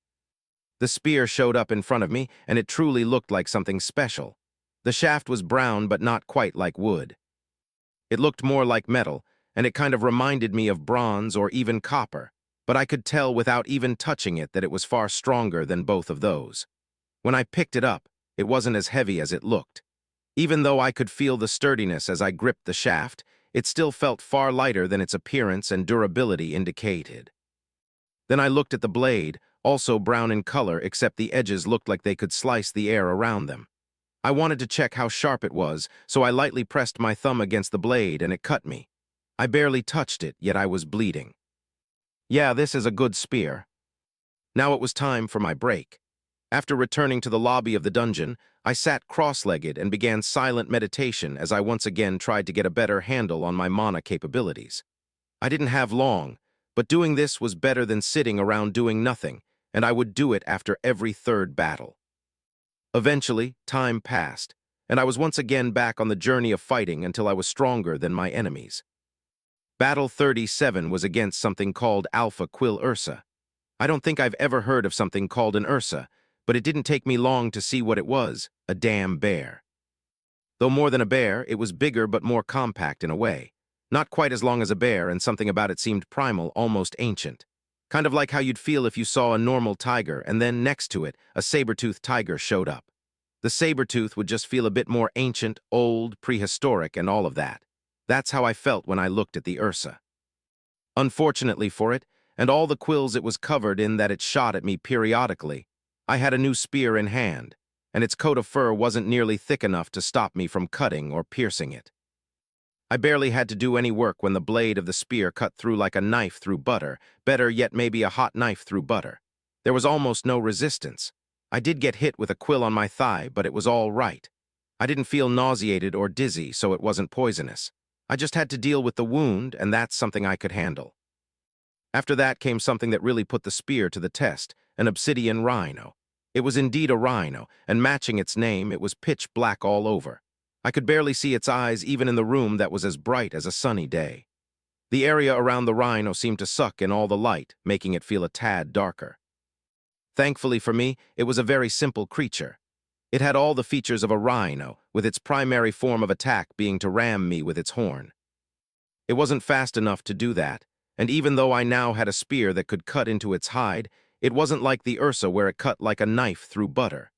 The spear showed up in front of me, and it truly looked like something special. The shaft was brown, but not quite like wood. It looked more like metal, and it kind of reminded me of bronze or even copper, but I could tell without even touching it that it was far stronger than both of those. When I picked it up, it wasn't as heavy as it looked. Even though I could feel the sturdiness as I gripped the shaft, it still felt far lighter than its appearance and durability indicated. Then I looked at the blade, also brown in color except the edges looked like they could slice the air around them. I wanted to check how sharp it was, so I lightly pressed my thumb against the blade and it cut me. I barely touched it, yet I was bleeding. Yeah, this is a good spear. Now it was time for my break. After returning to the lobby of the dungeon, I sat cross-legged and began silent meditation as I once again tried to get a better handle on my mana capabilities. I didn't have long, but doing this was better than sitting around doing nothing, and I would do it after every third battle. Eventually, time passed, and I was once again back on the journey of fighting until I was stronger than my enemies. Battle 37 was against something called Alpha Quill Ursa. I don't think I've ever heard of something called an Ursa, but it didn't take me long to see what it was, a damn bear. Though more than a bear, it was bigger but more compact in a way. Not quite as long as a bear, and something about it seemed primal, almost ancient. Kind of like how you'd feel if you saw a normal tiger and then next to it, a saber-toothed tiger showed up. The saber-tooth would just feel a bit more ancient, old, prehistoric, and all of that. That's how I felt when I looked at the Ursa. Unfortunately for it, and all the quills it was covered in that it shot at me periodically, I had a new spear in hand, and its coat of fur wasn't nearly thick enough to stop me from cutting or piercing it. I barely had to do any work when the blade of the spear cut through like a knife through butter, better yet maybe a hot knife through butter. There was almost no resistance. I did get hit with a quill on my thigh, but it was all right. I didn't feel nauseated or dizzy, so it wasn't poisonous. I just had to deal with the wound, and that's something I could handle. After that came something that really put the spear to the test, an obsidian rhino. It was indeed a rhino, and matching its name, it was pitch black all over. I could barely see its eyes even in the room that was as bright as a sunny day. The area around the rhino seemed to suck in all the light, making it feel a tad darker. Thankfully for me, it was a very simple creature. It had all the features of a rhino, with its primary form of attack being to ram me with its horn. It wasn't fast enough to do that, and even though I now had a spear that could cut into its hide, it wasn't like the Ursa where it cut like a knife through butter.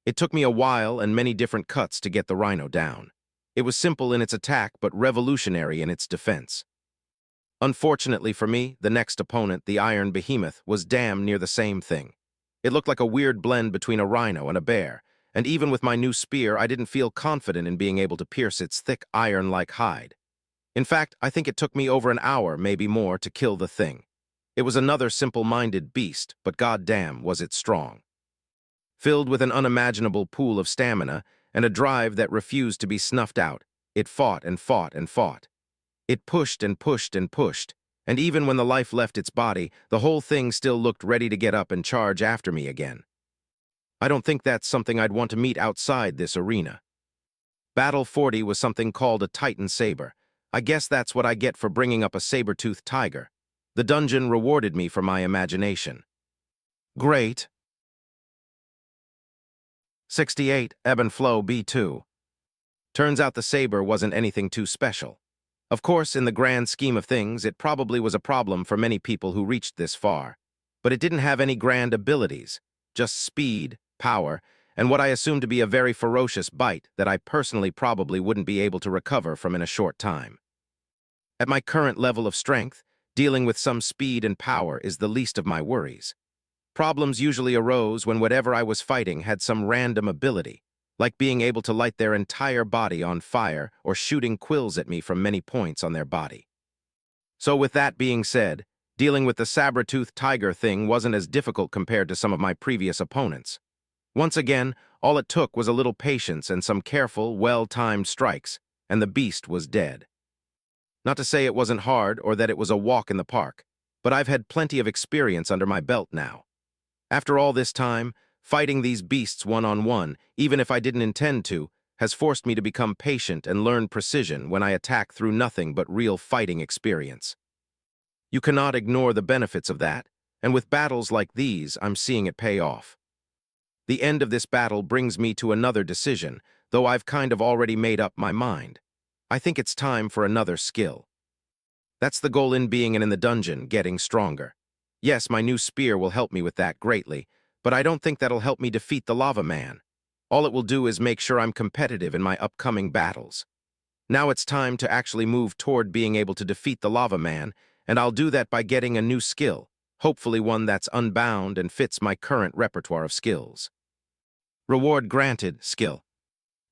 It took me a while and many different cuts to get the rhino down. It was simple in its attack but revolutionary in its defense. Unfortunately for me, the next opponent, the iron behemoth, was damn near the same thing. It looked like a weird blend between a rhino and a bear, and even with my new spear, I didn't feel confident in being able to pierce its thick iron-like hide. In fact, I think it took me over an hour, maybe more, to kill the thing. It was another simple-minded beast, but goddamn was it strong. Filled with an unimaginable pool of stamina and a drive that refused to be snuffed out, it fought and fought and fought. It pushed and pushed and pushed, and even when the life left its body, the whole thing still looked ready to get up and charge after me again. I don't think that's something I'd want to meet outside this arena. Battle 40 was something called a Titan Saber. I guess that's what I get for bringing up a saber-toothed tiger. The dungeon rewarded me for my imagination. Great. 68, Ebb and Flow B2. Turns out the saber wasn't anything too special. Of course, in the grand scheme of things, it probably was a problem for many people who reached this far. But it didn't have any grand abilities, just speed, power, and what I assumed to be a very ferocious bite that I personally probably wouldn't be able to recover from in a short time. At my current level of strength, dealing with some speed and power is the least of my worries. Problems usually arose when whatever I was fighting had some random ability, like being able to light their entire body on fire or shooting quills at me from many points on their body. So with that being said, dealing with the saber-toothed tiger thing wasn't as difficult compared to some of my previous opponents. Once again, all it took was a little patience and some careful, well-timed strikes, and the beast was dead. Not to say it wasn't hard or that it was a walk in the park, but I've had plenty of experience under my belt now. After all this time, fighting these beasts one-on-one, even if I didn't intend to, has forced me to become patient and learn precision when I attack through nothing but real fighting experience. You cannot ignore the benefits of that, and with battles like these, I'm seeing it pay off. The end of this battle brings me to another decision, though I've kind of already made up my mind. I think it's time for another skill. That's the goal in being in the dungeon, getting stronger. Yes, my new spear will help me with that greatly, but I don't think that'll help me defeat the lava man. All it will do is make sure I'm competitive in my upcoming battles. Now it's time to actually move toward being able to defeat the lava man, and I'll do that by getting a new skill, hopefully one that's unbound and fits my current repertoire of skills. Reward granted, skill.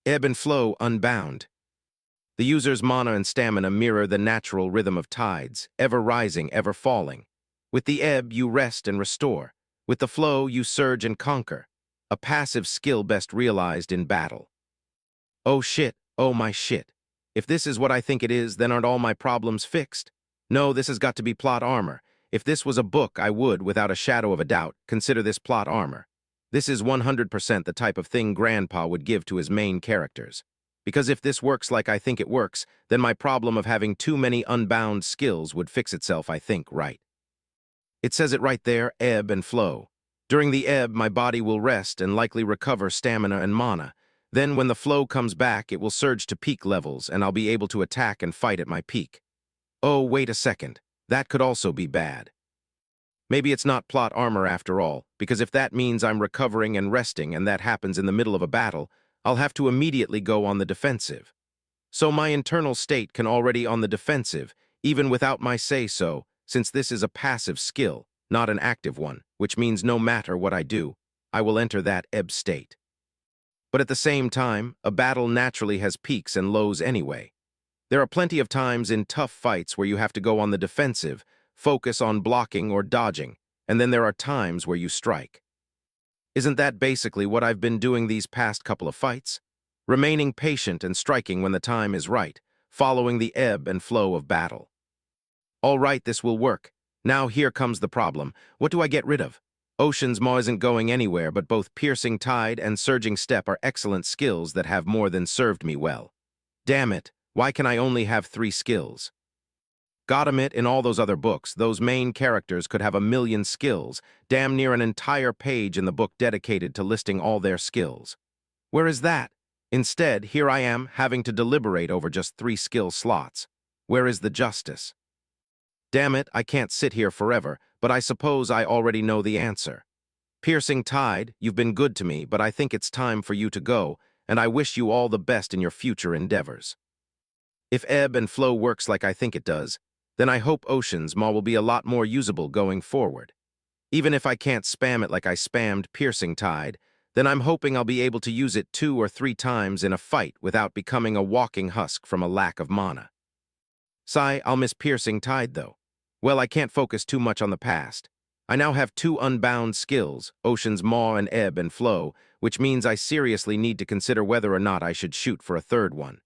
Ebb and flow unbound. The user's mana and stamina mirror the natural rhythm of tides, ever rising, ever falling. With the ebb, you rest and restore. With the flow, you surge and conquer. A passive skill best realized in battle. Oh shit, oh my shit. If this is what I think it is, then aren't all my problems fixed? No, this has got to be plot armor. If this was a book, I would, without a shadow of a doubt, consider this plot armor. This is 100% the type of thing Grandpa would give to his main characters. Because if this works like I think it works, then my problem of having too many unbound skills would fix itself, I think, right. It says it right there, ebb and flow. During the ebb, my body will rest and likely recover stamina and mana. Then when the flow comes back, it will surge to peak levels, and I'll be able to attack and fight at my peak. Oh, wait a second. That could also be bad. Maybe it's not plot armor after all, because if that means I'm recovering and resting and that happens in the middle of a battle, I'll have to immediately go on the defensive. So my internal state can already on the defensive, even without my say-so, since this is a passive skill, not an active one, which means no matter what I do, I will enter that ebb state. But at the same time, a battle naturally has peaks and lows anyway. There are plenty of times in tough fights where you have to go on the defensive, focus on blocking or dodging, and then there are times where you strike. Isn't that basically what I've been doing these past couple of fights? Remaining patient and striking when the time is right, following the ebb and flow of battle. All right, this will work. Now here comes the problem. What do I get rid of? Ocean's Maw isn't going anywhere, but both Piercing Tide and Surging Step are excellent skills that have more than served me well. Damn it, why can I only have 3 skills? Gotta admit, in all those other books, those main characters could have a million skills, damn near an entire page in the book dedicated to listing all their skills. Where is that? Instead, here I am, having to deliberate over just 3 skill slots. Where is the justice? Damn it, I can't sit here forever, but I suppose I already know the answer. Piercing Tide, you've been good to me, but I think it's time for you to go, and I wish you all the best in your future endeavors. If ebb and flow works like I think it does, then I hope Ocean's Maw will be a lot more usable going forward. Even if I can't spam it like I spammed Piercing Tide, then I'm hoping I'll be able to use it 2 or 3 times in a fight without becoming a walking husk from a lack of mana. Sigh, I'll miss Piercing Tide though. Well, I can't focus too much on the past. I now have 2 unbound skills, Ocean's Maw and Ebb and Flow, which means I seriously need to consider whether or not I should shoot for a 3rd one.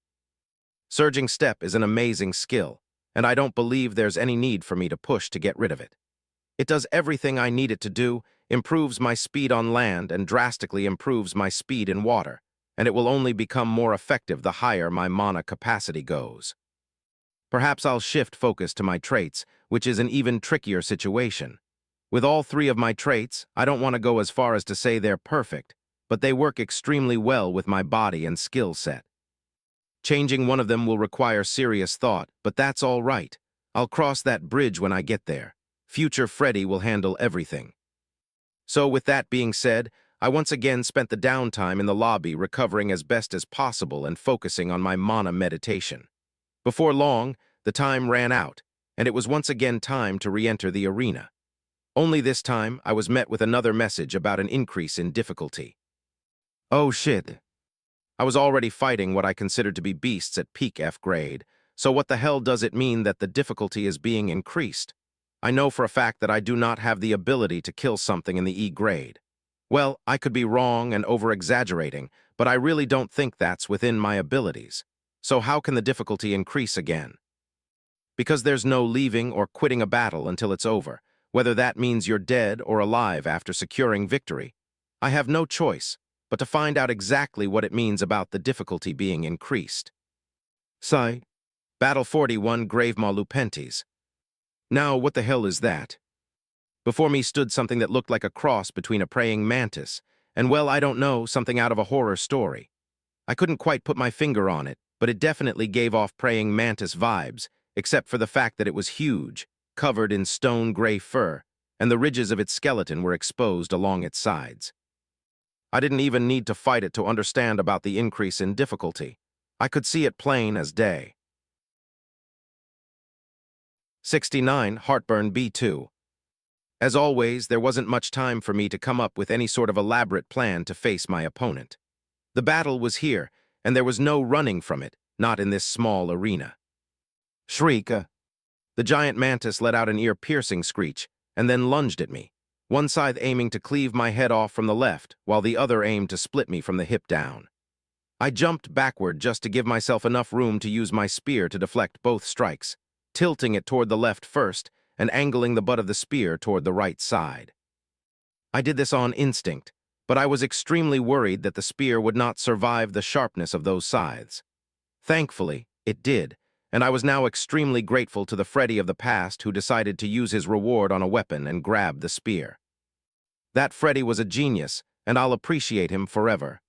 Surging Step is an amazing skill, and I don't believe there's any need for me to push to get rid of it. It does everything I need it to do, improves my speed on land, and drastically improves my speed in water, and it will only become more effective the higher my mana capacity goes. Perhaps I'll shift focus to my traits, which is an even trickier situation. With all 3 of my traits, I don't want to go as far as to say they're perfect, but they work extremely well with my body and skill set. Changing one of them will require serious thought, but that's all right. I'll cross that bridge when I get there. Future Freddy will handle everything. So with that being said, I once again spent the downtime in the lobby recovering as best as possible and focusing on my mana meditation. Before long, the time ran out, and it was once again time to re-enter the arena. Only this time, I was met with another message about an increase in difficulty. Oh shit. I was already fighting what I considered to be beasts at peak F grade, so what the hell does it mean that the difficulty is being increased? I know for a fact that I do not have the ability to kill something in the E grade. Well, I could be wrong and over-exaggerating, but I really don't think that's within my abilities. So how can the difficulty increase again? Because there's no leaving or quitting a battle until it's over, whether that means you're dead or alive after securing victory. I have no choice but to find out exactly what it means about the difficulty being increased. Sigh. Battle 41 Gravemaw Lupentes. Now, what the hell is that? Before me stood something that looked like a cross between a praying mantis and, well, I don't know, something out of a horror story. I couldn't quite put my finger on it, but it definitely gave off praying mantis vibes, except for the fact that it was huge, covered in stone gray fur, and the ridges of its skeleton were exposed along its sides. I didn't even need to fight it to understand about the increase in difficulty. I could see it plain as day. 69. Heartburn B2. As always, there wasn't much time for me to come up with any sort of elaborate plan to face my opponent. The battle was here, and there was no running from it, not in this small arena. Shriek! The giant mantis let out an ear-piercing screech, and then lunged at me, one side aiming to cleave my head off from the left, while the other aimed to split me from the hip down. I jumped backward just to give myself enough room to use my spear to deflect both strikes, tilting it toward the left first and angling the butt of the spear toward the right side. I did this on instinct, but I was extremely worried that the spear would not survive the sharpness of those scythes. Thankfully, it did, and I was now extremely grateful to the Freddy of the past who decided to use his reward on a weapon and grab the spear. That Freddy was a genius, and I'll appreciate him forever.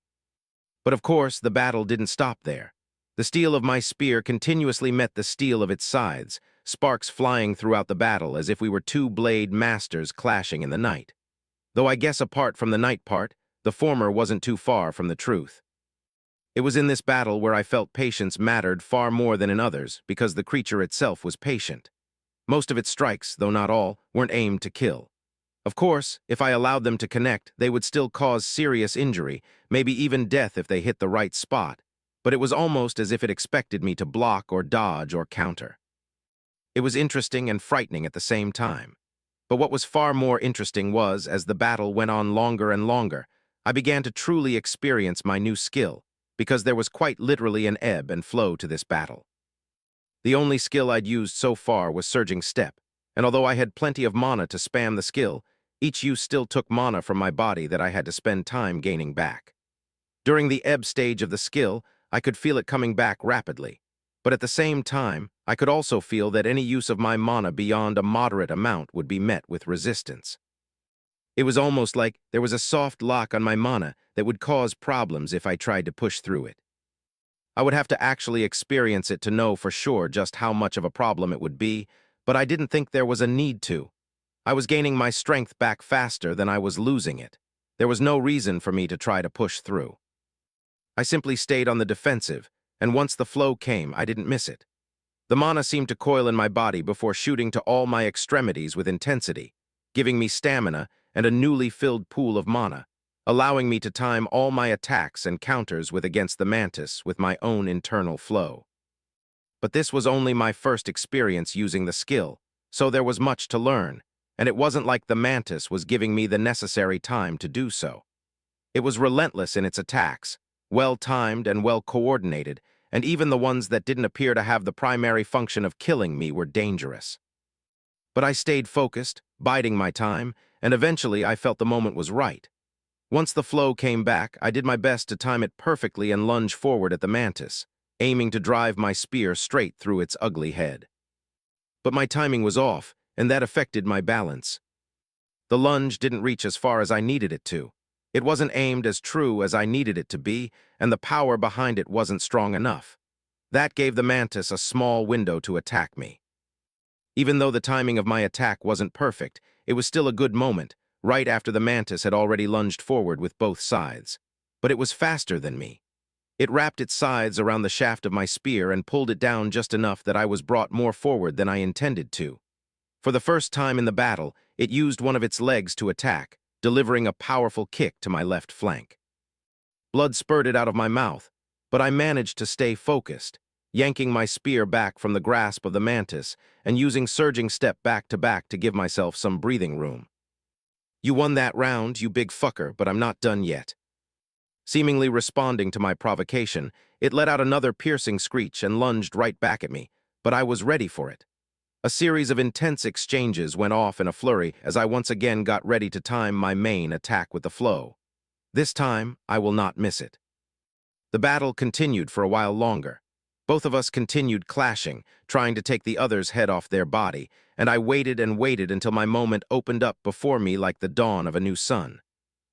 But of course, the battle didn't stop there. The steel of my spear continuously met the steel of its scythes, sparks flying throughout the battle as if we were two blade masters clashing in the night. Though I guess apart from the night part, the former wasn't too far from the truth. It was in this battle where I felt patience mattered far more than in others because the creature itself was patient. Most of its strikes, though not all, weren't aimed to kill. Of course, if I allowed them to connect, they would still cause serious injury, maybe even death if they hit the right spot, but it was almost as if it expected me to block or dodge or counter. It was interesting and frightening at the same time. But what was far more interesting was, as the battle went on longer and longer, I began to truly experience my new skill, because there was quite literally an ebb and flow to this battle. The only skill I'd used so far was Surging Step, and although I had plenty of mana to spam the skill, each use still took mana from my body that I had to spend time gaining back. During the ebb stage of the skill, I could feel it coming back rapidly, but at the same time, I could also feel that any use of my mana beyond a moderate amount would be met with resistance. It was almost like there was a soft lock on my mana that would cause problems if I tried to push through it. I would have to actually experience it to know for sure just how much of a problem it would be, but I didn't think there was a need to. I was gaining my strength back faster than I was losing it. There was no reason for me to try to push through. I simply stayed on the defensive, and once the flow came, I didn't miss it. The mana seemed to coil in my body before shooting to all my extremities with intensity, giving me stamina and a newly filled pool of mana, allowing me to time all my attacks and counters with against the mantis with my own internal flow. But this was only my first experience using the skill, so there was much to learn, and it wasn't like the mantis was giving me the necessary time to do so. It was relentless in its attacks, well-timed and well-coordinated, and even the ones that didn't appear to have the primary function of killing me were dangerous. But I stayed focused, biding my time, and eventually I felt the moment was right. Once the flow came back, I did my best to time it perfectly and lunge forward at the mantis, aiming to drive my spear straight through its ugly head. But my timing was off, and that affected my balance. The lunge didn't reach as far as I needed it to. It wasn't aimed as true as I needed it to be, and the power behind it wasn't strong enough. That gave the mantis a small window to attack me. Even though the timing of my attack wasn't perfect, it was still a good moment, right after the mantis had already lunged forward with both scythes. But it was faster than me. It wrapped its scythes around the shaft of my spear and pulled it down just enough that I was brought more forward than I intended to. For the first time in the battle, it used one of its legs to attack, delivering a powerful kick to my left flank. Blood spurted out of my mouth, but I managed to stay focused, yanking my spear back from the grasp of the mantis and using Surging Step back-to-back to give myself some breathing room. "You won that round, you big fucker, but I'm not done yet." Seemingly responding to my provocation, it let out another piercing screech and lunged right back at me, but I was ready for it. A series of intense exchanges went off in a flurry as I once again got ready to time my main attack with the flow. This time, I will not miss it. The battle continued for a while longer. Both of us continued clashing, trying to take the other's head off their body, and I waited and waited until my moment opened up before me like the dawn of a new sun.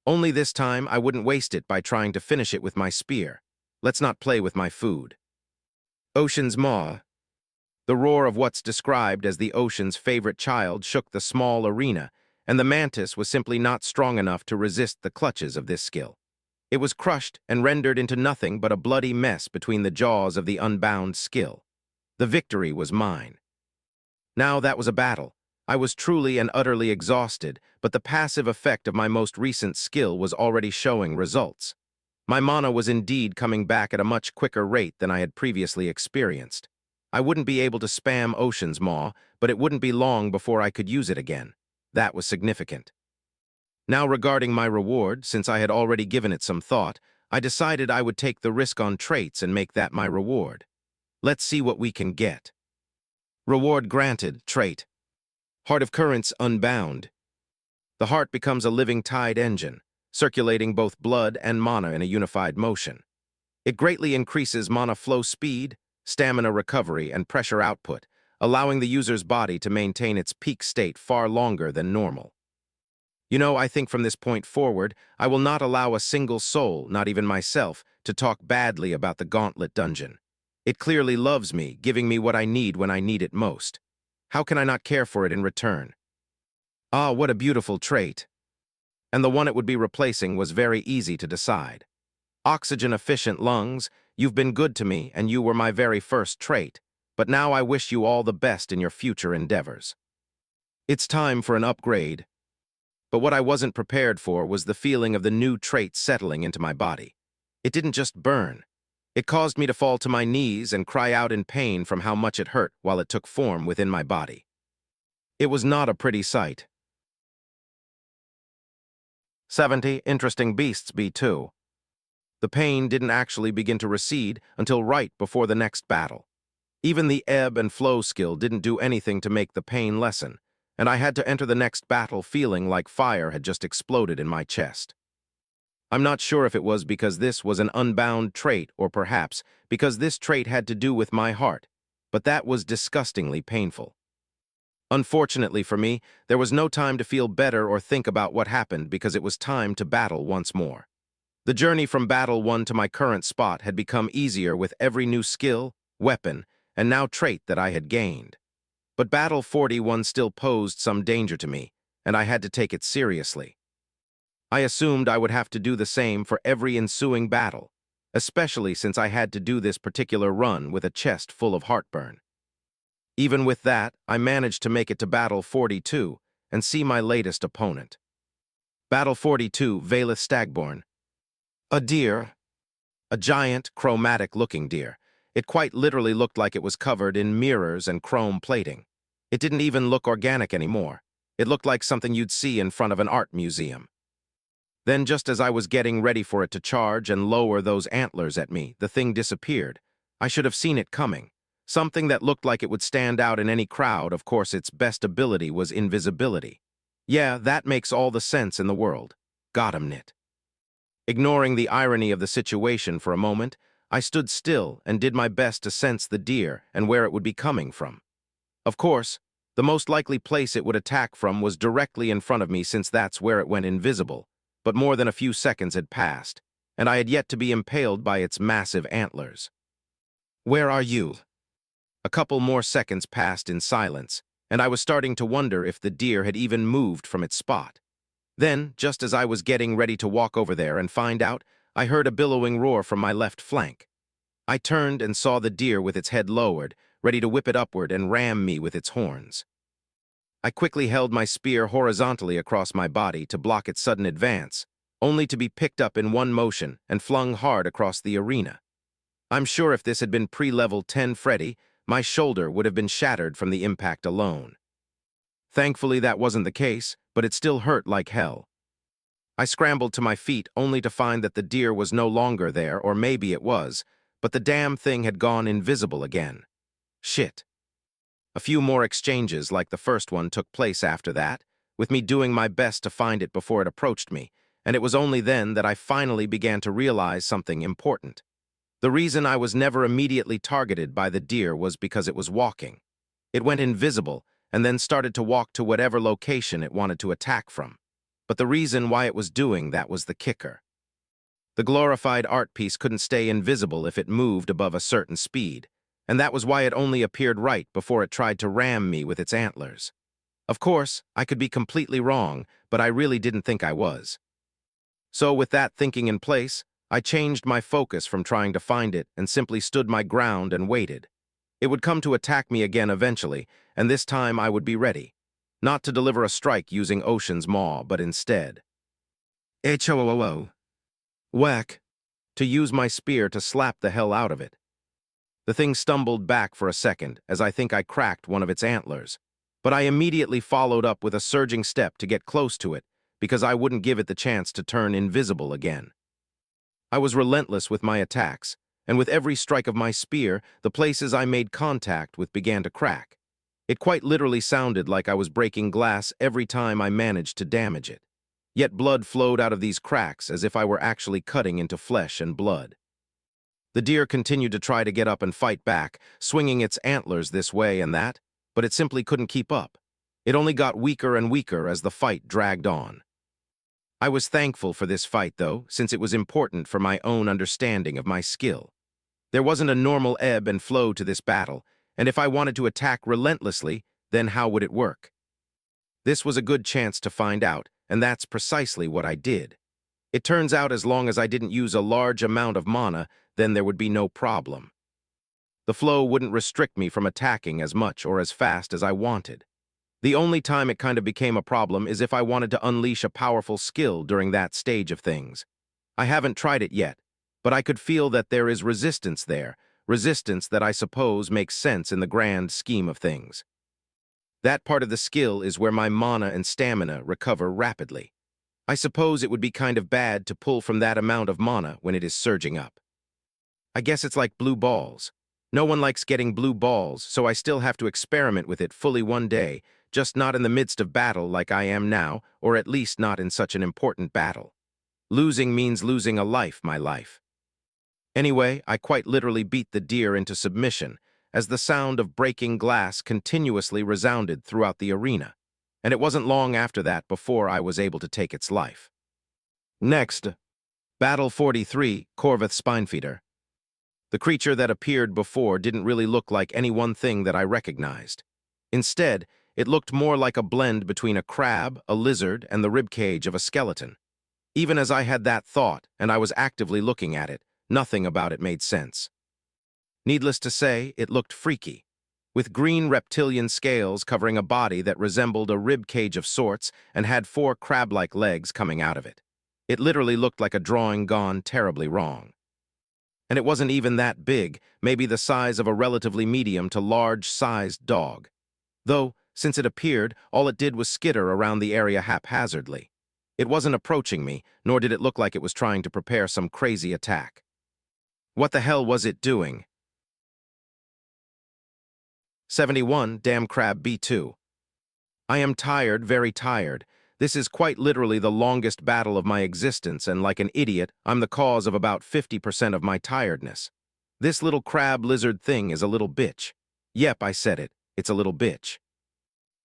Only this time, I wouldn't waste it by trying to finish it with my spear. Let's not play with my food. Ocean's maw. The roar of what's described as the ocean's favorite child shook the small arena, and the mantis was simply not strong enough to resist the clutches of this skill. It was crushed and rendered into nothing but a bloody mess between the jaws of the unbound skill. The victory was mine. Now that was a battle. I was truly and utterly exhausted, but the passive effect of my most recent skill was already showing results. My mana was indeed coming back at a much quicker rate than I had previously experienced. I wouldn't be able to spam Ocean's Maw, but it wouldn't be long before I could use it again. That was significant. Now regarding my reward, since I had already given it some thought, I decided I would take the risk on traits and make that my reward. Let's see what we can get. Reward granted, trait. Heart of Currents unbound. The heart becomes a living tide engine, circulating both blood and mana in a unified motion. It greatly increases mana flow speed, stamina recovery, and pressure output, allowing the user's body to maintain its peak state far longer than normal. I think from this point forward, I will not allow a single soul, not even myself, to talk badly about the Gauntlet dungeon. It clearly loves me, giving me what I need when I need it most. How can I not care for it in return? Ah, what a beautiful trait. And the one it would be replacing was very easy to decide. Oxygen-efficient lungs, you've been good to me, and you were my very first trait, but now I wish you all the best in your future endeavors. It's time for an upgrade. But what I wasn't prepared for was the feeling of the new trait settling into my body. It didn't just burn. It caused me to fall to my knees and cry out in pain from how much it hurt while it took form within my body. It was not a pretty sight. 70 Interesting Beasts B2. The pain didn't actually begin to recede until right before the next battle. Even the ebb and flow skill didn't do anything to make the pain lessen, and I had to enter the next battle feeling like fire had just exploded in my chest. I'm not sure if it was because this was an unbound trait or perhaps because this trait had to do with my heart, but that was disgustingly painful. Unfortunately for me, there was no time to feel better or think about what happened because it was time to battle once more. The journey from Battle 1 to my current spot had become easier with every new skill, weapon, and now trait that I had gained. But Battle 41 still posed some danger to me, and I had to take it seriously. I assumed I would have to do the same for every ensuing battle, especially since I had to do this particular run with a chest full of heartburn. Even with that, I managed to make it to Battle 42 and see my latest opponent. Battle 42, Valeth Stagborn. A deer. A giant, chromatic-looking deer. It quite literally looked like it was covered in mirrors and chrome plating. It didn't even look organic anymore. It looked like something you'd see in front of an art museum. Then, just as I was getting ready for it to charge and lower those antlers at me, the thing disappeared. I should have seen it coming. Something that looked like it would stand out in any crowd. Of course, its best ability was invisibility. Yeah, that makes all the sense in the world. Got him, Nit. Ignoring the irony of the situation for a moment, I stood still and did my best to sense the deer and where it would be coming from. Of course, the most likely place it would attack from was directly in front of me since that's where it went invisible, but more than a few seconds had passed, and I had yet to be impaled by its massive antlers. Where are you? A couple more seconds passed in silence, and I was starting to wonder if the deer had even moved from its spot. Then, just as I was getting ready to walk over there and find out, I heard a billowing roar from my left flank. I turned and saw the deer with its head lowered, ready to whip it upward and ram me with its horns. I quickly held my spear horizontally across my body to block its sudden advance, only to be picked up in one motion and flung hard across the arena. I'm sure if this had been pre-level 10 Freddy, my shoulder would have been shattered from the impact alone. Thankfully, that wasn't the case, but it still hurt like hell. I scrambled to my feet only to find that the deer was no longer there, or maybe it was, but the damn thing had gone invisible again. Shit. A few more exchanges like the first one took place after that, with me doing my best to find it before it approached me, and it was only then that I finally began to realize something important. The reason I was never immediately targeted by the deer was because it was walking. It went invisible and then started to walk to whatever location it wanted to attack from. But the reason why it was doing that was the kicker. The glorified art piece couldn't stay invisible if it moved above a certain speed, and that was why it only appeared right before it tried to ram me with its antlers. Of course, I could be completely wrong, but I really didn't think I was. So with that thinking in place, I changed my focus from trying to find it and simply stood my ground and waited. It would come to attack me again eventually, and this time I would be ready. Not to deliver a strike using Ocean's Maw, but instead. H-O-O-O. Whack. To use my spear to slap the hell out of it. The thing stumbled back for a second, as I think I cracked one of its antlers. But I immediately followed up with a surging step to get close to it, because I wouldn't give it the chance to turn invisible again. I was relentless with my attacks, and with every strike of my spear, the places I made contact with began to crack. It quite literally sounded like I was breaking glass every time I managed to damage it. Yet blood flowed out of these cracks as if I were actually cutting into flesh and blood. The deer continued to try to get up and fight back, swinging its antlers this way and that, but it simply couldn't keep up. It only got weaker and weaker as the fight dragged on. I was thankful for this fight, though, since it was important for my own understanding of my skill. There wasn't a normal ebb and flow to this battle, and if I wanted to attack relentlessly, then how would it work? This was a good chance to find out, and that's precisely what I did. It turns out as long as I didn't use a large amount of mana, then there would be no problem. The flow wouldn't restrict me from attacking as much or as fast as I wanted. The only time it kind of became a problem is if I wanted to unleash a powerful skill during that stage of things. I haven't tried it yet, but I could feel that there is resistance there, resistance that I suppose makes sense in the grand scheme of things. That part of the skill is where my mana and stamina recover rapidly. I suppose it would be kind of bad to pull from that amount of mana when it is surging up. I guess it's like blue balls. No one likes getting blue balls, so I still have to experiment with it fully one day, just not in the midst of battle like I am now, or at least not in such an important battle. Losing means losing a life, my life. Anyway, I quite literally beat the deer into submission, as the sound of breaking glass continuously resounded throughout the arena, and it wasn't long after that before I was able to take its life. Next, Battle 43, Corvith Spinefeeder. The creature that appeared before didn't really look like any one thing that I recognized. Instead, it looked more like a blend between a crab, a lizard, and the ribcage of a skeleton. Even as I had that thought, and I was actively looking at it, nothing about it made sense. Needless to say, it looked freaky, with green reptilian scales covering a body that resembled a rib cage of sorts and had 4 crab-like legs coming out of it. It literally looked like a drawing gone terribly wrong. And it wasn't even that big, maybe the size of a relatively medium to large-sized dog. Though, since it appeared, all it did was skitter around the area haphazardly. It wasn't approaching me, nor did it look like it was trying to prepare some crazy attack. What the hell was it doing? 71, Damn Crab B2. I am tired, very tired. This is quite literally the longest battle of my existence, and like an idiot, I'm the cause of about 50% of my tiredness. This little crab lizard thing is a little bitch. Yep, I said it. It's a little bitch.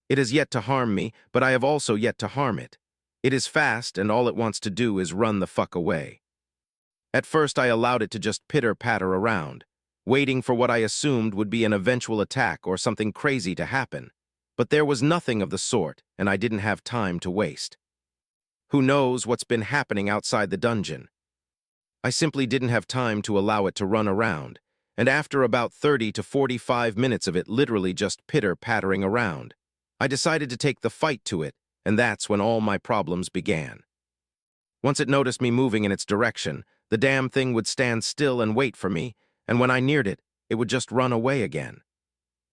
It has yet to harm me, but I have also yet to harm it. It is fast, and all it wants to do is run the fuck away. At first, I allowed it to just pitter-patter around, waiting for what I assumed would be an eventual attack or something crazy to happen. But there was nothing of the sort, and I didn't have time to waste. Who knows what's been happening outside the dungeon? I simply didn't have time to allow it to run around, and after about 30 to 45 minutes of it literally just pitter-pattering around, I decided to take the fight to it, and that's when all my problems began. Once it noticed me moving in its direction, the damn thing would stand still and wait for me, and when I neared it, it would just run away again.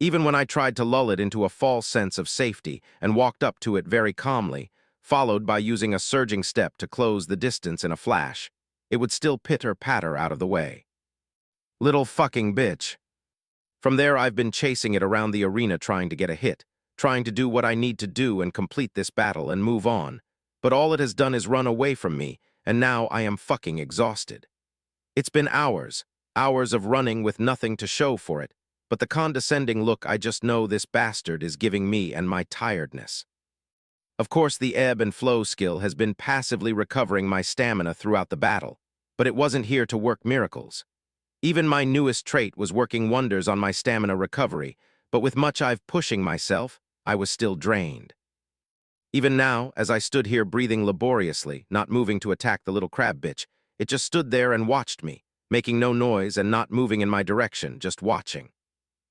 Even when I tried to lull it into a false sense of safety and walked up to it very calmly, followed by using a surging step to close the distance in a flash, it would still pitter-patter out of the way. Little fucking bitch. From there, I've been chasing it around the arena trying to get a hit, trying to do what I need to do and complete this battle and move on, but all it has done is run away from me, and now I am fucking exhausted. It's been hours of running with nothing to show for it, but the condescending look I just know this bastard is giving me and my tiredness. Of course, the ebb and flow skill has been passively recovering my stamina throughout the battle, but it wasn't here to work miracles. Even my newest trait was working wonders on my stamina recovery, but with much I've pushing myself, I was still drained. Even now, as I stood here breathing laboriously, not moving to attack the little crab bitch, it just stood there and watched me, making no noise and not moving in my direction, just watching.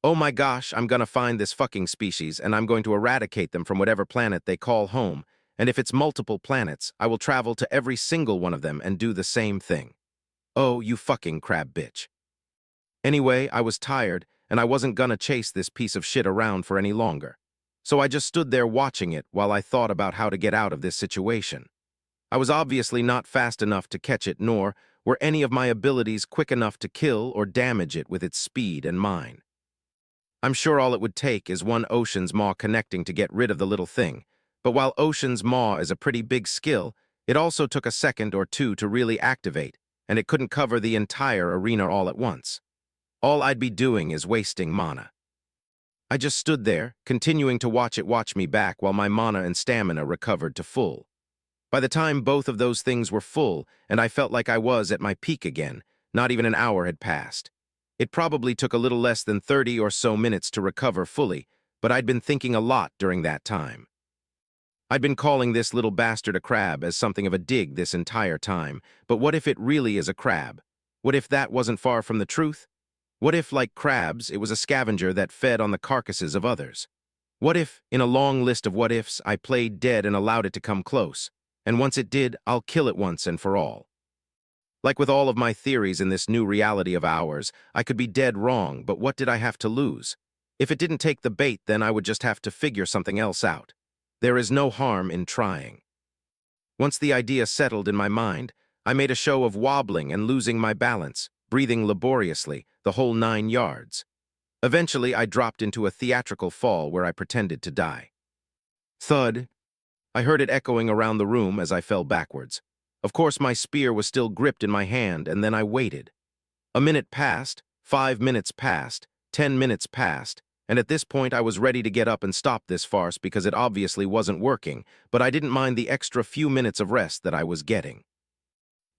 Oh my gosh, I'm gonna find this fucking species and I'm going to eradicate them from whatever planet they call home, and if it's multiple planets, I will travel to every single one of them and do the same thing. Oh, you fucking crab bitch. Anyway, I was tired, and I wasn't gonna chase this piece of shit around for any longer. So I just stood there watching it while I thought about how to get out of this situation. I was obviously not fast enough to catch it, nor were any of my abilities quick enough to kill or damage it with its speed and mine. I'm sure all it would take is one Ocean's Maw connecting to get rid of the little thing, but while Ocean's Maw is a pretty big skill, it also took a second or two to really activate, and it couldn't cover the entire arena all at once. All I'd be doing is wasting mana. I just stood there, continuing to watch it watch me back while my mana and stamina recovered to full. By the time both of those things were full, and I felt like I was at my peak again, not even an hour had passed. It probably took a little less than 30 or so minutes to recover fully, but I'd been thinking a lot during that time. I'd been calling this little bastard a crab as something of a dig this entire time, but what if it really is a crab? What if that wasn't far from the truth? What if, like crabs, it was a scavenger that fed on the carcasses of others? What if, in a long list of what-ifs, I played dead and allowed it to come close, and once it did, I'll kill it once and for all? Like with all of my theories in this new reality of ours, I could be dead wrong, but what did I have to lose? If it didn't take the bait, then I would just have to figure something else out. There is no harm in trying. Once the idea settled in my mind, I made a show of wobbling and losing my balance, breathing laboriously, the whole 9 yards. Eventually, I dropped into a theatrical fall where I pretended to die. Thud. I heard it echoing around the room as I fell backwards. Of course, my spear was still gripped in my hand, and then I waited. A minute passed, 5 minutes passed, 10 minutes passed, and at this point I was ready to get up and stop this farce because it obviously wasn't working, but I didn't mind the extra few minutes of rest that I was getting.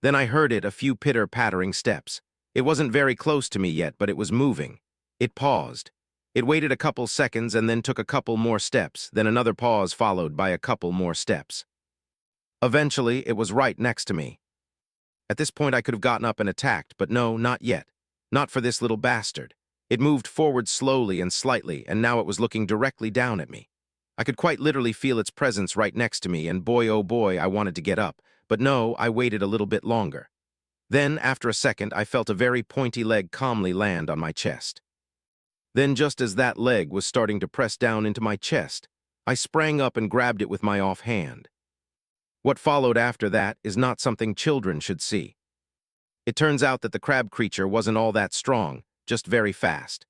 Then I heard it, a few pitter-pattering steps. It wasn't very close to me yet, but it was moving. It paused. It waited a couple seconds and then took a couple more steps, then another pause followed by a couple more steps. Eventually, it was right next to me. At this point, I could have gotten up and attacked, but no, not yet. Not for this little bastard. It moved forward slowly and slightly, and now it was looking directly down at me. I could quite literally feel its presence right next to me, and boy oh boy, I wanted to get up. But no, I waited a little bit longer. Then, after a second, I felt a very pointy leg calmly land on my chest. Then, just as that leg was starting to press down into my chest, I sprang up and grabbed it with my offhand. What followed after that is not something children should see. It turns out that the crab creature wasn't all that strong, just very fast.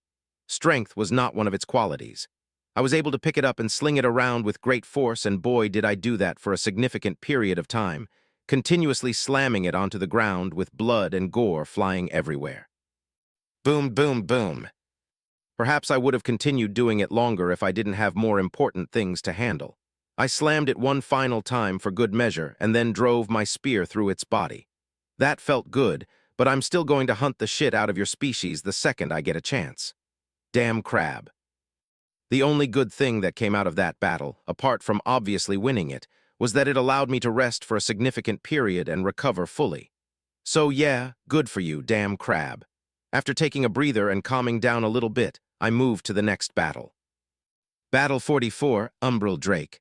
Strength was not one of its qualities. I was able to pick it up and sling it around with great force, and boy did I do that for a significant period of time, continuously slamming it onto the ground with blood and gore flying everywhere. Boom, boom, boom. Perhaps I would have continued doing it longer if I didn't have more important things to handle. I slammed it one final time for good measure and then drove my spear through its body. That felt good, but I'm still going to hunt the shit out of your species the second I get a chance. Damn crab. The only good thing that came out of that battle, apart from obviously winning it, was that it allowed me to rest for a significant period and recover fully. So yeah, good for you, damn crab. After taking a breather and calming down a little bit, I moved to the next battle. Battle 44, Umbral Drake.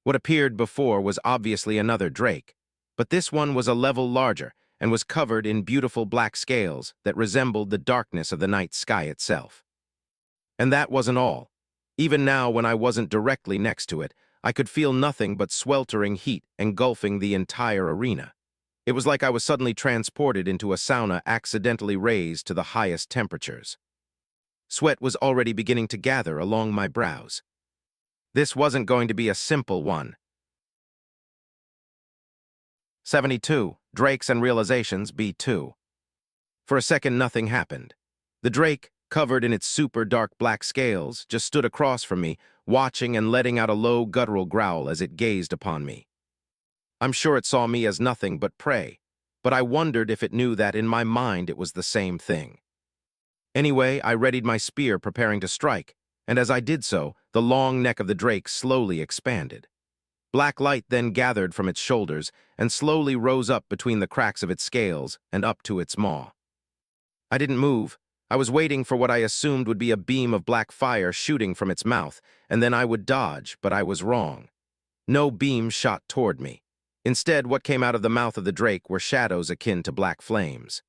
What appeared before was obviously another drake, but this one was a level larger and was covered in beautiful black scales that resembled the darkness of the night sky itself. And that wasn't all. Even now, when I wasn't directly next to it, I could feel nothing but sweltering heat engulfing the entire arena. It was like I was suddenly transported into a sauna accidentally raised to the highest temperatures. Sweat was already beginning to gather along my brows. This wasn't going to be a simple one. 72. Drakes and Realizations, B2. For a second, nothing happened. The drake, covered in its super dark black scales, just stood across from me, watching and letting out a low guttural growl as it gazed upon me. I'm sure it saw me as nothing but prey, but I wondered if it knew that in my mind it was the same thing. Anyway, I readied my spear preparing to strike, and as I did so, the long neck of the drake slowly expanded. Black light then gathered from its shoulders and slowly rose up between the cracks of its scales and up to its maw. I didn't move. I was waiting for what I assumed would be a beam of black fire shooting from its mouth, and then I would dodge, but I was wrong. No beam shot toward me. Instead, what came out of the mouth of the drake were shadows akin to black flames.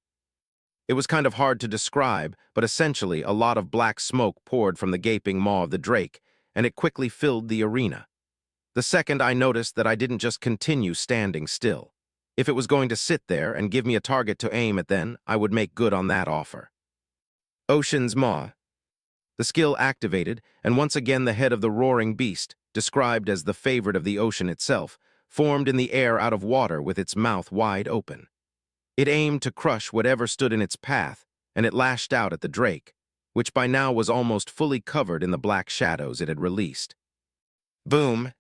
It was kind of hard to describe, but essentially a lot of black smoke poured from the gaping maw of the drake, and it quickly filled the arena. The second I noticed that I didn't just continue standing still. If it was going to sit there and give me a target to aim at, then I would make good on that offer. Ocean's Maw. The skill activated, and once again the head of the roaring beast, described as the favorite of the ocean itself, formed in the air out of water with its mouth wide open. It aimed to crush whatever stood in its path, and it lashed out at the drake, which by now was almost fully covered in the black shadows it had released. Boom!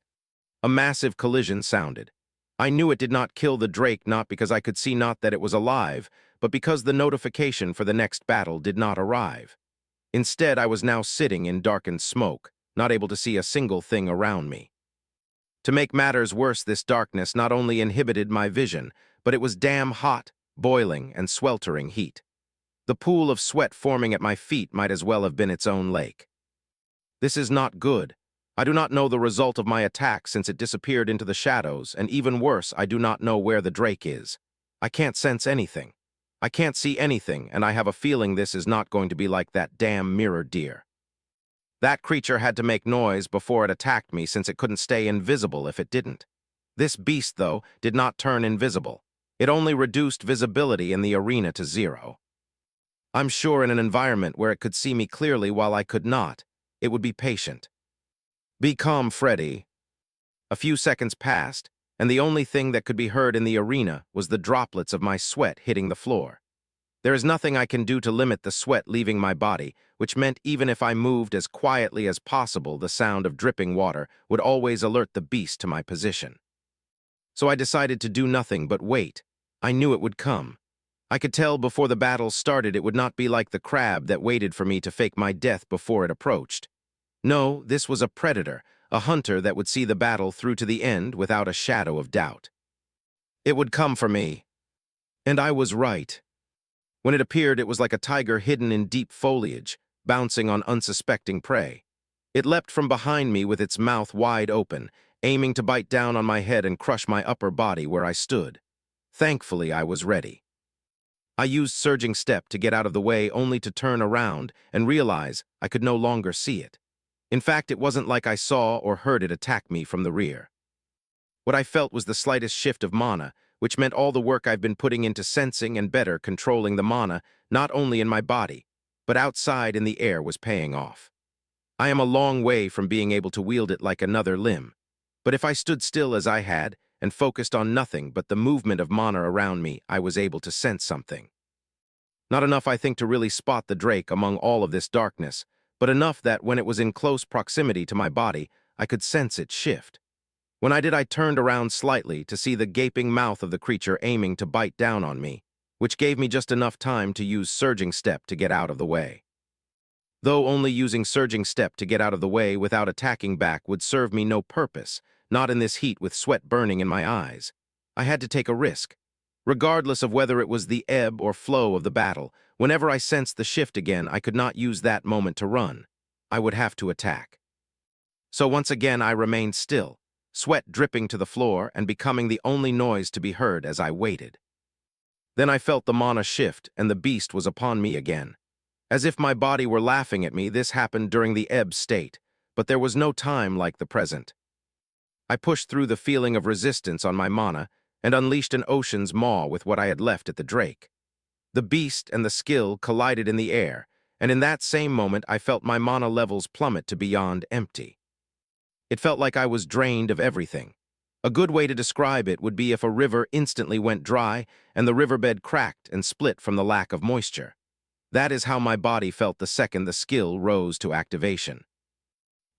A massive collision sounded. I knew it did not kill the drake, not because I could see not that it was alive, but because the notification for the next battle did not arrive. Instead, I was now sitting in darkened smoke, not able to see a single thing around me. To make matters worse, this darkness not only inhibited my vision, but it was damn hot, boiling and sweltering heat. The pool of sweat forming at my feet might as well have been its own lake. This is not good. I do not know the result of my attack since it disappeared into the shadows, and even worse, I do not know where the drake is. I can't sense anything. I can't see anything, and I have a feeling this is not going to be like that damn mirror deer. That creature had to make noise before it attacked me since it couldn't stay invisible if it didn't. This beast, though, did not turn invisible. It only reduced visibility in the arena to 0. I'm sure in an environment where it could see me clearly while I could not, it would be patient. Be calm, Freddy. A few seconds passed, and the only thing that could be heard in the arena was the droplets of my sweat hitting the floor. There is nothing I can do to limit the sweat leaving my body, which meant even if I moved as quietly as possible, the sound of dripping water would always alert the beast to my position. So I decided to do nothing but wait. I knew it would come. I could tell before the battle started it would not be like the crab that waited for me to fake my death before it approached. No, this was a predator, a hunter that would see the battle through to the end without a shadow of doubt. It would come for me. And I was right. When it appeared, it was like a tiger hidden in deep foliage, bouncing on unsuspecting prey. It leapt from behind me with its mouth wide open, aiming to bite down on my head and crush my upper body where I stood. Thankfully, I was ready. I used surging step to get out of the way, only to turn around and realize I could no longer see it. In fact, it wasn't like I saw or heard it attack me from the rear. What I felt was the slightest shift of mana, which meant all the work I've been putting into sensing and better controlling the mana, not only in my body, but outside in the air, was paying off. I am a long way from being able to wield it like another limb, but if I stood still as I had and focused on nothing but the movement of mana around me, I was able to sense something. Not enough, I think, to really spot the drake among all of this darkness, but enough that when it was in close proximity to my body, I could sense it shift. When I did, I turned around slightly to see the gaping mouth of the creature aiming to bite down on me, which gave me just enough time to use surging step to get out of the way. Though only using surging step to get out of the way without attacking back would serve me no purpose, not in this heat with sweat burning in my eyes, I had to take a risk. Regardless of whether it was the ebb or flow of the battle, whenever I sensed the shift again, I could not use that moment to run. I would have to attack. So once again I remained still, sweat dripping to the floor and becoming the only noise to be heard as I waited. Then I felt the mana shift and the beast was upon me again. As if my body were laughing at me, this happened during the ebb state, but there was no time like the present. I pushed through the feeling of resistance on my mana and unleashed an ocean's maw with what I had left at the drake. The beast and the skill collided in the air, and in that same moment I felt my mana levels plummet to beyond empty. It felt like I was drained of everything. A good way to describe it would be if a river instantly went dry and the riverbed cracked and split from the lack of moisture. That is how my body felt the second the skill rose to activation.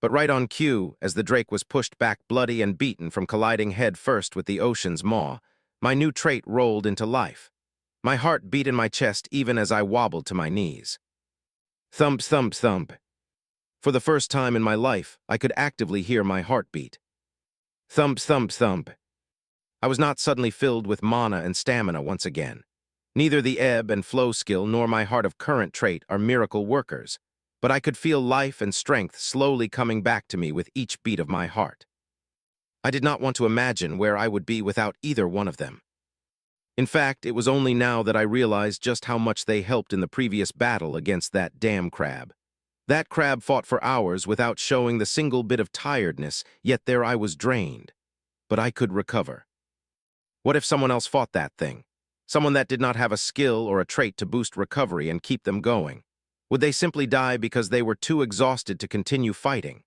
But right on cue, as the drake was pushed back bloody and beaten from colliding head first with the ocean's maw, my new trait rolled into life. My heart beat in my chest even as I wobbled to my knees. Thump, thump, thump. For the first time in my life, I could actively hear my heartbeat. Thump, thump, thump. I was not suddenly filled with mana and stamina once again. Neither the ebb and flow skill nor my heart of current trait are miracle workers, but I could feel life and strength slowly coming back to me with each beat of my heart. I did not want to imagine where I would be without either one of them. In fact, it was only now that I realized just how much they helped in the previous battle against that damn crab. That crab fought for hours without showing the single bit of tiredness, yet there I was drained. But I could recover. What if someone else fought that thing? Someone that did not have a skill or a trait to boost recovery and keep them going? Would they simply die because they were too exhausted to continue fighting?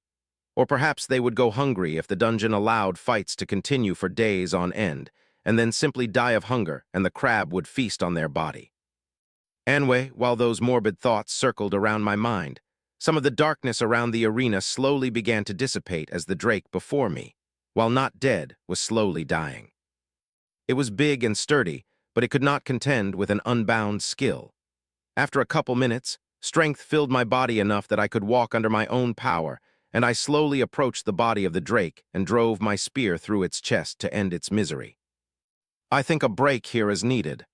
Or perhaps they would go hungry if the dungeon allowed fights to continue for days on end, and then simply die of hunger and the crab would feast on their body. Anyway, while those morbid thoughts circled around my mind, some of the darkness around the arena slowly began to dissipate as the drake before me, while not dead, was slowly dying. It was big and sturdy, but it could not contend with an unbound skill. After a couple minutes, strength filled my body enough that I could walk under my own power, and I slowly approached the body of the drake and drove my spear through its chest to end its misery. I think a break here is needed.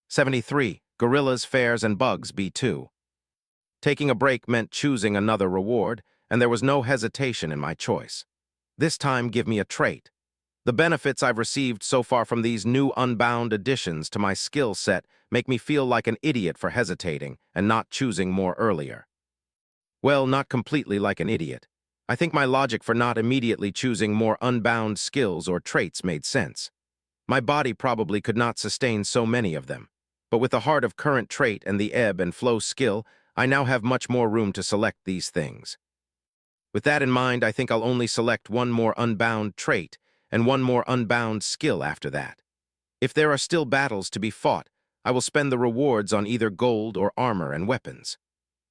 73. Gorillas, Fairs, and Bugs B2. Taking a break meant choosing another reward, and there was no hesitation in my choice. This time, give me a trait. The benefits I've received so far from these new unbound additions to my skill set make me feel like an idiot for hesitating and not choosing more earlier. Well, not completely like an idiot. I think my logic for not immediately choosing more unbound skills or traits made sense. My body probably could not sustain so many of them, but with the heart of current trait and the ebb and flow skill, I now have much more room to select these things. With that in mind, I think I'll only select one more unbound trait and one more unbound skill after that. If there are still battles to be fought, I will spend the rewards on either gold or armor and weapons.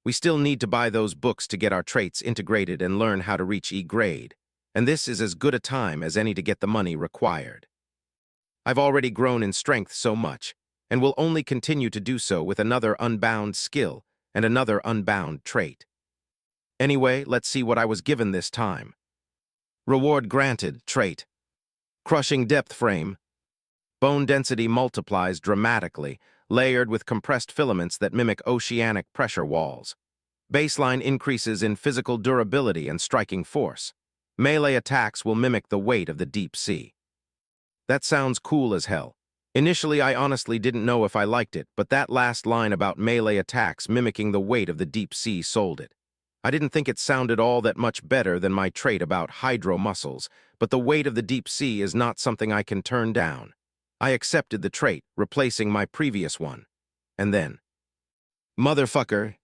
We still need to buy those books to get our traits integrated and learn how to reach E grade, and this is as good a time as any to get the money required. I've already grown in strength so much, and will only continue to do so with another unbound skill and another unbound trait. Anyway, let's see what I was given this time. Reward granted, trait. Crushing depth frame. Bone density multiplies dramatically, layered with compressed filaments that mimic oceanic pressure walls. Baseline increases in physical durability and striking force. Melee attacks will mimic the weight of the deep sea. That sounds cool as hell. Initially, I honestly didn't know if I liked it, but that last line about melee attacks mimicking the weight of the deep sea sold it. I didn't think it sounded all that much better than my trait about hydro muscles, but the weight of the deep sea is not something I can turn down. I accepted the trait, replacing my previous one. And then, motherfucker!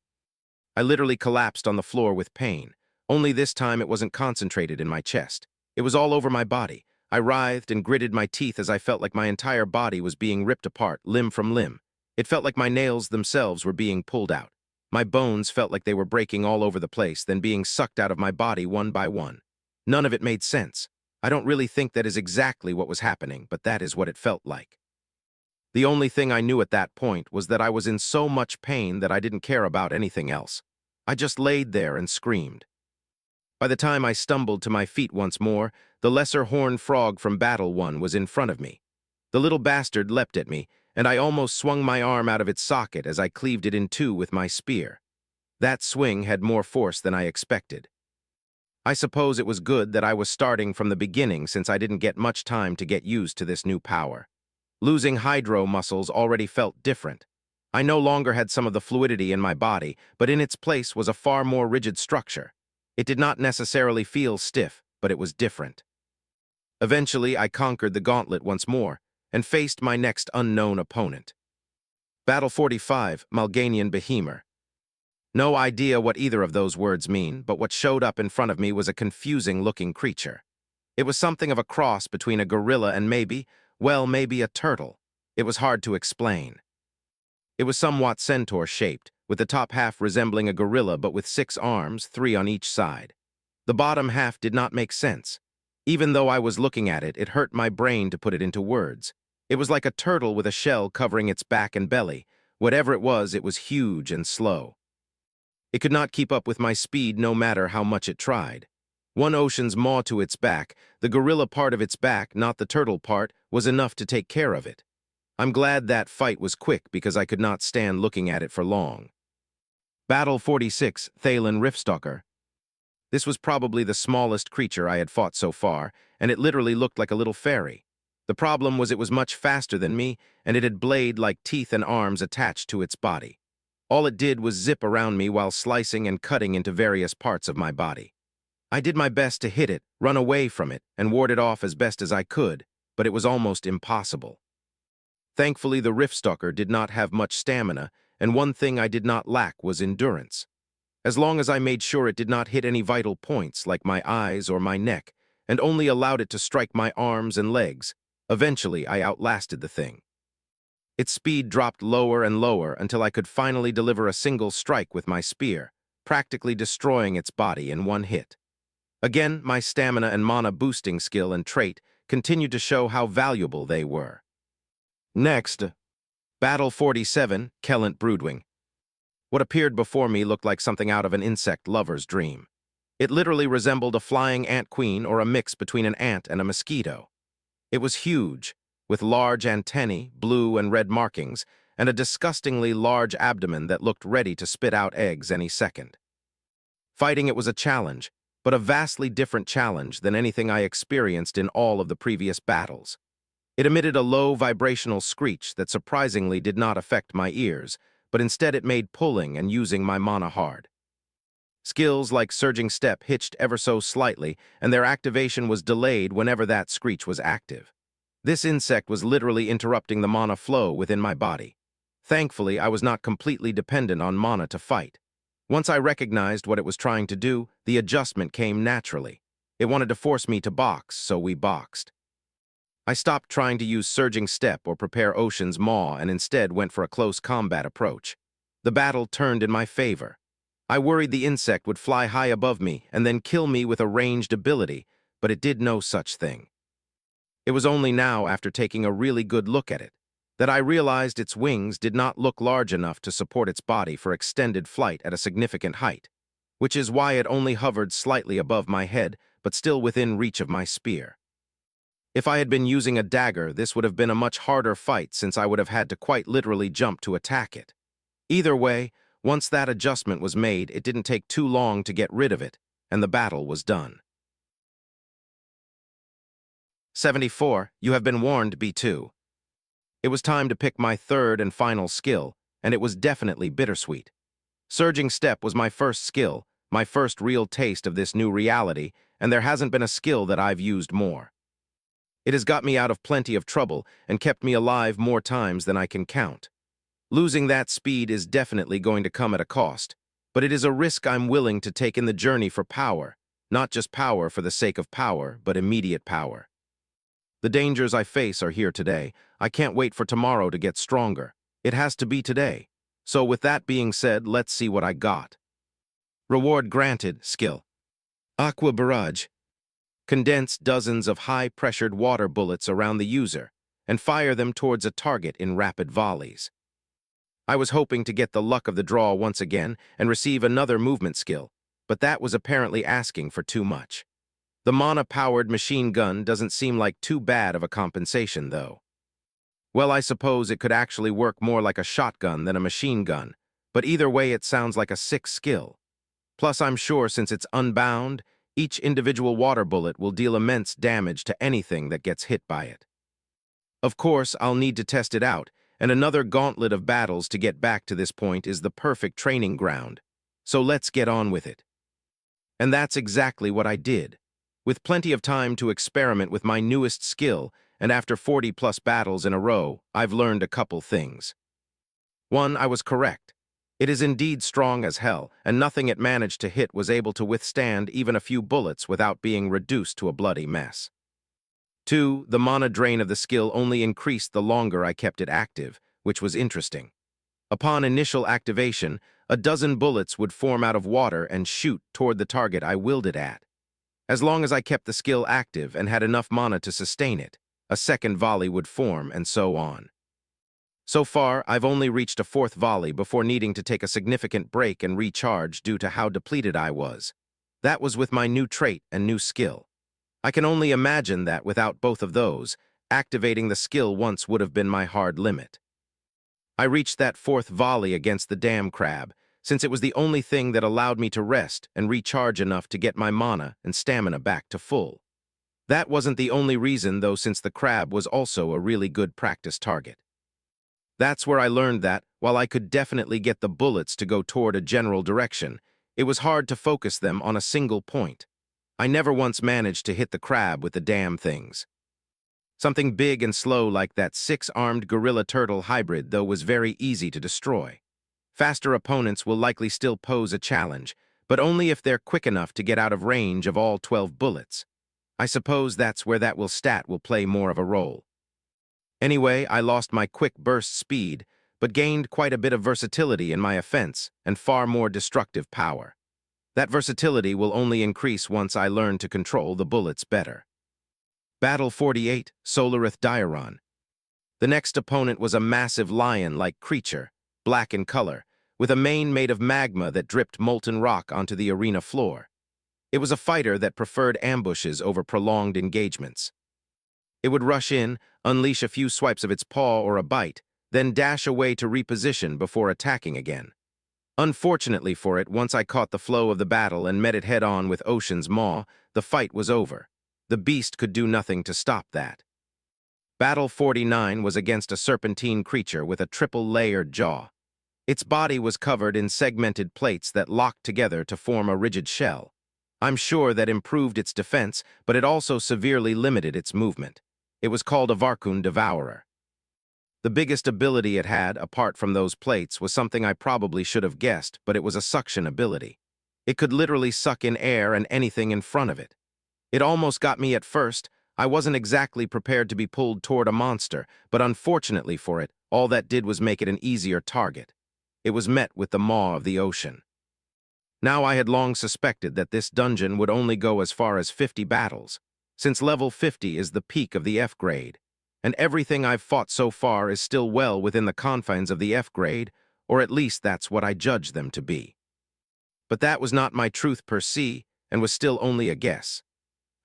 I literally collapsed on the floor with pain. Only this time it wasn't concentrated in my chest. It was all over my body. I writhed and gritted my teeth as I felt like my entire body was being ripped apart, limb from limb. It felt like my nails themselves were being pulled out. My bones felt like they were breaking all over the place, then being sucked out of my body one by one. None of it made sense. I don't really think that is exactly what was happening, but that is what it felt like. The only thing I knew at that point was that I was in so much pain that I didn't care about anything else. I just laid there and screamed. By the time I stumbled to my feet once more, the lesser horned frog from Battle 1 was in front of me. The little bastard leapt at me, and I almost swung my arm out of its socket as I cleaved it in two with my spear. That swing had more force than I expected. I suppose it was good that I was starting from the beginning since I didn't get much time to get used to this new power. Losing hydro muscles already felt different. I no longer had some of the fluidity in my body, but in its place was a far more rigid structure. It did not necessarily feel stiff, but it was different. Eventually, I conquered the gauntlet once more, and faced my next unknown opponent. Battle 45, Malganian Behemoth. No idea what either of those words mean, but what showed up in front of me was a confusing-looking creature. It was something of a cross between a gorilla and maybe a turtle. It was hard to explain. It was somewhat centaur-shaped, with the top half resembling a gorilla but with 6 arms, 3 on each side. The bottom half did not make sense. Even though I was looking at it, it hurt my brain to put it into words. It was like a turtle with a shell covering its back and belly. Whatever it was huge and slow. It could not keep up with my speed no matter how much it tried. One ocean's maw to its back, the gorilla part of its back, not the turtle part, was enough to take care of it. I'm glad that fight was quick because I could not stand looking at it for long. Battle 46, Thalen Riftstalker. This was probably the smallest creature I had fought so far, and it literally looked like a little fairy. The problem was it was much faster than me, and it had blade-like teeth and arms attached to its body. All it did was zip around me while slicing and cutting into various parts of my body. I did my best to hit it, run away from it, and ward it off as best as I could, but it was almost impossible. Thankfully, the Riftstalker did not have much stamina, and one thing I did not lack was endurance. As long as I made sure it did not hit any vital points, like my eyes or my neck, and only allowed it to strike my arms and legs, eventually I outlasted the thing. Its speed dropped lower and lower until I could finally deliver a single strike with my spear, practically destroying its body in one hit. Again, my stamina and mana boosting skill and trait continued to show how valuable they were. Next, Battle 47, Kellant Broodwing. What appeared before me looked like something out of an insect lover's dream. It literally resembled a flying ant queen or a mix between an ant and a mosquito. It was huge, with large antennae, blue and red markings, and a disgustingly large abdomen that looked ready to spit out eggs any second. Fighting it was a challenge, but a vastly different challenge than anything I experienced in all of the previous battles. It emitted a low vibrational screech that surprisingly did not affect my ears, but instead it made pulling and using my mana hard. Skills like Surging Step hitched ever so slightly, and their activation was delayed whenever that screech was active. This insect was literally interrupting the mana flow within my body. Thankfully, I was not completely dependent on mana to fight. Once I recognized what it was trying to do, the adjustment came naturally. It wanted to force me to box, so we boxed. I stopped trying to use Surging Step or prepare Ocean's Maw and instead went for a close combat approach. The battle turned in my favor. I worried the insect would fly high above me and then kill me with a ranged ability, but it did no such thing. It was only now, after taking a really good look at it, that I realized its wings did not look large enough to support its body for extended flight at a significant height, which is why it only hovered slightly above my head, but still within reach of my spear. If I had been using a dagger, this would have been a much harder fight since I would have had to quite literally jump to attack it. Either way, once that adjustment was made, it didn't take too long to get rid of it, and the battle was done. 74. You have been warned, B2. It was time to pick my third and final skill, and it was definitely bittersweet. Surging Step was my first skill, my first real taste of this new reality, and there hasn't been a skill that I've used more. It has got me out of plenty of trouble and kept me alive more times than I can count. Losing that speed is definitely going to come at a cost, but it is a risk I'm willing to take in the journey for power, not just power for the sake of power, but immediate power. The dangers I face are here today. I can't wait for tomorrow to get stronger. It has to be today. So with that being said, let's see what I got. Reward granted, skill. Aqua Barrage. Condense dozens of high-pressured water bullets around the user and fire them towards a target in rapid volleys. I was hoping to get the luck of the draw once again and receive another movement skill, but that was apparently asking for too much. The mana-powered machine gun doesn't seem like too bad of a compensation, though. Well, I suppose it could actually work more like a shotgun than a machine gun, but either way it sounds like a sick skill. Plus, I'm sure since it's unbound, each individual water bullet will deal immense damage to anything that gets hit by it. Of course, I'll need to test it out, and another gauntlet of battles to get back to this point is the perfect training ground. So let's get on with it. And that's exactly what I did. With plenty of time to experiment with my newest skill, and after 40+ battles in a row, I've learned a couple things. 1, I was correct. It is indeed strong as hell, and nothing it managed to hit was able to withstand even a few bullets without being reduced to a bloody mess. 2, the mana drain of the skill only increased the longer I kept it active, which was interesting. Upon initial activation, a dozen bullets would form out of water and shoot toward the target I wielded at. As long as I kept the skill active and had enough mana to sustain it, a second volley would form, and so on. So far, I've only reached a 4th volley before needing to take a significant break and recharge due to how depleted I was. That was with my new trait and new skill. I can only imagine that without both of those, activating the skill once would have been my hard limit. I reached that fourth volley against the damn crab, since it was the only thing that allowed me to rest and recharge enough to get my mana and stamina back to full. That wasn't the only reason, though, since the crab was also a really good practice target. That's where I learned that, while I could definitely get the bullets to go toward a general direction, it was hard to focus them on a single point. I never once managed to hit the crab with the damn things. Something big and slow like that six-armed gorilla turtle hybrid, though, was very easy to destroy. Faster opponents will likely still pose a challenge, but only if they're quick enough to get out of range of all 12 bullets. I suppose that's where that stat will play more of a role. Anyway, I lost my quick burst speed, but gained quite a bit of versatility in my offense and far more destructive power. That versatility will only increase once I learn to control the bullets better. Battle 48, Solarith Diaron. The next opponent was a massive lion-like creature, black in color, with a mane made of magma that dripped molten rock onto the arena floor. It was a fighter that preferred ambushes over prolonged engagements. It would rush in, unleash a few swipes of its paw or a bite, then dash away to reposition before attacking again. Unfortunately for it, once I caught the flow of the battle and met it head-on with Ocean's Maw, the fight was over. The beast could do nothing to stop that. Battle 49 was against a serpentine creature with a triple-layered jaw. Its body was covered in segmented plates that locked together to form a rigid shell. I'm sure that improved its defense, but it also severely limited its movement. It was called a Varkun Devourer. The biggest ability it had, apart from those plates, was something I probably should have guessed, but it was a suction ability. It could literally suck in air and anything in front of it. It almost got me at first. I wasn't exactly prepared to be pulled toward a monster, but unfortunately for it, all that did was make it an easier target. It was met with the maw of the ocean. Now I had long suspected that this dungeon would only go as far as 50 battles, since level 50 is the peak of the F grade, and everything I've fought so far is still well within the confines of the F grade, or at least that's what I judged them to be. But that was not my truth per se, and was still only a guess.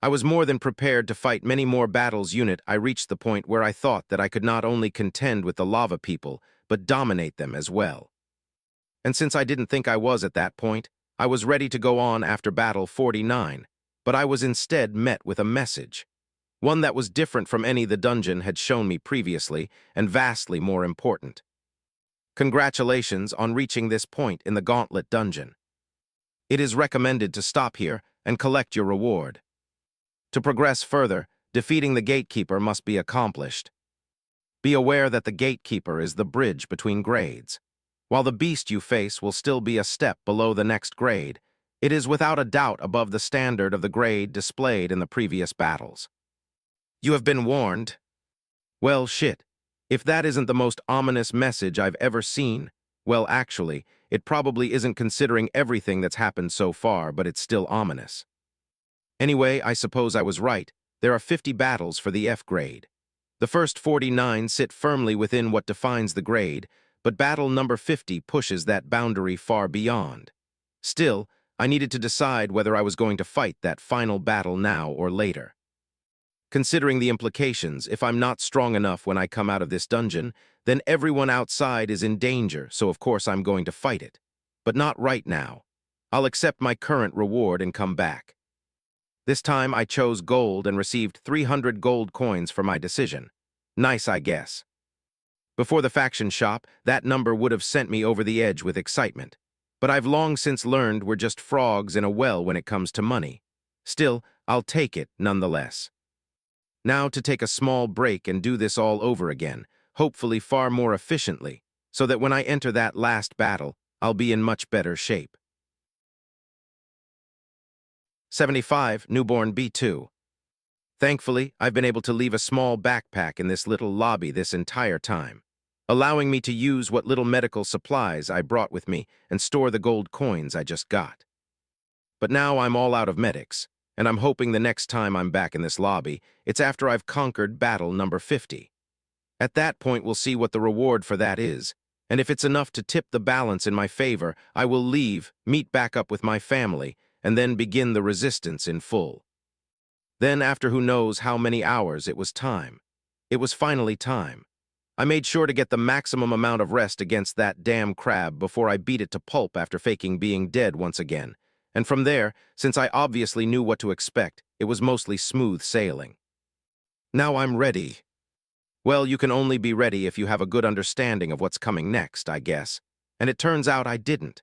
I was more than prepared to fight many more battles. I reached the point where I thought that I could not only contend with the lava people, but dominate them as well. And since I didn't think I was at that point, I was ready to go on after Battle 49, but I was instead met with a message. One that was different from any the dungeon had shown me previously, and vastly more important. Congratulations on reaching this point in the Gauntlet dungeon. It is recommended to stop here and collect your reward. To progress further, defeating the gatekeeper must be accomplished. Be aware that the gatekeeper is the bridge between grades. While the beast you face will still be a step below the next grade, it is without a doubt above the standard of the grade displayed in the previous battles. You have been warned. Well, shit. If that isn't the most ominous message I've ever seen, well, actually, it probably isn't considering everything that's happened so far, but it's still ominous. Anyway, I suppose I was right. There are 50 battles for the F grade. The first 49 sit firmly within what defines the grade, but battle number 50 pushes that boundary far beyond. Still, I needed to decide whether I was going to fight that final battle now or later. Considering the implications, if I'm not strong enough when I come out of this dungeon, then everyone outside is in danger, so of course I'm going to fight it. But not right now. I'll accept my current reward and come back. This time I chose gold and received 300 gold coins for my decision. Nice, I guess. Before the faction shop, that number would have sent me over the edge with excitement. But I've long since learned we're just frogs in a well when it comes to money. Still, I'll take it nonetheless. Now to take a small break and do this all over again, hopefully far more efficiently, so that when I enter that last battle, I'll be in much better shape. 75, Newborn B2. Thankfully, I've been able to leave a small backpack in this little lobby this entire time, allowing me to use what little medical supplies I brought with me and store the gold coins I just got. But now I'm all out of medics, and I'm hoping the next time I'm back in this lobby, it's after I've conquered battle number 50. At that point, we'll see what the reward for that is, and if it's enough to tip the balance in my favor, I will leave, meet back up with my family, and then begin the resistance in full. Then, after who knows how many hours, it was time. It was finally time. I made sure to get the maximum amount of rest against that damn crab before I beat it to pulp after faking being dead once again. And from there, since I obviously knew what to expect, it was mostly smooth sailing. Now I'm ready. Well, you can only be ready if you have a good understanding of what's coming next, I guess. And it turns out I didn't.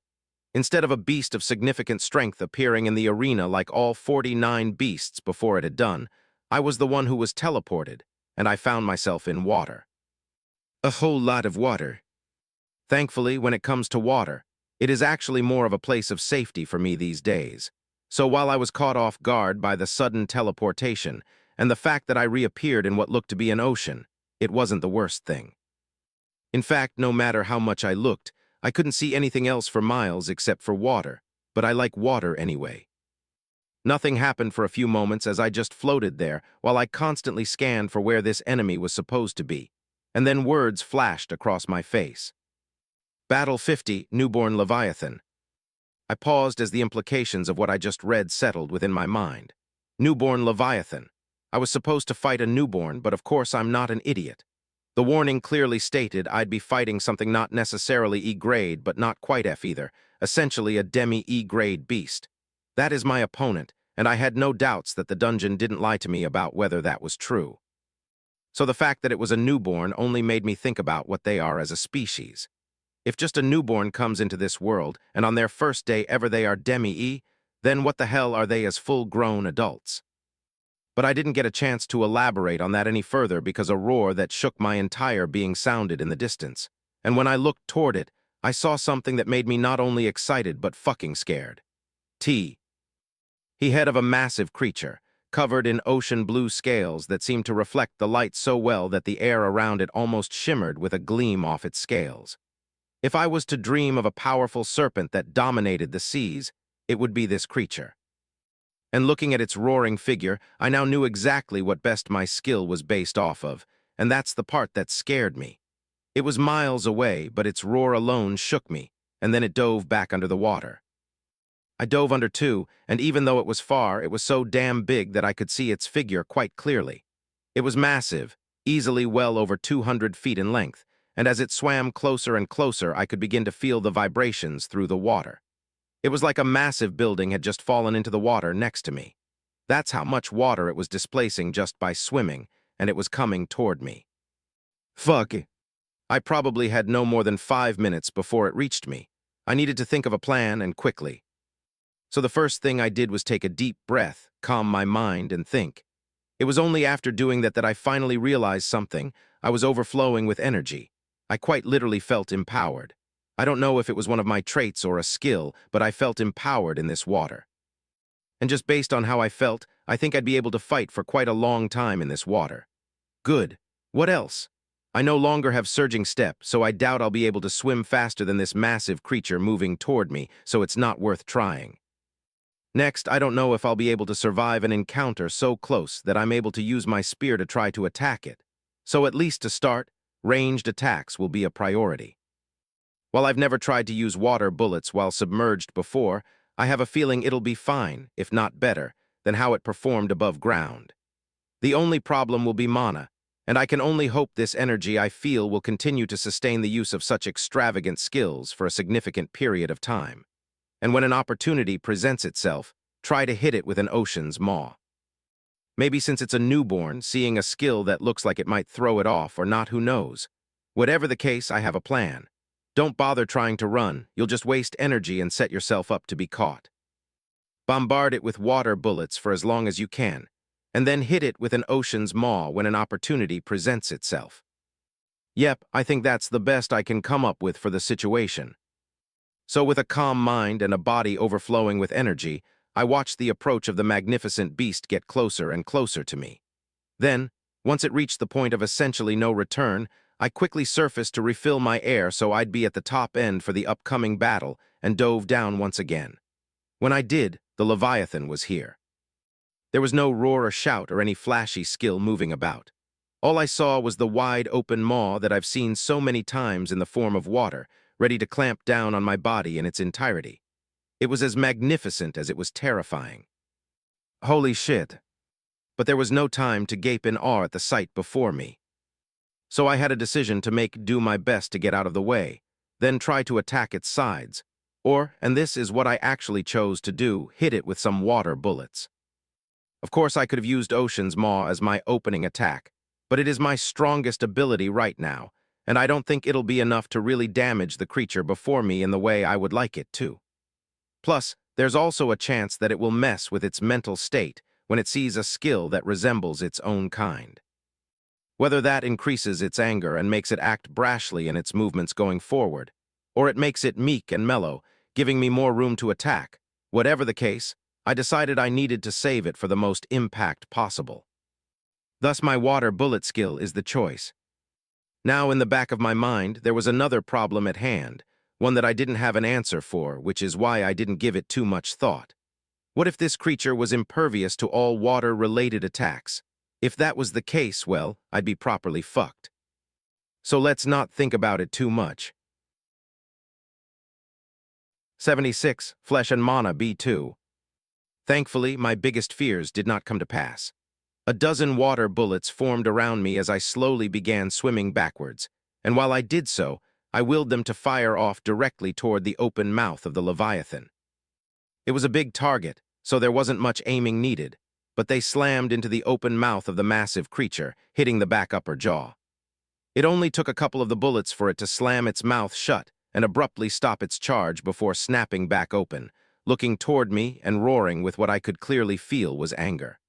Instead of a beast of significant strength appearing in the arena like all 49 beasts before it had done, I was the one who was teleported, and I found myself in water. A whole lot of water. Thankfully, when it comes to water, it is actually more of a place of safety for me these days. So while I was caught off guard by the sudden teleportation and the fact that I reappeared in what looked to be an ocean, it wasn't the worst thing. In fact, no matter how much I looked, I couldn't see anything else for miles except for water, but I like water anyway. Nothing happened for a few moments as I just floated there while I constantly scanned for where this enemy was supposed to be, and then words flashed across my face. Battle 50, Newborn Leviathan. I paused as the implications of what I just read settled within my mind. Newborn Leviathan. I was supposed to fight a newborn, but of course I'm not an idiot. The warning clearly stated I'd be fighting something not necessarily E-grade, but not quite F either, essentially a demi-E-grade beast. That is my opponent, and I had no doubts that the dungeon didn't lie to me about whether that was true. So the fact that it was a newborn only made me think about what they are as a species. If just a newborn comes into this world, and on their first day ever they are demi-E, then what the hell are they as full-grown adults? But I didn't get a chance to elaborate on that any further because a roar that shook my entire being sounded in the distance. And when I looked toward it, I saw something that made me not only excited but fucking scared. He head of a massive creature, covered in ocean blue scales that seemed to reflect the light so well that the air around it almost shimmered with a gleam off its scales. If I was to dream of a powerful serpent that dominated the seas, it would be this creature. And looking at its roaring figure, I now knew exactly what best my skill was based off of, and that's the part that scared me. It was miles away, but its roar alone shook me, and then it dove back under the water. I dove under too, and even though it was far, it was so damn big that I could see its figure quite clearly. It was massive, easily well over 200 feet in length, and as it swam closer and closer, I could begin to feel the vibrations through the water. It was like a massive building had just fallen into the water next to me. That's how much water it was displacing just by swimming, and it was coming toward me. Fuck it. I probably had no more than 5 minutes before it reached me. I needed to think of a plan, and quickly. So the first thing I did was take a deep breath, calm my mind, and think. It was only after doing that that I finally realized something. I was overflowing with energy. I quite literally felt empowered. I don't know if it was one of my traits or a skill, but I felt empowered in this water. And just based on how I felt, I think I'd be able to fight for quite a long time in this water. Good. What else? I no longer have surging step, so I doubt I'll be able to swim faster than this massive creature moving toward me, so it's not worth trying. Next, I don't know if I'll be able to survive an encounter so close that I'm able to use my spear to try to attack it. So at least to start, ranged attacks will be a priority. While I've never tried to use water bullets while submerged before, I have a feeling it'll be fine, if not better, than how it performed above ground. The only problem will be mana, and I can only hope this energy I feel will continue to sustain the use of such extravagant skills for a significant period of time. And when an opportunity presents itself, try to hit it with an ocean's maw. Maybe since it's a newborn, seeing a skill that looks like it might throw it off or not, who knows. Whatever the case, I have a plan. Don't bother trying to run, you'll just waste energy and set yourself up to be caught. Bombard it with water bullets for as long as you can, and then hit it with an ocean's maw when an opportunity presents itself. Yep, I think that's the best I can come up with for the situation. So with a calm mind and a body overflowing with energy, I watched the approach of the magnificent beast get closer and closer to me. Then, once it reached the point of essentially no return, I quickly surfaced to refill my air so I'd be at the top end for the upcoming battle and dove down once again. When I did, the Leviathan was here. There was no roar or shout or any flashy skill moving about. All I saw was the wide open maw that I've seen so many times in the form of water, ready to clamp down on my body in its entirety. It was as magnificent as it was terrifying. Holy shit. But there was no time to gape in awe at the sight before me. So I had a decision to make, do my best to get out of the way, then try to attack its sides, or, and this is what I actually chose to do, hit it with some water bullets. Of course, I could have used Ocean's Maw as my opening attack, but it is my strongest ability right now, and I don't think it'll be enough to really damage the creature before me in the way I would like it to. Plus, there's also a chance that it will mess with its mental state when it sees a skill that resembles its own kind. Whether that increases its anger and makes it act brashly in its movements going forward, or it makes it meek and mellow, giving me more room to attack, whatever the case, I decided I needed to save it for the most impact possible. Thus my water bullet skill is the choice. Now in the back of my mind, there was another problem at hand, one that I didn't have an answer for, which is why I didn't give it too much thought. What if this creature was impervious to all water-related attacks? If that was the case, well, I'd be properly fucked. So let's not think about it too much. 76. Flesh and Mana B2. Thankfully, my biggest fears did not come to pass. A dozen water bullets formed around me as I slowly began swimming backwards, and while I did so, I willed them to fire off directly toward the open mouth of the Leviathan. It was a big target, so there wasn't much aiming needed, but they slammed into the open mouth of the massive creature, hitting the back upper jaw. It only took a couple of the bullets for it to slam its mouth shut and abruptly stop its charge before snapping back open, looking toward me and roaring with what I could clearly feel was anger.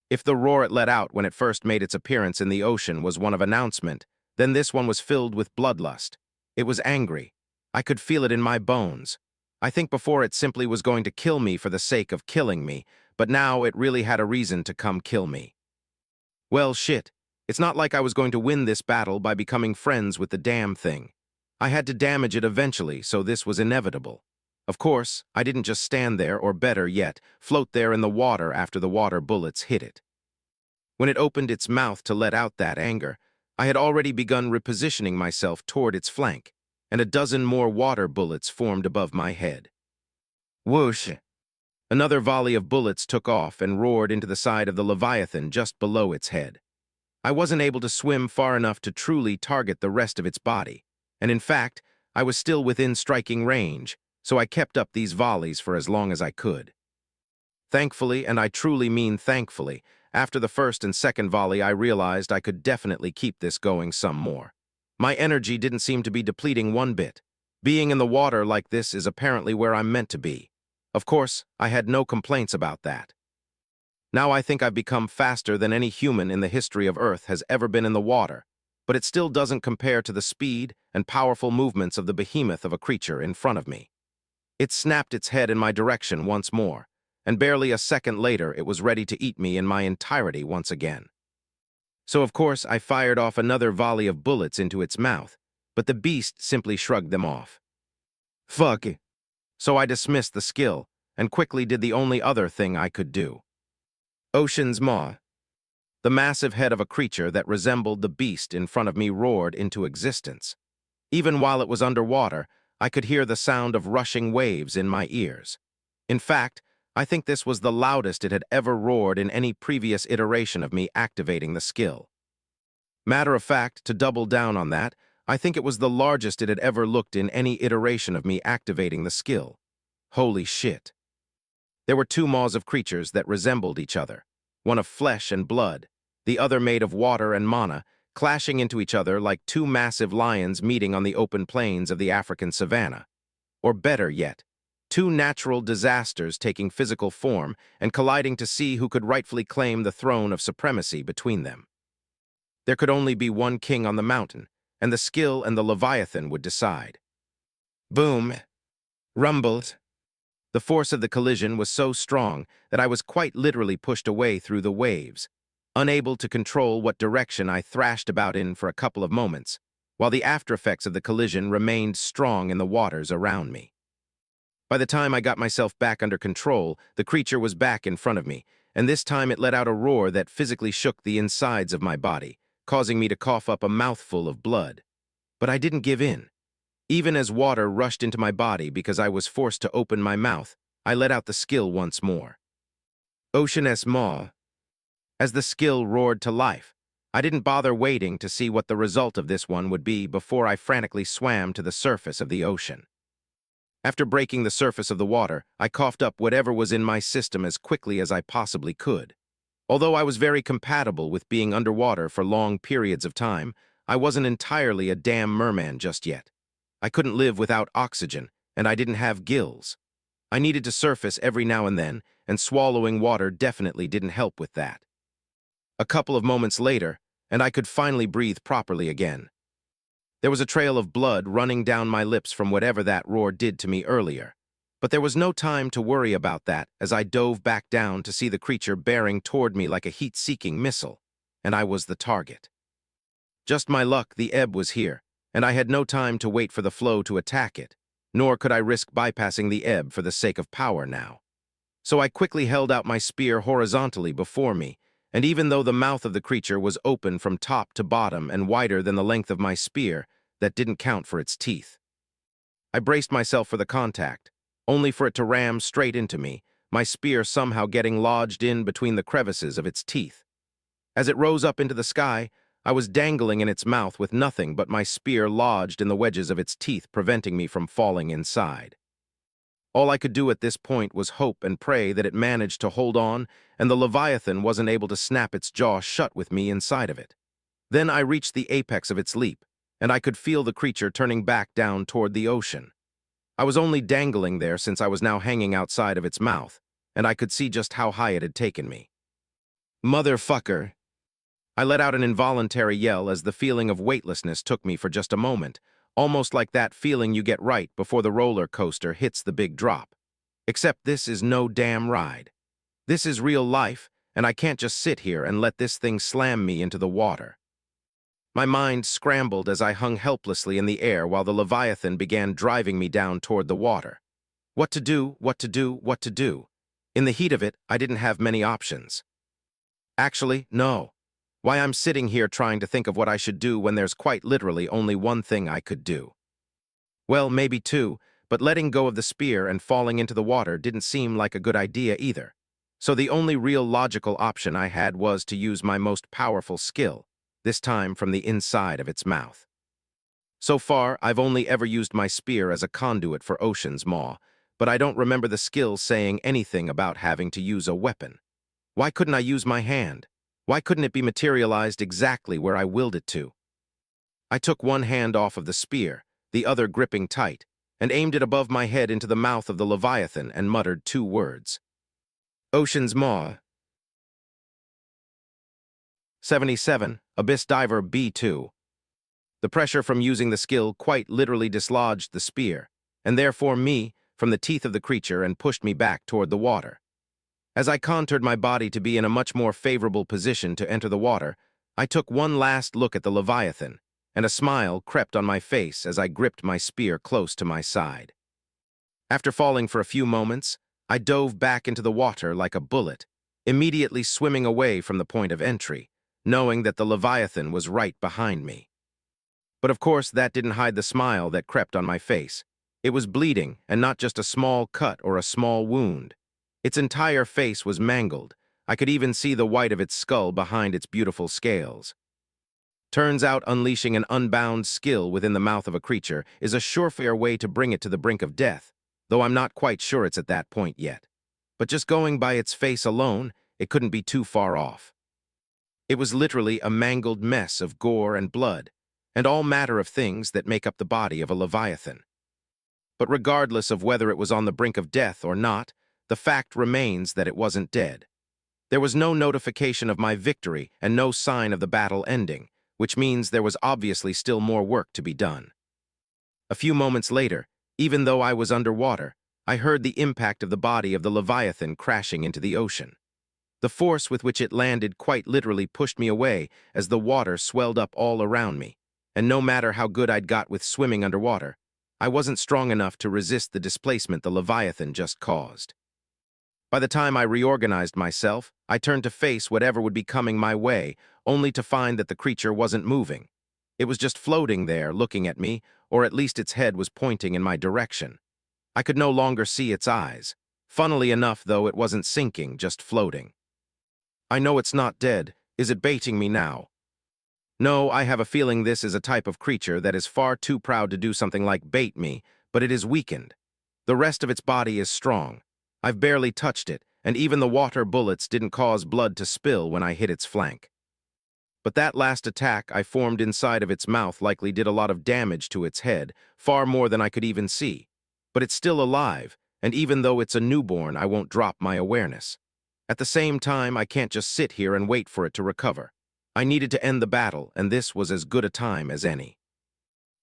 If the roar it let out when it first made its appearance in the ocean was one of announcement, then this one was filled with bloodlust. It was angry. I could feel it in my bones. I think before it simply was going to kill me for the sake of killing me, but now it really had a reason to come kill me. Well, shit. It's not like I was going to win this battle by becoming friends with the damn thing. I had to damage it eventually, so this was inevitable. Of course, I didn't just stand there, or better yet, float there in the water after the water bullets hit it. When it opened its mouth to let out that anger, I had already begun repositioning myself toward its flank, and a dozen more water bullets formed above my head. Whoosh! Another volley of bullets took off and roared into the side of the Leviathan just below its head. I wasn't able to swim far enough to truly target the rest of its body, and in fact, I was still within striking range, so I kept up these volleys for as long as I could. Thankfully, and I truly mean thankfully, after the first and second volley I realized I could definitely keep this going some more. My energy didn't seem to be depleting one bit. Being in the water like this is apparently where I'm meant to be. Of course, I had no complaints about that. Now I think I've become faster than any human in the history of Earth has ever been in the water, but it still doesn't compare to the speed and powerful movements of the behemoth of a creature in front of me. It snapped its head in my direction once more, and barely a second later it was ready to eat me in my entirety once again. So of course I fired off another volley of bullets into its mouth, but the beast simply shrugged them off. Fuck it. So I dismissed the skill, and quickly did the only other thing I could do. Ocean's Maw. The massive head of a creature that resembled the beast in front of me roared into existence. Even while it was underwater, I could hear the sound of rushing waves in my ears. In fact, I think this was the loudest it had ever roared in any previous iteration of me activating the skill. Matter of fact, to double down on that, I think it was the largest it had ever looked in any iteration of me activating the skill. Holy shit. There were two maws of creatures that resembled each other, one of flesh and blood, the other made of water and mana, clashing into each other like two massive lions meeting on the open plains of the African savanna. Or better yet, two natural disasters taking physical form and colliding to see who could rightfully claim the throne of supremacy between them. There could only be one king on the mountain, and the skill and the Leviathan would decide. Boom. Rumbled. The force of the collision was so strong that I was quite literally pushed away through the waves, unable to control what direction I thrashed about in for a couple of moments, while the aftereffects of the collision remained strong in the waters around me. By the time I got myself back under control, the creature was back in front of me, and this time it let out a roar that physically shook the insides of my body, causing me to cough up a mouthful of blood. But I didn't give in. Even as water rushed into my body because I was forced to open my mouth, I let out the skill once more. Ocean's maw. As the skill roared to life, I didn't bother waiting to see what the result of this one would be before I frantically swam to the surface of the ocean. After breaking the surface of the water, I coughed up whatever was in my system as quickly as I possibly could. Although I was very compatible with being underwater for long periods of time, I wasn't entirely a damn merman just yet. I couldn't live without oxygen, and I didn't have gills. I needed to surface every now and then, and swallowing water definitely didn't help with that. A couple of moments later, and I could finally breathe properly again. There was a trail of blood running down my lips from whatever that roar did to me earlier. But there was no time to worry about that as I dove back down to see the creature bearing toward me like a heat-seeking missile, and I was the target. Just my luck, the ebb was here, and I had no time to wait for the flow to attack it, nor could I risk bypassing the ebb for the sake of power now. So I quickly held out my spear horizontally before me, and even though the mouth of the creature was open from top to bottom and wider than the length of my spear, that didn't count for its teeth. I braced myself for the contact, only for it to ram straight into me, my spear somehow getting lodged in between the crevices of its teeth. As it rose up into the sky, I was dangling in its mouth with nothing but my spear lodged in the wedges of its teeth, preventing me from falling inside. All I could do at this point was hope and pray that it managed to hold on and the Leviathan wasn't able to snap its jaw shut with me inside of it. Then I reached the apex of its leap, and I could feel the creature turning back down toward the ocean. I was only dangling there since I was now hanging outside of its mouth, and I could see just how high it had taken me. Motherfucker! I let out an involuntary yell as the feeling of weightlessness took me for just a moment, almost like that feeling you get right before the roller coaster hits the big drop. Except this is no damn ride. This is real life, and I can't just sit here and let this thing slam me into the water. My mind scrambled as I hung helplessly in the air while the Leviathan began driving me down toward the water. What to do, what to do, what to do? In the heat of it, I didn't have many options. Actually, no. Why, I'm sitting here trying to think of what I should do when there's quite literally only one thing I could do. Well, maybe two, but letting go of the spear and falling into the water didn't seem like a good idea either. So the only real logical option I had was to use my most powerful skill, this time from the inside of its mouth. So far, I've only ever used my spear as a conduit for Ocean's Maw, but I don't remember the skill saying anything about having to use a weapon. Why couldn't I use my hand? Why couldn't it be materialized exactly where I willed it to? I took one hand off of the spear, the other gripping tight, and aimed it above my head into the mouth of the Leviathan and muttered two words. Ocean's Maw. 77, Abyss Diver B2. The pressure from using the skill quite literally dislodged the spear, and therefore me, from the teeth of the creature and pushed me back toward the water. As I contoured my body to be in a much more favorable position to enter the water, I took one last look at the Leviathan, and a smile crept on my face as I gripped my spear close to my side. After falling for a few moments, I dove back into the water like a bullet, immediately swimming away from the point of entry, knowing that the Leviathan was right behind me. But of course, that didn't hide the smile that crept on my face. It was bleeding, and not just a small cut or a small wound. Its entire face was mangled. I could even see the white of its skull behind its beautiful scales. Turns out unleashing an unbound skill within the mouth of a creature is a surefire way to bring it to the brink of death, though I'm not quite sure it's at that point yet. But just going by its face alone, it couldn't be too far off. It was literally a mangled mess of gore and blood, and all matter of things that make up the body of a Leviathan. But regardless of whether it was on the brink of death or not, the fact remains that it wasn't dead. There was no notification of my victory and no sign of the battle ending, which means there was obviously still more work to be done. A few moments later, even though I was underwater, I heard the impact of the body of the Leviathan crashing into the ocean. The force with which it landed quite literally pushed me away as the water swelled up all around me, and no matter how good I'd got with swimming underwater, I wasn't strong enough to resist the displacement the Leviathan just caused. By the time I reorganized myself, I turned to face whatever would be coming my way, only to find that the creature wasn't moving. It was just floating there, looking at me, or at least its head was pointing in my direction. I could no longer see its eyes. Funnily enough, though, it wasn't sinking, just floating. I know it's not dead. Is it baiting me now? No, I have a feeling this is a type of creature that is far too proud to do something like bait me, but it is weakened. The rest of its body is strong. I've barely touched it, and even the water bullets didn't cause blood to spill when I hit its flank. But that last attack I formed inside of its mouth likely did a lot of damage to its head, far more than I could even see. But it's still alive, and even though it's a newborn, I won't drop my awareness. At the same time, I can't just sit here and wait for it to recover. I needed to end the battle, and this was as good a time as any.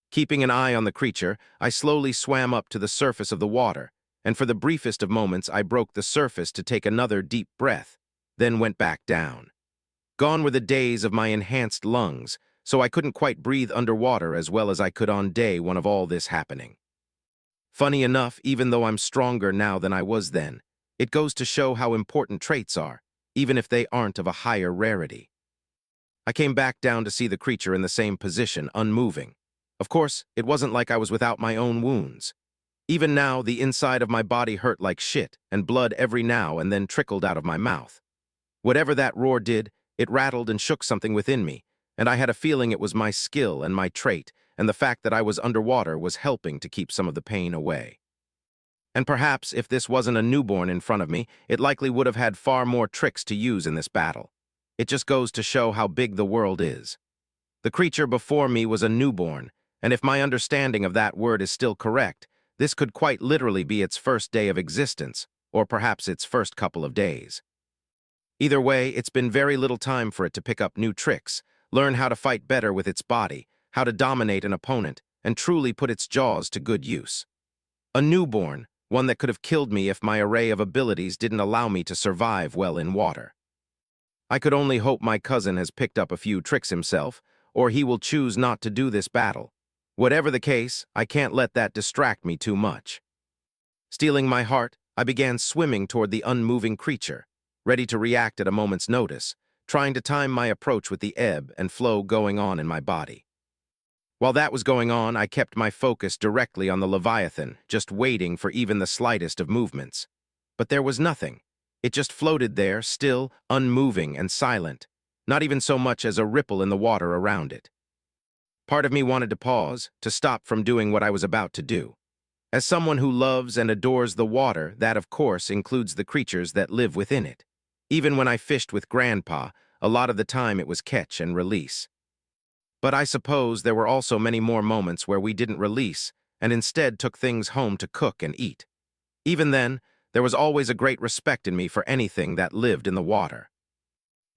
Keeping an eye on the creature, I slowly swam up to the surface of the water, and for the briefest of moments I broke the surface to take another deep breath, then went back down. Gone were the days of my enhanced lungs, so I couldn't quite breathe underwater as well as I could on day one of all this happening. Funny enough, even though I'm stronger now than I was then, it goes to show how important traits are, even if they aren't of a higher rarity. I came back down to see the creature in the same position, unmoving. Of course, it wasn't like I was without my own wounds. Even now, the inside of my body hurt like shit, and blood every now and then trickled out of my mouth. Whatever that roar did, it rattled and shook something within me, and I had a feeling it was my skill and my trait, and the fact that I was underwater was helping to keep some of the pain away. And perhaps, if this wasn't a newborn in front of me, it likely would have had far more tricks to use in this battle. It just goes to show how big the world is. The creature before me was a newborn, and if my understanding of that word is still correct, this could quite literally be its first day of existence, or perhaps its first couple of days. Either way, it's been very little time for it to pick up new tricks, learn how to fight better with its body, how to dominate an opponent, and truly put its jaws to good use. A newborn, one that could have killed me if my array of abilities didn't allow me to survive well in water. I could only hope my cousin has picked up a few tricks himself, or he will choose not to do this battle. Whatever the case, I can't let that distract me too much. Steeling my heart, I began swimming toward the unmoving creature, ready to react at a moment's notice, trying to time my approach with the ebb and flow going on in my body. While that was going on, I kept my focus directly on the Leviathan, just waiting for even the slightest of movements. But there was nothing. It just floated there, still, unmoving and silent, not even so much as a ripple in the water around it. Part of me wanted to pause, to stop from doing what I was about to do. As someone who loves and adores the water, that of course includes the creatures that live within it. Even when I fished with Grandpa, a lot of the time it was catch and release. But I suppose there were also many more moments where we didn't release, and instead took things home to cook and eat. Even then, there was always a great respect in me for anything that lived in the water.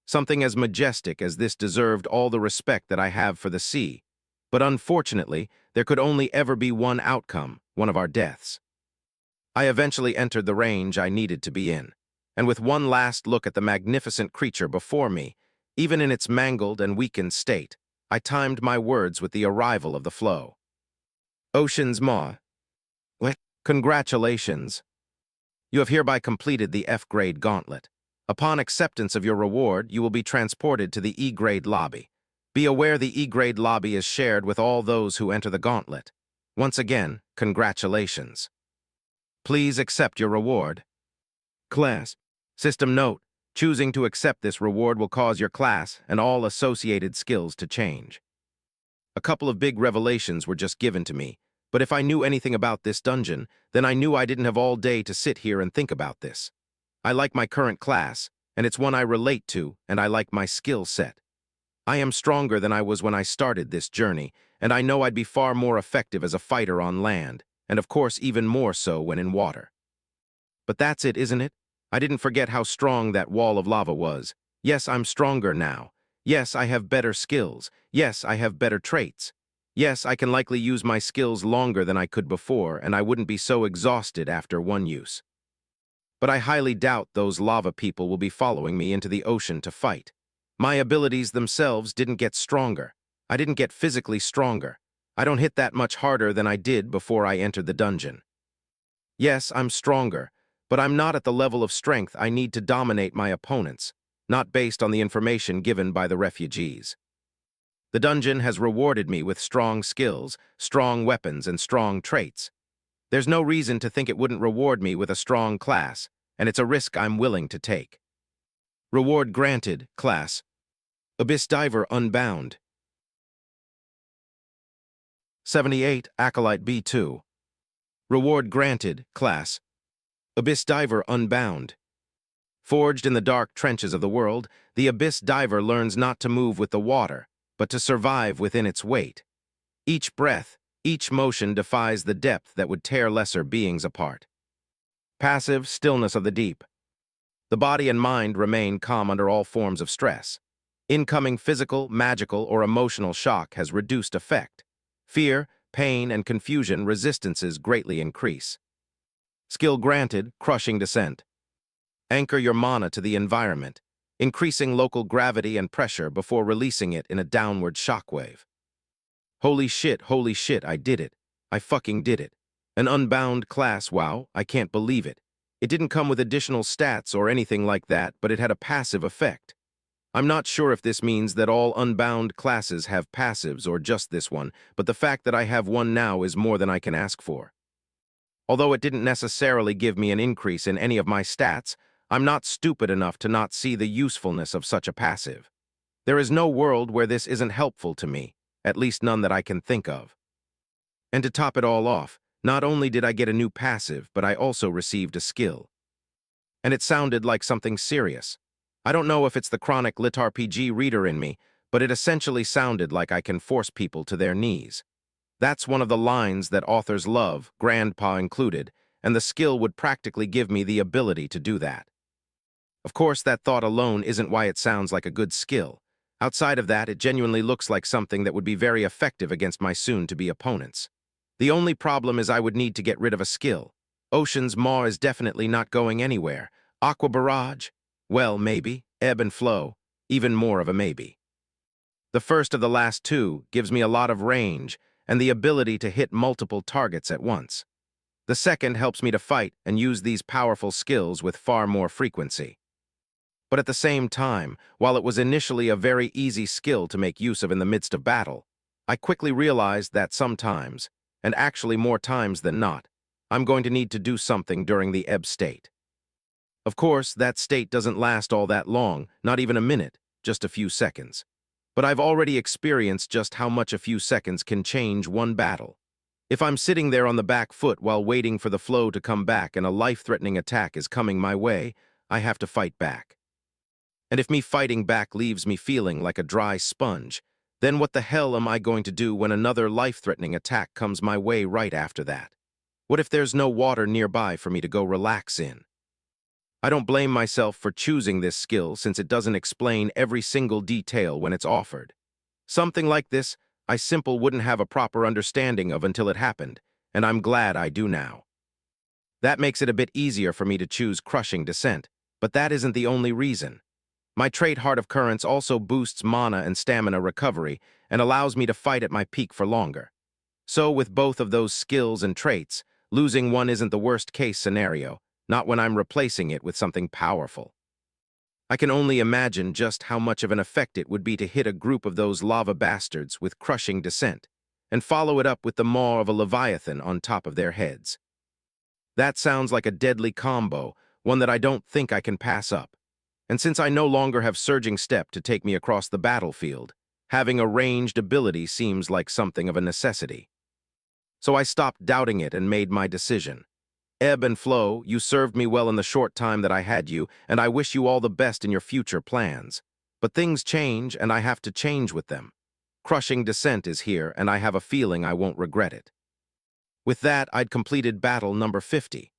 Something as majestic as this deserved all the respect that I have for the sea. But unfortunately, there could only ever be one outcome, one of our deaths. I eventually entered the range I needed to be in, and with one last look at the magnificent creature before me, even in its mangled and weakened state, I timed my words with the arrival of the flow. Ocean's Maw. What? Congratulations. You have hereby completed the F-grade gauntlet. Upon acceptance of your reward, you will be transported to the E-grade lobby. Be aware the E-grade lobby is shared with all those who enter the gauntlet. Once again, congratulations. Please accept your reward. Class. System note, choosing to accept this reward will cause your class and all associated skills to change. A couple of big revelations were just given to me, but if I knew anything about this dungeon, then I knew I didn't have all day to sit here and think about this. I like my current class, and it's one I relate to, and I like my skill set. I am stronger than I was when I started this journey, and I know I'd be far more effective as a fighter on land, and of course even more so when in water. But that's it, isn't it? I didn't forget how strong that wall of lava was. Yes, I'm stronger now. Yes, I have better skills. Yes, I have better traits. Yes, I can likely use my skills longer than I could before, and I wouldn't be so exhausted after one use. But I highly doubt those lava people will be following me into the ocean to fight. My abilities themselves didn't get stronger. I didn't get physically stronger. I don't hit that much harder than I did before I entered the dungeon. Yes, I'm stronger, but I'm not at the level of strength I need to dominate my opponents, not based on the information given by the refugees. The dungeon has rewarded me with strong skills, strong weapons, and strong traits. There's no reason to think it wouldn't reward me with a strong class, and it's a risk I'm willing to take. Reward granted, class. Abyss Diver Unbound. 78, Acolyte B2. Reward granted, class. Abyss Diver Unbound. Forged in the dark trenches of the world, the Abyss Diver learns not to move with the water, but to survive within its weight. Each breath, each motion defies the depth that would tear lesser beings apart. Passive stillness of the deep. The body and mind remain calm under all forms of stress. Incoming physical, magical, or emotional shock has reduced effect. Fear, pain, and confusion resistances greatly increase. Skill granted, crushing descent. Anchor your mana to the environment, increasing local gravity and pressure before releasing it in a downward shockwave. Holy shit, I did it. I fucking did it. An unbound class, wow, I can't believe it. It didn't come with additional stats or anything like that, but it had a passive effect. I'm not sure if this means that all unbound classes have passives or just this one, but the fact that I have one now is more than I can ask for. Although it didn't necessarily give me an increase in any of my stats, I'm not stupid enough to not see the usefulness of such a passive. There is no world where this isn't helpful to me, at least none that I can think of. And to top it all off, not only did I get a new passive, but I also received a skill. And it sounded like something serious. I don't know if it's the chronic LitRPG reader in me, but it essentially sounded like I can force people to their knees. That's one of the lines that authors love, Grandpa included, and the skill would practically give me the ability to do that. Of course, that thought alone isn't why it sounds like a good skill. Outside of that, it genuinely looks like something that would be very effective against my soon-to-be opponents. The only problem is I would need to get rid of a skill. Ocean's Maw is definitely not going anywhere. Aqua Barrage? Well, maybe. Ebb and Flow? Even more of a maybe. The first of the last two gives me a lot of range and the ability to hit multiple targets at once. The second helps me to fight and use these powerful skills with far more frequency. But at the same time, while it was initially a very easy skill to make use of in the midst of battle, I quickly realized that sometimes, and actually more times than not, I'm going to need to do something during the ebb state. Of course, that state doesn't last all that long, not even a minute, just a few seconds. But I've already experienced just how much a few seconds can change one battle. If I'm sitting there on the back foot while waiting for the flow to come back and a life-threatening attack is coming my way, I have to fight back. And if me fighting back leaves me feeling like a dry sponge, then what the hell am I going to do when another life-threatening attack comes my way right after that? What if there's no water nearby for me to go relax in? I don't blame myself for choosing this skill since it doesn't explain every single detail when it's offered. Something like this, I simply wouldn't have a proper understanding of until it happened, and I'm glad I do now. That makes it a bit easier for me to choose Crushing Descent, but that isn't the only reason. My trait Heart of Currents also boosts mana and stamina recovery and allows me to fight at my peak for longer. So with both of those skills and traits, losing one isn't the worst-case scenario, not when I'm replacing it with something powerful. I can only imagine just how much of an effect it would be to hit a group of those lava bastards with Crushing Descent, and follow it up with the maw of a Leviathan on top of their heads. That sounds like a deadly combo, one that I don't think I can pass up. And since I no longer have Surging Step to take me across the battlefield, having a ranged ability seems like something of a necessity. So I stopped doubting it and made my decision. Ebb and Flow, you served me well in the short time that I had you, and I wish you all the best in your future plans. But things change, and I have to change with them. Crushing Descent is here, and I have a feeling I won't regret it. With that, I'd completed battle number 50.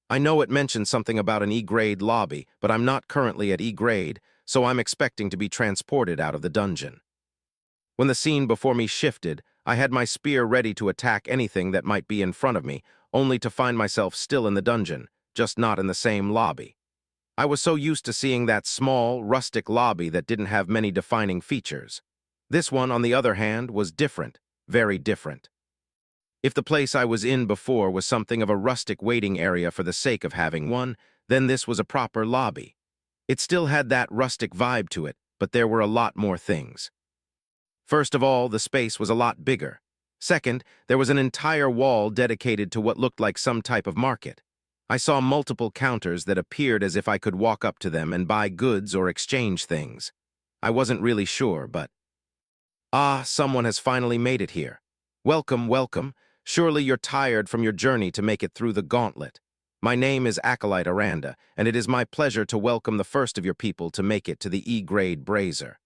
I know it mentioned something about an E-grade lobby, but I'm not currently at E-grade, so I'm expecting to be transported out of the dungeon. When the scene before me shifted, I had my spear ready to attack anything that might be in front of me, only to find myself still in the dungeon, just not in the same lobby. I was so used to seeing that small, rustic lobby that didn't have many defining features. This one, on the other hand, was different, very different. If the place I was in before was something of a rustic waiting area for the sake of having one, then this was a proper lobby. It still had that rustic vibe to it, but there were a lot more things. First of all, the space was a lot bigger. Second, there was an entire wall dedicated to what looked like some type of market. I saw multiple counters that appeared as if I could walk up to them and buy goods or exchange things. I wasn't really sure, but... Ah, someone has finally made it here. Welcome, welcome. Surely you're tired from your journey to make it through the gauntlet. My name is Acolyte Aranda, and it is my pleasure to welcome the first of your people to make it to the E-grade brazier.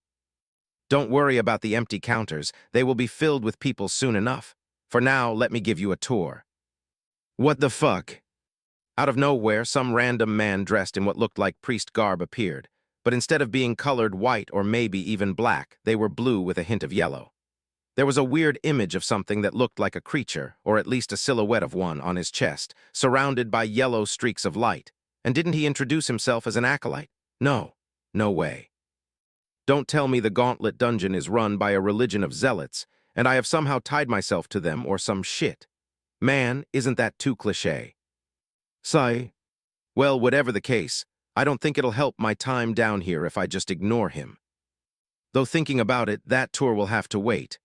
Don't worry about the empty counters, they will be filled with people soon enough. For now, let me give you a tour. What the fuck? Out of nowhere, some random man dressed in what looked like priest garb appeared, but instead of being colored white or maybe even black, they were blue with a hint of yellow. There was a weird image of something that looked like a creature, or at least a silhouette of one, on his chest, surrounded by yellow streaks of light. And didn't he introduce himself as an acolyte? No. No way. Don't tell me the Gauntlet dungeon is run by a religion of zealots, and I have somehow tied myself to them or some shit. Man, isn't that too cliché? Sigh. Well, whatever the case, I don't think it'll help my time down here if I just ignore him. Though thinking about it, that tour will have to wait.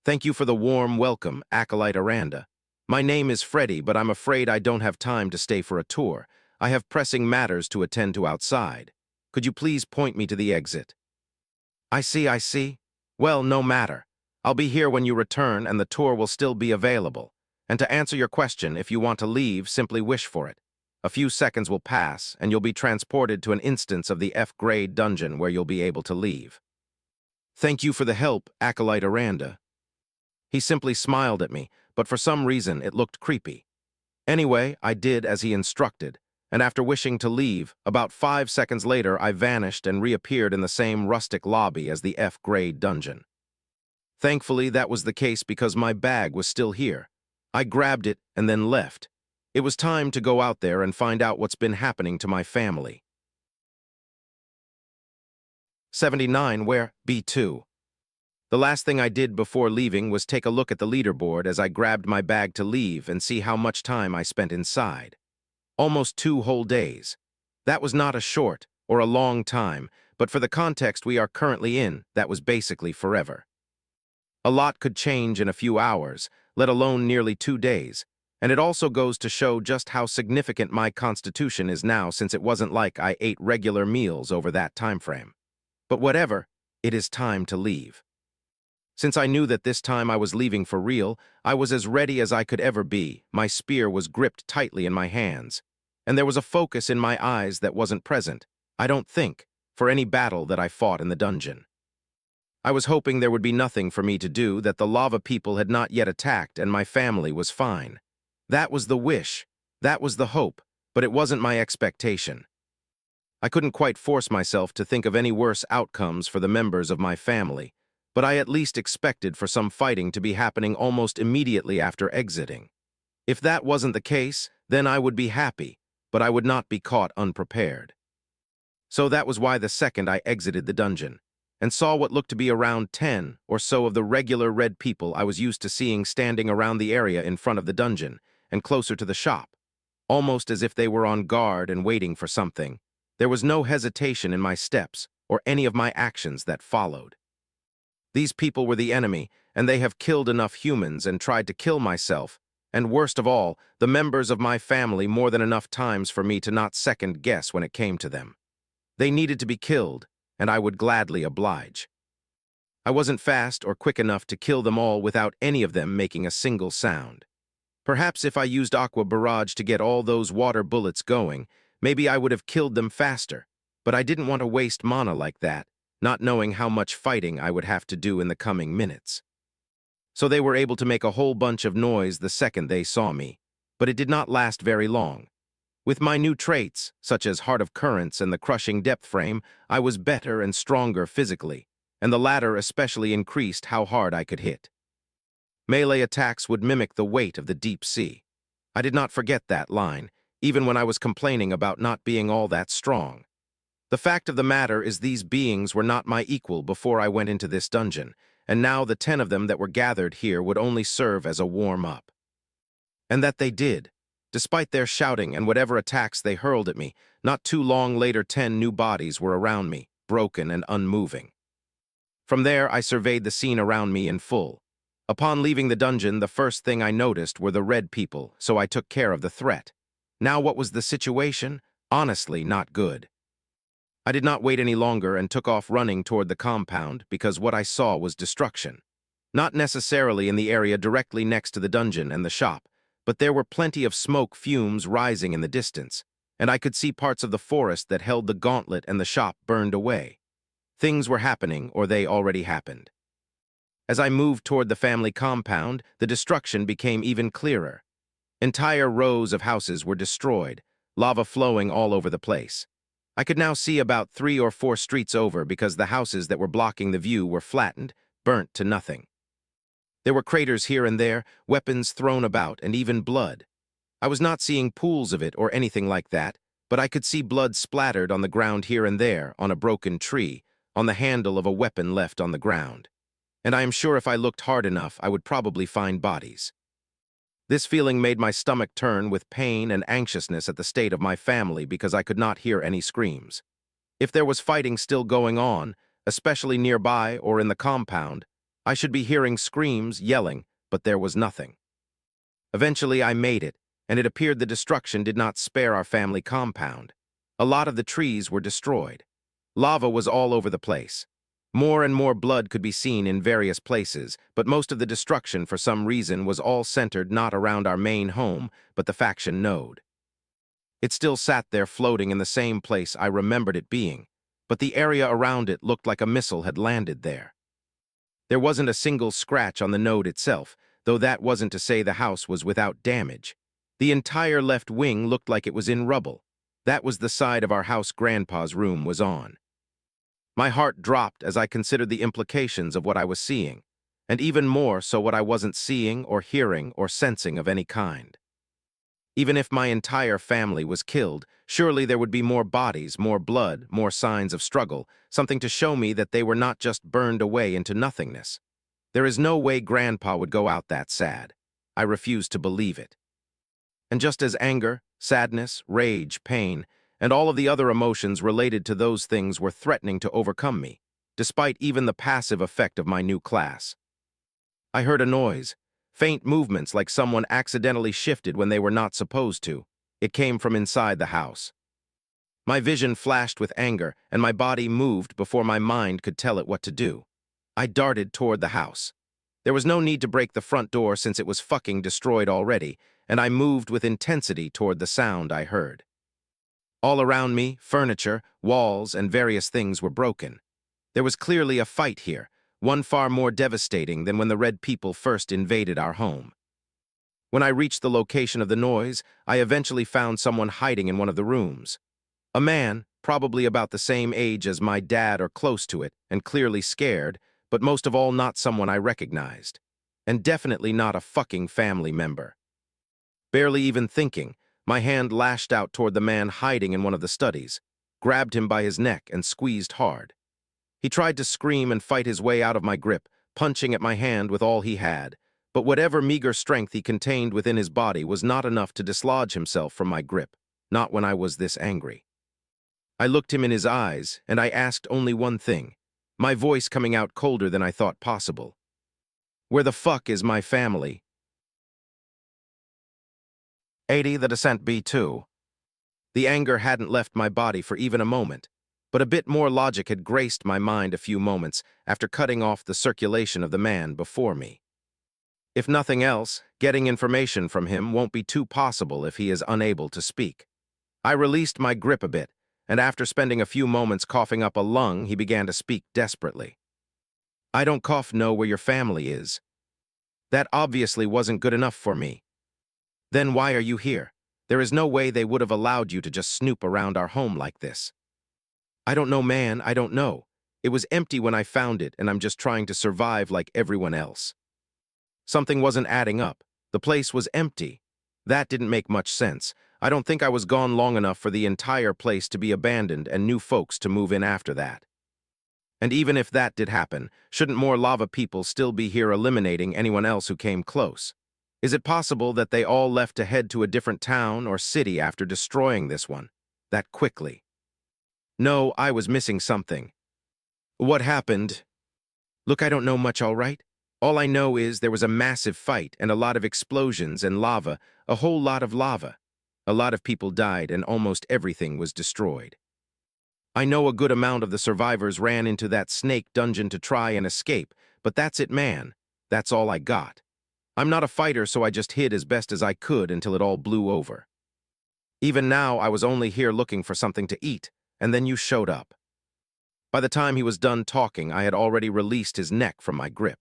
Thank you for the warm welcome, Acolyte Aranda. My name is Freddy, but I'm afraid I don't have time to stay for a tour. I have pressing matters to attend to outside. Could you please point me to the exit? I see. Well, no matter. I'll be here when you return and the tour will still be available. And to answer your question, if you want to leave, simply wish for it. A few seconds will pass, and you'll be transported to an instance of the F-grade dungeon where you'll be able to leave. Thank you for the help, Acolyte Aranda. He simply smiled at me, but for some reason it looked creepy. Anyway, I did as he instructed, and after wishing to leave, about 5 seconds later I vanished and reappeared in the same rustic lobby as the F-grade dungeon. Thankfully, that was the case because my bag was still here. I grabbed it and then left. It was time to go out there and find out what's been happening to my family. 79, where B2. The last thing I did before leaving was take a look at the leaderboard as I grabbed my bag to leave and see how much time I spent inside. Almost 2 whole days. That was not a short or a long time, but for the context we are currently in, that was basically forever. A lot could change in a few hours, let alone nearly 2 days, and it also goes to show just how significant my constitution is now since it wasn't like I ate regular meals over that time frame. But whatever, it is time to leave. Since I knew that this time I was leaving for real, I was as ready as I could ever be. My spear was gripped tightly in my hands, and there was a focus in my eyes that wasn't present, I don't think, for any battle that I fought in the dungeon. I was hoping there would be nothing for me to do, that the lava people had not yet attacked and my family was fine. That was the wish, that was the hope, but it wasn't my expectation. I couldn't quite force myself to think of any worse outcomes for the members of my family, but I at least expected for some fighting to be happening almost immediately after exiting. If that wasn't the case, then I would be happy, but I would not be caught unprepared. So that was why the second I exited the dungeon, and saw what looked to be around 10 or so of the regular red people I was used to seeing standing around the area in front of the dungeon and closer to the shop, almost as if they were on guard and waiting for something, there was no hesitation in my steps or any of my actions that followed. These people were the enemy, and they have killed enough humans and tried to kill myself, and worst of all, the members of my family more than enough times for me to not second guess when it came to them. They needed to be killed, and I would gladly oblige. I wasn't fast or quick enough to kill them all without any of them making a single sound. Perhaps if I used Aqua Barrage to get all those water bullets going, maybe I would have killed them faster, but I didn't want to waste mana like that, not knowing how much fighting I would have to do in the coming minutes. So they were able to make a whole bunch of noise the second they saw me, but it did not last very long. With my new traits, such as Heart of Currents and the Crushing Depth Frame, I was better and stronger physically, and the latter especially increased how hard I could hit. Melee attacks would mimic the weight of the deep sea. I did not forget that line, even when I was complaining about not being all that strong. The fact of the matter is these beings were not my equal before I went into this dungeon, and now the 10 of them that were gathered here would only serve as a warm-up. And that they did. Despite their shouting and whatever attacks they hurled at me, not too long later 10 new bodies were around me, broken and unmoving. From there, I surveyed the scene around me in full. Upon leaving the dungeon, the first thing I noticed were the red people, so I took care of the threat. Now what was the situation? Honestly, not good. I did not wait any longer and took off running toward the compound because what I saw was destruction. Not necessarily in the area directly next to the dungeon and the shop, but there were plenty of smoke fumes rising in the distance, and I could see parts of the forest that held the gauntlet and the shop burned away. Things were happening, or they already happened. As I moved toward the family compound, the destruction became even clearer. Entire rows of houses were destroyed, lava flowing all over the place. I could now see about 3 or 4 streets over because the houses that were blocking the view were flattened, burnt to nothing. There were craters here and there, weapons thrown about, and even blood. I was not seeing pools of it or anything like that, but I could see blood splattered on the ground here and there, on a broken tree, on the handle of a weapon left on the ground. And I am sure if I looked hard enough, I would probably find bodies. This feeling made my stomach turn with pain and anxiousness at the state of my family because I could not hear any screams. If there was fighting still going on, especially nearby or in the compound, I should be hearing screams, yelling, but there was nothing. Eventually I made it, and it appeared the destruction did not spare our family compound. A lot of the trees were destroyed. Lava was all over the place. More and more blood could be seen in various places, but most of the destruction for some reason was all centered not around our main home, but the faction node. It still sat there floating in the same place I remembered it being, but the area around it looked like a missile had landed there. There wasn't a single scratch on the node itself, though that wasn't to say the house was without damage. The entire left wing looked like it was in rubble. That was the side of our house Grandpa's room was on. My heart dropped as I considered the implications of what I was seeing, and even more so what I wasn't seeing or hearing or sensing of any kind. Even if my entire family was killed, surely there would be more bodies, more blood, more signs of struggle, something to show me that they were not just burned away into nothingness. There is no way Grandpa would go out that sad. I refused to believe it. And just as anger, sadness, rage, pain, and all of the other emotions related to those things were threatening to overcome me, despite even the passive effect of my new class. I heard a noise, faint movements like someone accidentally shifted when they were not supposed to. It came from inside the house. My vision flashed with anger, and my body moved before my mind could tell it what to do. I darted toward the house. There was no need to break the front door since it was fucking destroyed already, and I moved with intensity toward the sound I heard. All around me, furniture, walls, and various things were broken. There was clearly a fight here, one far more devastating than when the Red People first invaded our home. When I reached the location of the noise, I eventually found someone hiding in one of the rooms. A man, probably about the same age as my dad or close to it, and clearly scared, but most of all not someone I recognized. And definitely not a fucking family member. Barely even thinking, my hand lashed out toward the man hiding in one of the studies, grabbed him by his neck and squeezed hard. He tried to scream and fight his way out of my grip, punching at my hand with all he had, but whatever meager strength he contained within his body was not enough to dislodge himself from my grip, not when I was this angry. I looked him in his eyes, and I asked only one thing, my voice coming out colder than I thought possible. Where the fuck is my family? 80 The Descent B2. The anger hadn't left my body for even a moment, but a bit more logic had graced my mind a few moments after cutting off the circulation of the man before me. If nothing else, getting information from him won't be too possible if he is unable to speak. I released my grip a bit, and after spending a few moments coughing up a lung, he began to speak desperately. I don't know where your family is. That obviously wasn't good enough for me. Then why are you here? There is no way they would have allowed you to just snoop around our home like this. I don't know, man, I don't know. It was empty when I found it, and I'm just trying to survive like everyone else. Something wasn't adding up. The place was empty. That didn't make much sense. I don't think I was gone long enough for the entire place to be abandoned and new folks to move in after that. And even if that did happen, shouldn't more lava people still be here eliminating anyone else who came close? Is it possible that they all left to head to a different town or city after destroying this one, that quickly? No, I was missing something. What happened? Look, I don't know much, all right? All I know is there was a massive fight and a lot of explosions and lava, a whole lot of lava. A lot of people died and almost everything was destroyed. I know a good amount of the survivors ran into that snake dungeon to try and escape, but that's it, man. That's all I got. I'm not a fighter, so I just hid as best as I could until it all blew over. Even now, I was only here looking for something to eat, and then you showed up. By the time he was done talking, I had already released his neck from my grip,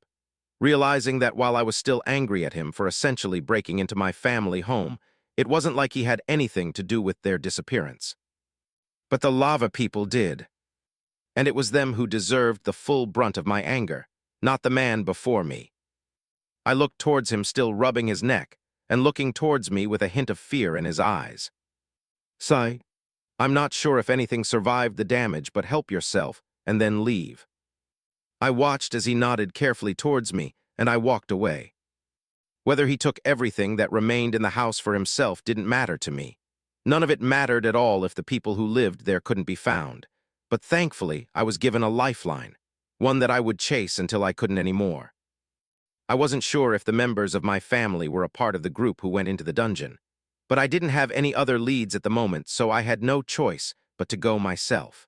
realizing that while I was still angry at him for essentially breaking into my family home, it wasn't like he had anything to do with their disappearance. But the lava people did, and it was them who deserved the full brunt of my anger, not the man before me. I looked towards him, still rubbing his neck, and looking towards me with a hint of fear in his eyes. Sigh, I'm not sure if anything survived the damage, but help yourself, and then leave. I watched as he nodded carefully towards me, and I walked away. Whether he took everything that remained in the house for himself didn't matter to me. None of it mattered at all if the people who lived there couldn't be found. But thankfully, I was given a lifeline, one that I would chase until I couldn't anymore. I wasn't sure if the members of my family were a part of the group who went into the dungeon, but I didn't have any other leads at the moment, so I had no choice but to go myself.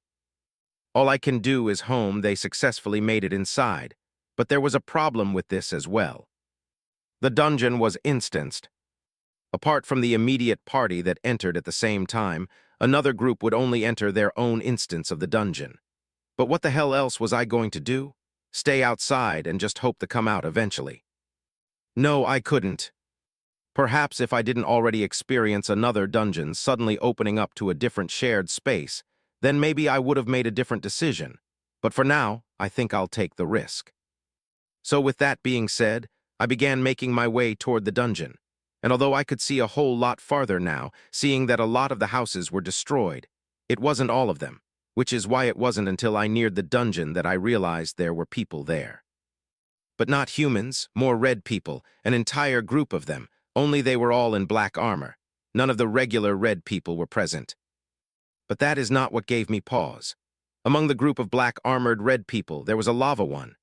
All I can do is home they successfully made it inside, but there was a problem with this as well. The dungeon was instanced. Apart from the immediate party that entered at the same time, another group would only enter their own instance of the dungeon. But what the hell else was I going to do? Stay outside and just hope to come out eventually? No, I couldn't. Perhaps if I didn't already experience another dungeon suddenly opening up to a different shared space, then maybe I would have made a different decision. But for now, I think I'll take the risk. So with that being said, I began making my way toward the dungeon. And although I could see a whole lot farther now, seeing that a lot of the houses were destroyed, it wasn't all of them, which is why it wasn't until I neared the dungeon that I realized there were people there. But not humans, more red people, an entire group of them, only they were all in black armor. None of the regular red people were present. But that is not what gave me pause. Among the group of black-armored red people, there was a lava one.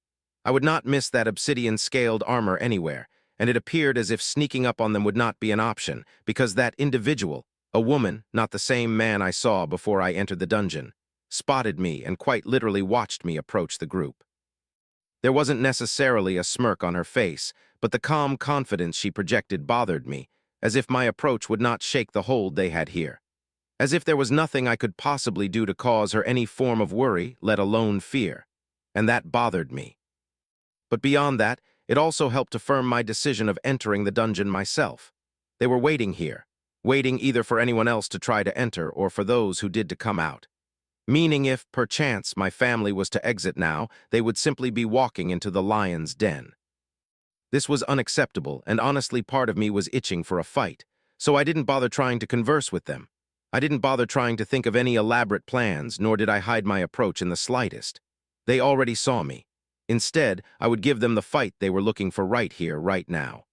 I would not miss that obsidian-scaled armor anywhere, and it appeared as if sneaking up on them would not be an option, because that individual, a woman, not the same man I saw before I entered the dungeon, spotted me and quite literally watched me approach the group. There wasn't necessarily a smirk on her face, but the calm confidence she projected bothered me, as if my approach would not shake the hold they had here. As if there was nothing I could possibly do to cause her any form of worry, let alone fear. And that bothered me. But beyond that, it also helped affirm my decision of entering the dungeon myself. They were waiting here, waiting either for anyone else to try to enter or for those who did to come out. Meaning if, perchance, my family was to exit now, they would simply be walking into the lion's den. This was unacceptable, and honestly part of me was itching for a fight, so I didn't bother trying to converse with them. I didn't bother trying to think of any elaborate plans, nor did I hide my approach in the slightest. They already saw me. Instead, I would give them the fight they were looking for right here, right now.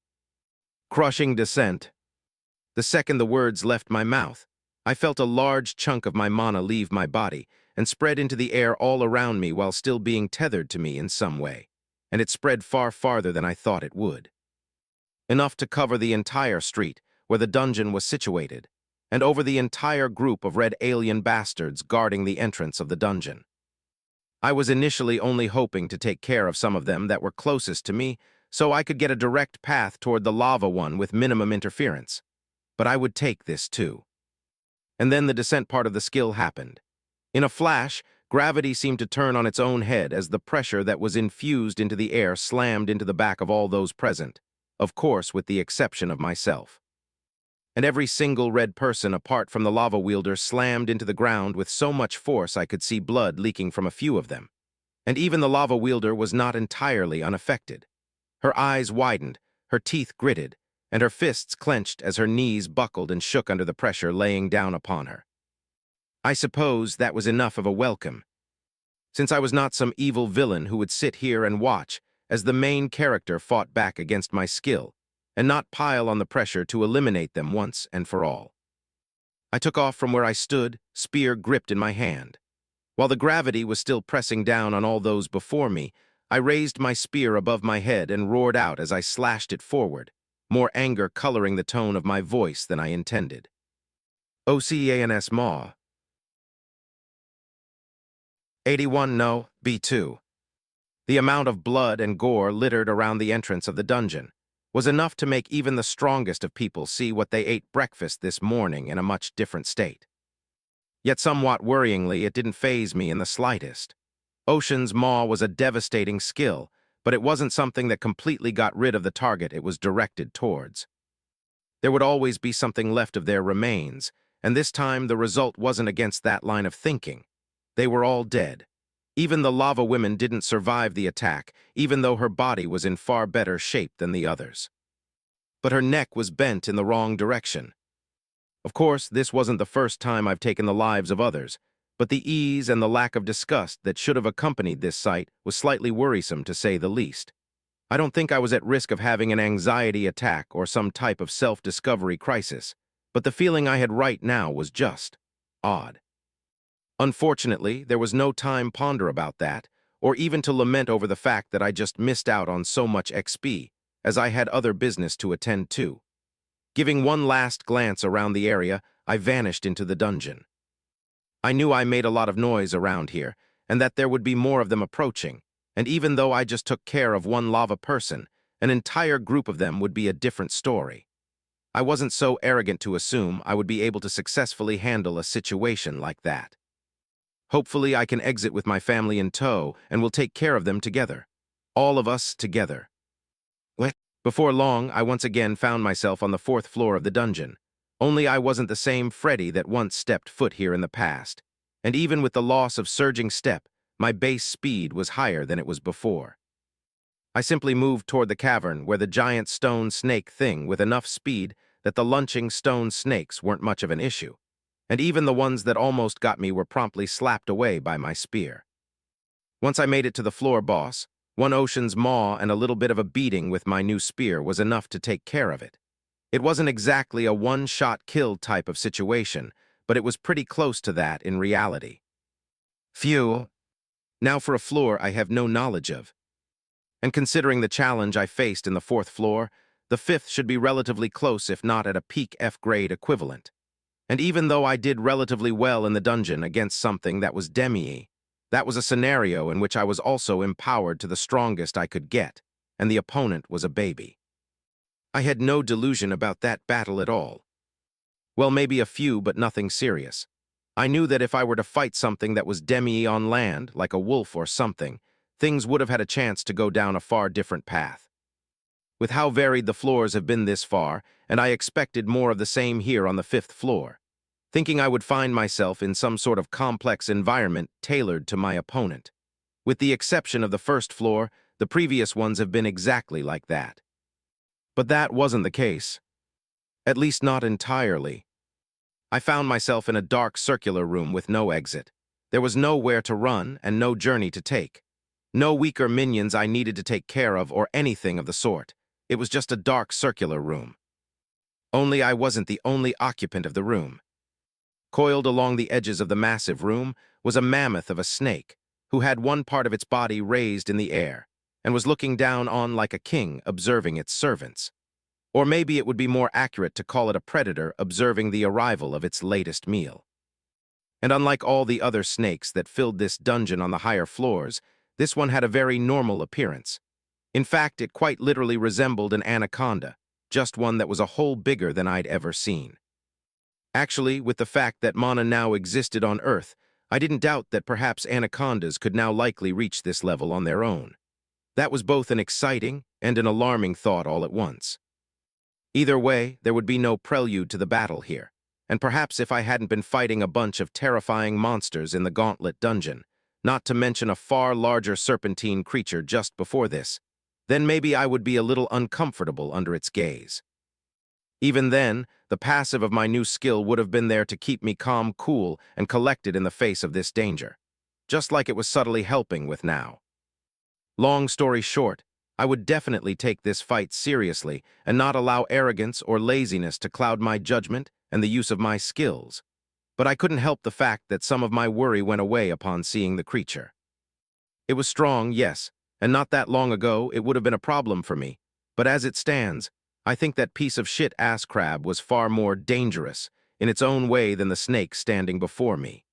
Crushing descent. The second the words left my mouth, I felt a large chunk of my mana leave my body and spread into the air all around me while still being tethered to me in some way, and it spread far farther than I thought it would. Enough to cover the entire street where the dungeon was situated, and over the entire group of red alien bastards guarding the entrance of the dungeon. I was initially only hoping to take care of some of them that were closest to me so I could get a direct path toward the lava one with minimum interference. But I would take this too. And then the descent part of the skill happened. In a flash, gravity seemed to turn on its own head as the pressure that was infused into the air slammed into the back of all those present, of course with the exception of myself. And every single red person apart from the lava wielder slammed into the ground with so much force I could see blood leaking from a few of them. And even the lava wielder was not entirely unaffected. Her eyes widened, her teeth gritted, and her fists clenched as her knees buckled and shook under the pressure laying down upon her. I suppose that was enough of a welcome, since I was not some evil villain who would sit here and watch as the main character fought back against my skill, and not pile on the pressure to eliminate them once and for all. I took off from where I stood, spear gripped in my hand. While the gravity was still pressing down on all those before me, I raised my spear above my head and roared out as I slashed it forward, more anger coloring the tone of my voice than I intended. OCANS Maw. 81 No, B2. The amount of blood and gore littered around the entrance of the dungeon was enough to make even the strongest of people see what they ate breakfast this morning in a much different state. Yet somewhat worryingly, it didn't faze me in the slightest. Ocean's Maw was a devastating skill, but it wasn't something that completely got rid of the target it was directed towards. There would always be something left of their remains, and this time the result wasn't against that line of thinking. They were all dead. Even the lava women didn't survive the attack, even though her body was in far better shape than the others. But her neck was bent in the wrong direction. Of course, this wasn't the first time I've taken the lives of others, but the ease and the lack of disgust that should have accompanied this sight was slightly worrisome to say the least. I don't think I was at risk of having an anxiety attack or some type of self-discovery crisis, but the feeling I had right now was just odd. Unfortunately, there was no time ponder about that, or even to lament over the fact that I just missed out on so much XP, as I had other business to attend to. Giving one last glance around the area, I vanished into the dungeon. I knew I made a lot of noise around here, and that there would be more of them approaching, and even though I just took care of one lava person, an entire group of them would be a different story. I wasn't so arrogant to assume I would be able to successfully handle a situation like that. Hopefully I can exit with my family in tow, and we'll take care of them together. All of us together. Before long, I once again found myself on the 4th floor of the dungeon. Only I wasn't the same Freddy that once stepped foot here in the past. And even with the loss of surging step, my base speed was higher than it was before. I simply moved toward the cavern where the giant stone snake thing with enough speed that the lunching stone snakes weren't much of an issue. And even the ones that almost got me were promptly slapped away by my spear. Once I made it to the floor boss, one Ocean's Maw and a little bit of a beating with my new spear was enough to take care of it. It wasn't exactly a one-shot kill type of situation, but it was pretty close to that in reality. Phew. Now for a floor I have no knowledge of. And considering the challenge I faced in the 4th floor, the 5th should be relatively close if not at a peak F-grade equivalent. And even though I did relatively well in the dungeon against something that was demi, that was a scenario in which I was also empowered to the strongest I could get, and the opponent was a baby. I had no delusion about that battle at all. Well, maybe a few, but nothing serious. I knew that if I were to fight something that was demi on land, like a wolf or something, things would have had a chance to go down a far different path. With how varied the floors have been this far, and I expected more of the same here on the 5th floor, thinking I would find myself in some sort of complex environment tailored to my opponent. With the exception of the 1st floor, the previous ones have been exactly like that. But that wasn't the case. At least not entirely. I found myself in a dark circular room with no exit. There was nowhere to run and no journey to take. No weaker minions I needed to take care of or anything of the sort. It was just a dark circular room. Only I wasn't the only occupant of the room. Coiled along the edges of the massive room was a mammoth of a snake, who had one part of its body raised in the air, and was looking down on like a king observing its servants. Or maybe it would be more accurate to call it a predator observing the arrival of its latest meal. And unlike all the other snakes that filled this dungeon on the higher floors, this one had a very normal appearance. In fact, it quite literally resembled an anaconda, just one that was a whole bigger than I'd ever seen. Actually, with the fact that mana now existed on Earth, I didn't doubt that perhaps anacondas could now likely reach this level on their own. That was both an exciting and an alarming thought all at once. Either way, there would be no prelude to the battle here, and perhaps if I hadn't been fighting a bunch of terrifying monsters in the gauntlet dungeon, not to mention a far larger serpentine creature just before this, then maybe I would be a little uncomfortable under its gaze. Even then, the passive of my new skill would have been there to keep me calm, cool, and collected in the face of this danger, just like it was subtly helping with now. Long story short, I would definitely take this fight seriously and not allow arrogance or laziness to cloud my judgment and the use of my skills. But I couldn't help the fact that some of my worry went away upon seeing the creature. It was strong, yes, and not that long ago it would have been a problem for me. But as it stands, I think that piece of shit ass crab was far more dangerous in its own way than the snake standing before me.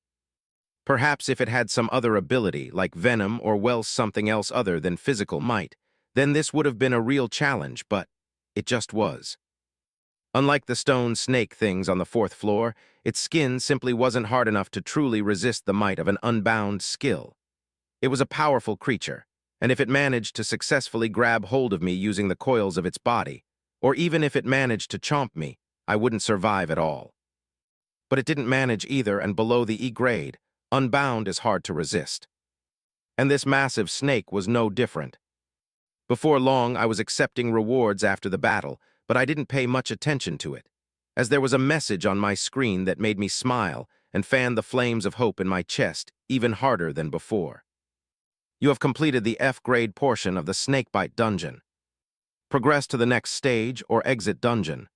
Perhaps if it had some other ability, like venom or well something else other than physical might, then this would have been a real challenge, but it just was. Unlike the stone snake things on the fourth floor, its skin simply wasn't hard enough to truly resist the might of an unbound skill. It was a powerful creature, and if it managed to successfully grab hold of me using the coils of its body, or even if it managed to chomp me, I wouldn't survive at all. But it didn't manage either, and below the E grade, unbound is hard to resist. And this massive snake was no different. Before long, I was accepting rewards after the battle, but I didn't pay much attention to it, as there was a message on my screen that made me smile and fanned the flames of hope in my chest even harder than before. You have completed the F-grade portion of the Snakebite dungeon. Progress to the next stage or exit dungeon.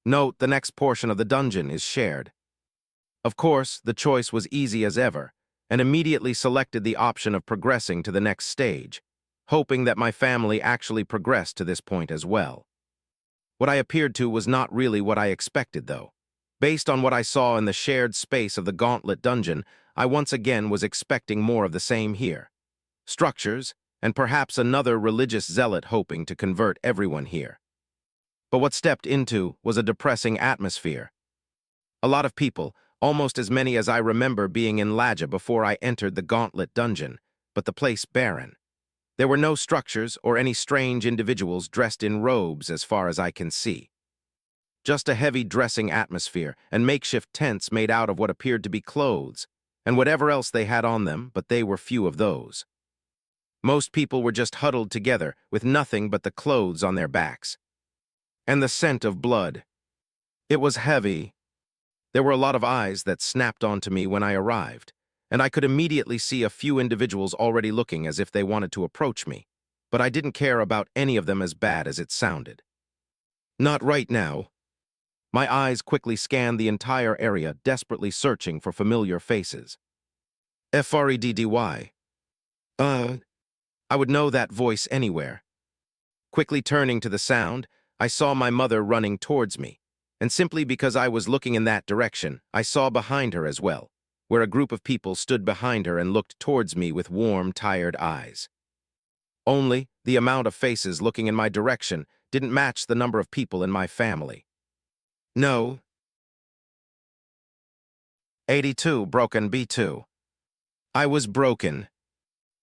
Note, the next portion of the dungeon is shared. Of course, the choice was easy as ever, and immediately selected the option of progressing to the next stage, hoping that my family actually progressed to this point as well. What I appeared to was not really what I expected, though. Based on what I saw in the shared space of the Gauntlet dungeon, I once again was expecting more of the same here. Structures, and perhaps another religious zealot hoping to convert everyone here. But what stepped into was a depressing atmosphere. A lot of people, almost as many as I remember being in Laja before I entered the Gauntlet dungeon, but the place barren. There were no structures or any strange individuals dressed in robes as far as I can see. Just a heavy dressing atmosphere and makeshift tents made out of what appeared to be clothes, and whatever else they had on them, but they were few of those. Most people were just huddled together with nothing but the clothes on their backs. And the scent of blood. It was heavy. There were a lot of eyes that snapped onto me when I arrived, and I could immediately see a few individuals already looking as if they wanted to approach me, but I didn't care about any of them as bad as it sounded. Not right now. My eyes quickly scanned the entire area, desperately searching for familiar faces. Freddy. I would know that voice anywhere. Quickly turning to the sound, I saw my mother running towards me, and simply because I was looking in that direction, I saw behind her as well, where a group of people stood behind her and looked towards me with warm, tired eyes. Only, the amount of faces looking in my direction didn't match the number of people in my family. No. 82 broken B2. I was broken.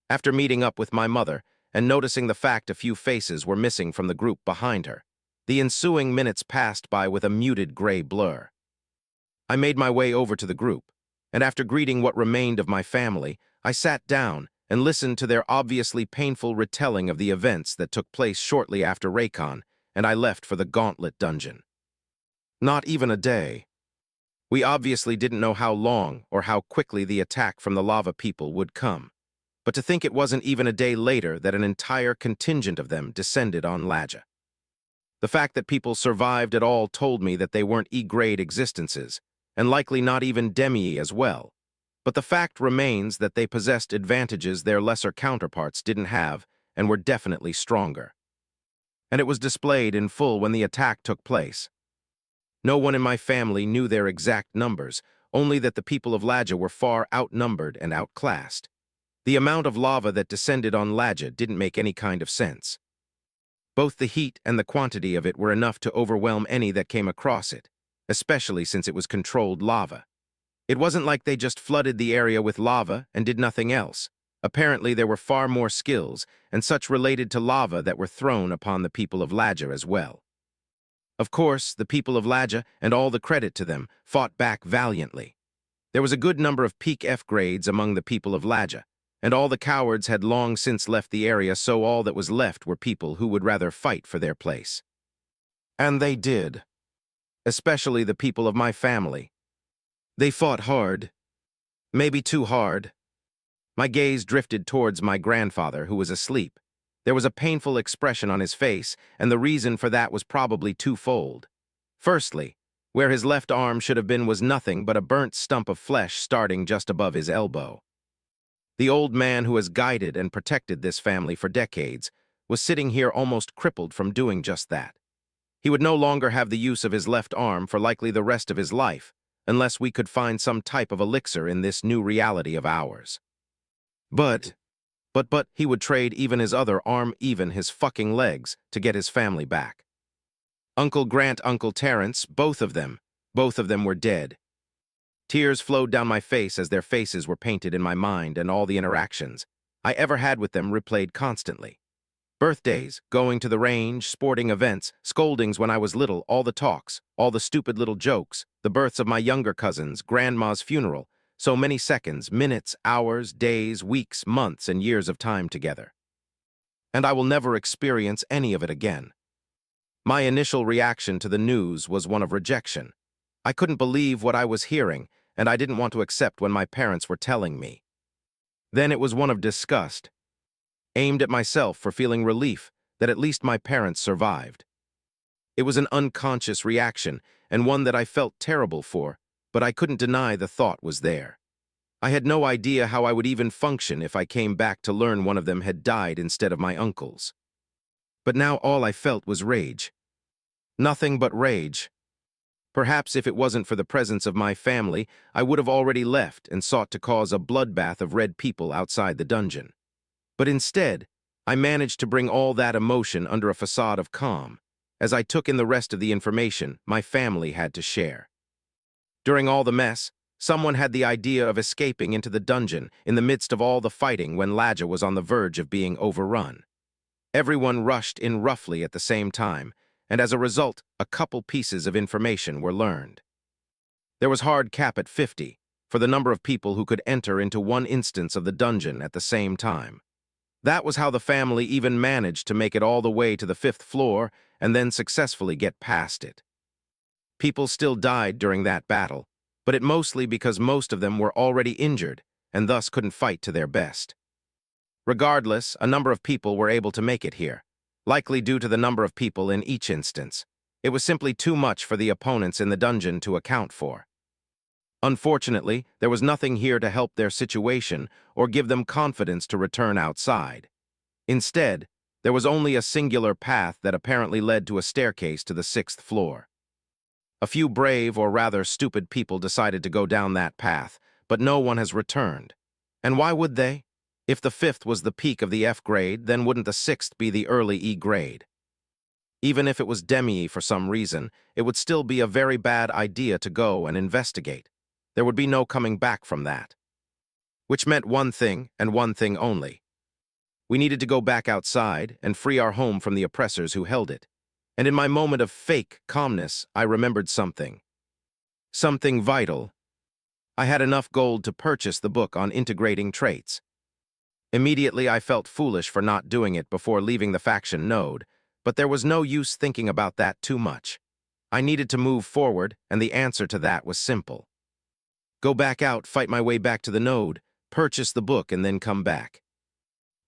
After meeting up with my mother and noticing the fact a few faces were missing from the group behind her, the ensuing minutes passed by with a muted gray blur. I made my way over to the group, and after greeting what remained of my family, I sat down and listened to their obviously painful retelling of the events that took place shortly after Raycon, and I left for the Gauntlet dungeon. Not even a day. We obviously didn't know how long or how quickly the attack from the lava people would come. But to think it wasn't even a day later that an entire contingent of them descended on Laja. The fact that people survived at all told me that they weren't E-grade existences, and likely not even demi as well. But the fact remains that they possessed advantages their lesser counterparts didn't have, and were definitely stronger. And it was displayed in full when the attack took place. No one in my family knew their exact numbers, only that the people of Laja were far outnumbered and outclassed. The amount of lava that descended on Laja didn't make any kind of sense. Both the heat and the quantity of it were enough to overwhelm any that came across it, especially since it was controlled lava. It wasn't like they just flooded the area with lava and did nothing else. Apparently there were far more skills, and such related to lava that were thrown upon the people of Laja as well. Of course, the people of Laja, and all the credit to them, fought back valiantly. There was a good number of peak F grades among the people of Laja, and all the cowards had long since left the area, so all that was left were people who would rather fight for their place. And they did. Especially the people of my family. They fought hard. Maybe too hard. My gaze drifted towards my grandfather, who was asleep. There was a painful expression on his face, and the reason for that was probably twofold. Firstly, where his left arm should have been was nothing but a burnt stump of flesh starting just above his elbow. The old man who has guided and protected this family for decades was sitting here almost crippled from doing just that. He would no longer have the use of his left arm for likely the rest of his life, unless we could find some type of elixir in this new reality of ours. But he would trade even his other arm, even his fucking legs, to get his family back. Uncle Grant, Uncle Terrence, both of them were dead. Tears flowed down my face as their faces were painted in my mind, and all the interactions I ever had with them replayed constantly. Birthdays, going to the range, sporting events, scoldings when I was little, all the talks, all the stupid little jokes, the births of my younger cousins, grandma's funeral, so many seconds, minutes, hours, days, weeks, months, and years of time together. And I will never experience any of it again. My initial reaction to the news was one of rejection. I couldn't believe what I was hearing, and I didn't want to accept when my parents were telling me. Then it was one of disgust, aimed at myself for feeling relief that at least my parents survived. It was an unconscious reaction, and one that I felt terrible for, but I couldn't deny the thought was there. I had no idea how I would even function if I came back to learn one of them had died instead of my uncles. But now all I felt was rage. Nothing but rage. Perhaps if it wasn't for the presence of my family, I would have already left and sought to cause a bloodbath of red people outside the dungeon. But instead, I managed to bring all that emotion under a facade of calm, as I took in the rest of the information my family had to share. During all the mess, someone had the idea of escaping into the dungeon in the midst of all the fighting when Ladja was on the verge of being overrun. Everyone rushed in roughly at the same time, and as a result, a couple pieces of information were learned. There was hard cap at 50 for the number of people who could enter into one instance of the dungeon at the same time. That was how the family even managed to make it all the way to the 5th floor and then successfully get past it. People still died during that battle, but it mostly because most of them were already injured and thus couldn't fight to their best. Regardless, a number of people were able to make it here, likely due to the number of people in each instance. It was simply too much for the opponents in the dungeon to account for. Unfortunately, there was nothing here to help their situation or give them confidence to return outside. Instead, there was only a singular path that apparently led to a staircase to the 6th floor. A few brave or rather stupid people decided to go down that path, but no one has returned. And why would they? If the 5th was the peak of the F grade, then wouldn't the 6th be the early E grade? Even if it was demi for some reason, it would still be a very bad idea to go and investigate. There would be no coming back from that. Which meant one thing, and one thing only. We needed to go back outside and free our home from the oppressors who held it. And in my moment of fake calmness, I remembered something. Something vital. I had enough gold to purchase the book on integrating traits. Immediately, I felt foolish for not doing it before leaving the faction node, but there was no use thinking about that too much. I needed to move forward, and the answer to that was simple. Go back out, fight my way back to the node, purchase the book, and then come back.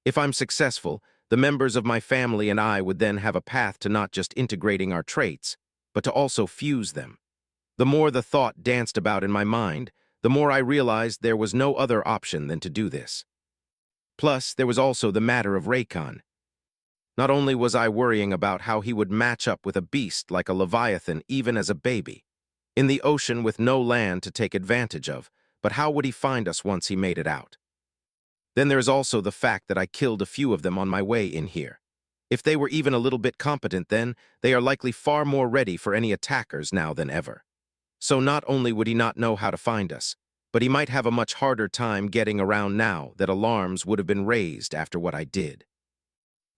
If I'm successful, the members of my family and I would then have a path to not just integrating our traits, but to also fuse them. The more the thought danced about in my mind, the more I realized there was no other option than to do this. Plus, there was also the matter of Raycon. Not only was I worrying about how he would match up with a beast like a Leviathan even as a baby, in the ocean with no land to take advantage of, but how would he find us once he made it out? Then there's also the fact that I killed a few of them on my way in here. If they were even a little bit competent then, they are likely far more ready for any attackers now than ever. So not only would he not know how to find us, but he might have a much harder time getting around now that alarms would have been raised after what I did.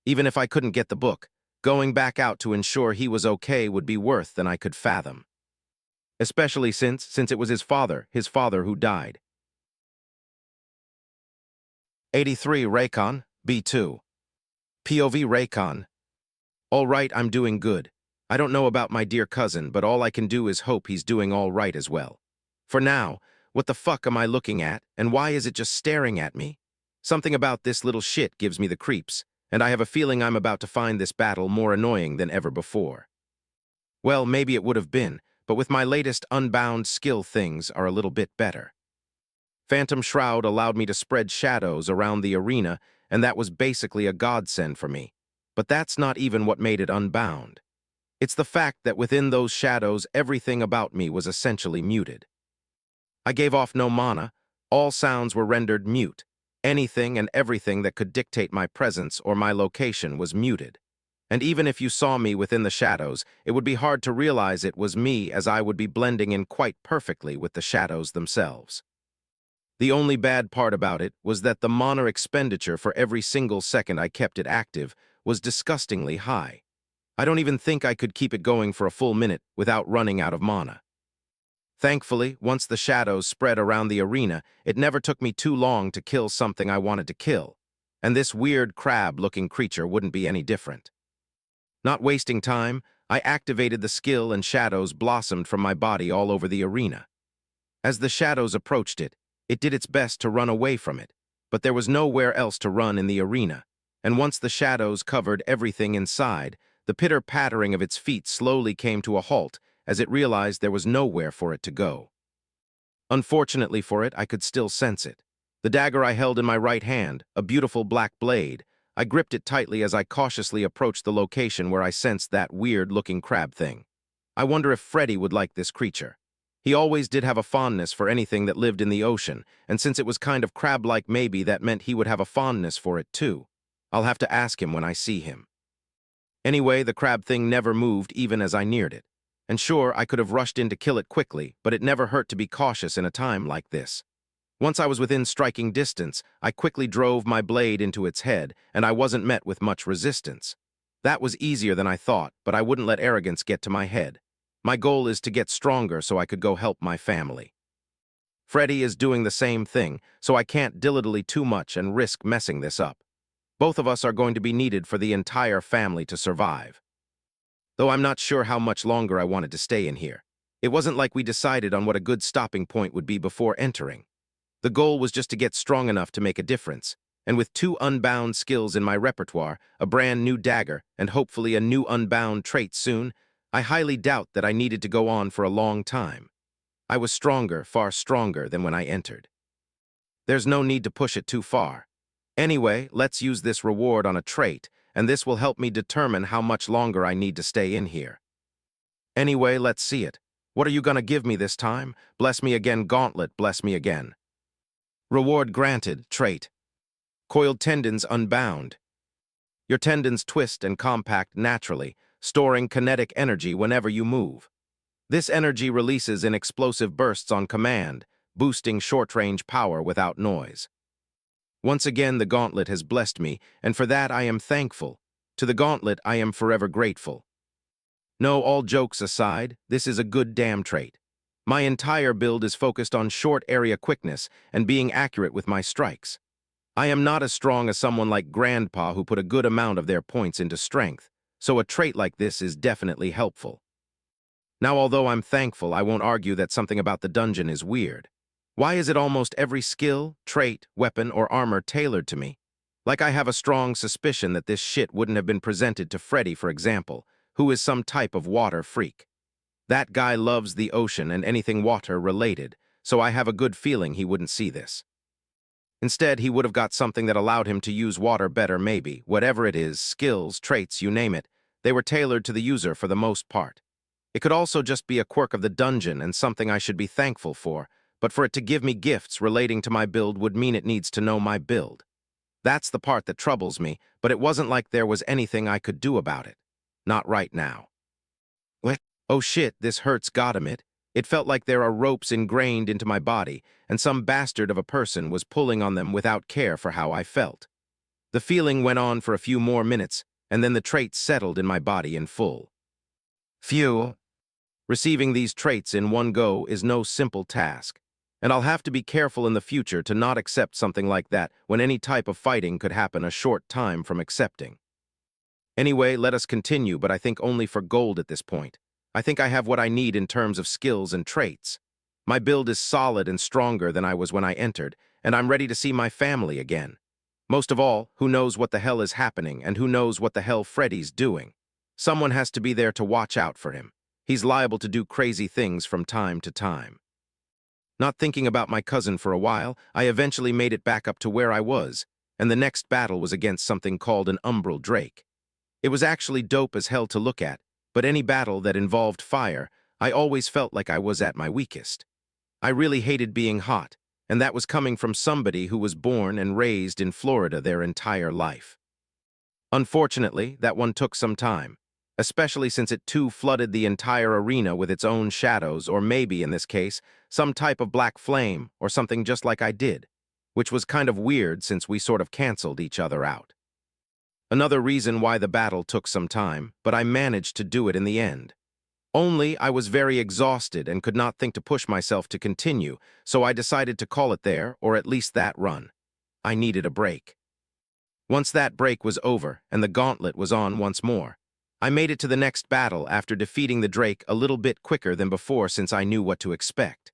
Even if I couldn't get the book, going back out to ensure he was okay would be worse than I could fathom. Especially since it was his father who died. 83 Raycon, B2. POV Raycon. All right, I'm doing good. I don't know about my dear cousin, but all I can do is hope he's doing all right as well. For now, what the fuck am I looking at, and why is it just staring at me? Something about this little shit gives me the creeps, and I have a feeling I'm about to find this battle more annoying than ever before. Well, maybe it would have been, but with my latest unbound skill things are a little bit better. Phantom Shroud allowed me to spread shadows around the arena, and that was basically a godsend for me. But that's not even what made it unbound. It's the fact that within those shadows, everything about me was essentially muted. I gave off no mana. All sounds were rendered mute. Anything and everything that could dictate my presence or my location was muted. And even if you saw me within the shadows, it would be hard to realize it was me, as I would be blending in quite perfectly with the shadows themselves. The only bad part about it was that the mana expenditure for every single second I kept it active was disgustingly high. I don't even think I could keep it going for a full minute without running out of mana. Thankfully, once the shadows spread around the arena, it never took me too long to kill something I wanted to kill, and this weird crab-looking creature wouldn't be any different. Not wasting time, I activated the skill and shadows blossomed from my body all over the arena. As the shadows approached it, it did its best to run away from it, but there was nowhere else to run in the arena, and once the shadows covered everything inside, the pitter-pattering of its feet slowly came to a halt as it realized there was nowhere for it to go. Unfortunately for it, I could still sense it. The dagger I held in my right hand, a beautiful black blade, I gripped it tightly as I cautiously approached the location where I sensed that weird-looking crab thing. I wonder if Freddy would like this creature. He always did have a fondness for anything that lived in the ocean, and since it was kind of crab-like, maybe that meant he would have a fondness for it too. I'll have to ask him when I see him. Anyway, the crab thing never moved even as I neared it. And sure, I could have rushed in to kill it quickly, but it never hurt to be cautious in a time like this. Once I was within striking distance, I quickly drove my blade into its head, and I wasn't met with much resistance. That was easier than I thought, but I wouldn't let arrogance get to my head. My goal is to get stronger so I could go help my family. Freddy is doing the same thing, so I can't dilly-dally too much and risk messing this up. Both of us are going to be needed for the entire family to survive. Though I'm not sure how much longer I wanted to stay in here. It wasn't like we decided on what a good stopping point would be before entering. The goal was just to get strong enough to make a difference, and with 2 unbound skills in my repertoire, a brand new dagger, and hopefully a new unbound trait soon, I highly doubt that I needed to go on for a long time. I was stronger, far stronger than when I entered. There's no need to push it too far. Anyway, let's use this reward on a trait, and this will help me determine how much longer I need to stay in here. Anyway, let's see it. What are you gonna give me this time? Bless me again, gauntlet, bless me again. Reward granted, trait. Coiled tendons unbound. Your tendons twist and compact naturally, storing kinetic energy whenever you move. This energy releases in explosive bursts on command, boosting short-range power without noise. Once again, the gauntlet has blessed me, and for that I am thankful. To the gauntlet, I am forever grateful. No, all jokes aside, this is a good damn trait. My entire build is focused on short area quickness and being accurate with my strikes. I am not as strong as someone like Grandpa who put a good amount of their points into strength, so a trait like this is definitely helpful. Now, although I'm thankful, I won't argue that something about the dungeon is weird. Why is it almost every skill, trait, weapon, or armor tailored to me? Like I have a strong suspicion that this shit wouldn't have been presented to Freddy, for example, who is some type of water freak. That guy loves the ocean and anything water-related, so I have a good feeling he wouldn't see this. Instead, he would have got something that allowed him to use water better maybe. Whatever it is, skills, traits, you name it, they were tailored to the user for the most part. It could also just be a quirk of the dungeon and something I should be thankful for, but for it to give me gifts relating to my build would mean it needs to know my build. That's the part that troubles me, but it wasn't like there was anything I could do about it. Not right now. What? Oh shit, this hurts, goddamn it. It felt like there are ropes ingrained into my body, and some bastard of a person was pulling on them without care for how I felt. The feeling went on for a few more minutes, and then the trait settled in my body in full. Phew. Receiving these traits in one go is no simple task, and I'll have to be careful in the future to not accept something like that when any type of fighting could happen a short time from accepting. Anyway, let us continue, but I think only for gold at this point. I think I have what I need in terms of skills and traits. My build is solid and stronger than I was when I entered, and I'm ready to see my family again. Most of all, who knows what the hell is happening and who knows what the hell Freddy's doing? Someone has to be there to watch out for him. He's liable to do crazy things from time to time. Not thinking about my cousin for a while, I eventually made it back up to where I was, and the next battle was against something called an umbral drake. It was actually dope as hell to look at, but any battle that involved fire, I always felt like I was at my weakest. I really hated being hot, and that was coming from somebody who was born and raised in Florida their entire life. Unfortunately, that one took some time, especially since it too flooded the entire arena with its own shadows, or maybe, in this case, some type of black flame or something just like I did, which was kind of weird since we sort of canceled each other out. Another reason why the battle took some time, but I managed to do it in the end. Only I was very exhausted and could not think to push myself to continue, so I decided to call it there, or at least that run. I needed a break. Once that break was over and the gauntlet was on once more, I made it to the next battle after defeating the Drake a little bit quicker than before since I knew what to expect.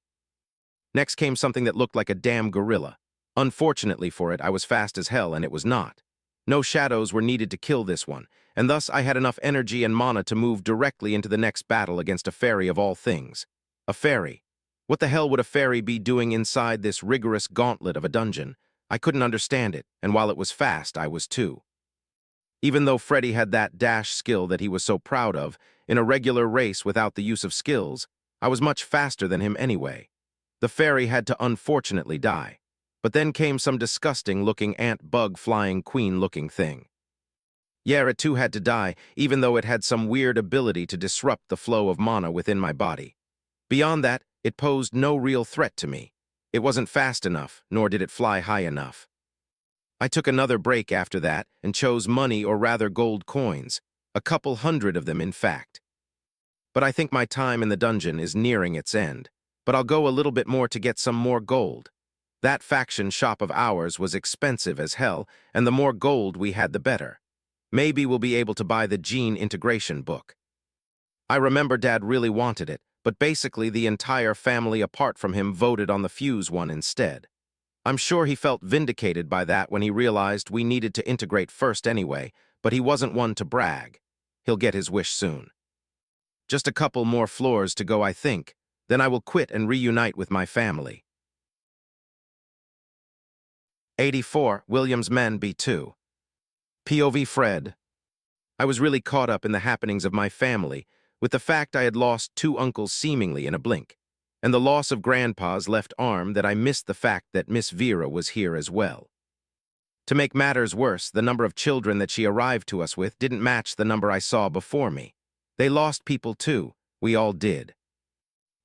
Next came something that looked like a damn gorilla. Unfortunately for it, I was fast as hell and it was not. No shadows were needed to kill this one, and thus I had enough energy and mana to move directly into the next battle against a fairy of all things. A fairy. What the hell would a fairy be doing inside this rigorous gauntlet of a dungeon? I couldn't understand it, and while it was fast, I was too. Even though Freddy had that dash skill that he was so proud of, in a regular race without the use of skills, I was much faster than him anyway. The fairy had to unfortunately die. But then came some disgusting-looking ant-bug-flying queen-looking thing. Yeah, it too had to die, even though it had some weird ability to disrupt the flow of mana within my body. Beyond that, it posed no real threat to me. It wasn't fast enough, nor did it fly high enough. I took another break after that and chose money, or rather gold coins, a couple hundred of them in fact. But I think my time in the dungeon is nearing its end, but I'll go a little bit more to get some more gold. That faction shop of ours was expensive as hell, and the more gold we had, the better. Maybe we'll be able to buy the gene integration book. I remember Dad really wanted it, but basically the entire family apart from him voted on the fuse one instead. I'm sure he felt vindicated by that when he realized we needed to integrate first anyway, but he wasn't one to brag. He'll get his wish soon. Just a couple more floors to go, I think. Then I will quit and reunite with my family. 84, William's Men B2. POV Fred. I was really caught up in the happenings of my family, with the fact I had lost two uncles seemingly in a blink, and the loss of Grandpa's left arm, that I missed the fact that Miss Vera was here as well. To make matters worse, the number of children that she arrived to us with didn't match the number I saw before me. They lost people too. We all did.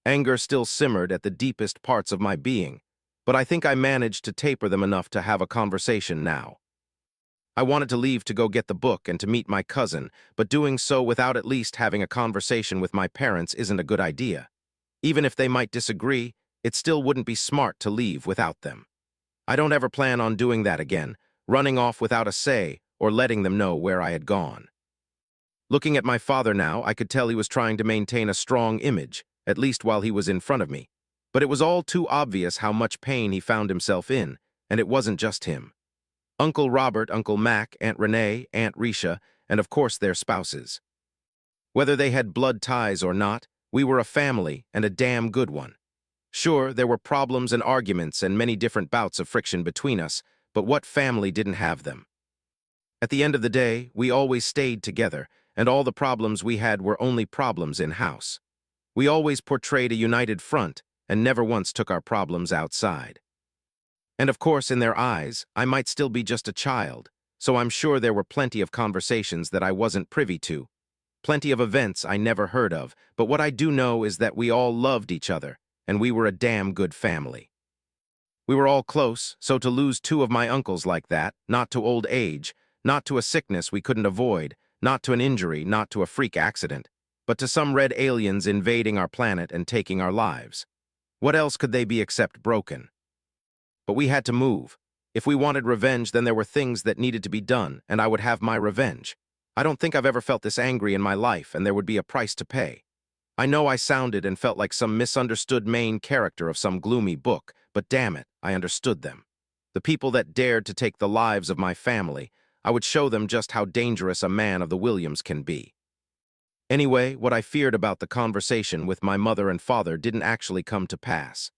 Anger still simmered at the deepest parts of my being, but I think I managed to taper them enough to have a conversation now. I wanted to leave to go get the book and to meet my cousin, but doing so without at least having a conversation with my parents isn't a good idea. Even if they might disagree, it still wouldn't be smart to leave without them. I don't ever plan on doing that again, running off without a say or letting them know where I had gone. Looking at my father now, I could tell he was trying to maintain a strong image, at least while he was in front of me. But it was all too obvious how much pain he found himself in, and it wasn't just him. Uncle Robert, Uncle Mac, Aunt Renee, Aunt Risha, and of course their spouses. Whether they had blood ties or not, we were a family, and a damn good one. Sure, there were problems and arguments and many different bouts of friction between us, but what family didn't have them? At the end of the day, we always stayed together, and all the problems we had were only problems in-house. We always portrayed a united front, and never once took our problems outside. And of course, in their eyes, I might still be just a child, so I'm sure there were plenty of conversations that I wasn't privy to, plenty of events I never heard of, but what I do know is that we all loved each other, and we were a damn good family. We were all close, so to lose two of my uncles like that, not to old age, not to a sickness we couldn't avoid, not to an injury, not to a freak accident, but to some red aliens invading our planet and taking our lives. What else could they be except broken? But we had to move. If we wanted revenge, then there were things that needed to be done, and I would have my revenge. I don't think I've ever felt this angry in my life, and there would be a price to pay. I know I sounded and felt like some misunderstood main character of some gloomy book, but damn it, I understood them. The people that dared to take the lives of my family, I would show them just how dangerous a man of the Williams can be. Anyway, what I feared about the conversation with my mother and father didn't actually come to pass.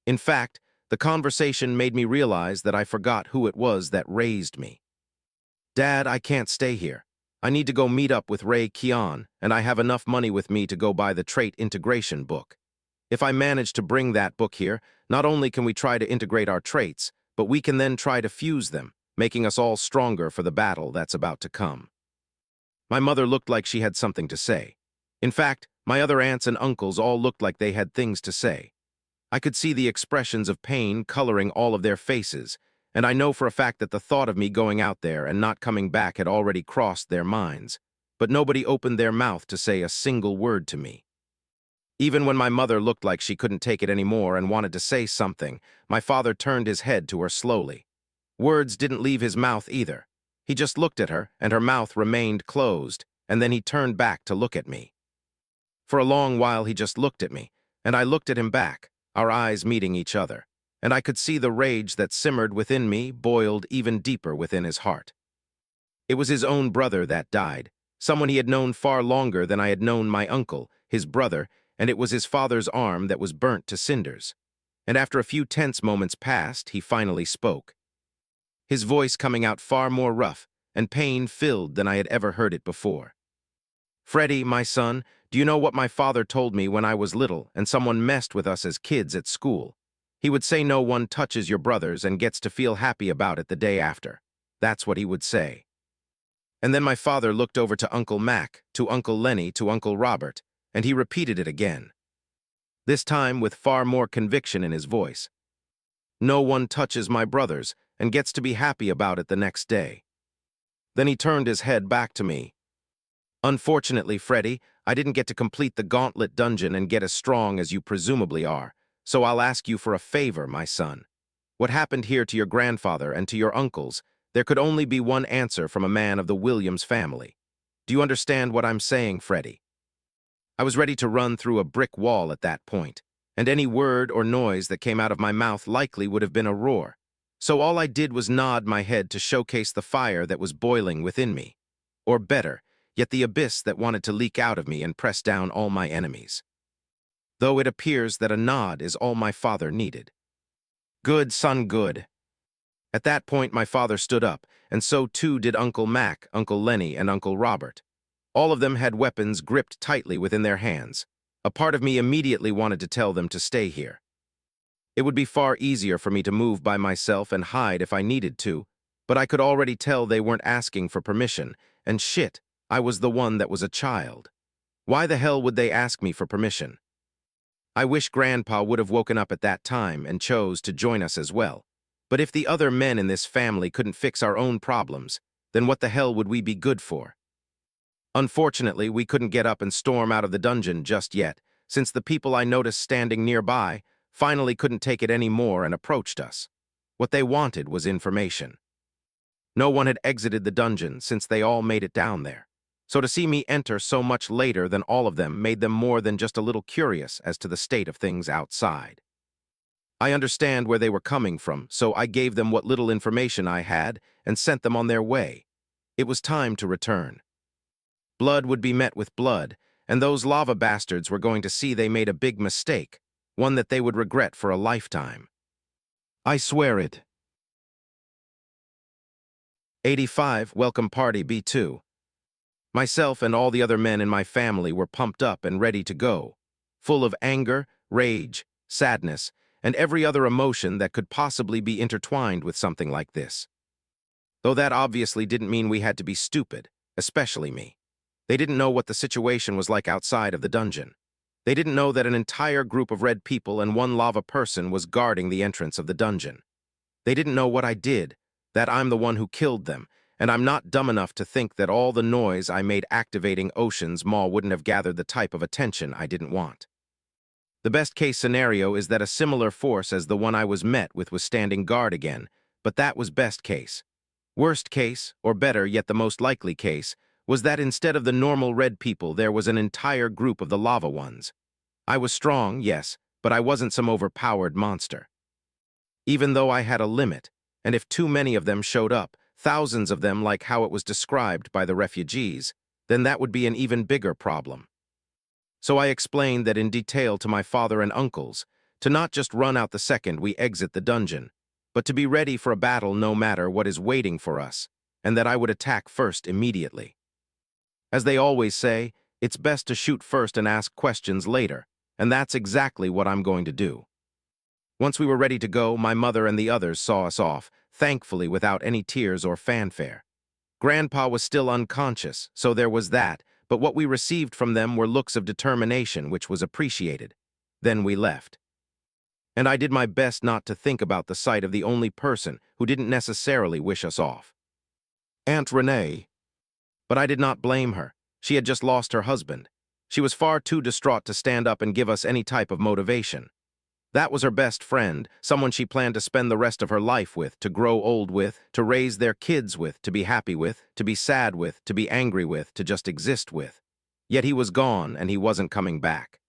In fact, the conversation made me realize that I forgot who it was that raised me. Dad, I can't stay here. I need to go meet up with Ray Keon, and I have enough money with me to go buy the trait integration book. If I manage to bring that book here, not only can we try to integrate our traits, but we can then try to fuse them, making us all stronger for the battle that's about to come. My mother looked like she had something to say. In fact, my other aunts and uncles all looked like they had things to say. I could see the expressions of pain coloring all of their faces, and I know for a fact that the thought of me going out there and not coming back had already crossed their minds, but nobody opened their mouth to say a single word to me. Even when my mother looked like she couldn't take it anymore and wanted to say something, my father turned his head to her slowly. Words didn't leave his mouth either. He just looked at her, and her mouth remained closed, and then he turned back to look at me. For a long while he just looked at me, and I looked at him back, our eyes meeting each other, and I could see the rage that simmered within me boiled even deeper within his heart. It was his own brother that died, someone he had known far longer than I had known my uncle, his brother, and it was his father's arm that was burnt to cinders. And after a few tense moments passed, he finally spoke. His voice coming out far more rough and pain-filled than I had ever heard it before. Freddie, my son, do you know what my father told me when I was little and someone messed with us as kids at school? He would say no one touches your brothers and gets to feel happy about it the day after. That's what he would say. And then my father looked over to Uncle Mac, to Uncle Lenny, to Uncle Robert, and he repeated it again. This time with far more conviction in his voice. No one touches my brothers and gets to be happy about it the next day. Then he turned his head back to me. Unfortunately, Freddie, I didn't get to complete the gauntlet dungeon and get as strong as you presumably are, so I'll ask you for a favor, my son. What happened here to your grandfather and to your uncles, there could only be one answer from a man of the Williams family. Do you understand what I'm saying, Freddie? I was ready to run through a brick wall at that point, and any word or noise that came out of my mouth likely would have been a roar. So all I did was nod my head to showcase the fire that was boiling within me. Or better, yet the abyss that wanted to leak out of me and press down all my enemies. Though it appears that a nod is all my father needed. Good, son, good. At that point my father stood up, and so too did Uncle Mac, Uncle Lenny, and Uncle Robert. All of them had weapons gripped tightly within their hands. A part of me immediately wanted to tell them to stay here. It would be far easier for me to move by myself and hide if I needed to, but I could already tell they weren't asking for permission, and shit, I was the one that was a child. Why the hell would they ask me for permission? I wish Grandpa would have woken up at that time and chose to join us as well. But if the other men in this family couldn't fix our own problems, then what the hell would we be good for? Unfortunately, we couldn't get up and storm out of the dungeon just yet, since the people I noticed standing nearby finally couldn't take it anymore and approached us. What they wanted was information. No one had exited the dungeon since they all made it down there, so to see me enter so much later than all of them made them more than just a little curious as to the state of things outside. I understand where they were coming from, so I gave them what little information I had and sent them on their way. It was time to return. Blood would be met with blood, and those lava bastards were going to see they made a big mistake, one that they would regret for a lifetime. I swear it. 85, Welcome Party B2. Myself and all the other men in my family were pumped up and ready to go, full of anger, rage, sadness, and every other emotion that could possibly be intertwined with something like this. Though that obviously didn't mean we had to be stupid, especially me. They didn't know what the situation was like outside of the dungeon. They didn't know that an entire group of red people and one lava person was guarding the entrance of the dungeon. They didn't know what I did, that I'm the one who killed them, and I'm not dumb enough to think that all the noise I made activating Ocean's Maw wouldn't have gathered the type of attention I didn't want. The best-case scenario is that a similar force as the one I was met with was standing guard again, but that was best case. Worst case, or better yet the most likely case, was that instead of the normal red people there was an entire group of the lava ones. I was strong, yes, but I wasn't some overpowered monster. Even though I had a limit, and if too many of them showed up, thousands of them like how it was described by the refugees, then that would be an even bigger problem. So I explained that in detail to my father and uncles, To not just run out the second we exit the dungeon, but to be ready for a battle no matter what is waiting for us, and that I would attack first immediately. As they always say, it's best to shoot first and ask questions later, and that's exactly what I'm going to do. Once we were ready to go, my mother and the others saw us off, thankfully without any tears or fanfare. Grandpa was still unconscious, so there was that, but what we received from them were looks of determination, which was appreciated. Then we left. And I did my best not to think about the sight of the only person who didn't necessarily wish us off. Aunt Renee. But I did not blame her. She had just lost her husband. She was far too distraught to stand up and give us any type of motivation. That was her best friend, someone she planned to spend the rest of her life with, to grow old with, to raise their kids with, to be happy with, to be sad with, to be angry with, to just exist with. Yet he was gone, and he wasn't coming back.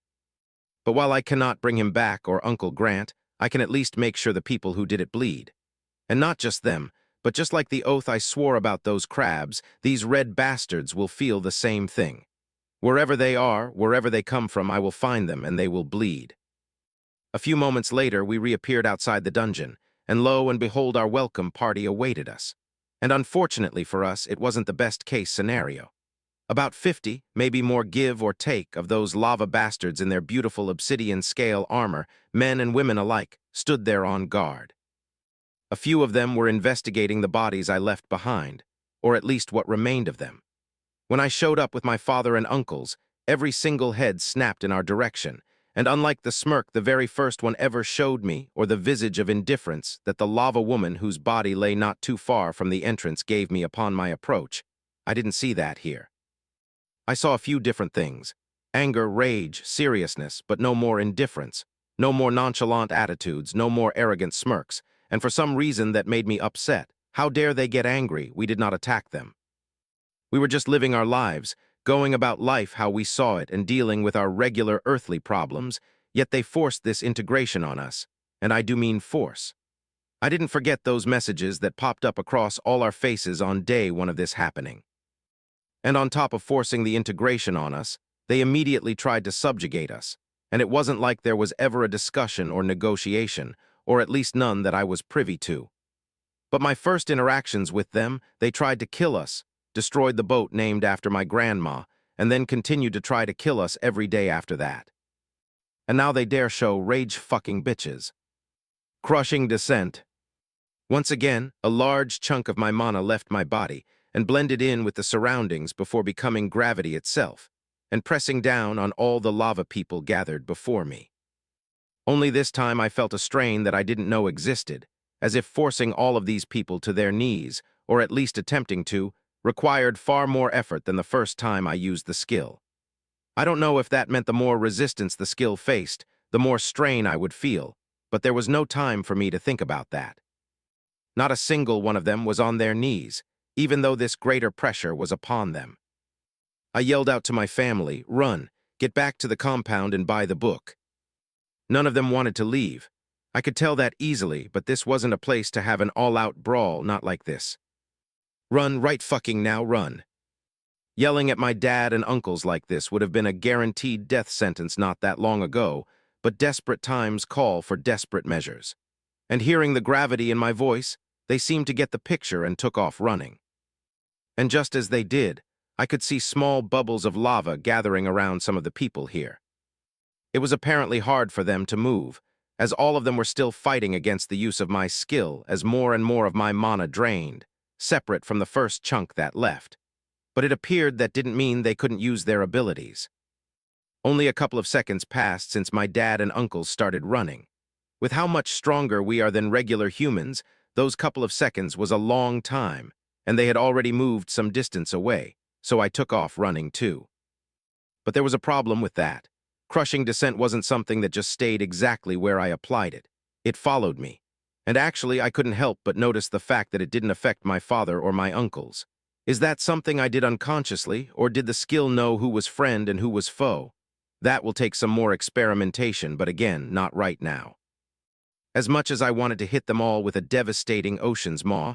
But while I cannot bring him back or Uncle Grant, I can at least make sure the people who did it bleed. And not just them, but just like the oath I swore about those crabs, these red bastards will feel the same thing. Wherever they are, wherever they come from, I will find them, and they will bleed. A few moments later, we reappeared outside the dungeon, and lo and behold, our welcome party awaited us. And unfortunately for us, it wasn't the best-case scenario. About 50, maybe more give or take, of those lava bastards in their beautiful obsidian-scale armor, men and women alike, stood there on guard. A few of them were investigating the bodies I left behind, or at least what remained of them. When I showed up with my father and uncles, every single head snapped in our direction, and unlike the smirk the very first one ever showed me, or the visage of indifference that the lava woman whose body lay not too far from the entrance gave me upon my approach, I didn't see that here. I saw a few different things: anger, rage, seriousness, but no more indifference, no more nonchalant attitudes, no more arrogant smirks, and for some reason that made me upset. How dare they get angry? We did not attack them. We were just living our lives, going about life how we saw it and dealing with our regular earthly problems, yet they forced this integration on us, and I do mean force. I didn't forget those messages that popped up across all our faces on day one of this happening. And on top of forcing the integration on us, they immediately tried to subjugate us, and it wasn't like there was ever a discussion or negotiation, or at least none that I was privy to. But my first interactions with them, they tried to kill us, destroyed the boat named after my grandma, and then continued to try to kill us every day after that. And now they dare show rage-fucking bitches. Crushing descent. Once again, a large chunk of my mana left my body and blended in with the surroundings before becoming gravity itself, and pressing down on all the lava people gathered before me. Only this time I felt a strain that I didn't know existed, as if forcing all of these people to their knees, or at least attempting to, required far more effort than the first time I used the skill. I don't know if that meant the more resistance the skill faced, the more strain I would feel, but there was no time for me to think about that. Not a single one of them was on their knees, even though this greater pressure was upon them. I yelled out to my family, "Run, get back to the compound and buy the book." None of them wanted to leave. I could tell that easily, but this wasn't a place to have an all-out brawl, not like this. Run right fucking now, run. Yelling at my dad and uncles like this would have been a guaranteed death sentence not that long ago, but desperate times call for desperate measures. And hearing the gravity in my voice, they seemed to get the picture and took off running. And just as they did, I could see small bubbles of lava gathering around some of the people here. It was apparently hard for them to move, as all of them were still fighting against the use of my skill as more and more of my mana drained, separate from the first chunk that left. But it appeared that didn't mean they couldn't use their abilities. Only a couple of seconds passed since my dad and uncles started running. With how much stronger we are than regular humans, those couple of seconds was a long time, and they had already moved some distance away, so I took off running too. But there was a problem with that. Crushing descent wasn't something that just stayed exactly where I applied it. It followed me. And actually, I couldn't help but notice the fact that it didn't affect my father or my uncles. Is that something I did unconsciously, or did the skill know who was friend and who was foe? That will take some more experimentation, but again, not right now. As much as I wanted to hit them all with a devastating ocean's maw,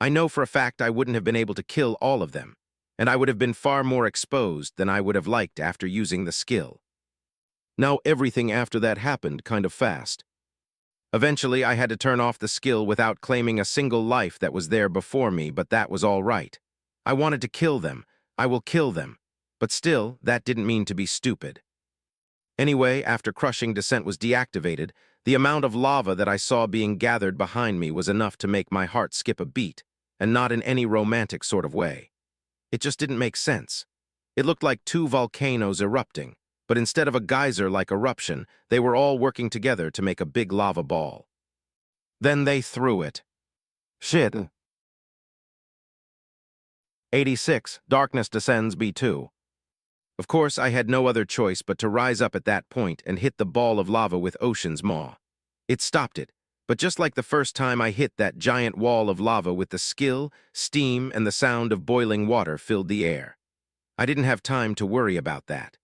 I know for a fact I wouldn't have been able to kill all of them, and I would have been far more exposed than I would have liked after using the skill. Now everything after that happened kind of fast. Eventually, I had to turn off the skill without claiming a single life that was there before me, but that was all right. I wanted to kill them. I will kill them. But still, that didn't mean to be stupid. Anyway, after crushing descent was deactivated, the amount of lava that I saw being gathered behind me was enough to make my heart skip a beat, and not in any romantic sort of way. It just didn't make sense. It looked like two volcanoes erupting, but instead of a geyser-like eruption, they were all working together to make a big lava ball. Then they threw it. Shit. 86. Darkness Descends B2. Of course, I had no other choice but to rise up at that point and hit the ball of lava with Ocean's Maw. It stopped it, but just like the first time I hit that giant wall of lava with the skill, steam, and the sound of boiling water filled the air. I didn't have time to worry about that.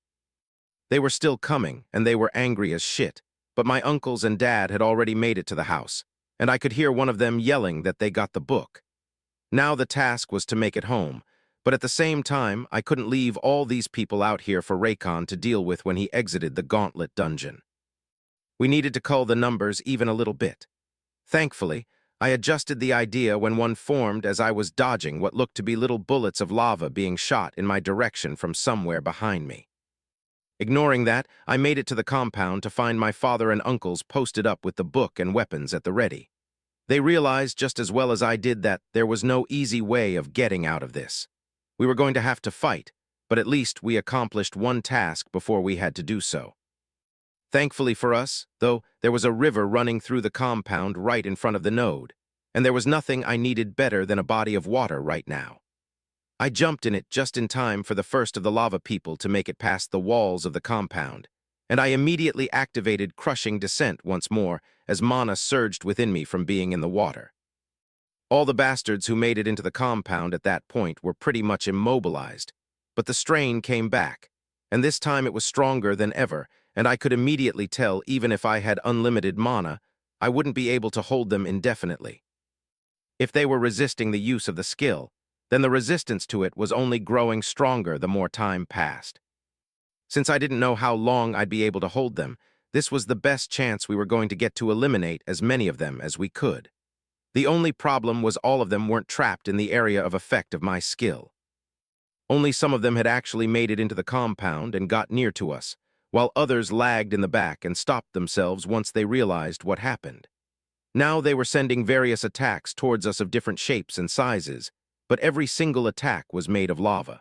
They were still coming, and they were angry as shit, but my uncles and dad had already made it to the house, and I could hear one of them yelling that they got the book. Now the task was to make it home, but at the same time, I couldn't leave all these people out here for Raycon to deal with when he exited the gauntlet dungeon. We needed to cull the numbers even a little bit. Thankfully, I adjusted the idea when one formed as I was dodging what looked to be little bullets of lava being shot in my direction from somewhere behind me. Ignoring that, I made it to the compound to find my father and uncles posted up with the book and weapons at the ready. They realized just as well as I did that there was no easy way of getting out of this. We were going to have to fight, but at least we accomplished one task before we had to do so. Thankfully for us, though, there was a river running through the compound right in front of the node, and there was nothing I needed better than a body of water right now. I jumped in it just in time for the first of the lava people to make it past the walls of the compound, and I immediately activated crushing descent once more as mana surged within me from being in the water. All the bastards who made it into the compound at that point were pretty much immobilized, but the strain came back, and this time it was stronger than ever, and I could immediately tell even if I had unlimited mana, I wouldn't be able to hold them indefinitely. If they were resisting the use of the skill, then the resistance to it was only growing stronger the more time passed. Since I didn't know how long I'd be able to hold them, this was the best chance we were going to get to eliminate as many of them as we could. The only problem was all of them weren't trapped in the area of effect of my skill. Only some of them had actually made it into the compound and got near to us, while others lagged in the back and stopped themselves once they realized what happened. Now they were sending various attacks towards us of different shapes and sizes, but every single attack was made of lava.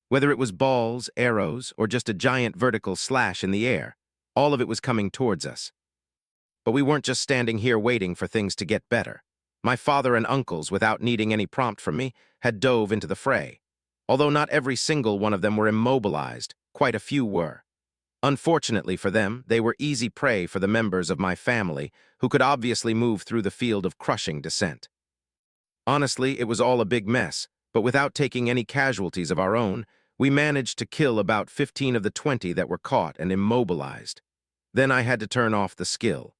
Whether it was balls, arrows, or just a giant vertical slash in the air, all of it was coming towards us. But we weren't just standing here waiting for things to get better. My father and uncles, without needing any prompt from me, had dove into the fray. Although not every single one of them were immobilized, quite a few were. Unfortunately for them, they were easy prey for the members of my family, who could obviously move through the field of crushing descent. Honestly, it was all a big mess, but without taking any casualties of our own, we managed to kill about 15 of the 20 that were caught and immobilized. Then I had to turn off the skill.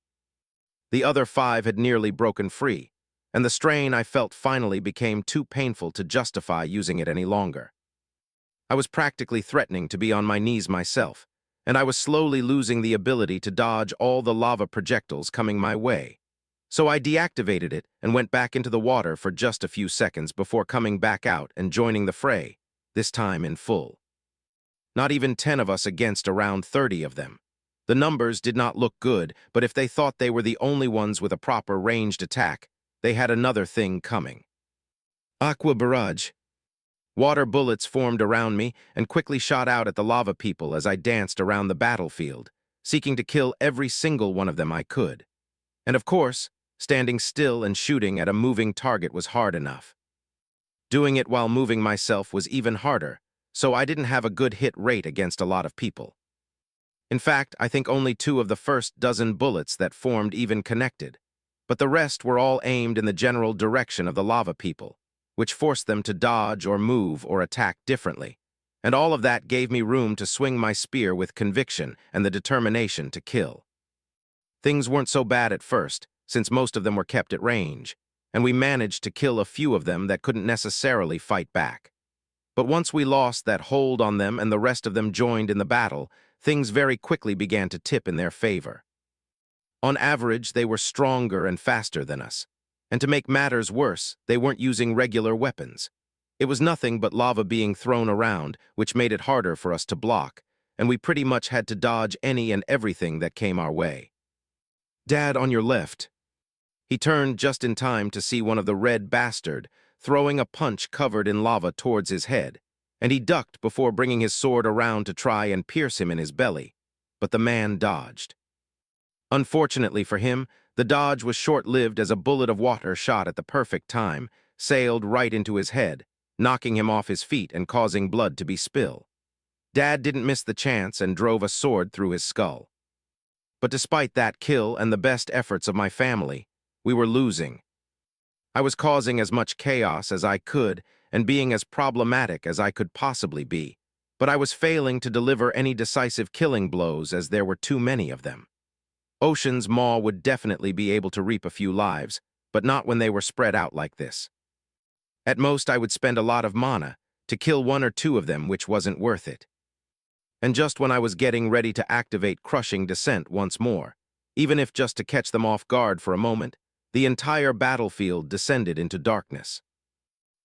The other 5 had nearly broken free, and the strain I felt finally became too painful to justify using it any longer. I was practically threatening to be on my knees myself, and I was slowly losing the ability to dodge all the lava projectiles coming my way. So I deactivated it and went back into the water for just a few seconds before coming back out and joining the fray, this time in full. Not even 10 of us against around 30 of them. The numbers did not look good, but if they thought they were the only ones with a proper ranged attack, they had another thing coming. Aqua barrage. Water bullets formed around me and quickly shot out at the lava people as I danced around the battlefield, seeking to kill every single one of them I could. And of course, standing still and shooting at a moving target was hard enough. Doing it while moving myself was even harder, so I didn't have a good hit rate against a lot of people. In fact, I think only 2 of the first dozen bullets that formed even connected, but the rest were all aimed in the general direction of the lava people, which forced them to dodge or move or attack differently, and all of that gave me room to swing my spear with conviction and the determination to kill. Things weren't so bad at first, since most of them were kept at range, and we managed to kill a few of them that couldn't necessarily fight back. But once we lost that hold on them and the rest of them joined in the battle, things very quickly began to tip in their favor. On average, they were stronger and faster than us. And to make matters worse, they weren't using regular weapons. It was nothing but lava being thrown around, which made it harder for us to block, and we pretty much had to dodge any and everything that came our way. "Dad, on your left." He turned just in time to see one of the red bastard throwing a punch covered in lava towards his head, and he ducked before bringing his sword around to try and pierce him in his belly, but the man dodged. Unfortunately for him, the dodge was short-lived as a bullet of water shot at the perfect time, sailed right into his head, knocking him off his feet and causing blood to be spilled. Dad didn't miss the chance and drove a sword through his skull. But despite that kill and the best efforts of my family, we were losing. I was causing as much chaos as I could and being as problematic as I could possibly be, but I was failing to deliver any decisive killing blows as there were too many of them. Ocean's Maw would definitely be able to reap a few lives, but not when they were spread out like this. At most, I would spend a lot of mana to kill one or two of them, which wasn't worth it. And just when I was getting ready to activate Crushing Descent once more, even if just to catch them off guard for a moment, the entire battlefield descended into darkness.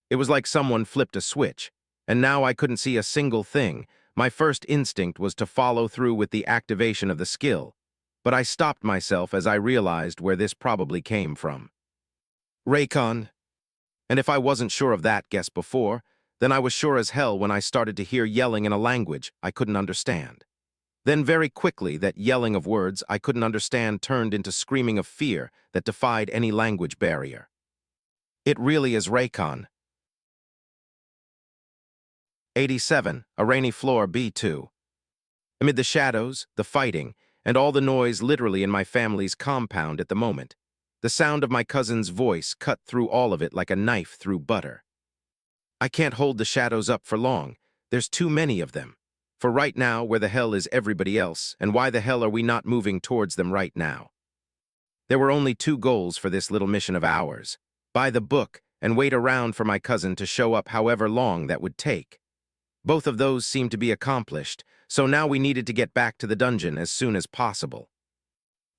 It was like someone flipped a switch, and now I couldn't see a single thing. My first instinct was to follow through with the activation of the skill, but I stopped myself as I realized where this probably came from. Raycon. And if I wasn't sure of that guess before, then I was sure as hell when I started to hear yelling in a language I couldn't understand. Then very quickly, that yelling of words I couldn't understand turned into screaming of fear that defied any language barrier. It really is Raycon. 87, a rainy floor B2. Amid the shadows, the fighting, and all the noise literally in my family's compound at the moment, the sound of my cousin's voice cut through all of it like a knife through butter. "I can't hold the shadows up for long. There's too many of them. For right now, where the hell is everybody else, and why the hell are we not moving towards them right now?" There were only two goals for this little mission of ours: buy the book and wait around for my cousin to show up however long that would take. Both of those seemed to be accomplished, so now we needed to get back to the dungeon as soon as possible.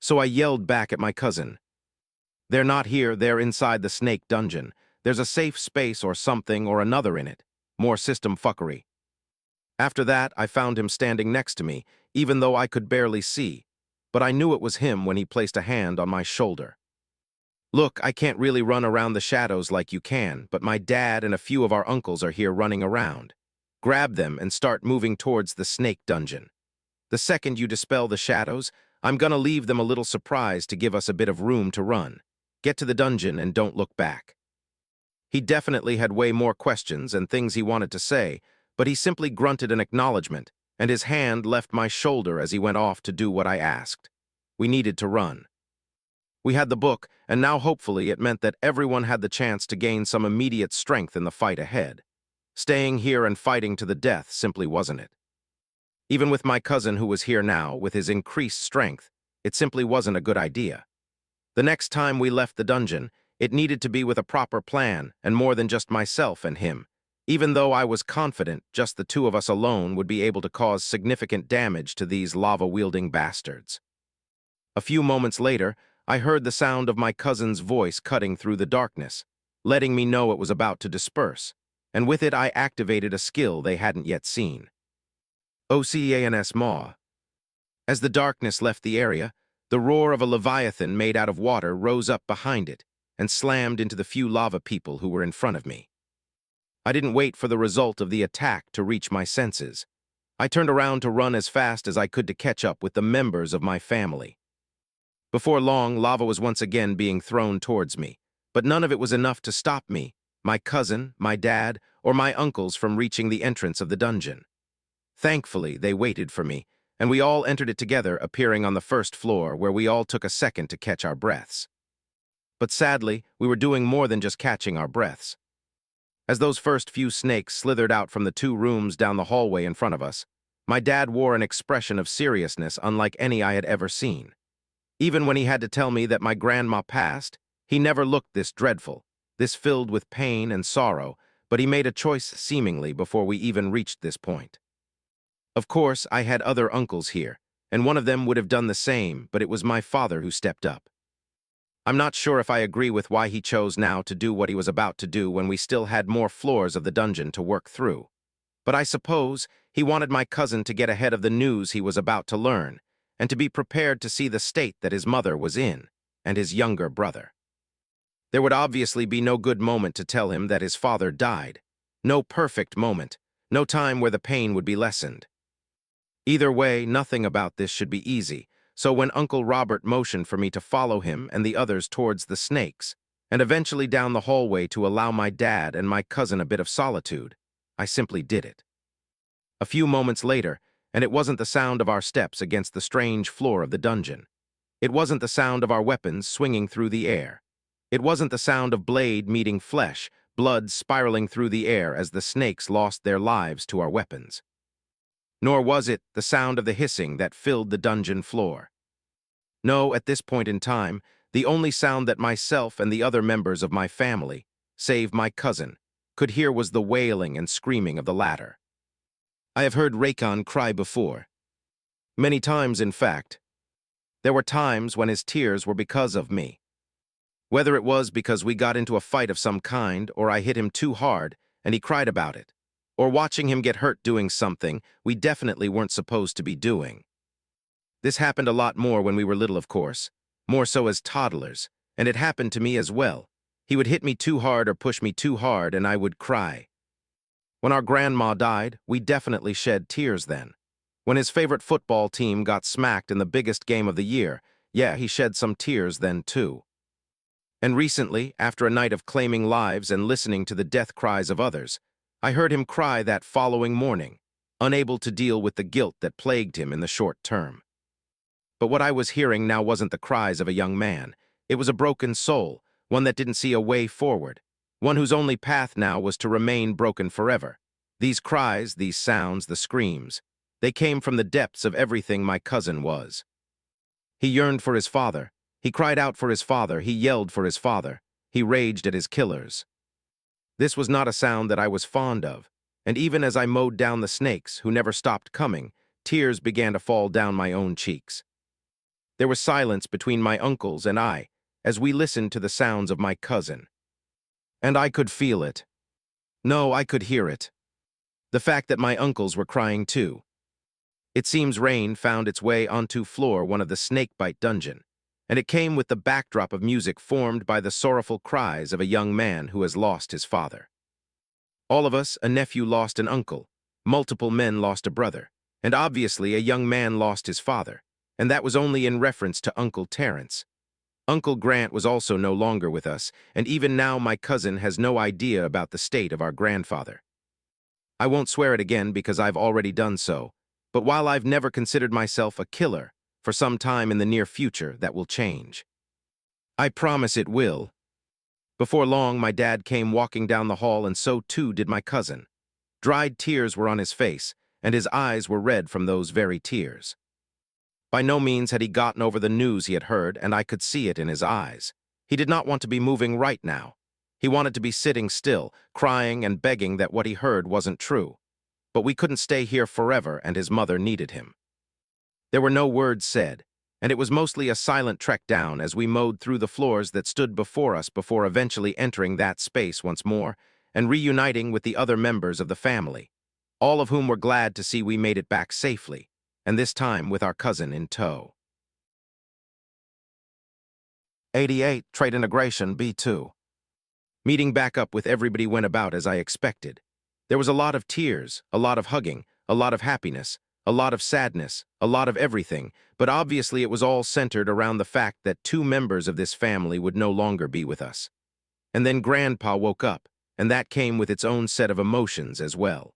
So I yelled back at my cousin. "They're not here, they're inside the snake dungeon. There's a safe space or something or another in it. More system fuckery." After that, I found him standing next to me, even though I could barely see, but I knew it was him when he placed a hand on my shoulder. "Look, I can't really run around the shadows like you can, but my dad and a few of our uncles are here running around. Grab them and start moving towards the snake dungeon. The second you dispel the shadows, I'm gonna leave them a little surprise to give us a bit of room to run. Get to the dungeon and don't look back." He definitely had way more questions and things he wanted to say, but he simply grunted an acknowledgement, and his hand left my shoulder as he went off to do what I asked. We needed to run. We had the book, and now hopefully it meant that everyone had the chance to gain some immediate strength in the fight ahead. Staying here and fighting to the death simply wasn't it. Even with my cousin who was here now, with his increased strength, it simply wasn't a good idea. The next time we left the dungeon, it needed to be with a proper plan and more than just myself and him, even though I was confident just the two of us alone would be able to cause significant damage to these lava-wielding bastards. A few moments later, I heard the sound of my cousin's voice cutting through the darkness, letting me know it was about to disperse, and with it I activated a skill they hadn't yet seen. Ocean's Maw. As the darkness left the area, the roar of a leviathan made out of water rose up behind it and slammed into the few lava people who were in front of me. I didn't wait for the result of the attack to reach my senses. I turned around to run as fast as I could to catch up with the members of my family. Before long, lava was once again being thrown towards me, but none of it was enough to stop me, my cousin, my dad, or my uncles from reaching the entrance of the dungeon. Thankfully, they waited for me, and we all entered it together, appearing on the first floor, where we all took a second to catch our breaths. But sadly, we were doing more than just catching our breaths. As those first few snakes slithered out from the two rooms down the hallway in front of us, my dad wore an expression of seriousness unlike any I had ever seen. Even when he had to tell me that my grandma passed, he never looked this dreadful, this filled with pain and sorrow, but he made a choice seemingly before we even reached this point. Of course, I had other uncles here, and one of them would have done the same, but it was my father who stepped up. I'm not sure if I agree with why he chose now to do what he was about to do when we still had more floors of the dungeon to work through. But I suppose he wanted my cousin to get ahead of the news he was about to learn, and to be prepared to see the state that his mother was in, and his younger brother. There would obviously be no good moment to tell him that his father died. No perfect moment, no time where the pain would be lessened. Either way, nothing about this should be easy, so when Uncle Robert motioned for me to follow him and the others towards the snakes, and eventually down the hallway to allow my dad and my cousin a bit of solitude, I simply did it. A few moments later, and it wasn't the sound of our steps against the strange floor of the dungeon. It wasn't the sound of our weapons swinging through the air. It wasn't the sound of blade meeting flesh, blood spiraling through the air as the snakes lost their lives to our weapons. Nor was it the sound of the hissing that filled the dungeon floor. No, at this point in time, the only sound that myself and the other members of my family, save my cousin, could hear was the wailing and screaming of the latter. I have heard Raycon cry before. Many times, in fact. There were times when his tears were because of me. Whether it was because we got into a fight of some kind, or I hit him too hard, and he cried about it, or watching him get hurt doing something we definitely weren't supposed to be doing. This happened a lot more when we were little, of course, more so as toddlers, and it happened to me as well. He would hit me too hard or push me too hard, and I would cry. When our grandma died, we definitely shed tears then. When his favorite football team got smacked in the biggest game of the year, yeah, he shed some tears then too. And recently, after a night of claiming lives and listening to the death cries of others, I heard him cry that following morning, unable to deal with the guilt that plagued him in the short term. But what I was hearing now wasn't the cries of a young man. It was a broken soul, one that didn't see a way forward, one whose only path now was to remain broken forever. These cries, these sounds, the screams, they came from the depths of everything my cousin was. He yearned for his father. He cried out for his father. He yelled for his father. He raged at his killers. This was not a sound that I was fond of, and even as I mowed down the snakes, who never stopped coming, tears began to fall down my own cheeks. There was silence between my uncles and I, as we listened to the sounds of my cousin. And I could feel it. No, I could hear it. The fact that my uncles were crying too. It seems rain found its way onto floor one of the snakebite dungeon, and it came with the backdrop of music formed by the sorrowful cries of a young man who has lost his father. All of us, a nephew lost an uncle, multiple men lost a brother, and obviously a young man lost his father, and that was only in reference to Uncle Terrence. Uncle Grant was also no longer with us, and even now my cousin has no idea about the state of our grandfather. I won't swear it again because I've already done so, but while I've never considered myself a killer, for some time in the near future that will change. I promise it will. Before long, my dad came walking down the hall, and so too did my cousin. Dried tears were on his face, and his eyes were red from those very tears. By no means had he gotten over the news he had heard, and I could see it in his eyes. He did not want to be moving right now. He wanted to be sitting still, crying and begging that what he heard wasn't true. But we couldn't stay here forever, and his mother needed him. There were no words said, and it was mostly a silent trek down as we mowed through the floors that stood before us before eventually entering that space once more and reuniting with the other members of the family, all of whom were glad to see we made it back safely, and this time with our cousin in tow. 88, Trade Integration B2. Meeting back up with everybody went about as I expected. There was a lot of tears, a lot of hugging, a lot of happiness, a lot of sadness, a lot of everything, but obviously it was all centered around the fact that 2 members of this family would no longer be with us. And then Grandpa woke up, and that came with its own set of emotions as well.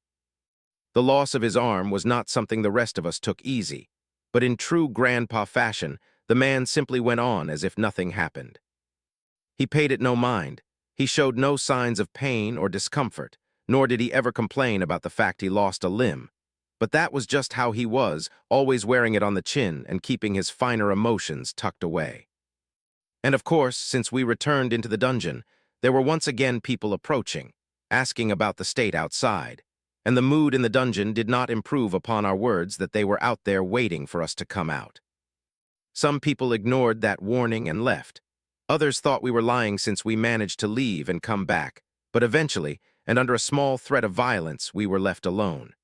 The loss of his arm was not something the rest of us took easy, but in true Grandpa fashion, the man simply went on as if nothing happened. He paid it no mind. He showed no signs of pain or discomfort, nor did he ever complain about the fact he lost a limb. But that was just how he was, always wearing it on the chin and keeping his finer emotions tucked away. And of course, since we returned into the dungeon, there were once again people approaching, asking about the state outside. and the mood in the dungeon did not improve upon our words that they were out there waiting for us to come out. Some people ignored that warning and left. Others thought we were lying since we managed to leave and come back, but eventually, and under a small threat of violence, we were left alone.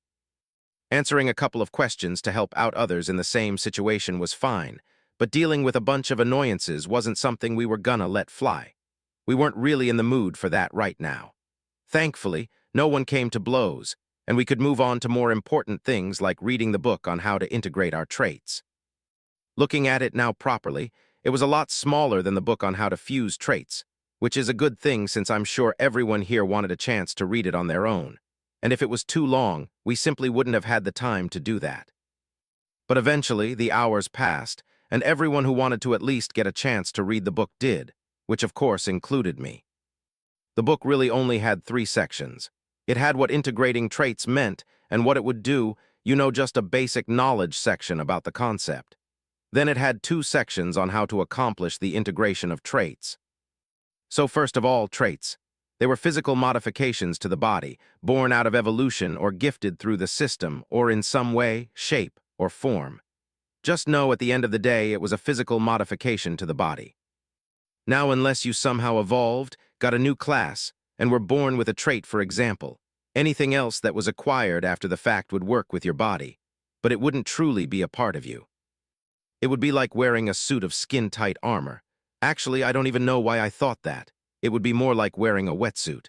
Answering a couple of questions to help out others in the same situation was fine, but dealing with a bunch of annoyances wasn't something we were gonna let fly. We weren't really in the mood for that right now. Thankfully, no one came to blows, and we could move on to more important things like reading the book on how to integrate our traits. Looking at it now properly, it was a lot smaller than the book on how to fuse traits, which is a good thing since I'm sure everyone here wanted a chance to read it on their own. And if it was too long, we simply wouldn't have had the time to do that. But eventually, the hours passed, and everyone who wanted to at least get a chance to read the book did, which of course included me. The book really only had 3 sections. It had what integrating traits meant and what it would do, just a basic knowledge section about the concept. Then it had 2 sections on how to accomplish the integration of traits. So first of all, traits. They were physical modifications to the body, born out of evolution or gifted through the system or in some way, shape, or form. Just know at the end of the day it was a physical modification to the body. Now unless you somehow evolved, got a new class, and were born with a trait, for example, anything else that was acquired after the fact would work with your body, but it wouldn't truly be a part of you. It would be like wearing a suit of skin-tight armor. Actually, I don't even know why I thought that. It would be more like wearing a wetsuit.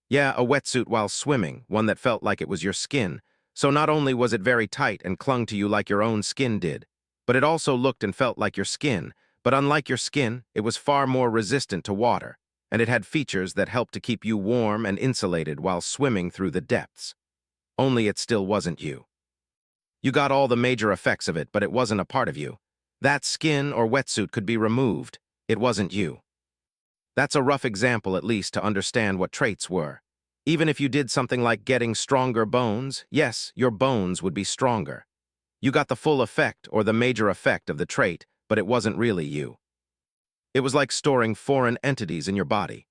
Yeah, a wetsuit while swimming, one that felt like it was your skin. So not only was it very tight and clung to you like your own skin did, but it also looked and felt like your skin. But unlike your skin, it was far more resistant to water, and it had features that helped to keep you warm and insulated while swimming through the depths. Only it still wasn't you. You got all the major effects of it, but it wasn't a part of you. That skin or wetsuit could be removed. It wasn't you. That's a rough example, at least, to understand what traits were. Even if you did something like getting stronger bones, yes, your bones would be stronger. You got the full effect or the major effect of the trait, but it wasn't really you. It was like storing foreign entities in your body.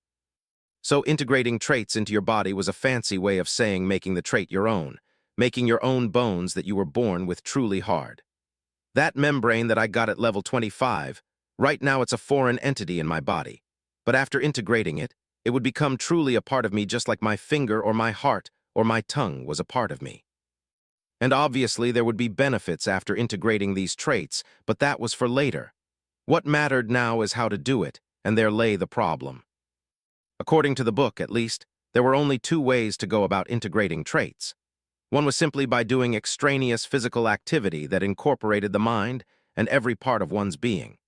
So integrating traits into your body was a fancy way of saying making the trait your own, making your own bones that you were born with truly hard. That membrane that I got at level 25, right now it's a foreign entity in my body. But after integrating it, it would become truly a part of me, just like my finger or my heart or my tongue was a part of me. And obviously there would be benefits after integrating these traits, but that was for later. What mattered now is how to do it, and there lay the problem. According to the book, at least, there were only 2 ways to go about integrating traits. One was simply by doing extraneous physical activity that incorporated the mind and every part of one's being.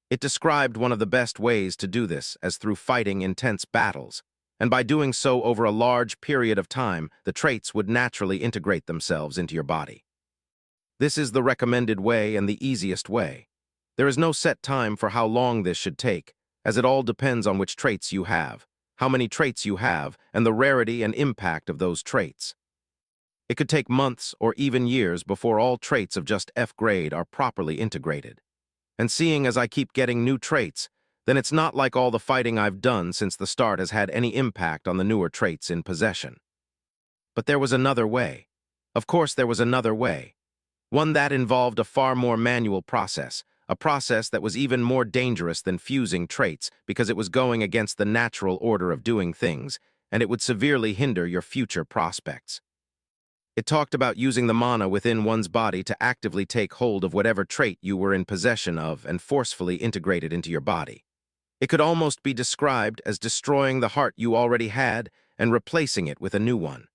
It described one of the best ways to do this as through fighting intense battles, and by doing so over a large period of time, the traits would naturally integrate themselves into your body. This is the recommended way and the easiest way. There is no set time for how long this should take, as it all depends on which traits you have, how many traits you have, and the rarity and impact of those traits. It could take months or even years before all traits of just F grade are properly integrated. And seeing as I keep getting new traits, then it's not like all the fighting I've done since the start has had any impact on the newer traits in possession. But there was another way. Of course there was another way. One that involved a far more manual process, a process that was even more dangerous than fusing traits because it was going against the natural order of doing things, and it would severely hinder your future prospects. It talked about using the mana within one's body to actively take hold of whatever trait you were in possession of and forcefully integrate it into your body. It could almost be described as destroying the heart you already had and replacing it with a new one.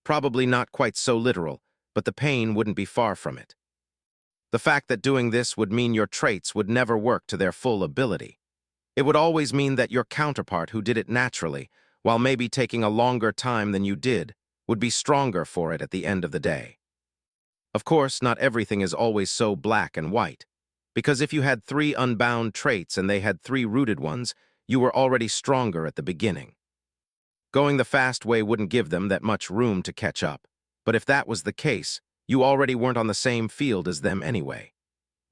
Probably not quite so literal, but the pain wouldn't be far from it. The fact that doing this would mean your traits would never work to their full ability. It would always mean that your counterpart who did it naturally, while maybe taking a longer time than you did, would be stronger for it at the end of the day. Of course, not everything is always so black and white, because if you had 3 unbound traits and they had 3 rooted ones, you were already stronger at the beginning. Going the fast way wouldn't give them that much room to catch up, but if that was the case, you already weren't on the same field as them anyway.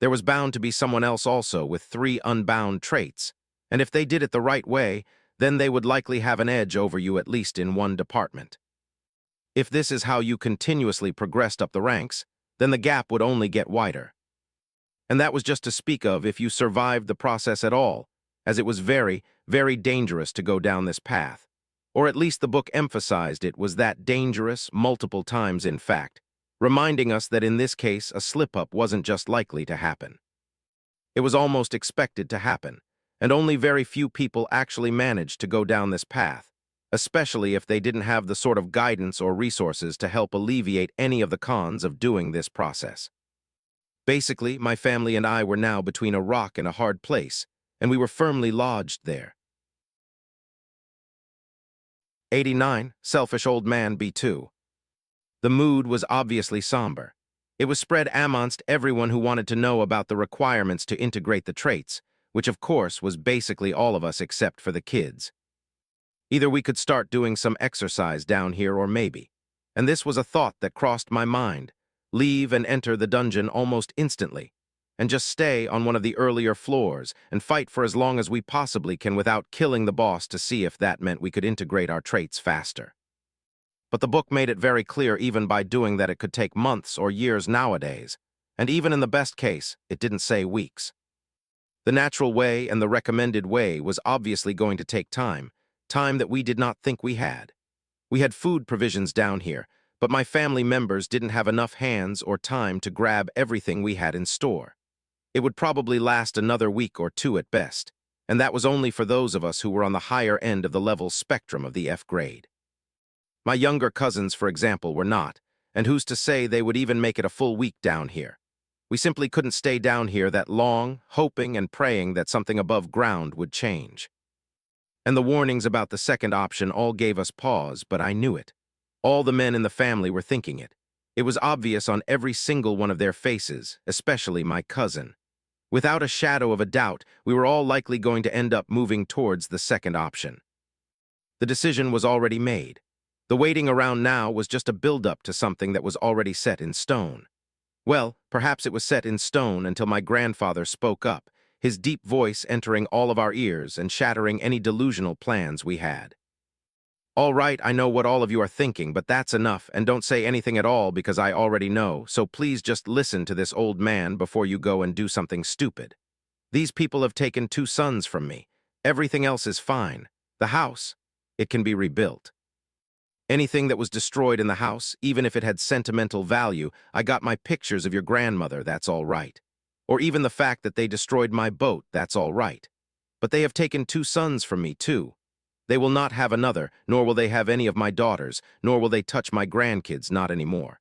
There was bound to be someone else also with 3 unbound traits, and if they did it the right way, then they would likely have an edge over you at least in one department. If this is how you continuously progressed up the ranks, then the gap would only get wider. And that was just to speak of if you survived the process at all, as it was very, very dangerous to go down this path. Or at least the book emphasized it was that dangerous multiple times in fact, reminding us that in this case a slip-up wasn't just likely to happen. It was almost expected to happen, and only very few people actually managed to go down this path, especially if they didn't have the sort of guidance or resources to help alleviate any of the cons of doing this process. Basically, my family and I were now between a rock and a hard place, and we were firmly lodged there. 89, Selfish Old Man B2. The mood was obviously somber. It was spread amongst everyone who wanted to know about the requirements to integrate the traits, which of course was basically all of us except for the kids. Either we could start doing some exercise down here or maybe, and this was a thought that crossed my mind, leave and enter the dungeon almost instantly, and just stay on one of the earlier floors and fight for as long as we possibly can without killing the boss to see if that meant we could integrate our traits faster. But the book made it very clear even by doing that it could take months or years nowadays, and even in the best case, it didn't say weeks. The natural way and the recommended way was obviously going to take time that we did not think we had. We had food provisions down here, but my family members didn't have enough hands or time to grab everything we had in store. It would probably last another week or two at best, and that was only for those of us who were on the higher end of the level spectrum of the F grade. My younger cousins, for example, were not, and who's to say they would even make it a full week down here? We simply couldn't stay down here that long, hoping and praying that something above ground would change. And the warnings about the second option all gave us pause, but I knew it. All the men in the family were thinking it. It was obvious on every single one of their faces, especially my cousin. Without a shadow of a doubt, we were all likely going to end up moving towards the second option. The decision was already made. The waiting around now was just a build-up to something that was already set in stone. Well, perhaps it was set in stone until my grandfather spoke up, his deep voice entering all of our ears and shattering any delusional plans we had. All right, I know what all of you are thinking, but that's enough, and don't say anything at all because I already know, so please just listen to this old man before you go and do something stupid. These people have taken 2 sons from me. Everything else is fine. The house, it can be rebuilt. Anything that was destroyed in the house, even if it had sentimental value, I got my pictures of your grandmother, that's all right. Or even the fact that they destroyed my boat, that's all right. But they have taken 2 sons from me, too. They will not have another, nor will they have any of my daughters, nor will they touch my grandkids, not anymore.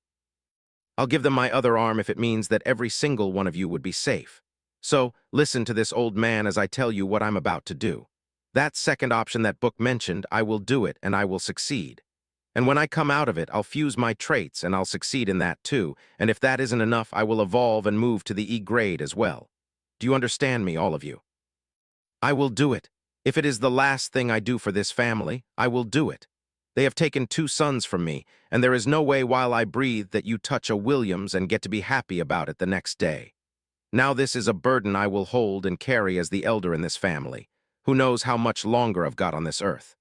I'll give them my other arm if it means that every single one of you would be safe. So, listen to this old man as I tell you what I'm about to do. That second option that book mentioned, I will do it and I will succeed. And when I come out of it, I'll fuse my traits and I'll succeed in that too, and if that isn't enough, I will evolve and move to the E grade as well. Do you understand me, all of you? I will do it. If it is the last thing I do for this family, I will do it. They have taken 2 sons from me, and there is no way while I breathe that you touch a Williams and get to be happy about it the next day. Now this is a burden I will hold and carry as the elder in this family. Who knows how much longer I've got on this earth?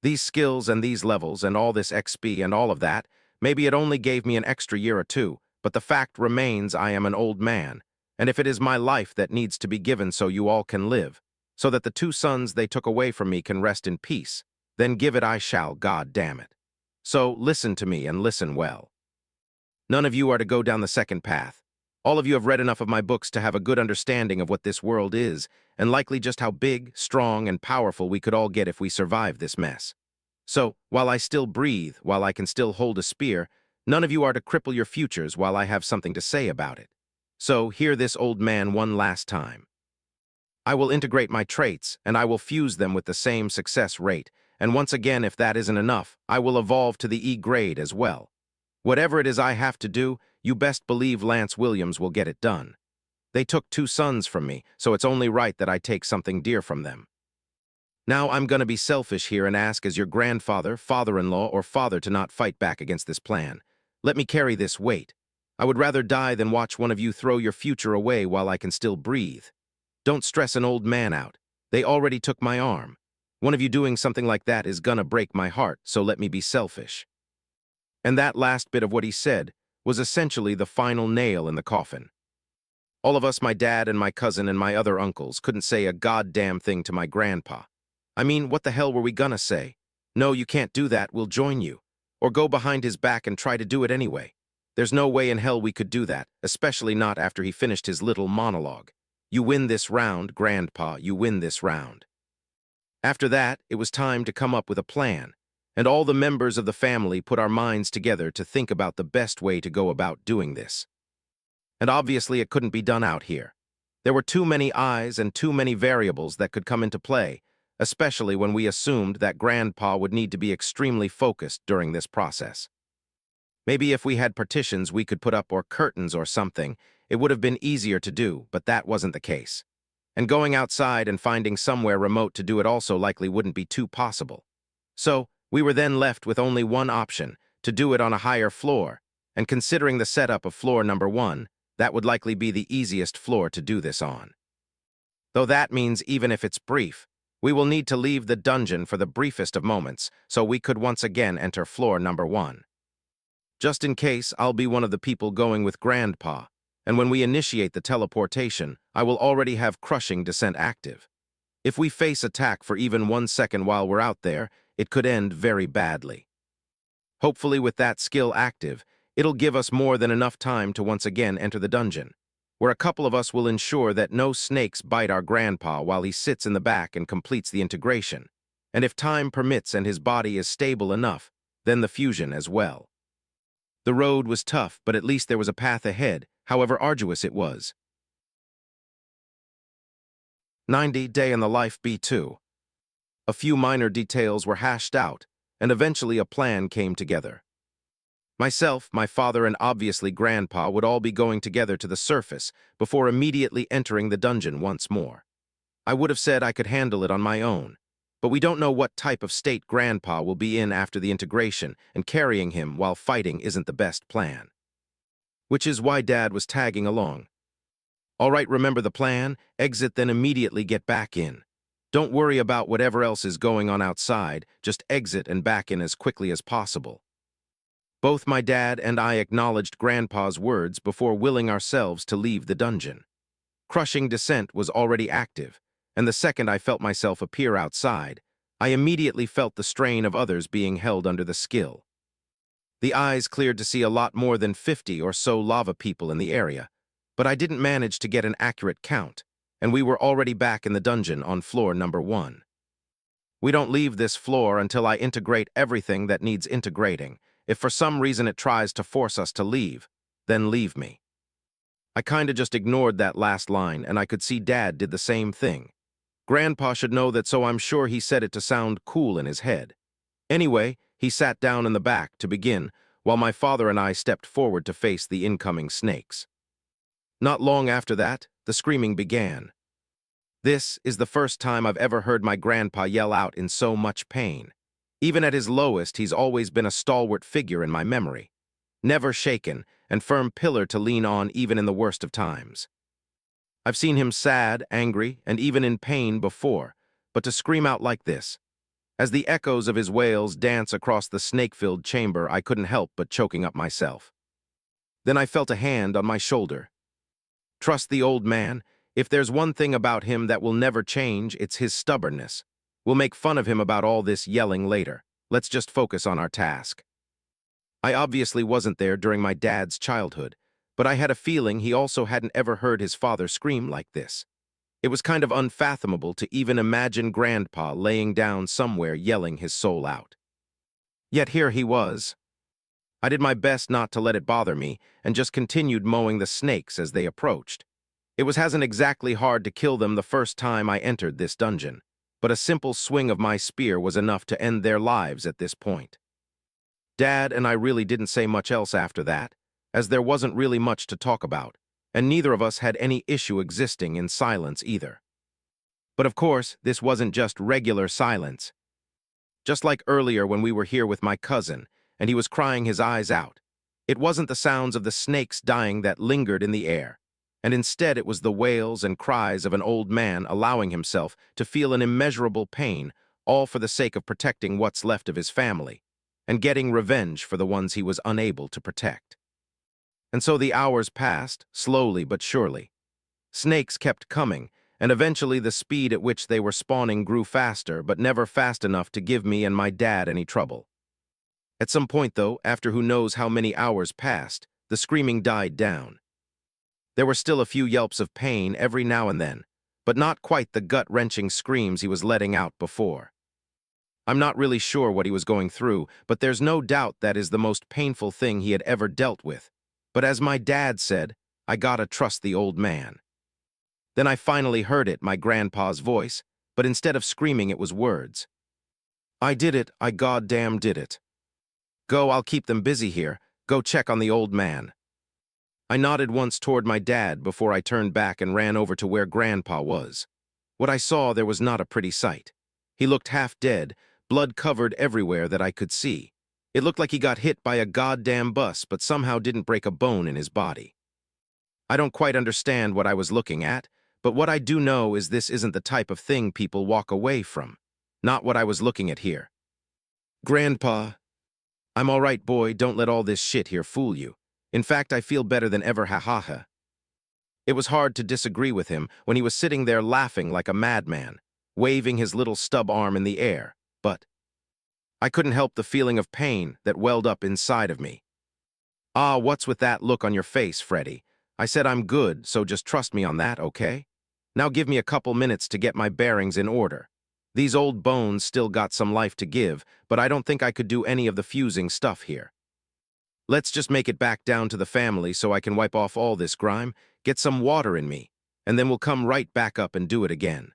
These skills and these levels and all this XP and all of that, maybe it only gave me an extra year or 2, but the fact remains I am an old man, and if it is my life that needs to be given so you all can live, so that the 2 sons they took away from me can rest in peace, then give it I shall, God damn it. So listen to me and listen well. None of you are to go down the second path. All of you have read enough of my books to have a good understanding of what this world is, and likely just how big, strong, and powerful we could all get if we survive this mess. So, while I still breathe, while I can still hold a spear, none of you are to cripple your futures while I have something to say about it. So, hear this old man one last time. I will integrate my traits, and I will fuse them with the same success rate, and once again, if that isn't enough, I will evolve to the E grade as well. Whatever it is I have to do, you best believe Lance Williams will get it done. They took 2 sons from me, so it's only right that I take something dear from them. Now I'm gonna be selfish here and ask as your grandfather, father-in-law, or father to not fight back against this plan. Let me carry this weight. I would rather die than watch one of you throw your future away while I can still breathe. Don't stress an old man out. They already took my arm. One of you doing something like that is gonna break my heart, so let me be selfish. And that last bit of what he said was essentially the final nail in the coffin. All of us, my dad and my cousin and my other uncles, couldn't say a goddamn thing to my grandpa. I mean, what the hell were we gonna say? No, you can't do that, we'll join you. Or go behind his back and try to do it anyway. There's no way in hell we could do that, especially not after he finished his little monologue. You win this round, Grandpa, you win this round. After that, it was time to come up with a plan, and all the members of the family put our minds together to think about the best way to go about doing this. And obviously it couldn't be done out here. There were too many eyes and too many variables that could come into play, especially when we assumed that Grandpa would need to be extremely focused during this process. Maybe if we had partitions we could put up or curtains or something, it would have been easier to do, but that wasn't the case. And going outside and finding somewhere remote to do it also likely wouldn't be too possible. So, we were then left with only one option, to do it on a higher floor, and considering the setup of floor number 1, that would likely be the easiest floor to do this on. Though that means even if it's brief, we will need to leave the dungeon for the briefest of moments, so we could once again enter floor number 1. Just in case, I'll be one of the people going with Grandpa, and when we initiate the teleportation, I will already have crushing descent active. If we face attack for even 1 second while we're out there, it could end very badly. Hopefully with that skill active, it'll give us more than enough time to once again enter the dungeon, where a couple of us will ensure that no snakes bite our Grandpa while he sits in the back and completes the integration, and if time permits and his body is stable enough, then the fusion as well. The road was tough, but at least there was a path ahead, however arduous it was. 90 Day in the Life B2. A few minor details were hashed out, and eventually a plan came together. Myself, my father, and obviously Grandpa would all be going together to the surface before immediately entering the dungeon once more. I would have said I could handle it on my own, but we don't know what type of state Grandpa will be in after the integration, and carrying him while fighting isn't the best plan. Which is why Dad was tagging along. All right, remember the plan? Exit, then immediately get back in. Don't worry about whatever else is going on outside, just exit and back in as quickly as possible. Both my dad and I acknowledged Grandpa's words before willing ourselves to leave the dungeon. Crushing descent was already active, and the second I felt myself appear outside, I immediately felt the strain of others being held under the skill. The eyes cleared to see a lot more than 50 or so lava people in the area, but I didn't manage to get an accurate count, and we were already back in the dungeon on floor number 1. We don't leave this floor until I integrate everything that needs integrating. If for some reason it tries to force us to leave, then leave me. I kinda just ignored that last line, and I could see Dad did the same thing. Grandpa should know that, so I'm sure he said it to sound cool in his head. Anyway, he sat down in the back to begin, while my father and I stepped forward to face the incoming snakes. Not long after that, the screaming began. This is the first time I've ever heard my grandpa yell out in so much pain. Even at his lowest, he's always been a stalwart figure in my memory. Never shaken, and firm pillar to lean on even in the worst of times. I've seen him sad, angry, and even in pain before, but to scream out like this. As the echoes of his wails dance across the snake-filled chamber, I couldn't help but choking up myself. Then I felt a hand on my shoulder. Trust the old man. If there's one thing about him that will never change, it's his stubbornness. We'll make fun of him about all this yelling later. Let's just focus on our task. I obviously wasn't there during my dad's childhood, but I had a feeling he also hadn't ever heard his father scream like this. It was kind of unfathomable to even imagine Grandpa laying down somewhere yelling his soul out. Yet here he was. I did my best not to let it bother me and just continued mowing the snakes as they approached. It wasn't exactly hard to kill them the first time I entered this dungeon, but a simple swing of my spear was enough to end their lives at this point. Dad and I really didn't say much else after that, as there wasn't really much to talk about, and neither of us had any issue existing in silence either. But of course, this wasn't just regular silence. Just like earlier when we were here with my cousin, and he was crying his eyes out, it wasn't the sounds of the snakes dying that lingered in the air, and instead it was the wails and cries of an old man allowing himself to feel an immeasurable pain, all for the sake of protecting what's left of his family. and getting revenge for the ones he was unable to protect. And so the hours passed, slowly but surely. Snakes kept coming, and eventually the speed at which they were spawning grew faster, but never fast enough to give me and my dad any trouble. At some point, though, after who knows how many hours passed, the screaming died down. There were still a few yelps of pain every now and then, but not quite the gut-wrenching screams he was letting out before. I'm not really sure what he was going through, but there's no doubt that is the most painful thing he had ever dealt with. But as my dad said, I gotta trust the old man. Then I finally heard it, my grandpa's voice, but instead of screaming it was words. I did it, I goddamn did it. Go, I'll keep them busy here. Go check on the old man. I nodded once toward my dad before I turned back and ran over to where Grandpa was. What I saw there was not a pretty sight. He looked half dead, blood covered everywhere that I could see. It looked like he got hit by a goddamn bus, but somehow didn't break a bone in his body. I don't quite understand what I was looking at, but what I do know is this isn't the type of thing people walk away from. Not what I was looking at here. Grandpa, I'm all right, boy, don't let all this shit here fool you. In fact, I feel better than ever, ha-ha-ha. It was hard to disagree with him when he was sitting there laughing like a madman, waving his little stub arm in the air, but I couldn't help the feeling of pain that welled up inside of me. Ah, what's with that look on your face, Freddy? I said I'm good, so just trust me on that, okay? Now give me a couple minutes to get my bearings in order. These old bones still got some life to give, but I don't think I could do any of the fusing stuff here. Let's just make it back down to the family so I can wipe off all this grime, get some water in me, and then we'll come right back up and do it again.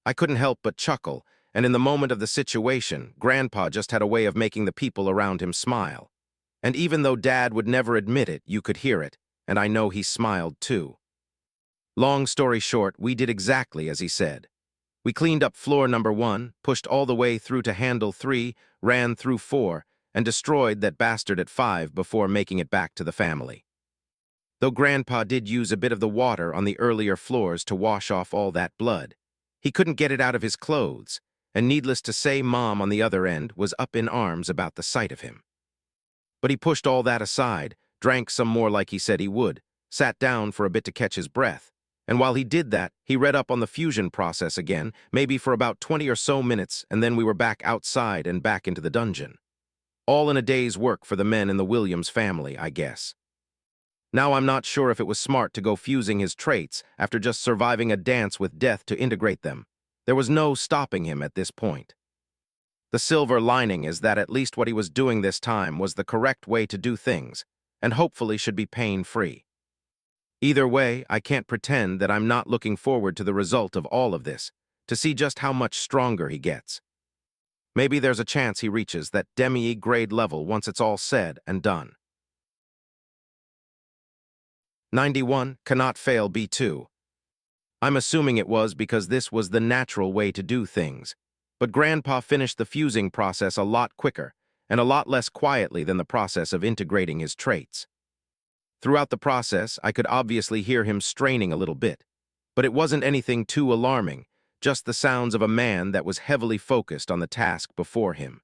I couldn't help but chuckle, and in the moment of the situation, Grandpa just had a way of making the people around him smile. And even though Dad would never admit it, you could hear it, and I know he smiled too. Long story short, we did exactly as he said. We cleaned up floor number 1, pushed all the way through to handle 3, ran through 4, and destroyed that bastard at 5 before making it back to the family. Though Grandpa did use a bit of the water on the earlier floors to wash off all that blood, he couldn't get it out of his clothes, and needless to say, Mom on the other end was up in arms about the sight of him. But he pushed all that aside, drank some more like he said he would, sat down for a bit to catch his breath, and while he did that, he read up on the fusion process again, maybe for about 20 or so minutes, and then we were back outside and back into the dungeon. All in a day's work for the men in the Williams family, I guess. Now I'm not sure if it was smart to go fusing his traits after just surviving a dance with death to integrate them. There was no stopping him at this point. The silver lining is that at least what he was doing this time was the correct way to do things, and hopefully should be pain-free. Either way, I can't pretend that I'm not looking forward to the result of all of this, to see just how much stronger he gets. Maybe there's a chance he reaches that demi grade level once it's all said and done. 91, cannot fail B2. I'm assuming it was because this was the natural way to do things, but Grandpa finished the fusing process a lot quicker and a lot less quietly than the process of integrating his traits. Throughout the process, I could obviously hear him straining a little bit, but it wasn't anything too alarming, just the sounds of a man that was heavily focused on the task before him.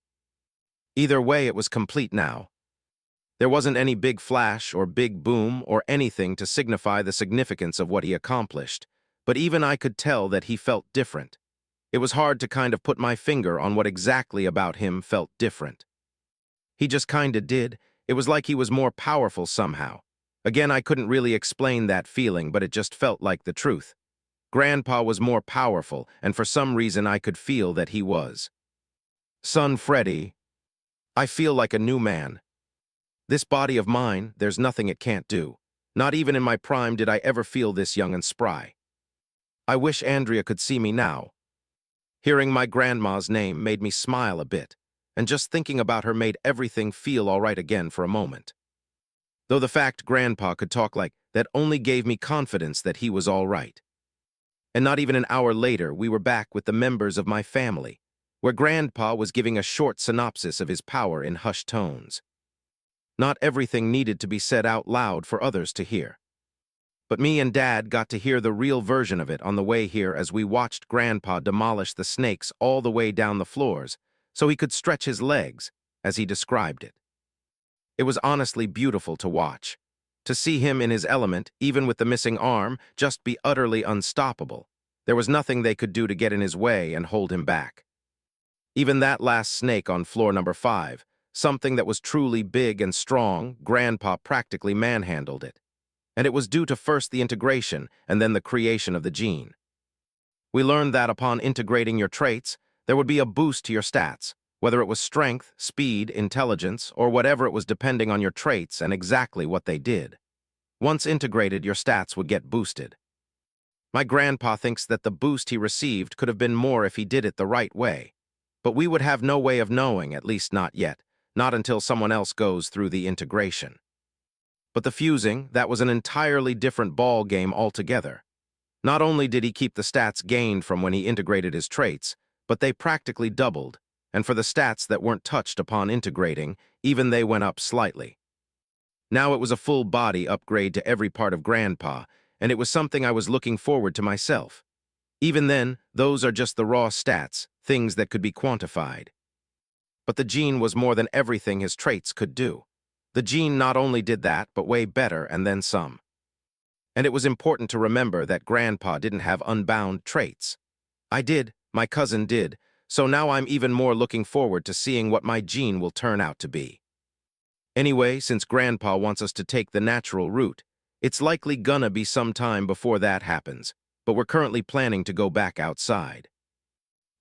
Either way, it was complete now. There wasn't any big flash or big boom or anything to signify the significance of what he accomplished, but even I could tell that he felt different. It was hard to kind of put my finger on what exactly about him felt different. He just kinda did. It was like he was more powerful somehow. Again, I couldn't really explain that feeling, but it just felt like the truth. Grandpa was more powerful, and for some reason I could feel that he was. Son Freddy, I feel like a new man. This body of mine, there's nothing it can't do. Not even in my prime did I ever feel this young and spry. I wish Andrea could see me now. Hearing my grandma's name made me smile a bit, and just thinking about her made everything feel all right again for a moment. Though the fact Grandpa could talk like that only gave me confidence that he was all right. And not even an hour later, we were back with the members of my family, where Grandpa was giving a short synopsis of his power in hushed tones. Not everything needed to be said out loud for others to hear. But me and Dad got to hear the real version of it on the way here as we watched Grandpa demolish the snakes all the way down the floors so he could stretch his legs, as he described it. It was honestly beautiful to watch. To see him in his element, even with the missing arm, just be utterly unstoppable. There was nothing they could do to get in his way and hold him back. Even that last snake on floor number 5, something that was truly big and strong, Grandpa practically manhandled it. And it was due to first the integration and then the creation of the gene. We learned that upon integrating your traits, there would be a boost to your stats, whether it was strength, speed, intelligence, or whatever it was depending on your traits and exactly what they did. Once integrated, your stats would get boosted. My grandpa thinks that the boost he received could have been more if he did it the right way. But we would have no way of knowing, at least not yet, not until someone else goes through the integration. But the fusing, that was an entirely different ball game altogether. Not only did he keep the stats gained from when he integrated his traits, but they practically doubled, and for the stats that weren't touched upon integrating, even they went up slightly. Now it was a full body upgrade to every part of Grandpa, and it was something I was looking forward to myself. Even then, those are just the raw stats, things that could be quantified. But the gene was more than everything his traits could do. The gene not only did that, but way better and then some. And it was important to remember that Grandpa didn't have unbound traits. I did, my cousin did, so now I'm even more looking forward to seeing what my gene will turn out to be. Anyway, since Grandpa wants us to take the natural route, it's likely gonna be some time before that happens, but we're currently planning to go back outside.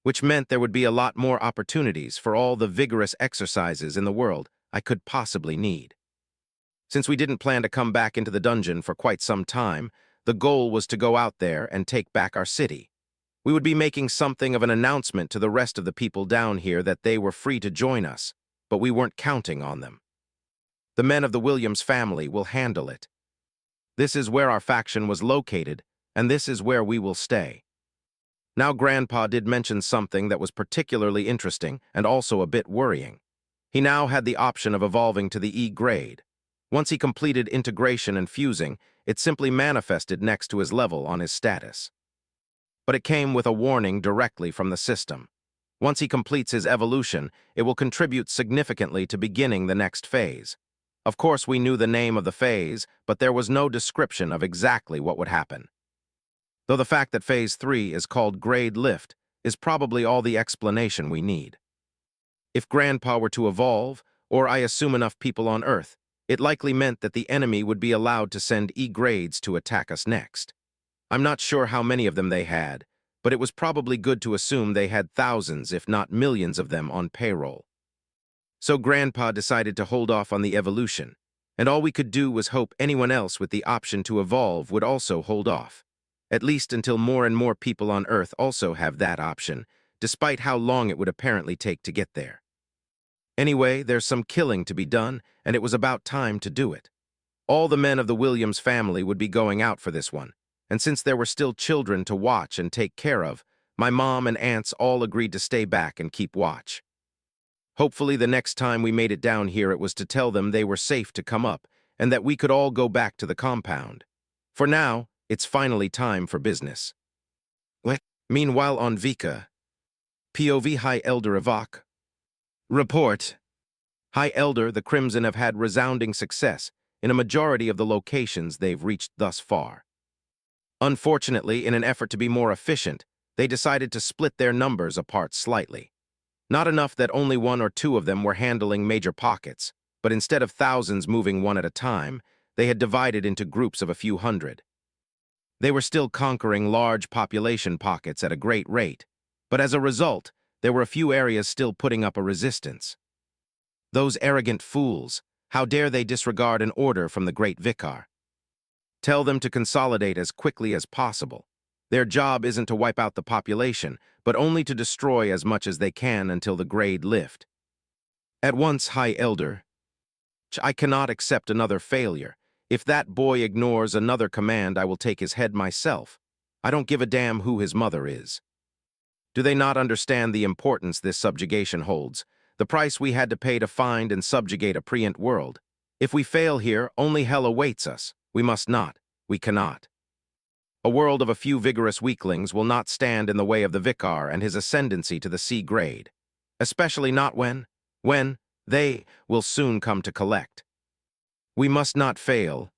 Which meant there would be a lot more opportunities for all the vigorous exercises in the world I could possibly need. Since we didn't plan to come back into the dungeon for quite some time, the goal was to go out there and take back our city. We would be making something of an announcement to the rest of the people down here that they were free to join us, but we weren't counting on them. The men of the Williams family will handle it. This is where our faction was located, and this is where we will stay. Now Grandpa did mention something that was particularly interesting and also a bit worrying. He now had the option of evolving to the E grade. Once he completed integration and fusing, it simply manifested next to his level on his status. But it came with a warning directly from the system. Once he completes his evolution, it will contribute significantly to beginning the next phase. Of course, we knew the name of the phase, but there was no description of exactly what would happen. Though the fact that Phase 3 is called Grade Lift is probably all the explanation we need. If Grandpa were to evolve, or I assume enough people on Earth, it likely meant that the enemy would be allowed to send E-grades to attack us next. I'm not sure how many of them they had, but it was probably good to assume they had thousands, if not millions of them on payroll. So Grandpa decided to hold off on the evolution, and all we could do was hope anyone else with the option to evolve would also hold off, at least until more and more people on Earth also have that option, despite how long it would apparently take to get there. Anyway, there's some killing to be done, and it was about time to do it. All the men of the Williams family would be going out for this one, and since there were still children to watch and take care of, my mom and aunts all agreed to stay back and keep watch. Hopefully the next time we made it down here it was to tell them they were safe to come up, and that we could all go back to the compound. For now, it's finally time for business. Meanwhile on Vika, POV High Elder Evok. Report. High Elder, the Crimson have had resounding success in a majority of the locations they've reached thus far. Unfortunately, in an effort to be more efficient, they decided to split their numbers apart slightly. Not enough that only 1 or 2 of them were handling major pockets, but instead of thousands moving one at a time, they had divided into groups of a few hundred. They were still conquering large population pockets at a great rate, but as a result, there were a few areas still putting up a resistance. Those arrogant fools, how dare they disregard an order from the great Vicar? Tell them to consolidate as quickly as possible. Their job isn't to wipe out the population, but only to destroy as much as they can until the grade lift. At once, High Elder, I cannot accept another failure. If that boy ignores another command, I will take his head myself. I don't give a damn who his mother is. Do they not understand the importance this subjugation holds? The price we had to pay to find and subjugate a preant world. If we fail here, only hell awaits us. We must not. We cannot. A world of a few vigorous weaklings will not stand in the way of the Vicar and his ascendancy to the C grade. Especially not when, They will soon come to collect. We must not fail.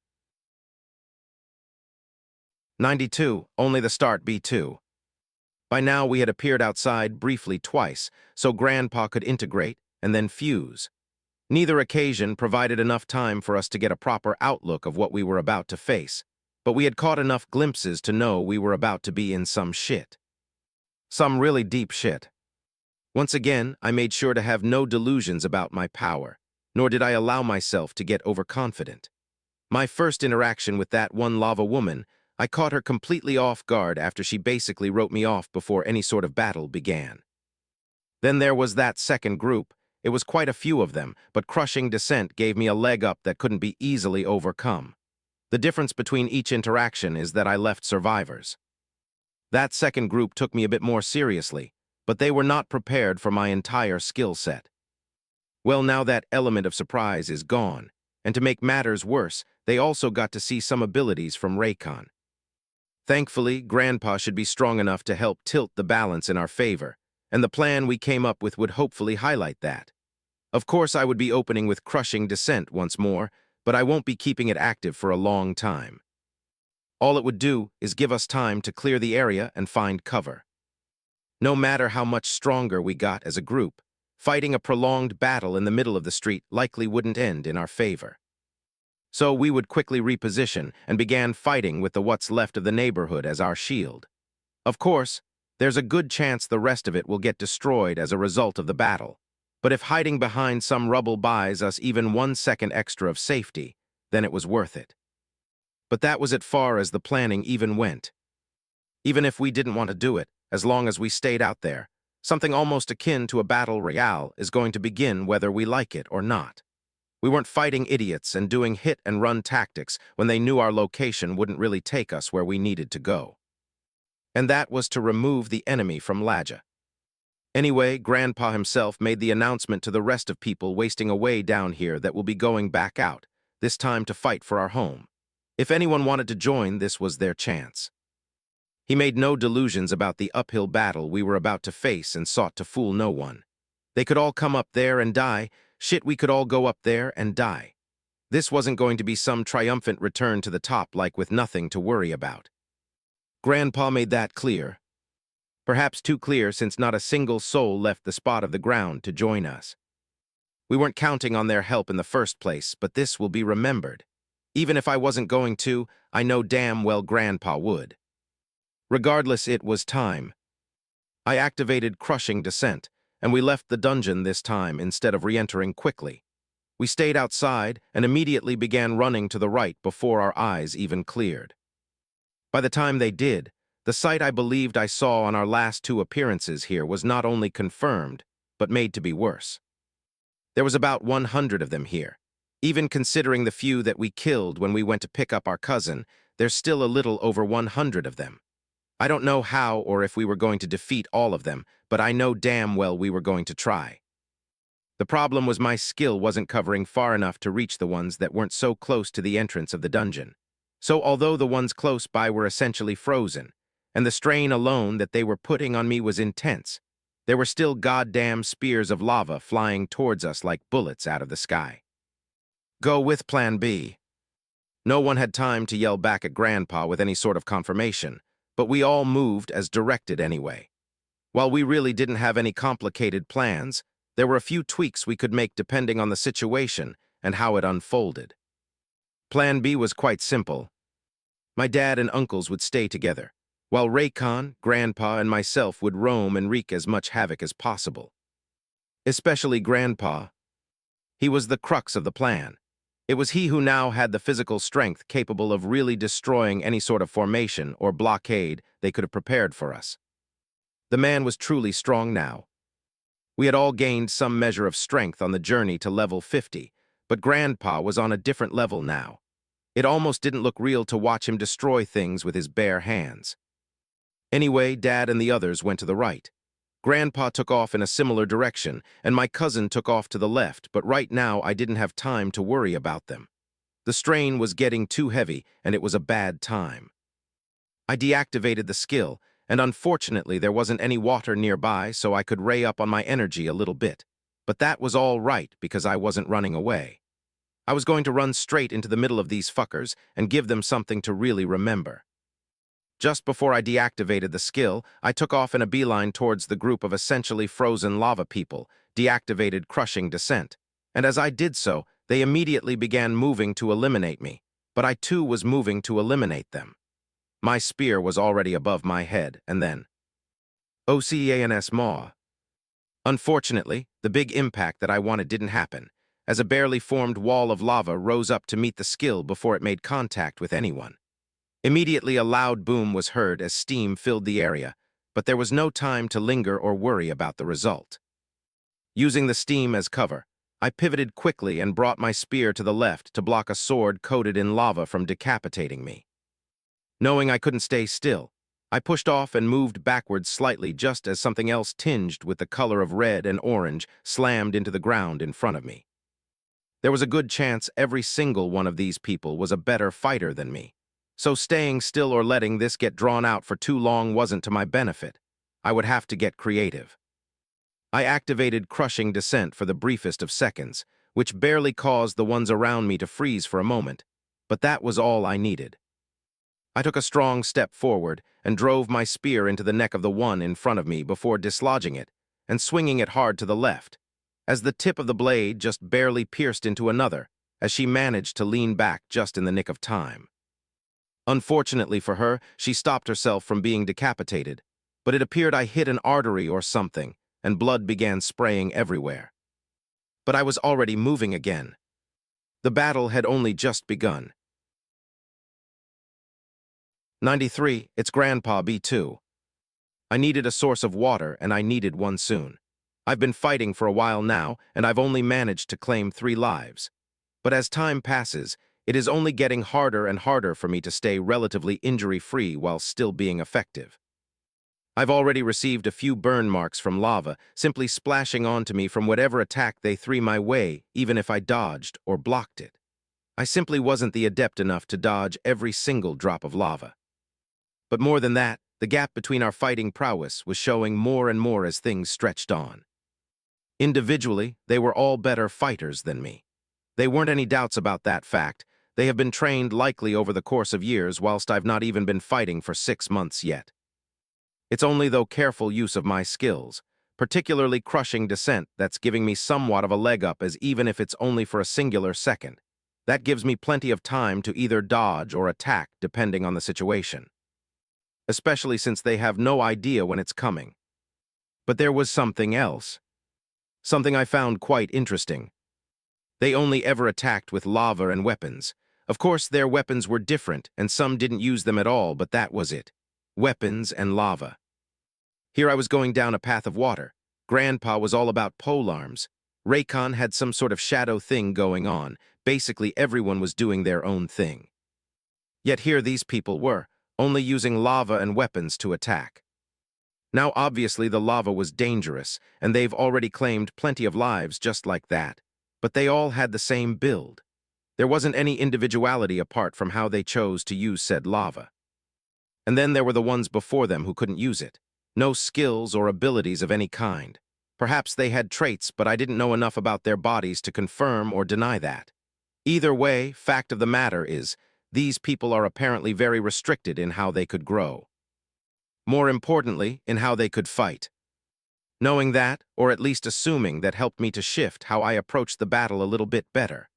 92, only the start B2. By now we had appeared outside briefly twice, so Grandpa could integrate and then fuse. Neither occasion provided enough time for us to get a proper outlook of what we were about to face, but we had caught enough glimpses to know we were about to be in some shit. Some really deep shit. Once again, I made sure to have no delusions about my power, nor did I allow myself to get overconfident. My first interaction with that one lava woman, I caught her completely off guard after she basically wrote me off before any sort of battle began. Then there was that second group. It was quite a few of them, but crushing descent gave me a leg up that couldn't be easily overcome. The difference between each interaction is that I left survivors. That second group took me a bit more seriously, but they were not prepared for my entire skill set. Well, now that element of surprise is gone, and to make matters worse, they also got to see some abilities from Raycon. Thankfully, Grandpa should be strong enough to help tilt the balance in our favor, and the plan we came up with would hopefully highlight that. Of course, I would be opening with crushing descent once more, but I won't be keeping it active for a long time. All it would do is give us time to clear the area and find cover. No matter how much stronger we got as a group, fighting a prolonged battle in the middle of the street likely wouldn't end in our favor. So we would quickly reposition and began fighting with the what's left of the neighborhood as our shield. Of course, there's a good chance the rest of it will get destroyed as a result of the battle, but if hiding behind some rubble buys us even 1 second extra of safety, then it was worth it. But that was as far as the planning even went. Even if we didn't want to do it, as long as we stayed out there, something almost akin to a battle royale is going to begin whether we like it or not. We weren't fighting idiots and doing hit-and-run tactics when they knew our location wouldn't really take us where we needed to go. And that was to remove the enemy from Laja. Anyway, Grandpa himself made the announcement to the rest of people wasting away down here that we'll be going back out, this time to fight for our home. If anyone wanted to join, this was their chance. He made no delusions about the uphill battle we were about to face and sought to fool no one. They could all come up there and die. Shit, we could all go up there and die. This wasn't going to be some triumphant return to the top like with nothing to worry about. Grandpa made that clear. Perhaps too clear since not a single soul left the spot of the ground to join us. We weren't counting on their help in the first place, but this will be remembered. Even if I wasn't going to, I know damn well Grandpa would. Regardless, it was time. I activated crushing descent, and we left the dungeon this time instead of re-entering quickly. We stayed outside and immediately began running to the right before our eyes even cleared. By the time they did, the sight I believed I saw on our last 2 appearances here was not only confirmed, but made to be worse. There was about 100 of them here. Even considering the few that we killed when we went to pick up our cousin, there's still a little over 100 of them. I don't know how or if we were going to defeat all of them, but I know damn well we were going to try. The problem was my skill wasn't covering far enough to reach the ones that weren't so close to the entrance of the dungeon. So although the ones close by were essentially frozen, and the strain alone that they were putting on me was intense, there were still goddamn spears of lava flying towards us like bullets out of the sky. Go with Plan B. No one had time to yell back at Grandpa with any sort of confirmation, but we all moved as directed anyway. While we really didn't have any complicated plans, there were a few tweaks we could make depending on the situation and how it unfolded. Plan B was quite simple. My dad and uncles would stay together, while Raycon, Grandpa, and myself would roam and wreak as much havoc as possible. Especially Grandpa. He was the crux of the plan. It was he who now had the physical strength capable of really destroying any sort of formation or blockade they could have prepared for us. The man was truly strong now. We had all gained some measure of strength on the journey to level 50, but Grandpa was on a different level now. It almost didn't look real to watch him destroy things with his bare hands. Anyway, Dad and the others went to the right. Grandpa took off in a similar direction, and my cousin took off to the left, but right now I didn't have time to worry about them. The strain was getting too heavy, and it was a bad time. I deactivated the skill, and unfortunately there wasn't any water nearby, so I could ray up on my energy a little bit. But that was all right because I wasn't running away. I was going to run straight into the middle of these fuckers and give them something to really remember. Just before I deactivated the skill, I took off in a beeline towards the group of essentially frozen lava people, deactivated crushing descent. And as I did so, they immediately began moving to eliminate me, but I too was moving to eliminate them. My spear was already above my head, and then OCANS Maw. Unfortunately, the big impact that I wanted didn't happen, as a barely formed wall of lava rose up to meet the skill before it made contact with anyone. Immediately, a loud boom was heard as steam filled the area, but there was no time to linger or worry about the result. Using the steam as cover, I pivoted quickly and brought my spear to the left to block a sword coated in lava from decapitating me. Knowing I couldn't stay still, I pushed off and moved backwards slightly just as something else tinged with the color of red and orange slammed into the ground in front of me. There was a good chance every single one of these people was a better fighter than me. So staying still or letting this get drawn out for too long wasn't to my benefit. I would have to get creative. I activated crushing descent for the briefest of seconds, which barely caused the ones around me to freeze for a moment, but that was all I needed. I took a strong step forward and drove my spear into the neck of the one in front of me before dislodging it and swinging it hard to the left, as the tip of the blade just barely pierced into another, as she managed to lean back just in the nick of time. Unfortunately for her, she stopped herself from being decapitated, but it appeared I hit an artery or something, and blood began spraying everywhere. But I was already moving again. The battle had only just begun. 93, it's Grandpa B2. I needed a source of water, and I needed one soon. I've been fighting for a while now, and I've only managed to claim 3 lives. But as time passes, it is only getting harder and harder for me to stay relatively injury-free while still being effective. I've already received a few burn marks from lava, simply splashing onto me from whatever attack they threw my way, even if I dodged or blocked it. I simply wasn't the adept enough to dodge every single drop of lava. But more than that, the gap between our fighting prowess was showing more and more as things stretched on. Individually, they were all better fighters than me. There weren't any doubts about that fact. They have been trained likely over the course of years, whilst I've not even been fighting for 6 months yet. It's only through careful use of my skills, particularly crushing descent, that's giving me somewhat of a leg up, as even if it's only for a singular second. That gives me plenty of time to either dodge or attack depending on the situation. Especially since they have no idea when it's coming. But there was something else. Something I found quite interesting. They only ever attacked with lava and weapons. Of course, their weapons were different, and some didn't use them at all, but that was it. Weapons and lava. Here I was going down a path of water. Grandpa was all about polearms. Raycon had some sort of shadow thing going on. Basically, everyone was doing their own thing. Yet here these people were, only using lava and weapons to attack. Now obviously the lava was dangerous, and they've already claimed plenty of lives just like that. But they all had the same build. There wasn't any individuality apart from how they chose to use said lava. And then there were the ones before them who couldn't use it. No skills or abilities of any kind. Perhaps they had traits, but I didn't know enough about their bodies to confirm or deny that. Either way, fact of the matter is, these people are apparently very restricted in how they could grow. More importantly, in how they could fight. Knowing that, or at least assuming that, helped me to shift how I approached the battle a little bit better.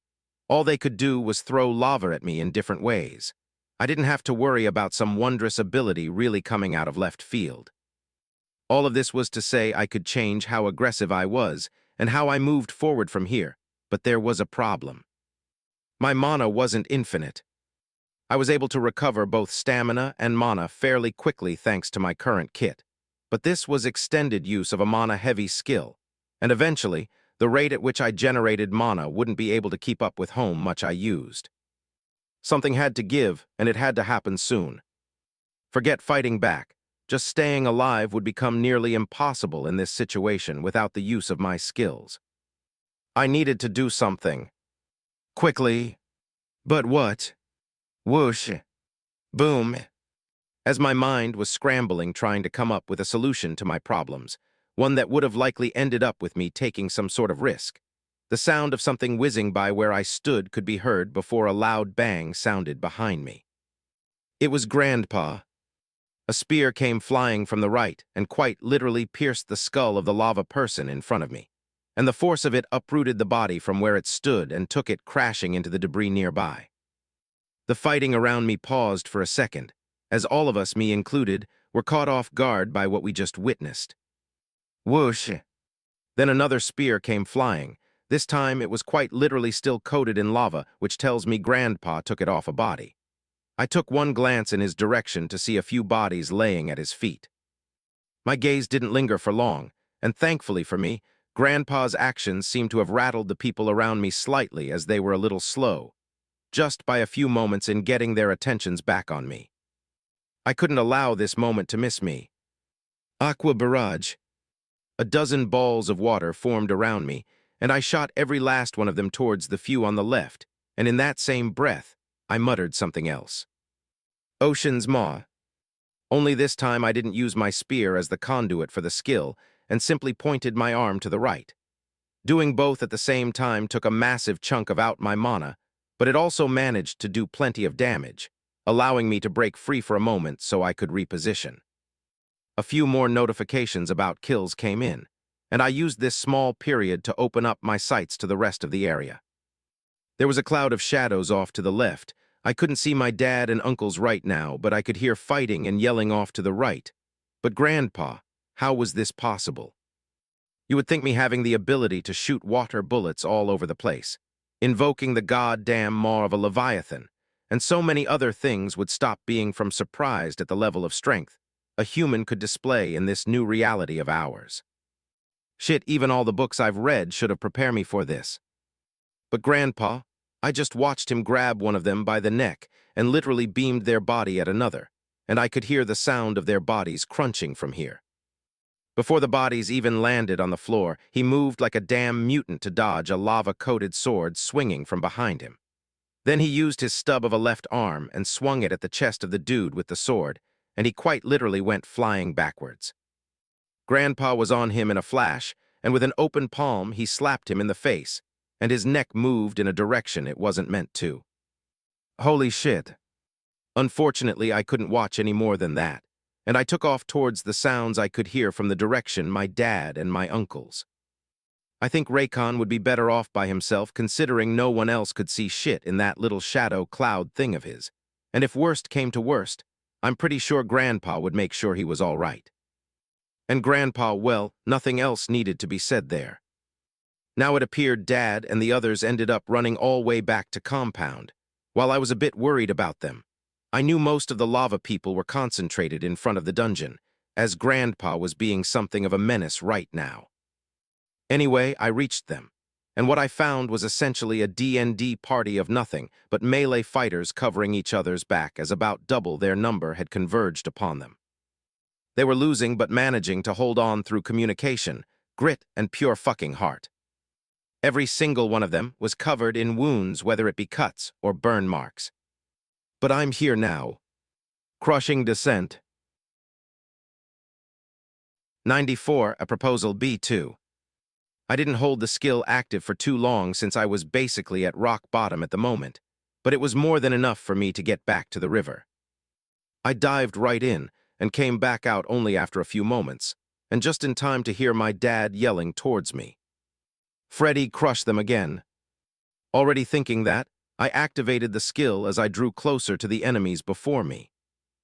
All they could do was throw lava at me in different ways. I didn't have to worry about some wondrous ability really coming out of left field. All of this was to say I could change how aggressive I was and how I moved forward from here, but there was a problem. My mana wasn't infinite. I was able to recover both stamina and mana fairly quickly thanks to my current kit, but this was extended use of a mana-heavy skill, and eventually, the rate at which I generated mana wouldn't be able to keep up with how much I used. Something had to give, and it had to happen soon. Forget fighting back. Just staying alive would become nearly impossible in this situation without the use of my skills. I needed to do something. Quickly. But what? Whoosh. Boom. As my mind was scrambling trying to come up with a solution to my problems, one that would have likely ended up with me taking some sort of risk. The sound of something whizzing by where I stood could be heard before a loud bang sounded behind me. It was Grandpa. A spear came flying from the right and quite literally pierced the skull of the lava person in front of me, and the force of it uprooted the body from where it stood and took it crashing into the debris nearby. The fighting around me paused for a second, as all of us, me included, were caught off guard by what we just witnessed. Whoosh! Then another spear came flying. This time it was quite literally still coated in lava, which tells me Grandpa took it off a body. I took one glance in his direction to see a few bodies laying at his feet. My gaze didn't linger for long, and thankfully for me, Grandpa's actions seemed to have rattled the people around me slightly as they were a little slow, just by a few moments in getting their attentions back on me. I couldn't allow this moment to miss me. Aqua barrage. A dozen balls of water formed around me, and I shot every last one of them towards the few on the left, and in that same breath, I muttered something else. Ocean's Maw. Only this time I didn't use my spear as the conduit for the skill, and simply pointed my arm to the right. Doing both at the same time took a massive chunk of out my mana, but it also managed to do plenty of damage, allowing me to break free for a moment so I could reposition. A few more notifications about kills came in, and I used this small period to open up my sights to the rest of the area. There was a cloud of shadows off to the left. I couldn't see my dad and uncles right now, but I could hear fighting and yelling off to the right. But Grandpa, how was this possible? You would think me having the ability to shoot water bullets all over the place, invoking the goddamn maw of a leviathan, and so many other things would stop being from surprised at the level of strength a human could display in this new reality of ours. Shit, even all the books I've read should have prepared me for this. But Grandpa, I just watched him grab one of them by the neck and literally beamed their body at another, and I could hear the sound of their bodies crunching from here. Before the bodies even landed on the floor, he moved like a damn mutant to dodge a lava-coated sword swinging from behind him. Then he used his stub of a left arm and swung it at the chest of the dude with the sword, and he quite literally went flying backwards. Grandpa was on him in a flash, and with an open palm he slapped him in the face, and his neck moved in a direction it wasn't meant to. Holy shit. Unfortunately, I couldn't watch any more than that, and I took off towards the sounds I could hear from the direction my dad and my uncles. I think Raycon would be better off by himself considering no one else could see shit in that little shadow cloud thing of his, and if worst came to worst, I'm pretty sure Grandpa would make sure he was all right. And Grandpa, well, nothing else needed to be said there. Now it appeared Dad and the others ended up running all way back to compound. While I was a bit worried about them, I knew most of the lava people were concentrated in front of the dungeon, as Grandpa was being something of a menace right now. Anyway, I reached them, and what I found was essentially a D&D party of nothing but melee fighters covering each other's back as about double their number had converged upon them. They were losing but managing to hold on through communication, grit, and pure fucking heart. Every single one of them was covered in wounds, whether it be cuts or burn marks. But I'm here now. Crushing Descent. 94, a proposal B2. I didn't hold the skill active for too long since I was basically at rock bottom at the moment, but it was more than enough for me to get back to the river. I dived right in and came back out only after a few moments, and just in time to hear my dad yelling towards me. Freddy, crush them again. Already thinking that, I activated the skill as I drew closer to the enemies before me.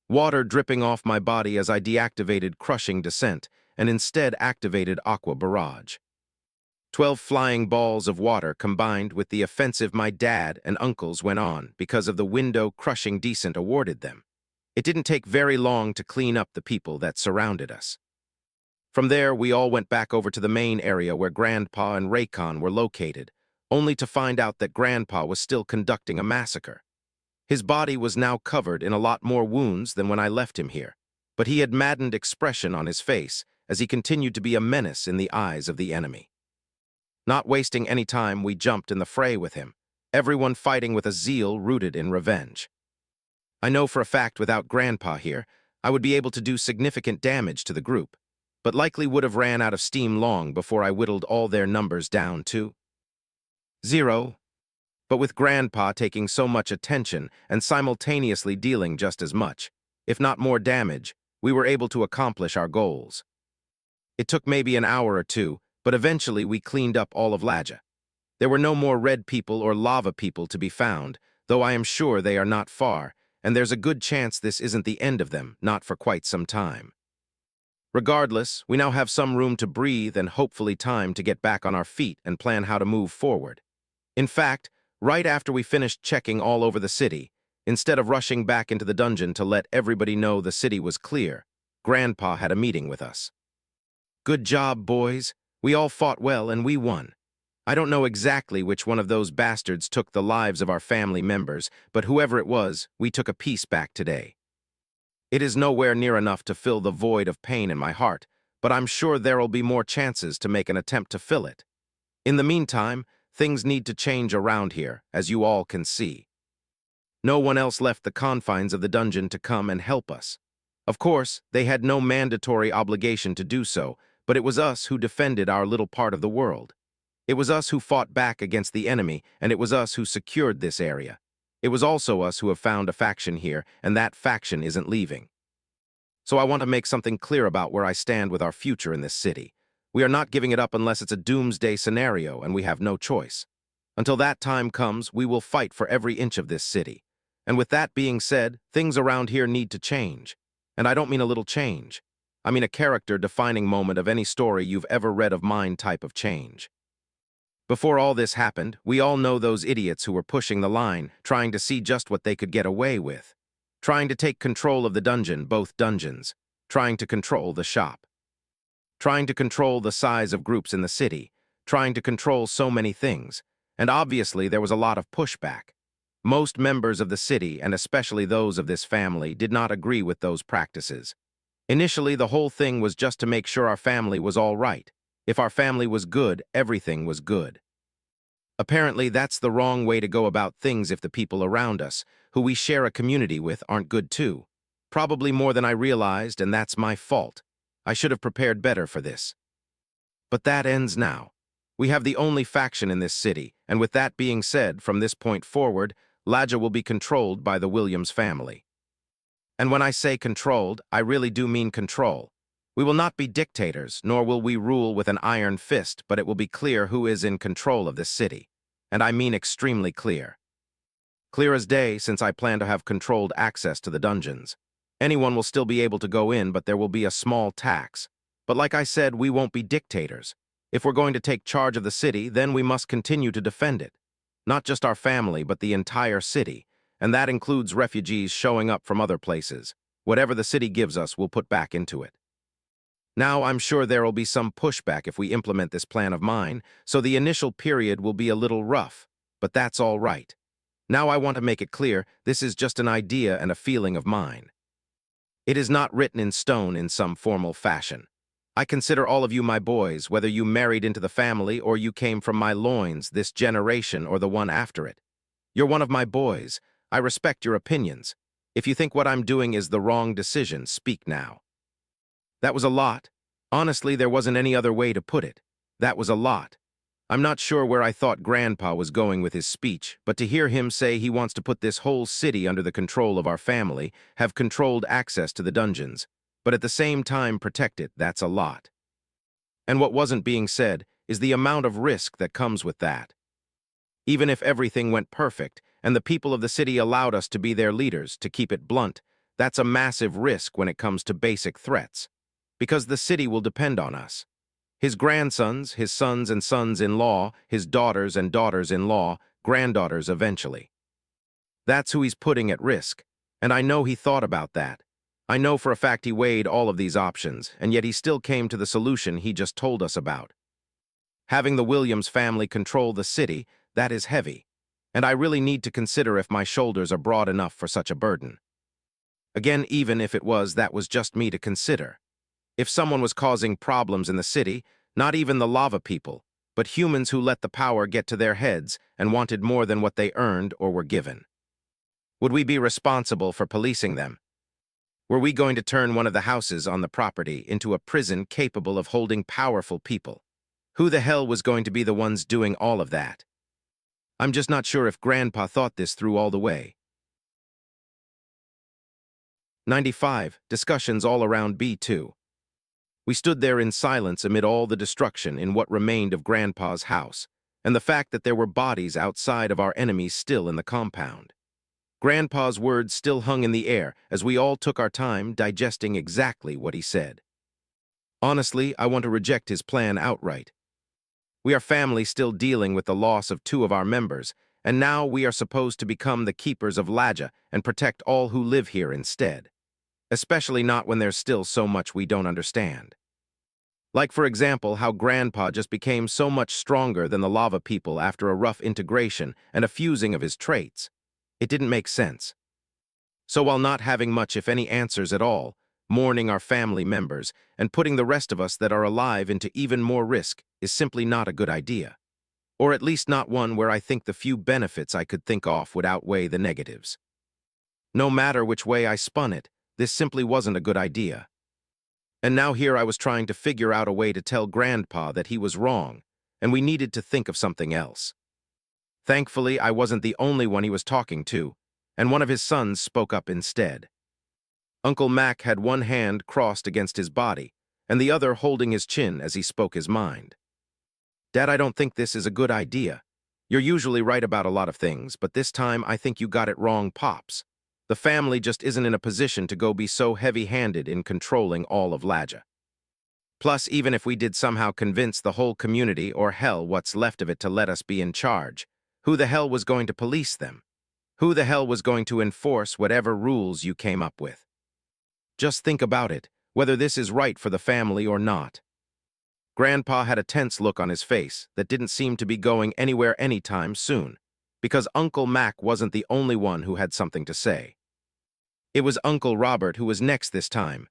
Water dripping off my body as I deactivated Crushing Descent and instead activated Aqua Barrage. 12 flying balls of water combined with the offensive my dad and uncles went on because of the window Crushing Descent awarded them. It didn't take very long to clean up the people that surrounded us. From there, we all went back over to the main area where Grandpa and Raycon were located, only to find out that Grandpa was still conducting a massacre. His body was now covered in a lot more wounds than when I left him here, but he had maddened expression on his face as he continued to be a menace in the eyes of the enemy. Not wasting any time, we jumped in the fray with him, everyone fighting with a zeal rooted in revenge. I know for a fact without Grandpa here, I would be able to do significant damage to the group, but likely would have ran out of steam long before I whittled all their numbers down to 0. But with Grandpa taking so much attention and simultaneously dealing just as much, if not more damage, we were able to accomplish our goals. It took maybe an hour or two, but eventually we cleaned up all of Laja. There were no more red people or lava people to be found, though I am sure they are not far, and there's a good chance this isn't the end of them, not for quite some time. Regardless, we now have some room to breathe and hopefully time to get back on our feet and plan how to move forward. In fact, right after we finished checking all over the city, instead of rushing back into the dungeon to let everybody know the city was clear, Grandpa had a meeting with us. Good job, boys. We all fought well and we won. I don't know exactly which one of those bastards took the lives of our family members, but whoever it was, we took a piece back today. It is nowhere near enough to fill the void of pain in my heart, but I'm sure there'll be more chances to make an attempt to fill it. In the meantime, things need to change around here, as you all can see. No one else left the confines of the dungeon to come and help us. Of course, they had no mandatory obligation to do so, but it was us who defended our little part of the world. It was us who fought back against the enemy, and it was us who secured this area. It was also us who have found a faction here, and that faction isn't leaving. So I want to make something clear about where I stand with our future in this city. We are not giving it up unless it's a doomsday scenario, and we have no choice. Until that time comes, we will fight for every inch of this city. And with that being said, things around here need to change. And I don't mean a little change. I mean a character-defining moment of any story you've ever read of mine type of change. Before all this happened, we all know those idiots who were pushing the line, trying to see just what they could get away with. Trying to take control of the dungeon, both dungeons. Trying to control the shop. Trying to control the size of groups in the city. Trying to control so many things. And obviously there was a lot of pushback. Most members of the city, and especially those of this family, did not agree with those practices. Initially, the whole thing was just to make sure our family was all right. If our family was good, everything was good. Apparently, that's the wrong way to go about things if the people around us, who we share a community with, aren't good too. Probably more than I realized, and that's my fault. I should have prepared better for this. But that ends now. We have the only faction in this city, and with that being said, from this point forward, Laja will be controlled by the Williams family. And when I say controlled, I really do mean control. We will not be dictators, nor will we rule with an iron fist, but it will be clear who is in control of this city. And I mean extremely clear. Clear as day, since I plan to have controlled access to the dungeons. Anyone will still be able to go in, but there will be a small tax. But like I said, we won't be dictators. If we're going to take charge of the city, then we must continue to defend it. Not just our family, but the entire city. And that includes refugees showing up from other places. Whatever the city gives us, we'll put back into it. Now, I'm sure there will be some pushback if we implement this plan of mine, so the initial period will be a little rough, but that's all right. Now I want to make it clear, this is just an idea and a feeling of mine. It is not written in stone in some formal fashion. I consider all of you my boys, whether you married into the family or you came from my loins this generation or the one after it. You're one of my boys. I respect your opinions. If you think what I'm doing is the wrong decision, speak now. That was a lot. Honestly, there wasn't any other way to put it. That was a lot. I'm not sure where I thought Grandpa was going with his speech, but to hear him say he wants to put this whole city under the control of our family, have controlled access to the dungeons, but at the same time protect it, that's a lot. And what wasn't being said is the amount of risk that comes with that. Even if everything went perfect, and the people of the city allowed us to be their leaders, to keep it blunt, that's a massive risk when it comes to basic threats. Because the city will depend on us. His grandsons, his sons and sons-in-law, his daughters and daughters-in-law, granddaughters eventually. That's who he's putting at risk, and I know he thought about that. I know for a fact he weighed all of these options, and yet he still came to the solution he just told us about. Having the Williams family control the city, that is heavy, and I really need to consider if my shoulders are broad enough for such a burden. Again, even if it was, that was just me to consider. If someone was causing problems in the city, not even the lava people, but humans who let the power get to their heads and wanted more than what they earned or were given. Would we be responsible for policing them? Were we going to turn one of the houses on the property into a prison capable of holding powerful people? Who the hell was going to be the ones doing all of that? I'm just not sure if Grandpa thought this through all the way. 95. Discussions all around B2. We stood there in silence amid all the destruction in what remained of Grandpa's house, and the fact that there were bodies outside of our enemies still in the compound. Grandpa's words still hung in the air as we all took our time digesting exactly what he said. Honestly, I want to reject his plan outright. We are family still dealing with the loss of 2 of our members, and now we are supposed to become the keepers of Laja and protect all who live here instead. Especially not when there's still so much we don't understand. Like, for example, how Grandpa just became so much stronger than the lava people after a rough integration and a fusing of his traits. It didn't make sense. So while not having much, if any, answers at all, mourning our family members, and putting the rest of us that are alive into even more risk is simply not a good idea. Or at least not one where I think the few benefits I could think of would outweigh the negatives. No matter which way I spun it, this simply wasn't a good idea. And now here I was trying to figure out a way to tell Grandpa that he was wrong, and we needed to think of something else. Thankfully, I wasn't the only one he was talking to, and one of his sons spoke up instead. Uncle Mac had one hand crossed against his body, and the other holding his chin as he spoke his mind. Dad, I don't think this is a good idea. You're usually right about a lot of things, but this time I think you got it wrong, Pops. The family just isn't in a position to go be so heavy-handed in controlling all of Laja. Plus, even if we did somehow convince the whole community, or hell, what's left of it, to let us be in charge, who the hell was going to police them? Who the hell was going to enforce whatever rules you came up with? Just think about it, whether this is right for the family or not. Grandpa had a tense look on his face that didn't seem to be going anywhere anytime soon, because Uncle Mac wasn't the only one who had something to say. It was Uncle Robert who was next this time.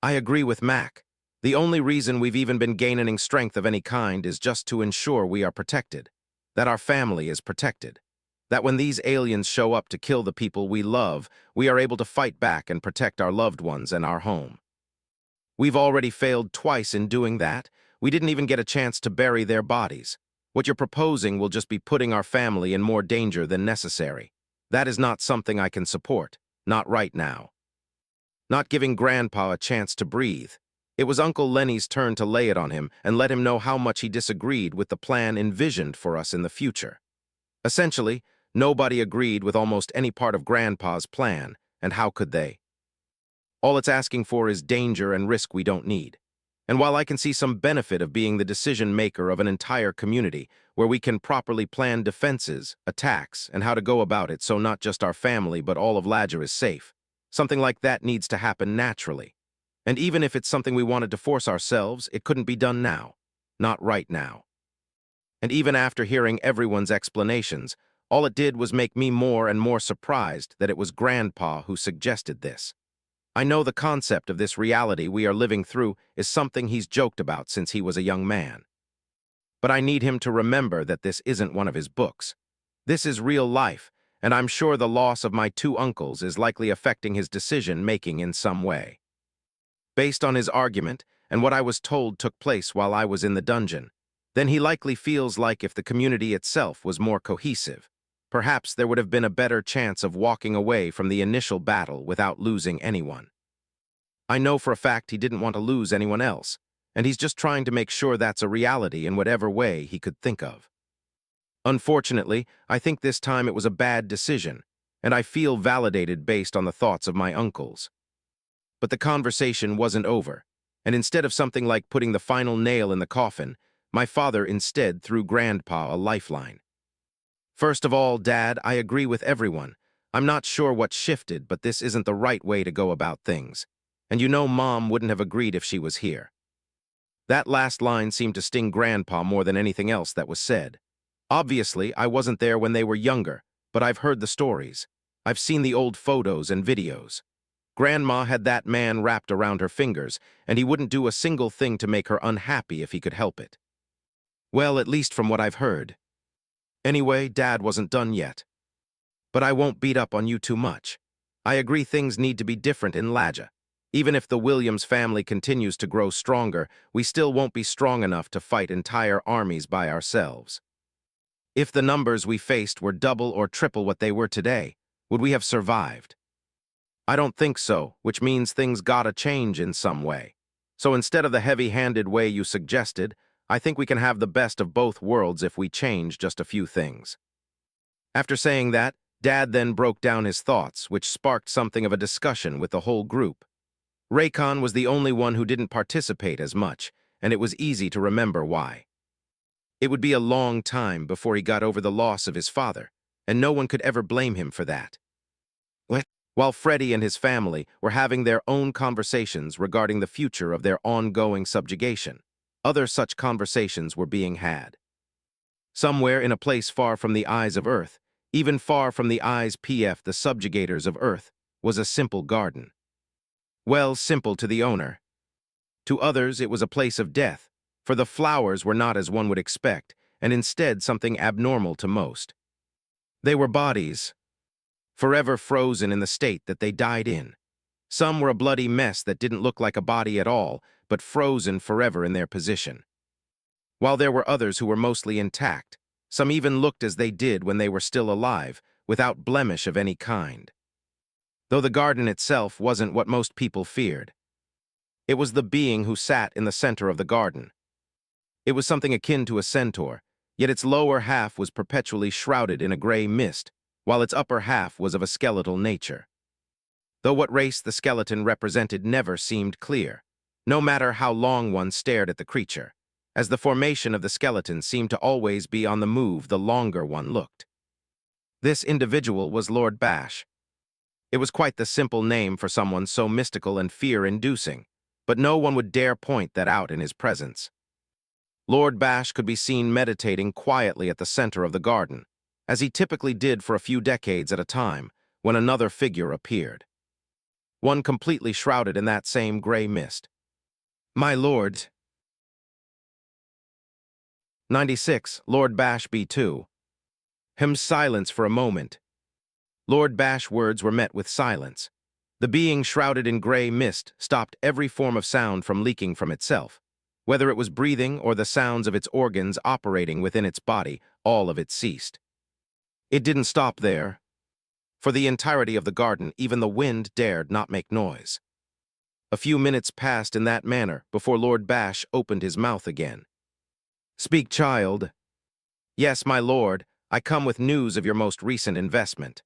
I agree with Mac. The only reason we've even been gaining strength of any kind is just to ensure we are protected, that our family is protected. That when these aliens show up to kill the people we love, we are able to fight back and protect our loved ones and our home. We've already failed twice in doing that. We didn't even get a chance to bury their bodies. What you're proposing will just be putting our family in more danger than necessary. That is not something I can support, not right now. Not giving Grandpa a chance to breathe. It was Uncle Lenny's turn to lay it on him and let him know how much he disagreed with the plan envisioned for us in the future. Essentially, nobody agreed with almost any part of Grandpa's plan, and how could they? All it's asking for is danger and risk we don't need. And while I can see some benefit of being the decision-maker of an entire community, where we can properly plan defenses, attacks, and how to go about it so not just our family but all of Laja is safe, something like that needs to happen naturally. And even if it's something we wanted to force ourselves, it couldn't be done now. Not right now. And even after hearing everyone's explanations, all it did was make me more and more surprised that it was Grandpa who suggested this. I know the concept of this reality we are living through is something he's joked about since he was a young man. But I need him to remember that this isn't one of his books. This is real life, and I'm sure the loss of my 2 uncles is likely affecting his decision-making in some way. Based on his argument and what I was told took place while I was in the dungeon, then he likely feels like if the community itself was more cohesive, perhaps there would have been a better chance of walking away from the initial battle without losing anyone. I know for a fact he didn't want to lose anyone else, and he's just trying to make sure that's a reality in whatever way he could think of. Unfortunately, I think this time it was a bad decision, and I feel validated based on the thoughts of my uncles. But the conversation wasn't over, and instead of something like putting the final nail in the coffin, my father instead threw Grandpa a lifeline. First of all, Dad, I agree with everyone. I'm not sure what shifted, but this isn't the right way to go about things. And you know Mom wouldn't have agreed if she was here. That last line seemed to sting Grandpa more than anything else that was said. Obviously, I wasn't there when they were younger, but I've heard the stories. I've seen the old photos and videos. Grandma had that man wrapped around her fingers, and he wouldn't do a single thing to make her unhappy if he could help it. Well, at least from what I've heard. Anyway, Dad wasn't done yet. But I won't beat up on you too much. I agree things need to be different in Laja. Even if the Williams family continues to grow stronger, we still won't be strong enough to fight entire armies by ourselves. If the numbers we faced were double or triple what they were today, would we have survived? I don't think so, which means things gotta change in some way. So instead of the heavy-handed way you suggested, I think we can have the best of both worlds if we change just a few things. After saying that, Dad then broke down his thoughts, which sparked something of a discussion with the whole group. Raycon was the only one who didn't participate as much, and it was easy to remember why. It would be a long time before he got over the loss of his father, and no one could ever blame him for that. While Freddie and his family were having their own conversations regarding the future of their ongoing subjugation, other such conversations were being had. Somewhere in a place far from the eyes of Earth, even far from the eyes PF the subjugators of Earth, was a simple garden. Well, simple to the owner. To others it was a place of death, for the flowers were not as one would expect, and instead something abnormal to most. They were bodies, forever frozen in the state that they died in. Some were a bloody mess that didn't look like a body at all, but frozen forever in their position. While there were others who were mostly intact, some even looked as they did when they were still alive, without blemish of any kind. Though the garden itself wasn't what most people feared. It was the being who sat in the center of the garden. It was something akin to a centaur, yet its lower half was perpetually shrouded in a gray mist, while its upper half was of a skeletal nature. Though what race the skeleton represented never seemed clear, no matter how long one stared at the creature, as the formation of the skeleton seemed to always be on the move the longer one looked. This individual was Lord Bash. It was quite the simple name for someone so mystical and fear-inducing, but no one would dare point that out in his presence. Lord Bash could be seen meditating quietly at the center of the garden, as he typically did for a few decades at a time, when another figure appeared. One completely shrouded in that same gray mist. My lord. 96, Lord Bash B2. Silence for a moment. Lord Bash's words were met with silence. The being shrouded in gray mist stopped every form of sound from leaking from itself. Whether it was breathing or the sounds of its organs operating within its body, all of it ceased. It didn't stop there. For the entirety of the garden, even the wind dared not make noise. A few minutes passed in that manner before Lord Bash opened his mouth again. Speak, child. Yes, my lord, I come with news of your most recent investment.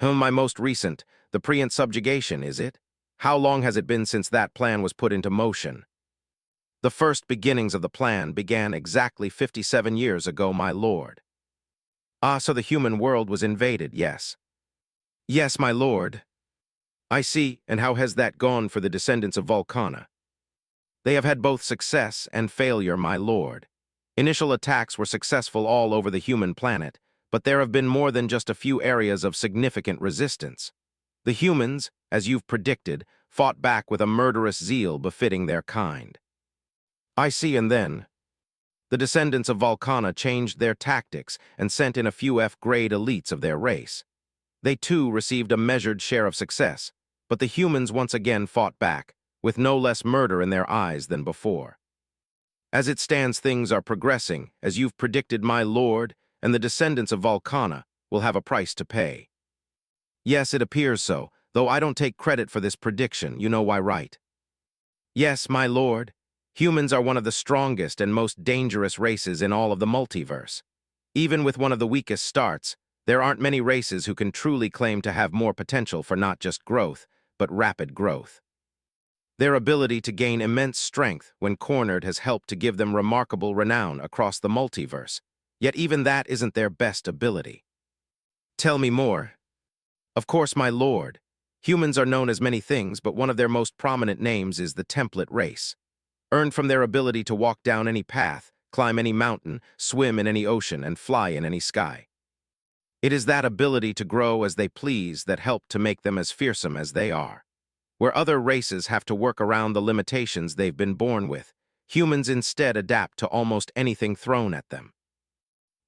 My most recent, the Preant subjugation, is it? How long has it been since that plan was put into motion? The first beginnings of the plan began exactly 57 years ago, my lord. Ah, so the human world was invaded, yes. Yes, my lord. I see, and how has that gone for the descendants of Volcana? They have had both success and failure, my lord. Initial attacks were successful all over the human planet, but there have been more than just a few areas of significant resistance. The humans, as you've predicted, fought back with a murderous zeal befitting their kind. I see, and then the descendants of Volcana changed their tactics and sent in a few F-grade elites of their race. They too received a measured share of success, but the humans once again fought back, with no less murder in their eyes than before. As it stands, things are progressing, as you've predicted, my lord, and the descendants of Volcana will have a price to pay. Yes, it appears so, though I don't take credit for this prediction, you know why, right? Yes, my lord. Humans are one of the strongest and most dangerous races in all of the multiverse. Even with one of the weakest starts, there aren't many races who can truly claim to have more potential for not just growth, but rapid growth. Their ability to gain immense strength when cornered has helped to give them remarkable renown across the multiverse, yet even that isn't their best ability. Tell me more. Of course, my lord. Humans are known as many things, but one of their most prominent names is the template race. Earned from their ability to walk down any path, climb any mountain, swim in any ocean, and fly in any sky. It is that ability to grow as they please that helped to make them as fearsome as they are. Where other races have to work around the limitations they've been born with, humans instead adapt to almost anything thrown at them.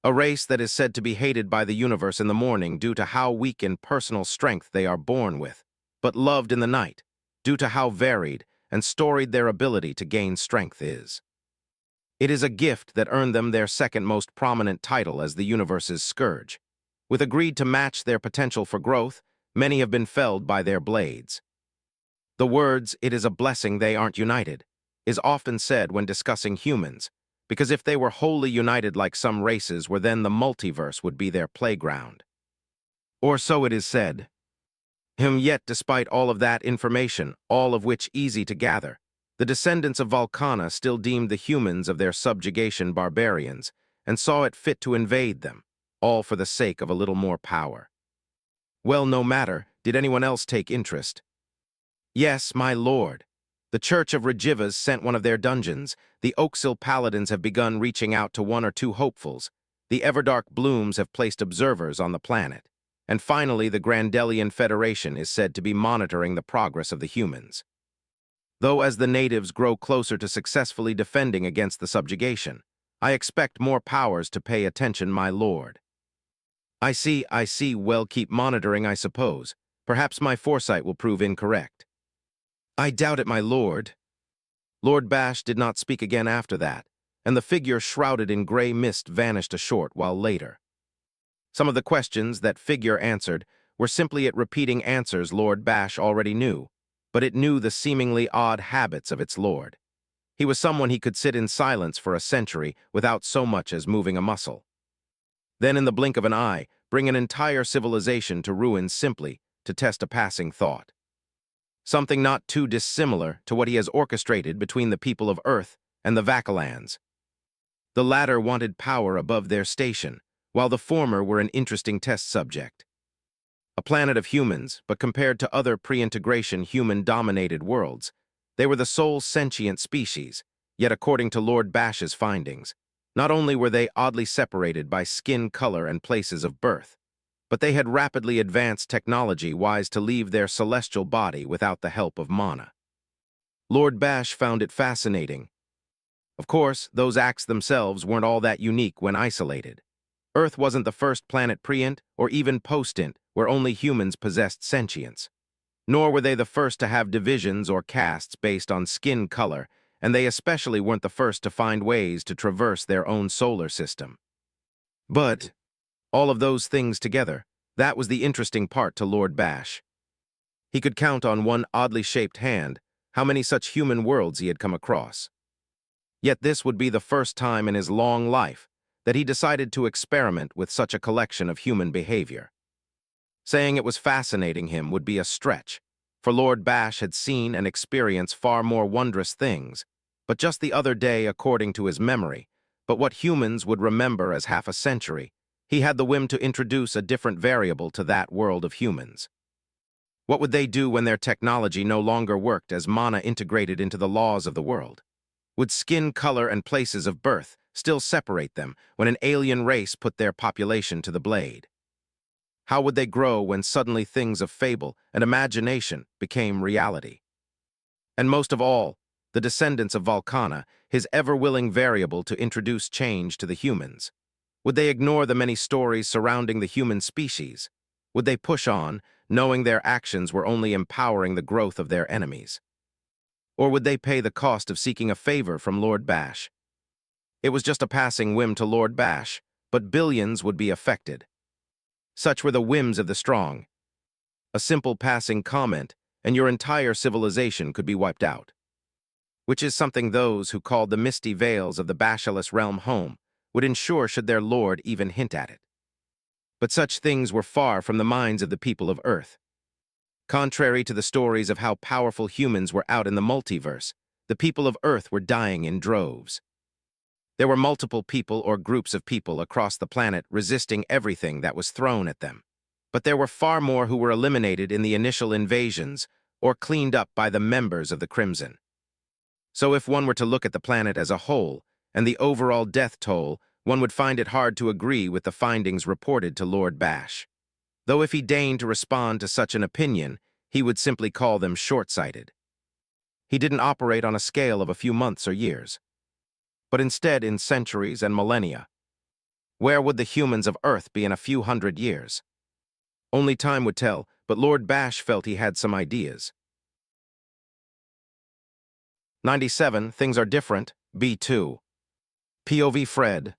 A race that is said to be hated by the universe in the morning due to how weak in personal strength they are born with, but loved in the night, due to how varied and storied their ability to gain strength is. It is a gift that earned them their second most prominent title as the universe's scourge. With agreed to match their potential for growth, many have been felled by their blades. The words, "it is a blessing they aren't united," is often said when discussing humans, because if they were wholly united like some races were, then the multiverse would be their playground. Or so it is said. Yet despite all of that information, all of which easy to gather, the descendants of Volcana still deemed the humans of their subjugation barbarians and saw it fit to invade them, all for the sake of a little more power. Well, no matter, did anyone else take interest? Yes, my lord. The Church of Regivas sent one of their dungeons. The Oaksil Paladins have begun reaching out to one or two hopefuls. The Everdark Blooms have placed observers on the planet. And finally, the Grandelian Federation is said to be monitoring the progress of the humans. Though as the natives grow closer to successfully defending against the subjugation, I expect more powers to pay attention, my lord. I see, well, keep monitoring, I suppose. Perhaps my foresight will prove incorrect. I doubt it, my lord. Lord Bash did not speak again after that, and the figure shrouded in gray mist vanished a short while later. Some of the questions that figure answered were simply it repeating answers Lord Bash already knew, but it knew the seemingly odd habits of its lord. He was someone he could sit in silence for a century without so much as moving a muscle. Then in the blink of an eye, bring an entire civilization to ruin simply to test a passing thought. Something not too dissimilar to what he has orchestrated between the people of Earth and the Vacalans. The latter wanted power above their station, while the former were an interesting test subject. A planet of humans, but compared to other pre-integration human-dominated worlds, they were the sole sentient species, yet according to Lord Bash's findings, not only were they oddly separated by skin color and places of birth, but they had rapidly advanced technology-wise to leave their celestial body without the help of mana. Lord Bash found it fascinating. Of course, those acts themselves weren't all that unique when isolated. Earth wasn't the first planet pre-int or even post-int where only humans possessed sentience. Nor were they the first to have divisions or castes based on skin color, and they especially weren't the first to find ways to traverse their own solar system. But all of those things together, that was the interesting part to Lord Bash. He could count on one oddly shaped hand how many such human worlds he had come across. Yet this would be the first time in his long life that he decided to experiment with such a collection of human behavior. Saying it was fascinating him would be a stretch, for Lord Bash had seen and experienced far more wondrous things, but just the other day, according to his memory, but what humans would remember as half a century, he had the whim to introduce a different variable to that world of humans. What would they do when their technology no longer worked as mana integrated into the laws of the world? Would skin color and places of birth still separate them when an alien race put their population to the blade? How would they grow when suddenly things of fable and imagination became reality? And most of all, the descendants of Volcana, his ever-willing variable to introduce change to the humans. Would they ignore the many stories surrounding the human species? Would they push on, knowing their actions were only empowering the growth of their enemies? Or would they pay the cost of seeking a favor from Lord Bash? It was just a passing whim to Lord Bash, but billions would be affected. Such were the whims of the strong. A simple passing comment, and your entire civilization could be wiped out. Which is something those who called the misty veils of the Bashaless realm home would ensure should their lord even hint at it. But such things were far from the minds of the people of Earth. Contrary to the stories of how powerful humans were out in the multiverse, the people of Earth were dying in droves. There were multiple people or groups of people across the planet resisting everything that was thrown at them. But there were far more who were eliminated in the initial invasions or cleaned up by the members of the Crimson. So if one were to look at the planet as a whole and the overall death toll, one would find it hard to agree with the findings reported to Lord Bash. Though if he deigned to respond to such an opinion, he would simply call them short-sighted. He didn't operate on a scale of a few months or years, but instead in centuries and millennia. Where would the humans of Earth be in a few hundred years? Only time would tell, but Lord Bash felt he had some ideas. 97, things are different, B2. POV Fred.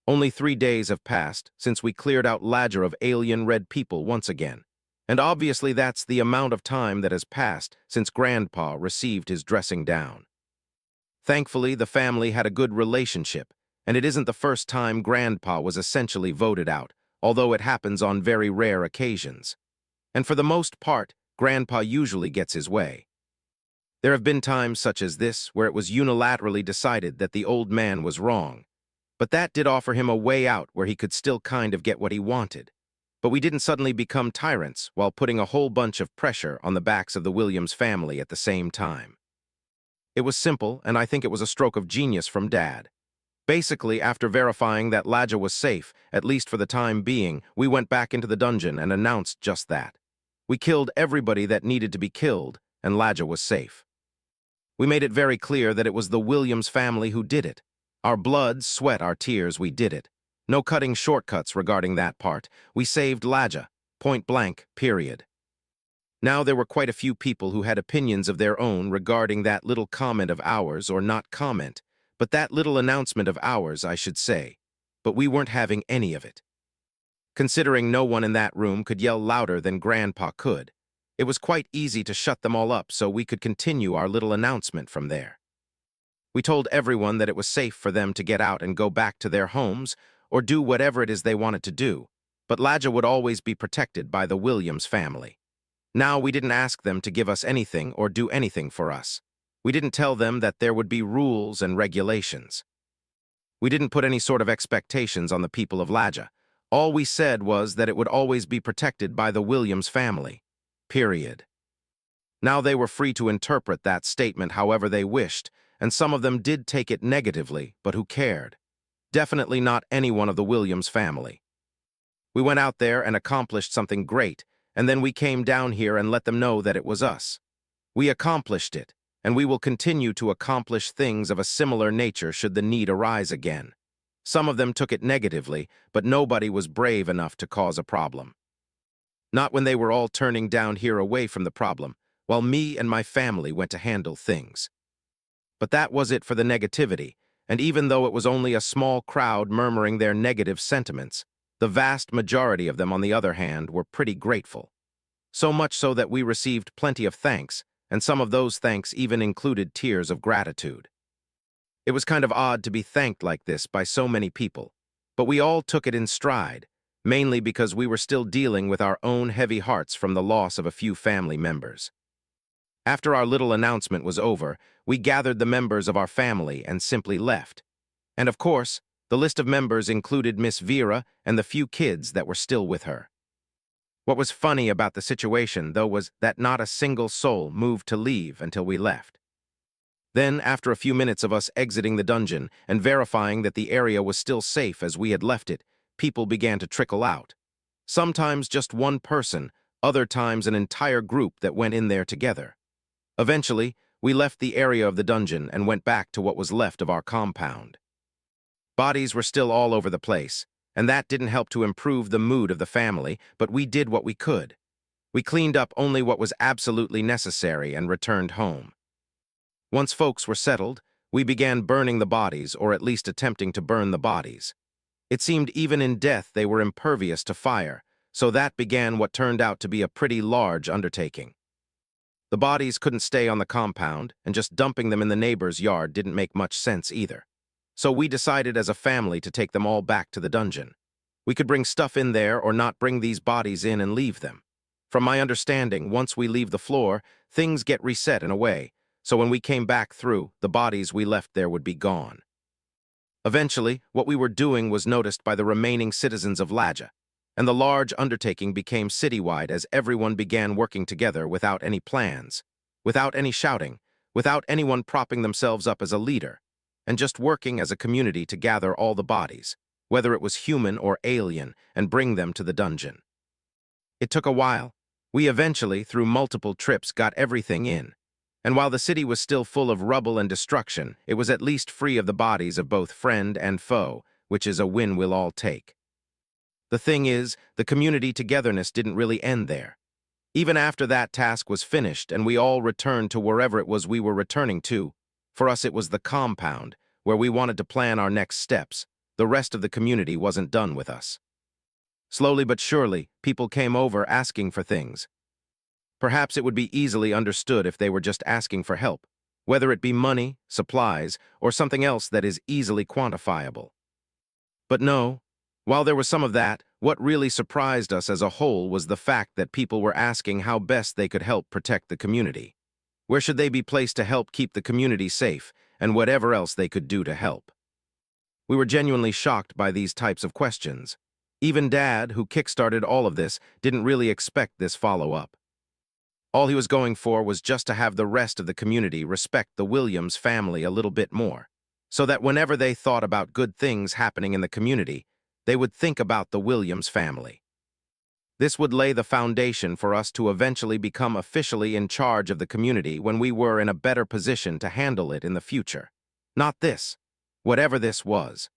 Only 3 days have passed since we cleared out Ladger of alien red people once again. And obviously that's the amount of time that has passed since Grandpa received his dressing down. Thankfully, the family had a good relationship, and it isn't the first time Grandpa was essentially voted out, although it happens on very rare occasions. And for the most part, Grandpa usually gets his way. There have been times such as this where it was unilaterally decided that the old man was wrong, but that did offer him a way out where he could still kind of get what he wanted. But we didn't suddenly become tyrants while putting a whole bunch of pressure on the backs of the Williams family at the same time. It was simple, and I think it was a stroke of genius from Dad. Basically, after verifying that Ladja was safe, at least for the time being, we went back into the dungeon and announced just that. We killed everybody that needed to be killed, and Ladja was safe. We made it very clear that it was the Williams family who did it. Our blood, sweat, our tears, we did it. No cutting shortcuts regarding that part. We saved Ladja, point blank, period. Now there were quite a few people who had opinions of their own regarding that little comment of ours, or not comment, but that little announcement of ours, I should say. But we weren't having any of it. Considering no one in that room could yell louder than Grandpa could, it was quite easy to shut them all up so we could continue our little announcement from there. We told everyone that it was safe for them to get out and go back to their homes or do whatever it is they wanted to do, but Ladja would always be protected by the Williams family. Now we didn't ask them to give us anything or do anything for us. We didn't tell them that there would be rules and regulations. We didn't put any sort of expectations on the people of Ladja. All we said was that it would always be protected by the Williams family. Period. Now they were free to interpret that statement however they wished, and some of them did take it negatively, but who cared? Definitely not anyone of the Williams family. We went out there and accomplished something great, and then we came down here and let them know that it was us. We accomplished it, and we will continue to accomplish things of a similar nature should the need arise again. Some of them took it negatively, but nobody was brave enough to cause a problem. Not when they were all turning down here away from the problem, while me and my family went to handle things. But that was it for the negativity, and even though it was only a small crowd murmuring their negative sentiments, the vast majority of them, on the other hand, were pretty grateful. So much so that we received plenty of thanks, and some of those thanks even included tears of gratitude. It was kind of odd to be thanked like this by so many people, but we all took it in stride, mainly because we were still dealing with our own heavy hearts from the loss of a few family members. After our little announcement was over, we gathered the members of our family and simply left. And of course, the list of members included Miss Vera and the few kids that were still with her. What was funny about the situation, though, was that not a single soul moved to leave until we left. Then, after a few minutes of us exiting the dungeon and verifying that the area was still safe as we had left it, people began to trickle out. Sometimes just one person, other times an entire group that went in there together. Eventually, we left the area of the dungeon and went back to what was left of our compound. Bodies were still all over the place, and that didn't help to improve the mood of the family, but we did what we could. We cleaned up only what was absolutely necessary and returned home. Once folks were settled, we began burning the bodies, or at least attempting to burn the bodies. It seemed even in death they were impervious to fire, so that began what turned out to be a pretty large undertaking. The bodies couldn't stay on the compound, and just dumping them in the neighbor's yard didn't make much sense either. So we decided as a family to take them all back to the dungeon. We could bring stuff in there or not bring these bodies in and leave them. From my understanding, once we leave the floor, things get reset in a way, so when we came back through, the bodies we left there would be gone. Eventually, what we were doing was noticed by the remaining citizens of Ladja, and the large undertaking became citywide as everyone began working together without any plans, without any shouting, without anyone propping themselves up as a leader, and just working as a community to gather all the bodies, whether it was human or alien, and bring them to the dungeon. It took a while. We eventually, through multiple trips, got everything in, and while the city was still full of rubble and destruction, it was at least free of the bodies of both friend and foe, which is a win we'll all take. The thing is, the community togetherness didn't really end there. Even after that task was finished and we all returned to wherever it was we were returning to, for us it was the compound, where we wanted to plan our next steps. The rest of the community wasn't done with us. Slowly but surely, people came over asking for things. Perhaps it would be easily understood if they were just asking for help, whether it be money, supplies, or something else that is easily quantifiable. But no, while there was some of that, what really surprised us as a whole was the fact that people were asking how best they could help protect the community. Where should they be placed to help keep the community safe, and whatever else they could do to help. We were genuinely shocked by these types of questions. Even Dad, who kickstarted all of this, didn't really expect this follow-up. All he was going for was just to have the rest of the community respect the Williams family a little bit more, so that whenever they thought about good things happening in the community, they would think about the Williams family. This would lay the foundation for us to eventually become officially in charge of the community when we were in a better position to handle it in the future. Not this, whatever this was.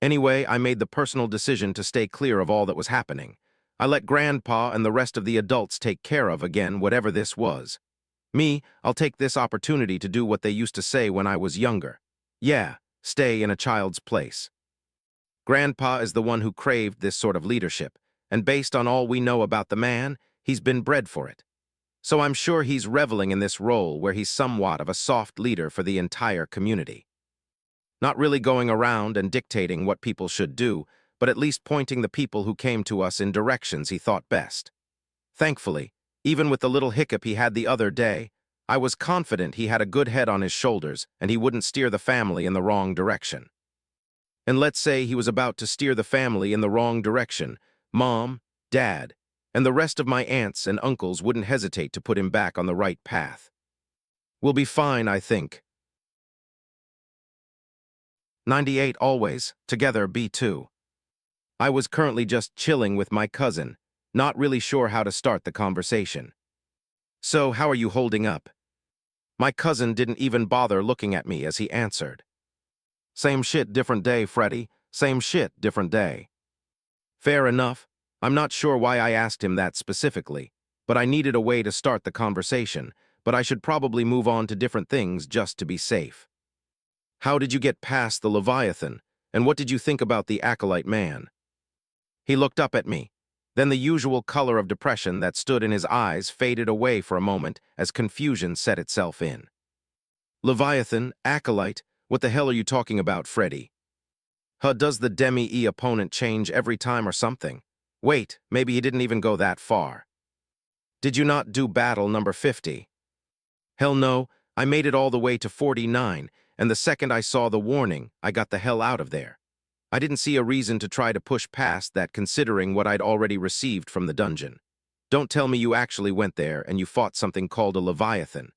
Anyway, I made the personal decision to stay clear of all that was happening. I let Grandpa and the rest of the adults take care of again whatever this was. Me, I'll take this opportunity to do what they used to say when I was younger. Yeah, stay in a child's place. Grandpa is the one who craved this sort of leadership, and based on all we know about the man, he's been bred for it. So I'm sure he's reveling in this role where he's somewhat of a soft leader for the entire community. Not really going around and dictating what people should do, but at least pointing the people who came to us in directions he thought best. Thankfully, even with the little hiccup he had the other day, I was confident he had a good head on his shoulders and he wouldn't steer the family in the wrong direction. And let's say he was about to steer the family in the wrong direction, Mom, Dad, and the rest of my aunts and uncles wouldn't hesitate to put him back on the right path. We'll be fine, I think. 98 always, together B2. I was currently just chilling with my cousin, not really sure how to start the conversation. So, how are you holding up? My cousin didn't even bother looking at me as he answered. Same shit, different day, Freddy. Same shit, different day. Fair enough. I'm not sure why I asked him that specifically, but I needed a way to start the conversation, but I should probably move on to different things just to be safe. How did you get past the Leviathan, and what did you think about the acolyte man? He looked up at me. Then the usual color of depression that stood in his eyes faded away for a moment as confusion set itself in. Leviathan, acolyte, what the hell are you talking about, Freddy? Does the demi-E opponent change every time or something? Wait, maybe he didn't even go that far. Did you not do battle number 50? Hell no, I made it all the way to 49, and the second I saw the warning, I got the hell out of there. I didn't see a reason to try to push past that considering what I'd already received from the dungeon. Don't tell me you actually went there and you fought something called a Leviathan.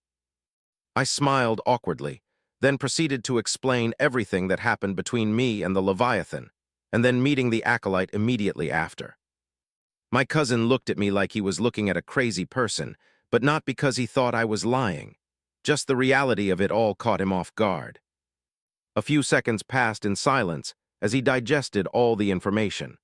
I smiled awkwardly, then proceeded to explain everything that happened between me and the Leviathan, and then meeting the acolyte immediately after. My cousin looked at me like he was looking at a crazy person, but not because he thought I was lying. Just the reality of it all caught him off guard. A few seconds passed in silence as he digested all the information.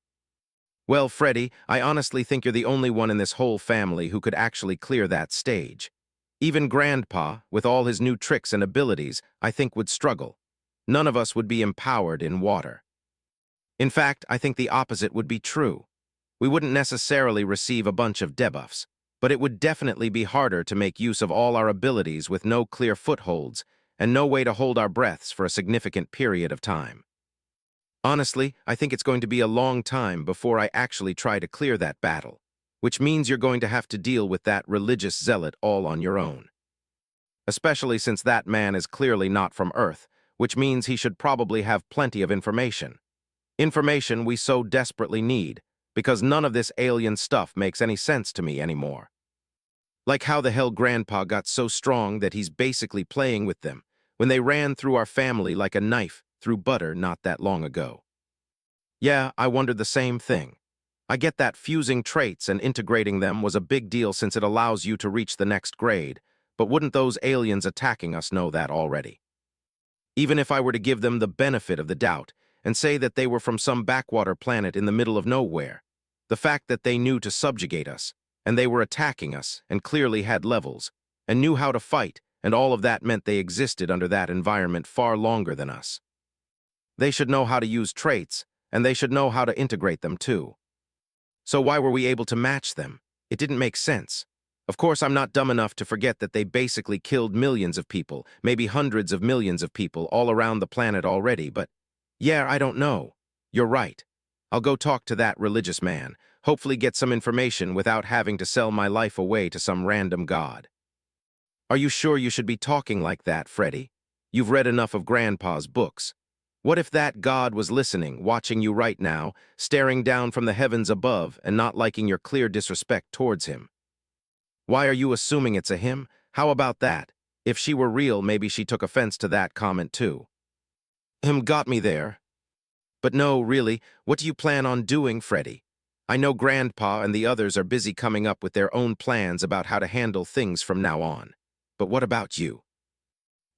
Well, Freddy, I honestly think you're the only one in this whole family who could actually clear that stage. Even Grandpa, with all his new tricks and abilities, I think would struggle. None of us would be empowered in water. In fact, I think the opposite would be true. We wouldn't necessarily receive a bunch of debuffs, but it would definitely be harder to make use of all our abilities with no clear footholds and no way to hold our breaths for a significant period of time. Honestly, I think it's going to be a long time before I actually try to clear that battle, which means you're going to have to deal with that religious zealot all on your own. Especially since that man is clearly not from Earth, which means he should probably have plenty of information. Information we so desperately need, because none of this alien stuff makes any sense to me anymore. Like how the hell Grandpa got so strong that he's basically playing with them, when they ran through our family like a knife through butter not that long ago. Yeah, I wondered the same thing. I get that fusing traits and integrating them was a big deal since it allows you to reach the next grade, but wouldn't those aliens attacking us know that already? Even if I were to give them the benefit of the doubt and say that they were from some backwater planet in the middle of nowhere. The fact that they knew to subjugate us, and they were attacking us, and clearly had levels, and knew how to fight, and all of that meant they existed under that environment far longer than us. They should know how to use traits, and they should know how to integrate them too. So why were we able to match them? It didn't make sense. Of course, I'm not dumb enough to forget that they basically killed millions of people, maybe hundreds of millions of people all around the planet already, but yeah, I don't know. You're right. I'll go talk to that religious man, hopefully get some information without having to sell my life away to some random god. Are you sure you should be talking like that, Freddy? You've read enough of Grandpa's books. What if that god was listening, watching you right now, staring down from the heavens above and not liking your clear disrespect towards him? Why are you assuming it's a him? How about that? If she were real, maybe she took offense to that comment too. Him got me there. But no, really, what do you plan on doing, Freddy? I know Grandpa and the others are busy coming up with their own plans about how to handle things from now on. But what about you?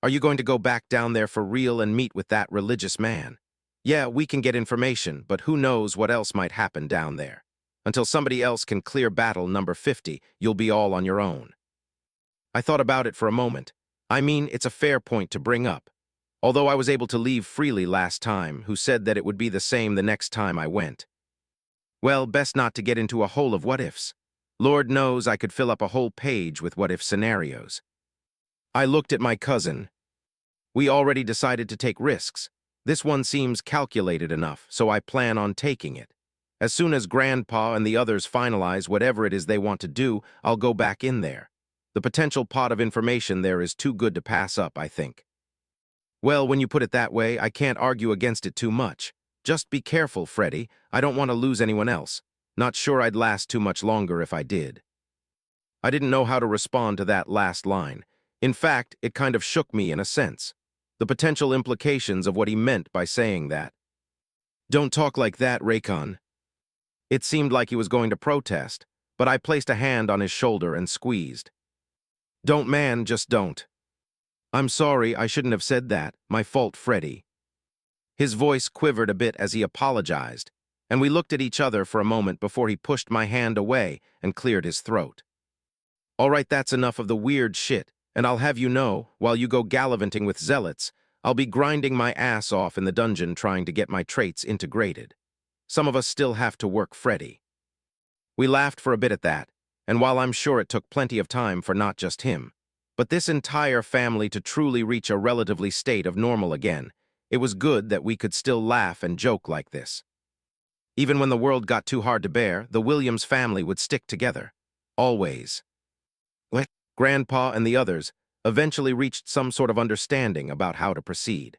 Are you going to go back down there for real and meet with that religious man? Yeah, we can get information, but who knows what else might happen down there. Until somebody else can clear battle number 50, you'll be all on your own. I thought about it for a moment. I mean, it's a fair point to bring up. Although I was able to leave freely last time, who said that it would be the same the next time I went? Well, best not to get into a hole of what-ifs. Lord knows I could fill up a whole page with what-if scenarios. I looked at my cousin. We already decided to take risks. This one seems calculated enough, so I plan on taking it. As soon as Grandpa and the others finalize whatever it is they want to do, I'll go back in there. The potential pot of information there is too good to pass up, I think. Well, when you put it that way, I can't argue against it too much. Just be careful, Freddy. I don't want to lose anyone else. Not sure I'd last too much longer if I did. I didn't know how to respond to that last line. In fact, it kind of shook me in a sense. The potential implications of what he meant by saying that. Don't talk like that, Raycon. It seemed like he was going to protest, but I placed a hand on his shoulder and squeezed. Don't, man, just don't. I'm sorry, I shouldn't have said that. My fault, Freddy. His voice quivered a bit as he apologized, and we looked at each other for a moment before he pushed my hand away and cleared his throat. All right, that's enough of the weird shit, and I'll have you know, while you go gallivanting with zealots, I'll be grinding my ass off in the dungeon trying to get my traits integrated. Some of us still have to work, Freddy. We laughed for a bit at that, and while I'm sure it took plenty of time for not just him, but this entire family to truly reach a relatively state of normal again, it was good that we could still laugh and joke like this. Even when the world got too hard to bear, the Williams family would stick together. Always. Grandpa and the others eventually reached some sort of understanding about how to proceed.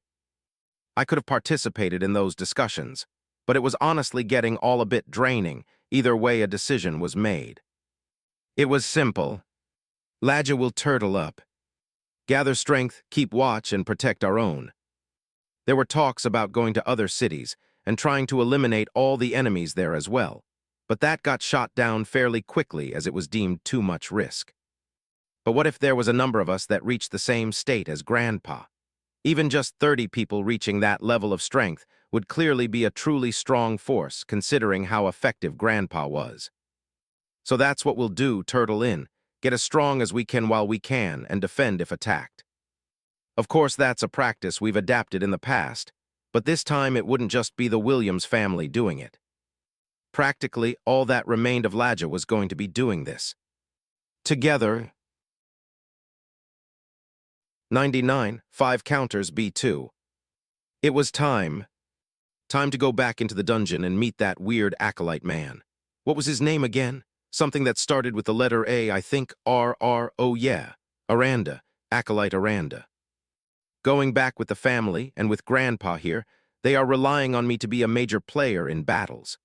I could have participated in those discussions, but it was honestly getting all a bit draining. Either way, a decision was made. It was simple. Ladja will turtle up. Gather strength, keep watch, and protect our own. There were talks about going to other cities and trying to eliminate all the enemies there as well, but that got shot down fairly quickly as it was deemed too much risk. But what if there was a number of us that reached the same state as Grandpa? Even just 30 people reaching that level of strength would clearly be a truly strong force, considering how effective Grandpa was. So that's what we'll do, turtle in, get as strong as we can while we can, and defend if attacked. Of course, that's a practice we've adapted in the past, but this time it wouldn't just be the Williams family doing it. Practically, all that remained of Ladja was going to be doing this. Together, 99, 5 counters B2. It was time. Time to go back into the dungeon and meet that weird acolyte man. What was his name again? Something that started with the letter A, I think. Oh yeah. Aranda. Acolyte Aranda. Going back with the family, and with Grandpa here, they are relying on me to be a major player in battles.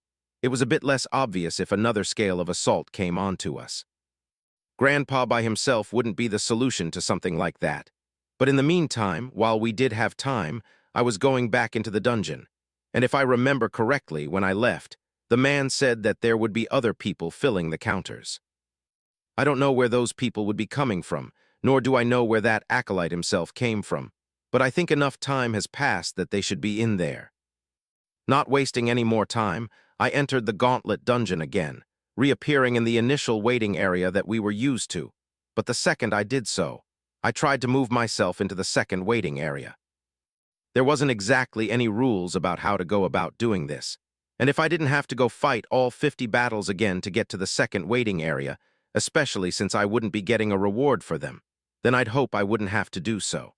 It was a bit less obvious if another scale of assault came onto us. Grandpa by himself wouldn't be the solution to something like that. But in the meantime, while we did have time, I was going back into the dungeon. And if I remember correctly, when I left, the man said that there would be other people filling the counters. I don't know where those people would be coming from, nor do I know where that acolyte himself came from, but I think enough time has passed that they should be in there. Not wasting any more time, I entered the gauntlet dungeon again, reappearing in the initial waiting area that we were used to. But the second I did so, I tried to move myself into the second waiting area. There wasn't exactly any rules about how to go about doing this, and if I didn't have to go fight all 50 battles again to get to the second waiting area, especially since I wouldn't be getting a reward for them, then I'd hope I wouldn't have to do so.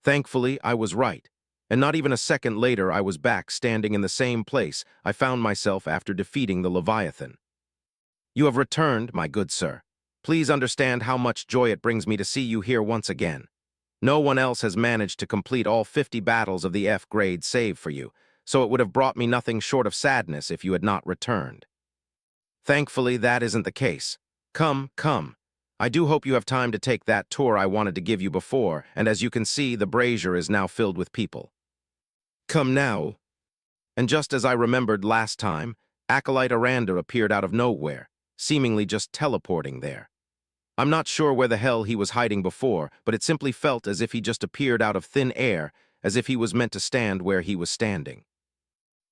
Thankfully, I was right, and not even a second later I was back standing in the same place I found myself after defeating the Leviathan. You have returned, my good sir. Please understand how much joy it brings me to see you here once again. No one else has managed to complete all 50 battles of the F grade save for you, so it would have brought me nothing short of sadness if you had not returned. Thankfully, that isn't the case. Come, come. I do hope you have time to take that tour I wanted to give you before, and as you can see, the brazier is now filled with people. Come now. And just as I remembered last time, Acolyte Aranda appeared out of nowhere, seemingly just teleporting there. I'm not sure where the hell he was hiding before, but it simply felt as if he just appeared out of thin air, as if he was meant to stand where he was standing.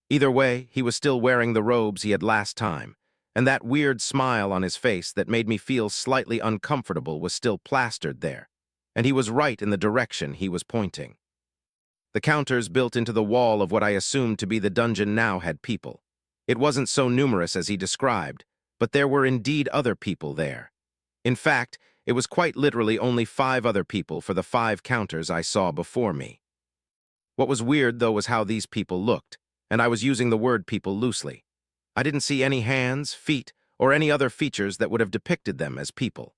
Either way, he was still wearing the robes he had last time, and that weird smile on his face that made me feel slightly uncomfortable was still plastered there, and he was right in the direction he was pointing. The counters built into the wall of what I assumed to be the dungeon now had people. It wasn't so numerous as he described, but there were indeed other people there. In fact, it was quite literally only 5 other people for the 5 counters I saw before me. What was weird, though, was how these people looked, and I was using the word people loosely. I didn't see any hands, feet, or any other features that would have depicted them as people.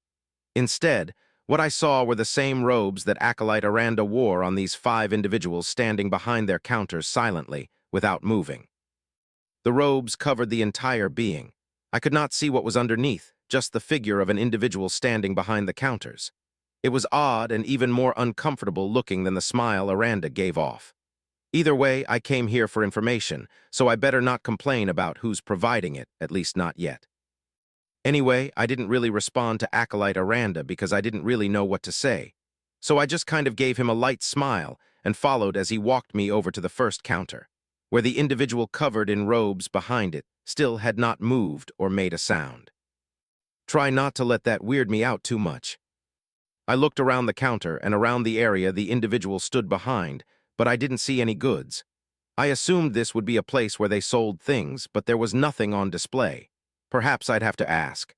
Instead, what I saw were the same robes that Acolyte Aranda wore on these 5 individuals standing behind their counters silently, without moving. The robes covered the entire being. I could not see what was underneath, just the figure of an individual standing behind the counters. It was odd and even more uncomfortable looking than the smile Aranda gave off. Either way, I came here for information, so I better not complain about who's providing it, at least not yet. Anyway, I didn't really respond to Acolyte Aranda because I didn't really know what to say, so I just kind of gave him a light smile and followed as he walked me over to the first counter, where the individual covered in robes behind it still had not moved or made a sound. Try not to let that weird me out too much. I looked around the counter and around the area the individual stood behind, but I didn't see any goods. I assumed this would be a place where they sold things, but there was nothing on display. Perhaps I'd have to ask.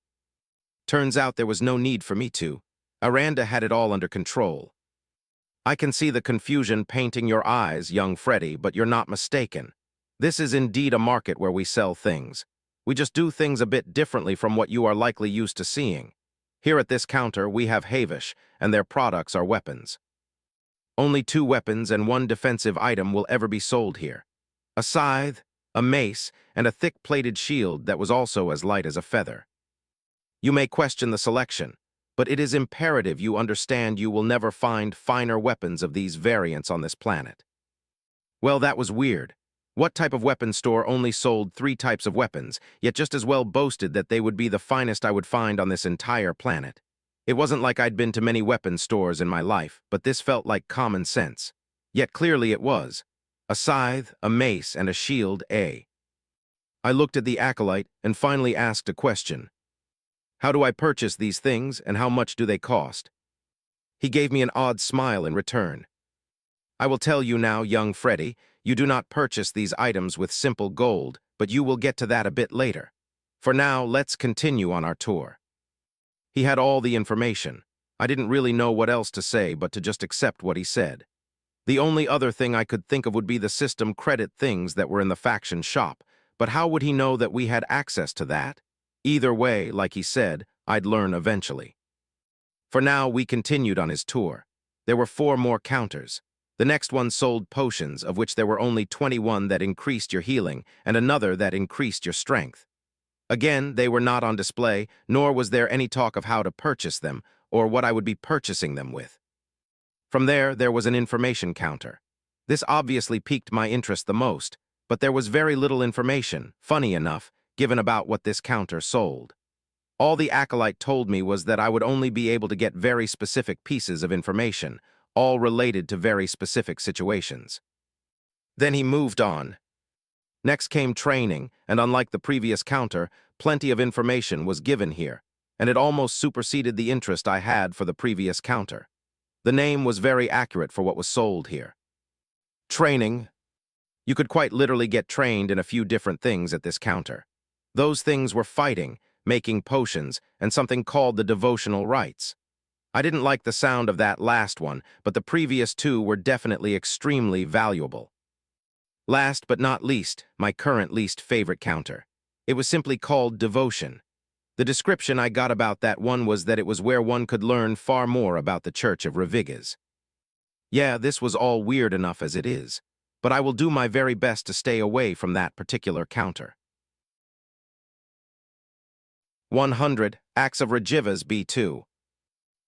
Turns out there was no need for me to. Aranda had it all under control. I can see the confusion painting your eyes, young Freddy, but you're not mistaken. This is indeed a market where we sell things. We just do things a bit differently from what you are likely used to seeing. Here at this counter, we have Havish, and their products are weapons. Only 2 weapons and 1 defensive item will ever be sold here. A scythe, a mace, and a thick-plated shield that was also as light as a feather. You may question the selection, but it is imperative you understand you will never find finer weapons of these variants on this planet. Well, that was weird. What type of weapon store only sold 3 types of weapons, yet just as well boasted that they would be the finest I would find on this entire planet? It wasn't like I'd been to many weapon stores in my life, but this felt like common sense. Yet clearly it was. A scythe, a mace, and a shield, I looked at the acolyte and finally asked a question. How do I purchase these things, and how much do they cost? He gave me an odd smile in return. I will tell you now, young Freddy, you do not purchase these items with simple gold, but you will get to that a bit later. For now, let's continue on our tour. He had all the information. I didn't really know what else to say but to just accept what he said. The only other thing I could think of would be the system credit things that were in the faction shop, but how would he know that we had access to that? Either way, like he said, I'd learn eventually. For now, we continued on his tour. There were 4 more counters. The next one sold potions, of which there were only 21 that increased your healing, and another that increased your strength. Again, they were not on display, nor was there any talk of how to purchase them, or what I would be purchasing them with. From there was an information counter. This obviously piqued my interest the most, but there was very little information, funny enough, given about what this counter sold. All the acolyte told me was that I would only be able to get very specific pieces of information, all related to very specific situations. Then he moved on. Next came training, and unlike the previous counter, plenty of information was given here, and it almost superseded the interest I had for the previous counter. The name was very accurate for what was sold here. Training. You could quite literally get trained in a few different things at this counter. Those things were fighting, making potions, and something called the devotional rites. I didn't like the sound of that last one, but the previous two were definitely extremely valuable. Last but not least, my current least favorite counter. It was simply called devotion. The description I got about that one was that it was where one could learn far more about the Church of Revigas. Yeah, this was all weird enough as it is, but I will do my very best to stay away from that particular counter. 100, Acts of Revigas B2.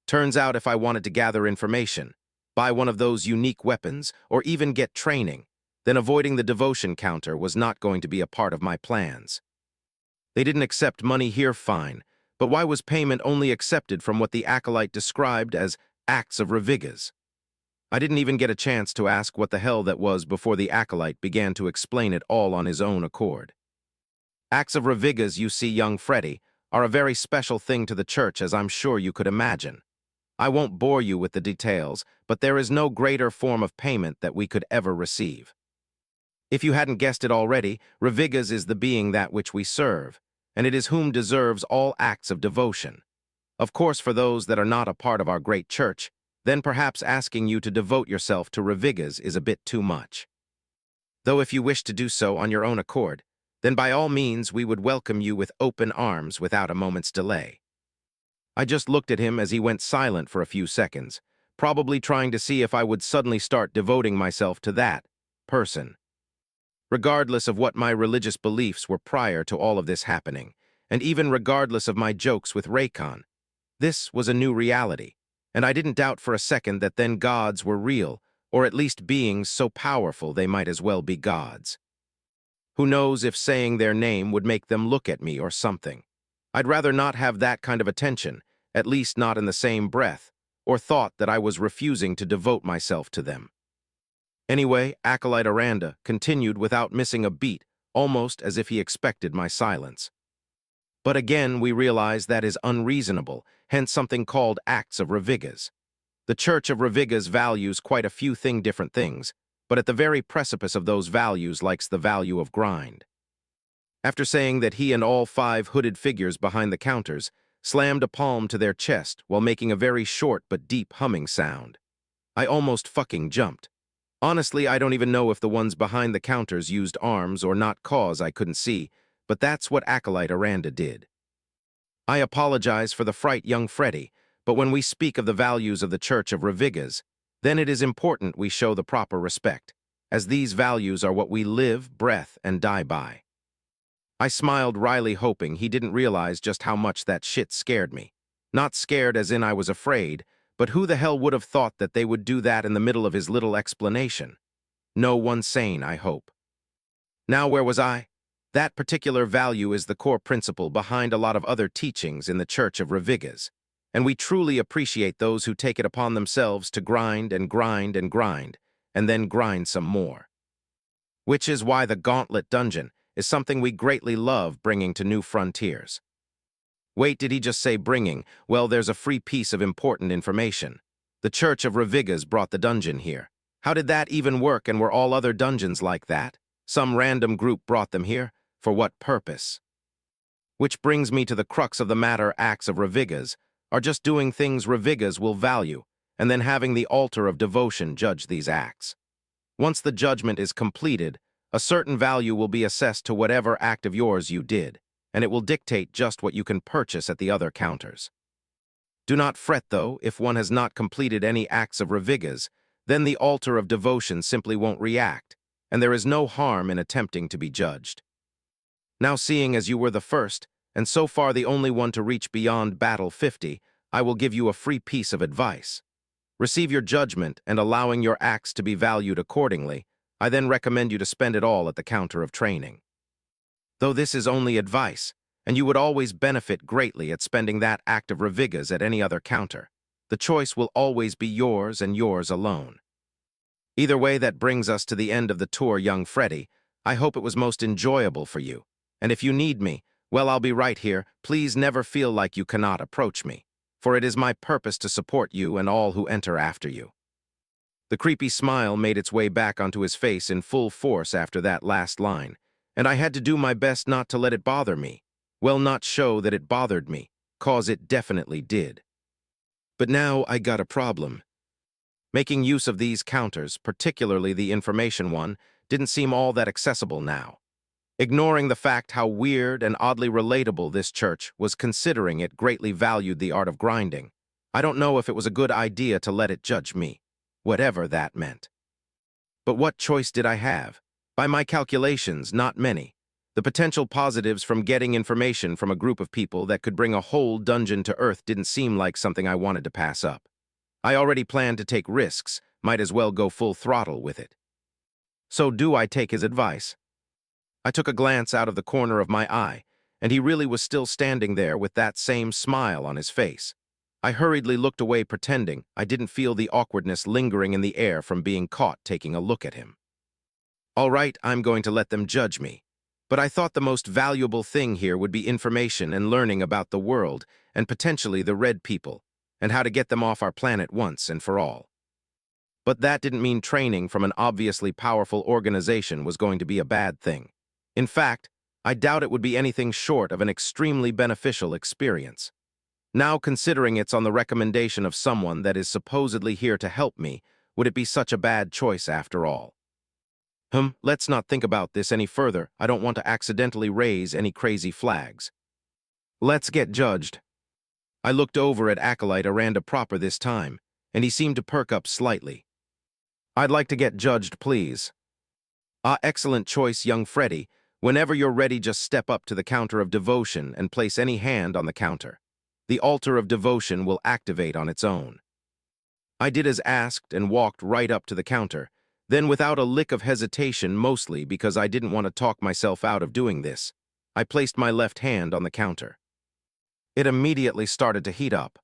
Turns out if I wanted to gather information, buy one of those unique weapons, or even get training, then avoiding the devotion counter was not going to be a part of my plans. They didn't accept money here, fine, but why was payment only accepted from what the acolyte described as Acts of Revigas? I didn't even get a chance to ask what the hell that was before the acolyte began to explain it all on his own accord. Acts of Revigas, you see, young Freddy, are a very special thing to the church, as I'm sure you could imagine. I won't bore you with the details, but there is no greater form of payment that we could ever receive. If you hadn't guessed it already, Revigas is the being that which we serve, and it is whom deserves all acts of devotion. Of course, for those that are not a part of our great church, then perhaps asking you to devote yourself to Revigas is a bit too much. Though if you wish to do so on your own accord, then by all means we would welcome you with open arms without a moment's delay. I just looked at him as he went silent for a few seconds, probably trying to see if I would suddenly start devoting myself to that person. Regardless of what my religious beliefs were prior to all of this happening, and even regardless of my jokes with Raycon, this was a new reality, and I didn't doubt for a second that then gods were real, or at least beings so powerful they might as well be gods. Who knows if saying their name would make them look at me or something. I'd rather not have that kind of attention, at least not in the same breath, or thought that I was refusing to devote myself to them. Anyway, Acolyte Aranda continued without missing a beat, almost as if he expected my silence. But again, we realize that is unreasonable, hence something called Acts of Revigas. The Church of Revigas values quite a few different things, but at the very precipice of those values lies the value of grind. After saying that he and all 5 hooded figures behind the counters slammed a palm to their chest while making a very short but deep humming sound, I almost fucking jumped. Honestly, I don't even know if the ones behind the counters used arms or not, cause I couldn't see, but that's what Acolyte Aranda did. I apologize for the fright, young Freddy, but when we speak of the values of the Church of Revigas, then it is important we show the proper respect, as these values are what we live, breath, and die by. I smiled wryly, hoping he didn't realize just how much that shit scared me. Not scared as in I was afraid, but who the hell would have thought that they would do that in the middle of his little explanation? No one sane, I hope. Now, where was I? That particular value is the core principle behind a lot of other teachings in the Church of Revigas, and we truly appreciate those who take it upon themselves to grind and grind and grind, and then grind some more. Which is why the Gauntlet dungeon is something we greatly love bringing to new frontiers. Wait, did he just say bringing? Well, there's a free piece of important information. The Church of Revigas brought the dungeon here. How did that even work, and were all other dungeons like that? Some random group brought them here? For what purpose? Which brings me to the crux of the matter. Acts of Revigas are just doing things Revigas will value, and then having the altar of devotion judge these acts. Once the judgment is completed, a certain value will be assessed to whatever act of yours you did, and it will dictate just what you can purchase at the other counters. Do not fret, though, if one has not completed any acts of Revigas, then the altar of devotion simply won't react, and there is no harm in attempting to be judged. Now, seeing as you were the first, and so far the only one to reach beyond Battle 50, I will give you a free piece of advice. Receive your judgment, and allowing your acts to be valued accordingly, I then recommend you to spend it all at the counter of training. Though this is only advice, and you would always benefit greatly at spending that act of Revigas at any other counter, the choice will always be yours and yours alone. Either way, that brings us to the end of the tour, young Freddy. I hope it was most enjoyable for you. And if you need me, well, I'll be right here. Please never feel like you cannot approach me, for it is my purpose to support you and all who enter after you. The creepy smile made its way back onto his face in full force after that last line, and I had to do my best not to let it bother me. Well, not show that it bothered me, cause it definitely did. But now I got a problem. Making use of these counters, particularly the information one, didn't seem all that accessible now. Ignoring the fact how weird and oddly relatable this church was considering it greatly valued the art of grinding, I don't know if it was a good idea to let it judge me, whatever that meant. But what choice did I have? By my calculations, not many. The potential positives from getting information from a group of people that could bring a whole dungeon to Earth didn't seem like something I wanted to pass up. I already planned to take risks, might as well go full throttle with it. So do I take his advice? I took a glance out of the corner of my eye, and he really was still standing there with that same smile on his face. I hurriedly looked away, pretending I didn't feel the awkwardness lingering in the air from being caught taking a look at him. All right, I'm going to let them judge me. But I thought the most valuable thing here would be information and learning about the world, and potentially the red people, and how to get them off our planet once and for all. But that didn't mean training from an obviously powerful organization was going to be a bad thing. In fact, I doubt it would be anything short of an extremely beneficial experience. Now, considering it's on the recommendation of someone that is supposedly here to help me, would it be such a bad choice after all? Let's not think about this any further. I don't want to accidentally raise any crazy flags. Let's get judged. I looked over at Acolyte Aranda proper this time, and he seemed to perk up slightly. I'd like to get judged, please. Ah, excellent choice, young Freddy. Whenever you're ready, just step up to the counter of devotion and place any hand on the counter. The altar of devotion will activate on its own. I did as asked and walked right up to the counter, then without a lick of hesitation, mostly because I didn't want to talk myself out of doing this, I placed my left hand on the counter. It immediately started to heat up.